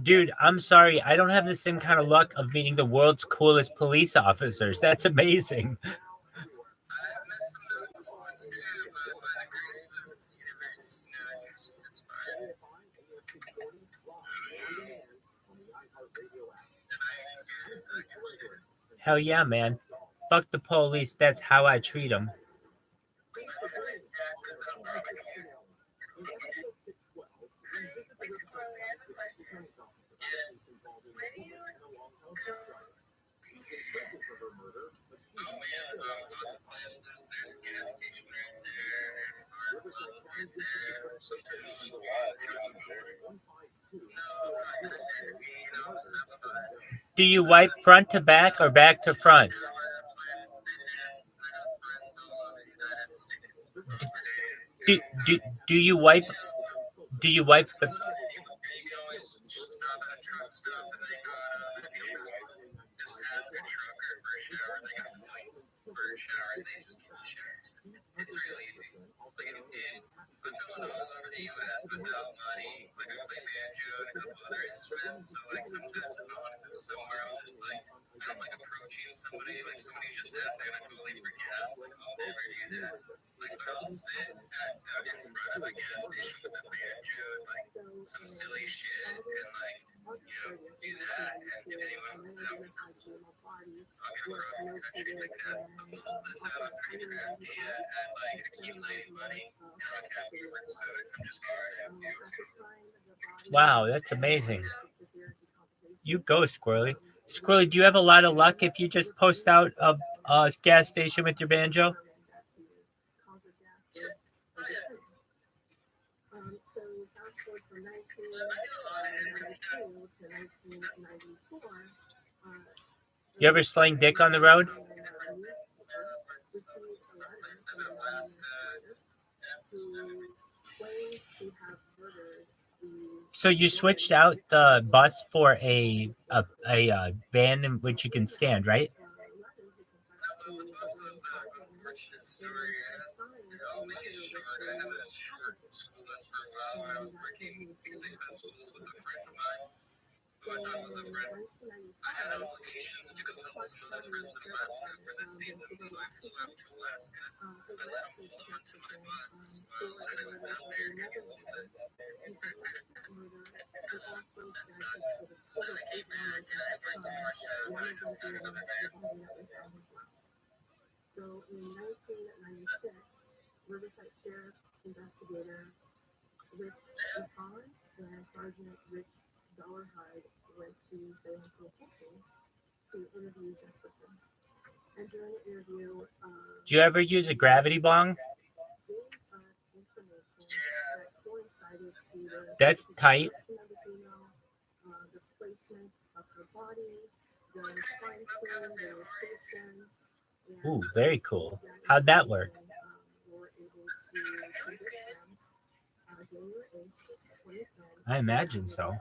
Dude, I'm sorry. I don't have the same kind of luck of meeting the world's coolest police officers. That's amazing. Hell yeah, man. Fuck the police. That's how I treat them. Do you wipe front to back or back to front? Do, do, do you wipe? Do you wipe? You can always just stop at a truck stop and they got, if you need wipe, just ask a trucker for a shower. They got flights for a shower. They just give you showers. It's real easy. Like, I'm going all over the U.S. without money. Like, I play banjo and a couple other instruments. So, like, sometimes if I want to go somewhere, I'll just, like, I'm, like, approaching somebody. Like, somebody just asked me, I'm totally for gas. Like, I'll never do that. Like, but I'll sit in front of a gas station with a banjo and, like, some silly shit and, like, do that. And if anyone wants to help me, cool. I'll get across the country like that. But most of the time, I'm pretty crafty at, like, accumulating money. I don't cash me for food. I'm just hard at you. Wow, that's amazing. You go, Squirrely. Squirrely, do you have a lot of luck if you just post out a gas station with your banjo? You ever sling dick on the road? So you switched out the bus for a van in which you can stand, right? Unfortunate story. I'll make it short. I had a short school bus for a while where I was working mixing festivals with a friend of mine, who I thought was a friend. I had obligations to go help some of my friends in Alaska for the season, so I flew out to Alaska. I let him hold on to my bus while I was out there getting loaded. So I came back and I worked some more stuff and I helped out another van. So in 1996, Riverside Sheriff investigator Rich McCollum and Sergeant Rich Dollarhide went to San Francisco to interview Jefferson. And during the interview, Do you ever use a gravity bong? gave us information that coincided to the That's tight. of the female, the placement of her body, the crime scene, the location. Ooh, very cool. How'd that work? Were able to convict them January 8th, 2010. I imagine so.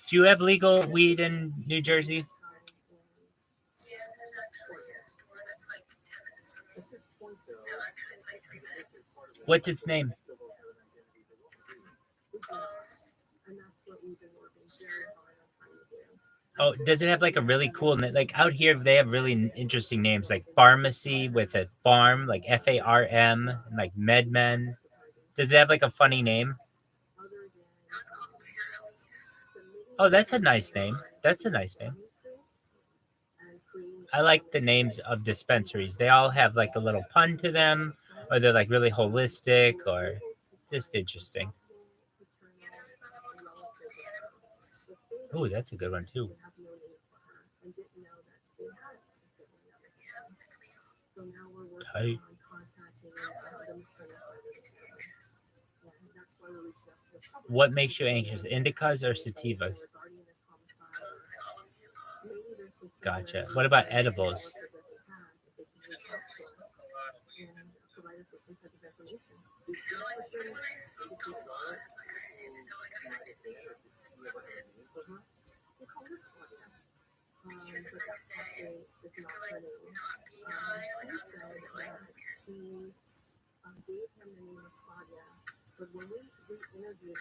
Do you have legal weed in New Jersey? Yeah, there's actually a store that's like 10 minutes from me. No, actually, it's like 3 minutes. What's its name? And that's what we've been working very hard on trying to do. Oh, does it have like a really cool name? Like out here, they have really interesting names, like pharmacy with a farm, like FARM, and like MedMen. Does it have like a funny name? It's called Clearly. Oh, that's a nice name. That's a nice name. I like the names of dispensaries. They all have like a little pun to them, or they're like really holistic, or just interesting. Oh, that's a good one too. Tight. What makes you anxious? Indicas or sativas? Gotcha. What about edibles?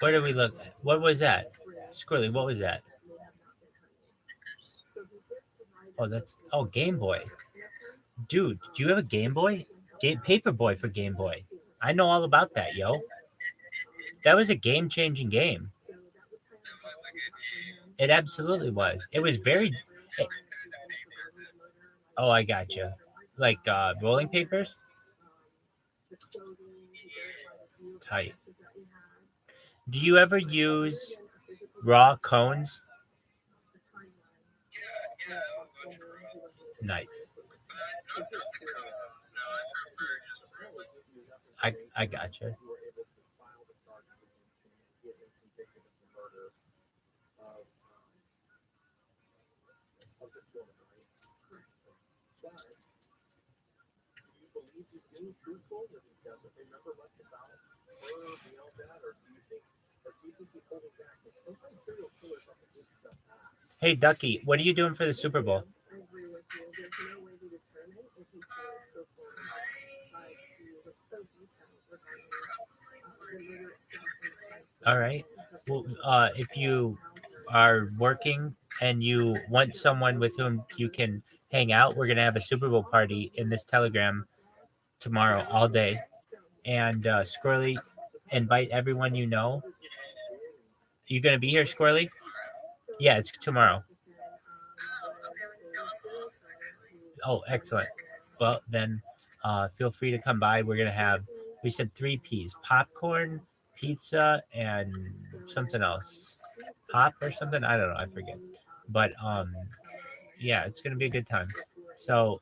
Where did we look? What was that? Squirrely, what was that? Oh, that's Game Boy. Dude, do you have a Game Boy? Paperboy for Game Boy. I know all about that, yo. That was a game-changing game. It absolutely was. It was very. Oh, I gotcha. Like rolling papers. Tight. Do you ever use raw cones? Nice. I gotcha. he's just being truthful that he's got the big number left to bounce, or beyond that, or do you think he's holding back? Sometimes serial killers have to do stuff back. Hey, Ducky, what are you doing for the Super Bowl? I agree with you. There's no way to determine if he feels performed, but he was so detailed regarding the murder itself. All right. Well, if you are working and you want someone with whom you can hang out, we're gonna have a Super Bowl party in this Telegram tomorrow all day. And Squirrely, invite everyone you know. You gonna be here, Squirrely? Yeah, it's tomorrow. Oh, excellent. Well, then feel free to come by. We're gonna have, we said 3 P's: popcorn, pizza, and something else. Pop or something? I don't know. I forget. But yeah, it's gonna be a good time. So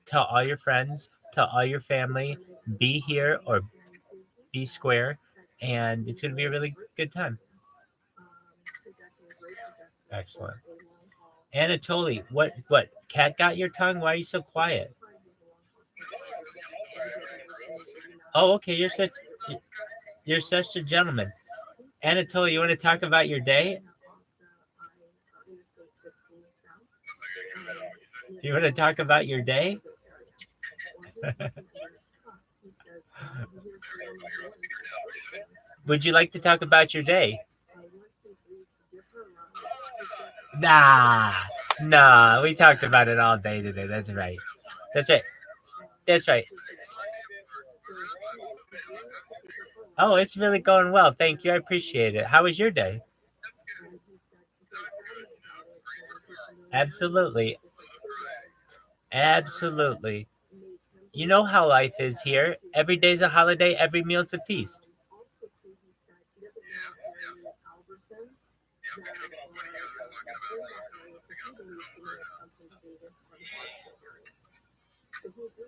tell all your friends, tell all your family, be here or be square, and it's gonna be a really good time. Excellent. Anatoly, what? Cat got your tongue? Why are you so quiet? Oh, okay. You're such a gentleman. Anatoly, you want to talk about your day? You want to talk about your day? Would you like to talk about your day? Nah, we talked about it all day today. That's right. Oh, it's really going well. Thank you. I appreciate it. How was your day? Absolutely. You know how life is here. Every day's a holiday, every meal's a feast.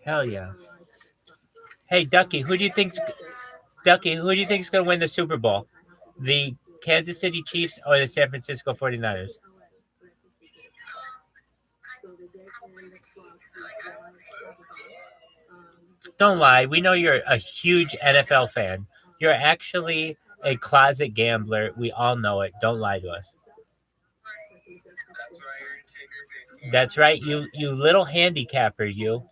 Hell yeah. Hey, Ducky, who do you think's going to win the Super Bowl? The Kansas City Chiefs or the San Francisco 49ers? Don't lie. We know you're a huge NFL fan. You're actually a closet gambler. We all know it. Don't lie to us. That's right. You little handicapper, you.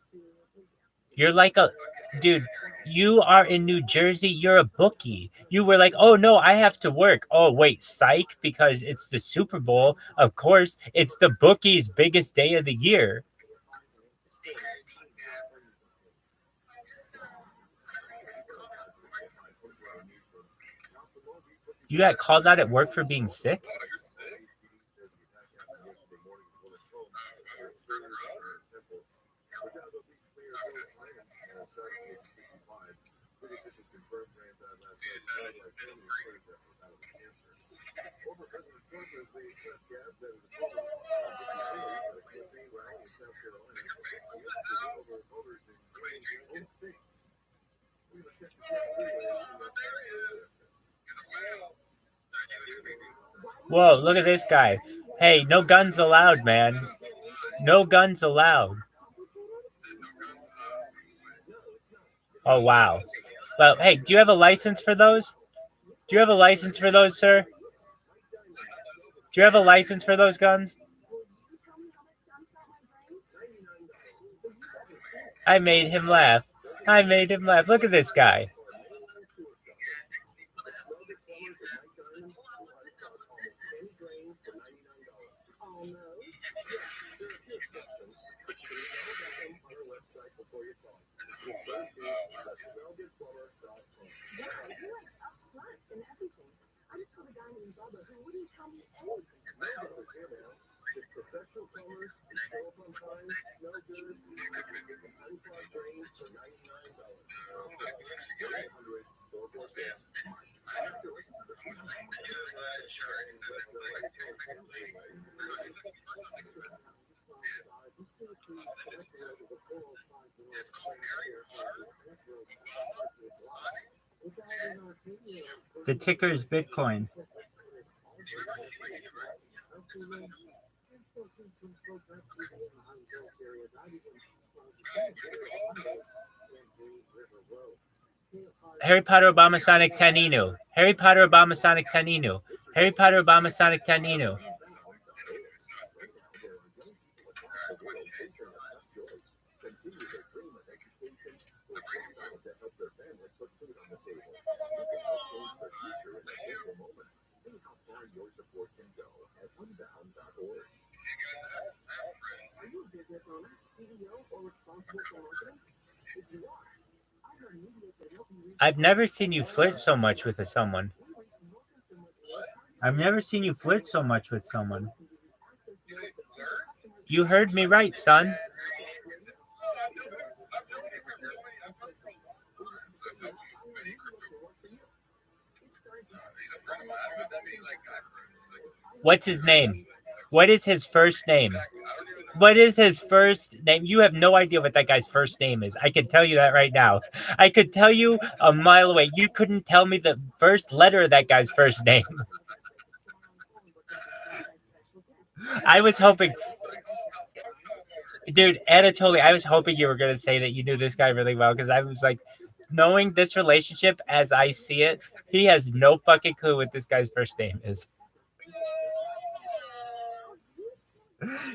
You're like a dude. You are in New Jersey. You're a bookie. You were like, oh no, I have to work. Oh wait, psych, because it's the Super Bowl. Of course, it's the bookie's biggest day of the year. You got called out at work for being sick? Whoa, look at this guy. Hey, no guns allowed, man. No guns allowed. Oh, wow. Well, hey, do you have a license for those? Do you have a license for those, sir? Do you have a license for those guns? I made him laugh. Look at this guy. The ticker is Bitcoin. Harry Potter Obama Sonic Taninu. Harry Potter Obama Sonic Taninu. Harry Potter Obama Sonic Taninu. I've never seen you flirt so much with someone. I've never seen you flirt so much with someone. You heard me right, son. What's his name? What is his first name? What is his first name? You have no idea what that guy's first name is. I can tell you that right now. I could tell you a mile away. You couldn't tell me the first letter of that guy's first name. I was hoping, dude, Anatoly, I was hoping you were going to say that you knew this guy really well, because I was like, knowing this relationship as I see it, he has no fucking clue what this guy's first name is.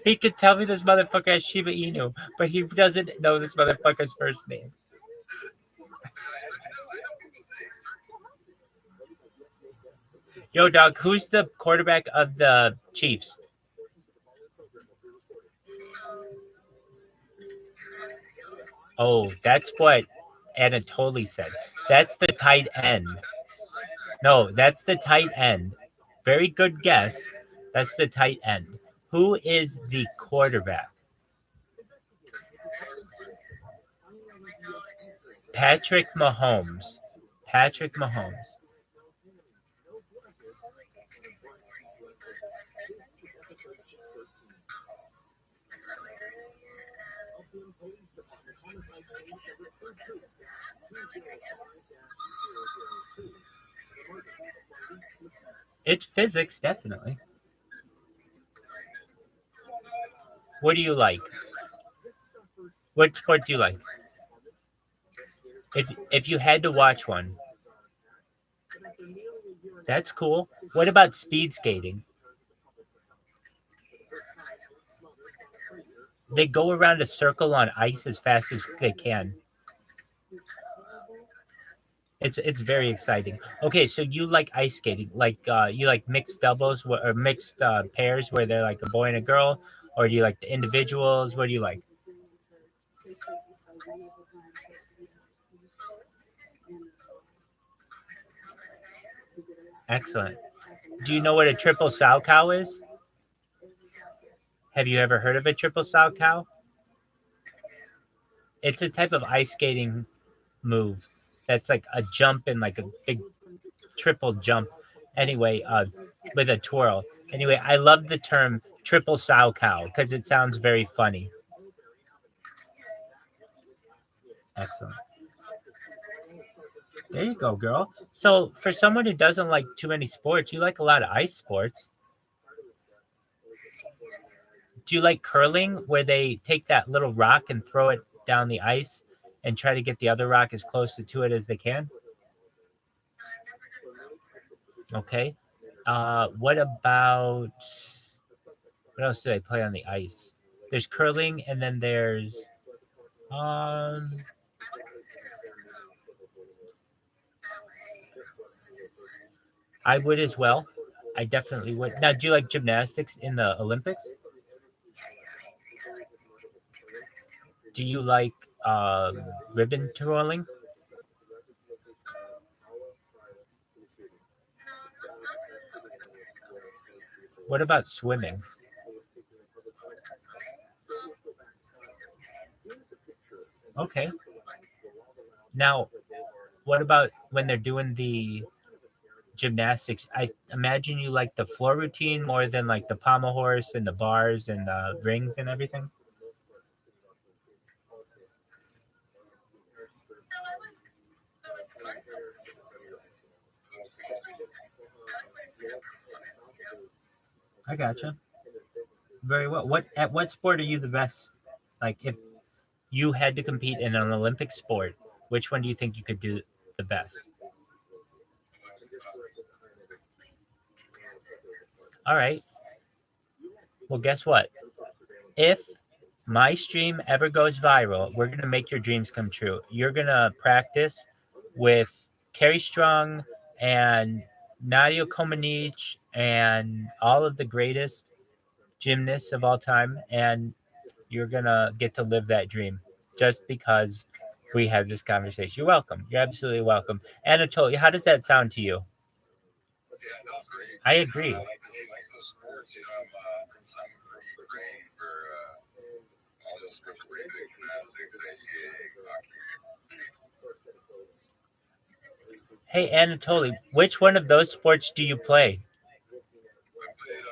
He could tell me this motherfucker has Shiba Inu, but he doesn't know this motherfucker's first name. Yo, dog, who's the quarterback of the Chiefs? Oh, that's what Anatoly said. That's the tight end. No, that's the tight end. Very good guess. That's the tight end. Who is the quarterback? Patrick Mahomes. Patrick Mahomes. It's physics, definitely. What do you like? What sport do you like? If you had to watch one. That's cool. What about speed skating? They go around a circle on ice as fast as they can. It's very exciting. Okay, so you like ice skating, like you like mixed doubles or mixed pairs where they're like a boy and a girl, or do you like the individuals? What do you like? Excellent. Do you know what a triple sow cow is? Have you ever heard of a triple sow cow? It's a type of ice skating move that's like a jump and like a big triple jump. Anyway, with a twirl. Anyway, I love the term triple sow cow because it sounds very funny. Excellent. There you go, girl. So for someone who doesn't like too many sports, you like a lot of ice sports. Do you like curling, where they take that little rock and throw it down the ice and try to get the other rock as close to it as they can? Okay. What about, what else do they play on the ice? There's curling, and then there's I would as well. I definitely would. Now, do you like gymnastics in the Olympics? Do you like ribbon twirling? What about swimming? Okay. Now, what about when they're doing the gymnastics? I imagine you like the floor routine more than like the pommel horse and the bars and the rings and everything. I gotcha. Very well. At what sport are you the best? Like, if you had to compete in an Olympic sport, which one do you think you could do the best? All right. Well, guess what? If my stream ever goes viral, we're gonna make your dreams come true. You're gonna practice with Carrie Strong and Nadia Comaneci and all of the greatest gymnasts of all time, and you're gonna get to live that dream just because we had this conversation. You're welcome. You're absolutely welcome. Anatoly, how does that sound to you? Yeah, sounds great. I agree. I like those sports. I'm from Ukraine, where all the sports are pretty big: gymnastics, ice skating, hockey. Hey, Anatoly, which one of those sports do you play? I played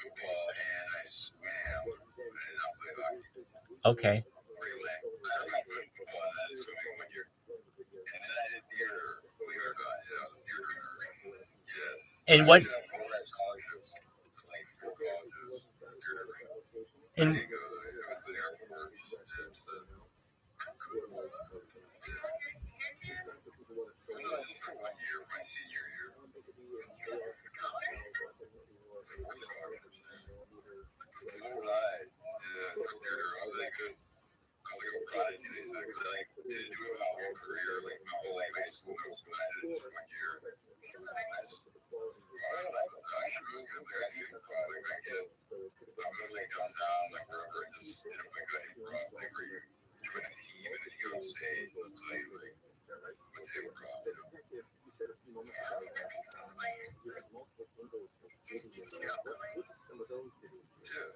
football and I swam. I did not play hockey. Okay. Pretty lame. I played football and then swimming 1 year. And then I did theater. Believe it or not, yeah, I was a theater nerd. Yes. And what? I actually have 4 scholarships to like 4 colleges. Theater. And I go to the Air Force. It's the just for 1 year, my senior year. 4 scholarships. All right. Yeah, for theater, I was really good. I was like a prodigy, they said, because I didn't do it my whole career, like my whole high school, middle school. I did it just 1 year. I should really go there. I do improv. Like I get, I'll go like downtown, like wherever, and just hit up like a improv thing where you join a team and then you go on stage and they'll tell you like what's improv. You know? Yeah.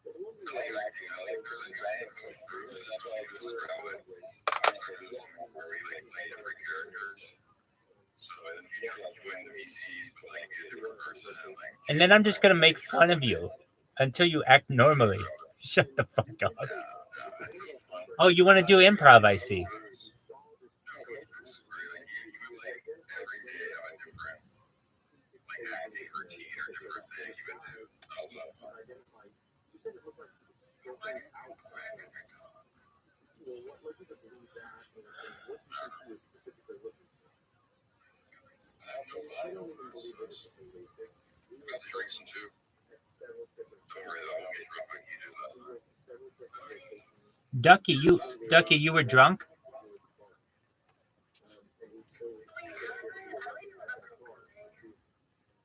I like acting. I like there's a guy in Coach Bruce. That's what I do this crowd with. I started this one where we like play different characters. So in the future, I'll join the VCs, but like be a different person and like. and then I'm just gonna make fun of you until you act normally. Shut the fuck up. Oh, you want to do improv? I see. Coach Bruce is great. Like he would like every day have a different like acting routine or different thing he would do. That was a lot of fun. I don't know. Got to drink some too. Don't worry, I won't get drunk like you did last night. Ducky, you were drunk.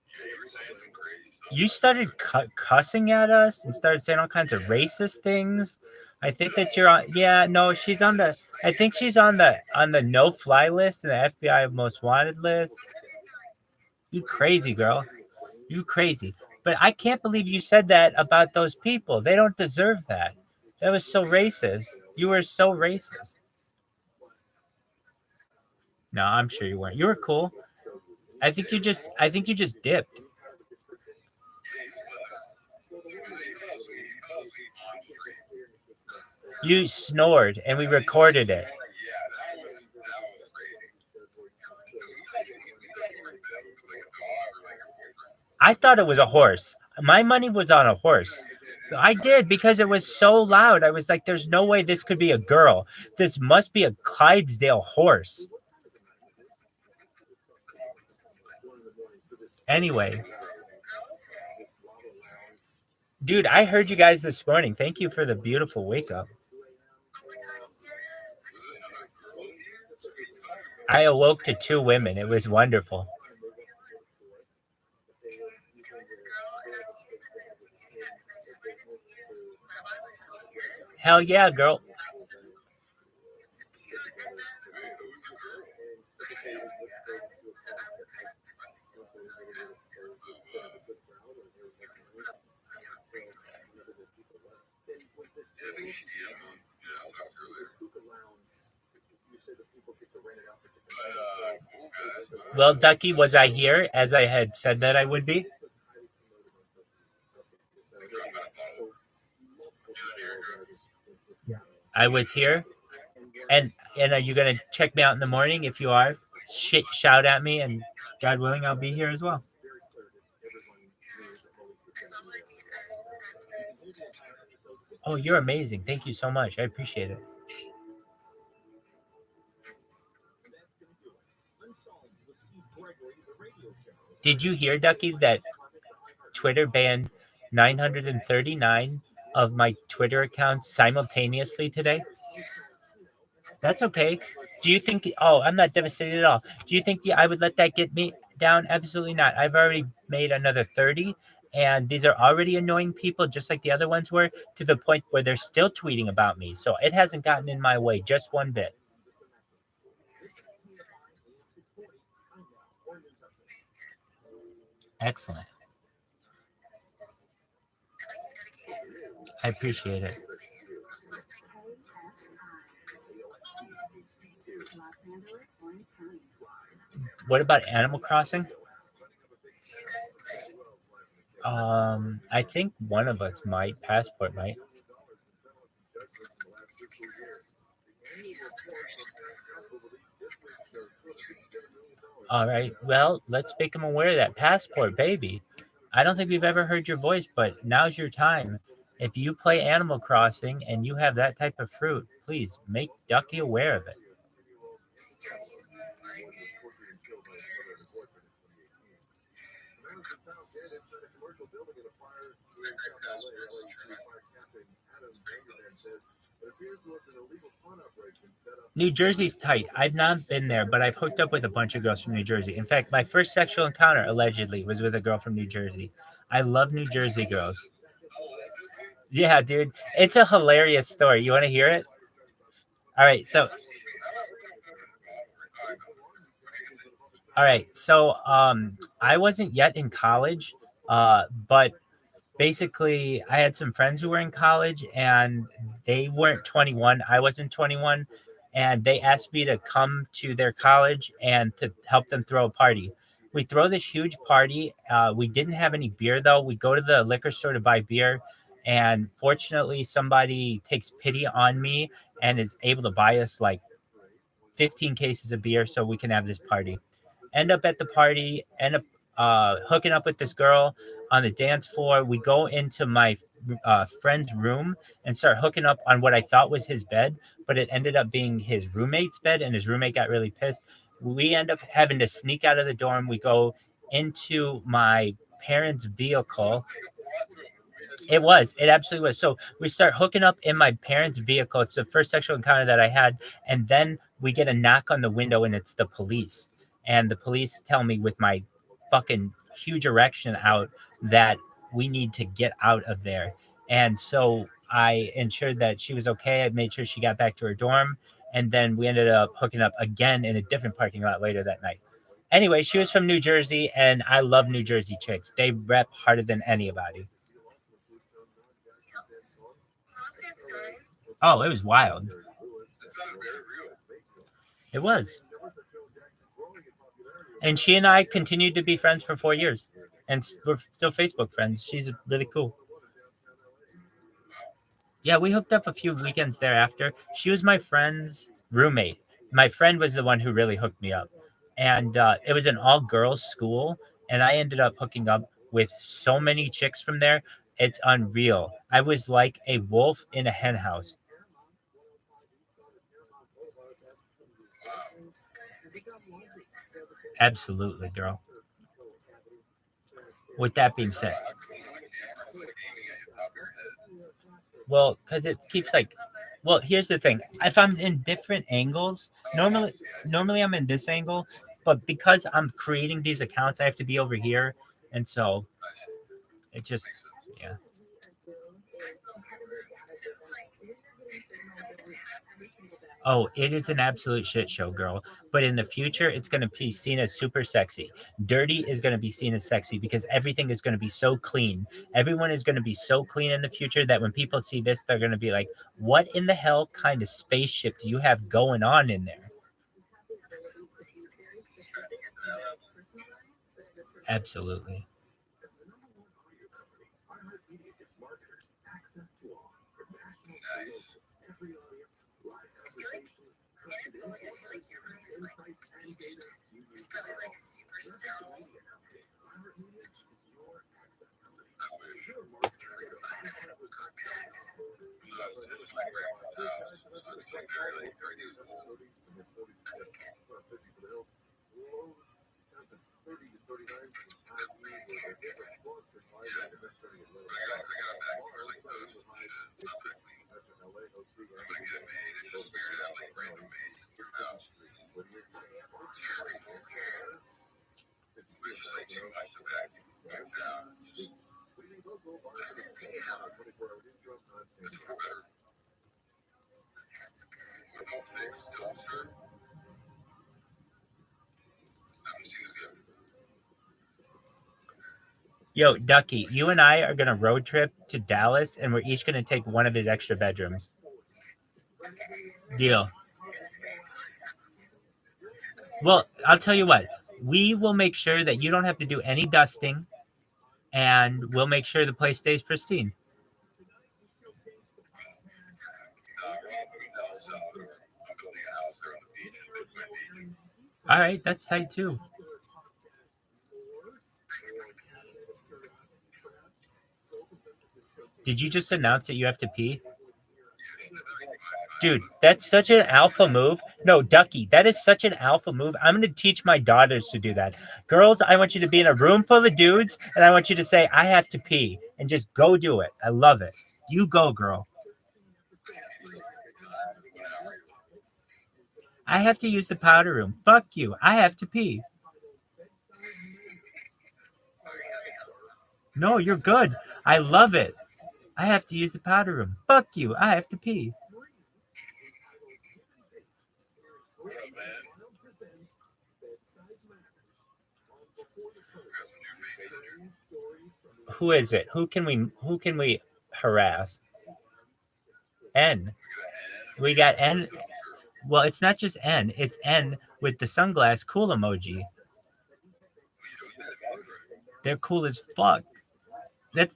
Yeah, you were saying some crazy stuff. You started cussing at us and started saying all kinds of racist things. I think that you're on. Yeah, no, she's on the. I think she's on the no-fly list and the FBI most wanted list. You crazy girl, you crazy. But I can't believe you said that about those people. They don't deserve that. That was so racist. You were so racist. No, I'm sure you weren't. You were cool. I think you just dipped. You snored and we recorded it. I thought it was a horse. My money was on a horse. I did because it was so loud. I was like, there's no way this could be a girl. This must be a Clydesdale horse. Anyway. Dude, I heard you guys this morning. Thank you for the beautiful wake up. I awoke to 2 women. It was wonderful. Hell yeah, girl. Well, Ducky, was I here as I had said that I would be? I was here. And are you going to check me out in the morning? If you are, shout at me, and God willing, I'll be here as well. Oh, you're amazing. Thank you so much. I appreciate it. Did you hear, Ducky, that Twitter banned 939 of my Twitter accounts simultaneously today? That's okay. Do you think? Oh, I'm not devastated at all. Do you think I would let that get me down? Absolutely not. I've already made another 30, and these are already annoying people, just like the other ones were, to the point where they're still tweeting about me. So it hasn't gotten in my way just one bit. Excellent. I appreciate it. What about Animal Crossing? I think one of us might. Passport might. All right. Well, let's make them aware of that. Passport, baby. I don't think we've ever heard your voice, but now's your time. If you play Animal Crossing and you have that type of fruit, please make Ducky aware of it. New Jersey's tight. I've not been there, but I've hooked up with a bunch of girls from New Jersey. In fact, my first sexual encounter, allegedly, was with a girl from New Jersey. I love New Jersey girls. Yeah, dude. It's a hilarious story. You want to hear it? All right. So I wasn't yet in college, but basically I had some friends who were in college and they weren't 21. I wasn't 21, and they asked me to come to their college and to help them throw a party. We throw this huge party. We didn't have any beer though. We go to the liquor store to buy beer, and fortunately somebody takes pity on me and is able to buy us like 15 cases of beer so we can have this party. End up at the party, end up hooking up with this girl on the dance floor. We go into my friend's room and start hooking up on what I thought was his bed, but it ended up being his roommate's bed, and his roommate got really pissed. We end up having to sneak out of the dorm. We go into my parents' vehicle. It absolutely was. So we start hooking up in my parents' vehicle. It's the first sexual encounter that I had. And then we get a knock on the window and it's the police. And the police tell me with my fucking huge erection out that we need to get out of there. And so I ensured that she was okay. I made sure she got back to her dorm. And then we ended up hooking up again in a different parking lot later that night. Anyway, she was from New Jersey, and I love New Jersey chicks. They rep harder than anybody. Oh, it was wild. It was. And she and I continued to be friends for 4 years. And we're still Facebook friends. She's really cool. Yeah, we hooked up a few weekends thereafter. She was my friend's roommate. My friend was the one who really hooked me up. And it was an all-girls school. And I ended up hooking up with so many chicks from there. It's unreal. I was like a wolf in a hen house. Absolutely, girl. With that being said, well, because it keeps like, well, here's the thing. If I'm in different angles, normally I'm in this angle, but because I'm creating these accounts, I have to be over here, and so it just, yeah. Oh, it is an absolute shit show, girl. But in the future, it's going to be seen as super sexy. Dirty is going to be seen as sexy because everything is going to be so clean. Everyone is going to be so clean in the future that when people see this, they're going to be like, what in the hell kind of spaceship do you have going on in there? Absolutely. Nice. He's probably like super stoned. I wish. He like 5 animal contacts. This is my grandma's house, so it's like very like everything's old. I got a back doors like those and shit. It's not that clean. I'm gonna get it made. It's just weird to have like random made in your house. It's just like too much to vacuum back down. It's just it's for better. A whole fixed toaster. That seems good. Yo, Ducky, you and I are gonna road trip to Dallas, and we're each gonna take one of his extra bedrooms. Deal. Well, I'll tell you what. We will make sure that you don't have to do any dusting, and we'll make sure the place stays pristine. All right, that's tight too. Did you just announce that you have to pee? Dude, that's such an alpha move. No, Ducky, that is such an alpha move. I'm going to teach my daughters to do that. Girls, I want you to be in a room full of dudes, and I want you to say, I have to pee, and just go do it. I love it. You go, girl. I have to use the powder room. Fuck you. I have to pee. No, you're good. I love it. I have to use the powder room. Fuck you. I have to pee. Who is it? Who can we harass? N. We got N. Well, it's not just N. It's N with the sunglass cool emoji. They're cool as fuck.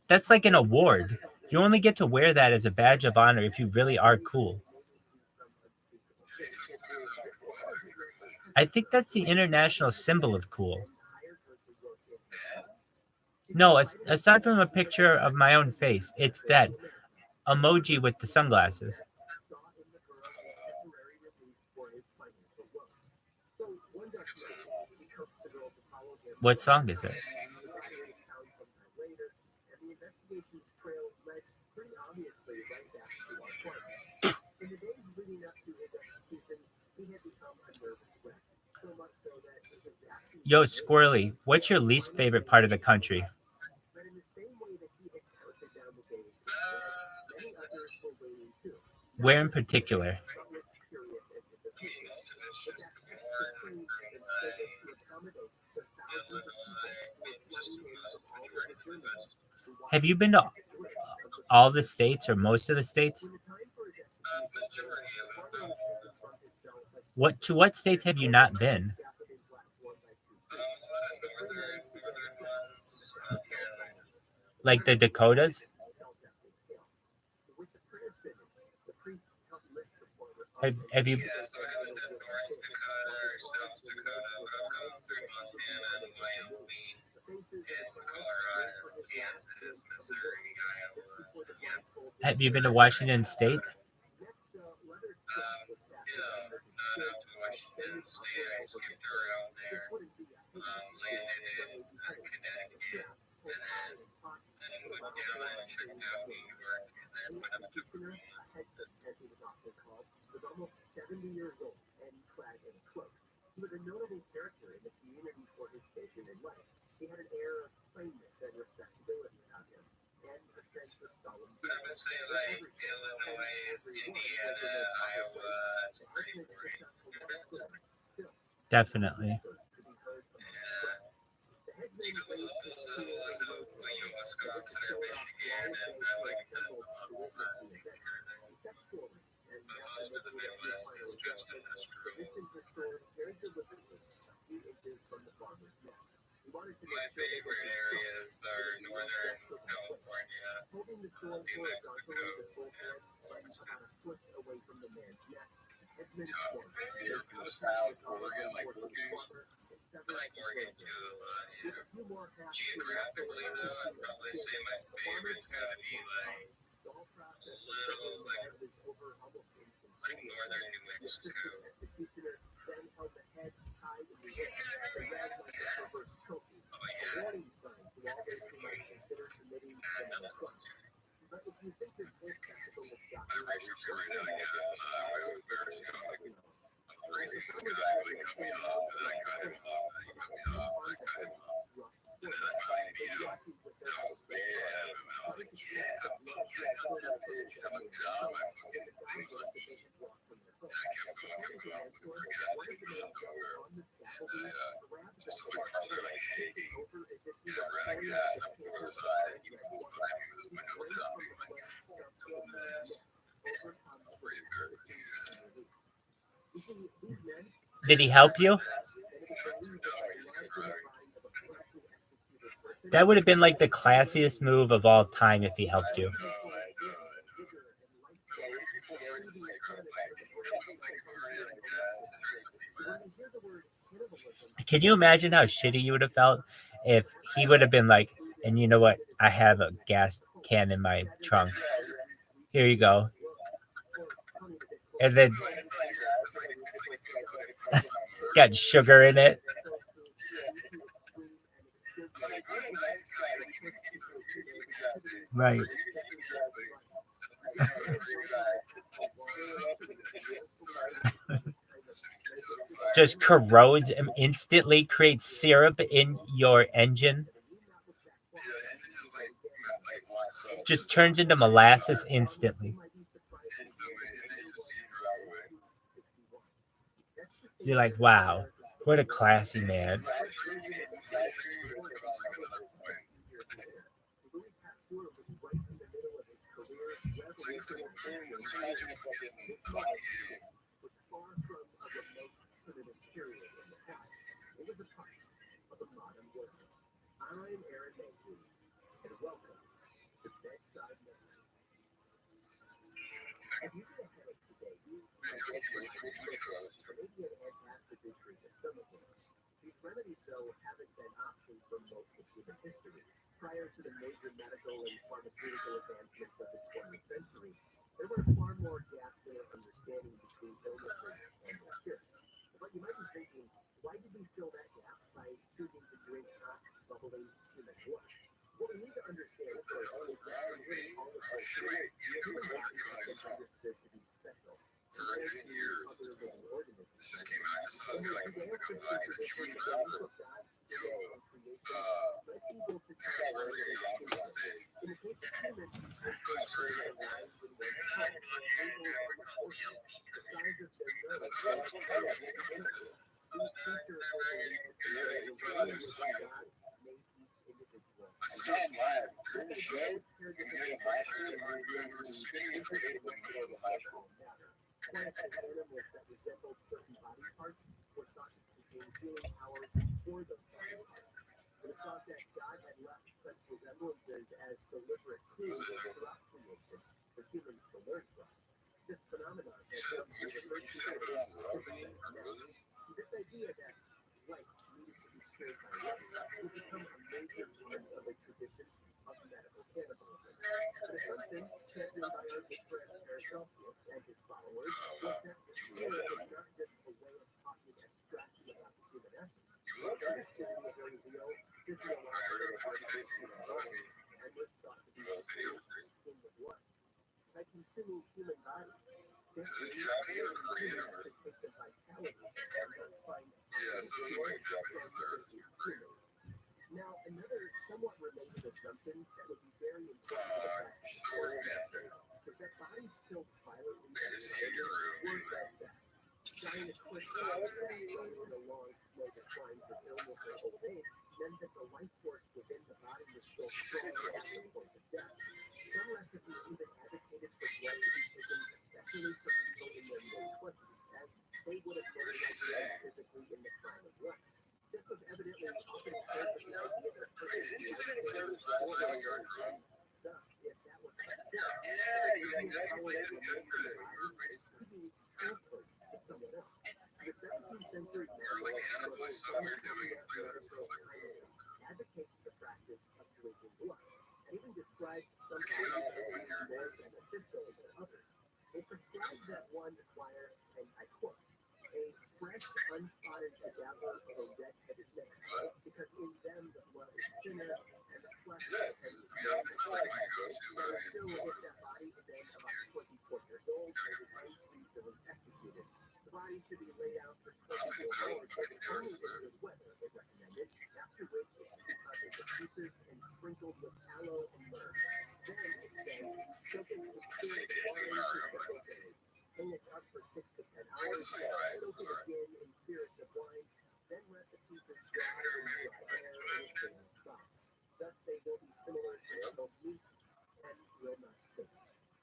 That's like an award. You only get to wear that as a badge of honor if you really are cool. I think that's the international symbol of cool. No, aside from a picture of my own face, it's that emoji with the sunglasses. What song is it? Yo, Squirrely, what's your least favorite part of the country? Where in particular? Have you been to all the states or most of the states? To what states have you not been? Like the Dakotas? Have you? Yeah, so I haven't done North Dakota or South Dakota, but I've gone through Montana and Wyoming and Colorado, Kansas, Missouri, Iowa. Yeah. Have you been to Washington State? Yeah, not up to Washington State. I skipped around there. Landed in Connecticut, and then went down and checked out New York, and then went up to Vermont. He was a notable character in the community for his station in life. He had an air of plainness and respectability about him, and a sense of solemn. I would say like Illinois, Indiana, Iowa, it's pretty boring. Definitely. Wisconsin or Michigan, and I like the normal thing here and there. But most of the Midwest is just in this groove. My favorite areas are Northern California, New Mexico, and Florida. Just out Oregon, like bookings. I like Oregon too a lot, yeah. Geographically though, I'd probably say my favorite's gotta be like a little like district executioner then held the head tied in the air and read like a perverse trophy, a warning sign to all those who might consider committing criminal crime. But if you think this whole spectacle was shocking, I should be right now, yes, and I was embarrassed, you know, like, I'm crazy, this guy really cut me off, and I cut him off, and he cut me off, and I cut him off, and then I finally beat him, and I was way ahead of him, and I was like, yeah, fuck yeah, I got that bitch, I'm gonna drop my fucking things on E, and I kept going, I couldn't forget, I was like, up nowhere, and so the car started like shaking, and I ran a gas, and I pulled to the side, and he pulled behind me with his window down, and he was like, you fucking dumbass. That's pretty embarrassing. Did he help you? That would have been like the classiest move of all time if he helped you. Can you imagine how shitty you would have felt if he would have been like, and you know what? I have a gas can in my trunk. Here you go. And then got sugar in it. Right. Just corrodes and instantly creates syrup in your engine. Just turns into molasses instantly. You're like, wow, what a classy man. These remedies, though, haven't been options for most of human history. Prior to the major medical and pharmaceutical advancements of the 20th century, there were far more gaps in our understanding between illnesses and their cures. But you might be thinking, why did we fill that gap by choosing to drink hot, bubbling human blood? What we need to understand is that all of those human bodies have been understood to be special. For 10 years, this just came out, just I was like a month ago, I said she was forever. Now, another somewhat related assumption that would be very important to is that bodies killed violently were just that. Dying a quick in a long, slow decline from illness or old age meant that the life force within the body was still strong at the point of death. Some recipes even advocated for blood to be taken, especially from people in their mid-20s, as they would have been physically in the prime of life. This was evidently often paired with the idea that a person if that was the case, power that remained in their body could be transferred to someone else. The 17th century advocates the practice of drinking blood, and even describes some bodies as more beneficial than others. They prescribe that one require, and I quote, fresh, unspotted cadaver of a red-headed man, because in them the blood is thinner and the flesh is heavy. Still, if that body is then about 24 years old and is unreasonably executed, the body should be laid out for 24 hours and only in good weather if recommended, after which it should be cut into pieces and sprinkled with aloe and myrrh. Then it says, soak it with spirits of wine for several days. Hang it up for 6 to 10 hours, soak it again in spirits of wine, then let the pieces dry in dry air in a clean spot. Thus they will be similar to smoked meat and will not stink.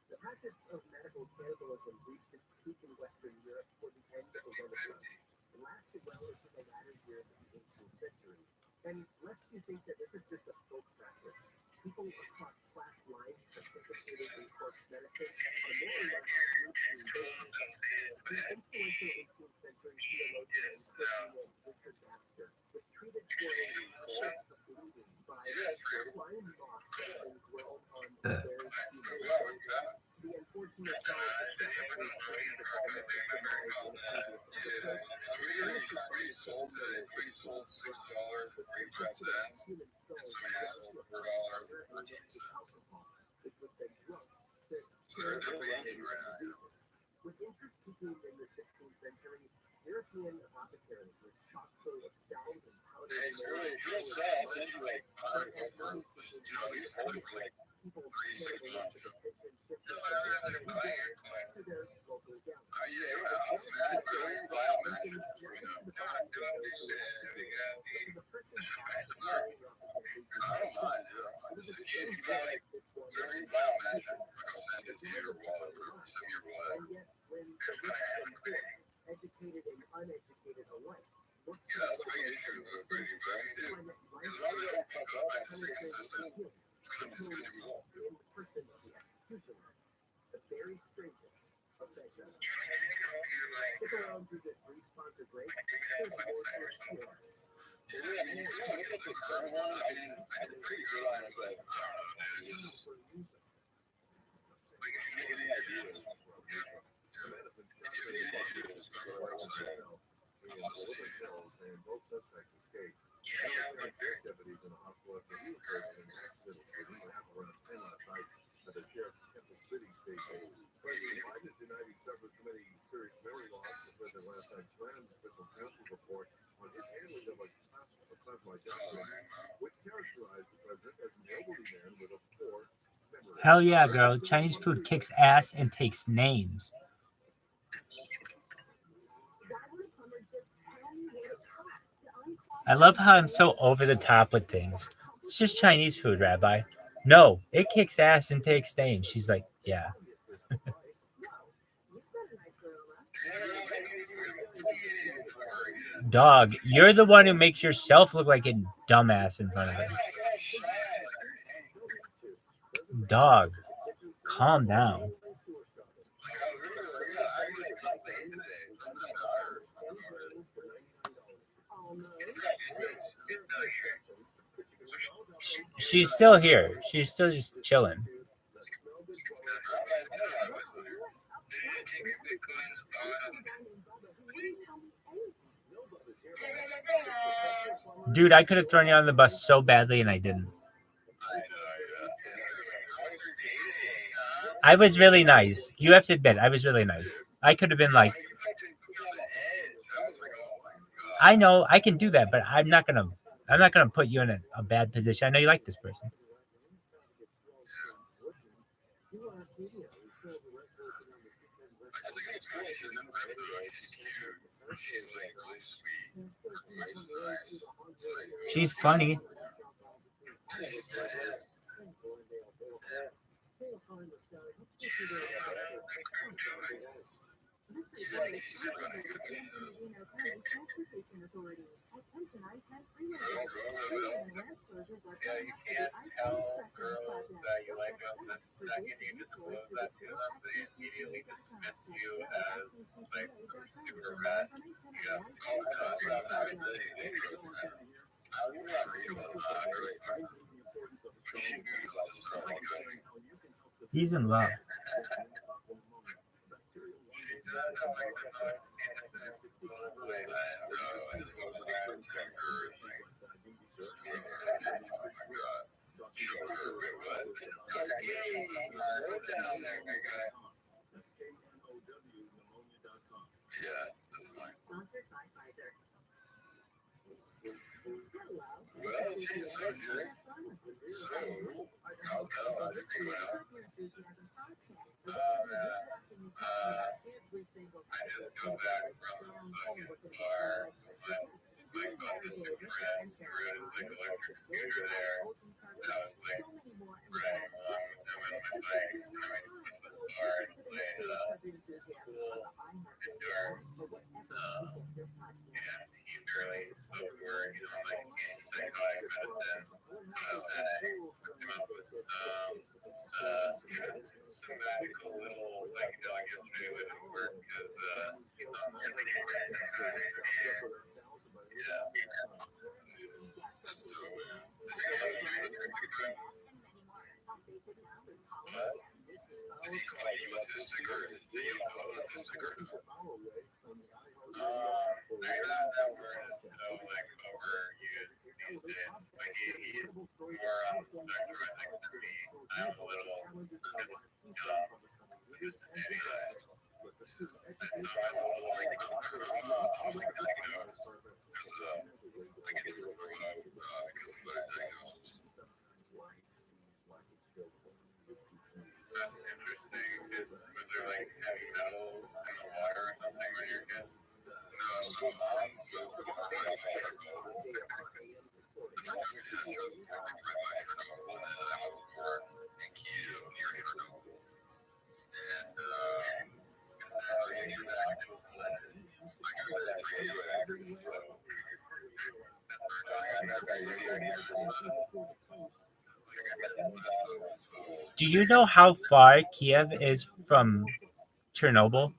The practice of medical cannibalism reached its peak in Western Europe toward the end of the Renaissance and lasted well into the latter years of the 18th century. And lest you think that this is just a folk practice, people across class lines participated in corpse medicine on a more or less routine basis. The influential 18th century theologian and Christian Richard Baxter was treated for a corpse of bleeding by flying moths that had been grown on a very human body. The unfortunate fellow successfully claimed the demise in a previous episode. Sold $6.03. Human soul So you sold for $4.14. alcohol, which was then drunk to So they're bleeding right now. with interest peaking in the 16th century, European apothecaries were chock full of salves and powders and He's holding for like people 3, 6 months. attention shifted from to their local galleries. And yet, when the rich and poor, educated and uneducated alike, look to the in the person of the executioner, the very strangest of beggars. Stick around through this brief sponsor break. There's more to share. And both suspects escaped. Activities in the hospital after he was hurt in an accident that happened around 10 last night at the Sheriff's Temple City station. President Biden's United Suffrage Committee serious memory loss defended last night's Rand Special Counsel's report on his handling of a classified document, which characterized the president as an elderly man with a poor memory. Hell yeah, girl. Chinese food kicks ass and takes names. I love how I'm so over the top with things. It's just Chinese food, Rabbi. No, it kicks ass and takes names. She's like, yeah. Dog, you're the one who makes yourself look like a dumbass in front of her. Dog, calm down. She's still here. She's still just chilling. Dude, I could have thrown you on the bus so badly and I didn't. I was really nice. You have to admit, I was really nice. I could have been like, I know I can do that, but I'm not gonna put you in a bad position. I know you like this person. She's funny. Yeah, you can't tell girls that you like them the second you disclose that to them. They immediately dismiss you as like super bad. Yeah, He's in love. I just wasn't a protector and like, oh my god, sugar, wait, what? Okay, slow down there, my guy. Yeah, that's fine. Sponsored by Pfizer. Well, she's so good. So, how about it? I just got back from the fucking bar. My best new friend who rode like electric scooter there. And I was like riding along with him on my bike. And I went to the bar and played pool indoors. And he barely spoke a word, you know, like antipsychotic medicine. And I hooked him up with some magical little psychedelic yesterday with him work because he's on the yeah. That's dope, man. This guy is what? Did he call you autistic or did you call autistic or that word is so like overused these days. Like he's more on the spectrum, I think, than me. I'm a little just an idiot. And so I'm a little like, diagnosed because I get to refer what I because of my diagnosis. That's interesting. Was there like heavy metals in the water or something when you were a kid? No, so my mom was Rabbi Circle. Rabbi Circle, and then I was born in Kiev near Circle. And that's how you get back to like I was radioactive. Do you know how far Kiev is from Chernobyl?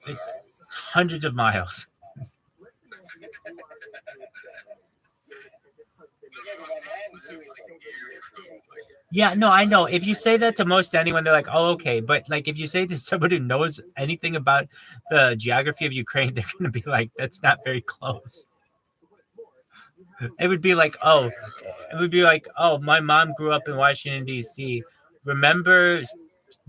Like hundreds of miles. Yeah, no, I know. If you say that to most anyone, they're like, "Oh, okay." But like, if you say to somebody who knows anything about the geography of Ukraine, they're going to be like, "That's not very close." It would be like, "Oh, my mom grew up in Washington D.C. Remember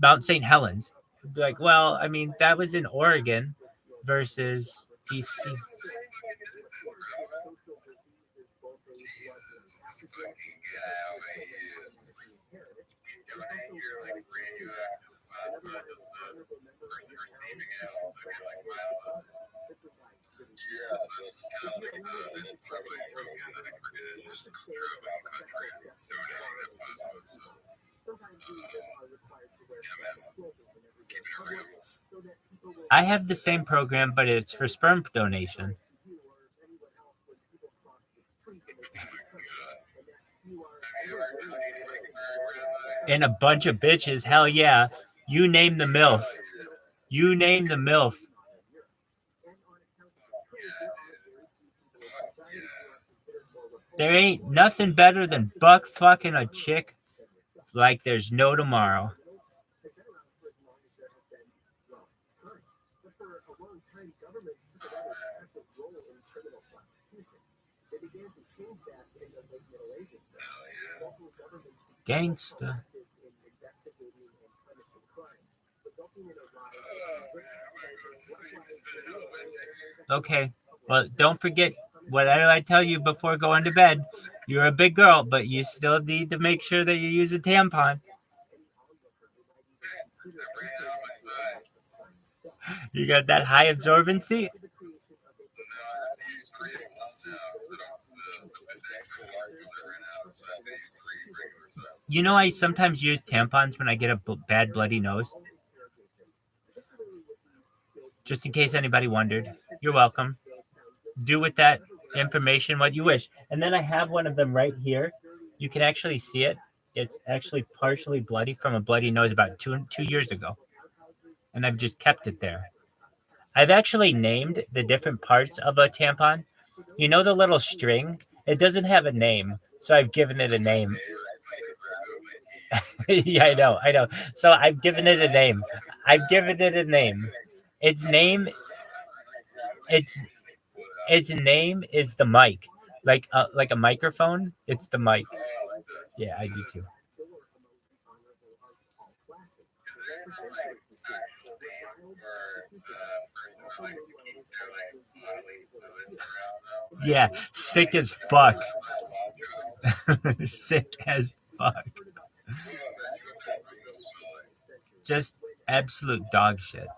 Mount St. Helens?" It'd be like, "Well, I mean, that was in Oregon versus D.C." I have the same program, but it's for sperm donation. And a bunch of bitches, hell yeah. You name the MILF. You name the MILF. There ain't nothing better than buck fucking a chick like there's no tomorrow. Gangsta. Okay. Well, don't forget what did I tell you before going to bed. You're a big girl, but you still need to make sure that you use a tampon. You got that high absorbency? You know, I sometimes use tampons when I get a bad bloody nose. Just in case anybody wondered. You're welcome. Do with that information what you wish. And then I have one of them right here. You can actually see it. It's actually partially bloody from a bloody nose about two years ago. And I've just kept it there. I've actually named the different parts of a tampon. You know the little string? It doesn't have a name, so I've given it a name. Yeah, I know. So I've given it a name. its name is the mic, like a microphone. It's the mic. Yeah, I do too. Yeah, sick as fuck. Sick as fuck. Just absolute dog shit.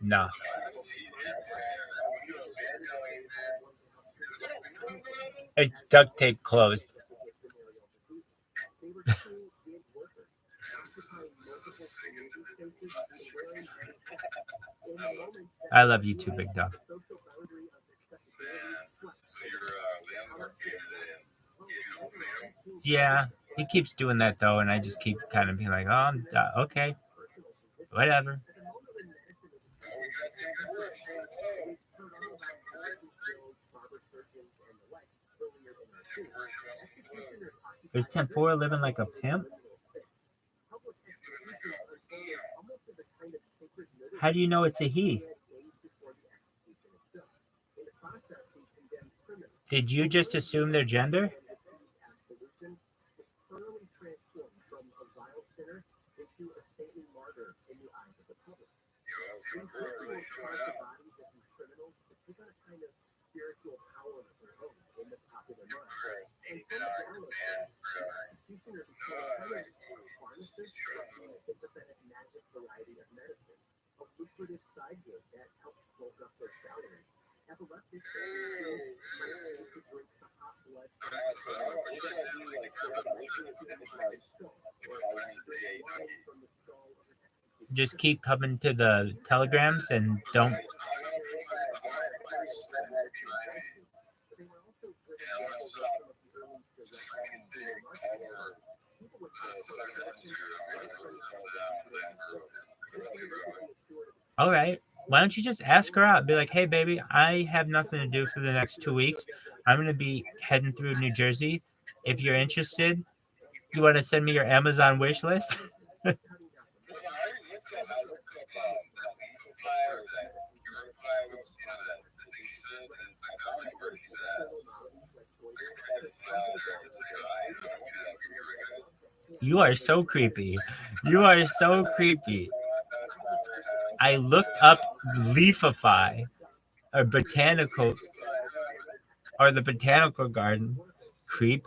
No. It's duct tape closed. I love you too, big dog. Yeah, he keeps doing that though, and I just keep kind of being like, oh, okay, whatever. Is Tempura living like a pimp? How do you know it's a he? Did you just assume their gender? Just keep coming to the telegrams and don't. All right. Why don't you just ask her out? Be like, hey, baby, I have nothing to do for the next 2 weeks. I'm going to be heading through New Jersey. If you're interested, you want to send me your Amazon wish list? You are so creepy. You are so creepy. I looked up Leafify or botanical or the botanical garden. Creep.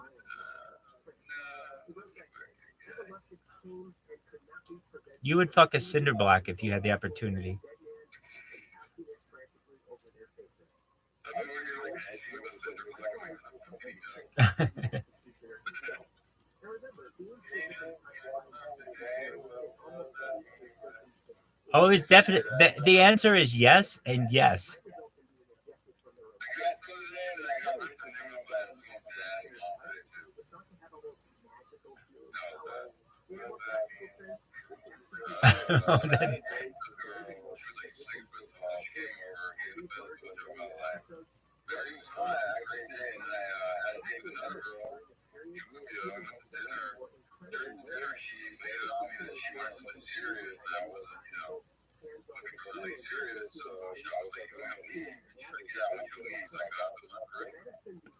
You would fuck a cinder block if you had the opportunity. Oh, it's definite. The answer is yes and yes.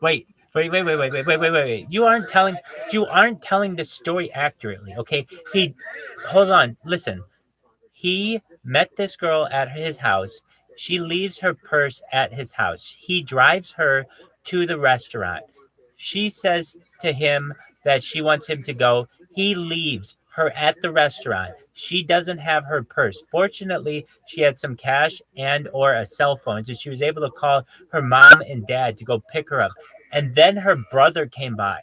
Wait. You aren't telling the story accurately, okay? Hold on, listen. He met this girl at his house. She leaves her purse at his house. He drives her to the restaurant. She says to him that she wants him to go. He leaves her at the restaurant. She doesn't have her purse. Fortunately, she had some cash and or a cell phone, so she was able to call her mom and dad to go pick her up. And then her brother came by.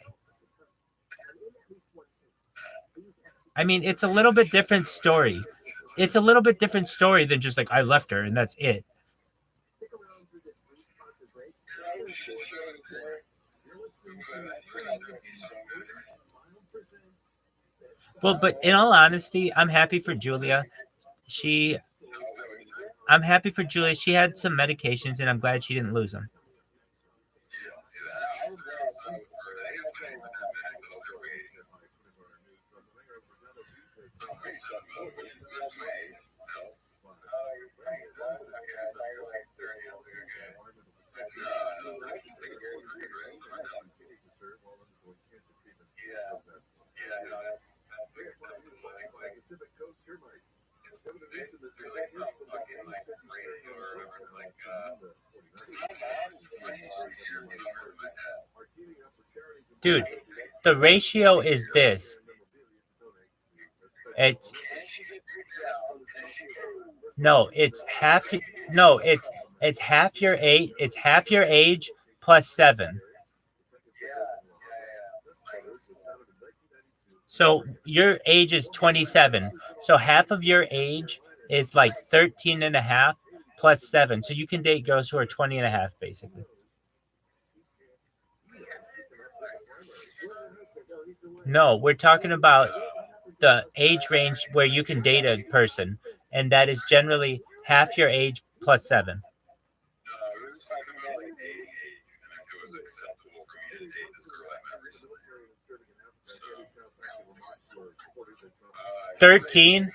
I mean, it's a little bit different story. It's a little bit different story than just like I left her and that's it. Well, but in all honesty, I'm happy for Julia. I'm happy for Julia. She had some medications and I'm glad she didn't lose them. Dude, the ratio is this. It's no, it's half. No, it's half your age. It's half your age plus 7. So your age is 27. So half of your age is like 13 and a half plus 7. So you can date girls who are 20 and a half, basically. No, we're talking about the age range where you can date a person, and that is generally half your age plus 7. We was talking about like dating age and if it was acceptable for me to date this girl I met recently. So 13.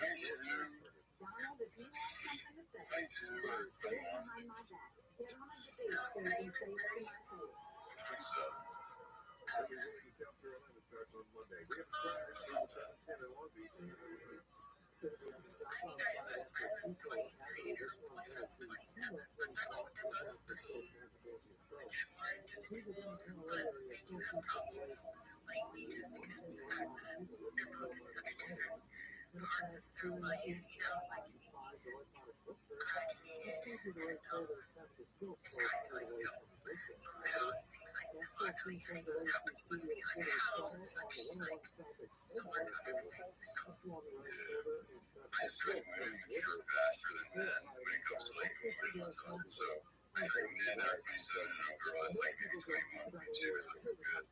I just try to mature faster than men when it comes to like emotional intelligence. So I think men are pretty set in a girl that's like maybe 21, 22 is like a good,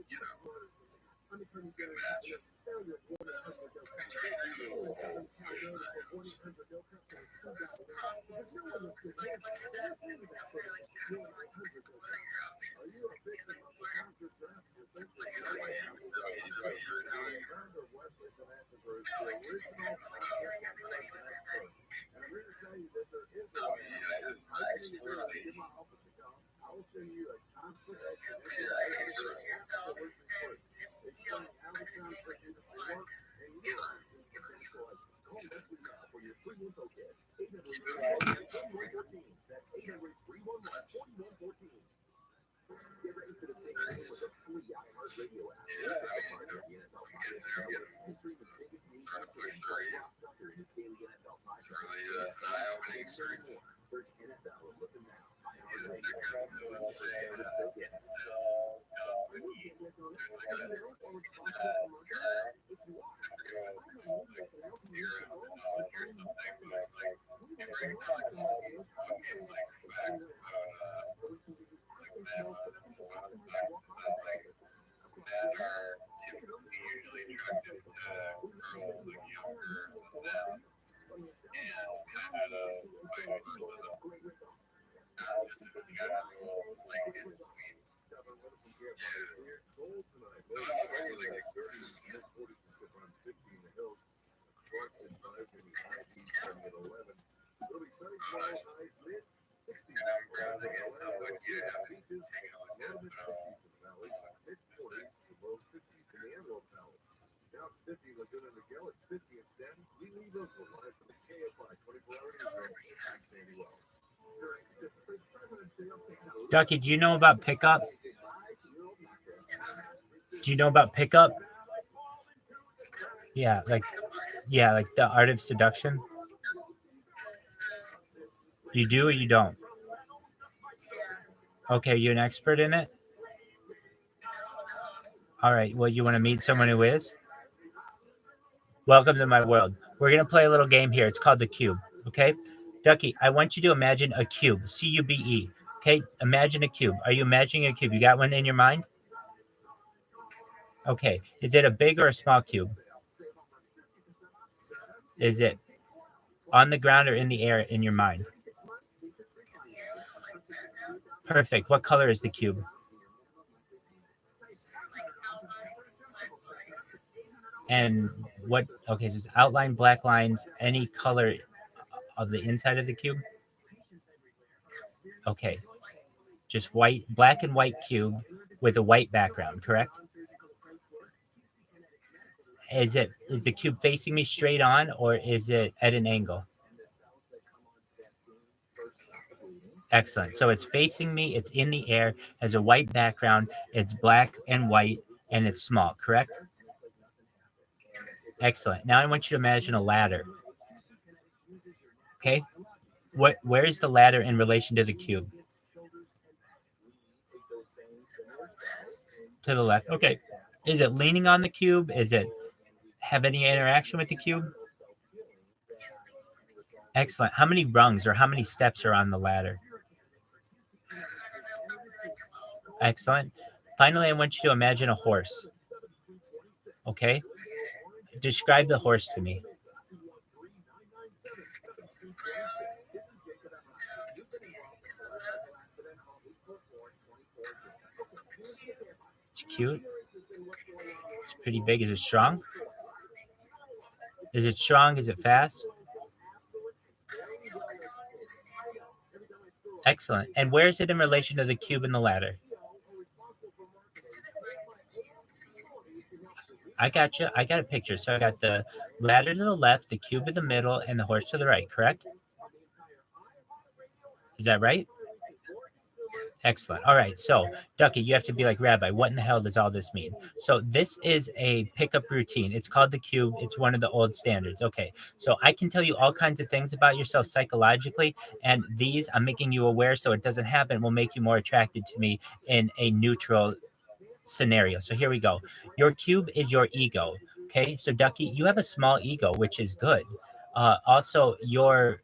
you know, good match. Ducky, do you know about pickup? Do you know about pickup? Yeah, like the art of seduction. You do or you don't? Okay, you're an expert in it? All right, well, you want to meet someone who is? Welcome to my world. We're going to play a little game here. It's called the cube, okay? Ducky, I want you to imagine a cube, C-U-B-E, okay? Imagine a cube. Are you imagining a cube? You got one in your mind? Okay, is it a big or a small cube? Is it on the ground or in the air in your mind? Perfect. What color is the cube? And what? Okay, so it's outline, black lines, any color of the inside of the cube. Okay, just white, black and white cube with a white background, correct? Is the cube facing me straight on, or is it at an angle? Excellent. So it's facing me, it's in the air, has a white background, it's black and white, and it's small, correct? Excellent. Now I want you to imagine a ladder. Okay? Where is the ladder in relation to the cube? To the left. Okay. Is it leaning on the cube? Is it have any interaction with the cube? Excellent. How many rungs or how many steps are on the ladder? Excellent. Finally, I want you to imagine a horse. Okay? Describe the horse to me. It's cute. It's pretty big. Is it strong? Is it strong? Is it fast? Excellent. And where is it in relation to the cube and the ladder? I got you. I got a picture. So I got the ladder to the left, the cube in the middle, and the horse to the right, correct? Is that right? Excellent. All right. So, Ducky, you have to be like, Rabbi, what in the hell does all this mean? So, this is a pickup routine. It's called the cube. It's one of the old standards. Okay. So, I can tell you all kinds of things about yourself psychologically, and these I'm making you aware so it doesn't happen will make you more attracted to me in a neutral scenario. So, here we go. Your cube is your ego. Okay. So, Ducky, you have a small ego, which is good. Also, your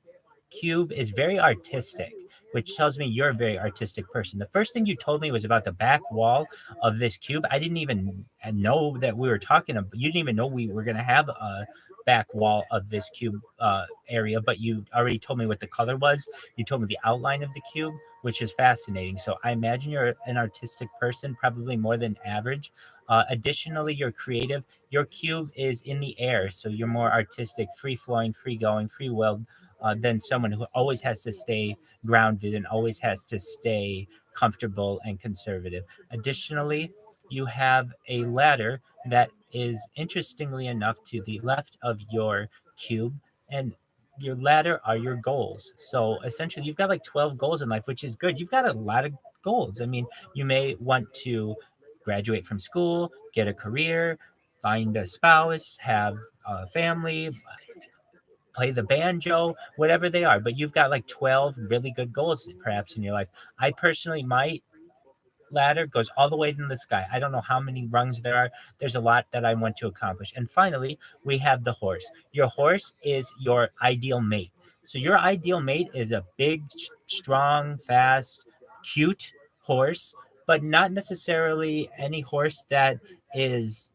cube is very artistic, which tells me you're a very artistic person. The first thing you told me was about the back wall of this cube. I didn't even know that we were talking about, you didn't even know we were going to have a back wall of this cube area, but you already told me what the color was. You told me the outline of the cube, which is fascinating. So I imagine you're an artistic person, probably more than average. Additionally, you're creative. Your cube is in the air, so you're more artistic, free flowing, free going, free willed than someone who always has to stay grounded and always has to stay comfortable and conservative. Additionally, you have a ladder that is interestingly enough to the left of your cube, and your ladder are your goals. So essentially, you've got like 12 goals in life, which is good. You've got a lot of goals. I mean, you may want to graduate from school, get a career, find a spouse, have a family, play the banjo, whatever they are. But you've got like 12 really good goals perhaps in your life. I personally, my ladder goes all the way to the sky. I don't know how many rungs there are. There's a lot that I want to accomplish. And finally, we have the horse. Your horse is your ideal mate. So your ideal mate is a big, strong, fast, cute horse, but not necessarily any horse that is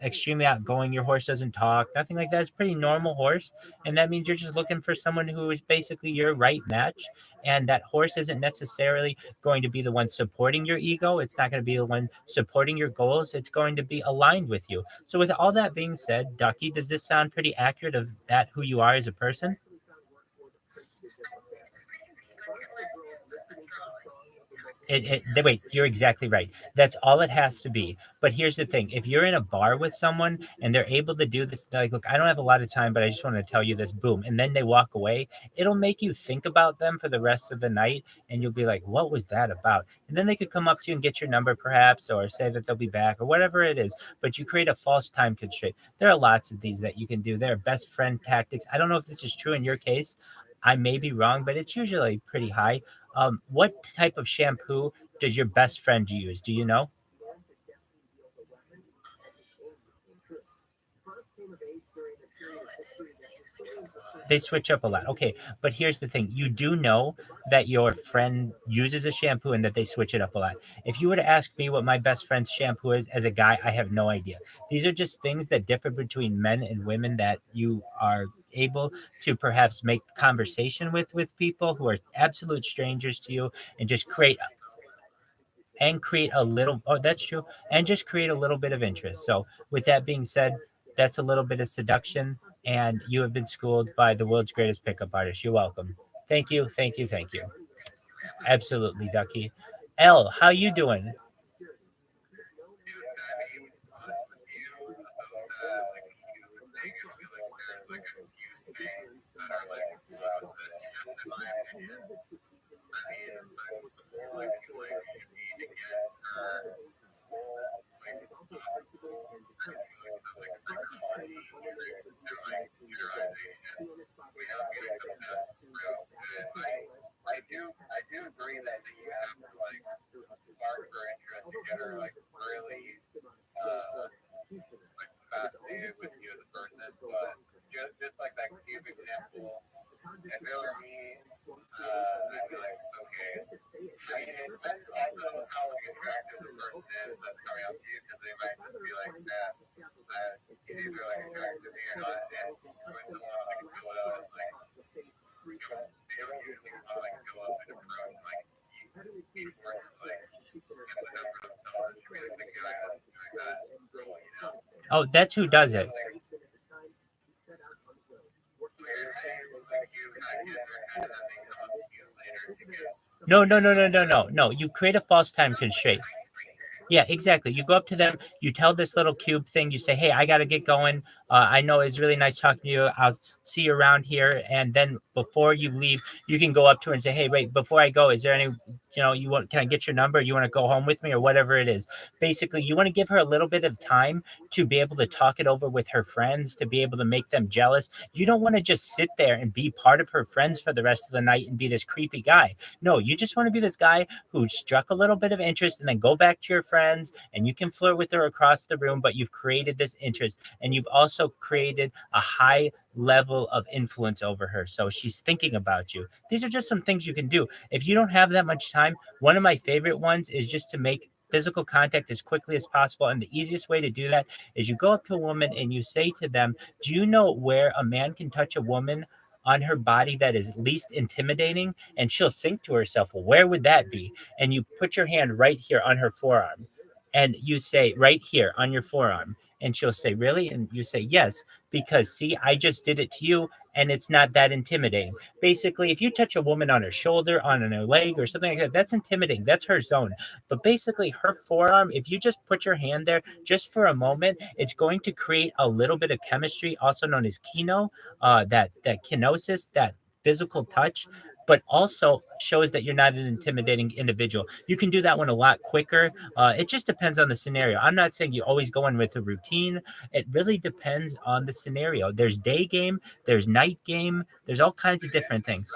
extremely outgoing. Your horse doesn't talk, nothing like that. It's a pretty normal horse. And that means you're just looking for someone who is basically your right match. And that horse isn't necessarily going to be the one supporting your ego. It's not going to be the one supporting your goals. It's going to be aligned with you. So, with all that being said, Ducky, does this sound pretty accurate of that who you are as a person? Wait, you're exactly right. That's all it has to be. But here's the thing: if you're in a bar with someone and they're able to do this, like, look, I don't have a lot of time, but I just want to tell you this, boom, and then they walk away, it'll make you think about them for the rest of the night, and you'll be like, what was that about? And then they could come up to you and get your number, perhaps, or say that they'll be back, or whatever it is. But you create a false time constraint. There are lots of these that you can do. There are best friend tactics. I don't know if this is true in your case. I may be wrong, but it's usually pretty high. What type of shampoo does your best friend use? Do you know? They switch up a lot. Okay, but here's the thing: you do know that your friend uses a shampoo and that they switch it up a lot. If you were to ask me what my best friend's shampoo is as a guy, I have no idea. These are just things that differ between men and women that you are able to perhaps make conversation with people who are absolute strangers to you and just create and create a little, oh, that's true, and just create a little bit of interest. So, with that being said, that's a little bit of seduction, and you have been schooled by the world's greatest pickup artist. You're welcome. Thank you, thank you, thank you. Absolutely, Ducky. L, how you doing? I do agree that you have to like spark her interest to get her like really like fascinated with you as a person. But just like that cube example, if it were me, I'd be like, okay, it depends also how attractive the person is that's coming up to you, because they might just be like, yeah, he's really attracted to me or not, and with someone like Phil, like, they don't usually want to like go up and approach like you first, like get the number of someone to be like the guy that's doing that role, you know? Oh, that's who does it. No. You create a false time constraint. Yeah, exactly. You go up to them, you tell this little cube thing, you say, hey, I got to get going. I know it's really nice talking to you. I'll see you around here. And then before you leave, you can go up to her and say, hey, wait, before I go, is there any, can I get your number? You want to go home with me or whatever it is? Basically, you want to give her a little bit of time to be able to talk it over with her friends, to be able to make them jealous. You don't want to just sit there and be part of her friends for the rest of the night and be this creepy guy. No, you just want to be this guy who struck a little bit of interest and then go back to your friends and you can flirt with her across the room, but you've created this interest and you've also created a high level of influence over her. So she's thinking about you. These are just some things you can do. If you don't have that much time, one of my favorite ones is just to make physical contact as quickly as possible. And the easiest way to do that is you go up to a woman and you say to them, do you know where a man can touch a woman on her body that is least intimidating? And she'll think to herself, well, where would that be? And you put your hand right here on her forearm and you say, right here on your forearm. And she'll say, really? And you say, yes, because see, I just did it to you and it's not that intimidating. Basically, if you touch a woman on her shoulder, on her leg or something like that, that's intimidating. That's her zone. But basically, her forearm, if you just put your hand there just for a moment, it's going to create a little bit of chemistry, also known as kino, that kenosis, that physical touch, but also shows that you're not an intimidating individual. You can do that one a lot quicker. It just depends on the scenario. I'm not saying you always go in with a routine. It really depends on the scenario. There's day game, there's night game, there's all kinds of different things.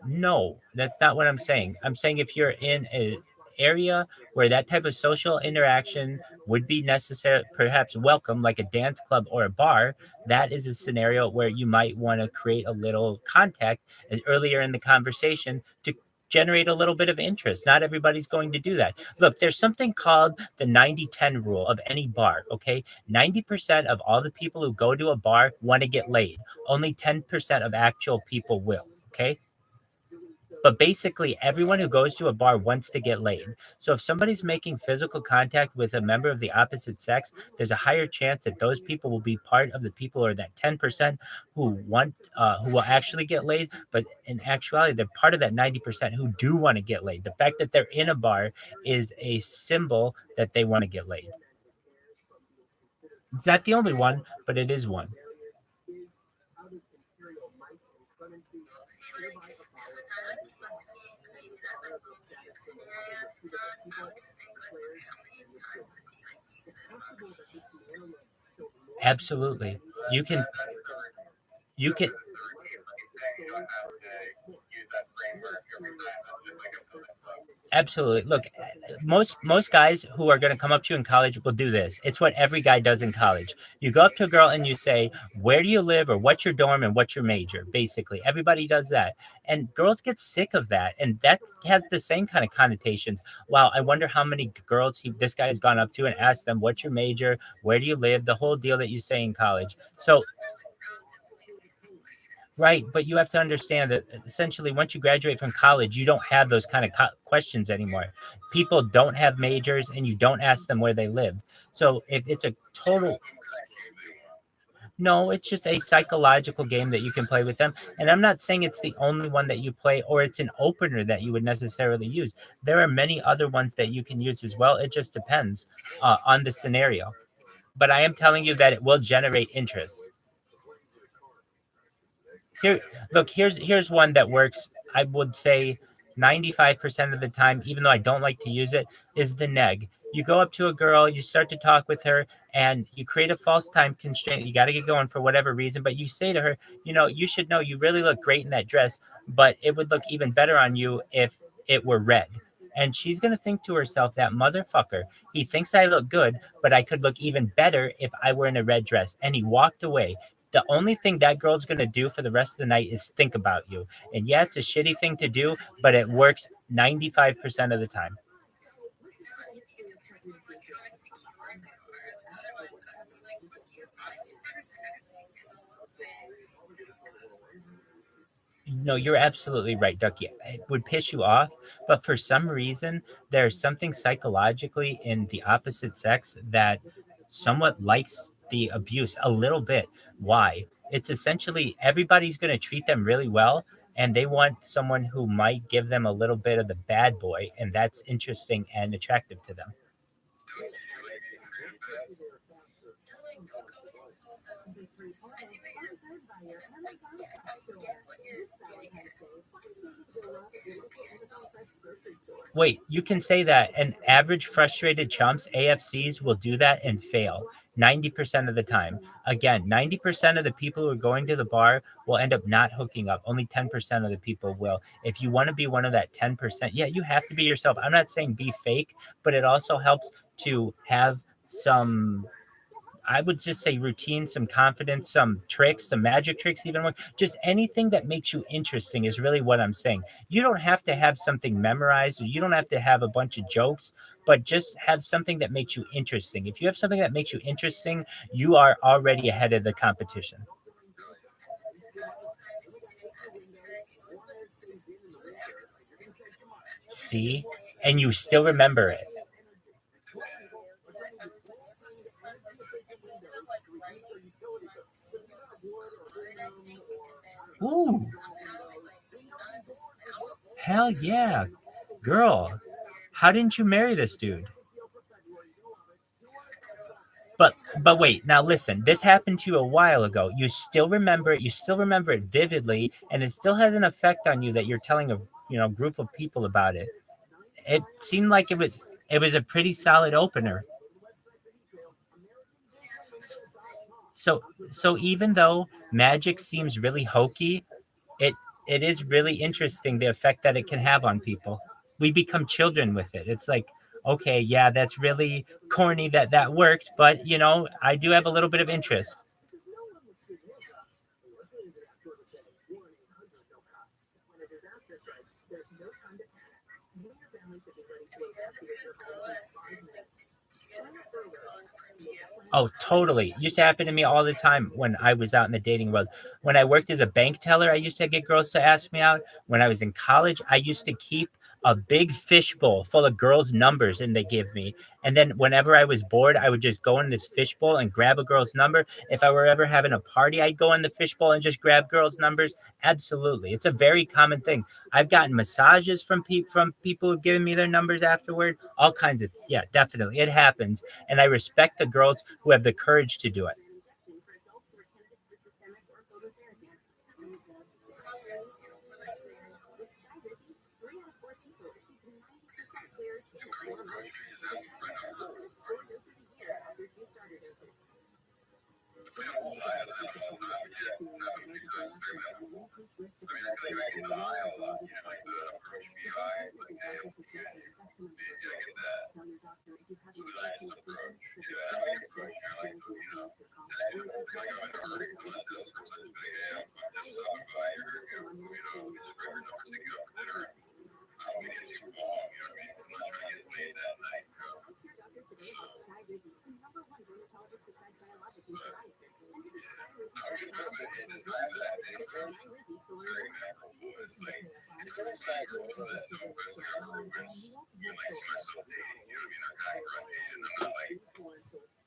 No, that's not what I'm saying. I'm saying if you're in an area where that type of social interaction would be necessary, perhaps welcome, like a dance club or a bar, that is a scenario where you might want to create a little contact earlier in the conversation to generate a little bit of interest. Not everybody's going to do that. Look, there's something called the 90-10 rule of any bar, okay? 90% of all the people who go to a bar want to get laid. Only 10% of actual people will, okay? But basically, everyone who goes to a bar wants to get laid. So if somebody's making physical contact with a member of the opposite sex, there's a higher chance that those people will be part of the people, or that 10% who will actually get laid. But in actuality, they're part of that 90% who do want to get laid. The fact that they're in a bar is a symbol that they want to get laid. It's not the only one, but it is one. Absolutely. You can absolutely. Look, most guys who are going to come up to you in college will do this. It's what every guy does in college. You go up to a girl and you say, where do you live, or what's your dorm, and what's your major? Basically, everybody does that. And girls get sick of that. And that has the same kind of connotations. Wow, I wonder how many girls this guy has gone up to and asked them, what's your major? Where do you live? The whole deal that you say in college. So, right, but you have to understand that essentially once you graduate from college, you don't have those kind of questions anymore. People don't have majors, and you don't ask them where they live. So if it's a total, no, it's just a psychological game that you can play with them. And I'm not saying it's the only one that you play, or it's an opener that you would necessarily use. There are many other ones that you can use as well. It just depends on the scenario. But I am telling you that it will generate interest. Here, look, here's one that works. I would say 95% of the time, even though I don't like to use it, is the neg. You go up to a girl, you start to talk with her, and you create a false time constraint. You got to get going for whatever reason, but you say to her, you should know you really look great in that dress, but it would look even better on you if it were red. And she's going to think to herself, that motherfucker, he thinks I look good, but I could look even better if I were in a red dress. And he walked away. The only thing that girl's going to do for the rest of the night is think about you. And yeah, it's a shitty thing to do, but it works 95% of the time. No, you're absolutely right, Ducky. It would piss you off, but for some reason, there's something psychologically in the opposite sex that somewhat likes the abuse a little bit. Why? It's essentially everybody's going to treat them really well, and they want someone who might give them a little bit of the bad boy, and that's interesting and attractive to them. Wait, you can say that. And average frustrated chumps, AFCs, will do that and fail 90% of the time. Again, 90% of the people who are going to the bar will end up not hooking up. Only 10% of the people will. If you want to be one of that 10%, yeah, you have to be yourself. I'm not saying be fake, but it also helps to have some, I would just say, routine, some confidence, some tricks, some magic tricks, even just anything that makes you interesting is really what I'm saying. You don't have to have something memorized, or you don't have to have a bunch of jokes, but just have something that makes you interesting. If you have something that makes you interesting, you are already ahead of the competition. See? And you still remember it. Ooh. Hell yeah. Girl, how didn't you marry this dude? But wait, now listen, this happened to you a while ago. You still remember it, vividly, and it still has an effect on you that you're telling a group of people about it. It seemed like it was a pretty solid opener. So even though magic seems really hokey, it is really interesting, the effect that it can have on people. We become children with it. It's like, okay, yeah, that's really corny that worked, but I do have a little bit of interest. Oh, totally. Used to happen to me all the time when I was out in the dating world. When I worked as a bank teller, I used to get girls to ask me out. When I was in college, I used to keep a big fishbowl full of girls' numbers, and they give me. And then whenever I was bored, I would just go in this fishbowl and grab a girl's number. If I were ever having a party, I'd go in the fishbowl and just grab girls' numbers. Absolutely. It's a very common thing. I've gotten massages from people who've given me their numbers afterward. All kinds of, yeah, definitely. It happens. And I respect the girls who have the courage to do it. approach me, I like, hey, I'm confused. Maybe I get that. So then I just approach, I like approach, I like to, and I didn't feel like I'm in a hurry because I'm not desperate, so I just be like, hey, I'm just stopping by, we just grab your number, take you out for dinner. I don't make it too long, you know what I mean? 'Cause I'm not trying to get laid that night, So, I would get up and the times of that day approach, very memorable. It's like, it goes back a little bit, no offense, like our girlfriends, you might see myself dating, you know what I mean? They're kind of grungy, and I'm not like,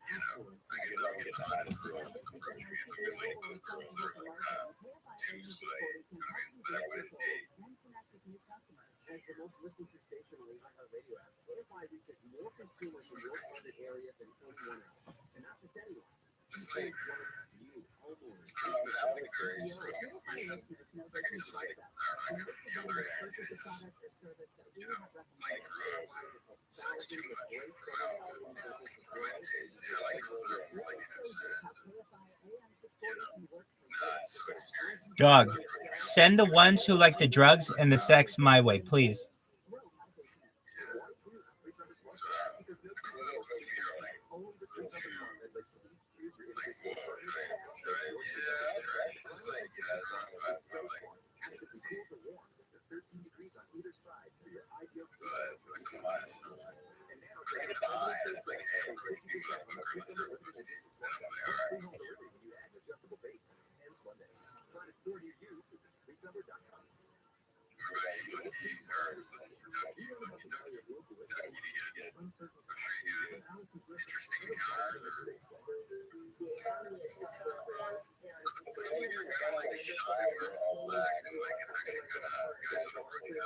I guess I would get the hottest girls approaching me. It's always like those girls that are like kind of too slay, you know what I mean? But I wouldn't date. As the most listened to station on the iHeartRadio app, ROTHSCHILD reaches more consumers in your target area than anyone else. And not just anyone. Just like, You, homeowners. I don't know, that like very strong intuition. I can just like, I don't know, I can feel their energy. It's just, like drugs. Sex too much for my taste. Yeah, I like girls that are more like innocent and, not so experienced. Dog, send the ones who like the drugs and the sex my way, please. So, the girls that approach me are like, trash. It's like, I don't know if I'm like, but come on, it's not like, I get the eye, it's like, hey, approach me, motherfucker, let's start pussy. And I'm like, all right. What about you? Lucky, to get, I'm sure you get interesting encounters or places where you're kind of like shy or all black and like it's actually kind of guys that approach you.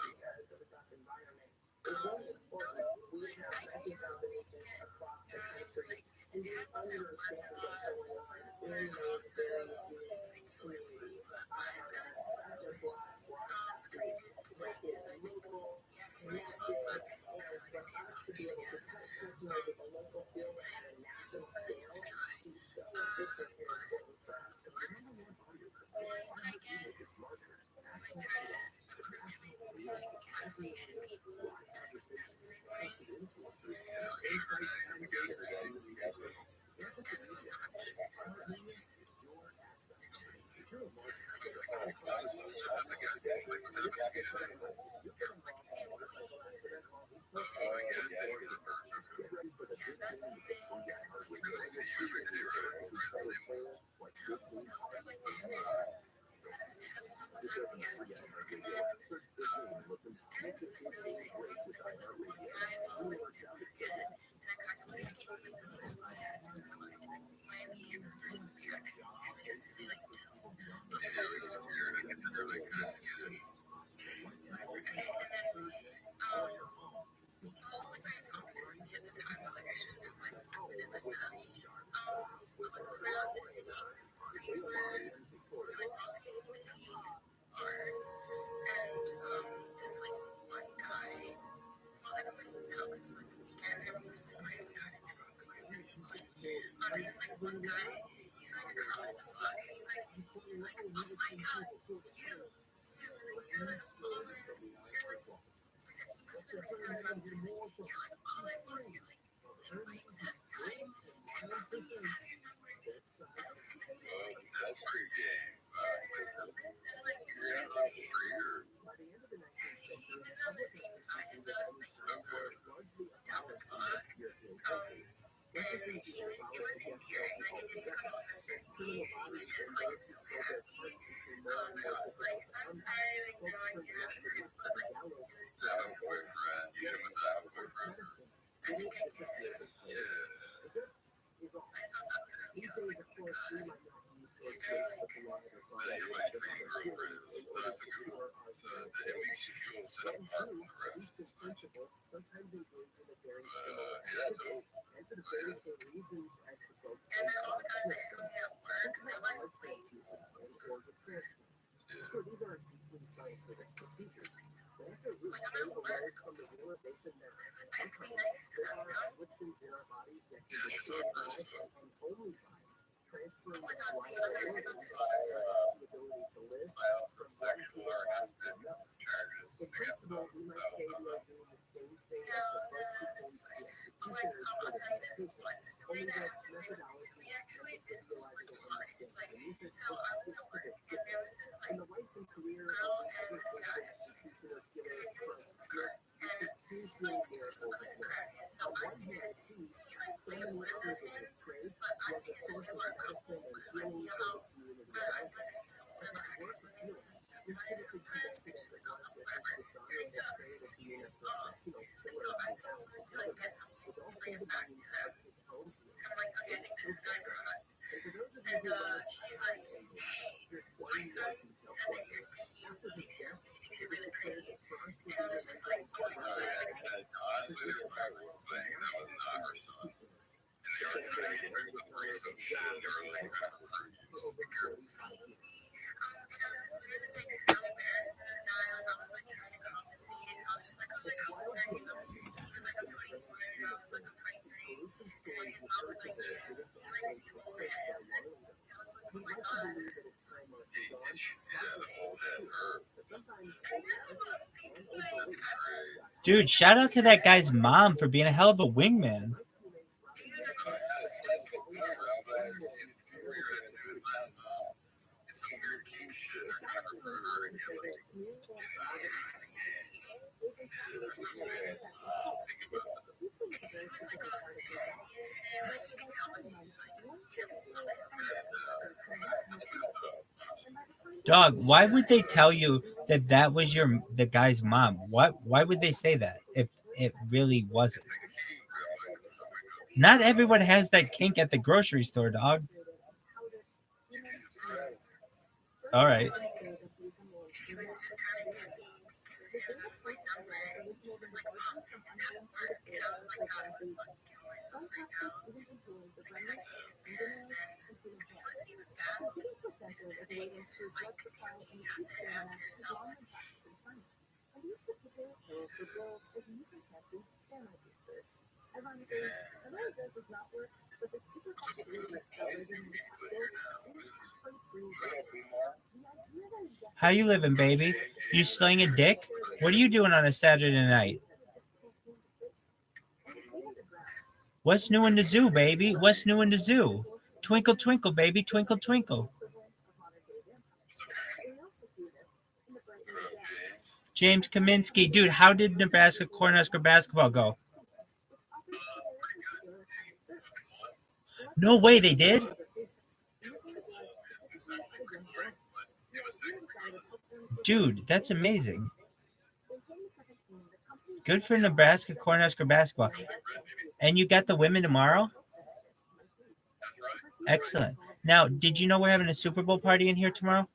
That's pretty gay. You're across the street or? Boyfriend. You hit him with that boyfriend. Yeah. You might think girlfriends. That's a good one. So it makes you feel set apart from the rest. It's nice. But yeah, dope. Yeah, she talked first, though. transferring my that God, the other day I got to the ability to live my also sexual harassment charges in against principle, them. we might say we are doing the same thing No, as the no, no, first that's people too much. But like, executioners I'll did tell you in this, prison. like the story Only that that happened recently, we methodology actually doesn't did this realize work it in doesn't make mind. sense. Like, And these are so I was stick at to the work and there script. was this In like the life and career of girl the and average a guy executioner, and killer, they're doing crime this Smith, crime. you And see two he's like billionaire just a clean overflow. crackhead. So On I'm one hand, hearing he, he's like way Simon older than Whitaker was him, his trade, but I'm was a thinking that source they of were a couple medicine and because like healing you for know the community where I around him. live, he's older But than his I work did when he was appealed. just a He minor typically crime connected as addiction it was couple with his forever. dishonoring Turns his out trade of being he's a professional and so killer I who kind of helped wanted to like others get something was to also bring the it back means to them. of his own healing. Kind of like It's presenting this simple. side product. And for those of you And who love she's like, language, hey, here's my one son more detail said for that you. you're After cute, his like death, you it think was you're really declared pretty. that France And would I be was the just mental like, oh my God, institution like, honestly, physician there's probably one thing that was not her son. And they were trying to bring up bring some shit and they were like trying to recruit you, so be careful. And I was literally like so embarrassed for this guy, like I was like trying to calm the scene. I was just like, oh, like, how old are you? He was like, I'm 24, and I was like, I'm 23. And then his mom was like, yeah, he's like the old heads. And I was like, oh my God. Hey, did she have the old head her? I know, people like, Dude, shout out to that guy's mom for being a hell of a wingman. It's some weird king shit. They're trying to recruit her and get like that's not what it is. Think about that. he was like all steady and shit. Like, you could tell when he was like, Dog, why would they tell you that that was the guy's mom? Why would they say that if it really wasn't? Not everyone has that kink at the grocery store, dog. All right. he was just trying to get me because him my number. And he was like, Mom, is that work? And I was like, God, I'm gonna fucking kill myself right now. Like, I can't. And then it wasn't even bad. The thing is just like, you have to ask yourself, How you living, baby? You slinging dick? What are you doing on a Saturday night? What's new in the zoo, baby? What's new in the zoo? Twinkle, twinkle, baby, twinkle, twinkle. James Kaminsky, dude, how did Nebraska Cornhusker basketball go? No way, they did. Dude, that's amazing. Good for Nebraska Cornhusker basketball. And you got the women tomorrow? Excellent. Now, did you know we're having a Super Bowl party in here tomorrow?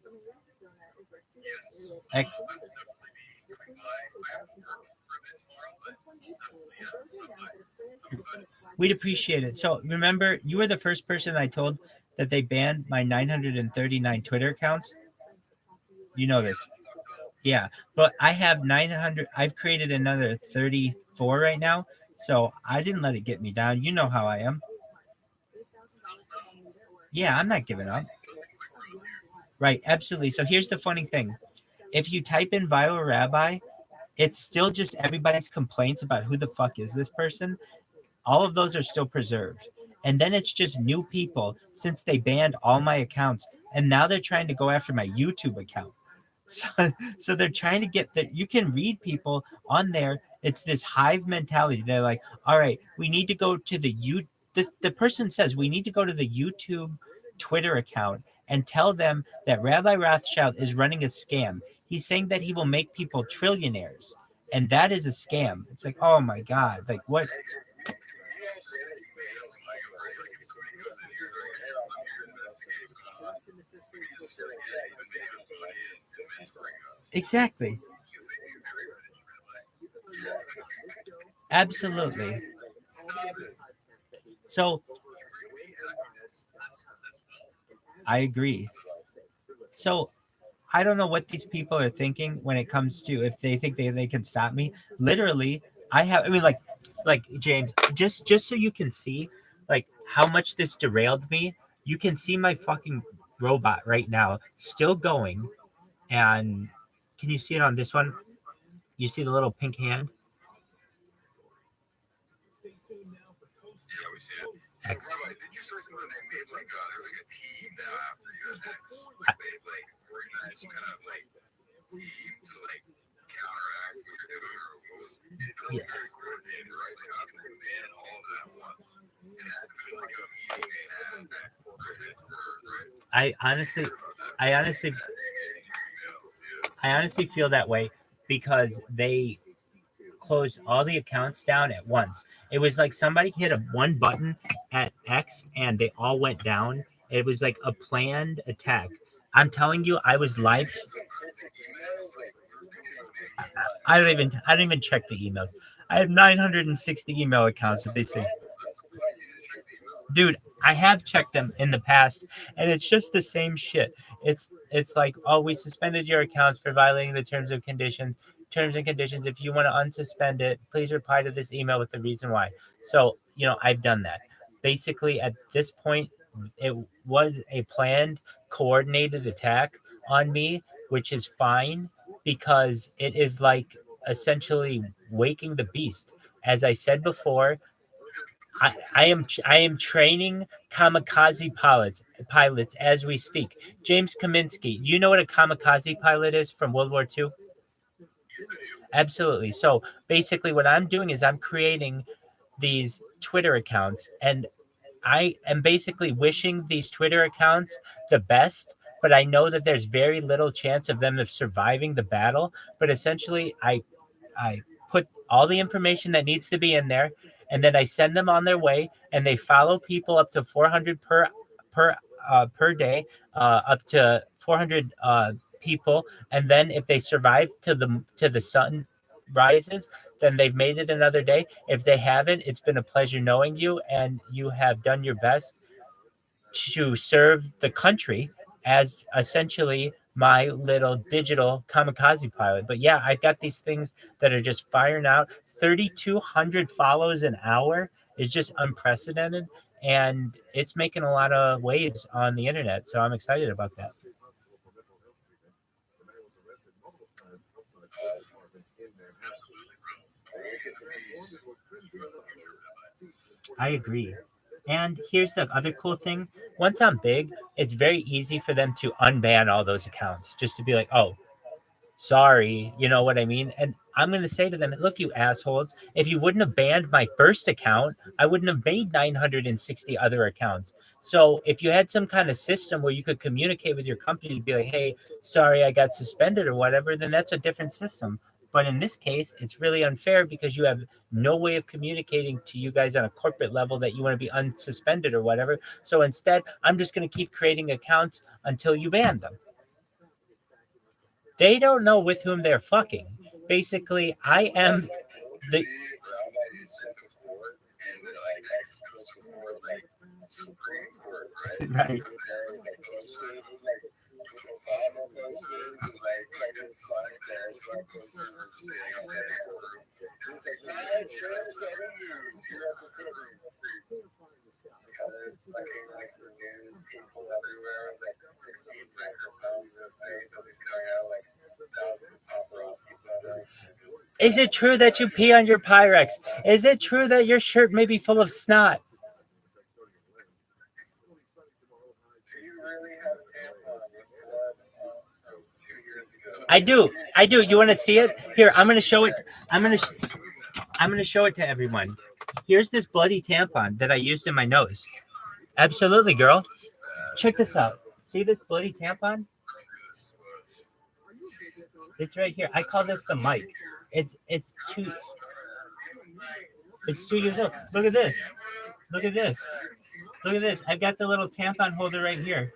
We'd appreciate it. So remember, you were the first person I told that they banned my 939 Twitter accounts. You know this. Yeah, but I have 900. I've created another 34 right now. So I didn't let it get me down. You know how I am. Yeah, I'm not giving up. Right, absolutely. So here's the funny thing. If you type in ViralRabbi, it's still just everybody's complaints about who the fuck is this person. All of those are still preserved. And then it's just new people since they banned all my accounts. And now they're trying to go after my YouTube account. So they're trying to get that. You can read people on there. It's this hive mentality. They're like, all right, we need to go to the person says we need to go to the YouTube Twitter account and tell them that Rabbi Rothschild is running a scam. He's saying that he will make people trillionaires. And that is a scam. It's like, oh my God. Like what? Exactly. Absolutely. So I agree. So I don't know what these people are thinking when it comes to if they think they can stop me. Literally, I mean like James, just so you can see like how much this derailed me. You can see my fucking robot right now, still going. And can you see it on this one? You see the little pink hand? Yeah, we see it. Rabbi, did you say something they made like there's like a team now after you had that? Like they like organized some kind of like team to like counteract what you're doing, or what was it? Feels very coordinated, right? Like how can they man all of that at once? It had to be like a meeting they had at corporate headquarters, right? I honestly feel that way because they closed all the accounts down at once. It was like somebody hit one button at X and they all went down. It was like a planned attack. I'm telling you, I was live. I don't even check the emails. I have 960 email accounts with these things. Dude, I have checked them in the past, and it's just the same shit. It's like, oh, we suspended your accounts for violating the terms and conditions. Terms and conditions. If you want to unsuspend it, please reply to this email with the reason why. So, I've done that. Basically, at this point, it was a planned, coordinated attack on me, which is fine because it is like essentially waking the beast. As I said before, I am training kamikaze pilots as we speak. James Kaminsky, you know what a kamikaze pilot is from World War II? Absolutely. So basically, what I'm doing is I'm creating these Twitter accounts, and I am basically wishing these Twitter accounts the best. But I know that there's very little chance of them surviving the battle. But essentially, I put all the information that needs to be in there, and then I send them on their way, and they follow people up to 400 per day, up to 400 people, and then if they survive to the sun rises, then they've made it another day. If they haven't, it's been a pleasure knowing you, and you have done your best to serve the country as essentially my little digital kamikaze pilot. But yeah, I've got these things that are just firing out. 3,200 follows an hour is just unprecedented, and it's making a lot of waves on the internet. So I'm excited about that. I agree. And here's the other cool thing. Once I'm big, it's very easy for them to unban all those accounts. Just to be like, oh, sorry, you know what I mean? And I'm going to say to them, look, you assholes, if you wouldn't have banned my first account, I wouldn't have made 960 other accounts. So if you had some kind of system where you could communicate with your company to be like, hey, sorry, I got suspended or whatever, then that's a different system. But in this case, it's really unfair because you have no way of communicating to you guys on a corporate level that you want to be unsuspended or whatever. So instead, I'm just going to keep creating accounts until you ban them. They don't know with whom they're fucking. Basically, I am the. Right. Is it true that you pee on your Pyrex? Is it true that your shirt may be full of snot? I do. You want to see it? Here, I'm going to show it. I'm going to show it to everyone. Here's this bloody tampon that I used in my nose. Absolutely, girl. Check this out. See this bloody tampon? It's right here. I call this the mic. It's 2 years old. Look at this. Look at this. Look at this. I've got the little tampon holder right here.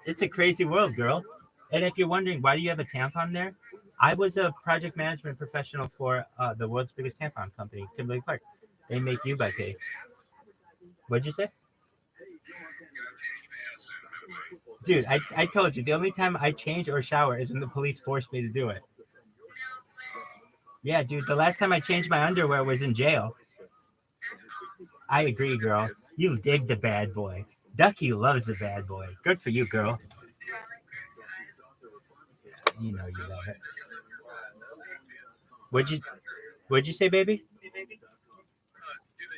It's a crazy world, girl. And if you're wondering why do you have a tampon there, I was a project management professional for the world's biggest tampon company, Kimberly-Clark. They make U-by-K. What'd you say? Dude, I told you, the only time I change or shower is when the police force me to do it. Yeah, dude, the last time I changed my underwear was in jail. I agree, girl. You dig the bad boy. Ducky loves the bad boy. Good for you, girl. You know you love it. What'd you What'd you say, baby? Do they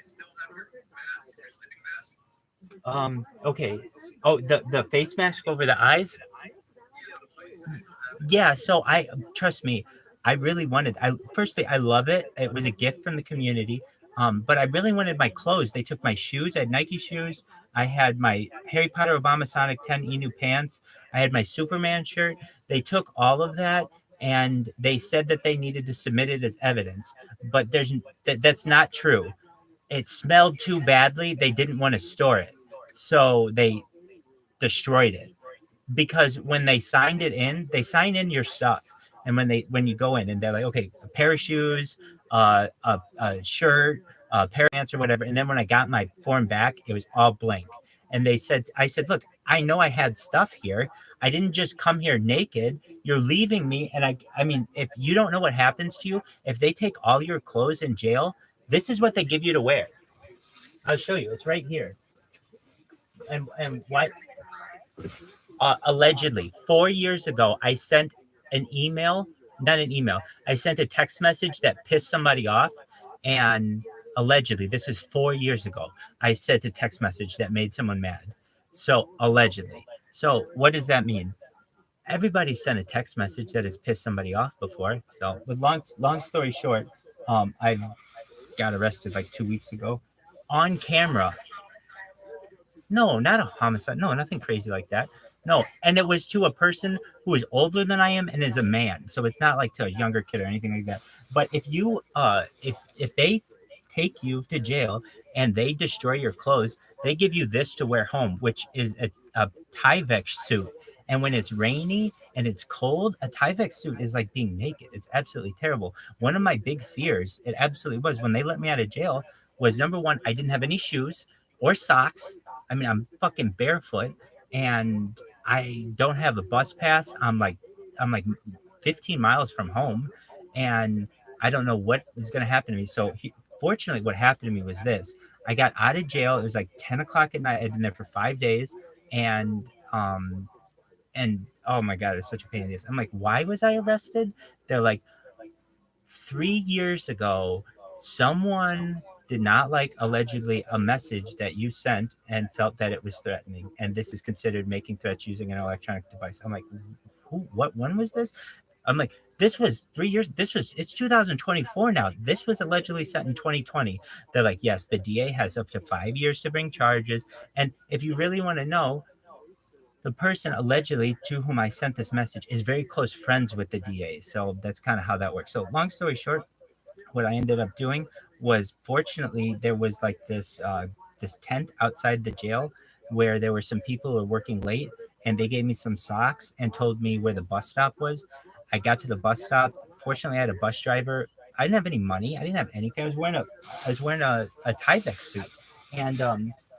still have your mask, your sleeping mask? Okay. Oh, the face mask over the eyes. Yeah, the place still has it. Yeah. So I trust me. I really wanted. I firstly, I love it. It was a gift from the community. But I really wanted my clothes. They took my shoes. I had Nike shoes. I had my Harry Potter Obama Sonic 10 Inu pants. I had my Superman shirt. They took all of that and they said that they needed to submit it as evidence. But that's not true. It smelled too badly. They didn't want to store it. So they destroyed it because when they signed it in, they sign in your stuff. And when you go in and they're like, okay, a pair of shoes, a shirt, a pair of pants or whatever. And then when I got my form back, it was all blank. And I said, look, I know I had stuff here. I didn't just come here naked. You're leaving me. And I mean, if you don't know what happens to you, if they take all your clothes in jail, this is what they give you to wear. I'll show you. It's right here. And why? Allegedly, 4 years ago, I sent an email, not an email. I sent a text message that pissed somebody off, and allegedly, this is 4 years ago. I sent a text message that made someone mad. So allegedly. So what does that mean? Everybody sent a text message that has pissed somebody off before. So, with long story short, I got arrested like 2 weeks ago on camera. No, not a homicide. No, nothing crazy like that. No, and it was to a person who is older than I am and is a man. So it's not like to a younger kid or anything like that. But if they take you to jail and they destroy your clothes, they give you this to wear home, which is a Tyvek suit. And when it's rainy and it's cold, a Tyvek suit is like being naked. It's absolutely terrible. One of my big fears, it absolutely was, when they let me out of jail, was number one, I didn't have any shoes or socks. I mean, I'm fucking barefoot and I don't have a bus pass. I'm like 15 miles from home and I don't know what is going to happen to me. So fortunately, what happened to me was this. I got out of jail. It was like 10 o'clock at night. I'd been there for 5 days and oh my God, it's such a pain in the ass. I'm like, why was I arrested? They're like, 3 years ago, someone did not like allegedly a message that you sent and felt that it was threatening. And this is considered making threats using an electronic device. I'm like, who, what, when was this? I'm like, this was 3 years. It's 2024 now. This was allegedly sent in 2020. They're like, yes, the DA has up to 5 years to bring charges. And if you really want to know, the person allegedly to whom I sent this message is very close friends with the DA. So that's kind of how that works. So long story short, what I ended up doing was, fortunately, there was like this tent outside the jail where there were some people who were working late, and they gave me some socks and told me where the bus stop was. I got to the bus stop. Fortunately, I had a bus driver. I didn't have any money. I didn't have anything. I was wearing a Tyvek suit, and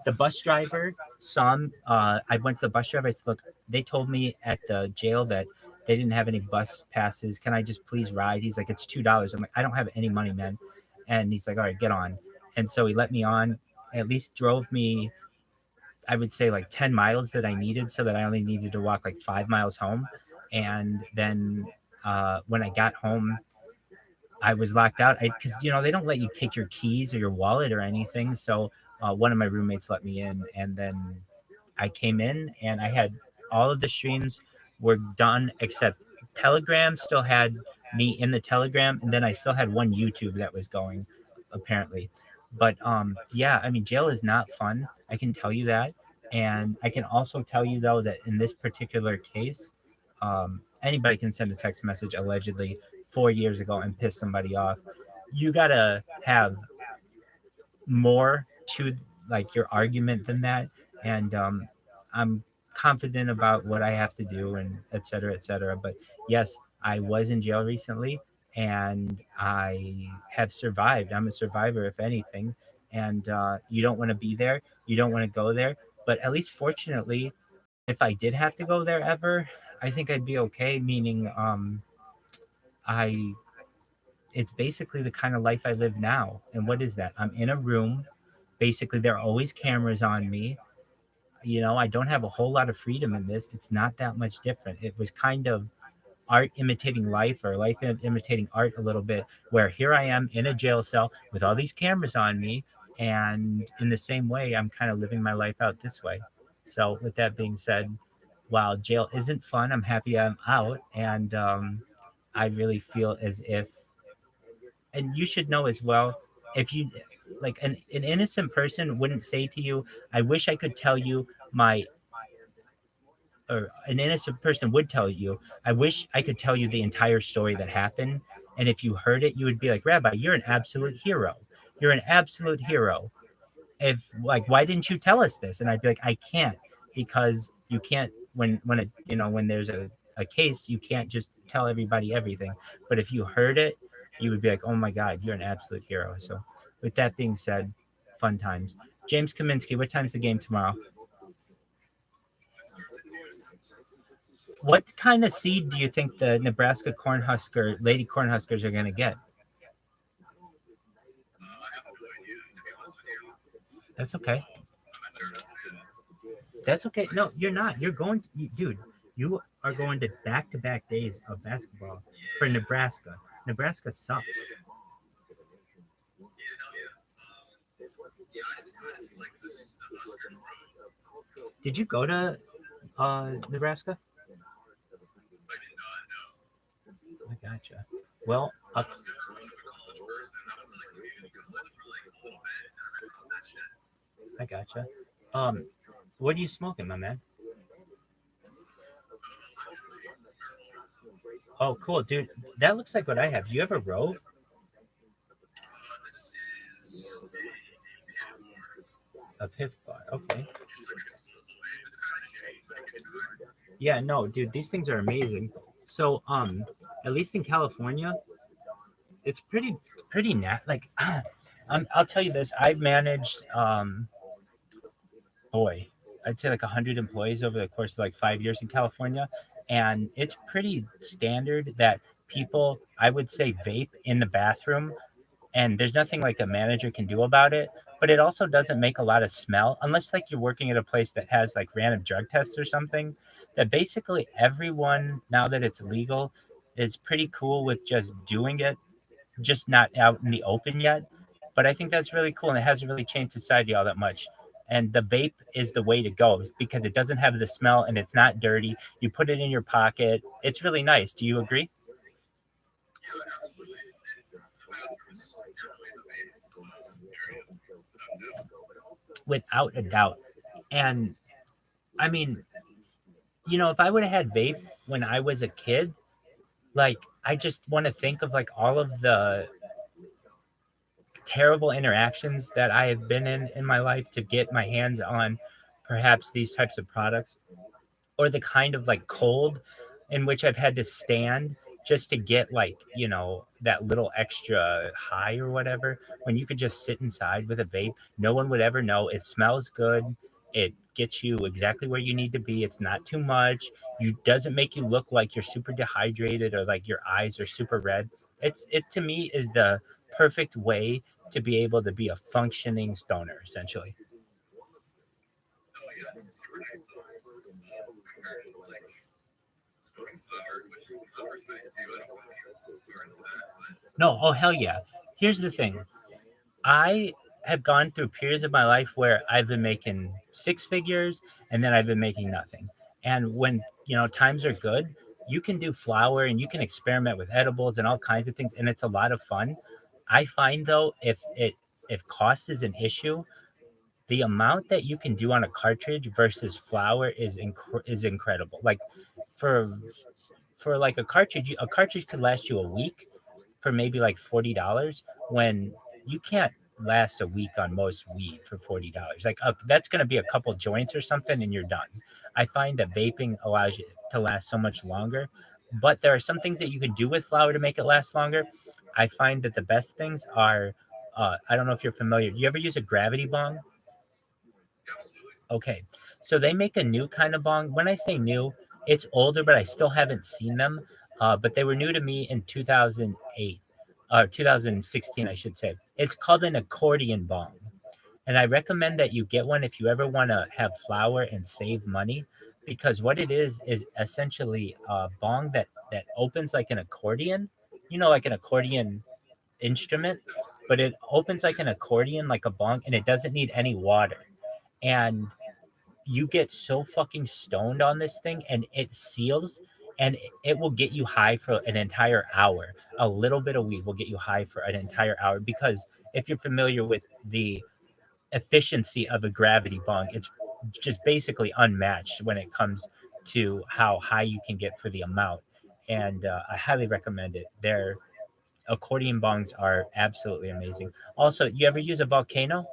the bus driver saw. I went to the bus driver. I said, "Look, they told me at the jail that they didn't have any bus passes. Can I just please ride?" He's like, "It's $2." I'm like, "I don't have any money, man." And he's like, "All right, get on." And so he let me on. At least drove me, I would say, like 10 miles that I needed, so that I only needed to walk like 5 miles home. And then when I got home, I was locked out because they don't let you take your keys or your wallet or anything. So one of my roommates let me in, and then I came in and I had all of the streams were done except Telegram still had me in the Telegram, and then I still had one YouTube that was going, apparently. But yeah, I mean, jail is not fun. I can tell you that, and I can also tell you though that in this particular case, anybody can send a text message allegedly 4 years ago and piss somebody off. You gotta have more to like your argument than that, and I'm confident about what I have to do and et cetera, et cetera. But yes, I was in jail recently and I have survived. I'm a survivor, if anything. And you don't want to be there, you don't want to go there, but at least fortunately, if I did have to go there ever, I think I'd be okay, meaning I it's basically the kind of life I live now. And what is that? I'm in a room. Basically, there are always cameras on me. I don't have a whole lot of freedom in this. It's not that much different. It was kind of art imitating life, or life imitating art a little bit, where here I am in a jail cell with all these cameras on me. And in the same way, I'm kind of living my life out this way. So, with that being said, while jail isn't fun, I'm happy I'm out. And I really feel as if, and you should know as well, if you like an innocent person wouldn't say to you, I wish I could tell you my, or an innocent person would tell you, I wish I could tell you the entire story that happened. And if you heard it, you would be like, Rabbi, you're an absolute hero. You're an absolute hero. If, like, why didn't you tell us this? And I'd be like, I can't, because you can't, when there's a case, you can't just tell everybody everything. But if you heard it, you would be like, oh my God, you're an absolute hero. So with that being said, fun times. James Kaminsky, what time's the game tomorrow? What kind of seed do you think the Nebraska Lady Cornhuskers are going to get? That's okay. That's okay. No, you're not. Dude, you are going to back-to-back days of basketball for Nebraska. Nebraska sucks. Did you go to Nebraska? I gotcha. Well, I gotcha. What are you smoking, my man? Oh, cool, dude. That looks like what I have. You have a Rove? A Pith Bar. Okay. Yeah, no, dude, these things are amazing. So, at least in California, it's pretty like I'll tell you this. I've managed boy, I'd say like 100 employees over the course of like 5 years in California. And it's pretty standard that people, I would say, vape in the bathroom. And there's nothing like a manager can do about it. But it also doesn't make a lot of smell, unless like you're working at a place that has like random drug tests or something. That basically everyone, now that it's legal, is pretty cool with just doing it, just not out in the open yet. But I think that's really cool, and it hasn't really changed society all that much. And the vape is the way to go because it doesn't have the smell and it's not dirty. You put it in your pocket. It's really nice. Do you agree? Without a doubt. And I mean, if I would have had vape when I was a kid, like, I just want to think of like all of the terrible interactions that I have been in my life to get my hands on perhaps these types of products, or the kind of like cold in which I've had to stand just to get like, that little extra high or whatever, when you could just sit inside with a vape. No one would ever know. It smells good. It gets you exactly where you need to be. It's not too much. You doesn't make you look like you're super dehydrated or like your eyes are super red. It to me is the perfect way to be able to be a functioning stoner, essentially. No, oh hell yeah. Here's the thing. I have gone through periods of my life where I've been making six figures and then I've been making nothing. And when, times are good, you can do flour and you can experiment with edibles and all kinds of things, and it's a lot of fun. I find though, if cost is an issue, the amount that you can do on a cartridge versus flour is incredible. Like, for like a cartridge could last you a week for maybe like $40, when you can't last a week on most weed for $40. Like, that's going to be a couple joints or something and you're done. I find that vaping allows you to last so much longer, but there are some things that you can do with flour to make it last longer. I find that the best things are, I don't know if you're familiar. You ever use a gravity bong? Okay, so they make a new kind of bong. When I say new, it's older, but I still haven't seen them. But they were new to me in 2008. 2016, I should say. It's called an accordion bong. And I recommend that you get one if you ever want to have flour and save money, because what it is essentially a bong that opens like an accordion, like an accordion instrument, but it opens like an accordion, like a bong, and it doesn't need any water. And you get so fucking stoned on this thing, and it seals, and it will get you high for an entire hour. A little bit of weed will get you high for an entire hour, because if you're familiar with the efficiency of a gravity bong, it's just basically unmatched when it comes to how high you can get for the amount. And I highly recommend it. Their accordion bongs are absolutely amazing. Also, you ever use a volcano?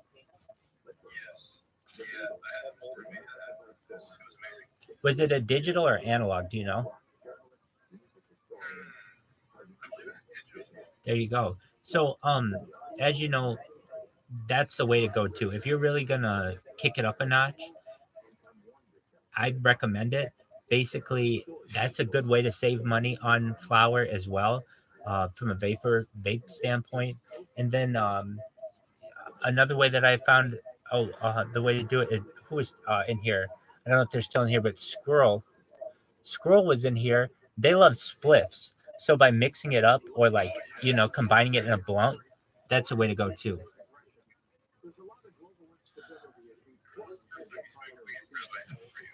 Yes. Yeah, I had an old roommate that had one. It was amazing. Was it a digital or analog? Do you know? I believe it's digital. There you go. So, as you know, that's the way to go too. If you're really gonna kick it up a notch, I'd recommend it. Basically, that's a good way to save money on flour as well, from a vape standpoint. And then another way that I found, the way to do it. Who was in here? I don't know if they're still in here, but Squirrel was in here. They love spliffs. So by mixing it up, or like combining it in a blunt, that's a way to go too.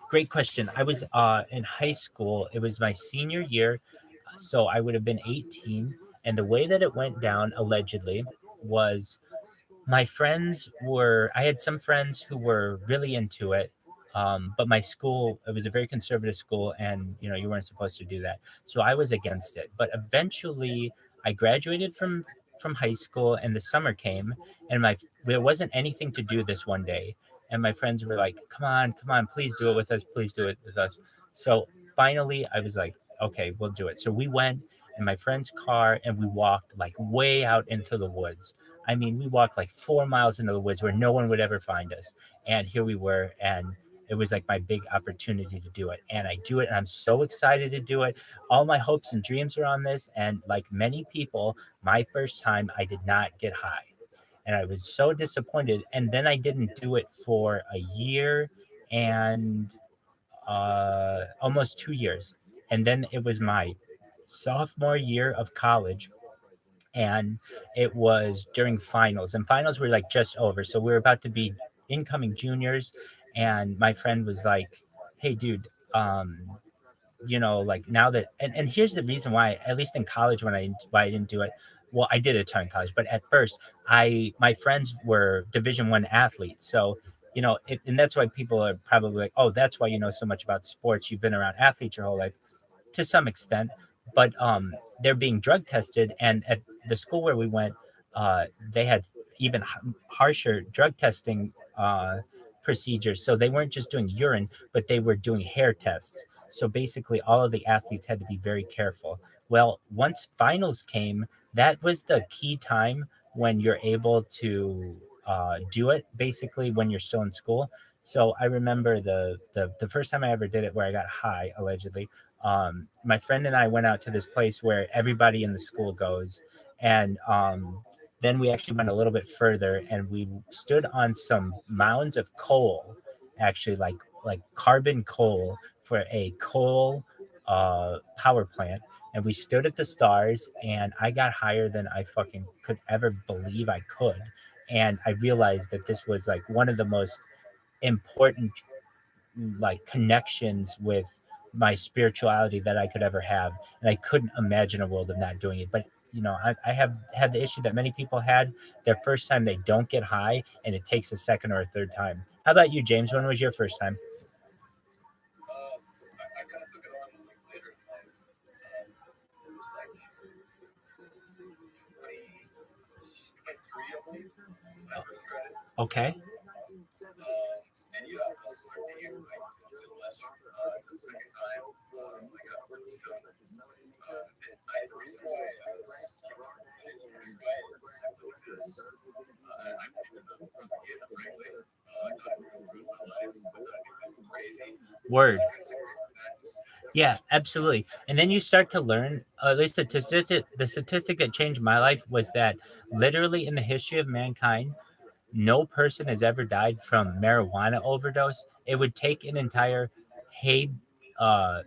Great question. I was in high school. It was my senior year, so I would have been 18. And the way that it went down, allegedly, was I had some friends who were really into it. But my school, it was a very conservative school, and you weren't supposed to do that. So I was against it. But eventually I graduated from high school, and the summer came, and there wasn't anything to do this one day. And my friends were like, come on, please do it with us, please do it with us. So finally I was like, okay, we'll do it. So we went in my friend's car, and we walked like way out into the woods. I mean, we walked like 4 miles into the woods where no one would ever find us. And here we were, and it was like my big opportunity to do it. And I do it, and I'm so excited to do it. All my hopes and dreams are on this. And like many people, my first time, I did not get high. And I was so disappointed. And then I didn't do it for a year and almost 2 years. And then it was my sophomore year of college, and it was during finals, and finals were like just over, so we were about to be incoming juniors. And my friend was like, hey dude, like now that, and here's the reason why, at least in college, why I didn't do it. Well, I did a ton in college, but at first my friends were Division 1 athletes. So and that's why people are probably like, oh, that's why you know so much about sports, you've been around athletes your whole life, to some extent. But they're being drug tested, and at the school where we went, they had even harsher drug testing procedures. So they weren't just doing urine, but they were doing hair tests. So basically, all of the athletes had to be very careful. Well, once finals came, that was the key time when you're able to do it, basically when you're still in school. So I remember the first time I ever did it, where I got high, allegedly. My friend and I went out to this place where everybody in the school goes, and then we actually went a little bit further, and we stood on some mounds of coal, actually like carbon coal, for a coal power plant. And we stood at the stars, and I got higher than I fucking could ever believe I could. And I realized that this was like one of the most important like connections with my spirituality that I could ever have. And I couldn't imagine a world of not doing it. But I have had the issue that many people had. Their first time, they don't get high, and it takes a second or a third time. How about you, James? When was your first time? I kind of took it on like later in life. It was like 23, I believe, when I first tried it. Okay. And I'll similar to you, I didn't feel much. The second time, I got really stoned. The reason why I didn't try it is simply because I believe in the propaganda, frankly. I thought it would ruin my life. I thought it would be crazy. Word. Yeah, absolutely. And then you start to learn, at least the statistic that changed my life was that literally in the history of mankind, no person has ever died from marijuana overdose. It would take an entire hay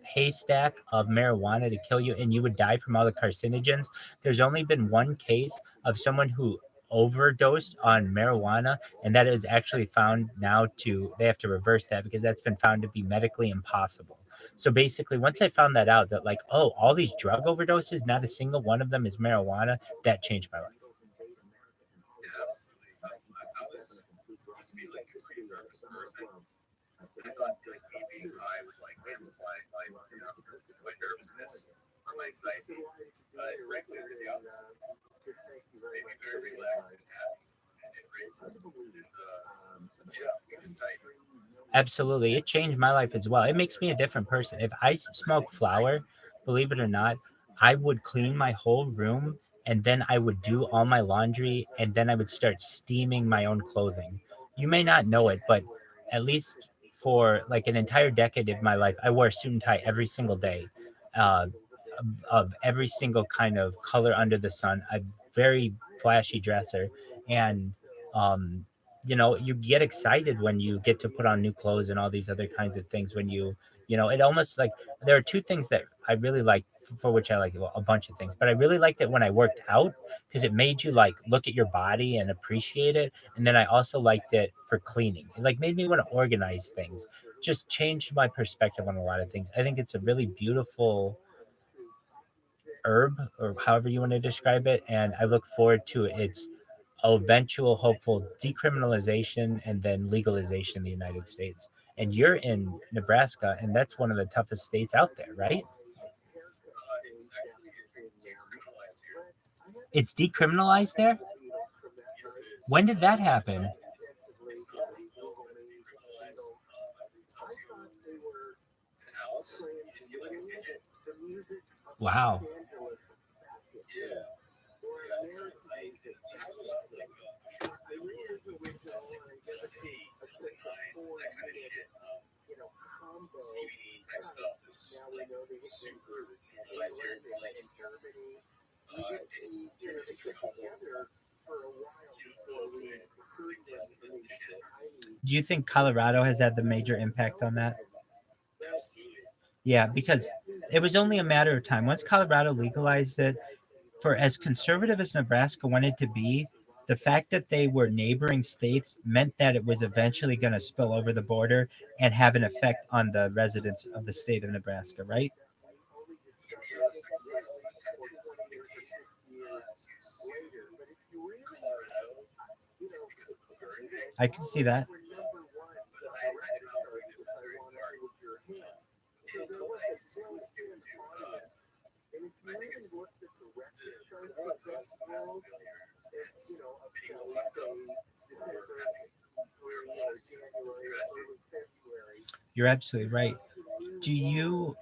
haystack of marijuana to kill you, and you would die from all the carcinogens. There's only been one case of someone who overdosed on marijuana, and that is actually found now to they have to reverse that because that's been found to be medically impossible. So basically, once I found that out, that like, oh, all these drug overdoses, not a single one of them is marijuana, that changed my life. Yeah, absolutely. I was used to be like a pretty nervous person. I thought like me being high would like amplify my my nervousness or my anxiety. Frankly, I did the opposite. It made me very relaxed and happy and grateful. And yeah, it was tight. Absolutely. It changed my life as well. It makes me a different person. If I smoke flower, believe it or not, I would clean my whole room and then I would do all my laundry and then I would start steaming my own clothing. You may not know it, but at least for like an entire decade of my life, I wore a suit and tie every single day, uh, of every single kind of color under the sun. A very flashy dresser. And, um, you get excited when you get to put on new clothes and all these other kinds of things. When it almost like there are two things that I really like, for which I like, well, a bunch of things, but I really liked it when I worked out because it made you like look at your body and appreciate it. And then I also liked it for cleaning. It like made me want to organize things, just changed my perspective on a lot of things. I think it's a really beautiful herb, or however you want to describe it, and I look forward to its eventual hopeful decriminalization and then legalization in the United States. And you're in Nebraska, and that's one of the toughest states out there, right? It's actually decriminalized here. It's decriminalized there. Yes, it is. When did that happen? It's not legal, but it's decriminalized. I think it's up to an ounce. You just get like a ticket. Wow. Yeah. Yeah, it's kind of tight. And you have a lot of like pushers that like vape, line, that kind of shit. CBD type stuff is like super legalized here. Like, you're just drinking water. You don't go with legalizing the shit. Do you think Colorado has had the major impact on that? Absolutely. Yeah, because it was only a matter of time. Once Colorado legalized it, for as conservative as Nebraska wanted to be, the fact that they were neighboring states meant that it was eventually going to spill over the border and have an effect on the residents of the state of Nebraska, right? Yeah, there's actually a attempted invitation to Colorado just because of the bird thing. I can see that. But I did not believe it was very smart. In Colorado, it's supposed to I think it's the Northwest Macedonia and getting a locked up for having marijuana seems to be tragic. You're absolutely right. Do you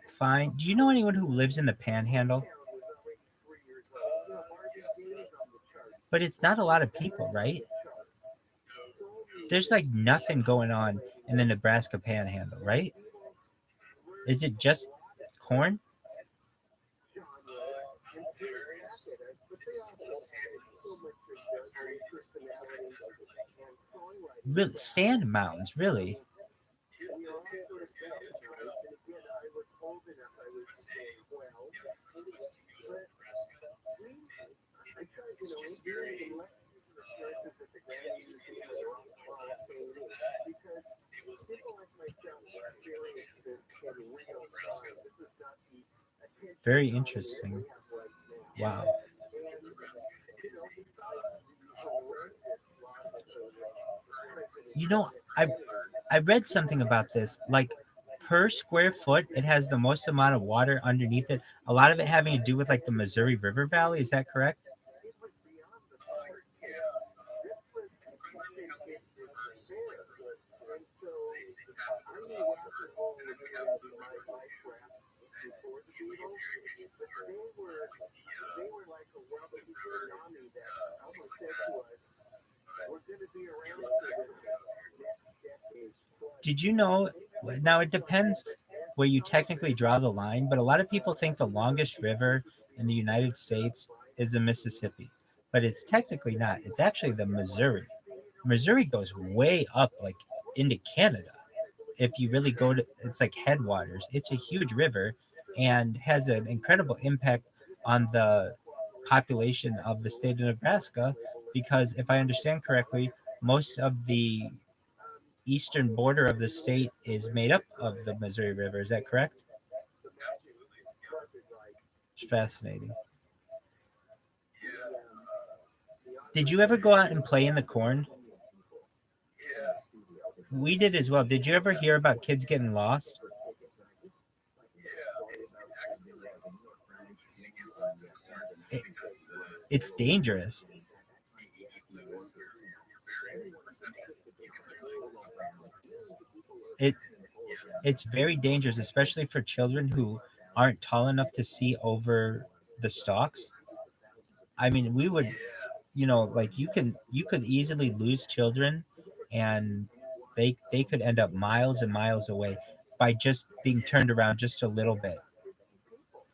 know anyone who lives in the Panhandle? Yes, But it's not a lot of people, right? There's like nothing going on in the Nebraska Panhandle, right? Is it just corn? out there, it's just a whole sand mounds. It's very, it's kind of desert-like. Really, sand mounds, really? Yeah, it's a real. I would say, furthest to go in Nebraska, it's just very. Any desert farmland. Before that, it was like water accumulation in Nebraska. Very interesting. Wow. Nebraska is You know, I read something about this. Like per square foot, it has the most amount of water underneath it. A lot of it having to do with like the Missouri River Valley. Is that correct? yeah, it's primarily how the rivers like they tap into the aquifer, and then we have the rivers too that use irrigation for like the river, things like that. Did you know? Now it depends. where you technically draw the line, but a lot of people think the longest river in the United States is the Mississippi, but it's technically not. It's actually the Missouri. Missouri goes way up, like into Canada. If you really go to, it's like headwaters. It's a huge river and has an incredible impact on the population of the state of Nebraska because, if I understand correctly, most of the eastern border of the state is made up of the Missouri River. Is that correct? It's fascinating. Did you ever go out and play in the corn? We did as well. Did you ever hear about kids getting lost? It, it's dangerous. It it's very dangerous, especially for children who aren't tall enough to see over the stalks. I mean, we would, like you could easily lose children, and they could end up miles and miles away by just being turned around just a little bit.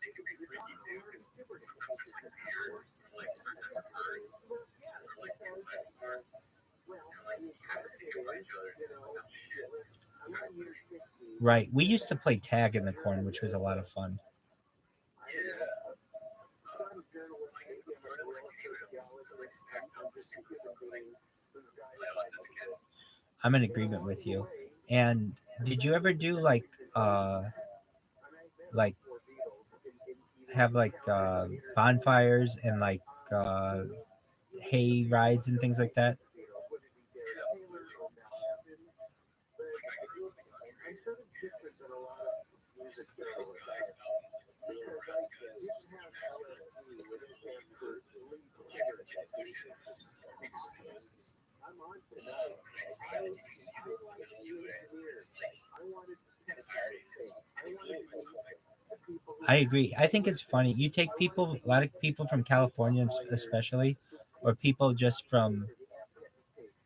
It can be freaky too, because sometimes there's like deer, like sometimes birds, or like inside the car, like kind of sneaking by each other. It's just like, oh shit. It's crazy. Right. We used to play tag in the corn, which was a lot of fun. Yeah. Like in Florida, when I came out, like stacked up super fun. Like play a lot as a kid. I'm in agreement with you. And did you ever do like have like bonfires and like uh hay rides and things like that? Yeah, absolutely. Like I grew up in the country, and just the big sky out in rural Nebraska is just unmatched. And then looking for like the ocean just exposes the night sky that you can see the Milky Way. It's like the entirety. It's completely something. I agree. I think it's funny. You take people, a lot of people from California, especially, or people just from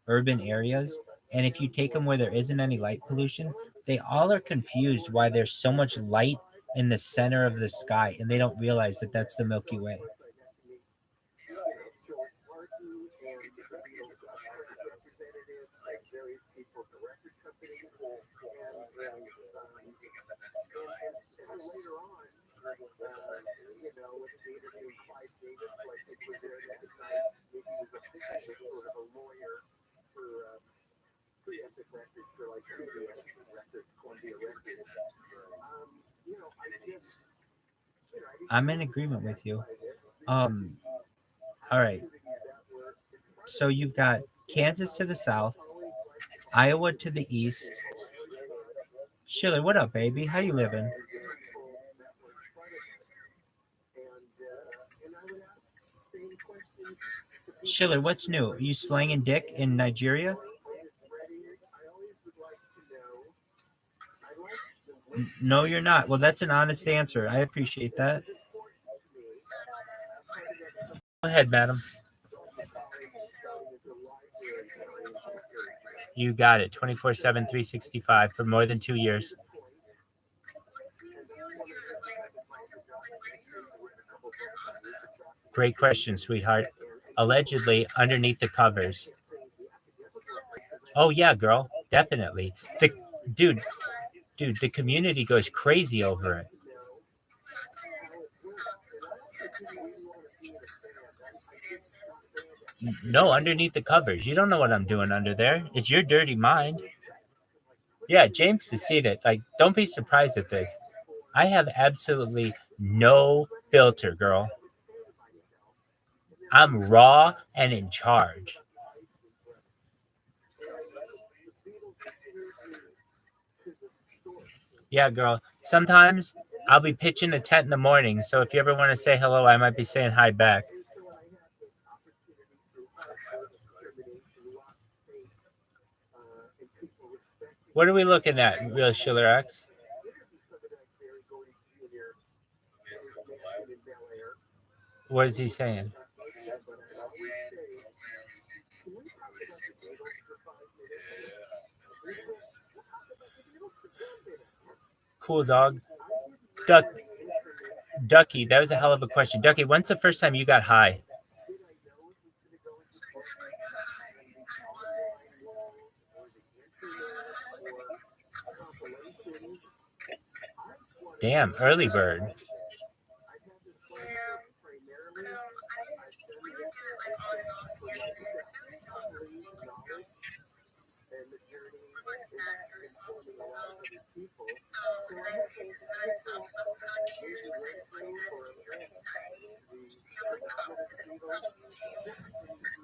urban areas, and if you take them where there isn't any light pollution, they all are confused why there's so much light in the center of the sky, and they don't realize that that's the Milky Way. Yeah, you could definitely get the mindset of like people from like looking up at that sky and just sort of wondering what the hell that is. And to be intimidated at night with the crashing of you forget that's real. And it's easy. I'm in agreement with you. Um, all right. So you've got Kansas to the south, Iowa to the east. Schiller, what up, baby? How you living? Schiller, what's new? Are you slanging dick in Nigeria? No, you're not. Well, that's an honest answer. I appreciate that. Go ahead, madam. You got it. 24/7, 365 for more than 2 years. Great question, sweetheart. Allegedly underneath the covers. Oh yeah, girl, definitely. The dude, the community goes crazy over it. No, underneath the covers. You don't know what I'm doing under there. It's your dirty mind. Yeah, James has seen it. Like, don't be surprised at this. I have absolutely no filter, girl. I'm raw and in charge. Yeah, girl. Sometimes I'll be pitching a tent in the morning, so if you ever want to say hello, I might be saying hi back. What are we looking at, Real Schiller X? What is he saying? cool, dog. Ducky, that was a hell of a question. Ducky, when's the first time you got high? Damn, early bird. Yeah, but I didn't do it like on and off here. I was told to use like what is that? It was supposed to follow. So, and I think it's not as helpful. So I'm not here to like put that to give you like anxiety. So you have to go to the doctor to you.